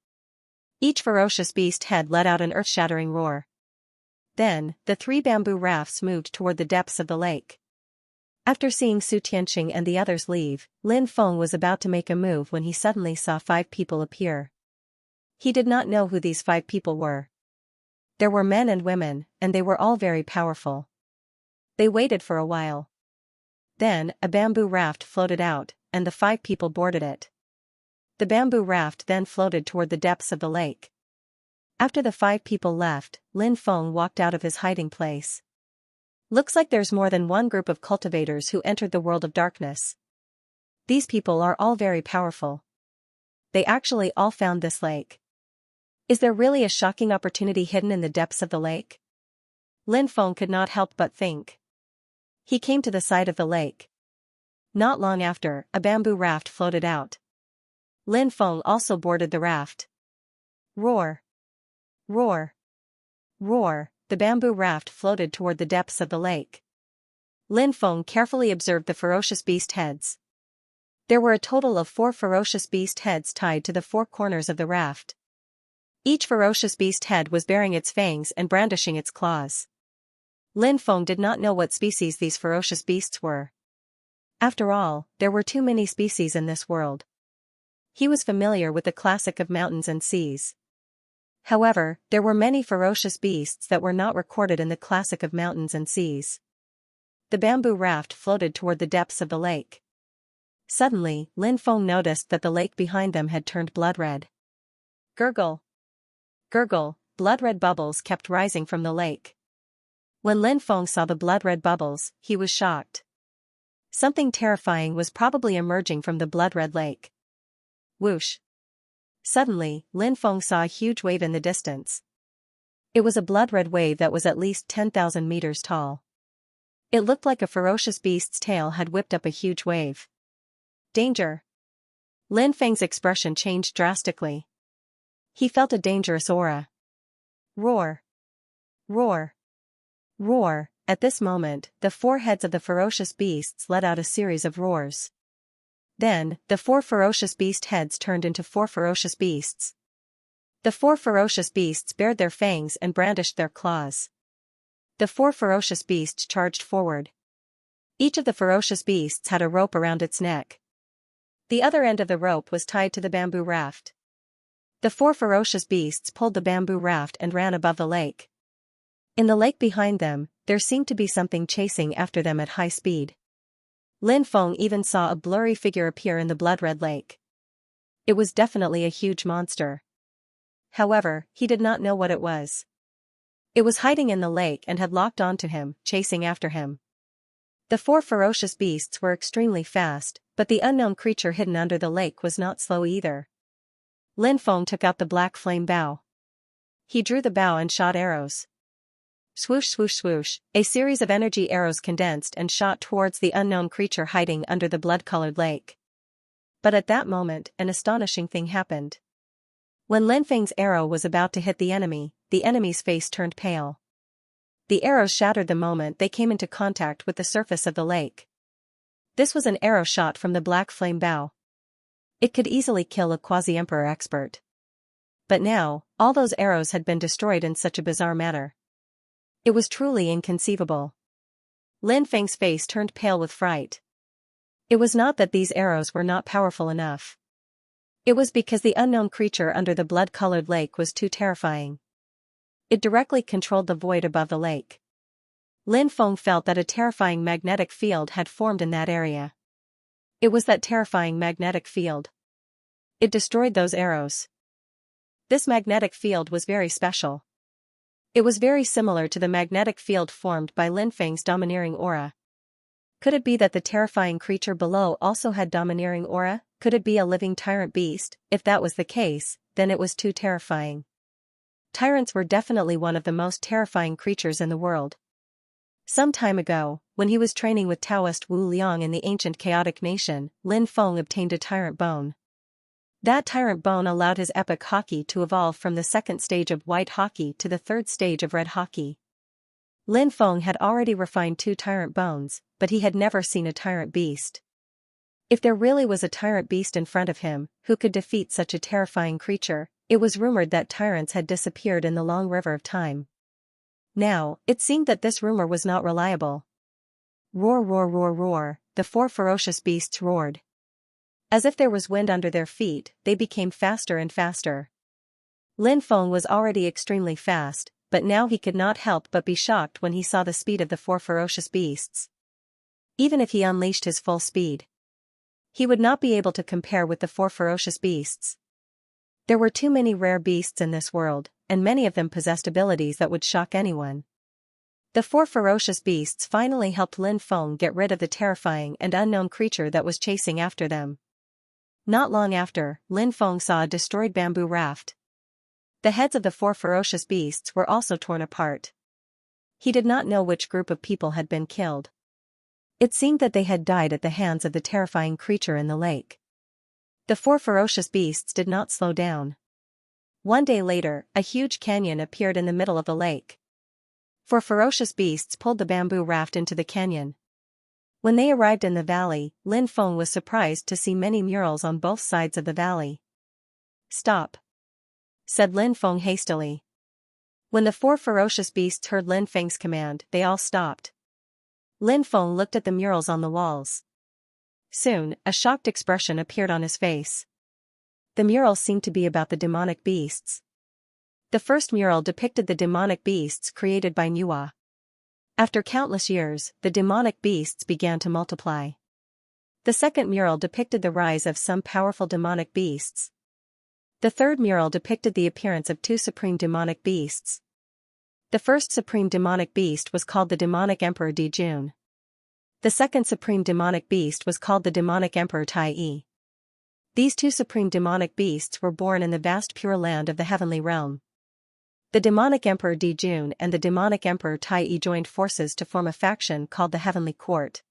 Each ferocious beast head let out an earth-shattering roar. Then, the 3 bamboo rafts moved toward the depths of the lake. After seeing Su Tianqing and the others leave, Lin Feng was about to make a move when he suddenly saw 5 people appear. He did not know who these 5 people were. There were men and women, and they were all very powerful. They waited for a while. Then, a bamboo raft floated out, and the 5 people boarded it. The bamboo raft then floated toward the depths of the lake. After the 5 people left, Lin Feng walked out of his hiding place. Looks like there's more than one group of cultivators who entered the world of darkness. These people are all very powerful. They actually all found this lake. Is there really a shocking opportunity hidden in the depths of the lake? Lin Feng could not help but think. He came to the side of the lake. Not long after, a bamboo raft floated out. Lin Feng also boarded the raft. Roar! Roar! Roar! The bamboo raft floated toward the depths of the lake. Lin Feng carefully observed the ferocious beast heads. There were a total of 4 ferocious beast heads tied to the 4 corners of the raft. Each ferocious beast head was bearing its fangs and brandishing its claws. Lin Feng did not know what species these ferocious beasts were. After all, there were too many species in this world. He was familiar with the classic of mountains and seas. However, there were many ferocious beasts that were not recorded in the classic of mountains and seas. The bamboo raft floated toward the depths of the lake. Suddenly, Lin Feng noticed that the lake behind them had turned blood-red. Gurgle! Gurgle! Blood-red bubbles kept rising from the lake. When Lin Feng saw the blood-red bubbles, he was shocked. Something terrifying was probably emerging from the blood-red lake. Whoosh! Suddenly, Lin Feng saw a huge wave in the distance. It was a blood-red wave that was at least 10,000 meters tall. It looked like a ferocious beast's tail had whipped up a huge wave. Danger! Lin Feng's expression changed drastically. He felt a dangerous aura. Roar! Roar! Roar! At this moment, the 4 heads of the ferocious beasts let out a series of roars. Then, the 4 ferocious beast heads turned into 4 ferocious beasts. The 4 ferocious beasts bared their fangs and brandished their claws. The 4 ferocious beasts charged forward. Each of the ferocious beasts had a rope around its neck. The other end of the rope was tied to the bamboo raft. The 4 ferocious beasts pulled the bamboo raft and ran above the lake. In the lake behind them, there seemed to be something chasing after them at high speed. Lin Feng even saw a blurry figure appear in the blood-red lake. It was definitely a huge monster. However, he did not know what it was. It was hiding in the lake and had locked onto him, chasing after him. The 4 ferocious beasts were extremely fast, but the unknown creature hidden under the lake was not slow either. Lin Feng took out the black flame bow. He drew the bow and shot arrows. Swoosh swoosh swoosh, a series of energy arrows condensed and shot towards the unknown creature hiding under the blood-colored lake. But at that moment, an astonishing thing happened. When Lin Feng's arrow was about to hit the enemy's face turned pale. The arrows shattered the moment they came into contact with the surface of the lake. This was an arrow shot from the black flame bow. It could easily kill a quasi-emperor expert. But now, all those arrows had been destroyed in such a bizarre manner. It was truly inconceivable. Lin Feng's face turned pale with fright. It was not that these arrows were not powerful enough. It was because the unknown creature under the blood-colored lake was too terrifying. It directly controlled the void above the lake. Lin Feng felt that a terrifying magnetic field had formed in that area. It was that terrifying magnetic field. It destroyed those arrows. This magnetic field was very special. It was very similar to the magnetic field formed by Lin Feng's domineering aura. Could it be that the terrifying creature below also had domineering aura? Could it be a living tyrant beast? If that was the case, then it was too terrifying. Tyrants were definitely one of the most terrifying creatures in the world. Some time ago, when he was training with Taoist Wu Liang in the ancient chaotic nation, Lin Feng obtained a tyrant bone. That tyrant bone allowed his epic hockey to evolve from the second stage of white hockey to the third stage of red hockey. Lin Feng had already refined 2 tyrant bones, but he had never seen a tyrant beast. If there really was a tyrant beast in front of him, who could defeat such a terrifying creature? It was rumored that tyrants had disappeared in the long river of time. Now, it seemed that this rumor was not reliable. Roar, roar, roar, roar, the 4 ferocious beasts roared. As if there was wind under their feet, they became faster and faster. Lin Feng was already extremely fast, but now he could not help but be shocked when he saw the speed of the 4 ferocious beasts. Even if he unleashed his full speed, he would not be able to compare with the 4 ferocious beasts. There were too many rare beasts in this world, and many of them possessed abilities that would shock anyone. The 4 ferocious beasts finally helped Lin Feng get rid of the terrifying and unknown creature that was chasing after them. Not long after, Lin Feng saw a destroyed bamboo raft. The heads of the 4 ferocious beasts were also torn apart. He did not know which group of people had been killed. It seemed that they had died at the hands of the terrifying creature in the lake. The 4 ferocious beasts did not slow down. One day later, a huge canyon appeared in the middle of the lake. 4 ferocious beasts pulled the bamboo raft into the canyon. When they arrived in the valley, Lin Feng was surprised to see many murals on both sides of the valley. "Stop," said Lin Feng hastily. When the 4 ferocious beasts heard Lin Feng's command, they all stopped. Lin Feng looked at the murals on the walls. Soon, a shocked expression appeared on his face. The murals seemed to be about the demonic beasts. The first mural depicted the demonic beasts created by Nuwa. After countless years, the demonic beasts began to multiply. The second mural depicted the rise of some powerful demonic beasts. The third mural depicted the appearance of 2 supreme demonic beasts. The first supreme demonic beast was called the demonic emperor Di Jun. The second supreme demonic beast was called the demonic emperor Tai Yi. These 2 supreme demonic beasts were born in the vast pure land of the heavenly realm. The demonic emperor Di Jun and the demonic emperor Tai Yi joined forces to form a faction called the Heavenly Court.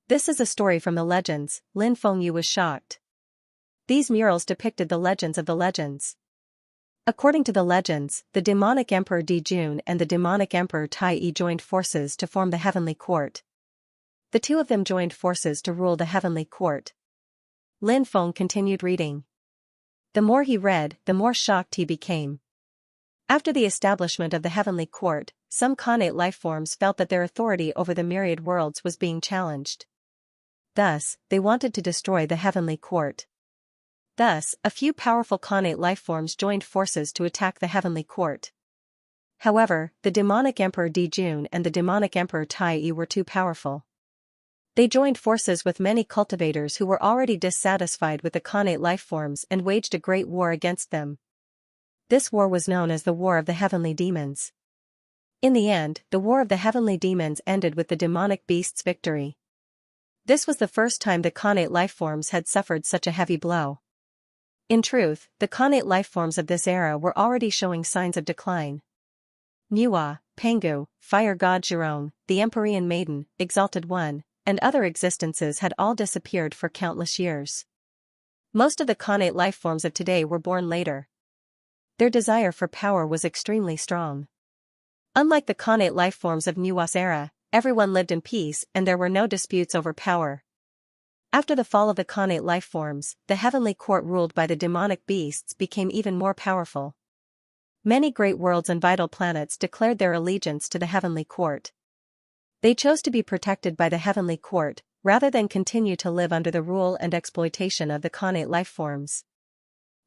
This is a story from the legends. Lin Fengyu was shocked. These murals depicted the legends of the legends. According to the legends, the demonic emperor Di Jun and the demonic emperor Tai Yi joined forces to form the Heavenly Court. The 2 of them joined forces to rule the Heavenly Court. Lin Feng continued reading. The more he read, the more shocked he became. After the establishment of the Heavenly Court, some Khanate lifeforms felt that their authority over the myriad worlds was being challenged. Thus, they wanted to destroy the Heavenly Court. Thus, a few powerful Khanate lifeforms joined forces to attack the Heavenly Court. However, the demonic emperor Di Jun and the demonic emperor Tai Yi were too powerful. They joined forces with many cultivators who were already dissatisfied with the Khanate lifeforms and waged a great war against them. This war was known as the War of the Heavenly Demons. In the end, the War of the Heavenly Demons ended with the demonic beasts' victory. This was the first time the Khanate lifeforms had suffered such a heavy blow. In truth, the Khanate lifeforms of this era were already showing signs of decline. Nuwa, Pangu, Fire God Zhurong, the Empyrean Maiden, Exalted One, and other existences had all disappeared for countless years. Most of the Khanate lifeforms of today were born later. Their desire for power was extremely strong. Unlike the Khanate lifeforms of Nuwa's era, everyone lived in peace and there were no disputes over power. After the fall of the Khanate lifeforms, the Heavenly Court ruled by the demonic beasts became even more powerful. Many great worlds and vital planets declared their allegiance to the Heavenly Court. They chose to be protected by the heavenly court, rather than continue to live under the rule and exploitation of the Khanate lifeforms.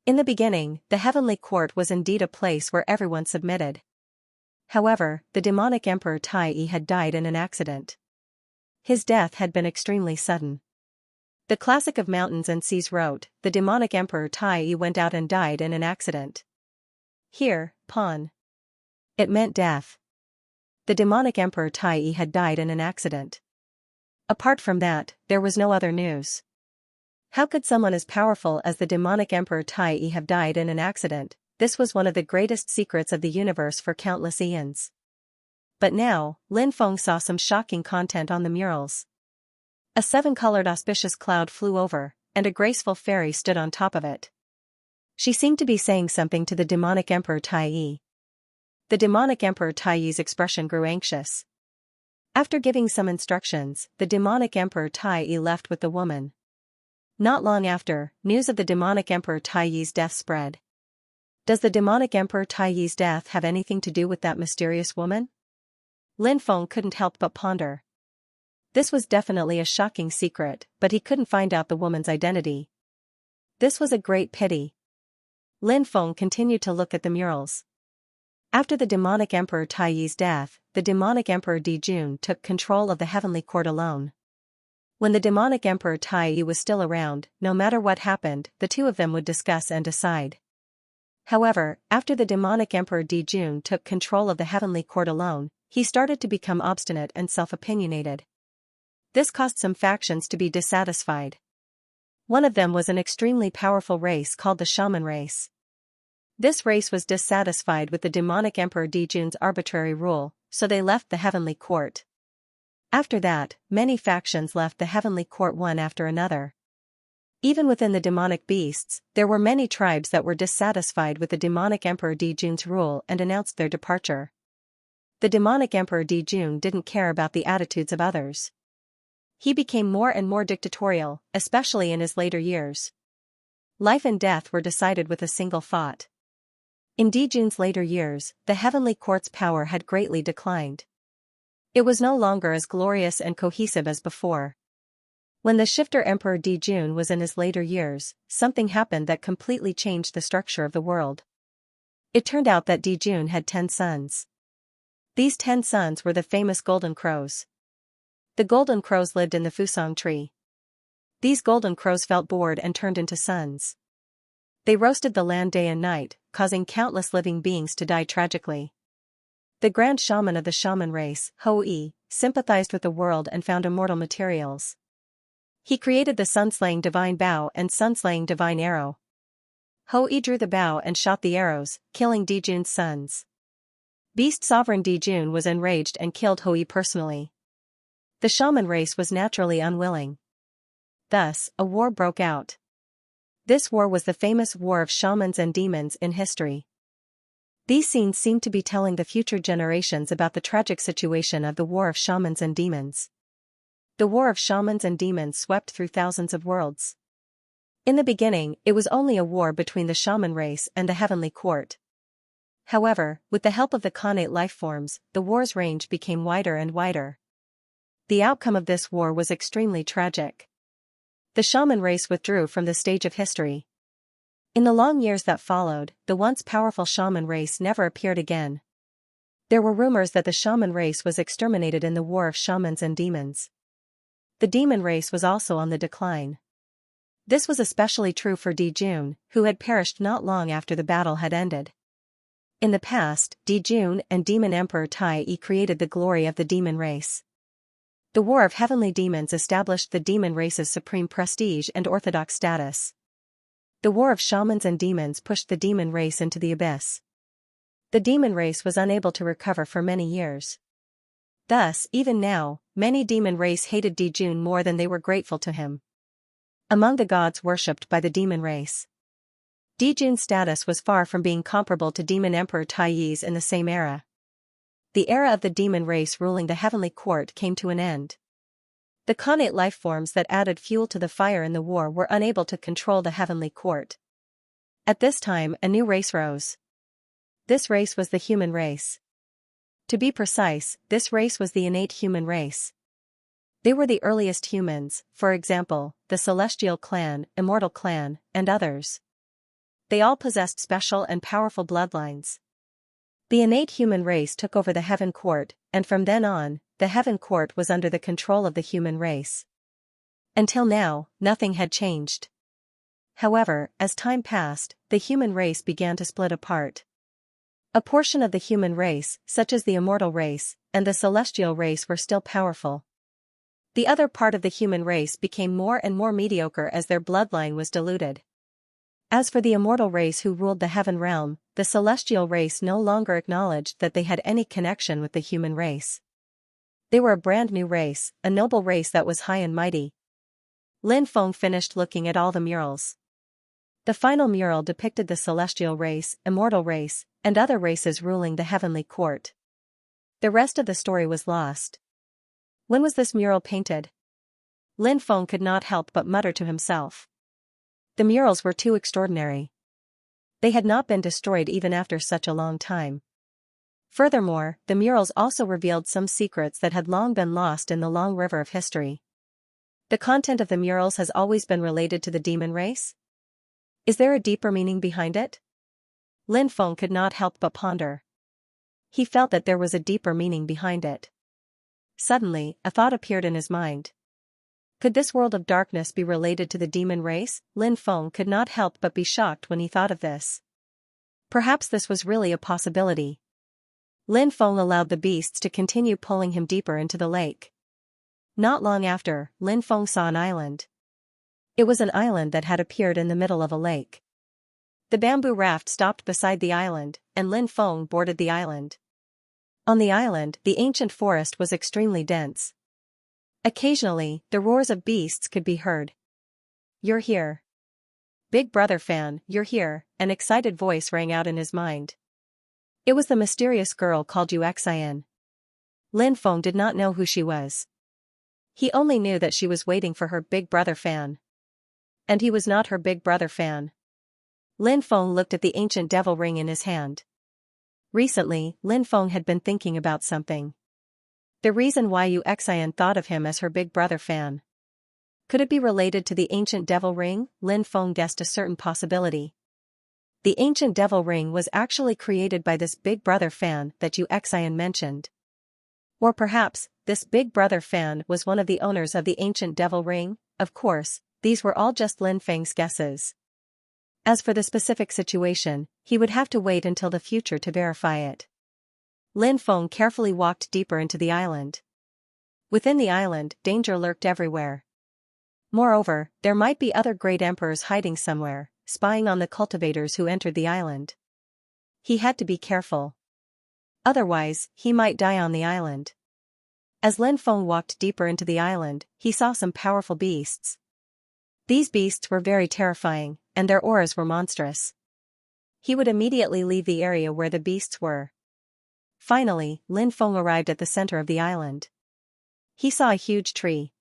In the beginning, the heavenly court was indeed a place where everyone submitted. However, the demonic emperor Tai had died in an accident. His death had been extremely sudden. The classic of mountains and seas wrote, "The demonic emperor Tai went out and died in an accident." Here, Pon. It meant death. The demonic emperor Tai had died in an accident. Apart from that, there was no other news. How could someone as powerful as the demonic emperor Tai have died in an accident? This was one of the greatest secrets of the universe for countless eons. But now, Lin Feng saw some shocking content on the murals. A 7-colored auspicious cloud flew over, and a graceful fairy stood on top of it. She seemed to be saying something to the demonic emperor Tai. The demonic emperor Tai's expression grew anxious. After giving some instructions, the demonic emperor Tai left with the woman. Not long after, news of the demonic emperor Tai's death spread. Does the demonic emperor Tai's death have anything to do with that mysterious woman? Lin Feng couldn't help but ponder. This was definitely a shocking secret, but he couldn't find out the woman's identity. This was a great pity. Lin Feng continued to look at the murals. After the demonic emperor Tai's death, the demonic emperor Dijun took control of the heavenly court alone. When the demonic emperor Tai was still around, no matter what happened, the two of them would discuss and decide. However, after the demonic emperor Dijun took control of the heavenly court alone, he started to become obstinate and self-opinionated. This caused some factions to be dissatisfied. One of them was an extremely powerful race called the Shaman race. This race was dissatisfied with the demonic emperor Dijun's arbitrary rule, so they left the heavenly court. After that, many factions left the heavenly court one after another. Even within the demonic beasts, there were many tribes that were dissatisfied with the demonic emperor Dijun's rule and announced their departure. The demonic emperor Dijun didn't care about the attitudes of others. He became more and more dictatorial, especially in his later years. Life and death were decided with a single thought. In Dijun's later years, the heavenly court's power had greatly declined. It was no longer as glorious and cohesive as before. When the shifter emperor Dijun was in his later years, something happened that completely changed the structure of the world. It turned out that Dijun had 10 sons. These 10 sons were the famous golden crows. The golden crows lived in the Fusang tree. These golden crows felt bored and turned into suns. They roasted the land day and night, causing countless living beings to die tragically. The grand shaman of the shaman race, Hou-yi, sympathized with the world and found immortal materials. He created the sun-slaying divine bow and sun-slaying divine arrow. Hou-yi drew the bow and shot the arrows, killing Dijun's sons. Beast sovereign Dijun was enraged and killed Hou-yi personally. The shaman race was naturally unwilling. Thus, a war broke out. This war was the famous War of Shamans and Demons in history. These scenes seem to be telling the future generations about the tragic situation of the War of Shamans and Demons. The War of Shamans and Demons swept through thousands of worlds. In the beginning, it was only a war between the shaman race and the heavenly court. However, with the help of the Khanate lifeforms, the war's range became wider and wider. The outcome of this war was extremely tragic. The shaman race withdrew from the stage of history. In the long years that followed, the once powerful shaman race never appeared again. There were rumors that the shaman race was exterminated in the War of Shamans and Demons. The demon race was also on the decline. This was especially true for Dijun, who had perished not long after the battle had ended. In the past, Dijun and Demon Emperor Tai created the glory of the demon race. The War of Heavenly Demons established the demon race's supreme prestige and orthodox status. The War of Shamans and Demons pushed the demon race into the abyss. The demon race was unable to recover for many years. Thus, even now, many demon race hated Dijun more than they were grateful to him. Among the gods worshipped by the demon race, Dijun's status was far from being comparable to Demon Emperor Tai's in the same era. The era of the demon race ruling the heavenly court came to an end. The Khanate lifeforms that added fuel to the fire in the war were unable to control the heavenly court. At this time, a new race rose. This race was the human race. To be precise, this race was the innate human race. They were the earliest humans, for example, the Celestial clan, Immortal clan, and others. They all possessed special and powerful bloodlines. The innate human race took over the Heaven Court, and from then on, the Heaven Court was under the control of the human race. Until now, nothing had changed. However, as time passed, the human race began to split apart. A portion of the human race, such as the Immortal race, and the Celestial race were still powerful. The other part of the human race became more and more mediocre as their bloodline was diluted. As for the Immortal race who ruled the Heaven realm, the Celestial race no longer acknowledged that they had any connection with the human race. They were a brand new race, a noble race that was high and mighty. Lin Feng finished looking at all the murals. The final mural depicted the Celestial race, Immortal race, and other races ruling the Heavenly Court. The rest of the story was lost. When was this mural painted? Lin Feng could not help but mutter to himself. The murals were too extraordinary. They had not been destroyed even after such a long time. Furthermore, the murals also revealed some secrets that had long been lost in the long river of history. The content of the murals has always been related to the demon race? Is there a deeper meaning behind it? Lin Feng could not help but ponder. He felt that there was a deeper meaning behind it. Suddenly, a thought appeared in his mind. Could this world of darkness be related to the demon race? Lin Feng could not help but be shocked when he thought of this. Perhaps this was really a possibility. Lin Feng allowed the beasts to continue pulling him deeper into the lake. Not long after, Lin Feng saw an island. It was an island that had appeared in the middle of a lake. The bamboo raft stopped beside the island, and Lin Feng boarded the island. On the island, the ancient forest was extremely dense. Occasionally, the roars of beasts could be heard. "You're here. Big Brother fan, you're here," an excited voice rang out in his mind. It was the mysterious girl called Xianxia. Lin Feng did not know who she was. He only knew that she was waiting for her Big Brother fan. And he was not her Big Brother fan. Lin Feng looked at the ancient devil ring in his hand. Recently, Lin Feng had been thinking about something. The reason why Xianxia thought of him as her Big Brother fan. Could it be related to the ancient devil ring? Lin Feng guessed a certain possibility. The ancient devil ring was actually created by this Big Brother fan that Xianxia mentioned. Or perhaps, this Big Brother fan was one of the owners of the ancient devil ring. Of course, these were all just Lin Feng's guesses. As for the specific situation, he would have to wait until the future to verify it. Lin Feng carefully walked deeper into the island. Within the island, danger lurked everywhere. Moreover, there might be other great emperors hiding somewhere, spying on the cultivators who entered the island. He had to be careful. Otherwise, he might die on the island. As Lin Feng walked deeper into the island, he saw some powerful beasts. These beasts were very terrifying, and their auras were monstrous. He would immediately leave the area where the beasts were. Finally, Lin Feng arrived at the center of the island. He saw a huge tree.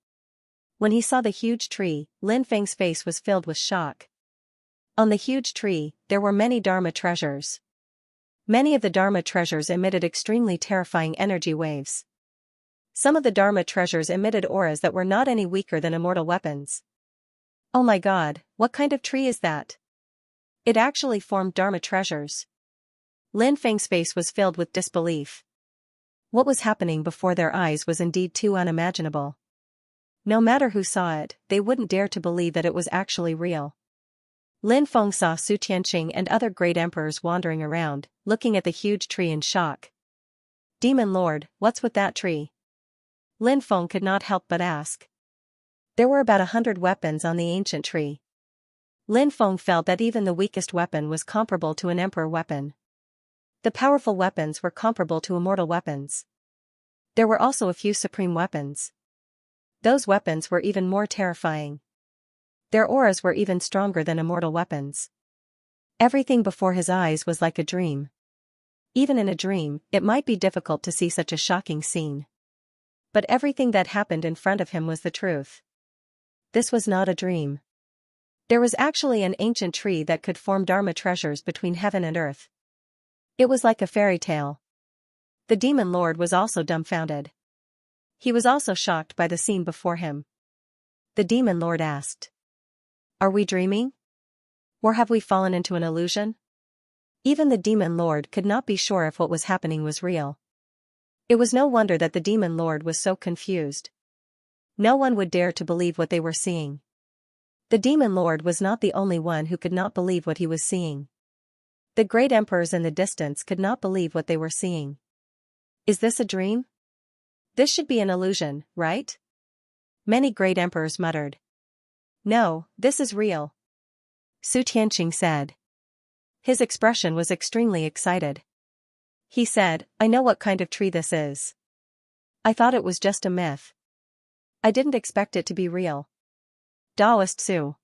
When he saw the huge tree, Lin Feng's face was filled with shock. On the huge tree, there were many Dharma treasures. Many of the Dharma treasures emitted extremely terrifying energy waves. Some of the Dharma treasures emitted auras that were not any weaker than immortal weapons. Oh my god, what kind of tree is that? It actually formed Dharma treasures. Lin Feng's face was filled with disbelief. What was happening before their eyes was indeed too unimaginable. No matter who saw it, they wouldn't dare to believe that it was actually real. Lin Feng saw Su Tianqing and other great emperors wandering around, looking at the huge tree in shock. Demon Lord, what's with that tree? Lin Feng could not help but ask. There were about 100 weapons on the ancient tree. Lin Feng felt that even the weakest weapon was comparable to an emperor weapon. The powerful weapons were comparable to immortal weapons. There were also a few supreme weapons. Those weapons were even more terrifying. Their auras were even stronger than immortal weapons. Everything before his eyes was like a dream. Even in a dream, it might be difficult to see such a shocking scene. But everything that happened in front of him was the truth. This was not a dream. There was actually an ancient tree that could form Dharma treasures between heaven and earth. It was like a fairy tale. The demon lord was also dumbfounded. He was also shocked by the scene before him. The demon lord asked, "Are we dreaming? Or have we fallen into an illusion?" Even the demon lord could not be sure if what was happening was real. It was no wonder that the demon lord was so confused. No one would dare to believe what they were seeing. The demon lord was not the only one who could not believe what he was seeing. The great emperors in the distance could not believe what they were seeing. Is this a dream? This should be an illusion, right? Many great emperors muttered. No, this is real. Xianxia said. His expression was extremely excited. He said, I know what kind of tree this is. I thought it was just a myth. I didn't expect it to be real. Daoist Su.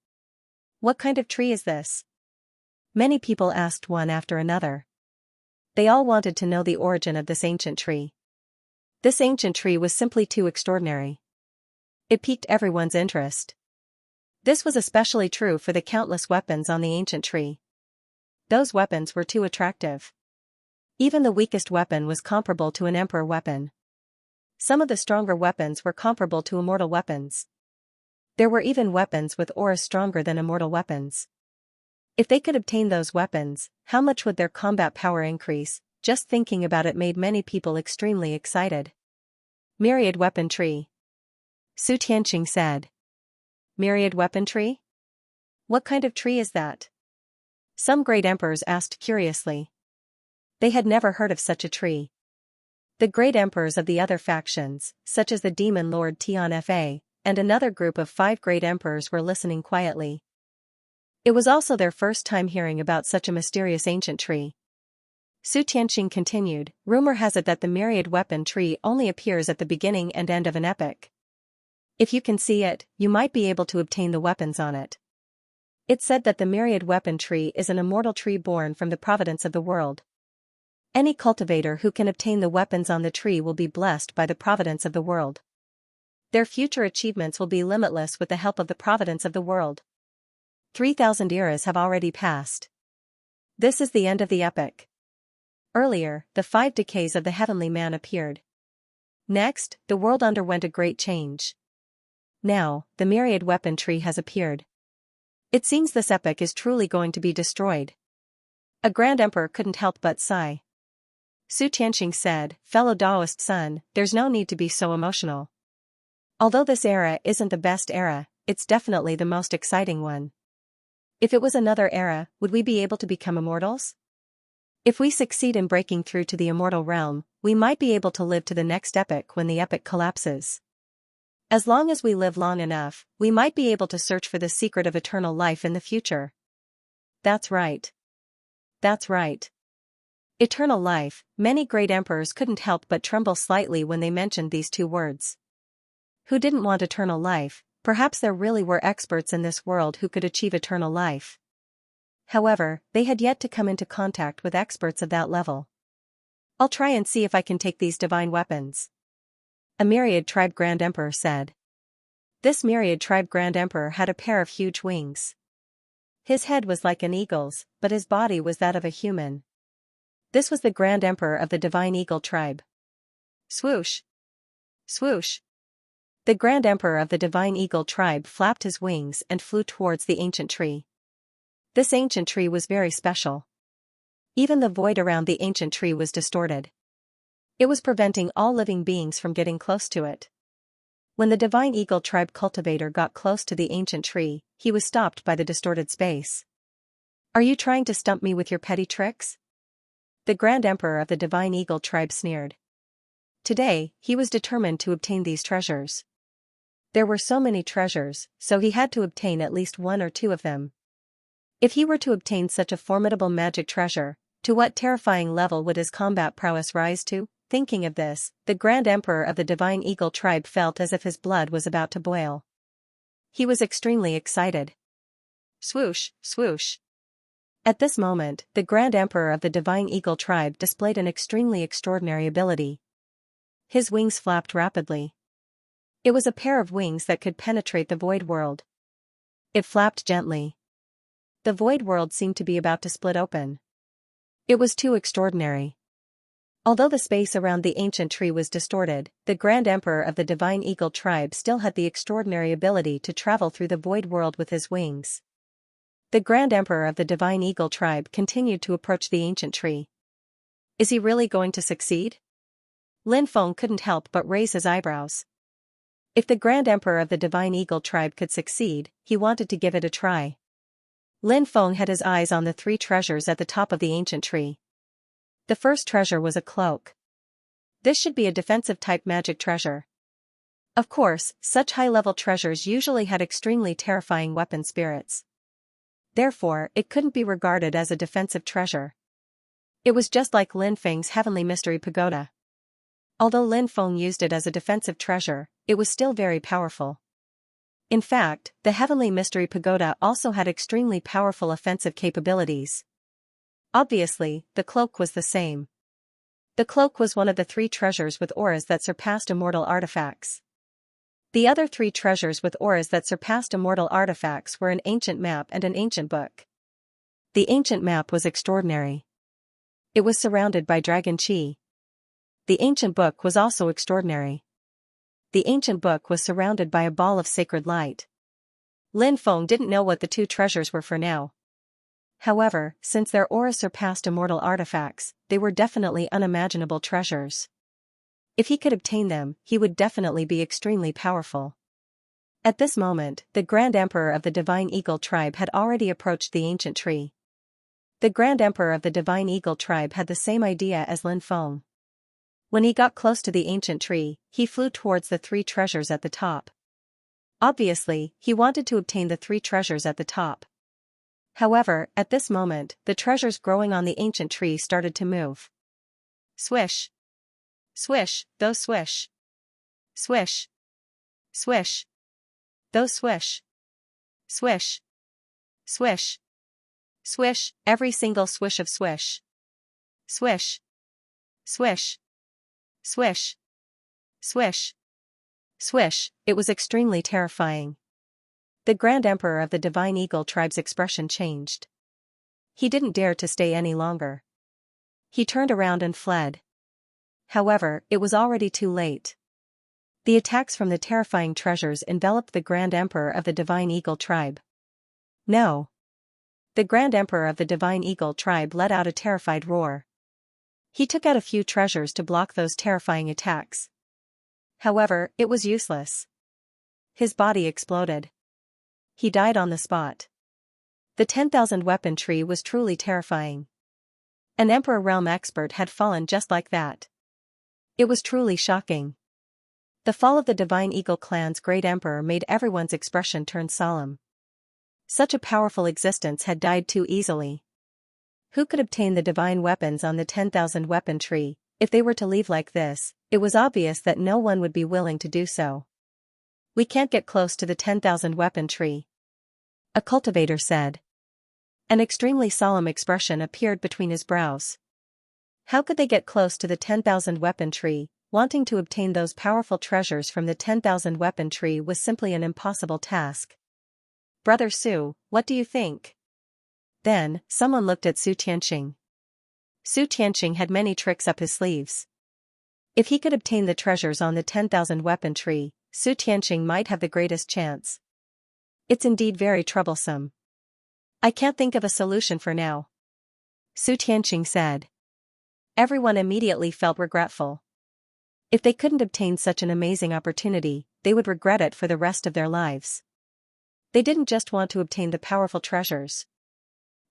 What kind of tree is this? Many people asked one after another. They all wanted to know the origin of this ancient tree. This ancient tree was simply too extraordinary. It piqued everyone's interest. This was especially true for the countless weapons on the ancient tree. Those weapons were too attractive. Even the weakest weapon was comparable to an emperor weapon. Some of the stronger weapons were comparable to immortal weapons. There were even weapons with auras stronger than immortal weapons. If they could obtain those weapons, how much would their combat power increase? Just thinking about it made many people extremely excited. Myriad weapon tree. Xianxia said. Myriad weapon tree? What kind of tree is that? Some great emperors asked curiously. They had never heard of such a tree. The great emperors of the other factions, such as the demon lord Tianfa, and another group of 5 great emperors were listening quietly. It was also their first time hearing about such a mysterious ancient tree. Xianxia continued, rumor has it that the myriad weapon tree only appears at the beginning and end of an epic. If you can see it, you might be able to obtain the weapons on it. It's said that the myriad weapon tree is an immortal tree born from the providence of the world. Any cultivator who can obtain the weapons on the tree will be blessed by the providence of the world. Their future achievements will be limitless with the help of the providence of the world. 3,000 eras have already passed. This is the end of the epic. Earlier, the 5 decays of the heavenly man appeared. Next, the world underwent a great change. Now, the myriad weapon tree has appeared. It seems this epic is truly going to be destroyed. A grand emperor couldn't help but sigh. Xianxia said, fellow Daoist son, there's no need to be so emotional. Although this era isn't the best era, it's definitely the most exciting one. If it was another era, would we be able to become immortals? If we succeed in breaking through to the immortal realm, we might be able to live to the next epic when the epic collapses. As long as we live long enough, we might be able to search for the secret of eternal life in the future. That's right. That's right. Eternal life. Many great emperors couldn't help but tremble slightly when they mentioned these 2 words. Who didn't want eternal life? Perhaps there really were experts in this world who could achieve eternal life. However, they had yet to come into contact with experts of that level. I'll try and see if I can take these divine weapons. A myriad tribe grand emperor said. This myriad tribe grand emperor had a pair of huge wings. His head was like an eagle's, but his body was that of a human. This was the grand emperor of the divine eagle tribe. Swoosh! Swoosh! The grand emperor of the divine eagle tribe flapped his wings and flew towards the ancient tree. This ancient tree was very special. Even the void around the ancient tree was distorted. It was preventing all living beings from getting close to it. When the divine eagle tribe cultivator got close to the ancient tree, he was stopped by the distorted space. Are you trying to stump me with your petty tricks? The grand emperor of the divine eagle tribe sneered. Today, he was determined to obtain these treasures. There were so many treasures, so he had to obtain at least 1 or 2 of them. If he were to obtain such a formidable magic treasure, to what terrifying level would his combat prowess rise to? Thinking of this, the grand emperor of the divine eagle tribe felt as if his blood was about to boil. He was extremely excited. Swoosh, swoosh. At this moment, the grand emperor of the divine eagle tribe displayed an extremely extraordinary ability. His wings flapped rapidly. It was a pair of wings that could penetrate the void world. It flapped gently. The void world seemed to be about to split open. It was too extraordinary. Although the space around the ancient tree was distorted, the Grand Emperor of the Divine Eagle tribe still had the extraordinary ability to travel through the void world with his wings. The Grand Emperor of the Divine Eagle tribe continued to approach the ancient tree. Is he really going to succeed? Lin Feng couldn't help but raise his eyebrows. If the Grand Emperor of the Divine Eagle tribe could succeed, he wanted to give it a try. Lin Feng had his eyes on the three treasures at the top of the ancient tree. The first treasure was a cloak. This should be a defensive-type magic treasure. Of course, such high-level treasures usually had extremely terrifying weapon spirits. Therefore, it couldn't be regarded as a defensive treasure. It was just like Lin Feng's Heavenly Mystery Pagoda. Although Lin Feng used it as a defensive treasure, it was still very powerful. In fact, the Heavenly Mystery Pagoda also had extremely powerful offensive capabilities. Obviously, the cloak was the same. The cloak was one of the three treasures with auras that surpassed immortal artifacts. The other three treasures with auras that surpassed immortal artifacts were an ancient map and an ancient book. The ancient map was extraordinary. It was surrounded by dragon chi. The ancient book was also extraordinary. The ancient book was surrounded by a ball of sacred light. Lin Feng didn't know what the two treasures were for now. However, since their aura surpassed immortal artifacts, they were definitely unimaginable treasures. If he could obtain them, he would definitely be extremely powerful. At this moment, the Grand Emperor of the Divine Eagle tribe had already approached the ancient tree. The Grand Emperor of the Divine Eagle tribe had the same idea as Lin Feng. When he got close to the ancient tree, he flew towards the three treasures at the top. Obviously, he wanted to obtain the three treasures at the top. However, at this moment, the treasures growing on the ancient tree started to move. Swish! Swish, those swish! Swish! Swish! Those swish! Swish! Swish! Swish, every single swish of swish! Swish! Swish! Swish! Swish! Swish, it was extremely terrifying. The Grand Emperor of the Divine Eagle tribe's expression changed. He didn't dare to stay any longer. He turned around and fled. However, it was already too late. The attacks from the terrifying treasures enveloped the Grand Emperor of the Divine Eagle tribe. No! The Grand Emperor of the Divine Eagle tribe let out a terrified roar. He took out a few treasures to block those terrifying attacks. However, it was useless. His body exploded. He died on the spot. The 10,000 weapon tree was truly terrifying. An Emperor Realm expert had fallen just like that. It was truly shocking. The fall of the Divine Eagle clan's great emperor made everyone's expression turn solemn. Such a powerful existence had died too easily. Who could obtain the divine weapons on the 10,000 weapon tree? If they were to leave like this, it was obvious that no one would be willing to do so. We can't get close to the 10,000 weapon tree, a cultivator said. An extremely solemn expression appeared between his brows. How could they get close to the 10,000 weapon tree? Wanting to obtain those powerful treasures from the 10,000 weapon tree was simply an impossible task. Brother Su, what do you think? Then, someone looked at Su Tianxing. Su Tianxing had many tricks up his sleeves. If he could obtain the treasures on the 10,000 weapon tree, Su Tianxing might have the greatest chance. It's indeed very troublesome. I can't think of a solution for now, Su Tianxing said. Everyone immediately felt regretful. If they couldn't obtain such an amazing opportunity, they would regret it for the rest of their lives. They didn't just want to obtain the powerful treasures.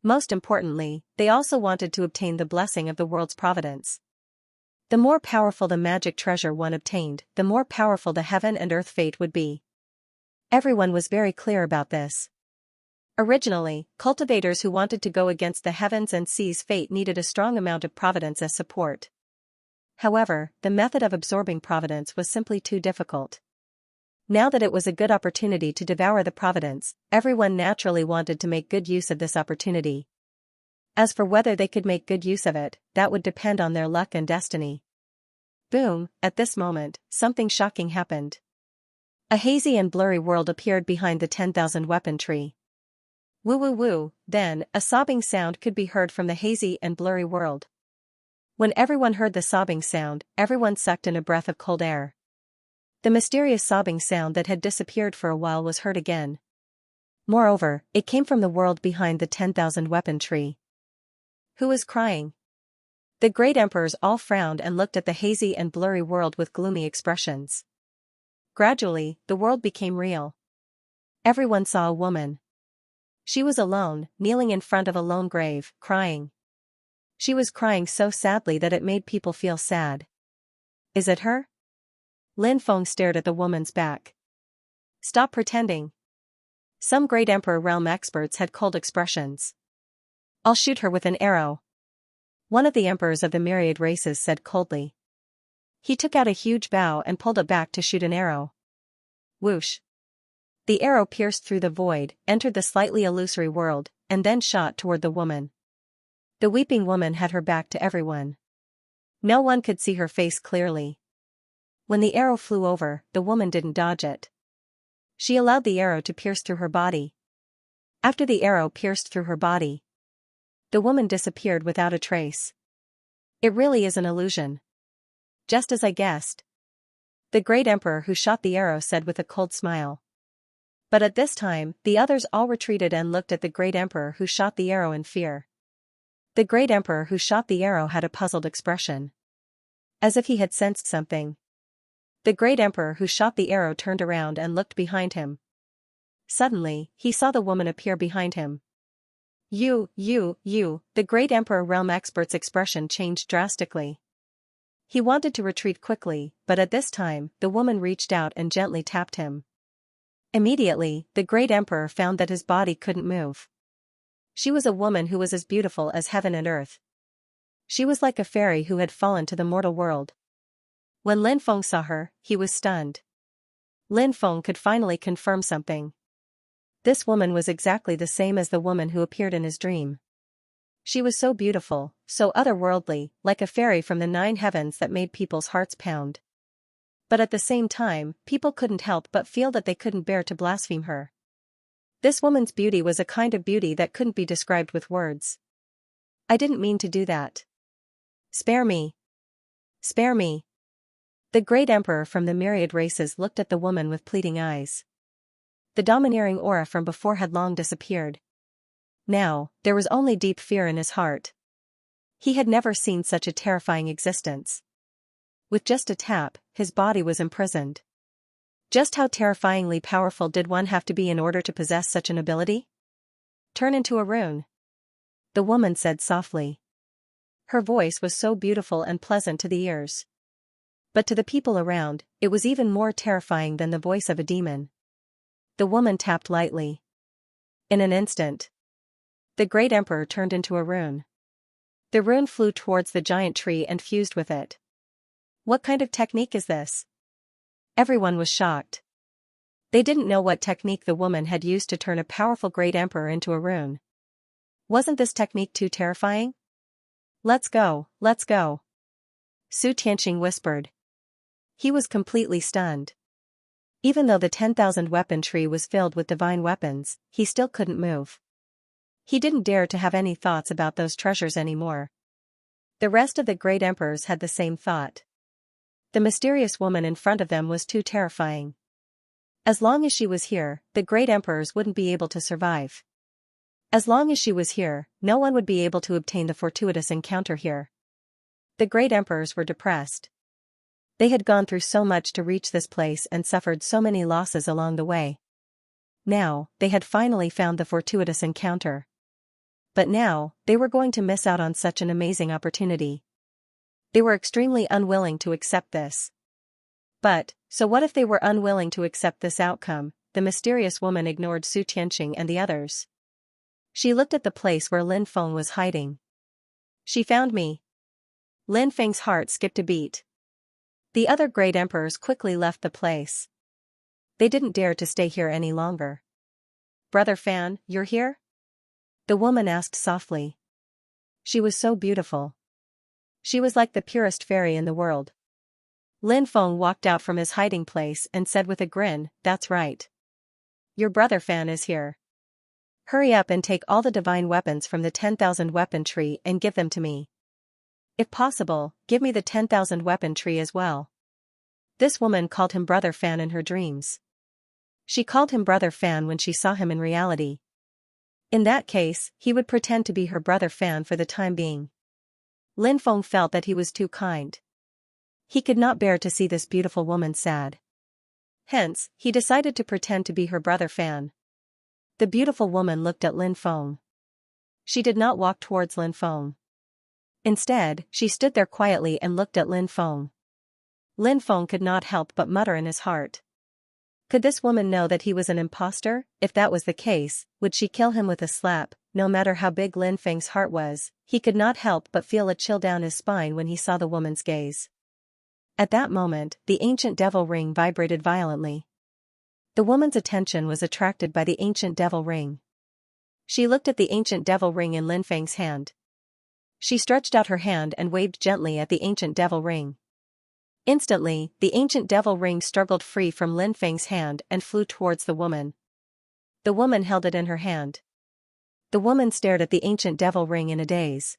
Most importantly, they also wanted to obtain the blessing of the world's providence. The more powerful the magic treasure one obtained, the more powerful the heaven and earth fate would be. Everyone was very clear about this. Originally, cultivators who wanted to go against the heavens and seas fate needed a strong amount of providence as support. However, the method of absorbing providence was simply too difficult. Now that it was a good opportunity to devour the providence, everyone naturally wanted to make good use of this opportunity. As for whether they could make good use of it, that would depend on their luck and destiny. Boom, at this moment, something shocking happened. A hazy and blurry world appeared behind the 10,000 weapon tree. Woo woo woo, then, a sobbing sound could be heard from the hazy and blurry world. When everyone heard the sobbing sound, everyone sucked in a breath of cold air. The mysterious sobbing sound that had disappeared for a while was heard again. Moreover, it came from the world behind the 10,000 weapon tree. Who was crying? The great emperors all frowned and looked at the hazy and blurry world with gloomy expressions. Gradually, the world became real. Everyone saw a woman. She was alone, kneeling in front of a lone grave, crying. She was crying so sadly that it made people feel sad. Is it her? Lin Feng stared at the woman's back. Stop pretending. Some great emperor realm experts had cold expressions. I'll shoot her with an arrow. One of the emperors of the myriad races said coldly. He took out a huge bow and pulled it back to shoot an arrow. Whoosh. The arrow pierced through the void, entered the slightly illusory world, and then shot toward the woman. The weeping woman had her back to everyone. No one could see her face clearly. When the arrow flew over, the woman didn't dodge it. She allowed the arrow to pierce through her body. After the arrow pierced through her body, the woman disappeared without a trace. It really is an illusion. Just as I guessed. The great emperor who shot the arrow said with a cold smile. But at this time, the others all retreated and looked at the great emperor who shot the arrow in fear. The great emperor who shot the arrow had a puzzled expression. As if he had sensed something. The great emperor who shot the arrow turned around and looked behind him. Suddenly, he saw the woman appear behind him. You, the great emperor realm expert's expression changed drastically. He wanted to retreat quickly, but at this time, the woman reached out and gently tapped him. Immediately, the great emperor found that his body couldn't move. She was a woman who was as beautiful as heaven and earth. She was like a fairy who had fallen to the mortal world. When Lin Feng saw her, he was stunned. Lin Feng could finally confirm something. This woman was exactly the same as the woman who appeared in his dream. She was so beautiful, so otherworldly, like a fairy from the 9 heavens that made people's hearts pound. But at the same time, people couldn't help but feel that they couldn't bear to blaspheme her. This woman's beauty was a kind of beauty that couldn't be described with words. I didn't mean to do that. Spare me. Spare me. The great emperor from the myriad races looked at the woman with pleading eyes. The domineering aura from before had long disappeared. Now, there was only deep fear in his heart. He had never seen such a terrifying existence. With just a tap, his body was imprisoned. Just how terrifyingly powerful did one have to be in order to possess such an ability? Turn into a rune. The woman said softly. Her voice was so beautiful and pleasant to the ears. But to the people around, it was even more terrifying than the voice of a demon. The woman tapped lightly. In an instant, the great emperor turned into a rune. The rune flew towards the giant tree and fused with it. What kind of technique is this? Everyone was shocked. They didn't know what technique the woman had used to turn a powerful great emperor into a rune. Wasn't this technique too terrifying? Let's go, let's go. Su Tianqing whispered. He was completely stunned. Even though the 10,000 weapon tree was filled with divine weapons, he still couldn't move. He didn't dare to have any thoughts about those treasures anymore. The rest of the great emperors had the same thought. The mysterious woman in front of them was too terrifying. As long as she was here, the great emperors wouldn't be able to survive. As long as she was here, no one would be able to obtain the fortuitous encounter here. The great emperors were depressed. They had gone through so much to reach this place and suffered so many losses along the way. Now, they had finally found the fortuitous encounter. But now, they were going to miss out on such an amazing opportunity. They were extremely unwilling to accept this. But, so what if they were unwilling to accept this outcome? The mysterious woman ignored Su Tianqing and the others. She looked at the place where Lin Feng was hiding. She found me. Lin Feng's heart skipped a beat. The other great emperors quickly left the place. They didn't dare to stay here any longer. Brother Fan, you're here? The woman asked softly. She was so beautiful. She was like the purest fairy in the world. Lin Feng walked out from his hiding place and said with a grin, "That's right. Your brother Fan is here. Hurry up and take all the divine weapons from the 10,000 weapon tree and give them to me." If possible, give me the 10,000 weapon tree as well. This woman called him Brother Fan in her dreams. She called him Brother Fan when she saw him in reality. In that case, he would pretend to be her Brother Fan for the time being. Lin Feng felt that he was too kind. He could not bear to see this beautiful woman sad. Hence, he decided to pretend to be her Brother Fan. The beautiful woman looked at Lin Feng. She did not walk towards Lin Feng. Instead, she stood there quietly and looked at Lin Feng. Lin Feng could not help but mutter in his heart. Could this woman know that he was an impostor? If that was the case, would she kill him with a slap? No matter how big Lin Feng's heart was, he could not help but feel a chill down his spine when he saw the woman's gaze. At that moment, the ancient devil ring vibrated violently. The woman's attention was attracted by the ancient devil ring. She looked at the ancient devil ring in Lin Feng's hand. She stretched out her hand and waved gently at the ancient devil ring. Instantly, the ancient devil ring struggled free from Lin Feng's hand and flew towards the woman. The woman held it in her hand. The woman stared at the ancient devil ring in a daze.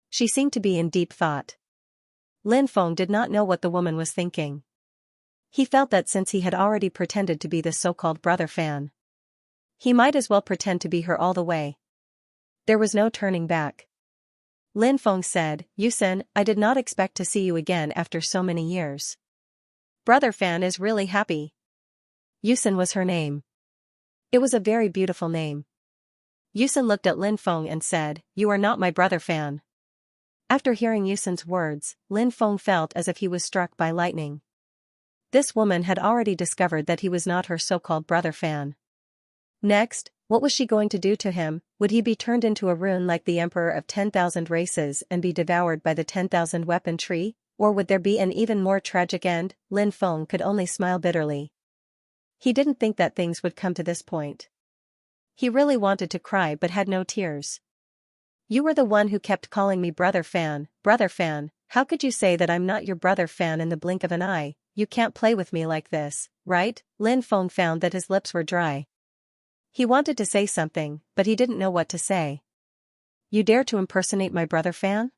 She seemed to be in deep thought. Lin Feng did not know what the woman was thinking. He felt that since he had already pretended to be the so-called Brother Fan, he might as well pretend to be her all the way. There was no turning back. Lin Feng said, "Yusen, I did not expect to see you again after so many years. Brother Fan is really happy." Yusen was her name. It was a very beautiful name. Yusen looked at Lin Feng and said, "You are not my Brother Fan." After hearing Yusen's words, Lin Feng felt as if he was struck by lightning. This woman had already discovered that he was not her so-called Brother Fan. Next, what was she going to do to him? Would he be turned into a rune like the Emperor of 10,000 races and be devoured by the 10,000 weapon tree? Or would there be an even more tragic end? Lin Feng could only smile bitterly. He didn't think that things would come to this point. He really wanted to cry but had no tears. "You were the one who kept calling me Brother Fan. Brother Fan, how could you say that I'm not your Brother Fan in the blink of an eye? You can't play with me like this, right?" Lin Feng found that his lips were dry. He wanted to say something, but he didn't know what to say. "You dare to impersonate my Brother Fan?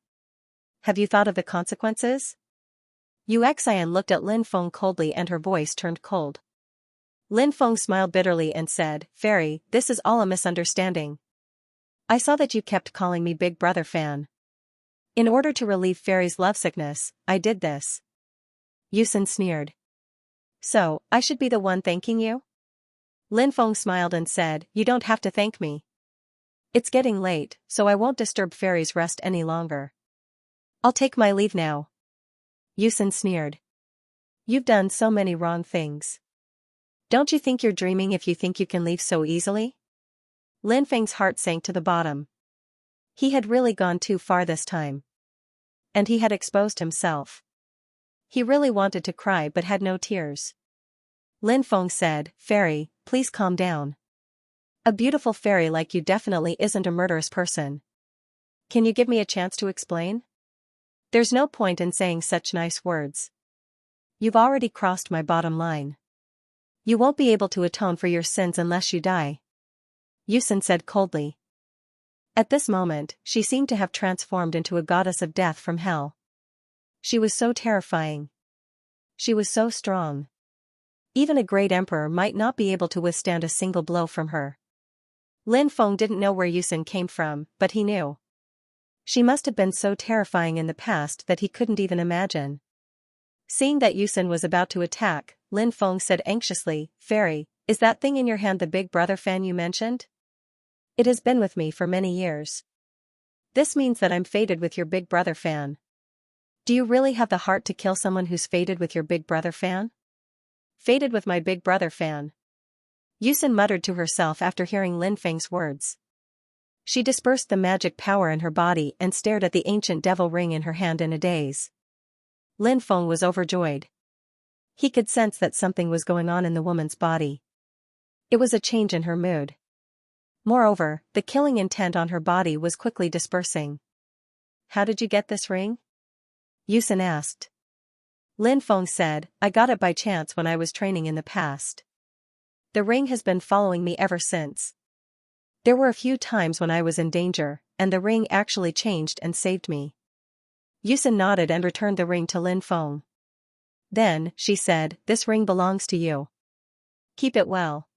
Have you thought of the consequences?" Xianxia looked at Lin Feng coldly and her voice turned cold. Lin Feng smiled bitterly and said, "Fairy, this is all a misunderstanding. I saw that you kept calling me Big Brother Fan. In order to relieve Fairy's lovesickness, I did this." Yusen sneered. "So, I should be the one thanking you?" Lin Feng smiled and said, "You don't have to thank me. It's getting late, so I won't disturb Fairy's rest any longer. I'll take my leave now." Yusen sneered. "You've done so many wrong things. Don't you think you're dreaming if you think you can leave so easily?" Lin Feng's heart sank to the bottom. He had really gone too far this time. And he had exposed himself. He really wanted to cry but had no tears. Lin Feng said, "Fairy, please calm down. A beautiful fairy like you definitely isn't a murderous person. Can you give me a chance to explain? There's no point in saying such nice words. You've already crossed my bottom line. You won't be able to atone for your sins unless you die." Yusen said coldly. At this moment, she seemed to have transformed into a goddess of death from hell. She was so terrifying. She was so strong. Even a great emperor might not be able to withstand a single blow from her. Lin Feng didn't know where Yusen came from, but he knew. She must have been so terrifying in the past that he couldn't even imagine. Seeing that Yusen was about to attack, Lin Feng said anxiously, "Fairy, is that thing in your hand the Big Brother Fan you mentioned? It has been with me for many years. This means that I'm fated with your Big Brother Fan. Do you really have the heart to kill someone who's fated with your Big Brother Fan?" "Fated with my Big Brother Fan," Yusen muttered to herself after hearing Lin Feng's words. She dispersed the magic power in her body and stared at the ancient devil ring in her hand in a daze. Lin Feng was overjoyed. He could sense that something was going on in the woman's body. It was a change in her mood. Moreover, the killing intent on her body was quickly dispersing. "How did you get this ring?" Yusen asked. Lin Feng said, "I got it by chance when I was training in the past. The ring has been following me ever since. There were a few times when I was in danger, and the ring actually changed and saved me." Yusin nodded and returned the ring to Lin Feng. Then, she said, "This ring belongs to you. Keep it well.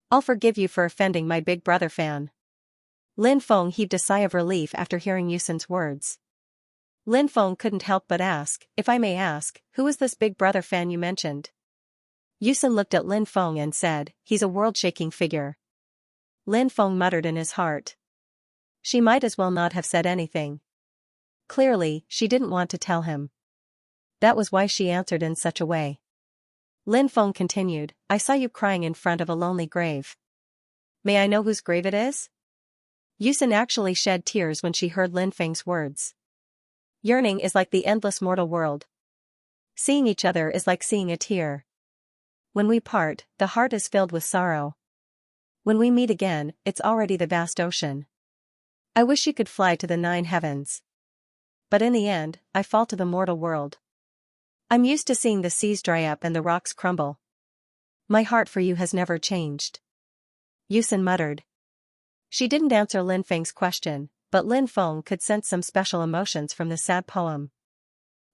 I'll forgive you for offending my big brother Fan." Lin Feng heaved a sigh of relief after hearing Yusin's words. Lin Feng couldn't help but ask, "If I may ask, who is this big brother Fan you mentioned?" Yusin looked at Lin Feng and said, "He's a world-shaking figure." Lin Feng muttered in his heart. She might as well not have said anything. Clearly, she didn't want to tell him. That was why she answered in such a way. Lin Feng continued, "I saw you crying in front of a lonely grave. May I know whose grave it is?" Yusin actually shed tears when she heard Lin Feng's words. Yearning is like the endless mortal world. Seeing each other is like seeing a tear. When we part, the heart is filled with sorrow. When we meet again, it's already the vast ocean. I wish you could fly to the 9 heavens. But in the end, I fall to the mortal world. I'm used to seeing the seas dry up and the rocks crumble. My heart for you has never changed." Yusin muttered. She didn't answer Lin Feng's question, but Lin Feng could sense some special emotions from the sad poem.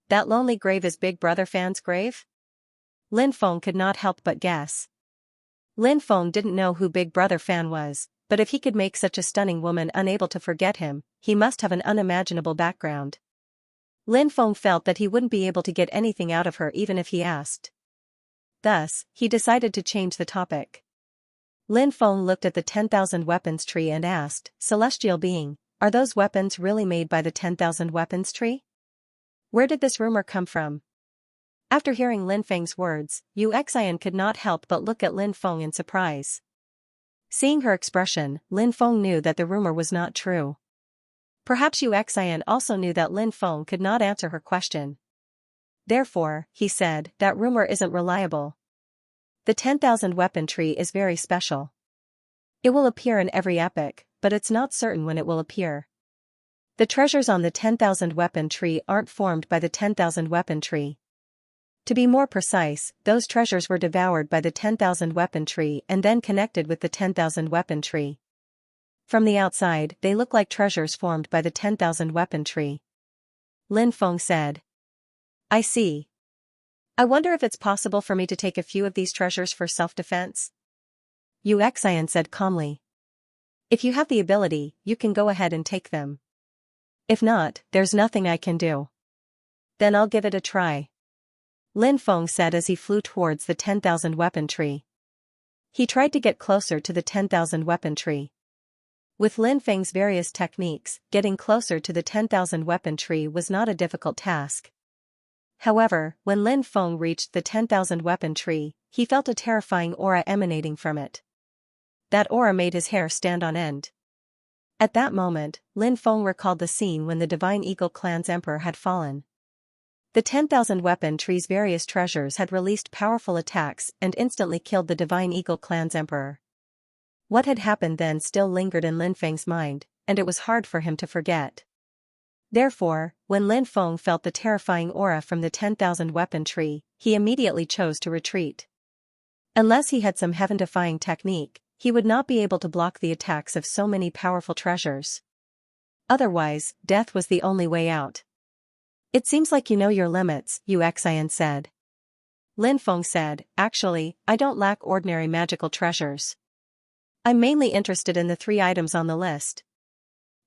That lonely grave is Big Brother Fan's grave? Lin Feng could not help but guess. Lin Feng didn't know who Big Brother Fan was, but if he could make such a stunning woman unable to forget him, he must have an unimaginable background. Lin Feng felt that he wouldn't be able to get anything out of her even if he asked. Thus, he decided to change the topic. Lin Feng looked at the 10,000 weapons tree and asked, "Celestial being, are those weapons really made by the 10,000 weapons tree? Where did this rumor come from?" After hearing Lin Feng's words, Xianxia could not help but look at Lin Feng in surprise. Seeing her expression, Lin Feng knew that the rumor was not true. Perhaps Xianxia also knew that Lin Feng could not answer her question. Therefore, he said, "That rumor isn't reliable. The 10,000 weapon tree is very special. It will appear in every epoch, but it's not certain when it will appear. The treasures on the 10,000 weapon tree aren't formed by the 10,000 weapon tree. To be more precise, those treasures were devoured by the 10,000 weapon tree and then connected with the 10,000 weapon tree. From the outside, they look like treasures formed by the 10,000 weapon tree." Lin Feng said. "I see. I wonder if it's possible for me to take a few of these treasures for self-defense?" Xianxia said calmly. "If you have the ability, you can go ahead and take them. If not, there's nothing I can do." "Then I'll give it a try," Lin Feng said as he flew towards the 10,000 weapon tree. He tried to get closer to the 10,000 weapon tree. With Lin Feng's various techniques, getting closer to the 10,000 weapon tree was not a difficult task. However, when Lin Feng reached the 10,000 weapon tree, he felt a terrifying aura emanating from it. That aura made his hair stand on end. At that moment, Lin Feng recalled the scene when the Divine Eagle Clan's emperor had fallen. The 10,000 weapon tree's various treasures had released powerful attacks and instantly killed the Divine Eagle Clan's emperor. What had happened then still lingered in Lin Feng's mind, and it was hard for him to forget. Therefore, when Lin Feng felt the terrifying aura from the 10,000 weapon tree, he immediately chose to retreat. Unless he had some heaven-defying technique, he would not be able to block the attacks of so many powerful treasures. Otherwise, death was the only way out. "It seems like you know your limits," Xianxia said. Lin Feng said, "Actually, I don't lack ordinary magical treasures. I'm mainly interested in the 3 items on the list."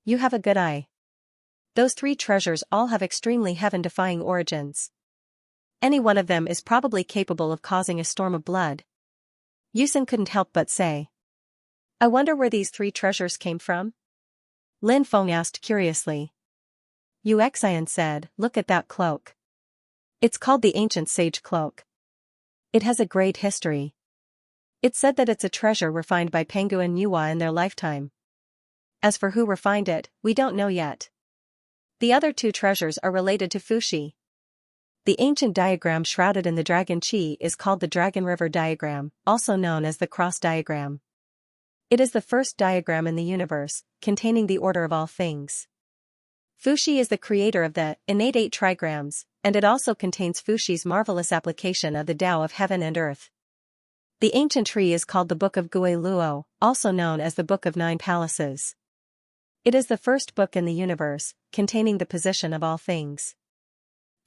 "You have a good eye. Those 3 treasures all have extremely heaven-defying origins. Any one of them is probably capable of causing a storm of blood." Yusin couldn't help but say. "I wonder where these 3 treasures came from?" Lin Feng asked curiously. Xianxia said, "Look at that cloak. It's called the Ancient Sage Cloak. It has a great history. It's said that it's a treasure refined by Pengu and Yuhua in their lifetime. As for who refined it, we don't know yet. The other 2 treasures are related to Fuxi. The ancient diagram shrouded in the Dragon Chi is called the Dragon River diagram, also known as the Cross diagram. It is the first diagram in the universe, containing the order of all things. Fuxi is the creator of the innate 8 trigrams, and it also contains Fuxi's marvelous application of the Tao of Heaven and Earth. The ancient tree is called the Book of Gui Luo, also known as the Book of 9 Palaces. It is the first book in the universe, containing the position of all things.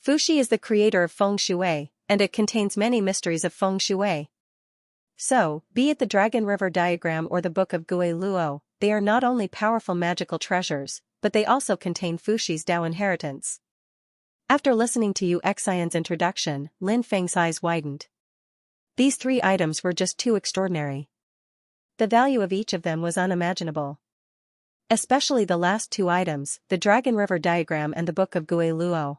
Fuxi is the creator of feng shui, and it contains many mysteries of feng shui. So, be it the Dragon River diagram or the Book of Gui Luo, they are not only powerful magical treasures, but they also contain Fuxi's Tao inheritance. After listening to Yu Xian's introduction, Lin Feng's eyes widened. These 3 items were just too extraordinary. The value of each of them was unimaginable. Especially the last 2 items, the Dragon River diagram and the Book of Gui Luo.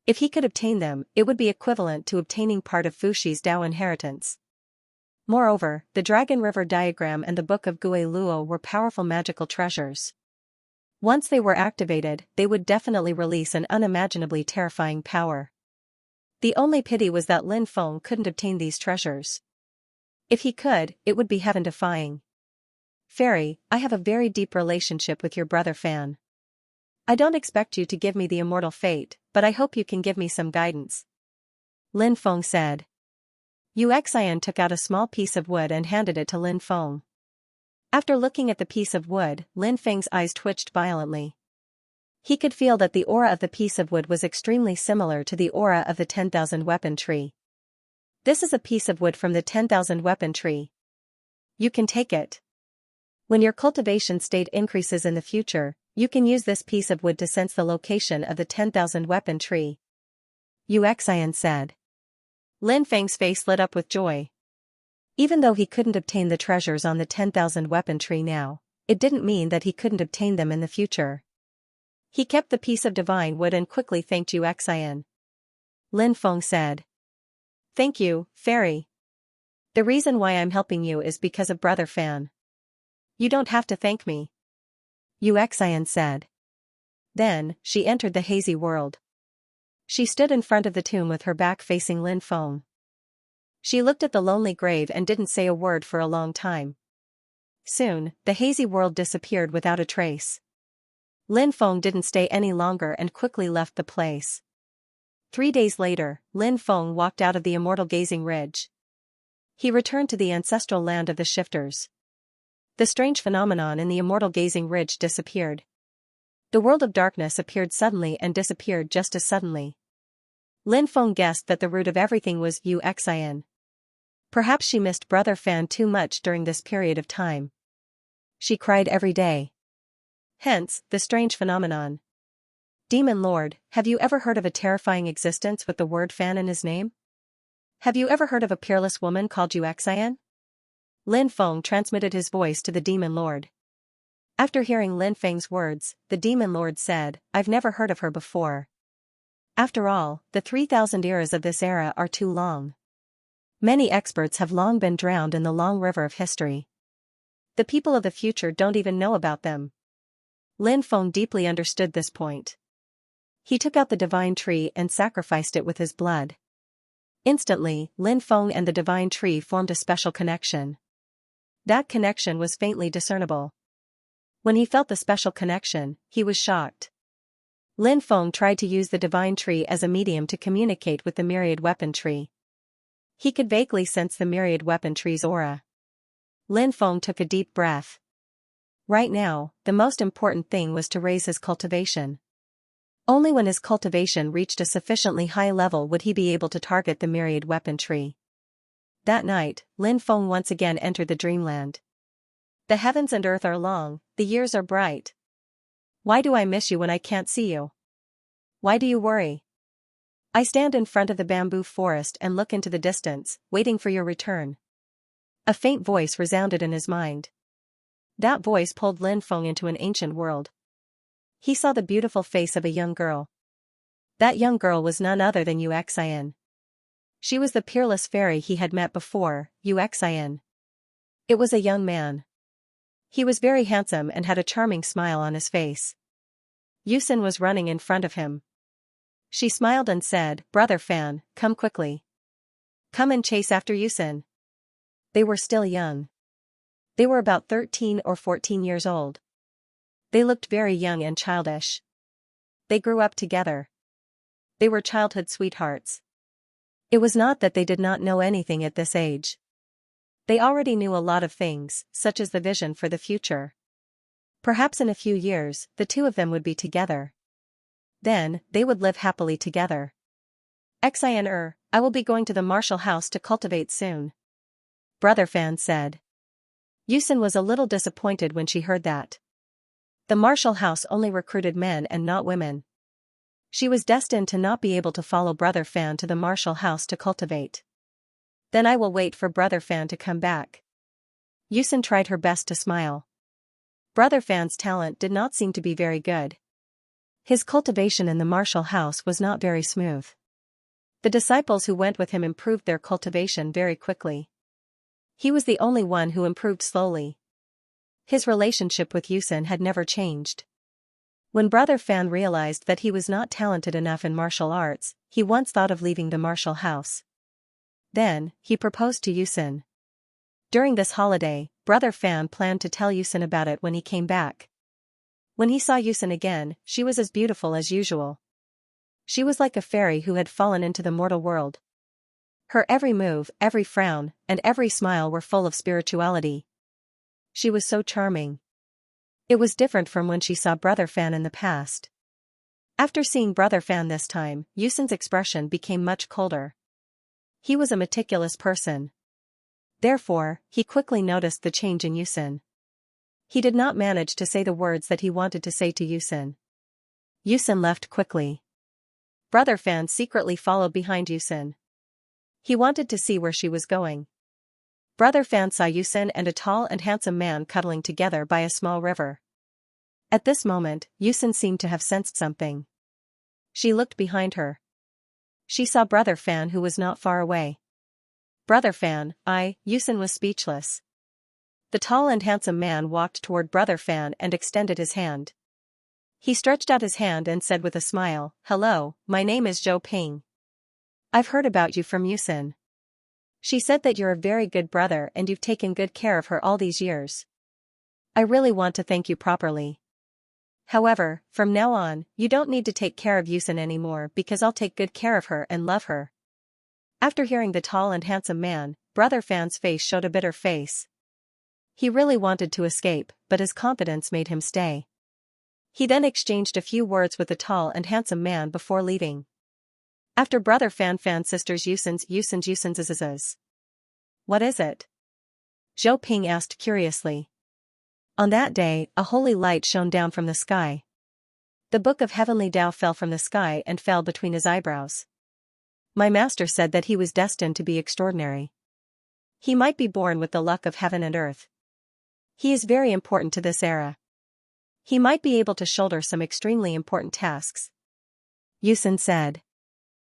If he could obtain them, it would be equivalent to obtaining part of Fuxi's Tao inheritance. Moreover, the Dragon River diagram and the Book of Gui Luo were powerful magical treasures. Once they were activated, they would definitely release an unimaginably terrifying power. The only pity was that Lin Feng couldn't obtain these treasures. If he could, it would be heaven-defying. Fairy, I have a very deep relationship with your brother Fan. I don't expect you to give me the immortal fate, but I hope you can give me some guidance. Lin Feng said. Yu Xian took out a small piece of wood and handed it to Lin Feng. After looking at the piece of wood, Lin Feng's eyes twitched violently. He could feel that the aura of the piece of wood was extremely similar to the aura of the 10,000 weapon tree. This is a piece of wood from the 10,000 weapon tree. You can take it. When your cultivation state increases in the future, you can use this piece of wood to sense the location of the 10,000 weapon tree. Yu Xian said. Lin Feng's face lit up with joy. Even though he couldn't obtain the treasures on the 10,000 weapon tree now, it didn't mean that he couldn't obtain them in the future. He kept the piece of divine wood and quickly thanked Yu Xian. Lin Feng said. Thank you, Fairy. The reason why I'm helping you is because of Brother Fan. You don't have to thank me. Yu Xian said. Then, she entered the hazy world. She stood in front of the tomb with her back facing Lin Feng. She looked at the lonely grave and didn't say a word for a long time. Soon, the hazy world disappeared without a trace. Lin Feng didn't stay any longer and quickly left the place. 3 days later, Lin Feng walked out of the immortal gazing ridge. He returned to the ancestral land of the shifters. The strange phenomenon in the immortal gazing ridge disappeared. The world of darkness appeared suddenly and disappeared just as suddenly. Lin Feng guessed that the root of everything was Yu Xian. Perhaps she missed Brother Fan too much during this period of time. She cried every day. Hence, the strange phenomenon. Demon Lord, have you ever heard of a terrifying existence with the word Fan in his name? Have you ever heard of a peerless woman called Yu Xian? Lin Feng transmitted his voice to the Demon Lord. After hearing Lin Feng's words, the Demon Lord said, I've never heard of her before. After all, the 3,000 eras of this era are too long. Many experts have long been drowned in the long river of history. The people of the future don't even know about them. Lin Feng deeply understood this point. He took out the divine tree and sacrificed it with his blood. Instantly, Lin Feng and the divine tree formed a special connection. That connection was faintly discernible. When he felt the special connection, he was shocked. Lin Feng tried to use the divine tree as a medium to communicate with the myriad weapon tree. He could vaguely sense the myriad weapon tree's aura. Lin Feng took a deep breath. Right now, the most important thing was to raise his cultivation. Only when his cultivation reached a sufficiently high level would he be able to target the myriad weapon tree. That night, Lin Feng once again entered the dreamland. The heavens and earth are long, the years are bright. Why do I miss you when I can't see you? Why do you worry? I stand in front of the bamboo forest and look into the distance, waiting for your return. A faint voice resounded in his mind. That voice pulled Lin Feng into an ancient world. He saw the beautiful face of a young girl. That young girl was none other than Yu Xian. She was the peerless fairy he had met before, Yu Xian. It was a young man. He was very handsome and had a charming smile on his face. Yusin was running in front of him. She smiled and said, Brother Fan, come quickly. Come and chase after Yusin. They were still young. They were about 13 or 14 years old. They looked very young and childish. They grew up together. They were childhood sweethearts. It was not that they did not know anything at this age. They already knew a lot of things, such as the vision for the future. Perhaps in a few years, the two of them would be together. Then, they would live happily together. Xianxia, I will be going to the Martial House to cultivate soon. Brother Fan said. Yusin was a little disappointed when she heard that. The Martial House only recruited men and not women. She was destined to not be able to follow Brother Fan to the Martial House to cultivate. Then I will wait for Brother Fan to come back. Yusin tried her best to smile. Brother Fan's talent did not seem to be very good. His cultivation in the Martial House was not very smooth. The disciples who went with him improved their cultivation very quickly. He was the only one who improved slowly. His relationship with Yusin had never changed. When Brother Fan realized that he was not talented enough in martial arts, he once thought of leaving the Martial House. Then, he proposed to Yusin. During this holiday, Brother Fan planned to tell Yusin about it when he came back. When he saw Yusin again, she was as beautiful as usual. She was like a fairy who had fallen into the mortal world. Her every move, every frown, and every smile were full of spirituality. She was so charming. It was different from when she saw Brother Fan in the past. After seeing Brother Fan this time, Yusin's expression became much colder. He was a meticulous person. Therefore, he quickly noticed the change in Yusin. He did not manage to say the words that he wanted to say to Yusin. Yusin left quickly. Brother Fan secretly followed behind Yusin. He wanted to see where she was going. Brother Fan saw Yusin and a tall and handsome man cuddling together by a small river. At this moment, Yusin seemed to have sensed something. She looked behind her. She saw Brother Fan who was not far away. Brother Fan, Yusin was speechless. The tall and handsome man walked toward Brother Fan and extended his hand. He stretched out his hand and said with a smile, "Hello, my name is Zhou Ping. I've heard about you from Yusin. She said that you're a very good brother and you've taken good care of her all these years. I really want to thank you properly. However, from now on, you don't need to take care of Yusin anymore because I'll take good care of her and love her." After hearing the tall and handsome man, Brother Fan's face showed a bitter face. He really wanted to escape, but his confidence made him stay. He then exchanged a few words with the tall and handsome man before leaving. After Brother Fan's sisters Yusin's. What is it? Zhou Ping asked curiously. On that day, a holy light shone down from the sky. The book of heavenly Tao fell from the sky and fell between his eyebrows. My master said that he was destined to be extraordinary. He might be born with the luck of heaven and earth. He is very important to this era. He might be able to shoulder some extremely important tasks. Yusin said.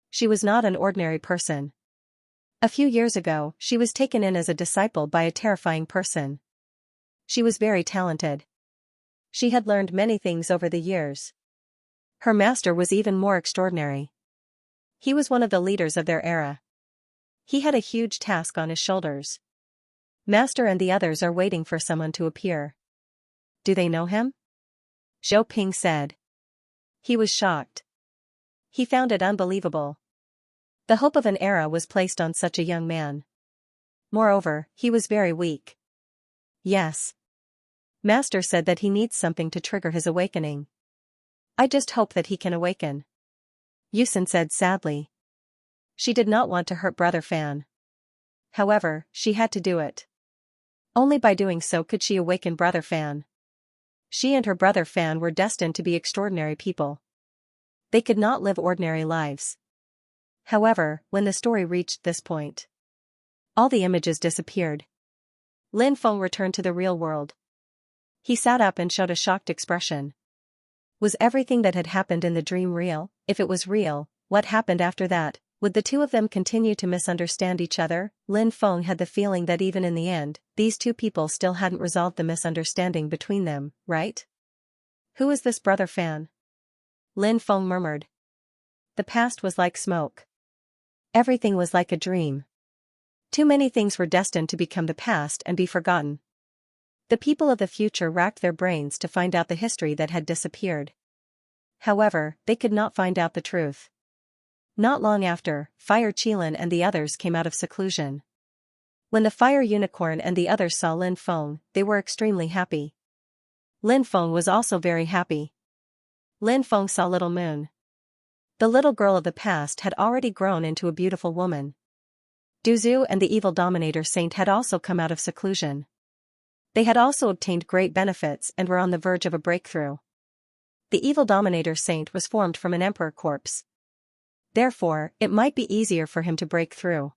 She was not an ordinary person. A few years ago, she was taken in as a disciple by a terrifying person. She was very talented. She had learned many things over the years. Her master was even more extraordinary. He was one of the leaders of their era. He had a huge task on his shoulders. Master and the others are waiting for someone to appear. Do they know him? Zhou Ping said. He was shocked. He found it unbelievable. The hope of an era was placed on such a young man. Moreover, he was very weak. Yes. Master said that he needs something to trigger his awakening. I just hope that he can awaken. Yusin said sadly. She did not want to hurt Brother Fan. However, she had to do it. Only by doing so could she awaken Brother Fan. She and her Brother Fan were destined to be extraordinary people. They could not live ordinary lives. However, when the story reached this point, all the images disappeared. Lin Feng returned to the real world. He sat up and showed a shocked expression. Was everything that had happened in the dream real? If it was real, what happened after that? Would the two of them continue to misunderstand each other? Lin Feng had the feeling that even in the end, these two people still hadn't resolved the misunderstanding between them, right? Who is this Brother Fan? Lin Feng murmured. The past was like smoke. Everything was like a dream. Too many things were destined to become the past and be forgotten. The people of the future racked their brains to find out the history that had disappeared. However, they could not find out the truth. Not long after, Fire Qilin and the others came out of seclusion. When the Fire Unicorn and the others saw Lin Feng, they were extremely happy. Lin Feng was also very happy. Lin Feng saw Little Moon. The little girl of the past had already grown into a beautiful woman. Duzu and the evil Dominator Saint had also come out of seclusion. They had also obtained great benefits and were on the verge of a breakthrough. The evil Dominator Saint was formed from an emperor corpse. Therefore, it might be easier for him to break through.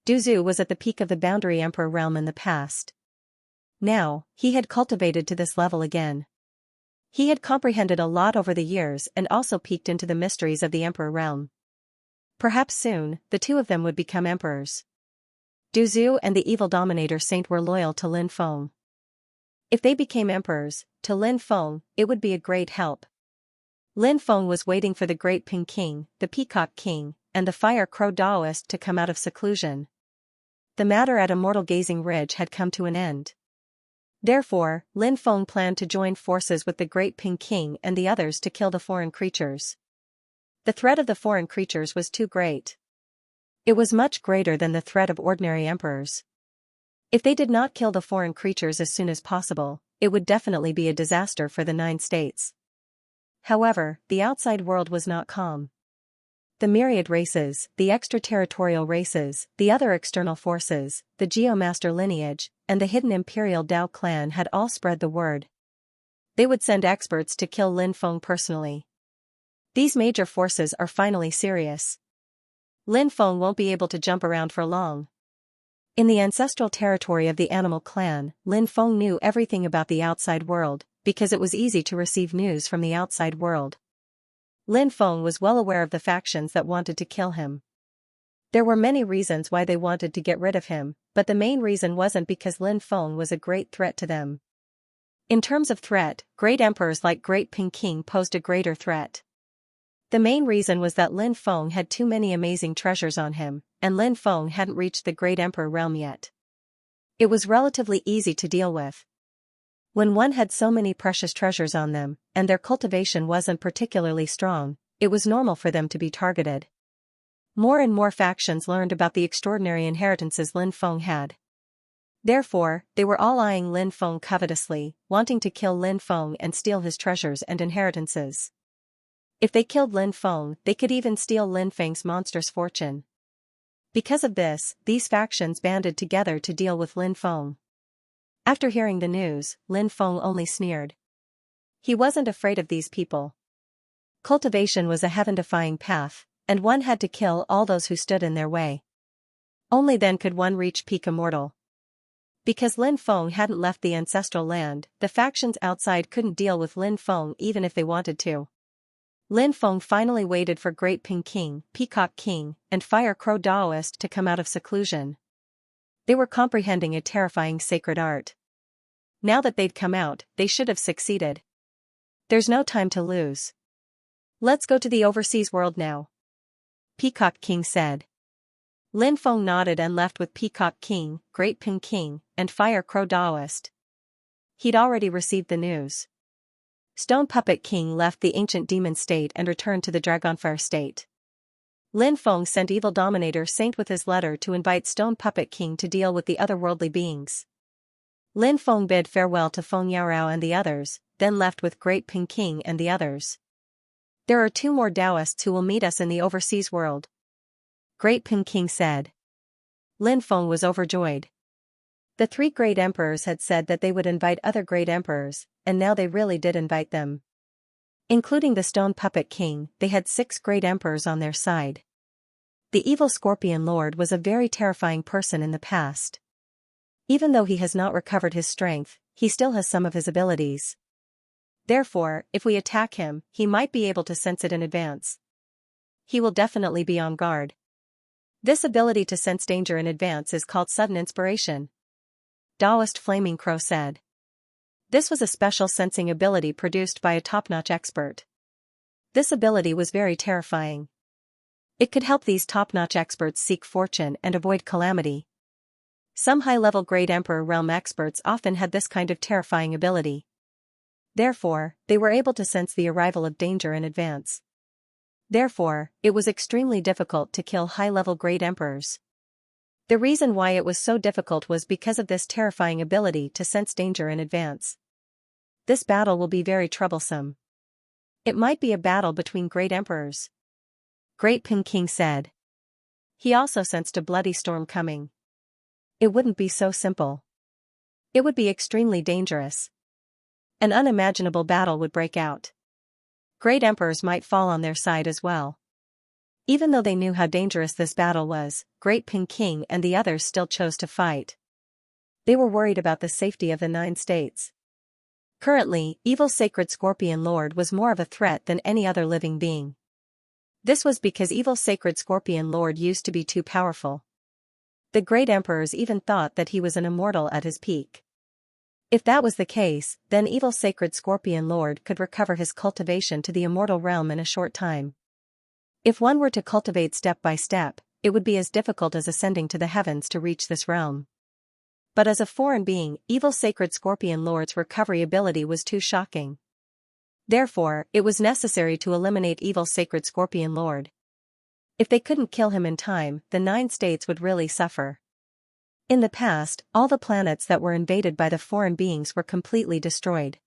Duzu was at the peak of the boundary emperor realm in the past. Now, he had cultivated to this level again. He had comprehended a lot over the years and also peeked into the mysteries of the emperor realm. Perhaps soon, the two of them would become emperors. Duzu and the evil Dominator Saint were loyal to Lin Feng. If they became emperors, to Lin Feng, it would be a great help. Lin Feng was waiting for the Great Ping King, the Peacock King, and the Fire Crow Daoist to come out of seclusion. The matter at Immortal Gazing Ridge had come to an end. Therefore, Lin Feng planned to join forces with the Great Ping King and the others to kill the foreign creatures. The threat of the foreign creatures was too great. It was much greater than the threat of ordinary emperors. If they did not kill the foreign creatures as soon as possible, it would definitely be a disaster for the 9 states. However, the outside world was not calm. The myriad races, the extraterritorial races, the other external forces, the Geomaster lineage, and the hidden Imperial Dao clan had all spread the word. They would send experts to kill Lin Feng personally. These major forces are finally serious. Lin Feng won't be able to jump around for long. In the ancestral territory of the animal clan, Lin Feng knew everything about the outside world, because it was easy to receive news from the outside world. Lin Feng was well aware of the factions that wanted to kill him. There were many reasons why they wanted to get rid of him, but the main reason wasn't because Lin Feng was a great threat to them. In terms of threat, great emperors like Great Ping King posed a greater threat. The main reason was that Lin Feng had too many amazing treasures on him, and Lin Feng hadn't reached the Great Emperor realm yet. It was relatively easy to deal with. When one had so many precious treasures on them, and their cultivation wasn't particularly strong, it was normal for them to be targeted. More and more factions learned about the extraordinary inheritances Lin Feng had. Therefore, they were all eyeing Lin Feng covetously, wanting to kill Lin Feng and steal his treasures and inheritances. If they killed Lin Feng, they could even steal Lin Feng's monstrous fortune. Because of this, these factions banded together to deal with Lin Feng. After hearing the news, Lin Feng only sneered. He wasn't afraid of these people. Cultivation was a heaven-defying path, and one had to kill all those who stood in their way. Only then could one reach peak immortal. Because Lin Feng hadn't left the ancestral land, the factions outside couldn't deal with Lin Feng even if they wanted to. Lin Feng finally waited for Great Ping King, Peacock King, and Fire Crow Daoist to come out of seclusion. They were comprehending a terrifying sacred art. Now that they'd come out, they should have succeeded. There's no time to lose. Let's go to the overseas world now, Peacock King said. Lin Feng nodded and left with Peacock King, Great Ping King, and Fire Crow Daoist. He'd already received the news. Stone Puppet King left the ancient demon state and returned to the Dragonfire state. Lin Feng sent Evil Dominator Saint with his letter to invite Stone Puppet King to deal with the otherworldly beings. Lin Feng bid farewell to Feng Yaorao and the others, then left with Great Ping King and the others. There are 2 more Taoists who will meet us in the overseas world, Great Ping King said. Lin Feng was overjoyed. The 3 great emperors had said that they would invite other great emperors, and now they really did invite them. Including the Stone Puppet King, they had 6 great emperors on their side. The evil Scorpion Lord was a very terrifying person in the past. Even though he has not recovered his strength, he still has some of his abilities. Therefore, if we attack him, he might be able to sense it in advance. He will definitely be on guard. This ability to sense danger in advance is called sudden inspiration, Taoist Flaming Crow said. This was a special sensing ability produced by a top-notch expert. This ability was very terrifying. It could help these top-notch experts seek fortune and avoid calamity. Some high-level Great Emperor realm experts often had this kind of terrifying ability. Therefore, they were able to sense the arrival of danger in advance. Therefore, it was extremely difficult to kill high-level Great Emperors. The reason why it was so difficult was because of this terrifying ability to sense danger in advance. This battle will be very troublesome. It might be a battle between great emperors. Great Peking said. He also sensed a bloody storm coming. It wouldn't be so simple. It would be extremely dangerous. An unimaginable battle would break out. Great emperors might fall on their side as well. Even though they knew how dangerous this battle was, Great Peking and the others still chose to fight. They were worried about the safety of the 9 states. Currently, evil sacred scorpion lord was more of a threat than any other living being. This was because evil sacred scorpion lord used to be too powerful. The great emperors even thought that he was an immortal at his peak. If that was the case, then evil sacred scorpion lord could recover his cultivation to the immortal realm in a short time. If one were to cultivate step by step, it would be as difficult as ascending to the heavens to reach this realm. But as a foreign being, evil sacred scorpion lord's recovery ability was too shocking. Therefore, it was necessary to eliminate evil sacred scorpion lord. If they couldn't kill him in time, the 9 states would really suffer. In the past, all the planets that were invaded by the foreign beings were completely destroyed.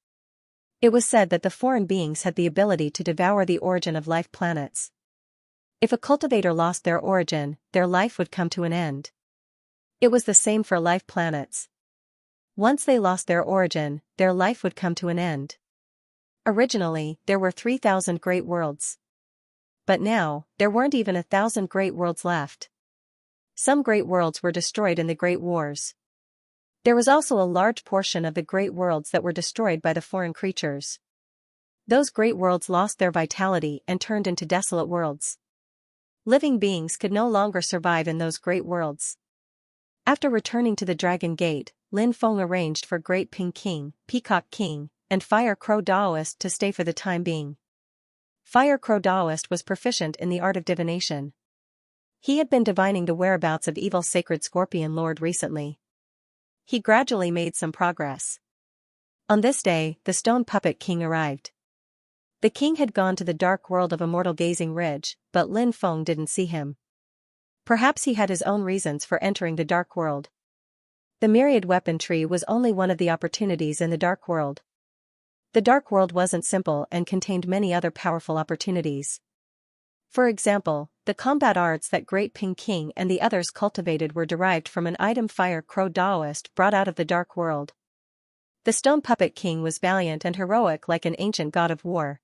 It was said that the foreign beings had the ability to devour the origin of life planets. If a cultivator lost their origin, their life would come to an end. It was the same for life planets. Once they lost their origin, their life would come to an end. Originally, there were 3,000 great worlds. But now, there weren't even 1,000 great worlds left. Some great worlds were destroyed in the Great Wars. There was also a large portion of the great worlds that were destroyed by the foreign creatures. Those great worlds lost their vitality and turned into desolate worlds. Living beings could no longer survive in those great worlds. After returning to the Dragon Gate, Lin Feng arranged for Great Peking, Peacock King, and Fire Crow Daoist to stay for the time being. Fire Crow Daoist was proficient in the art of divination. He had been divining the whereabouts of evil sacred scorpion lord recently. He gradually made some progress. On this day, the stone puppet king arrived. The king had gone to the dark world of Immortal Gazing Ridge, but Lin Feng didn't see him. Perhaps he had his own reasons for entering the dark world. The myriad weapon tree was only one of the opportunities in the dark world. The dark world wasn't simple and contained many other powerful opportunities. For example, the combat arts that Great Peking and the others cultivated were derived from an item Fire Crow Daoist brought out of the dark world. The stone puppet king was valiant and heroic like an ancient god of war.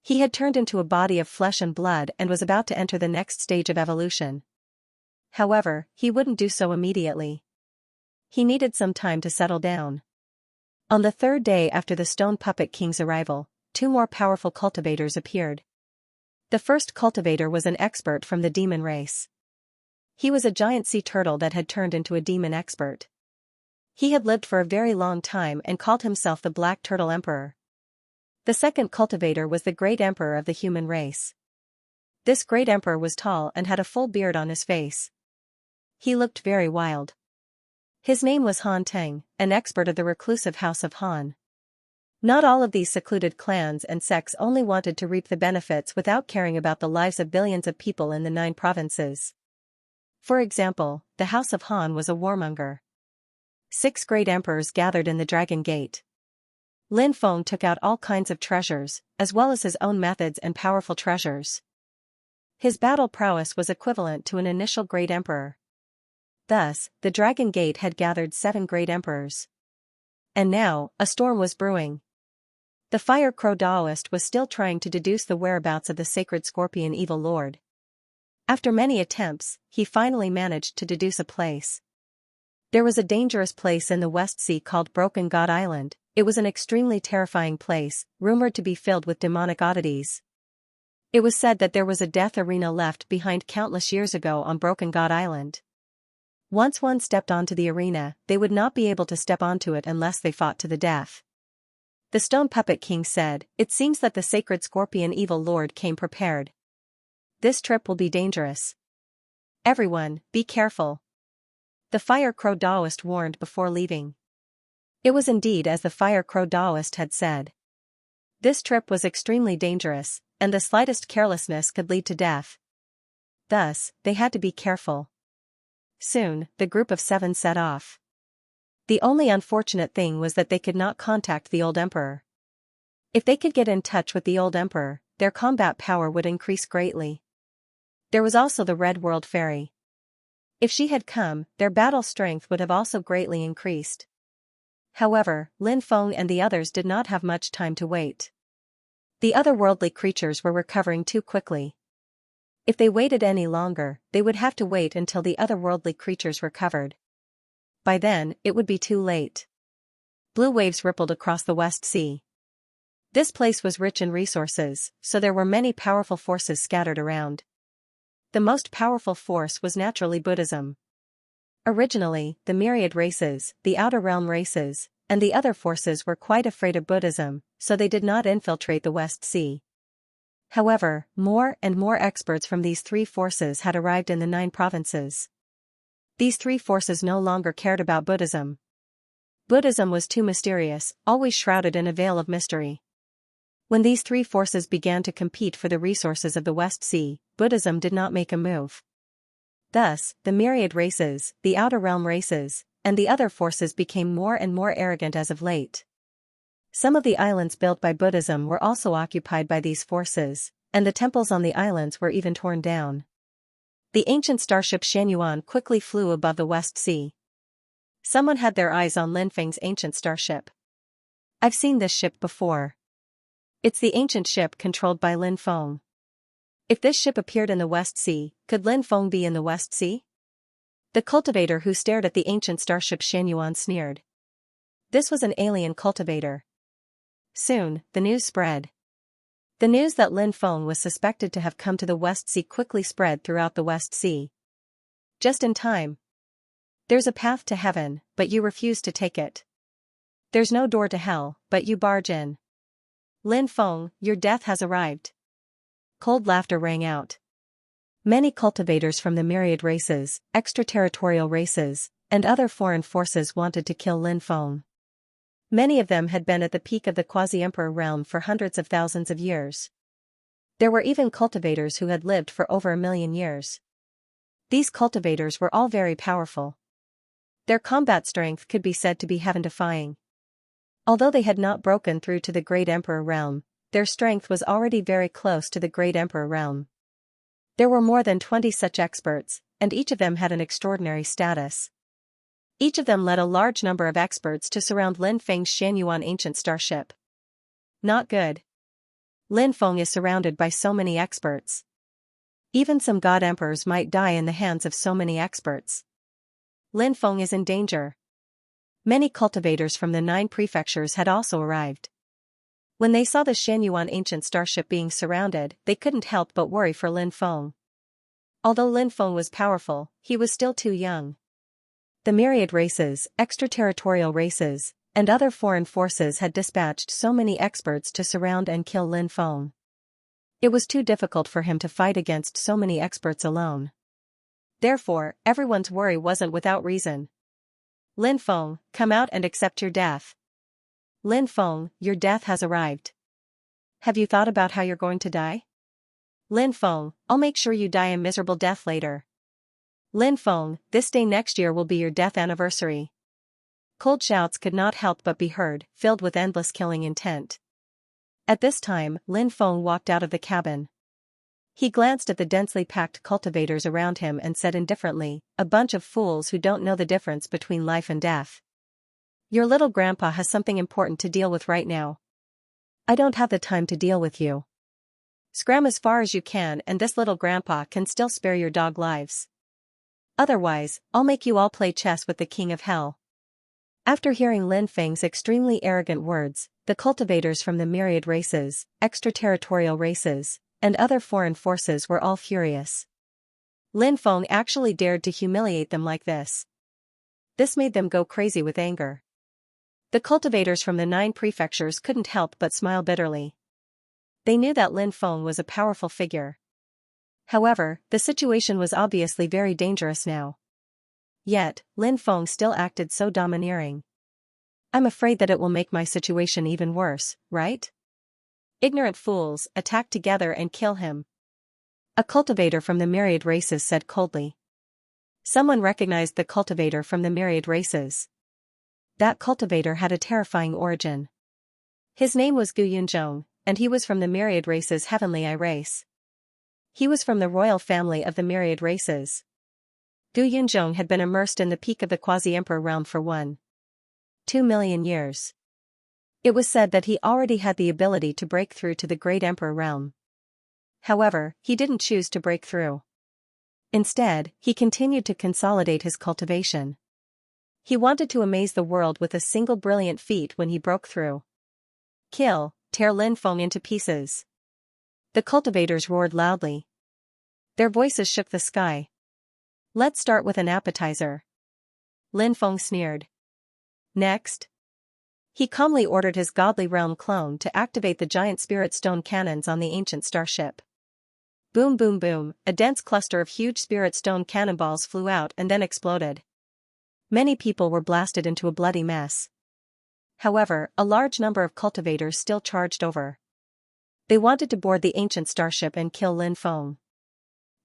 He had turned into a body of flesh and blood and was about to enter the next stage of evolution. However, he wouldn't do so immediately. He needed some time to settle down. On the 3rd day after the stone puppet king's arrival, 2 more powerful cultivators appeared. The first cultivator was an expert from the demon race. He was a giant sea turtle that had turned into a demon expert. He had lived for a very long time and called himself the Black Turtle Emperor. The second cultivator was the great emperor of the human race. This great emperor was tall and had a full beard on his face. He looked very wild. His name was Han Teng, an expert of the reclusive house of Han. Not all of these secluded clans and sects only wanted to reap the benefits without caring about the lives of billions of people in the 9 provinces. For example, the House of Han was a warmonger. 6 great emperors gathered in the Dragon Gate. Lin Feng took out all kinds of treasures, as well as his own methods and powerful treasures. His battle prowess was equivalent to an initial great emperor. Thus, the Dragon Gate had gathered 7 great emperors. And now, a storm was brewing. The Fire Crow Daoist was still trying to deduce the whereabouts of the sacred scorpion evil lord. After many attempts, he finally managed to deduce a place. There was a dangerous place in the West Sea called Broken God Island. It was an extremely terrifying place, rumored to be filled with demonic oddities. It was said that there was a death arena left behind countless years ago on Broken God Island. Once one stepped onto the arena, they would not be able to step onto it unless they fought to the death. The Stone Puppet King said, "It seems that the sacred scorpion evil lord came prepared. This trip will be dangerous. Everyone, be careful." The Fire Crow Daoist warned before leaving. It was indeed as the Fire Crow Daoist had said. This trip was extremely dangerous, and the slightest carelessness could lead to death. Thus, they had to be careful. Soon, the group of 7 set off. The only unfortunate thing was that they could not contact the old emperor. If they could get in touch with the old emperor, their combat power would increase greatly. There was also the Red World Fairy. If she had come, their battle strength would have also greatly increased. However, Lin Feng and the others did not have much time to wait. The otherworldly creatures were recovering too quickly. If they waited any longer, they would have to wait until the otherworldly creatures recovered. By then, it would be too late. Blue waves rippled across the West Sea. This place was rich in resources, so there were many powerful forces scattered around. The most powerful force was naturally Buddhism. Originally, the myriad races, the outer realm races, and the other forces were quite afraid of Buddhism, so they did not infiltrate the West Sea. However, more and more experts from these three forces had arrived in the 9 provinces. These three forces no longer cared about Buddhism. Buddhism was too mysterious, always shrouded in a veil of mystery. When these three forces began to compete for the resources of the West Sea, Buddhism did not make a move. Thus, the myriad races, the outer realm races, and the other forces became more and more arrogant as of late. Some of the islands built by Buddhism were also occupied by these forces, and the temples on the islands were even torn down. The ancient starship Xianxia quickly flew above the West Sea. Someone had their eyes on Lin Feng's ancient starship. I've seen this ship before. It's the ancient ship controlled by Lin Feng. If this ship appeared in the West Sea, could Lin Feng be in the West Sea? The cultivator who stared at the ancient starship Xianxia sneered. This was an alien cultivator. Soon, the news spread. The news that Lin Feng was suspected to have come to the West Sea quickly spread throughout the West Sea. Just in time. There's a path to heaven, but you refuse to take it. There's no door to hell, but you barge in. Lin Feng, your death has arrived. Cold laughter rang out. Many cultivators from the myriad races, extraterritorial races, and other foreign forces wanted to kill Lin Feng. Many of them had been at the peak of the quasi-emperor realm for hundreds of thousands of years. There were even cultivators who had lived for over 1,000,000 years. These cultivators were all very powerful. Their combat strength could be said to be heaven-defying. Although they had not broken through to the Great Emperor realm, their strength was already very close to the Great Emperor realm. There were more than 20 such experts, and each of them had an extraordinary status. Each of them led a large number of experts to surround Lin Feng's Xianxia ancient starship. Not good. Lin Feng is surrounded by so many experts. Even some god emperors might die in the hands of so many experts. Lin Feng is in danger. Many cultivators from the 9 prefectures had also arrived. When they saw the Xianxia ancient starship being surrounded, they couldn't help but worry for Lin Feng. Although Lin Feng was powerful, he was still too young. The myriad races, extraterritorial races, and other foreign forces had dispatched so many experts to surround and kill Lin Feng. It was too difficult for him to fight against so many experts alone. Therefore, everyone's worry wasn't without reason. Lin Feng, come out and accept your death. Lin Feng, your death has arrived. Have you thought about how you're going to die? Lin Feng, I'll make sure you die a miserable death later. Lin Feng, this day next year will be your death anniversary. Cold shouts could not help but be heard, filled with endless killing intent. At this time, Lin Feng walked out of the cabin. He glanced at the densely packed cultivators around him and said indifferently, a bunch of fools who don't know the difference between life and death. Your little grandpa has something important to deal with right now. I don't have the time to deal with you. Scram as far as you can and this little grandpa can still spare your dog lives. Otherwise, I'll make you all play chess with the king of hell. After hearing Lin Feng's extremely arrogant words, the cultivators from the myriad races, extraterritorial races, and other foreign forces were all furious. Lin Feng actually dared to humiliate them like this. This made them go crazy with anger. The cultivators from the 9 prefectures couldn't help but smile bitterly. They knew that Lin Feng was a powerful figure. However, the situation was obviously very dangerous now. Yet, Lin Feng still acted so domineering. I'm afraid that it will make my situation even worse, right? Ignorant fools, attack together and kill him. A cultivator from the myriad races said coldly. Someone recognized the cultivator from the myriad races. that cultivator had a terrifying origin. His name was Gu Yunzhong, and he was from the myriad race's heavenly eye race. He was from the royal family of the myriad races. Gu Yunzhong had been immersed in the peak of the quasi-emperor realm for 1.2 million years. It was said that he already had the ability to break through to the great emperor realm. However, he didn't choose to break through. Instead, he continued to consolidate his cultivation. He wanted to amaze the world with a single brilliant feat when he broke through. Kill, tear Lin Feng into pieces. The cultivators roared loudly. Their voices shook the sky. Let's start with an appetizer. Lin Feng sneered. Next. He calmly ordered his godly realm clone to activate the giant spirit stone cannons on the ancient starship. Boom boom boom, a dense cluster of huge spirit stone cannonballs flew out and then exploded. Many people were blasted into a bloody mess. However, a large number of cultivators still charged over. They wanted to board the ancient starship and kill Lin Feng.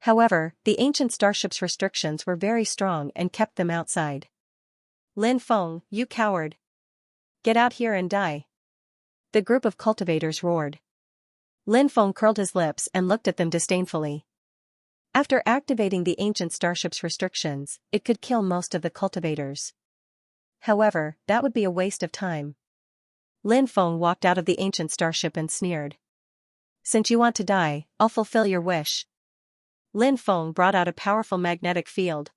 However, the ancient starship's restrictions were very strong and kept them outside. Lin Feng, you coward! Get out here and die! The group of cultivators roared. Lin Feng curled his lips and looked at them disdainfully. After activating the ancient starship's restrictions, it could kill most of the cultivators. However, that would be a waste of time. Lin Feng walked out of the ancient starship and sneered. Since you want to die, I'll fulfill your wish. Lin Feng brought out a powerful magnetic field.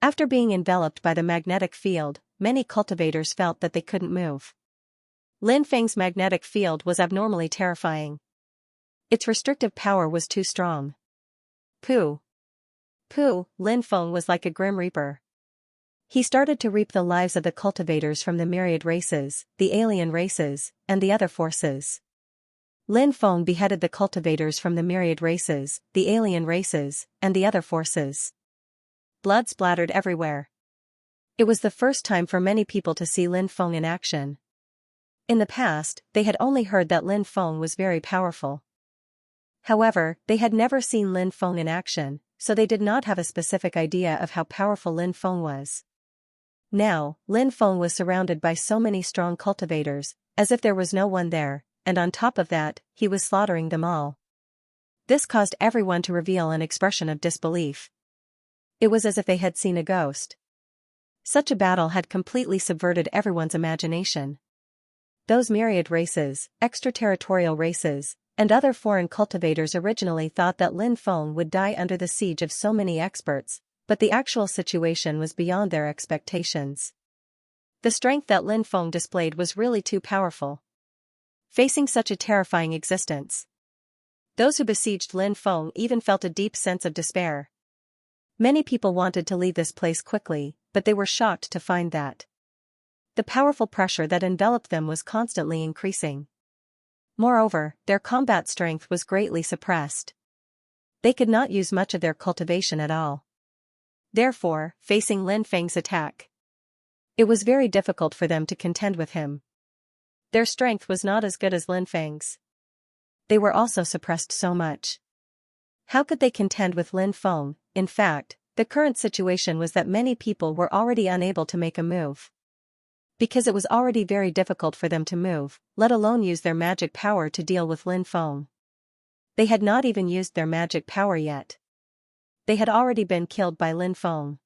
After being enveloped by the magnetic field, many cultivators felt that they couldn't move. Lin Feng's magnetic field was abnormally terrifying. Its restrictive power was too strong. Pooh! Pooh! Lin Feng was like a grim reaper. He started to reap the lives of the cultivators from the myriad races, the alien races, and the other forces. Lin Feng beheaded the cultivators from the myriad races, the alien races, and the other forces. Blood splattered everywhere. It was the first time for many people to see Lin Feng in action. In the past, they had only heard that Lin Feng was very powerful. However, they had never seen Lin Feng in action, so they did not have a specific idea of how powerful Lin Feng was. Now, Lin Feng was surrounded by so many strong cultivators, as if there was no one there, and on top of that, he was slaughtering them all. This caused everyone to reveal an expression of disbelief. It was as if they had seen a ghost. Such a battle had completely subverted everyone's imagination. Those myriad races, extraterritorial races, and other foreign cultivators originally thought that Lin Feng would die under the siege of so many experts, but the actual situation was beyond their expectations. The strength that Lin Feng displayed was really too powerful. Facing such a terrifying existence, those who besieged Lin Feng even felt a deep sense of despair. Many people wanted to leave this place quickly, but they were shocked to find that the powerful pressure that enveloped them was constantly increasing. Moreover, their combat strength was greatly suppressed. They could not use much of their cultivation at all. Therefore, facing Lin Feng's attack, it was very difficult for them to contend with him. Their strength was not as good as Lin Feng's. They were also suppressed so much. How could they contend with Lin Feng? In fact, the current situation was that many people were already unable to make a move. Because it was already very difficult for them to move, let alone use their magic power to deal with Lin Feng. They had not even used their magic power yet. They had already been killed by Lin Feng.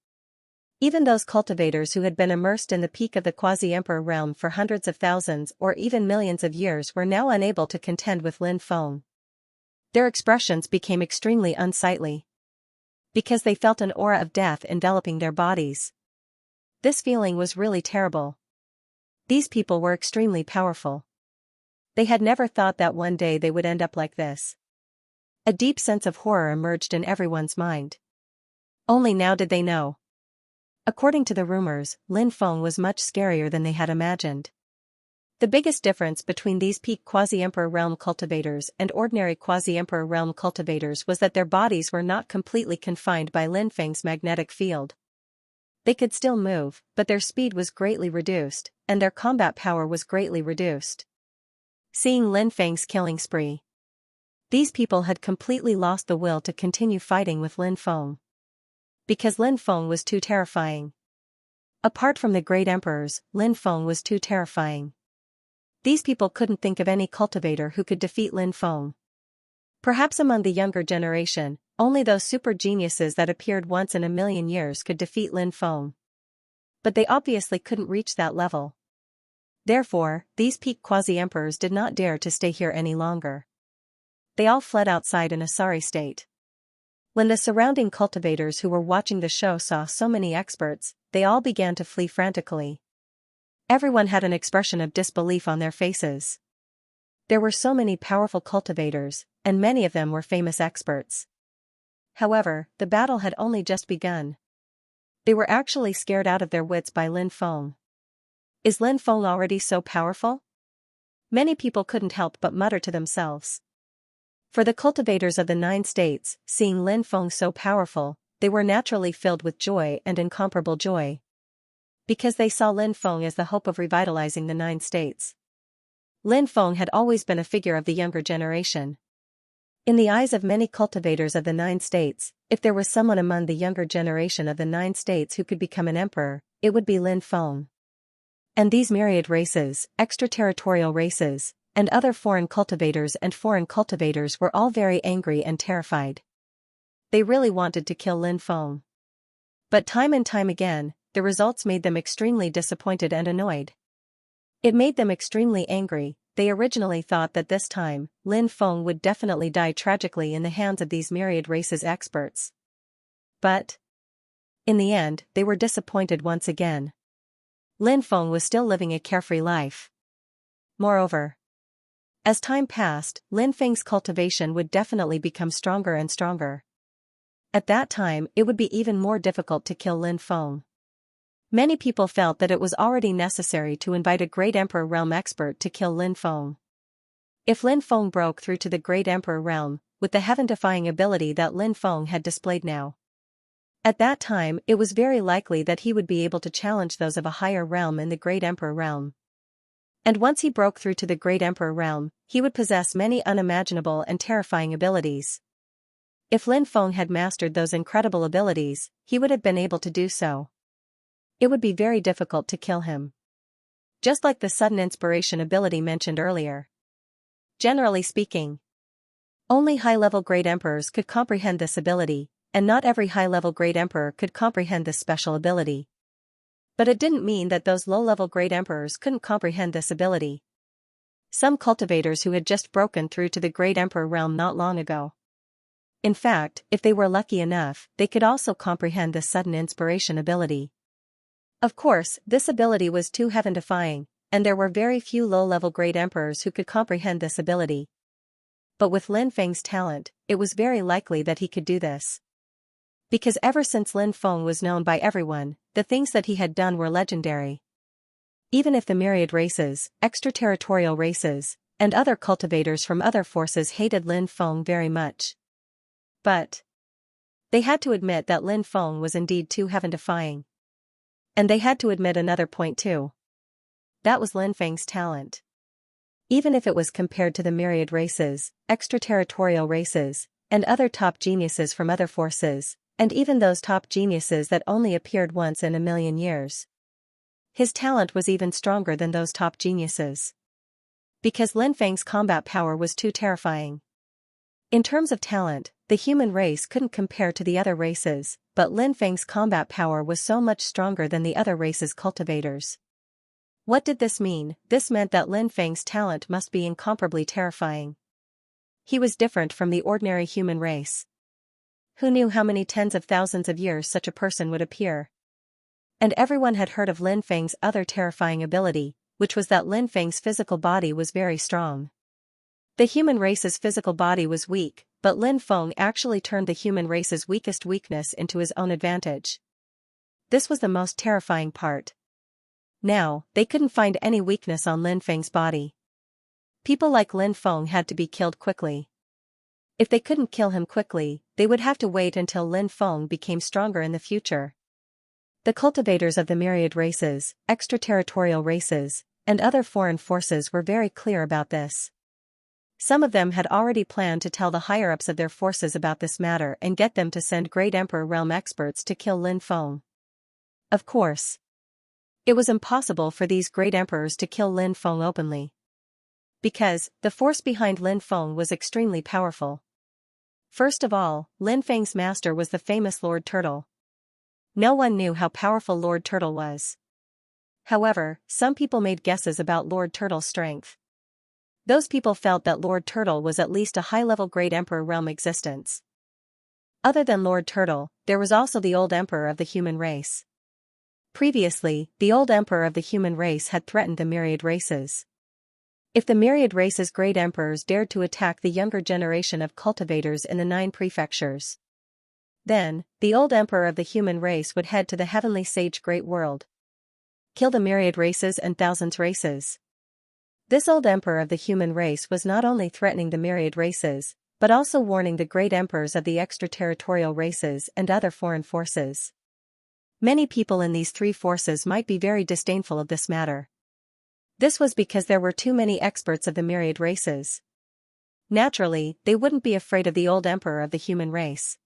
Even those cultivators who had been immersed in the peak of the quasi-emperor realm for hundreds of thousands or even millions of years were now unable to contend with Lin Feng. Their expressions became extremely unsightly. Because they felt an aura of death enveloping their bodies. This feeling was really terrible. These people were extremely powerful. They had never thought that one day they would end up like this. A deep sense of horror emerged in everyone's mind. Only now did they know. According to the rumors, Lin Feng was much scarier than they had imagined. The biggest difference between these peak quasi-emperor realm cultivators and ordinary quasi-emperor realm cultivators was that their bodies were not completely confined by Lin Feng's magnetic field. They could still move, but their speed was greatly reduced, and their combat power was greatly reduced. Seeing Lin Feng's killing spree, these people had completely lost the will to continue fighting with Lin Feng. Because Lin Feng was too terrifying. Apart from the great emperors, Lin Feng was too terrifying. These people couldn't think of any cultivator who could defeat Lin Feng. Perhaps among the younger generation, only those super geniuses that appeared once in a million years could defeat Lin Feng. But they obviously couldn't reach that level. Therefore, these peak quasi-emperors did not dare to stay here any longer. They all fled outside in a sorry state. When the surrounding cultivators who were watching the show saw so many experts, they all began to flee frantically. Everyone had an expression of disbelief on their faces. There were so many powerful cultivators, and many of them were famous experts. However, the battle had only just begun. They were actually scared out of their wits by Lin Feng. Is Lin Feng already so powerful? Many people couldn't help but mutter to themselves. For the cultivators of the 9 states, seeing Lin Feng so powerful, they were naturally filled with joy and incomparable joy. Because they saw Lin Feng as the hope of revitalizing the 9 states. Lin Feng had always been a figure of the younger generation. In the eyes of many cultivators of the 9 states, if there was someone among the younger generation of the 9 states who could become an emperor, it would be Lin Feng. And these myriad races, extraterritorial races, and other foreign cultivators were all very angry and terrified. They really wanted to kill Lin Feng. But time and time again, the results made them extremely disappointed and annoyed. It made them extremely angry. They originally thought that this time, Lin Feng would definitely die tragically in the hands of these myriad races experts. But in the end, they were disappointed once again. Lin Feng was still living a carefree life. Moreover, as time passed, Lin Feng's cultivation would definitely become stronger and stronger. At that time, it would be even more difficult to kill Lin Feng. Many people felt that it was already necessary to invite a great Emperor realm expert to kill Lin Feng. If Lin Feng broke through to the great Emperor realm, with the heaven-defying ability that Lin Feng had displayed now, at that time it was very likely that he would be able to challenge those of a higher realm in the great Emperor realm. And once he broke through to the great Emperor realm, he would possess many unimaginable and terrifying abilities. If Lin Feng had mastered those incredible abilities, he would have been able to do so. It would be very difficult to kill him. Just like the sudden inspiration ability mentioned earlier. Generally speaking, only high-level great emperors could comprehend this ability, and not every high-level great emperor could comprehend this special ability. But it didn't mean that those low-level great emperors couldn't comprehend this ability. Some cultivators who had just broken through to the great emperor realm not long ago. In fact, if they were lucky enough, they could also comprehend this sudden inspiration ability. Of course, this ability was too heaven-defying, and there were very few low-level great emperors who could comprehend this ability. But with Lin Feng's talent, it was very likely that he could do this. Because ever since Lin Feng was known by everyone, the things that he had done were legendary. Even if the myriad races, extraterritorial races, and other cultivators from other forces hated Lin Feng very much. But they had to admit that Lin Feng was indeed too heaven-defying. And they had to admit another point too. That was Lin Feng's talent. Even if it was compared to the myriad races, extraterritorial races, and other top geniuses from other forces, and even those top geniuses that only appeared once in a million years. His talent was even stronger than those top geniuses. Because Lin Feng's combat power was too terrifying. In terms of talent, the human race couldn't compare to the other races, but Lin Feng's combat power was so much stronger than the other races' cultivators. What did this mean? This meant that Lin Feng's talent must be incomparably terrifying. He was different from the ordinary human race. Who knew how many tens of thousands of years such a person would appear? And everyone had heard of Lin Feng's other terrifying ability, which was that Lin Feng's physical body was very strong. The human race's physical body was weak, but Lin Feng actually turned the human race's weakest weakness into his own advantage. This was the most terrifying part. Now, they couldn't find any weakness on Lin Feng's body. People like Lin Feng had to be killed quickly. If they couldn't kill him quickly, they would have to wait until Lin Feng became stronger in the future. The cultivators of the myriad races, extraterritorial races, and other foreign forces were very clear about this. Some of them had already planned to tell the higher-ups of their forces about this matter and get them to send great Emperor realm experts to kill Lin Feng. Of course, It was impossible for these great emperors to kill Lin Feng openly. Because, the force behind Lin Feng was extremely powerful. First of all, Lin Feng's master was the famous Lord Turtle. No one knew how powerful Lord Turtle was. However, some people made guesses about Lord Turtle's strength. Those people felt that Lord Turtle was at least a high-level great emperor realm existence. Other than Lord Turtle, there was also the old emperor of the human race. Previously, the old emperor of the human race had threatened the myriad races. If the myriad race's great emperors dared to attack the younger generation of cultivators in the 9 prefectures, then, the old emperor of the human race would head to the heavenly sage great world. Kill the myriad races and thousands races. This old emperor of the human race was not only threatening the myriad races, but also warning the great emperors of the extraterritorial races and other foreign forces. Many people in these 3 forces might be very disdainful of this matter. This was because there were too many experts of the myriad races. Naturally, they wouldn't be afraid of the old emperor of the human race.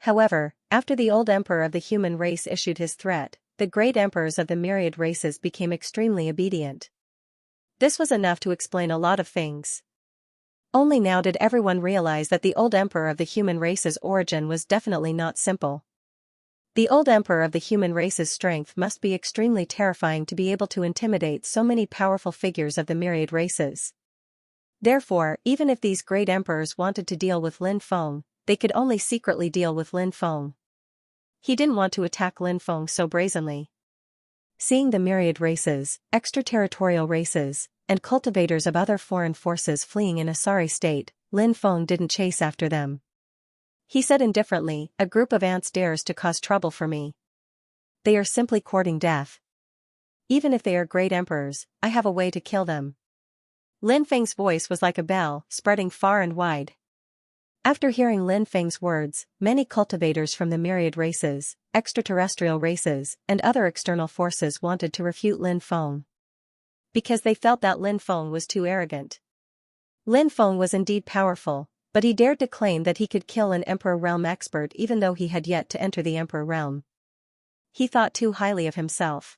However, after the old emperor of the human race issued his threat, the great emperors of the myriad races became extremely obedient. This was enough to explain a lot of things. Only now did everyone realize that the old emperor of the human race's origin was definitely not simple. The old emperor of the human race's strength must be extremely terrifying to be able to intimidate so many powerful figures of the myriad races. Therefore, even if these great emperors wanted to deal with Lin Feng, they could only secretly deal with Lin Feng. He didn't want to attack Lin Feng so brazenly. Seeing the myriad races, extraterritorial races, and cultivators of other foreign forces fleeing in a sorry state, Lin Feng didn't chase after them. He said indifferently, "A group of ants dares to cause trouble for me. They are simply courting death. Even if they are great emperors, I have a way to kill them." Lin Feng's voice was like a bell, spreading far and wide. After hearing Lin Feng's words, many cultivators from the myriad races, extraterrestrial races, and other external forces wanted to refute Lin Feng. Because they felt that Lin Feng was too arrogant. Lin Feng was indeed powerful, but he dared to claim that he could kill an Emperor Realm expert even though he had yet to enter the Emperor Realm. He thought too highly of himself.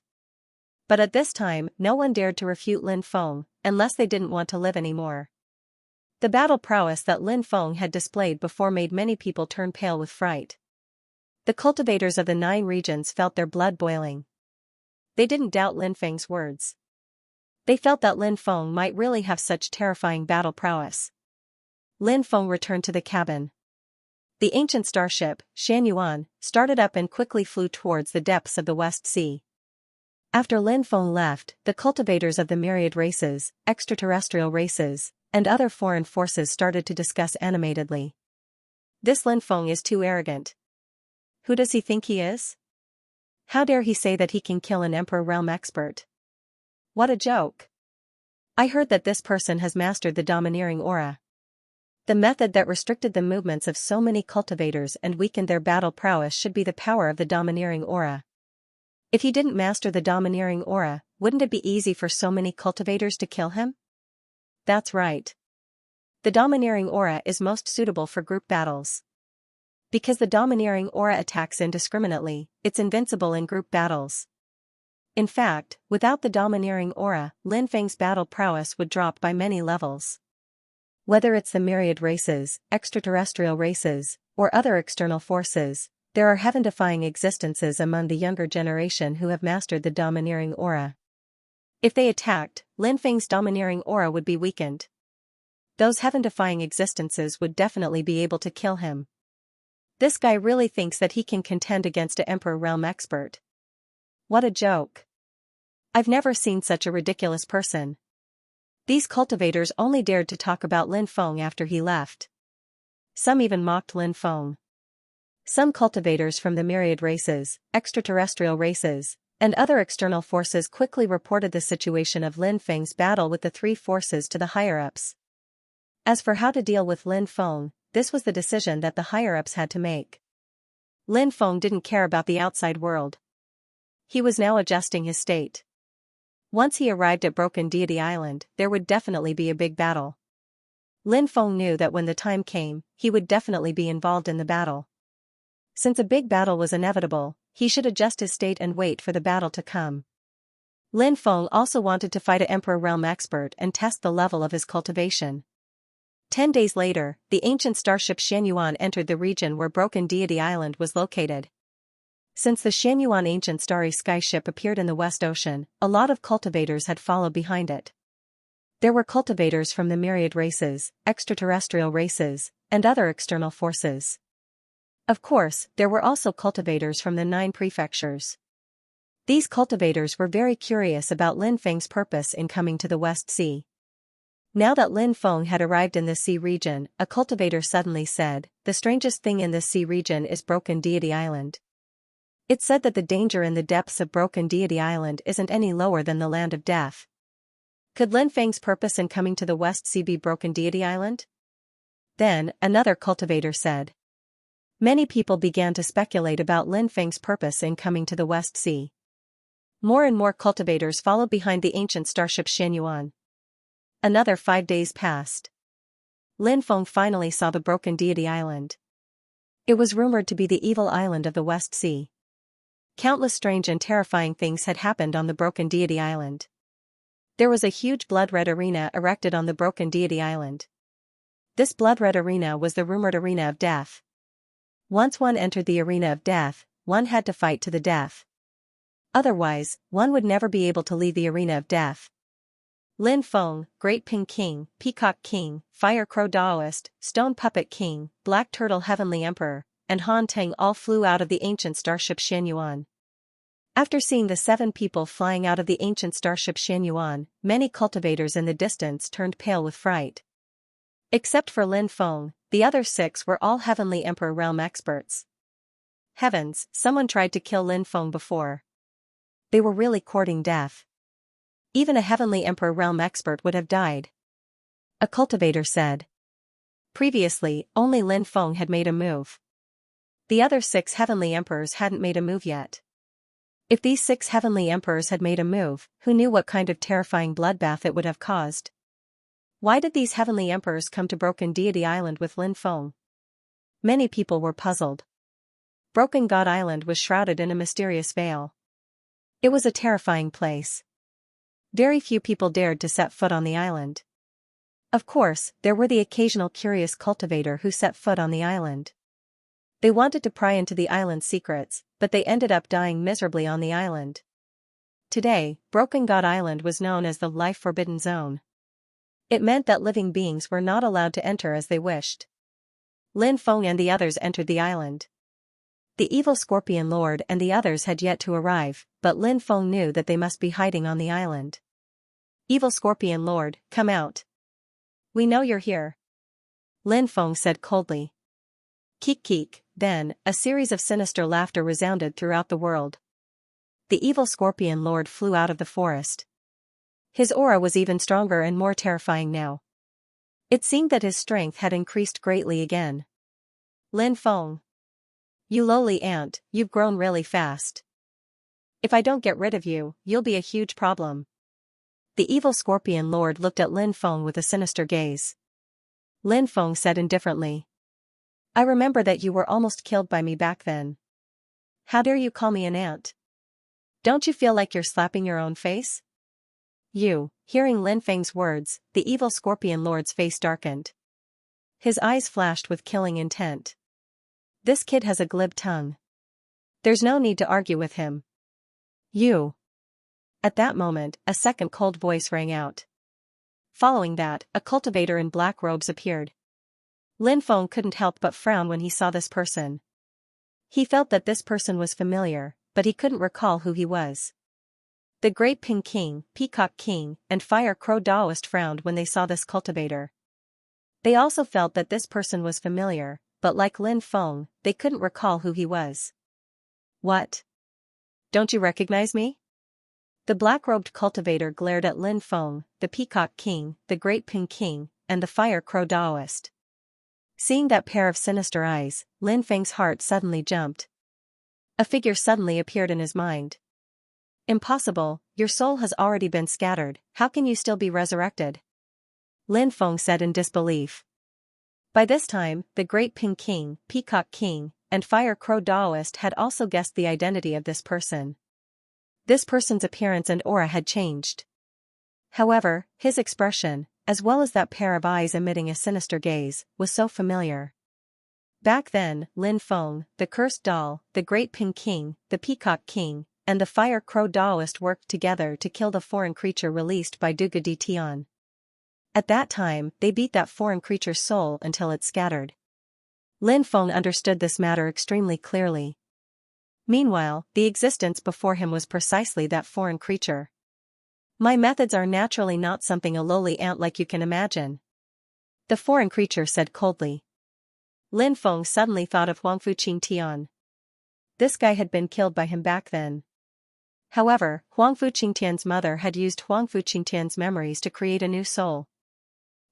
But at this time, no one dared to refute Lin Feng, unless they didn't want to live anymore. The battle prowess that Lin Feng had displayed before made many people turn pale with fright. The cultivators of the 9 regions felt their blood boiling. They didn't doubt Lin Feng's words. They felt that Lin Feng might really have such terrifying battle prowess. Lin Feng returned to the cabin. The ancient starship, Xianxia, started up and quickly flew towards the depths of the West Sea. After Lin Feng left, the cultivators of the myriad races, extraterrestrial races, and other foreign forces started to discuss animatedly. This Lin Feng is too arrogant. Who does he think he is? How dare he say that he can kill an Emperor Realm expert? What a joke. I heard that this person has mastered the domineering aura. The method that restricted the movements of so many cultivators and weakened their battle prowess should be the power of the domineering aura. If he didn't master the domineering aura, wouldn't it be easy for so many cultivators to kill him? That's right. The domineering aura is most suitable for group battles. Because the domineering aura attacks indiscriminately, it's invincible in group battles. In fact, without the domineering aura, Lin Feng's battle prowess would drop by many levels. Whether it's the myriad races, extraterrestrial races, or other external forces, there are heaven-defying existences among the younger generation who have mastered the domineering aura. If they attacked, Lin Feng's domineering aura would be weakened. Those heaven-defying existences would definitely be able to kill him. This guy really thinks that he can contend against an Emperor Realm expert. What a joke. I've never seen such a ridiculous person. These cultivators only dared to talk about Lin Feng after he left. Some even mocked Lin Feng. Some cultivators from the myriad races, extraterrestrial races, and other external forces quickly reported the situation of Lin Feng's battle with the 3 forces to the higher-ups. As for how to deal with Lin Feng, this was the decision that the higher-ups had to make. Lin Feng didn't care about the outside world. He was now adjusting his state. Once he arrived at Broken Deity Island, there would definitely be a big battle. Lin Feng knew that when the time came, he would definitely be involved in the battle. Since a big battle was inevitable, he should adjust his state and wait for the battle to come. Lin Feng also wanted to fight an Emperor Realm expert and test the level of his cultivation. 10 days later, the ancient starship Xianyuan entered the region where Broken Deity Island was located. Since the Xianyuan ancient starry sky ship appeared in the West Ocean, a lot of cultivators had followed behind it. There were cultivators from the myriad races, extraterrestrial races, and other external forces. Of course, there were also cultivators from the 9 prefectures. These cultivators were very curious about Lin Feng's purpose in coming to the West Sea. Now that Lin Feng had arrived in the sea region, a cultivator suddenly said, "The strangest thing in this sea region is Broken Deity Island." It said that the danger in the depths of Broken Deity Island isn't any lower than the land of death. Could Lin Feng's purpose in coming to the West Sea be Broken Deity Island? Then, another cultivator said. Many people began to speculate about Lin Feng's purpose in coming to the West Sea. More and more cultivators followed behind the ancient starship Xianyuan. Another 5 days passed. Lin Feng finally saw the Broken Deity Island. It was rumored to be the evil island of the West Sea. Countless strange and terrifying things had happened on the Broken Deity Island. There was a huge blood-red arena erected on the Broken Deity Island. This blood-red arena was the rumored arena of death. Once one entered the arena of death, one had to fight to the death. Otherwise, one would never be able to leave the arena of death. Lin Feng, Great Ping King, Peacock King, Fire Crow Daoist, Stone Puppet King, Black Turtle Heavenly Emperor, and Han Teng all flew out of the ancient starship Xianyuan. After seeing the 7 people flying out of the ancient starship Xianyuan, many cultivators in the distance turned pale with fright. Except for Lin Feng, the other 6 were all Heavenly Emperor Realm experts. Heavens, someone tried to kill Lin Feng before. They were really courting death. Even a Heavenly Emperor Realm expert would have died. A cultivator said. Previously, only Lin Feng had made a move. The other 6 Heavenly Emperors hadn't made a move yet. If these 6 Heavenly Emperors had made a move, who knew what kind of terrifying bloodbath it would have caused? Why did these Heavenly Emperors come to Broken Deity Island with Lin Feng? Many people were puzzled. Broken God Island was shrouded in a mysterious veil. It was a terrifying place. Very few people dared to set foot on the island. Of course, there were the occasional curious cultivator who set foot on the island. They wanted to pry into the island's secrets, but they ended up dying miserably on the island. Today, Broken God Island was known as the Life Forbidden Zone. It meant that living beings were not allowed to enter as they wished. Lin Feng and the others entered the island. The evil Scorpion Lord and the others had yet to arrive, but Lin Feng knew that they must be hiding on the island. Evil Scorpion Lord, come out. We know you're here. Lin Feng said coldly. Keek keek, then, a series of sinister laughter resounded throughout the world. The evil Scorpion Lord flew out of the forest. His aura was even stronger and more terrifying now. It seemed that his strength had increased greatly again. Lin Feng. You lowly ant, you've grown really fast. If I don't get rid of you, you'll be a huge problem. The evil Scorpion Lord looked at Lin Feng with a sinister gaze. Lin Feng said indifferently. I remember that you were almost killed by me back then. How dare you call me an ant? Don't you feel like you're slapping your own face? Hearing Lin Feng's words, the evil Scorpion Lord's face darkened. His eyes flashed with killing intent. This kid has a glib tongue. There's no need to argue with him. You. At that moment, a second cold voice rang out. Following that, a cultivator in black robes appeared. Lin Feng couldn't help but frown when he saw this person. He felt that this person was familiar, but he couldn't recall who he was. The Great Ping King, Peacock King, and Fire Crow Daoist frowned when they saw this cultivator. They also felt that this person was familiar, but like Lin Feng, they couldn't recall who he was. What? Don't you recognize me? The black-robed cultivator glared at Lin Feng, the Peacock King, the Great Ping King, and the Fire Crow Daoist. Seeing that pair of sinister eyes, Lin Feng's heart suddenly jumped. A figure suddenly appeared in his mind. Impossible, your soul has already been scattered, how can you still be resurrected? Lin Feng said in disbelief. By this time, the Great Ping King, Peacock King, and Fire Crow Daoist had also guessed the identity of this person. This person's appearance and aura had changed. However, his expression, as well as that pair of eyes emitting a sinister gaze, was so familiar. Back then, Lin Feng, the cursed doll, the Great Ping King, the Peacock King, and the Fire Crow Daoist worked together to kill the foreign creature released by Duga Di Tian. At that time, they beat that foreign creature's soul until it scattered. Lin Feng understood this matter extremely clearly. Meanwhile, the existence before him was precisely that foreign creature. My methods are naturally not something a lowly ant like you can imagine, the foreign creature said coldly. Lin Feng suddenly thought of Huangfu Qingtian. This guy had been killed by him back then. However, Huangfu Qingtian's mother had used Huangfu Qingtian's memories to create a new soul.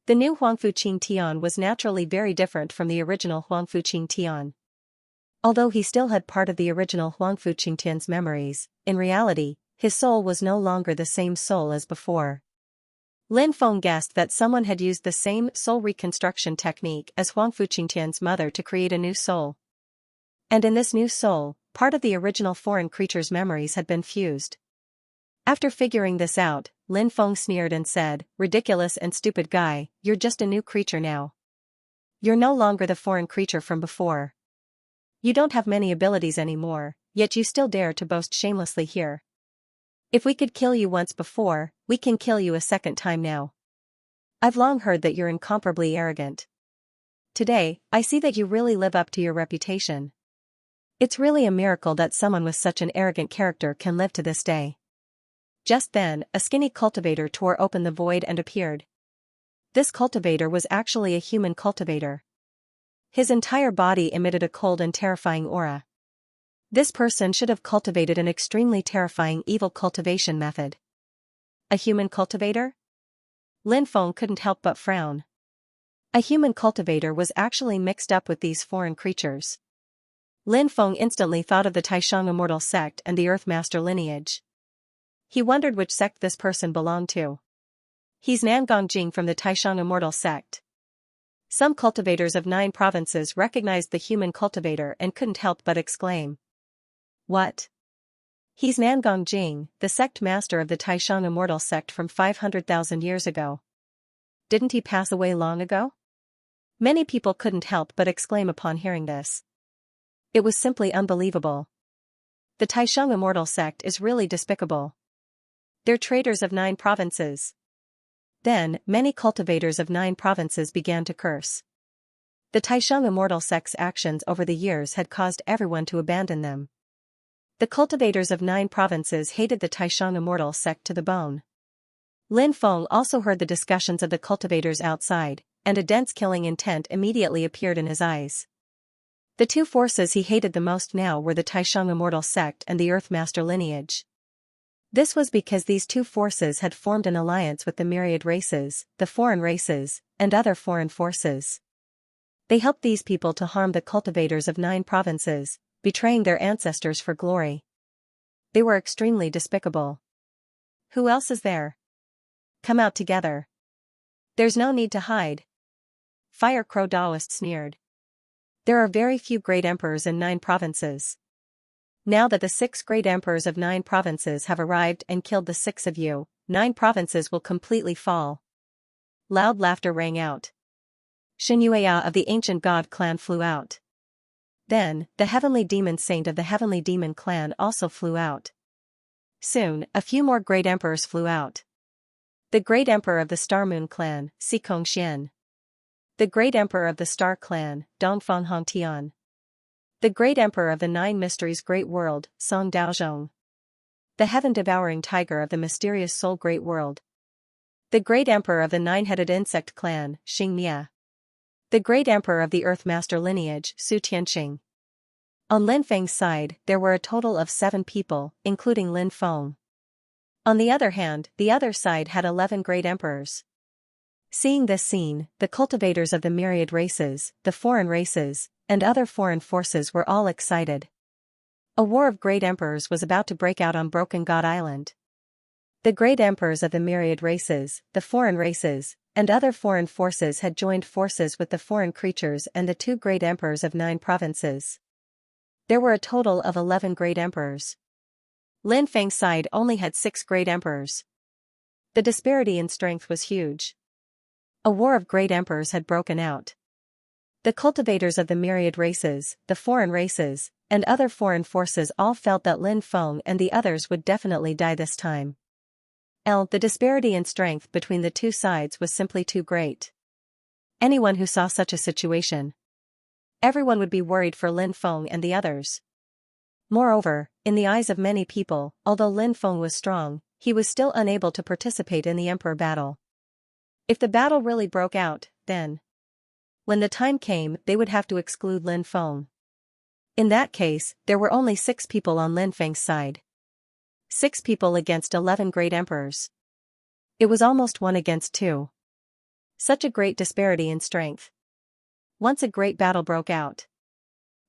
The new Huangfu Qingtian was naturally very different from the original Huangfu Qingtian. Although he still had part of the original Huangfu Qingtian's memories, in reality, his soul was no longer the same soul as before. Lin Feng guessed that someone had used the same soul reconstruction technique as Huangfu Qingtian's mother to create a new soul. And in this new soul, part of the original foreign creature's memories had been fused. After figuring this out, Lin Feng sneered and said, "Ridiculous and stupid guy, you're just a new creature now. You're no longer the foreign creature from before. You don't have many abilities anymore, yet you still dare to boast shamelessly here. If we could kill you once before, we can kill you a second time now. I've long heard that you're incomparably arrogant. Today, I see that you really live up to your reputation. It's really a miracle that someone with such an arrogant character can live to this day." Just then, a skinny cultivator tore open the void and appeared. This cultivator was actually a human cultivator. His entire body emitted a cold and terrifying aura. This person should have cultivated an extremely terrifying evil cultivation method. A human cultivator? Lin Feng couldn't help but frown. A human cultivator was actually mixed up with these foreign creatures. Lin Feng instantly thought of the Taishang Immortal sect and the Earthmaster lineage. He wondered which sect this person belonged to. He's Nangong Jing from the Taishang Immortal sect. Some cultivators of 9 provinces recognized the human cultivator and couldn't help but exclaim. What? He's Nangong Jing, the sect master of the Taishang Immortal sect from 500,000 years ago. Didn't he pass away long ago? Many people couldn't help but exclaim upon hearing this. It was simply unbelievable. The Taishang Immortal sect is really despicable. They're traitors of 9 provinces. Then, many cultivators of 9 provinces began to curse. The Taishang Immortal sect's actions over the years had caused everyone to abandon them. The cultivators of 9 provinces hated the Taishang Immortal sect to the bone. Lin Feng also heard the discussions of the cultivators outside, and a dense killing intent immediately appeared in his eyes. The 2 forces he hated the most now were the Taishang Immortal sect and the Earthmaster lineage. This was because these 2 forces had formed an alliance with the myriad races, the foreign races, and other foreign forces. They helped these people to harm the cultivators of 9 provinces, betraying their ancestors for glory. They were extremely despicable. Who else is there? Come out together. There's no need to hide. Fire Crow Daoist sneered. There are very few great emperors in 9 provinces. Now that the 6 great emperors of 9 provinces have arrived and killed the 6 of you, 9 provinces will completely fall. Loud laughter rang out. Xianxia of the ancient god clan flew out. Then, the heavenly demon saint of the heavenly demon clan also flew out. Soon, a few more great emperors flew out. The great emperor of the Star Moon clan, Xikong Xian. The great emperor of the Star clan, Dongfang Hongtian. The great emperor of the 9 mysteries great world, Song Daozhong. The heaven-devouring tiger of the mysterious soul great world. The great emperor of the 9-headed insect clan, Xianxia. The great emperor of the Earthmaster lineage, Su Tianqing. On Lin Feng's side, there were a total of 7 people, including Lin Feng. On the other hand, the other side had 11 great emperors. Seeing this scene, the cultivators of the myriad races, the foreign races, and other foreign forces were all excited. A war of great emperors was about to break out on Broken God Island. The great emperors of the myriad races, the foreign races, and other foreign forces had joined forces with the foreign creatures and the 2 great emperors of 9 provinces. There were a total of 11 great emperors. Lin Feng's side only had 6 great emperors. The disparity in strength was huge. A war of great emperors had broken out. The cultivators of the myriad races, the foreign races, and other foreign forces all felt that Lin Feng and the others would definitely die this time. The disparity in strength between the two sides was simply too great. Anyone who saw such a situation, everyone would be worried for Lin Feng and the others. Moreover, in the eyes of many people, although Lin Feng was strong, he was still unable to participate in the emperor battle. If the battle really broke out, then, when the time came, they would have to exclude Lin Feng. In that case, there were only 6 people on Lin Feng's side. 6 people against 11 great emperors. It was almost 1 against 2. Such a great disparity in strength. Once a great battle broke out,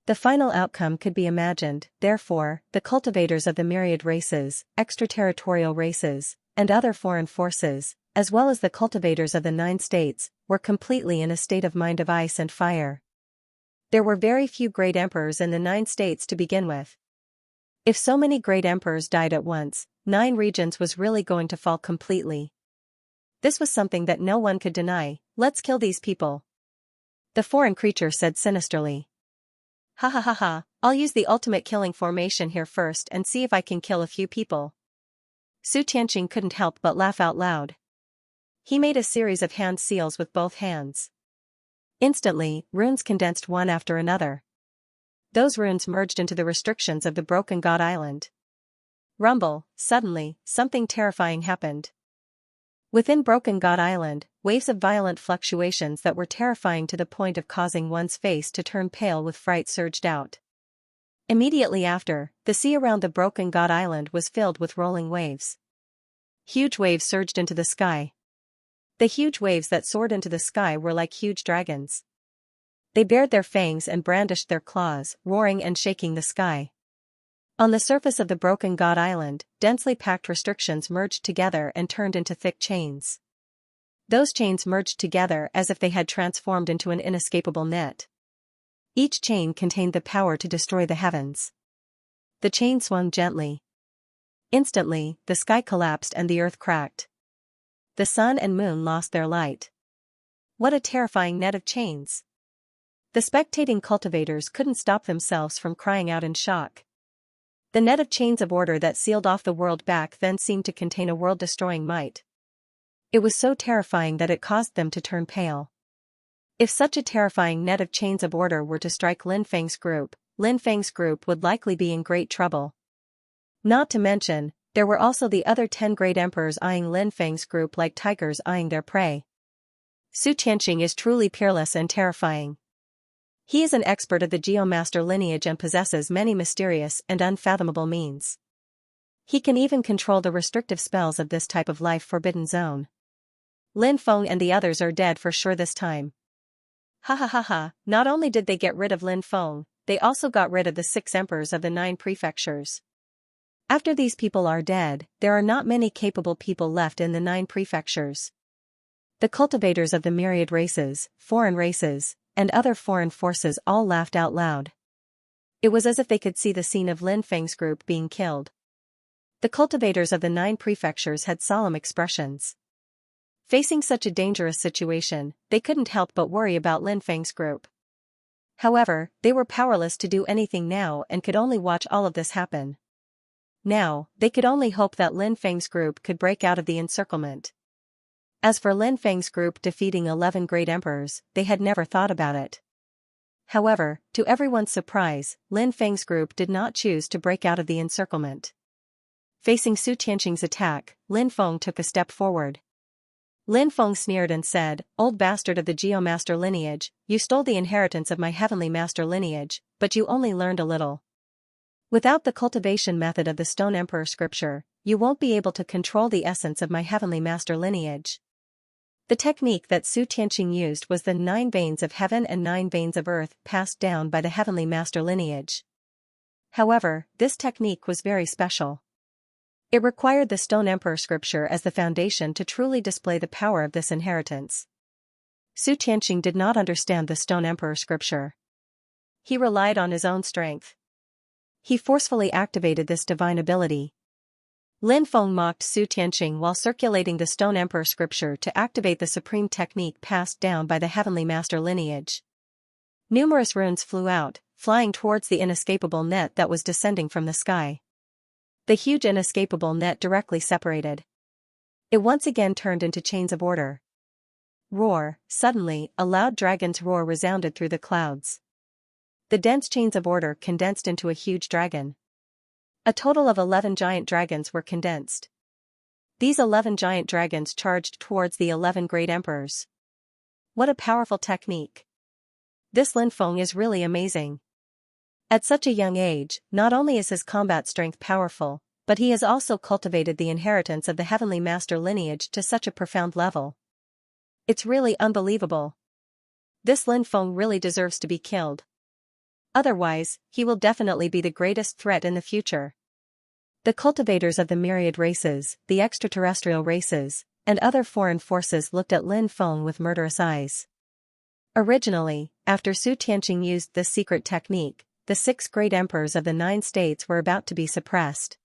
the final outcome could be imagined. Therefore, the cultivators of the myriad races, extraterritorial races, and other foreign forces, as well as the cultivators of the 9 states, were completely in a state of mind of ice and fire. There were very few great emperors in the 9 states to begin with. If so many great emperors died at once, 9 regions was really going to fall completely. This was something that no one could deny. Let's kill these people, the foreign creature said sinisterly. Ha ha ha ha, I'll use the ultimate killing formation here first and see if I can kill a few people. Xianxia couldn't help but laugh out loud. He made a series of hand seals with both hands. Instantly, runes condensed one after another. Those runes merged into the restrictions of the Broken God Island. Rumble, suddenly, something terrifying happened. Within Broken God Island, waves of violent fluctuations that were terrifying to the point of causing one's face to turn pale with fright surged out. Immediately after, the sea around the Broken God Island was filled with rolling waves. Huge waves surged into the sky. The huge waves that soared into the sky were like huge dragons. They bared their fangs and brandished their claws, roaring and shaking the sky. On the surface of the Broken God Island, densely packed restrictions merged together and turned into thick chains. Those chains merged together as if they had transformed into an inescapable net. Each chain contained the power to destroy the heavens. The chain swung gently. Instantly, the sky collapsed and the earth cracked. The sun and moon lost their light. What a terrifying net of chains! The spectating cultivators couldn't stop themselves from crying out in shock. The net of chains of order that sealed off the world back then seemed to contain a world-destroying might. It was so terrifying that it caused them to turn pale. If such a terrifying net of chains of order were to strike Lin Feng's group would likely be in great trouble. Not to mention, there were also the other 10 great emperors eyeing Lin Feng's group like tigers eyeing their prey. Xianxia is truly peerless and terrifying. He is an expert of the Geomaster lineage and possesses many mysterious and unfathomable means. He can even control the restrictive spells of this type of life-forbidden zone. Lin Feng and the others are dead for sure this time. Ha ha ha ha, not only did they get rid of Lin Feng, they also got rid of the 6 emperors of the 9 prefectures. After these people are dead, there are not many capable people left in the 9 prefectures. The cultivators of the myriad races, foreign races, and other foreign forces all laughed out loud. It was as if they could see the scene of Lin Feng's group being killed. The cultivators of the 9 prefectures had solemn expressions. Facing such a dangerous situation, they couldn't help but worry about Lin Feng's group. However, they were powerless to do anything now and could only watch all of this happen. Now, they could only hope that Lin Feng's group could break out of the encirclement. As for Lin Feng's group defeating 11 great emperors, they had never thought about it. However, to everyone's surprise, Lin Feng's group did not choose to break out of the encirclement. Facing Xianxia's attack, Lin Feng took a step forward. Lin Feng sneered and said, "Old bastard of the Geomaster lineage, you stole the inheritance of my heavenly master lineage, but you only learned a little. Without the cultivation method of the Stone Emperor scripture, you won't be able to control the essence of my heavenly master lineage." The technique that Xianxia used was the 9 veins of heaven and 9 veins of earth passed down by the heavenly master lineage. However, this technique was very special. It required the Stone Emperor scripture as the foundation to truly display the power of this inheritance. Xianxia did not understand the Stone Emperor scripture. He relied on his own strength. He forcefully activated this divine ability, Lin Feng mocked Su Tianqing while circulating the Stone Emperor scripture to activate the supreme technique passed down by the Heavenly Master lineage. Numerous runes flew out, flying towards the inescapable net that was descending from the sky. The huge inescapable net directly separated. It once again turned into chains of order. Roar! Suddenly, a loud dragon's roar resounded through the clouds. The dense chains of order condensed into a huge dragon. A total of 11 giant dragons were condensed. These 11 giant dragons charged towards the 11 great emperors. What a powerful technique! This Lin Feng is really amazing. At such a young age, not only is his combat strength powerful, but he has also cultivated the inheritance of the Heavenly Master lineage to such a profound level. It's really unbelievable. This Lin Feng really deserves to be killed. Otherwise, he will definitely be the greatest threat in the future. The cultivators of the myriad races, the extraterrestrial races, and other foreign forces looked at Lin Feng with murderous eyes. Originally, after Su Tianqing used this secret technique, the 6 great emperors of the 9 states were about to be suppressed.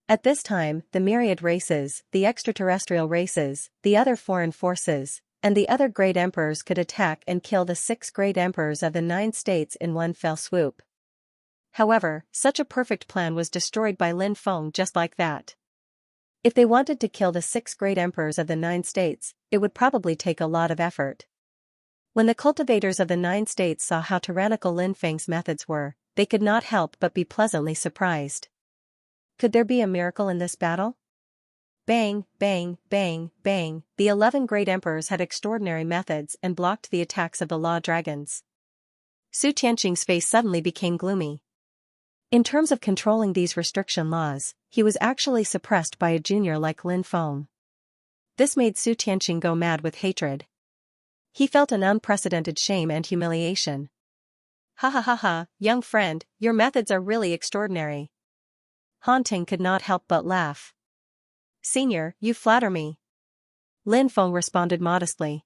At this time, the myriad races, the extraterrestrial races, the other foreign forces, and the other great emperors could attack and kill the 6 great emperors of the 9 states in one fell swoop. However, such a perfect plan was destroyed by Lin Feng just like that. If they wanted to kill the 6 great emperors of the 9 states, it would probably take a lot of effort. When the cultivators of the 9 states saw how tyrannical Lin Feng's methods were, they could not help but be pleasantly surprised. Could there be a miracle in this battle? Bang, bang, bang, bang, the 11 great emperors had extraordinary methods and blocked the attacks of the law dragons. Su Tianqing's face suddenly became gloomy. In terms of controlling these restriction laws, he was actually suppressed by a junior like Lin Feng. This made Su Tianqing go mad with hatred. He felt an unprecedented shame and humiliation. Ha ha ha ha, young friend, your methods are really extraordinary. Han Ting could not help but laugh. Senior, you flatter me. Lin Feng responded modestly.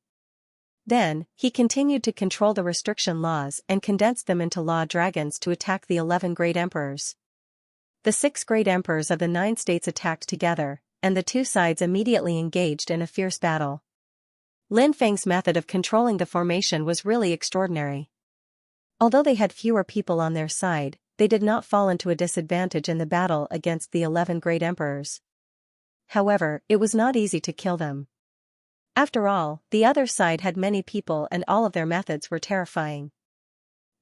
Then, he continued to control the restriction laws and condensed them into law dragons to attack the 11 great emperors. The 6 great emperors of the 9 states attacked together, and the 2 sides immediately engaged in a fierce battle. Lin Feng's method of controlling the formation was really extraordinary. Although they had fewer people on their side, they did not fall into a disadvantage in the battle against the 11 great emperors. However, it was not easy to kill them. After all, the other side had many people and all of their methods were terrifying.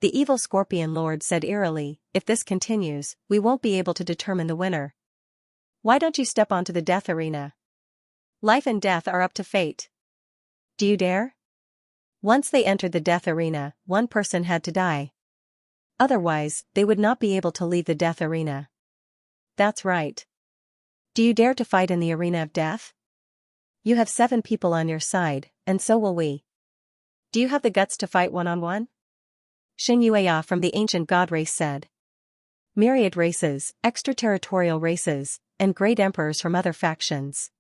The evil Scorpion Lord said eerily, "If this continues, we won't be able to determine the winner. Why don't you step onto the death arena? Life and death are up to fate. Do you dare?" Once they entered the death arena, one person had to die. Otherwise, they would not be able to leave the death arena. That's right. Do you dare to fight in the arena of death? You have 7 people on your side, and so will we. Do you have the guts to fight one-on-one? Xianxia from the ancient god race said. Myriad races, extraterritorial races, and great emperors from other factions.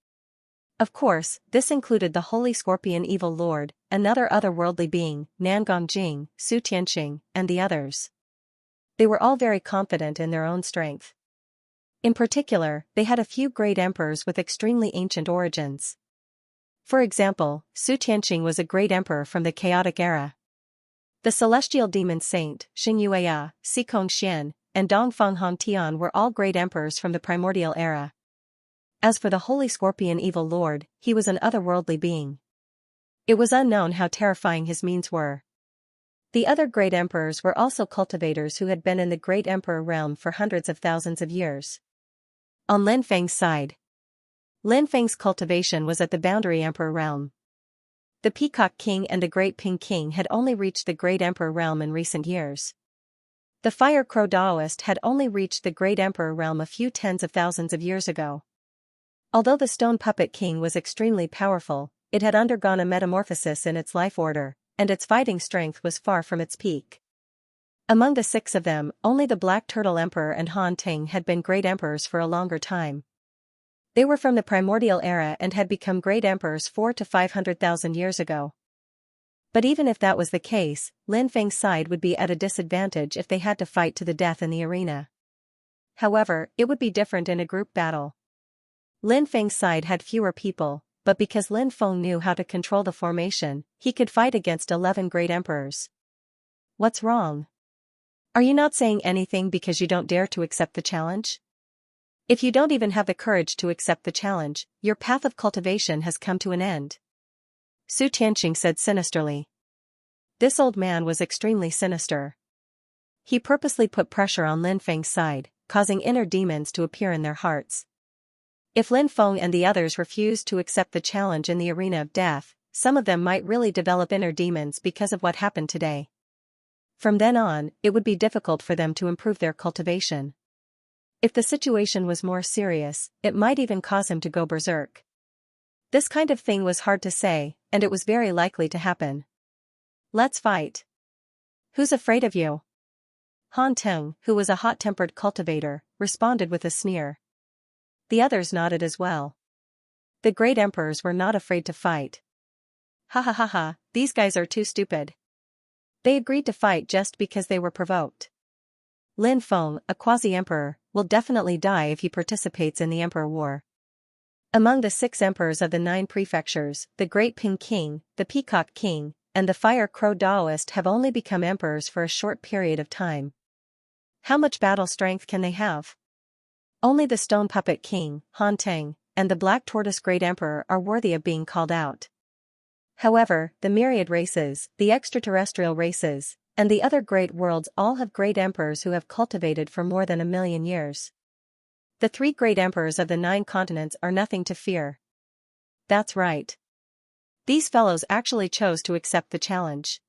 Of course, this included the Holy Scorpion Evil Lord, another otherworldly being, Nangong Jing, Su Tianqing, and the others. They were all very confident in their own strength. In particular, they had a few great emperors with extremely ancient origins. For example, Su Tianqing was a great emperor from the chaotic era. The celestial demon saint, Xianxia, Xikong Xian, and Dongfang Hongtian were all great emperors from the primordial era. As for the Holy Scorpion Evil Lord, he was an otherworldly being. It was unknown how terrifying his means were. The other great emperors were also cultivators who had been in the great emperor realm for hundreds of thousands of years. On Lin Feng's side, Lin Feng's cultivation was at the boundary emperor realm. The Peacock King and the Great Ping King had only reached the great emperor realm in recent years. The Fire Crow Daoist had only reached the great emperor realm a few tens of thousands of years ago. Although the Stone Puppet King was extremely powerful, it had undergone a metamorphosis in its life order, and its fighting strength was far from its peak. Among the 6 of them, only the Black Turtle Emperor and Han Ting had been great emperors for a longer time. They were from the primordial era and had become great emperors 400 to 500,000 years ago. But even if that was the case, Lin Feng's side would be at a disadvantage if they had to fight to the death in the arena. However, it would be different in a group battle. Lin Feng's side had fewer people, but because Lin Feng knew how to control the formation, he could fight against 11 great emperors. What's wrong? Are you not saying anything because you don't dare to accept the challenge? If you don't even have the courage to accept the challenge, your path of cultivation has come to an end. Su Tianqing said sinisterly. This old man was extremely sinister. He purposely put pressure on Lin Feng's side, causing inner demons to appear in their hearts. If Lin Feng and the others refused to accept the challenge in the arena of death, some of them might really develop inner demons because of what happened today. From then on, it would be difficult for them to improve their cultivation. If the situation was more serious, it might even cause him to go berserk. This kind of thing was hard to say, and it was very likely to happen. Let's fight. Who's afraid of you? Han Teng, who was a hot-tempered cultivator, responded with a sneer. The others nodded as well. The great emperors were not afraid to fight. Ha ha ha ha, these guys are too stupid. They agreed to fight just because they were provoked. Lin Feng, a quasi-emperor, will definitely die if he participates in the Emperor War. Among the 6 emperors of the 9 prefectures, the Great Ping King, the Peacock King, and the Fire Crow Daoist have only become emperors for a short period of time. How much battle strength can they have? Only the Stone Puppet King, Han Teng, and the Black Tortoise Great Emperor are worthy of being called out. However, the myriad races, the extraterrestrial races, and the other great worlds all have great emperors who have cultivated for more than 1,000,000 years. The 3 great emperors of the 9 continents are nothing to fear. That's right. These fellows actually chose to accept the challenge.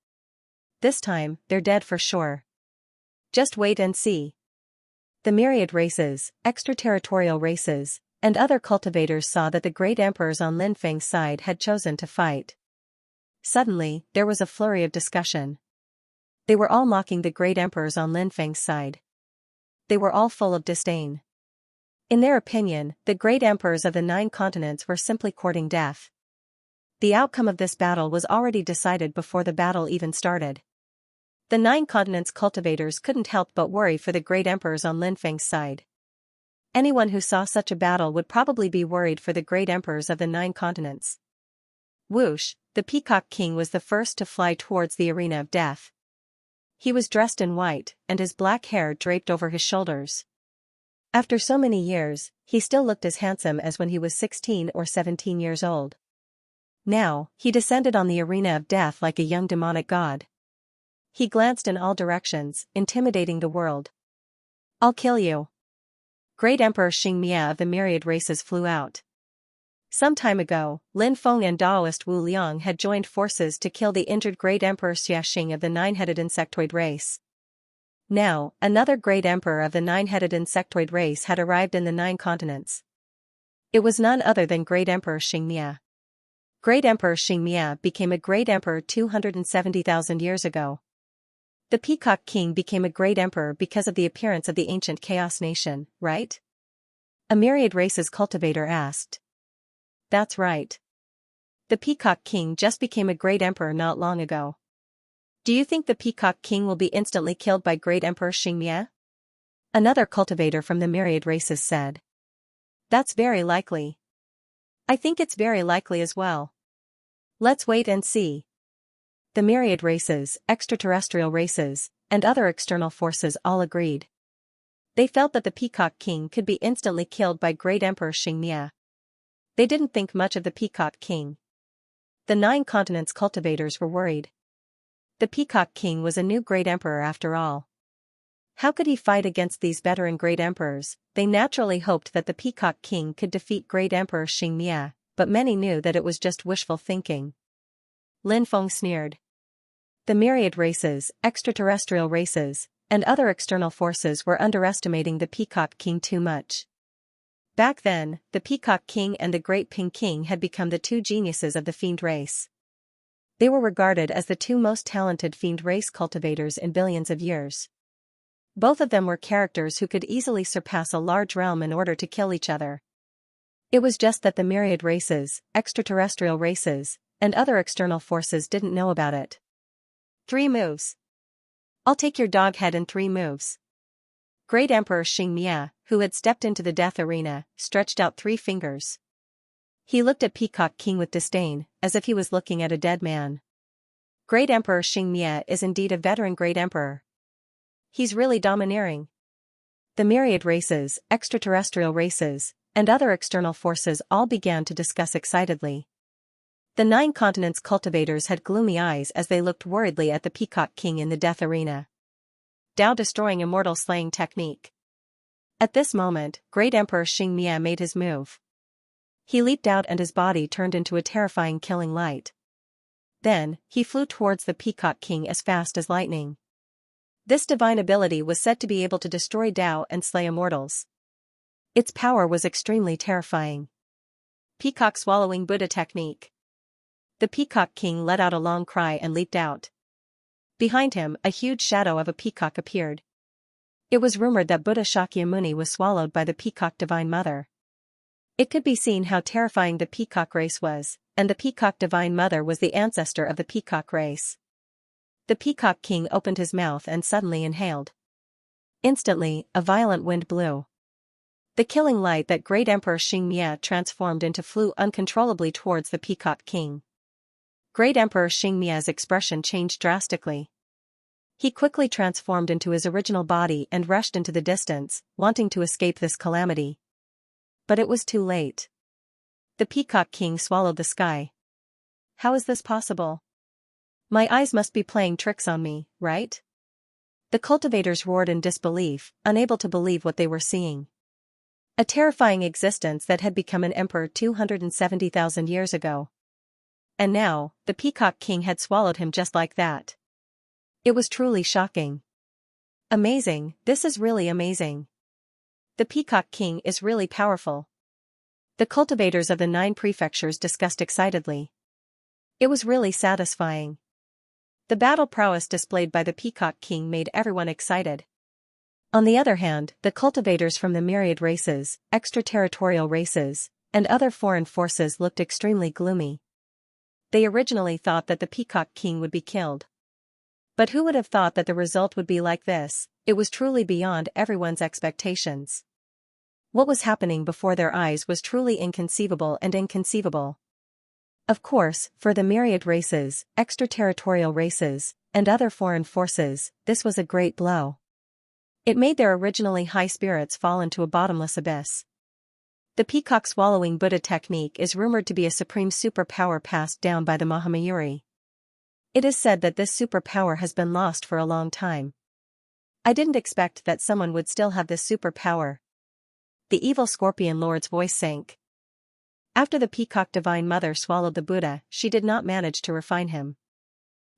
This time, they're dead for sure. Just wait and see. The myriad races, extraterritorial races, and other cultivators saw that the great emperors on Lin Feng's side had chosen to fight. Suddenly, there was a flurry of discussion. They were all mocking the great emperors on Lin Feng's side. They were all full of disdain. In their opinion, the great emperors of the 9 continents were simply courting death. The outcome of this battle was already decided before the battle even started. The 9 continents' cultivators couldn't help but worry for the great emperors on Lin Feng's side. Anyone who saw such a battle would probably be worried for the great emperors of the 9 continents. Whoosh, the Peacock King was the first to fly towards the arena of death. He was dressed in white, and his black hair draped over his shoulders. After so many years, he still looked as handsome as when he was 16 or 17 years old. Now, he descended on the arena of death like a young demonic god. He glanced in all directions, intimidating the world. I'll kill you. Great Emperor Xianxia of the myriad races flew out. Some time ago, Lin Feng and Daoist Wu Liang had joined forces to kill the injured Great Emperor Xiaxing of the 9-headed insectoid race. Now, another Great Emperor of the 9-headed insectoid race had arrived in the 9 continents. It was none other than Great Emperor Xianxia. Great Emperor Xianxia became a Great Emperor 270,000 years ago. The Peacock King became a Great Emperor because of the appearance of the ancient Chaos Nation, right? A myriad races cultivator asked. That's right. The Peacock King just became a Great Emperor not long ago. Do you think the Peacock King will be instantly killed by Great Emperor Xianxia? Another cultivator from the myriad races said. That's very likely. I think it's very likely as well. Let's wait and see. The myriad races, extraterrestrial races, and other external forces all agreed. They felt that the Peacock King could be instantly killed by Great Emperor Xianxia. They didn't think much of the Peacock King. The 9 continents cultivators were worried. The Peacock King was a new Great Emperor after all. How could he fight against these veteran Great Emperors? They naturally hoped that the Peacock King could defeat Great Emperor Xianxia, but many knew that it was just wishful thinking. Lin Feng sneered. The myriad races, extraterrestrial races, and other external forces were underestimating the Peacock King too much. Back then, the Peacock King and the Great Ping King had become the 2 geniuses of the fiend race. They were regarded as the 2 most talented fiend race cultivators in billions of years. Both of them were characters who could easily surpass a large realm in order to kill each other. It was just that the myriad races, extraterrestrial races, and other external forces didn't know about it. 3 moves. I'll take your dog head in 3 moves. Great Emperor Xianxia, who had stepped into the death arena, stretched out 3 fingers. He looked at Peacock King with disdain, as if he was looking at a dead man. Great Emperor Xianxia is indeed a veteran Great Emperor. He's really domineering. The myriad races, extraterrestrial races, and other external forces all began to discuss excitedly. The 9 continents' cultivators had gloomy eyes as they looked worriedly at the Peacock King in the death arena. Dao destroying immortal slaying technique. At this moment, Great Emperor Xianxia made his move. He leaped out and his body turned into a terrifying killing light. Then, he flew towards the Peacock King as fast as lightning. This divine ability was said to be able to destroy Dao and slay immortals. Its power was extremely terrifying. Peacock swallowing Buddha technique. The Peacock King let out a long cry and leaped out. Behind him, a huge shadow of a peacock appeared. It was rumored that Buddha Shakyamuni was swallowed by the Peacock Divine Mother. It could be seen how terrifying the peacock race was, and the Peacock Divine Mother was the ancestor of the peacock race. The Peacock King opened his mouth and suddenly inhaled. Instantly, a violent wind blew. The killing light that Great Emperor Xianxia transformed into flew uncontrollably towards the Peacock King. Great Emperor Xianxia's expression changed drastically. He quickly transformed into his original body and rushed into the distance, wanting to escape this calamity. But it was too late. The Peacock King swallowed the sky. How is this possible? My eyes must be playing tricks on me, right? The cultivators roared in disbelief, unable to believe what they were seeing. A terrifying existence that had become an emperor 270,000 years ago. And now, the Peacock King had swallowed him just like that. It was truly shocking. Amazing, this is really amazing. The Peacock King is really powerful. The cultivators of the 9 prefectures discussed excitedly. It was really satisfying. The battle prowess displayed by the Peacock King made everyone excited. On the other hand, the cultivators from the myriad races, extraterritorial races, and other foreign forces looked extremely gloomy. They originally thought that the Peacock King would be killed. But who would have thought that the result would be like this? It was truly beyond everyone's expectations. What was happening before their eyes was truly inconceivable and inconceivable. Of course, for the myriad races, extraterritorial races, and other foreign forces, this was a great blow. It made their originally high spirits fall into a bottomless abyss. The peacock swallowing Buddha technique is rumored to be a supreme superpower passed down by the Mahamayuri. It is said that this superpower has been lost for a long time. I didn't expect that someone would still have this superpower. The evil scorpion lord's voice sank. After the peacock divine mother swallowed the Buddha, she did not manage to refine him.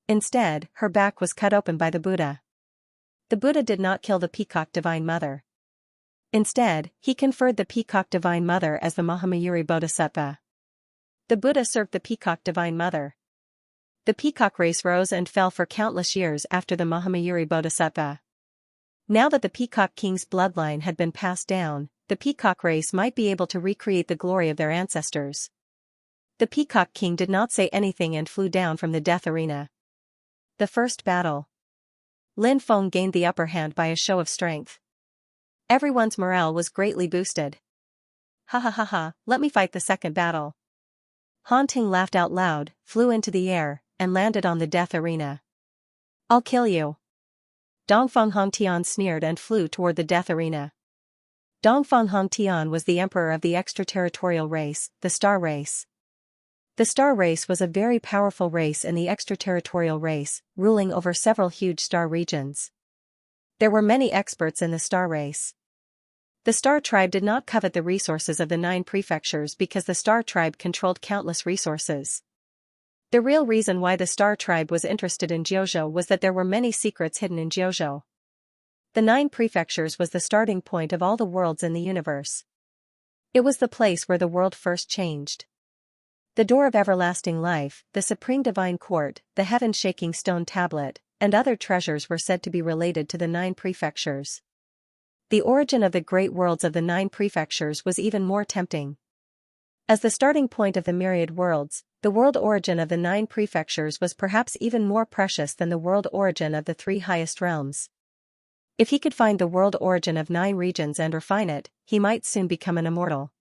Instead, her back was cut open by the Buddha. The Buddha did not kill the peacock divine mother. Instead, he conferred the peacock divine mother as the Mahamayuri Bodhisattva. The Buddha served the peacock divine mother. The peacock race rose and fell for countless years after the Mahamayuri Bodhisattva. Now that the Peacock King's bloodline had been passed down, the peacock race might be able to recreate the glory of their ancestors. The Peacock King did not say anything and flew down from the death arena. The first battle. Lin Feng gained the upper hand by a show of strength. Everyone's morale was greatly boosted. Ha ha ha ha, let me fight the second battle. Han Ting laughed out loud, flew into the air, and landed on the death arena. I'll kill you. Dongfeng Hongtian sneered and flew toward the death arena. Dongfeng Hongtian was the emperor of the extraterritorial race, the Star Race. The Star Race was a very powerful race in the extraterritorial race, ruling over several huge star regions. There were many experts in the Star Race. The Star Tribe did not covet the resources of the 9 prefectures because the Star Tribe controlled countless resources. The real reason why the Star Tribe was interested in Jiuzhou was that there were many secrets hidden in Jiuzhou. The 9 prefectures was the starting point of all the worlds in the universe. It was the place where the world first changed. The door of everlasting life, the supreme divine court, the heaven-shaking stone tablet, and other treasures were said to be related to the 9 prefectures. The origin of the great worlds of the 9 prefectures was even more tempting. As the starting point of the myriad worlds, the world origin of the 9 prefectures was perhaps even more precious than the world origin of the 3 highest realms. If he could find the world origin of 9 regions and refine it, he might soon become an immortal.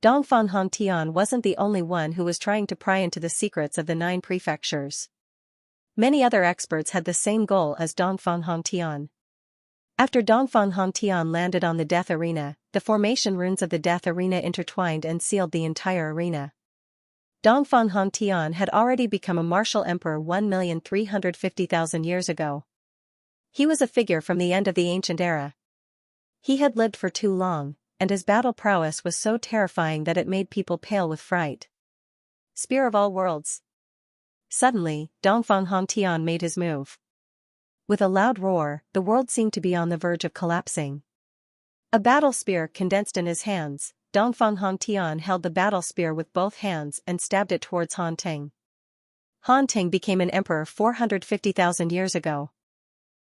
Dongfang Hongtian wasn't the only one who was trying to pry into the secrets of the 9 prefectures. Many other experts had the same goal as Dongfang Hongtian. After Dongfang Hongtian landed on the Death Arena, the formation runes of the Death Arena intertwined and sealed the entire arena. Dongfang Hongtian had already become a martial emperor 1,350,000 years ago. He was a figure from the end of the ancient era. He had lived for too long, and his battle prowess was so terrifying that it made people pale with fright. Spear of all worlds. Suddenly, Dongfang Hongtian made his move. With a loud roar, the world seemed to be on the verge of collapsing. A battle spear condensed in his hands, Dongfang Hongtian held the battle spear with both hands and stabbed it towards Han Ting. Han Ting became an emperor 450,000 years ago.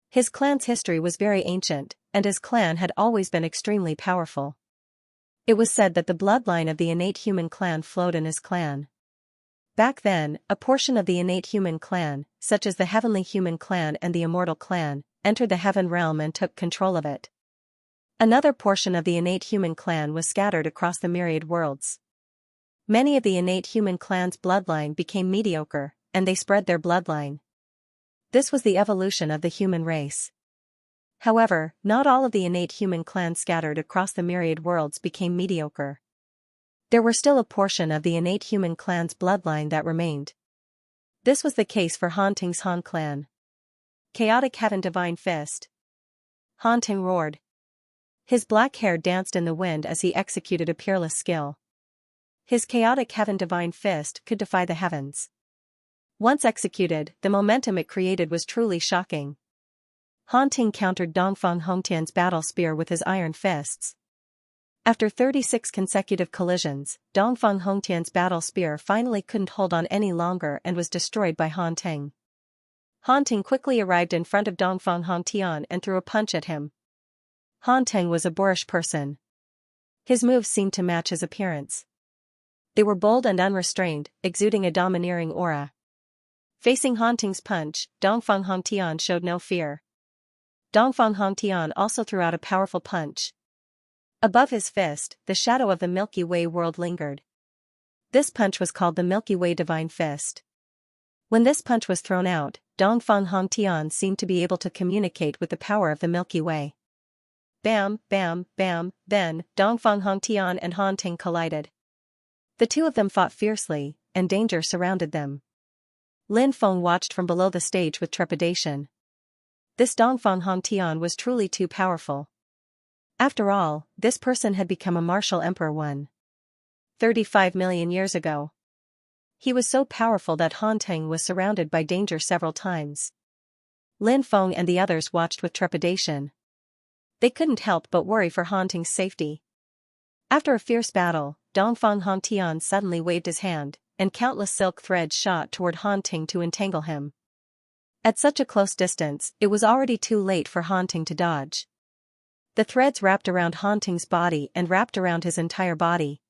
His clan's history was very ancient, and his clan had always been extremely powerful. It was said that the bloodline of the innate human clan flowed in his clan. Back then, a portion of the innate human clan, such as the heavenly human clan and the immortal clan, entered the heaven realm and took control of it. Another portion of the innate human clan was scattered across the myriad worlds. Many of the innate human clan's bloodline became mediocre, and they spread their bloodline. This was the evolution of the human race. However, not all of the innate human clan scattered across the myriad worlds became mediocre. There were still a portion of the innate human clan's bloodline that remained. This was the case for Han Ting's Han clan. Chaotic Heaven Divine Fist. Han Ting roared. His black hair danced in the wind as he executed a peerless skill. His chaotic Heaven Divine Fist could defy the heavens. Once executed, the momentum it created was truly shocking. Han Ting countered Dongfang Hongtian's battle spear with his iron fists. After 36 consecutive collisions, Dongfang Hongtian's battle spear finally couldn't hold on any longer and was destroyed by Han Ting. Han Ting quickly arrived in front of Dongfang Hongtian and threw a punch at him. Han Ting was a boorish person. His moves seemed to match his appearance. They were bold and unrestrained, exuding a domineering aura. Facing Han Ting's punch, Dongfang Hongtian showed no fear. Dongfang Hongtian also threw out a powerful punch. Above his fist, the shadow of the Milky Way world lingered. This punch was called the Milky Way Divine Fist. When this punch was thrown out, Dongfang Hongtian seemed to be able to communicate with the power of the Milky Way. Bam, bam, bam, then, Dongfang Hongtian and Han Ting collided. The two of them fought fiercely, and danger surrounded them. Lin Feng watched from below the stage with trepidation. This Dongfang Hongtian was truly too powerful. After all, this person had become a martial emperor 35 million years ago. He was so powerful that Han Ting was surrounded by danger several times. Lin Feng and the others watched with trepidation. They couldn't help but worry for Han Ting's safety. After a fierce battle, Dongfang Hongtian suddenly waved his hand, and countless silk threads shot toward Han Ting to entangle him. At such a close distance, it was already too late for Han Ting to dodge. The threads wrapped around Han Ting's body and wrapped around his entire body.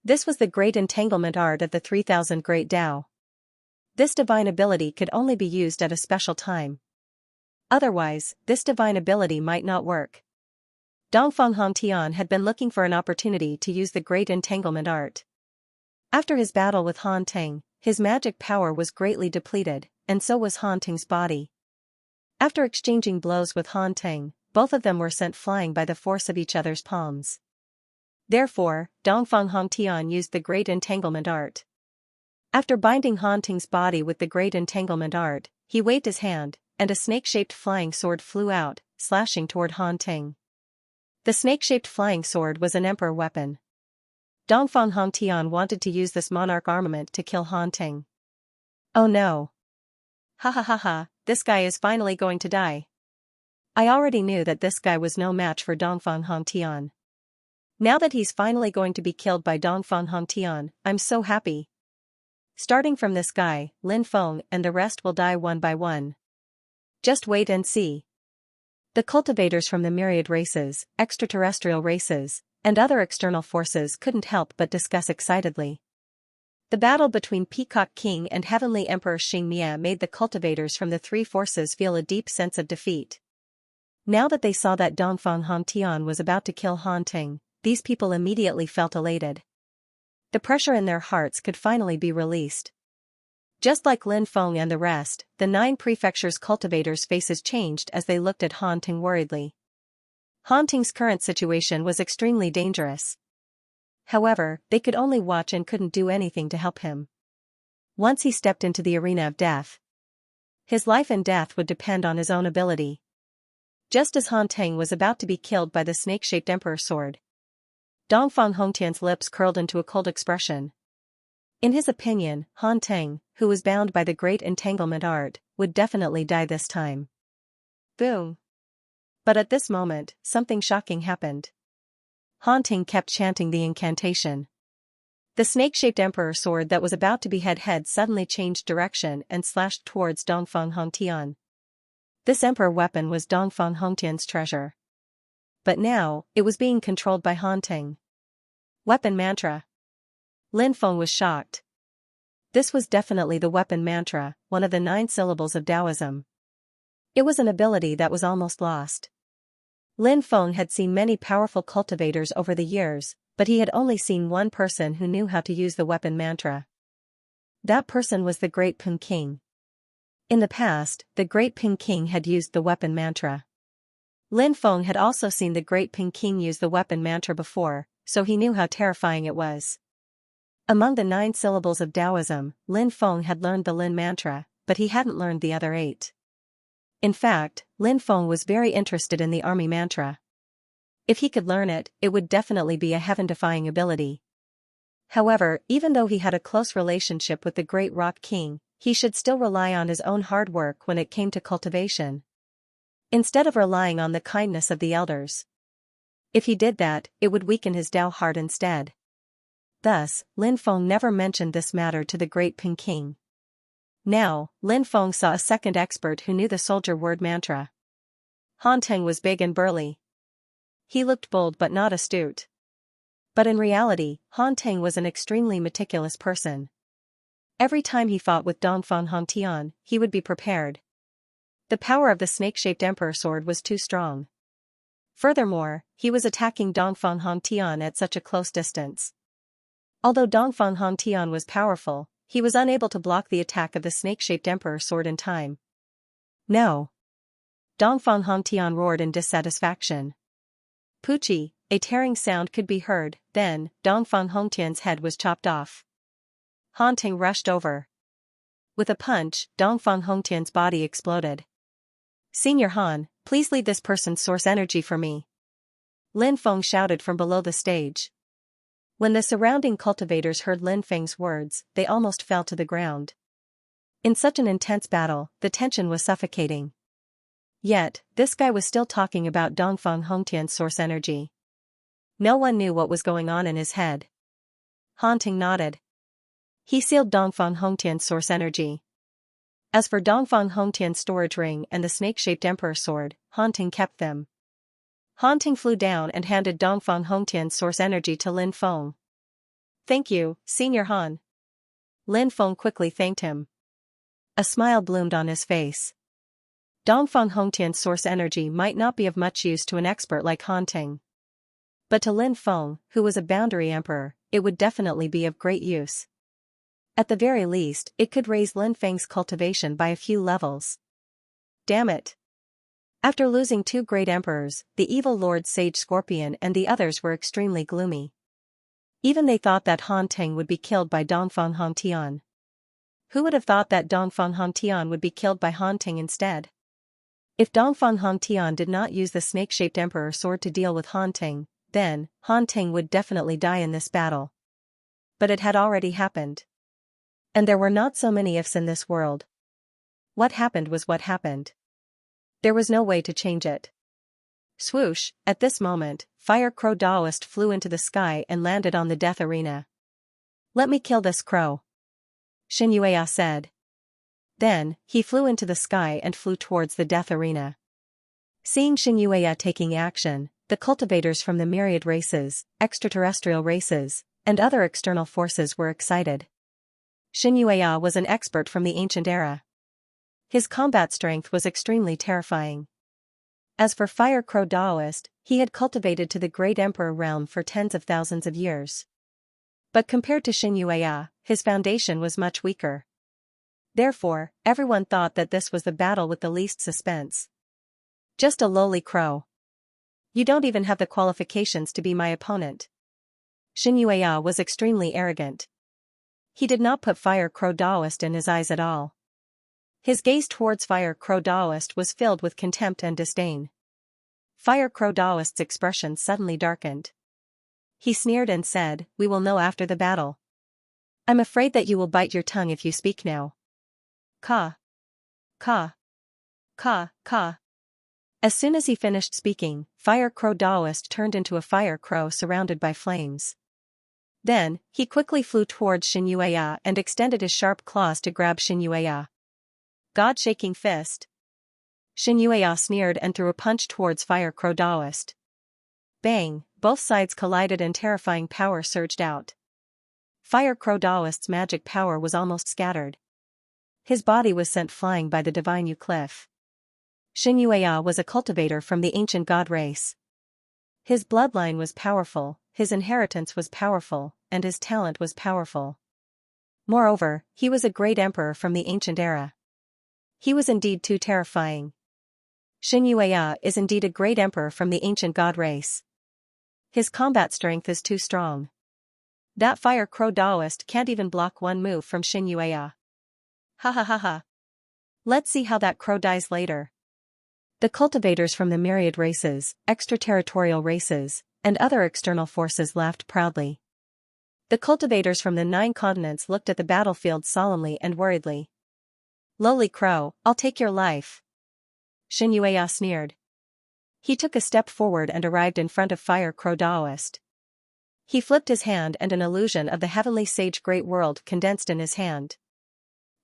This was the great entanglement art of the 3000 Great Tao. This divine ability could only be used at a special time. Otherwise, this divine ability might not work. Dongfang Hongtian had been looking for an opportunity to use the great entanglement art. After his battle with Han Ting, his magic power was greatly depleted, and so was Han Ting's body. After exchanging blows with Han Ting, both of them were sent flying by the force of each other's palms. Therefore, Dongfang Hongtian used the great entanglement art. After binding Han Ting's body with the great entanglement art, he waved his hand, and a snake-shaped flying sword flew out, slashing toward Han Ting. The snake-shaped flying sword was an emperor weapon. Dongfang Hongtian wanted to use this monarch armament to kill Han Ting. Oh no. Ha ha ha ha, this guy is finally going to die. I already knew that this guy was no match for Dongfang Hongtian. Now that he's finally going to be killed by Dongfang Hongtian, I'm so happy. Starting from this guy, Lin Feng and the rest will die one by one. Just wait and see. The cultivators from the myriad races, extraterrestrial races, and other external forces couldn't help but discuss excitedly. The battle between Peacock King and Heavenly Emperor Xianxia made the cultivators from the three forces feel a deep sense of defeat. Now that they saw that Dongfang Hongtian was about to kill Han Ting, these people immediately felt elated. The pressure in their hearts could finally be released. Just like Lin Feng and the rest, the 9 prefectures' cultivators' faces changed as they looked at Han Ting worriedly. Han Ting's current situation was extremely dangerous. However, they could only watch and couldn't do anything to help him. Once he stepped into the arena of death, his life and death would depend on his own ability. Just as Han Ting was about to be killed by the snake-shaped emperor sword, Dongfang Hongtian's lips curled into a cold expression. In his opinion, Han Ting, who was bound by the great entanglement art, would definitely die this time. Boom! But at this moment, something shocking happened. Han Ting kept chanting the incantation. The snake-shaped emperor sword that was about to behead head suddenly changed direction and slashed towards Dongfang Hongtian. This emperor weapon was Dongfang Hongtian's treasure. But now, it was being controlled by Han Ting. Weapon mantra. Lin Feng was shocked. This was definitely the weapon mantra, one of the 9 syllables of Taoism. It was an ability that was almost lost. Lin Feng had seen many powerful cultivators over the years, but he had only seen one person who knew how to use the weapon mantra. That person was the Great Pun King. In the past, the Great Pun King had used the weapon mantra. Lin Feng had also seen the Great Pun King use the weapon mantra before, so he knew how terrifying it was. Among the 9 syllables of Taoism, Lin Feng had learned the Lin mantra, but he hadn't learned the other 8. In fact, Lin Feng was very interested in the army mantra. If he could learn it, it would definitely be a heaven-defying ability. However, even though he had a close relationship with the Great Rock King, he should still rely on his own hard work when it came to cultivation, instead of relying on the kindness of the elders. If he did that, it would weaken his Tao heart instead. Thus, Lin Feng never mentioned this matter to the Great Pun King. Now, Lin Feng saw a second expert who knew the soldier word mantra. Han Ting was big and burly. He looked bold but not astute. But in reality, Han Ting was an extremely meticulous person. Every time he fought with Dongfang Hongtian, he would be prepared. The power of the snake-shaped emperor sword was too strong. Furthermore, he was attacking Dongfang Hongtian at such a close distance. Although Dongfang Hongtian was powerful, he was unable to block the attack of the snake-shaped emperor sword in time. No! Dongfang Hongtian roared in dissatisfaction. Poochie, a tearing sound could be heard, then, Dongfang Hongtian's head was chopped off. Han Ting rushed over. With a punch, Dongfang Hongtian's body exploded. Senior Han, please leave this person's source energy for me. Lin Feng shouted from below the stage. When the surrounding cultivators heard Lin Feng's words, they almost fell to the ground. In such an intense battle, the tension was suffocating. Yet, this guy was still talking about Dongfang Hongtian's source energy. No one knew what was going on in his head. Han Ting nodded. He sealed Dongfang Hongtian's source energy. As for Dongfang Hongtian's storage ring and the snake-shaped emperor sword, Han Ting kept them. Han Ting flew down and handed Dongfang Hongtian's source energy to Lin Feng. Thank you, Senior Han. Lin Feng quickly thanked him. A smile bloomed on his face. Dongfang Hongtian's source energy might not be of much use to an expert like Han Ting. But to Lin Feng, who was a boundary emperor, it would definitely be of great use. At the very least, it could raise Lin Feng's cultivation by a few levels. Damn it! After losing 2 great emperors, the evil Lord Sage Scorpion and the others were extremely gloomy. Even they thought that Han Ting would be killed by Dongfang Hongtian. Who would have thought that Dongfang Hongtian would be killed by Han Ting instead? If Dongfang Hongtian did not use the snake-shaped emperor sword to deal with Han Ting, then, Han Ting would definitely die in this battle. But it had already happened. And there were not so many ifs in this world. What happened was what happened. There was no way to change it. Swoosh, at this moment, Fire Crow Daoist flew into the sky and landed on the death arena. Let me kill this crow, Xianxia said. Then, he flew into the sky and flew towards the death arena. Seeing Xianxia taking action, the cultivators from the myriad races, extraterrestrial races, and other external forces were excited. Xianxia was an expert from the ancient era. His combat strength was extremely terrifying. As for Fire Crow Daoist, he had cultivated to the great emperor realm for tens of thousands of years. But compared to Xianxia, his foundation was much weaker. Therefore, everyone thought that this was the battle with the least suspense. Just a lowly crow. You don't even have the qualifications to be my opponent. Xianxia was extremely arrogant. He did not put Fire Crow Daoist in his eyes at all. His gaze towards Fire Crow Daoist was filled with contempt and disdain. Fire Crow Daoist's expression suddenly darkened. He sneered and said, "We will know after the battle. I'm afraid that you will bite your tongue if you speak now." Ka. Ka. Ka. Ka. As soon as he finished speaking, Fire Crow Daoist turned into a fire crow surrounded by flames. Then, he quickly flew towards Xianxia and extended his sharp claws to grab Xianxia. God-shaking fist. Xianxia sneered and threw a punch towards Fire Crow Daoist. Bang, both sides collided and terrifying power surged out. Fire Crow Daoist's magic power was almost scattered. His body was sent flying by the divine Yu cliff. Xianxia was a cultivator from the ancient god race. His bloodline was powerful, his inheritance was powerful, and his talent was powerful. Moreover, he was a great emperor from the ancient era. He was indeed too terrifying. Xianxia is indeed a great emperor from the ancient god race. His combat strength is too strong. That Fire Crow Daoist can't even block one move from Xianxia. Ha ha ha ha. Let's see how that crow dies later. The cultivators from the myriad races, extraterritorial races, and other external forces laughed proudly. The cultivators from the 9 continents looked at the battlefield solemnly and worriedly. "Lowly crow, I'll take your life." Xianxia sneered. He took a step forward and arrived in front of Fire Crow Daoist. He flipped his hand and an illusion of the heavenly sage great world condensed in his hand.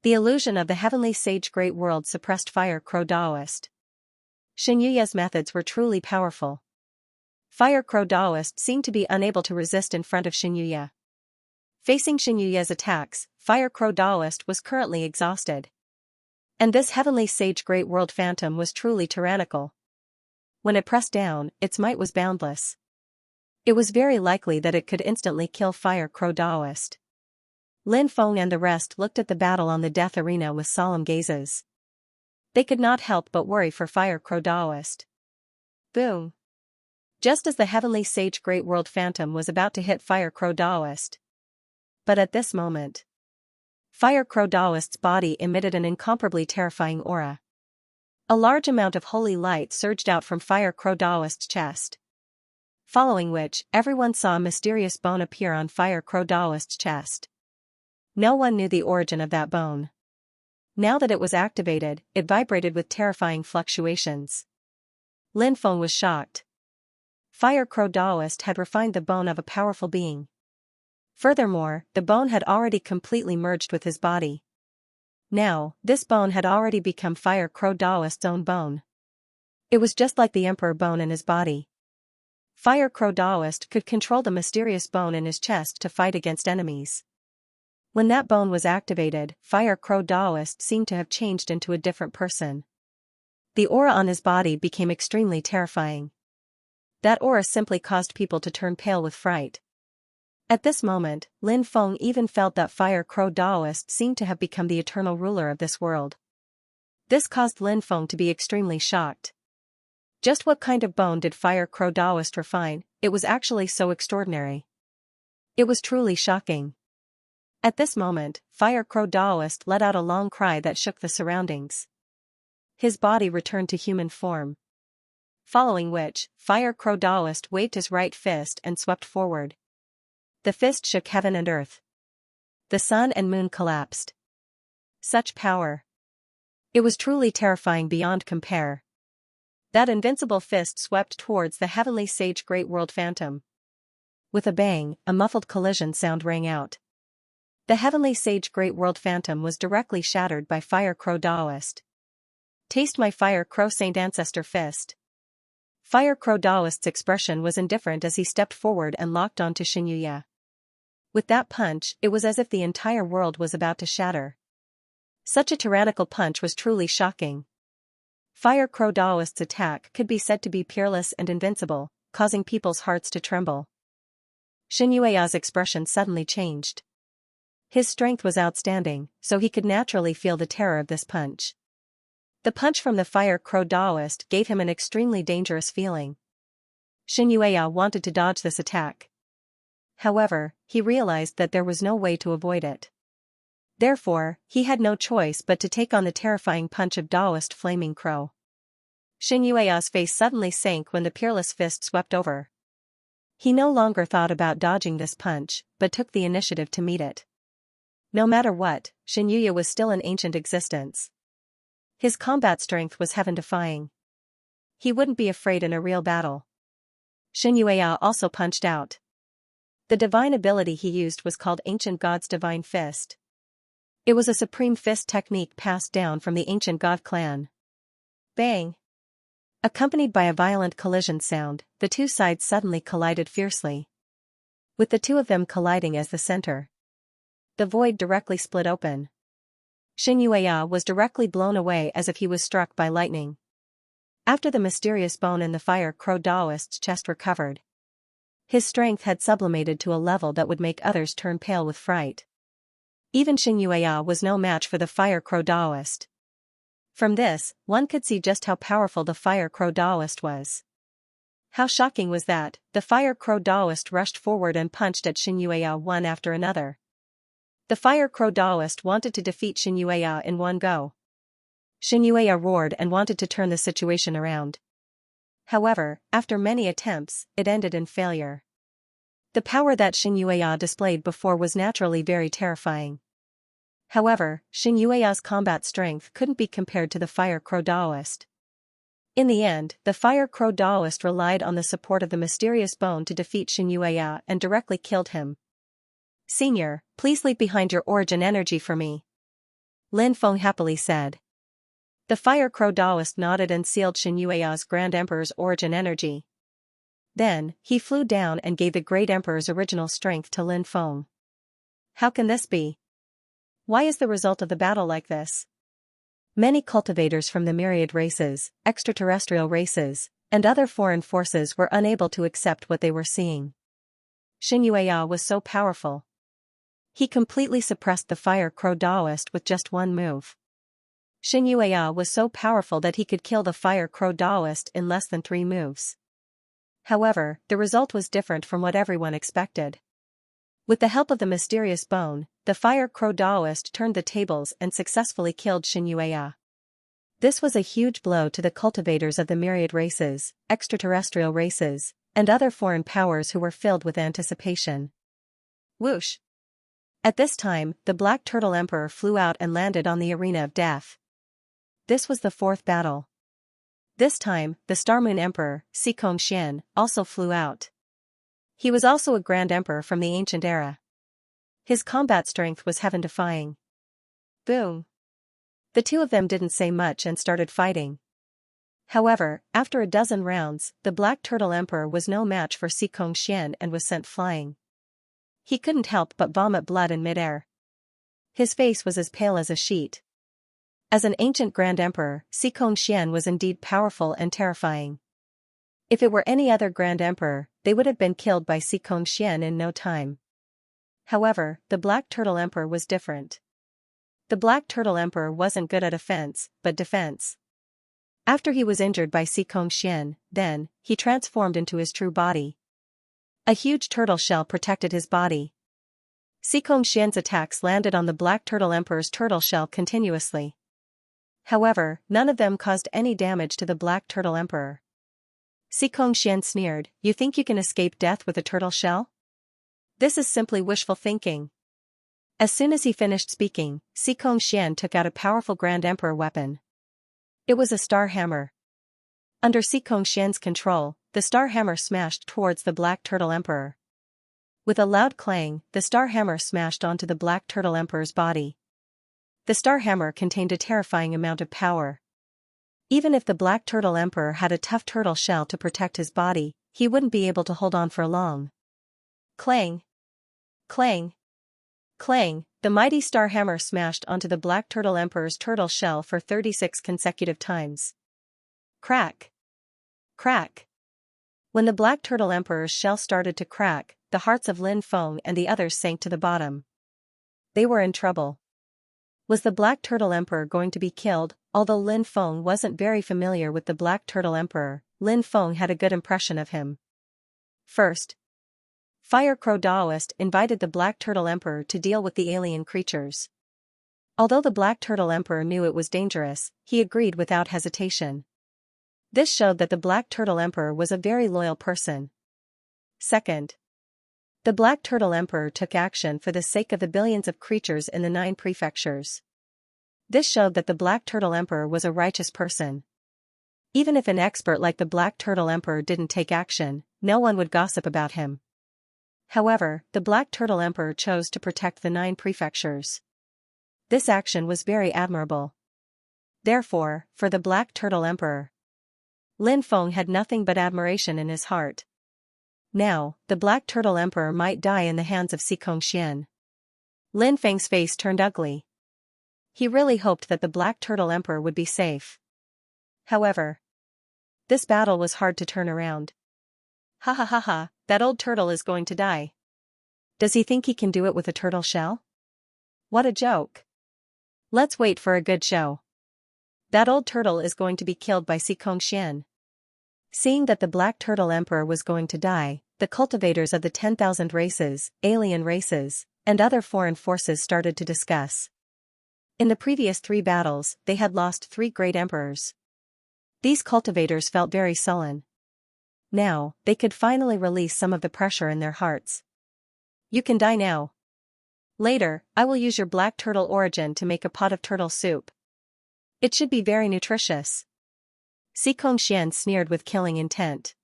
The illusion of the heavenly sage great world suppressed Fire Crow Daoist. Xianxia's methods were truly powerful. Fire Crow Daoist seemed to be unable to resist in front of Xianxia. Facing Xianxia's attacks, Fire Crow Daoist was currently exhausted. And this heavenly sage great world phantom was truly tyrannical. When it pressed down, its might was boundless. It was very likely that it could instantly kill Fire Crow Daoist. Lin Feng and the rest looked at the battle on the death arena with solemn gazes. They could not help but worry for Fire Crow Daoist. Boom! Just as the heavenly sage great world phantom was about to hit Fire Crow Daoist. But at this moment, Fire Crow Daoist's body emitted an incomparably terrifying aura. A large amount of holy light surged out from Fire Crow Daoist's chest. Following which, everyone saw a mysterious bone appear on Fire Crow Daoist's chest. No one knew the origin of that bone. Now that it was activated, it vibrated with terrifying fluctuations. Lin Feng was shocked. Fire Crow Daoist had refined the bone of a powerful being. Furthermore, the bone had already completely merged with his body. Now, this bone had already become Fire Crow Daoist's own bone. It was just like the Emperor bone in his body. Fire Crow Daoist could control the mysterious bone in his chest to fight against enemies. When that bone was activated, Fire Crow Daoist seemed to have changed into a different person. The aura on his body became extremely terrifying. That aura simply caused people to turn pale with fright. At this moment, Lin Feng even felt that Fire Crow Daoist seemed to have become the eternal ruler of this world. This caused Lin Feng to be extremely shocked. Just what kind of bone did Fire Crow Daoist refine? It was actually so extraordinary. It was truly shocking. At this moment, Fire Crow Daoist let out a long cry that shook the surroundings. His body returned to human form. Following which, Fire Crow Daoist waved his right fist and swept forward. The fist shook heaven and earth. The sun and moon collapsed. Such power. It was truly terrifying beyond compare. That invincible fist swept towards the heavenly sage great world phantom. With a bang, a muffled collision sound rang out. The heavenly sage great world phantom was directly shattered by Fire Crow Daoist. Taste my Fire Crow Saint Ancestor fist. Fire Crow Daoist's expression was indifferent as he stepped forward and locked onto Xianxia. With that punch, it was as if the entire world was about to shatter. Such a tyrannical punch was truly shocking. Fire Crow Daoist's attack could be said to be peerless and invincible, causing people's hearts to tremble. Xianxia's expression suddenly changed. His strength was outstanding, so he could naturally feel the terror of this punch. The punch from the Fire Crow Daoist gave him an extremely dangerous feeling. Xianxia wanted to dodge this attack. However, he realized that there was no way to avoid it. Therefore, he had no choice but to take on the terrifying punch of Daoist Flaming Crow. Xianxia's face suddenly sank when the peerless fist swept over. He no longer thought about dodging this punch, but took the initiative to meet it. No matter what, Xianxia was still an ancient existence. His combat strength was heaven-defying. He wouldn't be afraid in a real battle. Xianxia also punched out. The divine ability he used was called Ancient God's Divine Fist. It was a supreme fist technique passed down from the ancient god clan. Bang! Accompanied by a violent collision sound, the two sides suddenly collided fiercely. With the two of them colliding as the center, the void directly split open. Xianxia was directly blown away as if he was struck by lightning. After the mysterious bone in the Fire Crow Daoist's chest recovered, his strength had sublimated to a level that would make others turn pale with fright. Even Xianxia was no match for the Fire Crow Daoist. From this, one could see just how powerful the Fire Crow Daoist was. How shocking was that, the Fire Crow Daoist rushed forward and punched at Xianxia one after another. The Fire Crow Daoist wanted to defeat Xianxia in one go. Xianxia roared and wanted to turn the situation around. However, after many attempts, it ended in failure. The power that Xianxia displayed before was naturally very terrifying. However, Xianxia's combat strength couldn't be compared to the Fire Crow Daoist. In the end, the Fire Crow Daoist relied on the support of the mysterious bone to defeat Xianxia and directly killed him. "Senior, please leave behind your origin energy for me," Lin Feng happily said. The Fire Crow Daoist nodded and sealed Xianxia's Grand Emperor's origin energy. Then, he flew down and gave the Great Emperor's original strength to Lin Feng. How can this be? Why is the result of the battle like this? Many cultivators from the myriad races, extraterrestrial races, and other foreign forces were unable to accept what they were seeing. Xianxia was so powerful. He completely suppressed the Fire Crow Daoist with just one move. Xianxia was so powerful that he could kill the Fire Crow Daoist in less than 3 moves. However, the result was different from what everyone expected. With the help of the mysterious bone, the Fire Crow Daoist turned the tables and successfully killed Xianxia. This was a huge blow to the cultivators of the myriad races, extraterrestrial races, and other foreign powers who were filled with anticipation. Whoosh! At this time, the Black Turtle Emperor flew out and landed on the arena of death. This was the 4th battle. This time, the Star Moon Emperor, Xianxia, also flew out. He was also a Grand Emperor from the ancient era. His combat strength was heaven-defying. Boom! The two of them didn't say much and started fighting. However, after a dozen rounds, the Black Turtle Emperor was no match for Xianxia and was sent flying. He couldn't help but vomit blood in midair. His face was as pale as a sheet. As an ancient Grand Emperor, Xianxia was indeed powerful and terrifying. If it were any other Grand Emperor, they would have been killed by Xianxia in no time. However, the Black Turtle Emperor was different. The Black Turtle Emperor wasn't good at offense, but defense. After he was injured by Xianxia, then, he transformed into his true body. A huge turtle shell protected his body. Xianxia's attacks landed on the Black Turtle Emperor's turtle shell continuously. However, none of them caused any damage to the Black Turtle Emperor. Xianxia sneered, "You think you can escape death with a turtle shell? This is simply wishful thinking." As soon as he finished speaking, Xianxia took out a powerful Grand Emperor weapon. It was a star hammer. Under Xianxia's control, the star hammer smashed towards the Black Turtle Emperor. With a loud clang, the star hammer smashed onto the Black Turtle Emperor's body. The star hammer contained a terrifying amount of power. Even if the Black Turtle Emperor had a tough turtle shell to protect his body, he wouldn't be able to hold on for long. Clang! Clang! Clang! The mighty star hammer smashed onto the Black Turtle Emperor's turtle shell for 36 consecutive times. Crack! Crack! When the Black Turtle Emperor's shell started to crack, the hearts of Lin Feng and the others sank to the bottom. They were in trouble. Was the Black Turtle Emperor going to be killed? Although Lin Feng wasn't very familiar with the Black Turtle Emperor, Lin Feng had a good impression of him. First, Fire Crow Daoist invited the Black Turtle Emperor to deal with the alien creatures. Although the Black Turtle Emperor knew it was dangerous, he agreed without hesitation. This showed that the Black Turtle Emperor was a very loyal person. Second, the Black Turtle Emperor took action for the sake of the billions of creatures in the 9 prefectures. This showed that the Black Turtle Emperor was a righteous person. Even if an expert like the Black Turtle Emperor didn't take action, no one would gossip about him. However, the Black Turtle Emperor chose to protect the 9 prefectures. This action was very admirable. Therefore, for the Black Turtle Emperor, Lin Feng had nothing but admiration in his heart. Now, the Black Turtle Emperor might die in the hands of Xianxia. Lin Feng's face turned ugly. He really hoped that the Black Turtle Emperor would be safe. However, this battle was hard to turn around. Ha ha ha ha, that old turtle is going to die. Does he think he can do it with a turtle shell? What a joke. Let's wait for a good show. That old turtle is going to be killed by Xianxia. Seeing that the Black Turtle Emperor was going to die, the cultivators of the 10,000 races, alien races, and other foreign forces started to discuss. In the previous 3 battles, they had lost 3 great emperors. These cultivators felt very sullen. Now, they could finally release some of the pressure in their hearts. You can die now. Later, I will use your black turtle origin to make a pot of turtle soup. It should be very nutritious. Xianxia sneered with killing intent.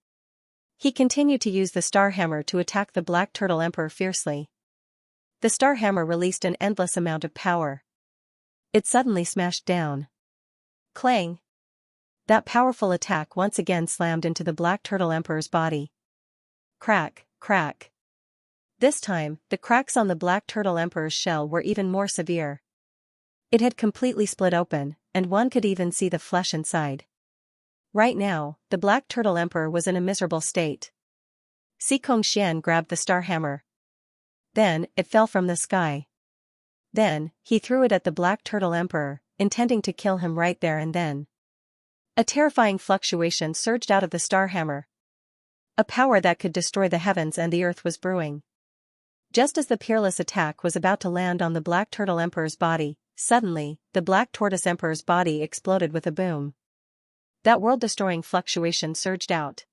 He continued to use the Star Hammer to attack the Black Turtle Emperor fiercely. The Star Hammer released an endless amount of power. It suddenly smashed down. Clang! That powerful attack once again slammed into the Black Turtle Emperor's body. Crack, crack. This time, the cracks on the Black Turtle Emperor's shell were even more severe. It had completely split open, and one could even see the flesh inside. Right now, the Black Turtle Emperor was in a miserable state. Xianxia grabbed the Star Hammer. Then, it fell from the sky. Then, he threw it at the Black Turtle Emperor, intending to kill him right there and then. A terrifying fluctuation surged out of the Star Hammer. A power that could destroy the heavens and the earth was brewing. Just as the peerless attack was about to land on the Black Turtle Emperor's body, suddenly, the Black Tortoise Emperor's body exploded with a boom. That world-destroying fluctuation surged out.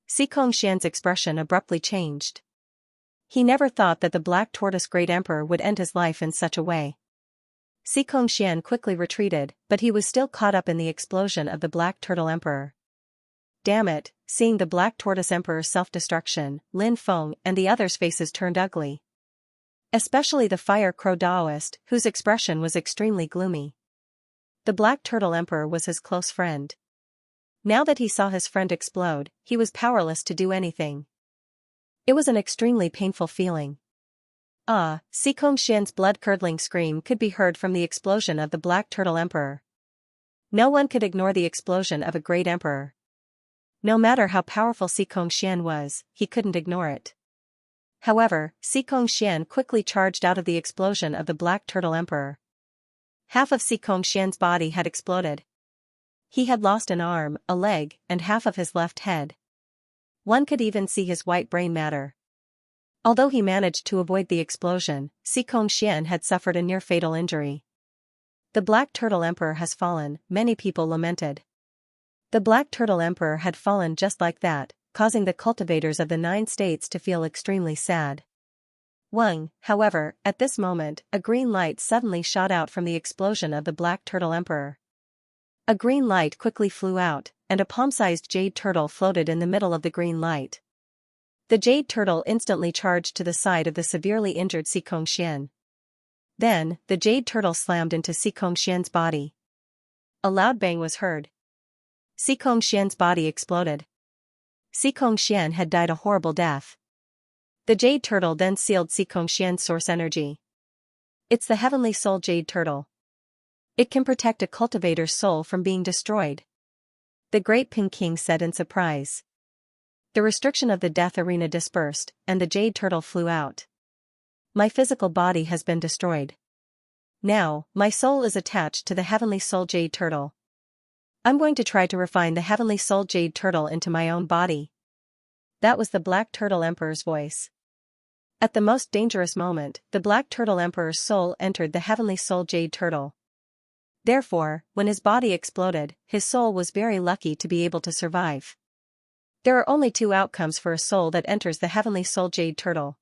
Xianxia's expression abruptly changed. He never thought that the Black Tortoise Great Emperor would end his life in such a way. Xianxia quickly retreated, but he was still caught up in the explosion of the Black Turtle Emperor. Damn it, seeing the Black Tortoise Emperor's self-destruction, Lin Feng and the others' faces turned ugly. Especially the Fire Crow Daoist, whose expression was extremely gloomy. The Black Turtle Emperor was his close friend. Now that he saw his friend explode, he was powerless to do anything. It was an extremely painful feeling. Xianxia's blood-curdling scream could be heard from the explosion of the Black Turtle Emperor. No one could ignore the explosion of a great emperor. No matter how powerful Xianxia was, he couldn't ignore it. However, Xianxia quickly charged out of the explosion of the Black Turtle Emperor. Half of Xianxia's body had exploded. He had lost an arm, a leg, and half of his left head. One could even see his white brain matter. Although he managed to avoid the explosion, Xianxia had suffered a near-fatal injury. The Black Turtle Emperor has fallen, many people lamented. The Black Turtle Emperor had fallen just like that, causing the cultivators of the 9 states to feel extremely sad. However, at this moment, a green light suddenly shot out from the explosion of the Black Turtle Emperor. A green light quickly flew out, and a palm-sized jade turtle floated in the middle of the green light. The jade turtle instantly charged to the side of the severely injured Xianxia. Then, the jade turtle slammed into Xianxia's body. A loud bang was heard. Xianxia's body exploded. Xianxia had died a horrible death. The jade turtle then sealed Xianxia's source energy. It's the heavenly soul jade turtle. It can protect a cultivator's soul from being destroyed. The great Ping King said in surprise. The restriction of the death arena dispersed, and the jade turtle flew out. My physical body has been destroyed. Now, my soul is attached to the heavenly soul jade turtle. I'm going to try to refine the heavenly soul jade turtle into my own body. That was the Black Turtle Emperor's voice. At the most dangerous moment, the Black Turtle Emperor's soul entered the heavenly soul jade turtle. Therefore, when his body exploded, his soul was very lucky to be able to survive. There are only two outcomes for a soul that enters the heavenly soul jade turtle.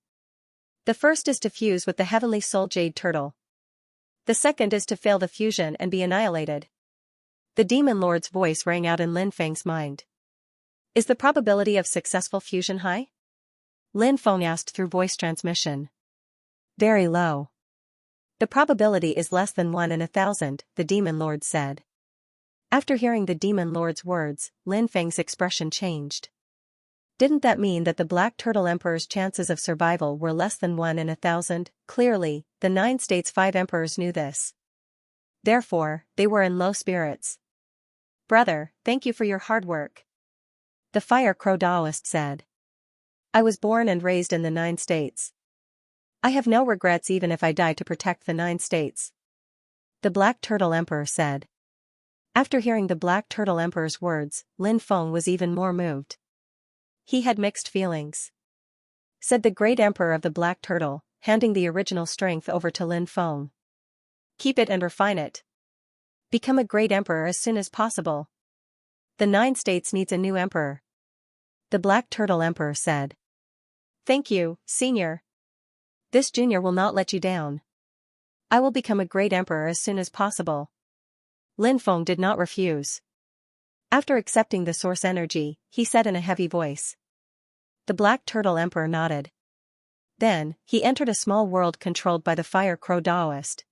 The first is to fuse with the heavenly soul jade turtle. The second is to fail the fusion and be annihilated. The demon lord's voice rang out in Lin Feng's mind. Is the probability of successful fusion high? Lin Feng asked through voice transmission. Very low. The probability is less than 1 in 1,000, the demon lord said. After hearing the demon lord's words, Lin Feng's expression changed. Didn't that mean that the Black Turtle Emperor's chances of survival were less than 1 in 1,000? Clearly, the 9 states' 5 emperors knew this. Therefore, they were in low spirits. Brother, thank you for your hard work. The Fire Crow Taoist said. I was born and raised in the 9 states. I have no regrets even if I die to protect the 9 states. The Black Turtle Emperor said. After hearing the Black Turtle Emperor's words, Lin Feng was even more moved. He had mixed feelings. Said the great Emperor of the Black Turtle, handing the original strength over to Lin Feng. Keep it and refine it. Become a great emperor as soon as possible. The 9 states needs a new emperor. The Black Turtle Emperor said. Thank you, Senior. This junior will not let you down. I will become a great emperor as soon as possible. Lin Feng did not refuse. After accepting the source energy, he said in a heavy voice. The Black Turtle Emperor nodded. Then, he entered a small world controlled by the Fire Crow Taoist.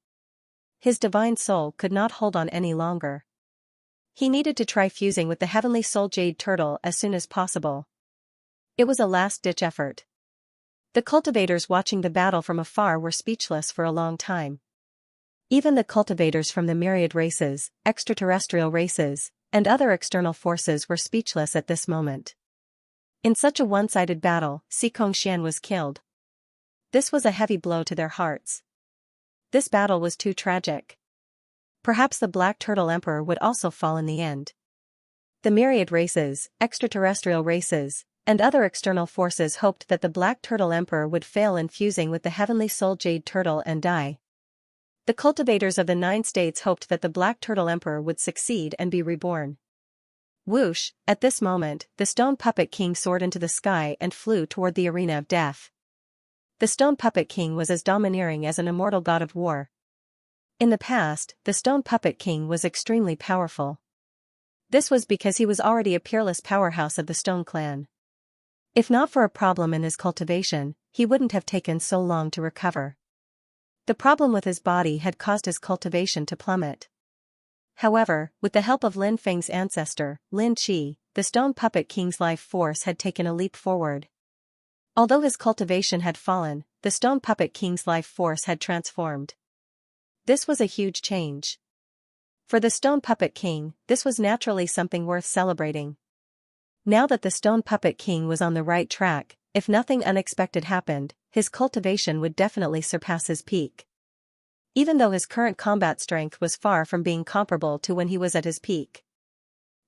His divine soul could not hold on any longer. He needed to try fusing with the heavenly soul jade turtle as soon as possible. It was a last-ditch effort. The cultivators watching the battle from afar were speechless for a long time. Even the cultivators from the myriad races, extraterrestrial races, and other external forces were speechless at this moment. In such a one-sided battle, Xianxia was killed. This was a heavy blow to their hearts. This battle was too tragic. Perhaps the Black Turtle Emperor would also fall in the end. The myriad races, extraterrestrial races, and other external forces hoped that the Black Turtle Emperor would fail in fusing with the heavenly soul jade turtle and die. The cultivators of the 9 states hoped that the Black Turtle Emperor would succeed and be reborn. Whoosh, at this moment, the Stone Puppet King soared into the sky and flew toward the arena of death. The Stone Puppet King was as domineering as an immortal god of war. In the past, the Stone Puppet King was extremely powerful. This was because he was already a peerless powerhouse of the Stone Clan. If not for a problem in his cultivation, he wouldn't have taken so long to recover. The problem with his body had caused his cultivation to plummet. However, with the help of Lin Feng's ancestor, Lin Qi, the Stone Puppet King's life force had taken a leap forward. Although his cultivation had fallen, the Stone Puppet King's life force had transformed. This was a huge change. For the Stone Puppet King, this was naturally something worth celebrating. Now that the Stone Puppet King was on the right track, if nothing unexpected happened, his cultivation would definitely surpass his peak. Even though his current combat strength was far from being comparable to when he was at his peak.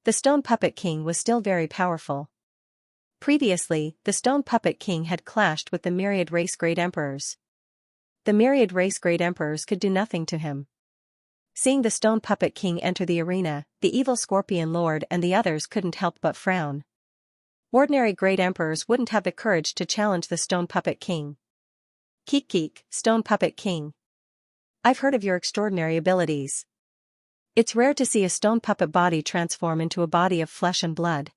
The Stone Puppet King was still very powerful. Previously, the Stone Puppet King had clashed with the myriad race great emperors. The myriad race great emperors could do nothing to him. Seeing the Stone Puppet King enter the arena, the evil Scorpion Lord and the others couldn't help but frown. Ordinary great emperors wouldn't have the courage to challenge the Stone Puppet King. Keek, Stone Puppet King. I've heard of your extraordinary abilities. It's rare to see a stone puppet body transform into a body of flesh and blood.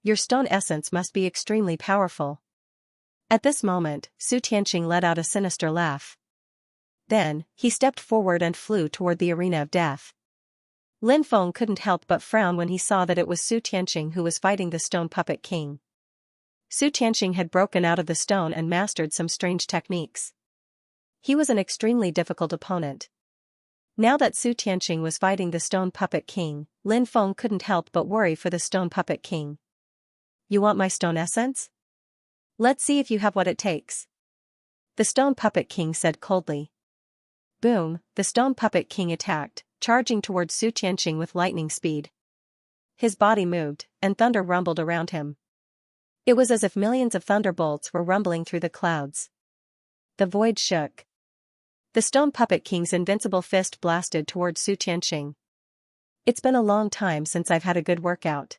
Your stone essence must be extremely powerful. At this moment, Su Tianqing let out a sinister laugh. Then, he stepped forward and flew toward the arena of death. Lin Feng couldn't help but frown when he saw that it was Su Tianqing who was fighting the Stone Puppet King. Su Tianqing had broken out of the stone and mastered some strange techniques. He was an extremely difficult opponent. Now that Su Tianqing was fighting the Stone Puppet King, Lin Feng couldn't help but worry for the Stone Puppet King. You want my stone essence? Let's see if you have what it takes. The Stone Puppet King said coldly. Boom, the Stone Puppet King attacked, charging towards Su Tianqing with lightning speed. His body moved, and thunder rumbled around him. It was as if millions of thunderbolts were rumbling through the clouds. The void shook. The Stone Puppet King's invincible fist blasted towards Su Tianqing. It's been a long time since I've had a good workout.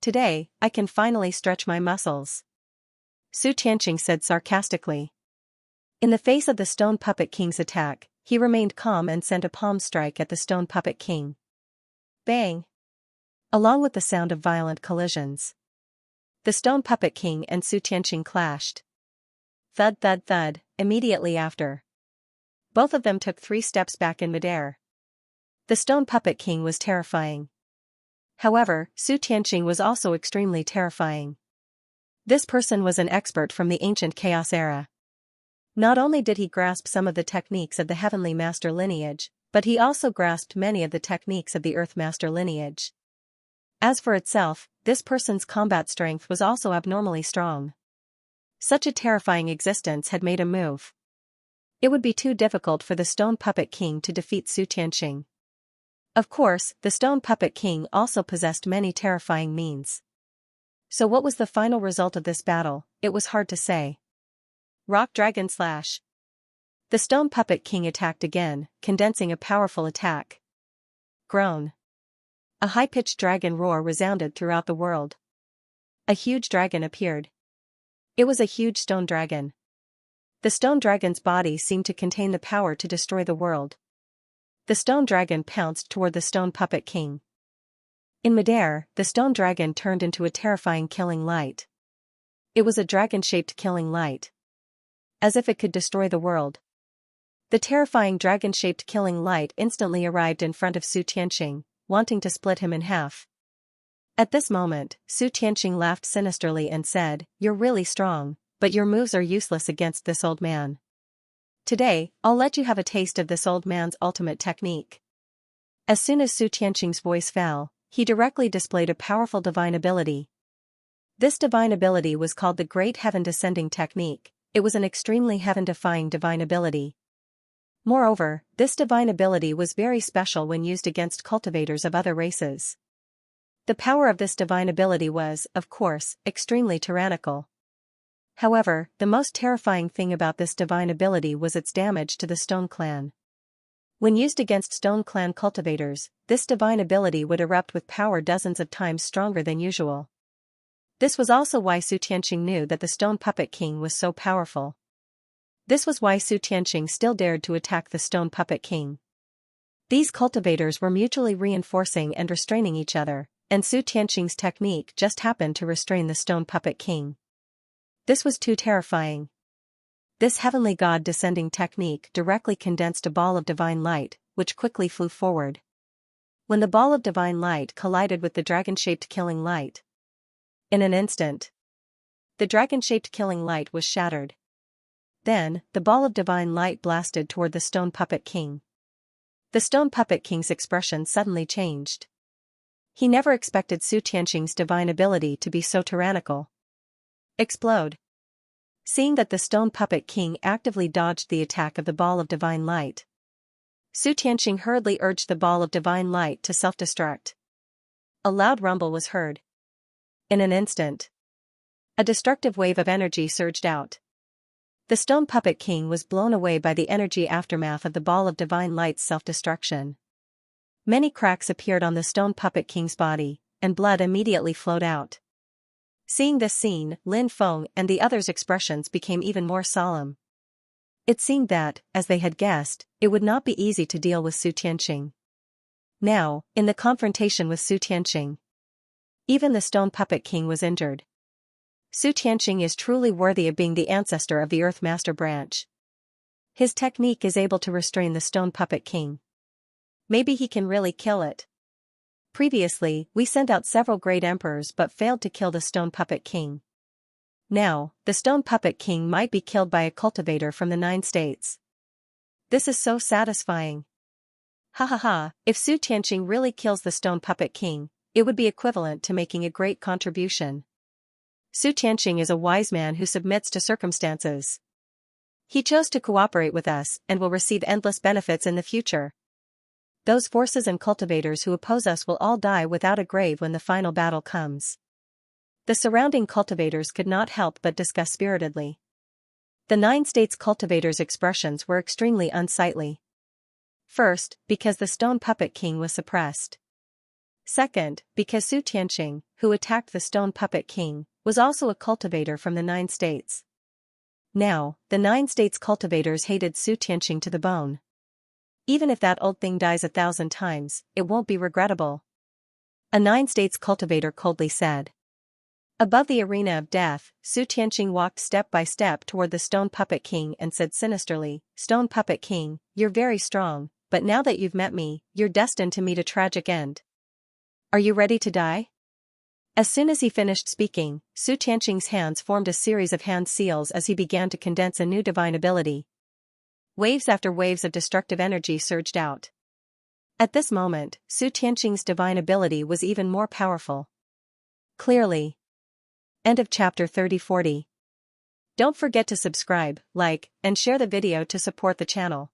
Today, I can finally stretch my muscles. Su Tianqing said sarcastically. In the face of the Stone Puppet King's attack, he remained calm and sent a palm strike at the Stone Puppet King. Bang! Along with the sound of violent collisions, the Stone Puppet King and Su Tianqing clashed. Thud thud thud, immediately after. Both of them took 3 steps back in midair. The Stone Puppet King was terrifying. However, Su Tianqing was also extremely terrifying. This person was an expert from the ancient Chaos era. Not only did he grasp some of the techniques of the Heavenly Master lineage, but he also grasped many of the techniques of the Earth Master lineage. As for itself, this person's combat strength was also abnormally strong. Such a terrifying existence had made him move. It would be too difficult for the Stone Puppet King to defeat Su Tianqing. Of course, the Stone Puppet King also possessed many terrifying means. So what was the final result of this battle? It was hard to say. Rock Dragon Slash. The Stone Puppet King attacked again, condensing a powerful attack. Groan. A high-pitched dragon roar resounded throughout the world. A huge dragon appeared. It was a huge stone dragon. The stone dragon's body seemed to contain the power to destroy the world. The stone dragon pounced toward the Stone Puppet King. In midair, the stone dragon turned into a terrifying killing light. It was a dragon-shaped killing light. As if it could destroy the world. The terrifying dragon-shaped killing light instantly arrived in front of Su Tianqing, wanting to split him in half. At this moment, Su Tianqing laughed sinisterly and said, "You're really strong, but your moves are useless against this old man. Today, I'll let you have a taste of this old man's ultimate technique." As soon as Su Tianqing's voice fell, he directly displayed a powerful divine ability. This divine ability was called the Great Heaven Descending Technique. It was an extremely heaven-defying divine ability. Moreover, this divine ability was very special when used against cultivators of other races. The power of this divine ability was, of course, extremely tyrannical. However, the most terrifying thing about this divine ability was its damage to the Stone Clan. When used against Stone Clan cultivators, this divine ability would erupt with power dozens of times stronger than usual. This was also why Su Tianqing knew that the Stone Puppet King was so powerful. This was why Su Tianqing still dared to attack the Stone Puppet King. These cultivators were mutually reinforcing and restraining each other, and Su Tianqing's technique just happened to restrain the Stone Puppet King. This was too terrifying. This heavenly god descending technique directly condensed a ball of divine light, which quickly flew forward. When the ball of divine light collided with the dragon-shaped killing light, in an instant, the dragon-shaped killing light was shattered. Then, the ball of divine light blasted toward the Stone Puppet King. The Stone Puppet King's expression suddenly changed. He never expected Su Tianqing's divine ability to be so tyrannical. Explode. Seeing that the Stone Puppet King actively dodged the attack of the ball of divine light, Su Tianqing hurriedly urged the ball of divine light to self-destruct. A loud rumble was heard. In an instant, a destructive wave of energy surged out. The Stone Puppet King was blown away by the energy aftermath of the ball of divine light's self-destruction. Many cracks appeared on the Stone Puppet King's body, and blood immediately flowed out. Seeing this scene, Lin Feng and the others' expressions became even more solemn. It seemed that, as they had guessed, it would not be easy to deal with Su Tianqing. Now, in the confrontation with Su Tianqing, even the Stone Puppet King was injured. Su Tianqing is truly worthy of being the ancestor of the Earth Master branch. His technique is able to restrain the Stone Puppet King. Maybe he can really kill it. Previously, we sent out several great emperors but failed to kill the Stone Puppet King. Now, the Stone Puppet King might be killed by a cultivator from the 9 states. This is so satisfying. Ha ha ha, if Su Tianqing really kills the Stone Puppet King, it would be equivalent to making a great contribution. Su Tianqing is a wise man who submits to circumstances. He chose to cooperate with us and will receive endless benefits in the future. Those forces and cultivators who oppose us will all die without a grave when the final battle comes. The surrounding cultivators could not help but discuss spiritedly. The 9 states cultivators' expressions were extremely unsightly. First, because the Stone Puppet King was suppressed. Second, because Su Tianqing, who attacked the Stone Puppet King, was also a cultivator from the 9 states. Now, the 9 states cultivators hated Su Tianqing to the bone. Even if that old thing dies 1,000 times, it won't be regrettable. A 9 states cultivator coldly said. Above the arena of death, Su Tianqing walked step by step toward the Stone Puppet King and said sinisterly, "Stone Puppet King, you're very strong, but now that you've met me, you're destined to meet a tragic end. Are you ready to die?" As soon as he finished speaking, Su Tianqing's hands formed a series of hand seals as he began to condense a new divine ability. Waves after waves of destructive energy surged out. At this moment, Su Tianqing's divine ability was even more powerful. Clearly. End of chapter 30-40. Don't forget to subscribe, like, and share the video to support the channel.